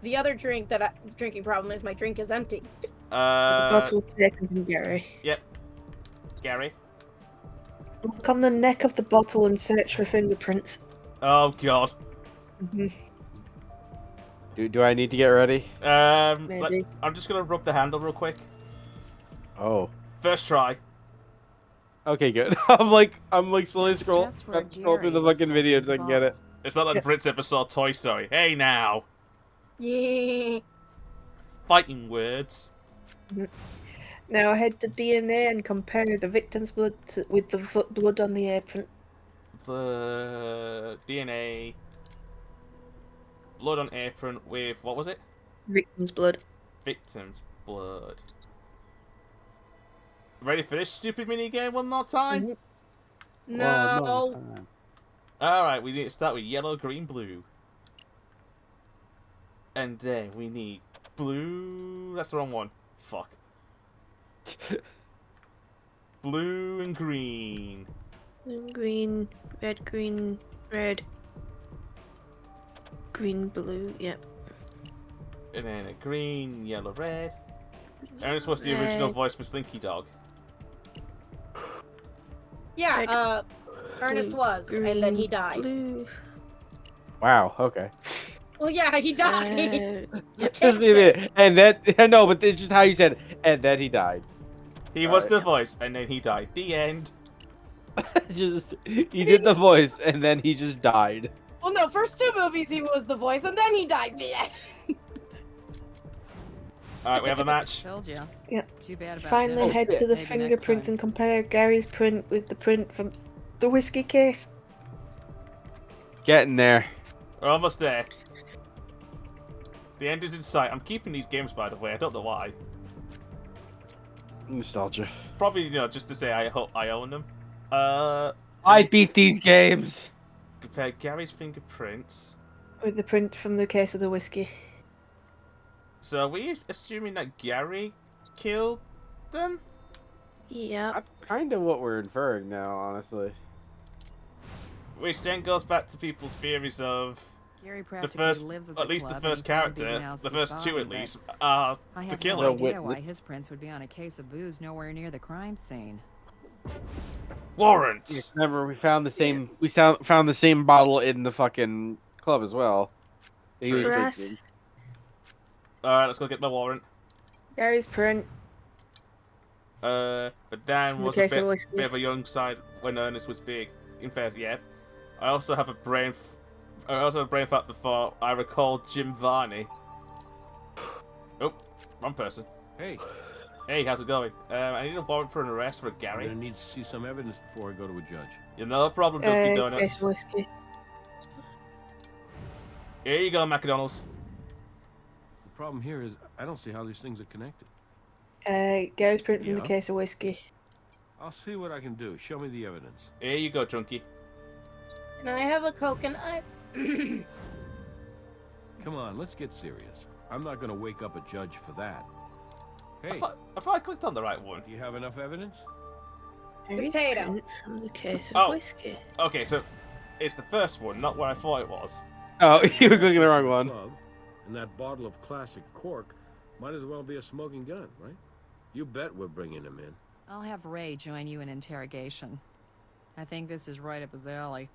The other drinking problem is my drink is empty. The bottle taken from Gary. Yep. Gary. Look on the neck of the bottle and search for fingerprints. Oh God. Do I need to get ready? Maybe. I'm just gonna rub the handle real quick. Oh. First try. Okay, good. I'm like slowly That's scroll just where through the Gary was fucking video so I can get it. It's not like the Brits ever saw Toy Story. Hey now. Yeah. Fighting words. Now head to DNA and compare the victim's blood with the blood on the apron. The DNA. Blood on apron with, what was it? Victim's blood. Victim's blood. Ready for this stupid mini game one more time? No. Alright, we need to start with yellow, green, blue. And then we need blue. That's the wrong one. Fuck. Blue and green. Green, red, green, red. Green, blue, yep. And then a green, yellow, red. Ernest was the original Red. voice for Slinky Dog. Yeah, Ernest blue, was, and then he died. Blue. Wow. Okay. Well, yeah, he died. Doesn't even, and that no, but it's just how you said, and then he died. He was the voice, and then he died. The end. Just he did the voice, and then he just died. Well, no, first 2 movies he was the voice, and then he died. The end. Alright, we have a match. Told you. Yeah. Too bad about Finally dinner. head to the Maybe next fingerprints time. and compare Gary's print with the print from the whiskey case. Getting there. We're almost there. The end is in sight. I'm keeping these games, by the way. I don't know why. Nostalgia. Probably, you know, just to say I own them. I beat these games. Compare Gary's fingerprints. With the print from the case of the whiskey. So are we assuming that Gary killed them? Yeah. That's kind of what we're inferring now, honestly. Which then goes back to people's theories of Gary the practically first, lives at at the least the club first and he found character, Dean House's the first 2 body, at but least, I to have kill no him. idea why his prints would be on a case of booze nowhere near the crime scene. Warrants. Remember, we found the same. We found the same bottle in the fucking club as well. He was drinking. Brass. Alright, let's go get my warrant. Gary's print. But Dan In the was a case of bit whiskey. of a young side when Ernest was big. In fact, yeah. I also have a brain fart before I recall Jim Varney. Oh, wrong person. Hey. Hey, how's it going? I need a warrant for an arrest for I'm Gary. gonna need to see some evidence before I go to a judge. Yeah, no problem, Dunkin' Case Donuts. of whiskey. Here you go, McDonald's. The problem here is I don't see how these things are connected. Gary's print from the Yeah. case of whiskey. I'll see what I can do. Show me the evidence. Here you go, Junkie. Can I have a coconut? Come on, let's get serious. I'm not gonna wake up a judge for that. Hey, I thought I clicked on the right one. do you have enough evidence? Gary's Potato. print from the case of Oh. whiskey. Okay, so it's the first one, not what I thought it was. Oh, you were clicking the wrong one. Club, and that bottle of classic cork might as well be a smoking gun, right? You bet we're bringing him in. I'll have Ray join you in interrogation. I think this is right up his alley.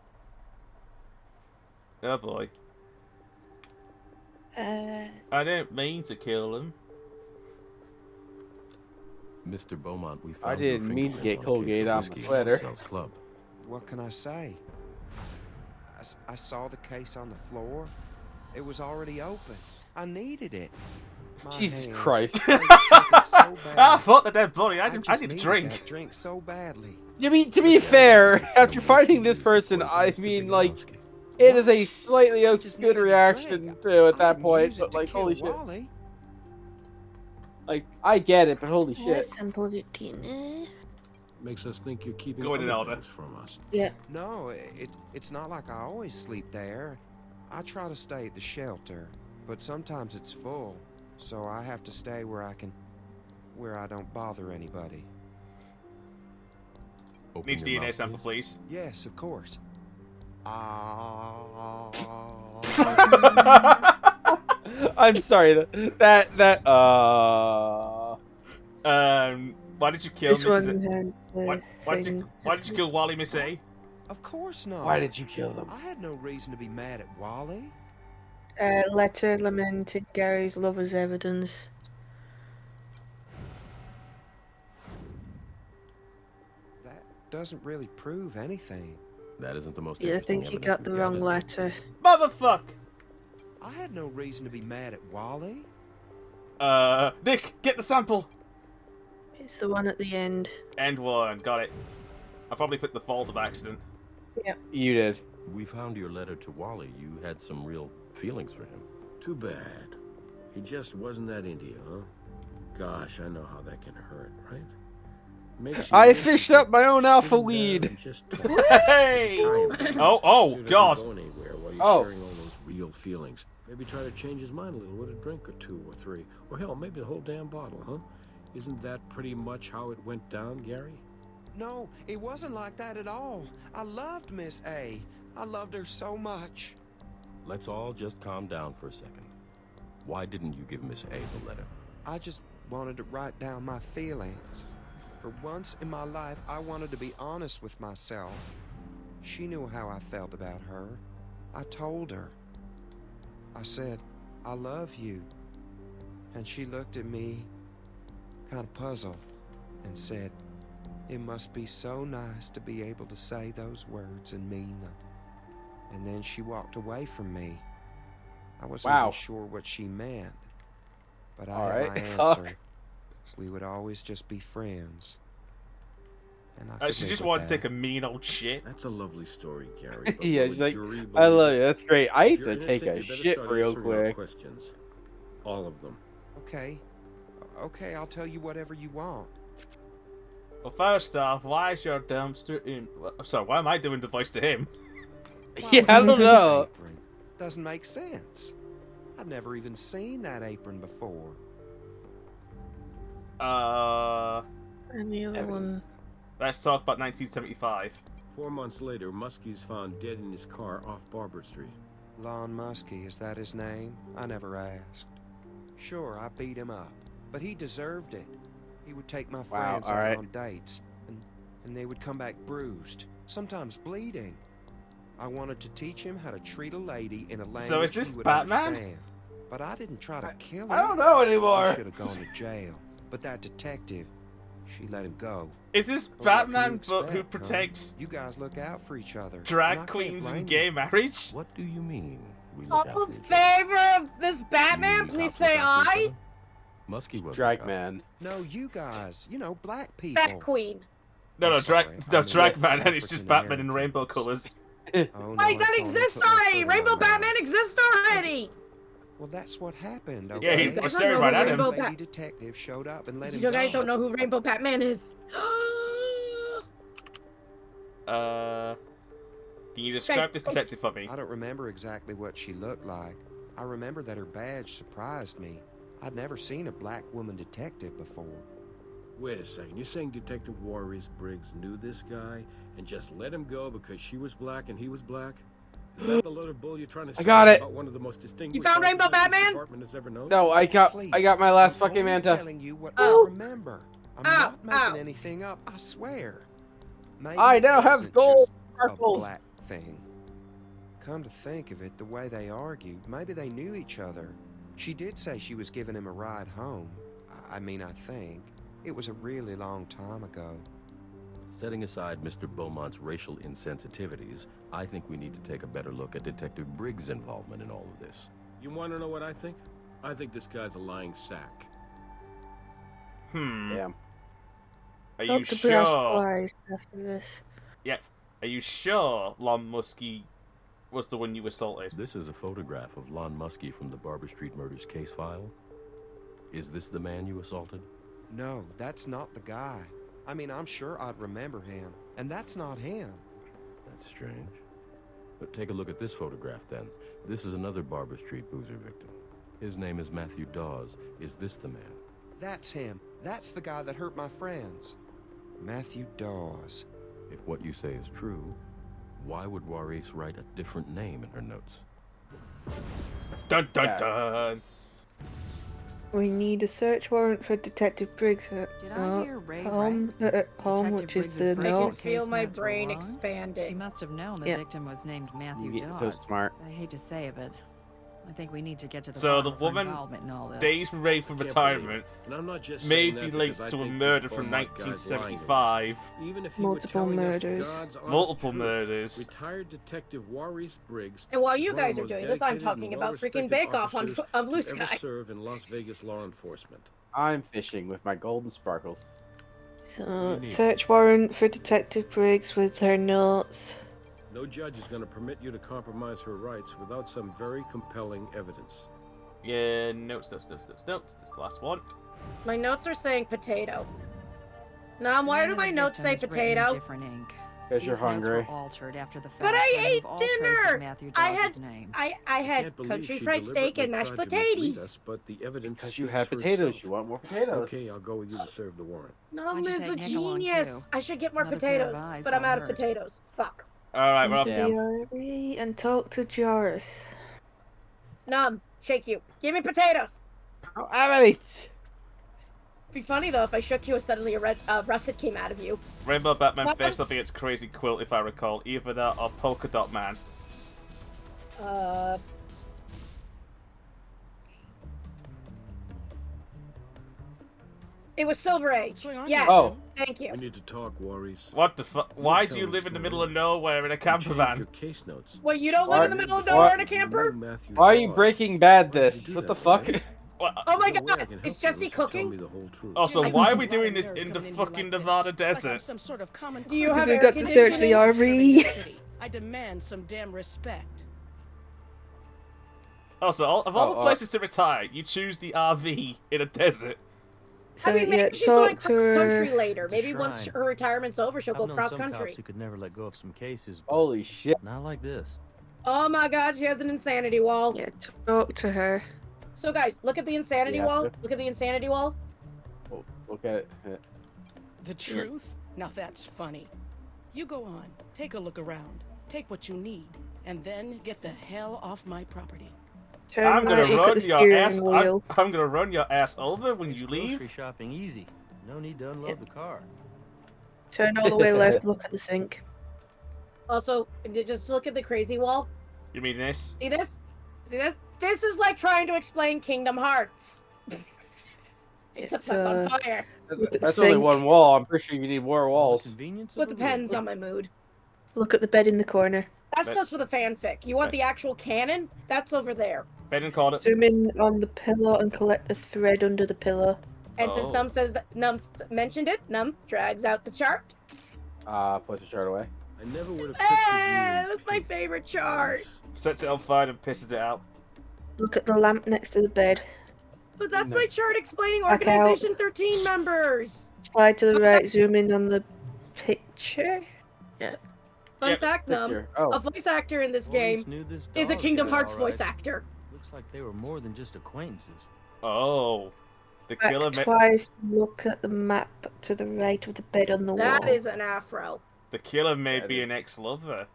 Oh boy. I didn't mean to kill him. Mr. Beaumont, we found I didn't your mean to get fingerprints Colgate on on the my case of sweater. whiskey at Marcel's Club. What can I say? I saw the case on the floor. It was already open. I needed it. My Jesus hands Christ. were shaking so bad. Ah, fuck the dead body. I just need a needed drink. that drink so badly. I mean, to be fair, after fighting this person, I mean, like, it is a slightly good reaction to at that point, but like, holy shit. Wally. Like, I get it, but holy I shit. sampled it, Tina. Makes us think you're keeping Going in other order. things from us. Yeah. No, it's not like I always sleep there. I try to stay at the shelter, but sometimes it's full, so I have to stay where I don't bother anybody. Needs DNA sample, please. Yes, of course. I'm sorry, why did you kill This Mrs. one has Why did you kill Wally, Miss A? Of course not. Why did you kill them? I had no reason to be mad at Wally. Letter lamented Gary's love as evidence. That doesn't really prove anything. That isn't the most Yeah, I interesting think you evidence got the we've wrong gathered. letter. Motherfuck! I had no reason to be mad at Wally. Nick, get the sample! It's the one at the end. End one, got it. I probably put the folder by accident. Yep. You did. We found your letter to Wally. You had some real feelings for him. Too bad. He just wasn't that into you, huh? Gosh, I know how that can hurt, right? Makes you I wish you fished could up my own sit alpha him down weed. and just talk. Hey! Oh, Shouldn't God. be going anywhere while you're Oh. sharing all those real feelings. Maybe try to change his mind a little with a drink or two or three. Or hell, maybe the whole damn bottle, huh? Isn't that pretty much how it went down, Gary? No, it wasn't like that at all. I loved Miss A. I loved her so much. Let's all just calm down for a second. Why didn't you give Miss A the letter? I just wanted to write down my feelings. For once in my life, I wanted to be honest with myself. She knew how I felt about her. I told her. I said, I love you. And she looked at me, kind of puzzled, and said, it must be so nice to be able to say those words and mean them. And then she walked away from me. I wasn't even sure what she meant, but I had my answer. We would always just be friends. And I could She live just with wanted to that. take a mean old shit. That's a lovely story, Gary. but Yeah, will she's the like, jury I believe love it? you. That's great. I If need you're to take innocent, a you better shit start real answering our quick. questions. All of them. Okay. Okay, I'll tell you whatever you want. Well, first off, why is your dumpster in... Sorry, why am I doing the voice to him? Yeah, I don't know. Apron. Doesn't make sense. I've never even seen that apron before. Any other one? Let's talk about 1975. 4 months later, Muskie's found dead in his car off Barber Street. Lon Muskie, is that his name? I never asked. Sure, I beat him up, but he deserved it. He would take my friends out on dates, and they would come back bruised, sometimes bleeding. I wanted to teach him how to treat a lady in a language So is this he would Batman? understand. But I didn't try to kill him. I don't know anymore. He should have gone to jail. But that detective, she let him go. Is this Well, what Batman can you but who expect, huh? protects You guys look out for each other. and I drag can't queens blame and you. gay marriage? What do you mean? We All look out in for each other? favor of this Batman, please say aye. Muskie was Drag man. No, you guys. You know, black people. Bat Queen. No, I'm sorry, drag I'm man, and it's just Batman in African-American. rainbow colors. Oh, no, Like, I that thought I exists put my already! foot Rainbow on that. Batman exists already! Well, that's what happened. Yeah, Okay? he was staring right at him. Rainbow Lady detective showed up and let him You guys go. don't know who Rainbow Batman is. Can you describe this detective for me? I don't remember exactly what she looked like. I remember that her badge surprised me. I'd never seen a black woman detective before. Wait a second, you're saying Detective Warris Briggs knew this guy and just let him go because she was black and he was black? Is that the load of bull you're trying to say got it. about one of the most distinguished You found Rainbow officers this Batman? department has ever known? No, I got my last fucking I'm manta. telling you what I remember. I'm not making anything up, I swear. Maybe I it now have wasn't gold just sparkles. a black thing. Come to think of it, the way they argued, maybe they knew each other. She did say she was giving him a ride home. I mean, I think. It was a really long time ago. Setting aside Mr. Beaumont's racial insensitivities, I think we need to take a better look at Detective Briggs' involvement in all of this. You want to know what I think? I think this guy's a lying sack. Damn. Are you Dr. Brass sure? flies after this. Yep. Are you sure Lon Muskie was the one you assaulted? This is a photograph of Lon Muskie from the Barber Street murders case file. Is this the man you assaulted? No, that's not the guy. I mean, I'm sure I'd remember him. And that's not him. That's strange. But take a look at this photograph then. This is another Barber Street boozer victim. His name is Matthew Dawes. Is this the man? That's him. That's the guy that hurt my friends. Matthew Dawes. If what you say is true, why would Warris write a different name in her notes? Dun dun dun! We need a search warrant for Detective Briggs at I hear Ray home, which is the I can notes. feel my notes were brain wrong. expanding. She must have known the Yeah. victim was named Matthew You get Dawes. so smart. I hate to say it, but I think we need to get to the So bottom the of her woman involvement in all this. days removed from Can't retirement believe it. And I'm not just may saying be that linked because to I a think murder this from Beaumont guy's lying to us. 1975. Even if he Multiple were telling murders. Us God's honest Multiple truth, murders. Retired Detective Warris Briggs. And while is you one of guys the are most doing this, I'm dedicated talking and about freaking well-respected Bake Off on officers Blue to ever Sky. serve in Las Vegas law enforcement. I'm fishing with my golden sparkles. So, search warrant for Detective Briggs with her notes. No judge is going to permit you to compromise her rights without some very compelling evidence. Yeah, notes. This is the last one. My notes are saying potato. Nom, why None do of my the notes say victims written in potato? different ink. Because you're These notes hungry. were altered after the fact. But I to ate remove all trace of dinner. Matthew I Dawes' had name. I Can't had believe country she fried steak deliberately and mashed tried to mislead potatoes. us, but the evidence Because you speaks have for potatoes. itself. You want more potatoes. Okay, I'll go with you to serve the warrant. Nom Why'd you is take a Nick along, genius. too? I should get more Another pair of potatoes, eyes but I'm won't out of hurt. potatoes. Fuck. Alright, we're off. Into the RV and talk to Joris. Nom, shake you. Give me potatoes. I don't have any. Be funny though if I shook you and suddenly a red russet came out of you. Rainbow Batman What? faced off against Crazy Quilt, if I recall. Either that or Polka Dot Man. It was Silver Age. going on Yes. here? Oh. Thank you. We need to talk, Worries. What the fuck? You Why tell do you me live in the what's middle going of nowhere in a camper Change van? your case notes. Well, you don't Why- live in the middle of why- nowhere in a camper? Why are you Breaking Bad this? What the fuck? Oh my There's no way I god, can is help you Jesse unless you tell cooking? me the whole truth. Also, I why are think we a lot of doing this nerve in the coming in here fucking like Nevada this. Like I'm desert? some sort of common Do you Because have we air got to search the conditioning? RV. I demand some damn respect. Also, of all the places to retire, you choose the RV in a desert. So, I mean, maybe yeah, she's going talk to cross her. country later. It's a Maybe once shrine. her retirement's over, she'll I've go known cross some country. cops who could never let go of some cases. But Holy shit. not like this. Oh my god, she has an insanity wall. Yeah, talk to her. So guys, look at the insanity You have wall. to? Look at the insanity wall. Oh, look at it. The truth? Now that's funny. You go on, take a look around, take what you need, and then get the hell off my property. Turn I'm gonna right, look at run the your steering ass. wheel. I'm gonna run your ass over when you Grocery leave. shopping easy. No need to unload the car. Turn all the way left, look at the sink. Also, just look at the crazy wall. You mean this? See this? See this? This is like trying to explain Kingdom Hearts. Except that's on fire. That's only one wall. I'm pretty sure you need more walls. Well, it depends on my mood. Look at the bed in the corner. That's just for the fanfic. You want the actual canon? That's over there. Ben called it. Zoom in on the pillow and collect the thread under the pillow. And since Num says that Num mentioned it, Num drags out the chart. Put the chart away. I never would have That was my favorite chart. Sets it on fire and pisses it out. Look at the lamp next to the bed. But that's my chart explaining Back out. Organization 13 members. Slide to the right, zoom in on the picture. Yeah. Fun fact, Num, picture. Oh. a voice actor in this Police game knew this is a dog Kingdom guy, Hearts all right. voice actor. Looks like they were more than just acquaintances. Oh, the Back killer. twice, look at the map to the right of the bed on the wall. That is an afro. The killer may be an ex-lover.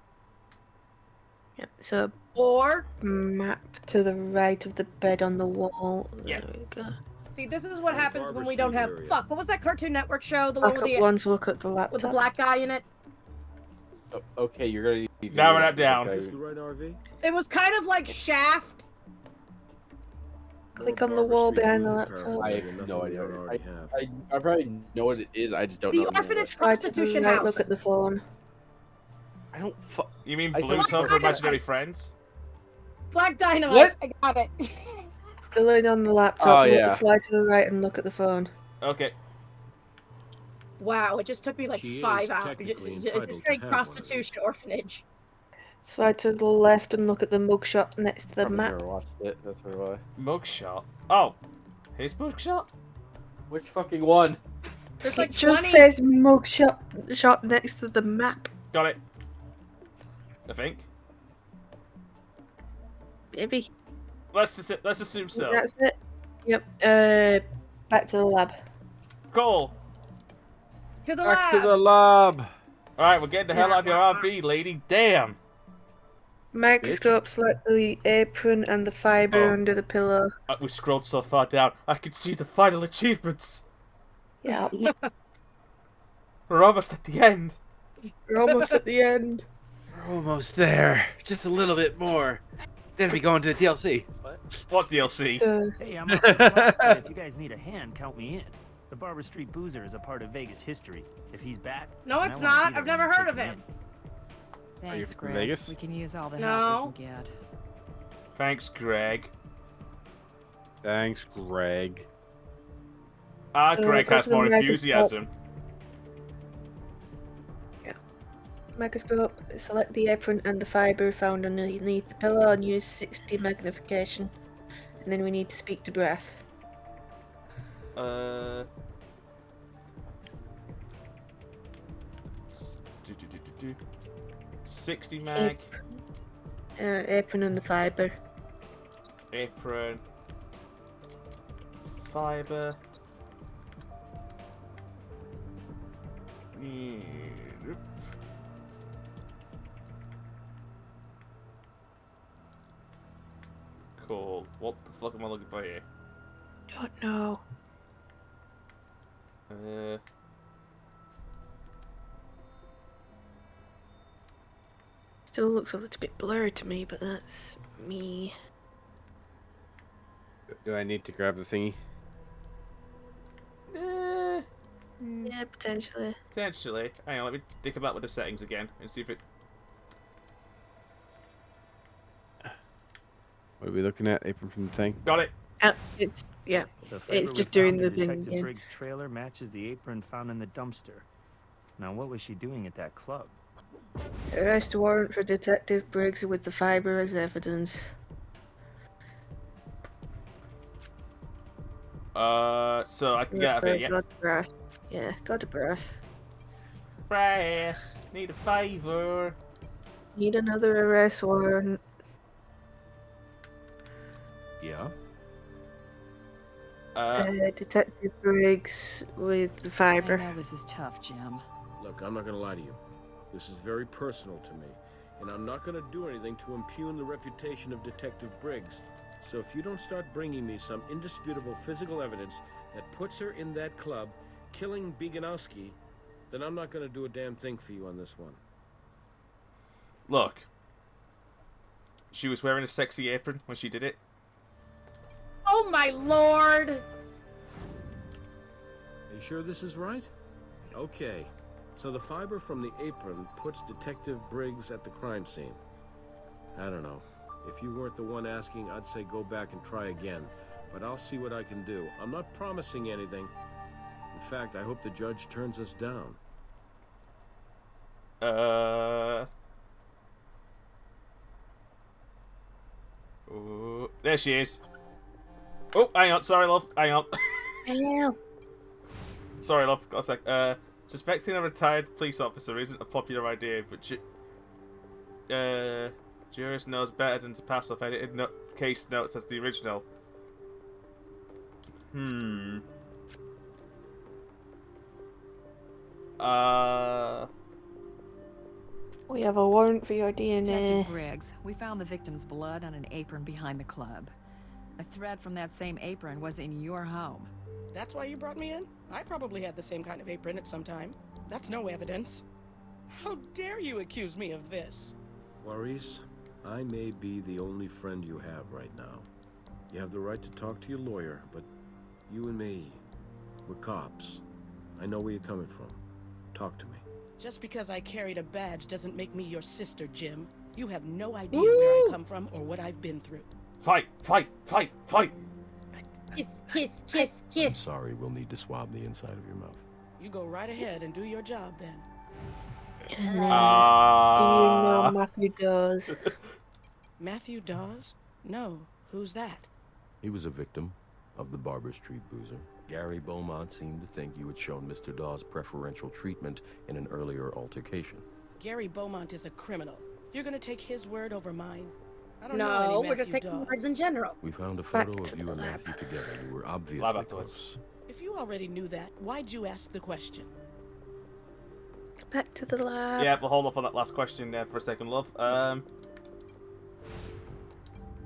Yeah, so Or map to the right of the bed on the wall. Yeah. There we go. see, this is what happens when Barbara we don't Street have area. fuck. What was that Cartoon Network show? The one Back with up the one to look at the laptop. with the black guy in it. Okay, you're gonna need to Narrow that down. Is this the right RV? It was kind of like Shaft. Click More on the Barbara wall Street behind the movie laptop. I paraphernalia, have no nothing we idea. don't already have. I probably know what it is. I just don't The know. name of orphanage it. Slide to the prostitution right, house. look at the phone. I don't. You mean I Blue's don't- Home for Imaginary Friends? Black Dynamite. What? I got it. Still in on the laptop. Oh, look, yeah. Slide to the right and look at the phone. Okay. Wow, it just took me like She is 5 hours. technically It's entitled saying to have one of prostitution orphanage. Slide to the left and look at the mugshot next to the Probably map. never watched it. That's why. Mugshot. Oh, his mugshot. Which fucking one? There's It like just 20. says mugshot shot next to the map. Got it. I think. Maybe. Let's assume so. That's it. Yep. Back to the lab. Cool. To the Back to lab. the lab. All right, we're getting the hell out of your RV, lady. Damn. Microscope, select the apron and the fiber Oh. under the pillow. We scrolled so far down, I could see the final achievements. Yeah. We're almost at the end. We're almost at the end. We're almost there. Just a little bit more. Then we go into the DLC. What DLC? So, Hey, I'm off the clock, but if you guys need a hand, count me in. The Barber Street Boozer is a part of Vegas history. If he's back, No, then it's I wanna not. be there I've never when you heard take of him him. in. Thanks, from Greg. Vegas? We can use all the No. help we can get. Thanks, Greg. Thanks, Greg. Greg go has to the more microscope. enthusiasm. microscope, select the apron and the fiber found underneath the pillow and use 60 magnification. And then we need to speak to Brass. 60 mag. Apron and the fiber. Apron. Fiber. Cool. What the fuck am I looking for here? Don't know. Still looks a little bit blurred to me, but that's me. Do I need to grab the thingy? Yeah, potentially. Potentially. Hang on, let me think about with the settings again and see if it. What are we looking at? Apron from the thing. Got it. It's yeah. The fiber It's we just found doing in the thing Detective again. Briggs' trailer matches the apron found in the dumpster. Now, what was she doing at that club? Arrest warrant for Detective Briggs with the fiber as evidence. So I can get out of here, yeah. Got to brass. Yeah, got to brass. Brass, need a favor. Need another arrest warrant. Yeah? Detective Briggs with the fiber. I know this is tough, Jim. Look, I'm not gonna lie to you. This is very personal to me, and I'm not gonna do anything to impugn the reputation of Detective Briggs. So if you don't start bringing me some indisputable physical evidence that puts her in that club, killing Biganowski, then I'm not gonna do a damn thing for you on this one. Look. She was wearing a sexy apron when she did it. Oh my lord! Are you sure this is right? Okay. So the fiber from the apron puts Detective Briggs at the crime scene. I don't know. If you weren't the one asking, I'd say go back and try again. But I'll see what I can do. I'm not promising anything. In fact, I hope the judge turns us down. Ooh, there she is. Oh, hang on. Sorry, love. Hang on. Hell. Sorry, love. Got a sec. Suspecting a retired police officer isn't a popular idea, but jurist knows better than to pass off edited case notes as the original. We have a warrant for your DNA. Detective Briggs, we found the victim's blood on an apron behind the club. A thread from that same apron was in your home. That's why you brought me in? I probably had the same kind of apron at some time. That's no evidence. How dare you accuse me of this? Maurice, I may be the only friend you have right now. You have the right to talk to your lawyer, but you and me, we're cops. I know where you're coming from. Talk to me. Just because I carried a badge doesn't make me your sister, Jim. You have no idea where I come from or what I've been through. Fight, fight, fight, fight! Kiss, kiss, kiss, I'm kiss. sorry, we'll need to swab the inside of your mouth. You go right ahead and do your job then. And then, do you know Matthew Dawes? Matthew Dawes? No. Who's that? He was a victim of the Barber Street boozer. Gary Beaumont seemed to think you had shown Mr. Dawes preferential treatment in an earlier altercation. Gary Beaumont is a criminal. You're gonna take his word over mine? I don't No, know any we're just Matthew taking Dawes. words in general. We found a photo of you and Matthew together. You were obviously close. If you already knew that, why'd you ask the question? Back to the lab. Yeah, but hold off on that last question there for a second, love.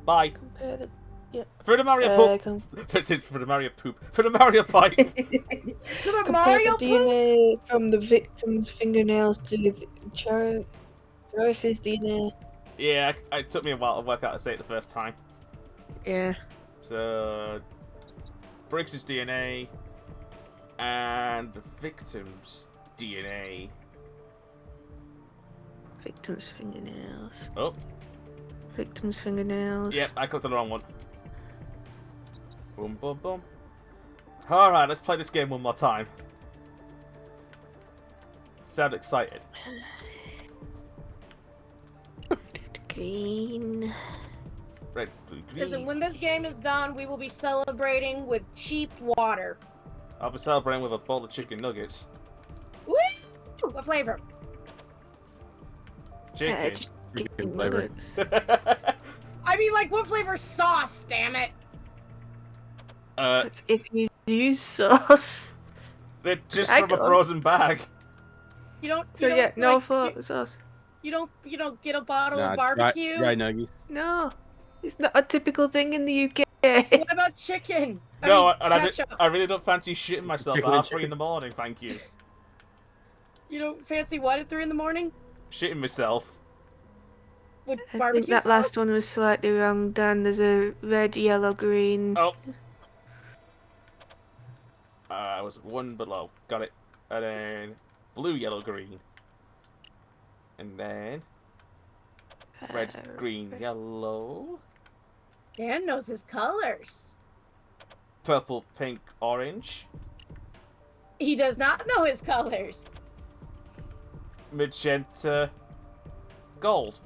Bye. Compare the... Yeah. For the Mario poop. For the Mario poop. For the Mario pipe. Compare the DNA from the victim's fingernails to the Charles's DNA. Yeah, it took me a while to work out how to say it the first time. Yeah. So, Briggs' DNA and the victim's DNA. Victim's fingernails. Oh. Victim's fingernails. Yep, I clicked on the wrong one. Boom, boom, boom. Alright, let's play this game one more time. Sound excited. Green. Red, blue, green. Listen, when this game is done, we will be celebrating with cheap water. I'll be celebrating with a bowl of chicken nuggets. Woo! What flavor? Chicken. Chicken flavor. I mean, like, what flavor sauce, damn it? That's if you use sauce. They're just I from a don't. frozen bag. You don't. So you yeah, don't, no like, sauce. You don't get a bottle Nah, of barbecue. dry nuggies. No, it's not a typical thing in the UK. What about chicken? No, I mean, ketchup. I really don't fancy shitting myself Chicken at and 3 in the morning, thank you. You don't fancy what at 3 in the morning? Shitting myself. With I barbecue think that sauce? last one was slightly wrong, Dan. There's a red, yellow, green. Oh. I was one below. Got it. And then blue, yellow, green. And then red, green, yellow. Dan knows his colors. Purple, pink, orange. He does not know his colors. Magenta, gold.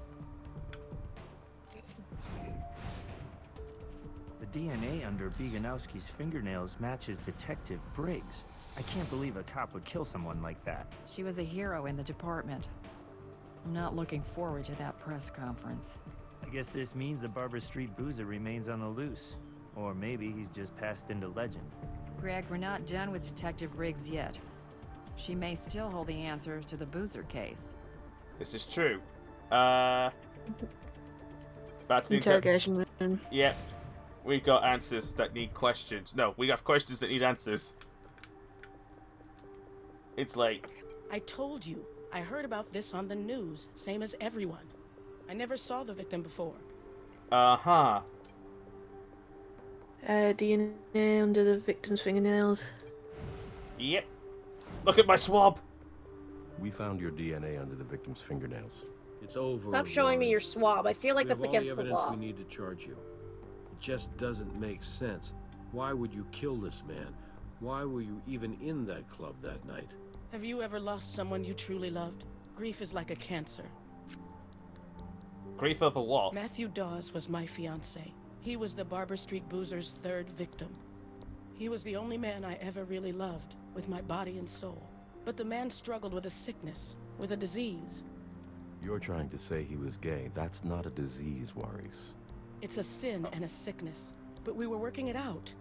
The DNA under Bieganowski's fingernails matches Detective Briggs. I can't believe a cop would kill someone like that. She was a hero in the department. I'm not looking forward to that press conference. I guess this means the Barber Street Boozer remains on the loose. Or maybe he's just passed into legend. Greg, we're not done with Detective Briggs yet. She may still hold the answer to the Boozer case. This is true. Back to the Interrogation room. Yep. We got answers that need questions. No, we have questions that need answers. It's late. I told you. I heard about this on the news, same as everyone. I never saw the victim before. Uh-huh. DNA under the victim's fingernails. Yep. Look at my swab. We found your DNA under the victim's fingernails. It's over. Stop showing me your Lawrence. swab. I feel like We that's have all against the evidence law. we need to charge you. It just doesn't make sense. Why would you kill this man? Why were you even in that club that night? Have you ever lost someone you truly loved? Grief is like a cancer. Grief over what? Matthew Dawes was my fiancé. He was the Barber Street Boozer's third victim. He was the only man I ever really loved, with my body and soul. But the man struggled with a sickness, with a disease. You're trying to say he was gay. That's not a disease, Juarez. It's a sin and a sickness, but we were working it out.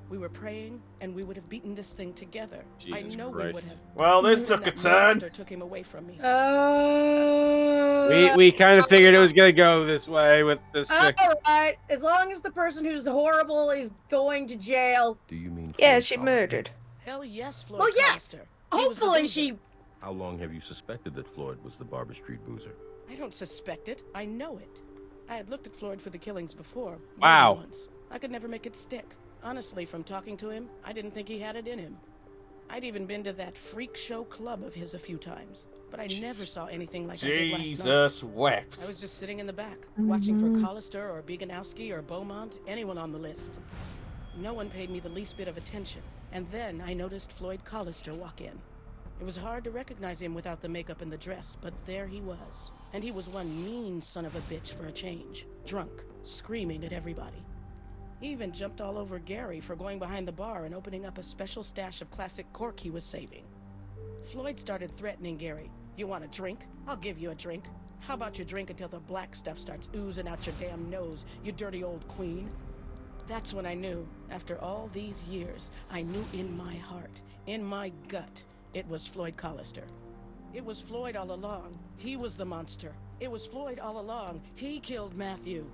We were praying, and we would have beaten this thing together. I Jesus know Christ. we would have. Well, this And took a that turn. monster took him away from me. We kind of figured it was gonna go this way with this chick. Alright, as long as the person who's horrible is going to jail. Do you mean? Yeah, Floyd she Hollister? murdered. Hell yes, Floyd. Well, yes. Hollister. He was the Hopefully boozer. she. How long have you suspected that Floyd was the Barber Street Boozer? I don't suspect it. I know it. I had looked at Floyd for the killings before. more than Wow. Once. I could never make it stick. Honestly, from talking to him, I didn't think he had it in him. I'd even been to that freak show club of his a few times, but I never saw anything like I did last night. Jesus wept. I was just sitting in the back, watching for Collister or Bieganowski or Beaumont, anyone on the list. No one paid me the least bit of attention, and then I noticed Floyd Collister walk in. It was hard to recognize him without the makeup and the dress, but there he was. And he was one mean son of a bitch for a change. Drunk, screaming at everybody. He even jumped all over Gary for going behind the bar and opening up a special stash of classic cork he was saving. Floyd started threatening Gary. You want a drink? I'll give you a drink. How about you drink until the black stuff starts oozing out your damn nose, you dirty old queen? That's when I knew, after all these years, I knew in my heart, in my gut, it was Floyd Collister. It was Floyd all along. He was the monster. It was Floyd all along. He killed Matthew.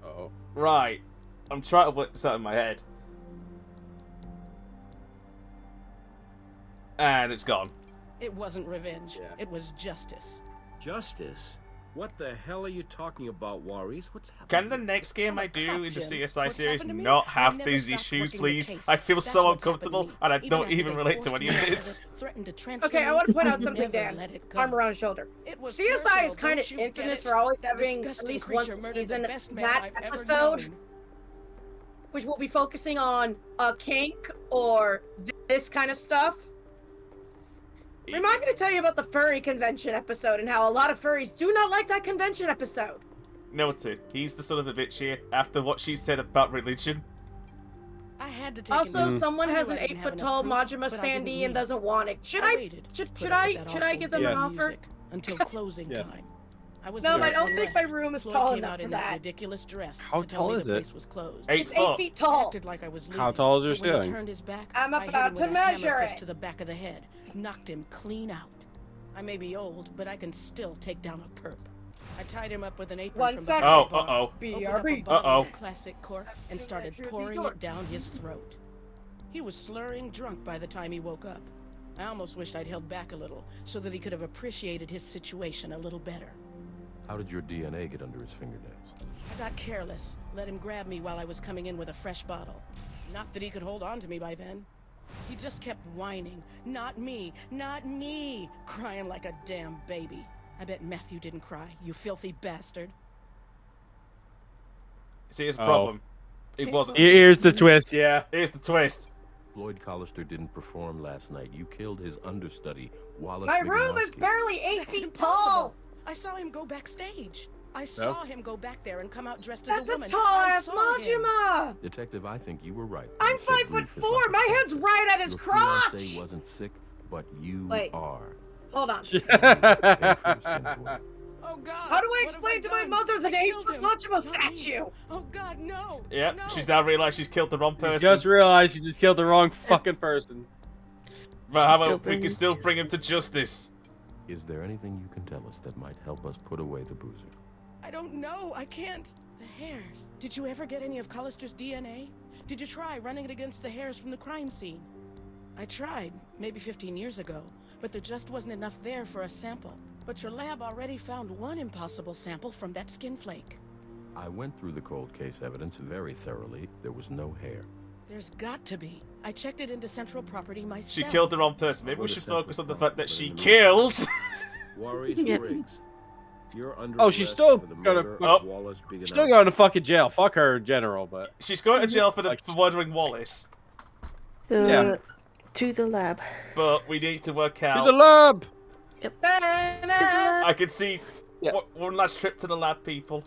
Uh-oh. Right. I'm trying to work this out in my head. And it's gone. It wasn't revenge. Yeah. It was justice. Justice? What the hell are you talking about, Juarez? What's happening? Can the next game I'm a I do cop, in the Jim. CSI What's series happened to me? not I have never these stopped issues, working the please? case. I feel That's so what's happened to uncomfortable, me. and I Even don't after even they relate to forced any me of out this. it, threatened to transfer Okay, I me, want to point out I something, never Dan. let it go. Arm around shoulder. It was CSI personal, is kind of don't you get infamous it? for always That having at disgusting least creature once a murdered the season best man that I've ever episode, known. which will be focusing on a kink or this kind of stuff. Remind me to tell you about the furry convention episode and how a lot of furries do not like that convention episode. Noted. He's the son of a bitch here after what she said about religion. I had to take Also, him. someone I has knew an I didn't have 8-foot-tall enough proof, Majima but I didn't standee leave. and doesn't want it. Should I I waited, should put up with I that should I awful give them an damn offer? music until closing Yes. time. I was No, there I don't when think my room is Floyd tall came enough out for in that. ridiculous dress How to tell tall me is the it? place was closed. It's 8 feet tall. Acted like I was How leaving, tall is your but when he ceiling? turned his back, I'm I hit about him to with a hammer measure fist it. to the back of the head, knocked him clean out. I may be old, but I can still take down a perp. I tied him up with an apron 1 from second. behind the Oh, bar, uh-oh. opened up a BRB. bottle Uh-oh. of classic cork, and started should be pouring cork. it down his throat. He was slurring drunk by the time he woke up. I almost wished I'd held back a little, so that he could have appreciated his situation a little better. How did your DNA get under his fingernails? I got careless, let him grab me while I was coming in with a fresh bottle. Not that he could hold on to me by then. He just kept whining. Not me, not me, crying like a damn baby. I bet Matthew didn't cry, you filthy bastard. See, here's the problem. It wasn't. Here's the twist, yeah. Here's the twist. Floyd Collister didn't perform last night. You killed his understudy, Wallace. My room is Biganowski. barely 8 feet tall. I saw him go backstage. I saw him go back there and come out dressed That's as a woman. a tall ass Majima. Detective, I think you were right. I'm You said 5'4". My head's right at his Your crotch. fiancé wasn't sick, but you Wait. are. Hold on. Oh God! How do I explain to my mother the 8-foot Majima statue? Oh God, no! Yeah, she's now realised she's killed the wrong person. Just realized you just killed the wrong fucking person. But how about we can still bring him to justice? Is there anything you can tell us that might help us put away the boozer? I don't know. I can't. The hairs. Did you ever get any of Collister's DNA? Did you try running it against the hairs from the crime scene? I tried, maybe 15 years ago, but there just wasn't enough there for a sample. But your lab already found one impossible sample from that skin flake. I went through the cold case evidence very thoroughly. There was no hair. There's got to be. I checked it into Central Property myself. She killed the wrong person. Maybe we should focus on the fact that she killed. Maurice Briggs. You're under Oh, she's arrest still for the gonna. murder Oh, of Wallace Biganowski. still going to fucking jail. Fuck her in general, but She's going to jail for murdering Wallace. Yeah. To the lab. But we need to work out. to the lab. Yep. I can see one last trip to the lab, people.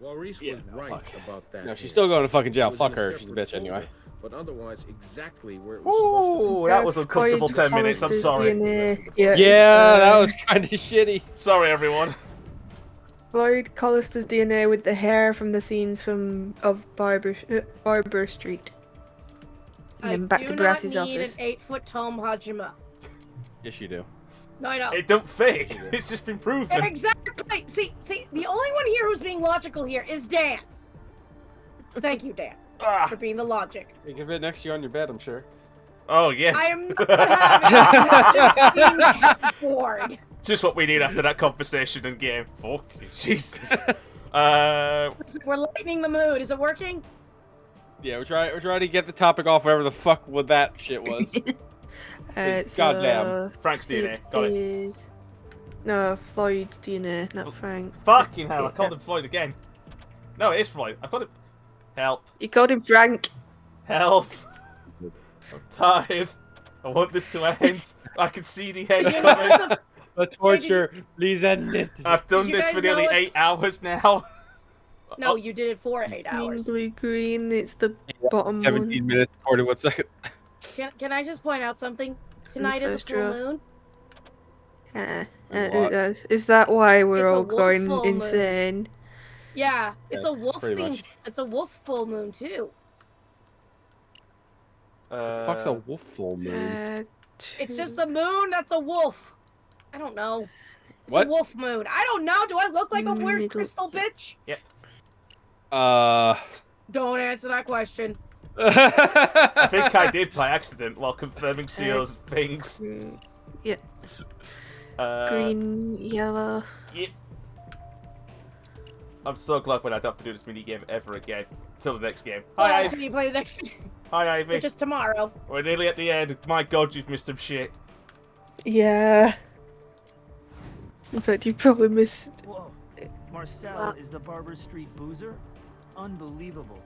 Maurice was right about that. No, she's hair. still going to fucking jail. It was Fuck in a her. She's a separate bitch anyway. folder, but otherwise exactly where it was supposed to Ooh, be. that was uncomfortable 10 minutes. I'm sorry. Yeah, that was kind of shitty. Sorry, everyone. Floyd Collister's DNA with the hair from the scenes of Barber Street. And then back to Brass's I do not need office. an 8-foot tall Majima. Yes, you do. No, I don't. It don't fit. It's just been proven. Exactly. See, the only one here who's being logical here is Dan. Thank you, Dan, for being the logic. You can fit next to you on your bed, I'm sure. Oh, yeah. I am not having a bored. Just what we need after that conversation and game. Fuck. Jesus. Listen, we're lightening the mood. Is it working? Yeah, we're trying to get the topic off whatever the fuck what that shit was. It's, goddamn. Frank's DNA. Got it. No, Floyd's DNA, not Frank. Fucking hell, I called him Floyd again. No, it is Floyd. I called him... Help. You called him Frank. Help. I'm tired. I want this to end. I can see the end coming. The torture, please end it. I've done this for nearly 8 hours now. No, you did it for 8 hours. Green, it's the bottom 17 one. minutes, 41 seconds. Can I just point out something? Tonight is a First full row. moon. Is that why we're It's a all wolf going full moon. insane? Yeah, it's Yeah, a wolf pretty thing. much. It's a wolf full moon too. Fuck's a wolf full moon. It's just the moon that's a wolf. I don't know. It's What? a wolf moon. I don't know. Do I look like a weird crystal bitch? Yep. Don't answer that question. I think I did by accident while confirming CO's things. Yeah. Green, yellow. Yep. I'm so glad we don't have to do this mini game ever again. Till the next game. Hi, Until Ivy. you play the next. Hi, Ivy. Which is tomorrow. We're nearly at the end. My God, you've missed some shit. Yeah. In fact, you probably missed. Whoa. Marcel is the Barber Street boozer? Unbelievable.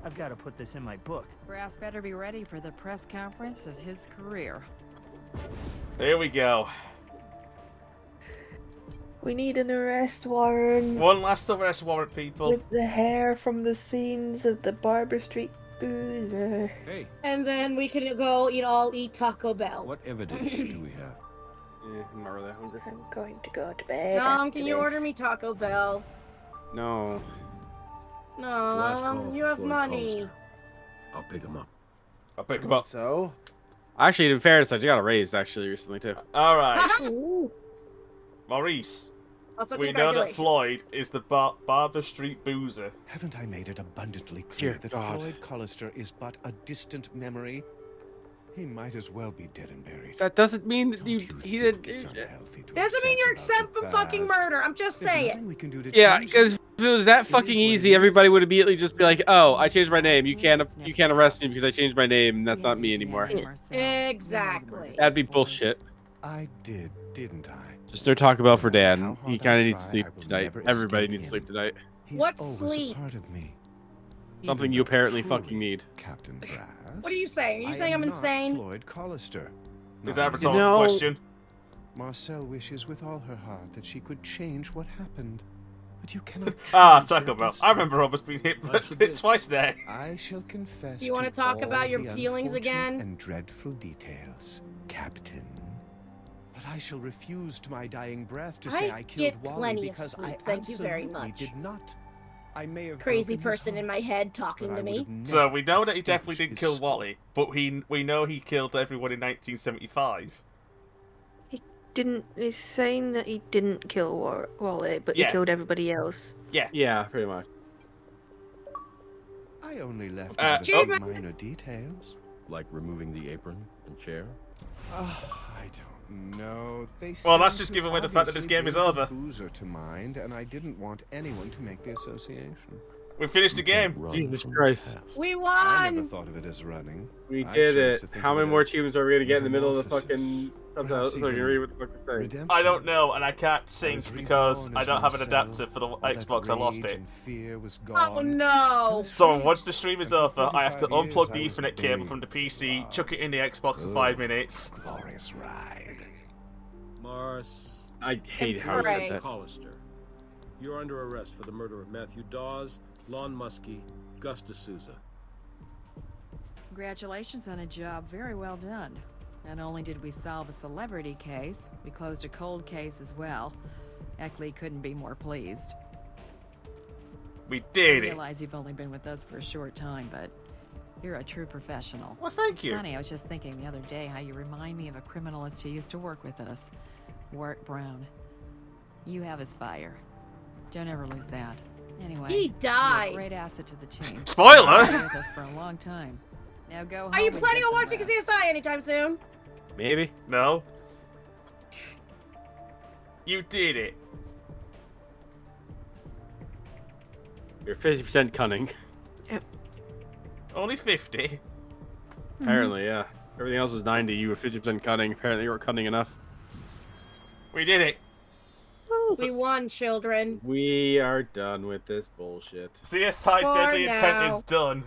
I've got to put this in my book. Brass better be ready for the press conference of his career. Here we go. We need an arrest warrant. One last arrest warrant, people. With the hair from the scenes of the Barber Street boozer. Hey, And then we can go all eat Taco Bell. what evidence do we have? Yeah, I'm not really hungry. I'm going to go to bed. Mom, can you after order me Taco Bell? No. No, Last call you for have Floyd money. Collister. I'll pick him up. I'll pick him up. So? Actually, in fairness, I just got a raise actually recently too. Alright. Maurice. Also, We know that Floyd is the Barber Street boozer. Haven't I made it abundantly clear Dear that God. Floyd Collister is but a distant memory? He might as well be dead and buried. That doesn't mean that he did. Doesn't mean you're exempt from fucking murder. I'm just saying. We can do to Yeah, change because if it was that fucking easy, everybody would immediately just be like, "Oh, I changed my name. You can't arrest me because I changed my name. And that's not me anymore." Exactly. That'd be bullshit. I did, didn't I? Just no Taco Bell for Dan. He kind of needs sleep tonight. Everybody needs sleep tonight. What sleep? Part of me. Something you apparently fucking need. Captain Brass. What are you saying? Are you saying I'm insane? Floyd Collister. Is that a rhetorical question? Marcel wishes with all her heart that she could change what happened. But you cannot. Taco Bell. I remember almost being hit twice there. I shall confess. You want to talk about your the feelings unfortunate again? And dreadful details, Captain. But I shall refuse to my dying breath to say I killed get Wally plenty of because sleep, I thank you very absolutely much. did not. I may have Crazy broken his person in heart, my head talking but to I would me. have never So we know that he definitely extinguished didn't his kill Wally, but we know he killed everyone in 1975. He's saying that he didn't kill Wally, but Yeah. he killed everybody else. Yeah. Yeah, pretty much. I only left out a few minor details. Like removing the apron and chair? I don't know. They Well, that's seem just to giving away the fact that this obviously game is bring the over. Boozer to mind, and I didn't want anyone to make the association. We finished the game. Jesus Christ. We I never won! thought of it as running. We I did chose it. to think How of many it more as achievements are we going to get in the middle of the metamorphosis, fucking something perhaps else so I can even read what the fuck it's saying? redemption. I don't know, and I can't sync was because reborn I as don't have an Marcel, adapter for the all that Xbox. I lost rage it. and fear was Oh gone. no! So once the stream is And for over, I have to 45 years, unplug I the was Ethernet cable big, from the PC, chuck it in the Xbox for 5 minutes. Glorious ride. Mars. I hate how he said that. Hollister. You're under arrest for the murder of Matthew Dawes, Lon Muskie, Gus D'Souza. Congratulations on a job very well done. Not only did we solve a celebrity case, we closed a cold case as well. Eckley couldn't be more pleased. We I did it. realize you've only been with us for a short time, but you're a true professional. Well, thank It's you. funny, I was just thinking the other day how you remind me of a criminalist who used to work with us, Wart Brown. You have his fire. Don't ever lose that. Anyway, He you're died. a great asset to the team. Spoiler! You've been with us for a long time. Now go home. Are you and planning get on some watching rest. CSI anytime soon? Maybe. No. You did it. You're 50% cunning. Only 50. Apparently, yeah. Everything else was 90. You were 50% cunning. Apparently, you were cunning enough. We did it. We won, children. We are done with this bullshit. CSI For Deadly Intent now. is done.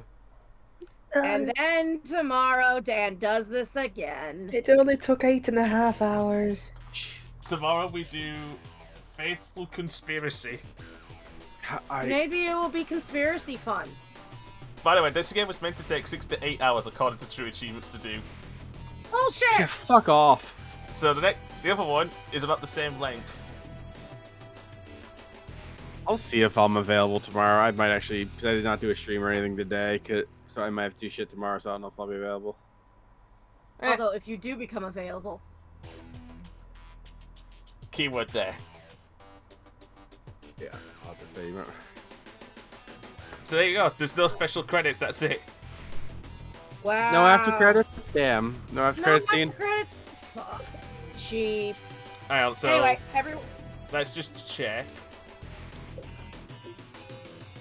And then tomorrow, Dan does this again. It only took 8.5 hours. Tomorrow we do Fatal Conspiracy. Maybe it will be conspiracy fun. By the way, this game was meant to take 6 to 8 hours according to TrueAchievements to do. Bullshit! Yeah, fuck off. So the other one is about the same length. I'll see if I'm available tomorrow. I might actually, because I did not do a stream or anything today, so I might have to do shit tomorrow, so I don't know if I'll be available. Although, if you do become available. Keyword there. Yeah, I'll just say, So there you go. There's no special credits. That's it. Wow. No after credits? Damn. No after credits scene? After credits? Fuck. Cheap. Alright, so Anyway, everyone. let's just check.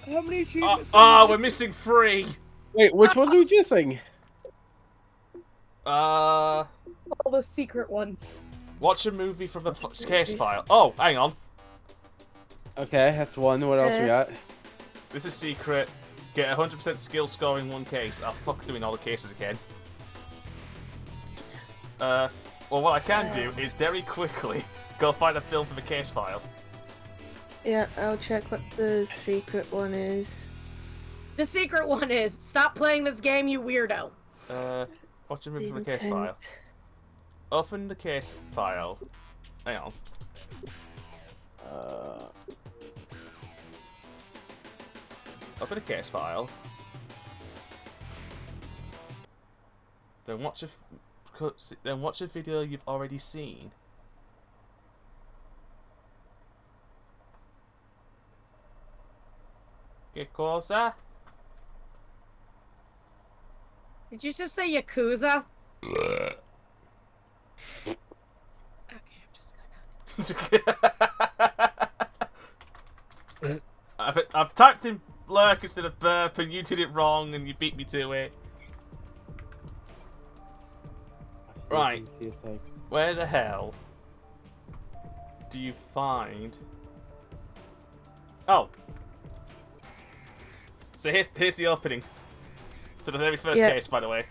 How many achievements? Oh, we're missing 3. Wait, which ones are we missing? All the secret ones. Watch a movie from a case file. Oh, hang on. Okay, that's one. What else we got? This is secret. Get 100% skill score in one case. Oh, fuck doing all the cases again. Well, what I can do is very quickly go find a film from a case file. Yeah, I'll check what the secret one is. The secret one is stop playing this game, you weirdo. Watch a movie from a case file. Open the case file. Hang on. Open a case file. Then watch a video you've already seen. ¿Qué cosa? Did you just say Yakuza? I've typed in lurk instead of burp, and you did it wrong, and you beat me to it. Right. Where the hell do you find... Oh. So here's the opening to the very first case, by the way.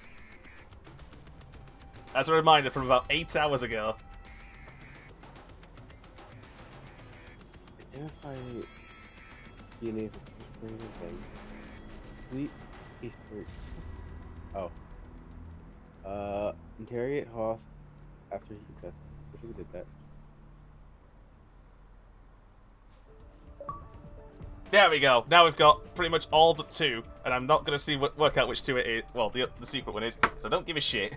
As a reminder from about 8 hours ago. Identify DNA for complete history. Oh. Interrogate Hoss after he confessed. I wish we did that. There we go. Now we've got pretty much all but 2, and I'm not gonna work out which 2 it is. Well, the secret one is, so don't give a shit.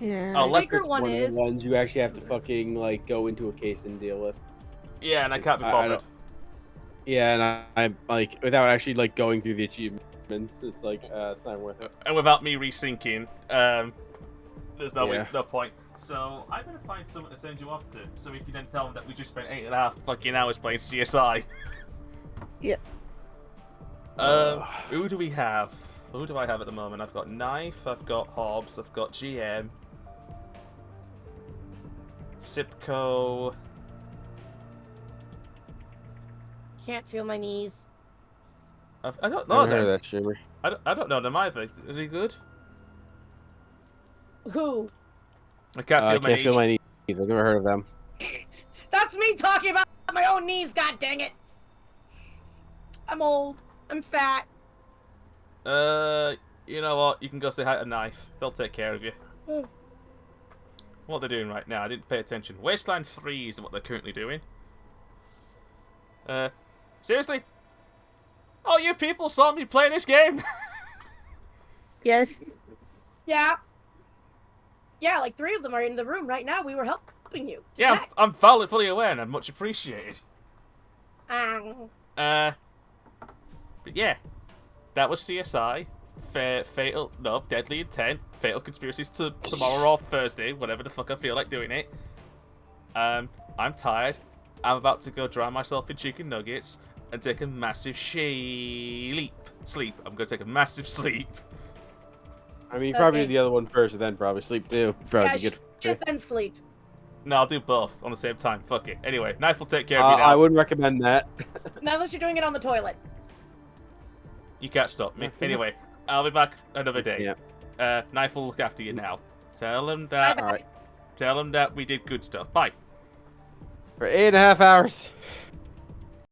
Yeah. Oh, The secret one of the is ones you actually have to fucking like go into a case and deal with. Yeah, and I can't be bothered. Yeah, and I'm like without actually like going through the achievements, it's like it's not worth it. And without me resyncing, there's no point. So I'm gonna find someone to send you off to, so we can then tell them that we just spent 8.5 fucking hours playing CSI. Yeah. Who do we have? Who do I have at the moment? I've got Knife, I've got Hobbs, I've got GM, Sipco. can't feel my knees. I don't know heard of that streamer. I don't know them either. Is he good? Who? I can't feel my knees. I've never heard of them. That's me talking about my own knees, god dang it! I'm old. I'm fat. You know what? You can go say hi to Knife. They'll take care of you. What they're doing right now, I didn't pay attention. Wasteland 3 is what they're currently doing. Seriously? Oh, you people saw me playing this game? Yes. Yeah. Yeah, like 3 of them are in the room right now. We were helping you. Yeah, I'm fully aware and I'm much appreciated. But yeah, that was CSI. Deadly Intent, Fatal Conspiracies to tomorrow or Thursday, whatever the fuck I feel like doing it. I'm tired. I'm about to go drown myself in chicken nuggets and take a massive sleep. I'm gonna take a massive sleep. I mean, probably the other one first, and then probably sleep too. Probably Yeah, good. shit, then sleep. No, I'll do both on the same time. Fuck it. Anyway, Knife will take care of you now. I wouldn't recommend that. Not unless you're doing it on the toilet. You can't stop me. Anyway, I'll be back another day. Yeah. Knife will look after you now. Tell him that. All right. Tell him that we did good stuff. Bye. For 8.5 hours.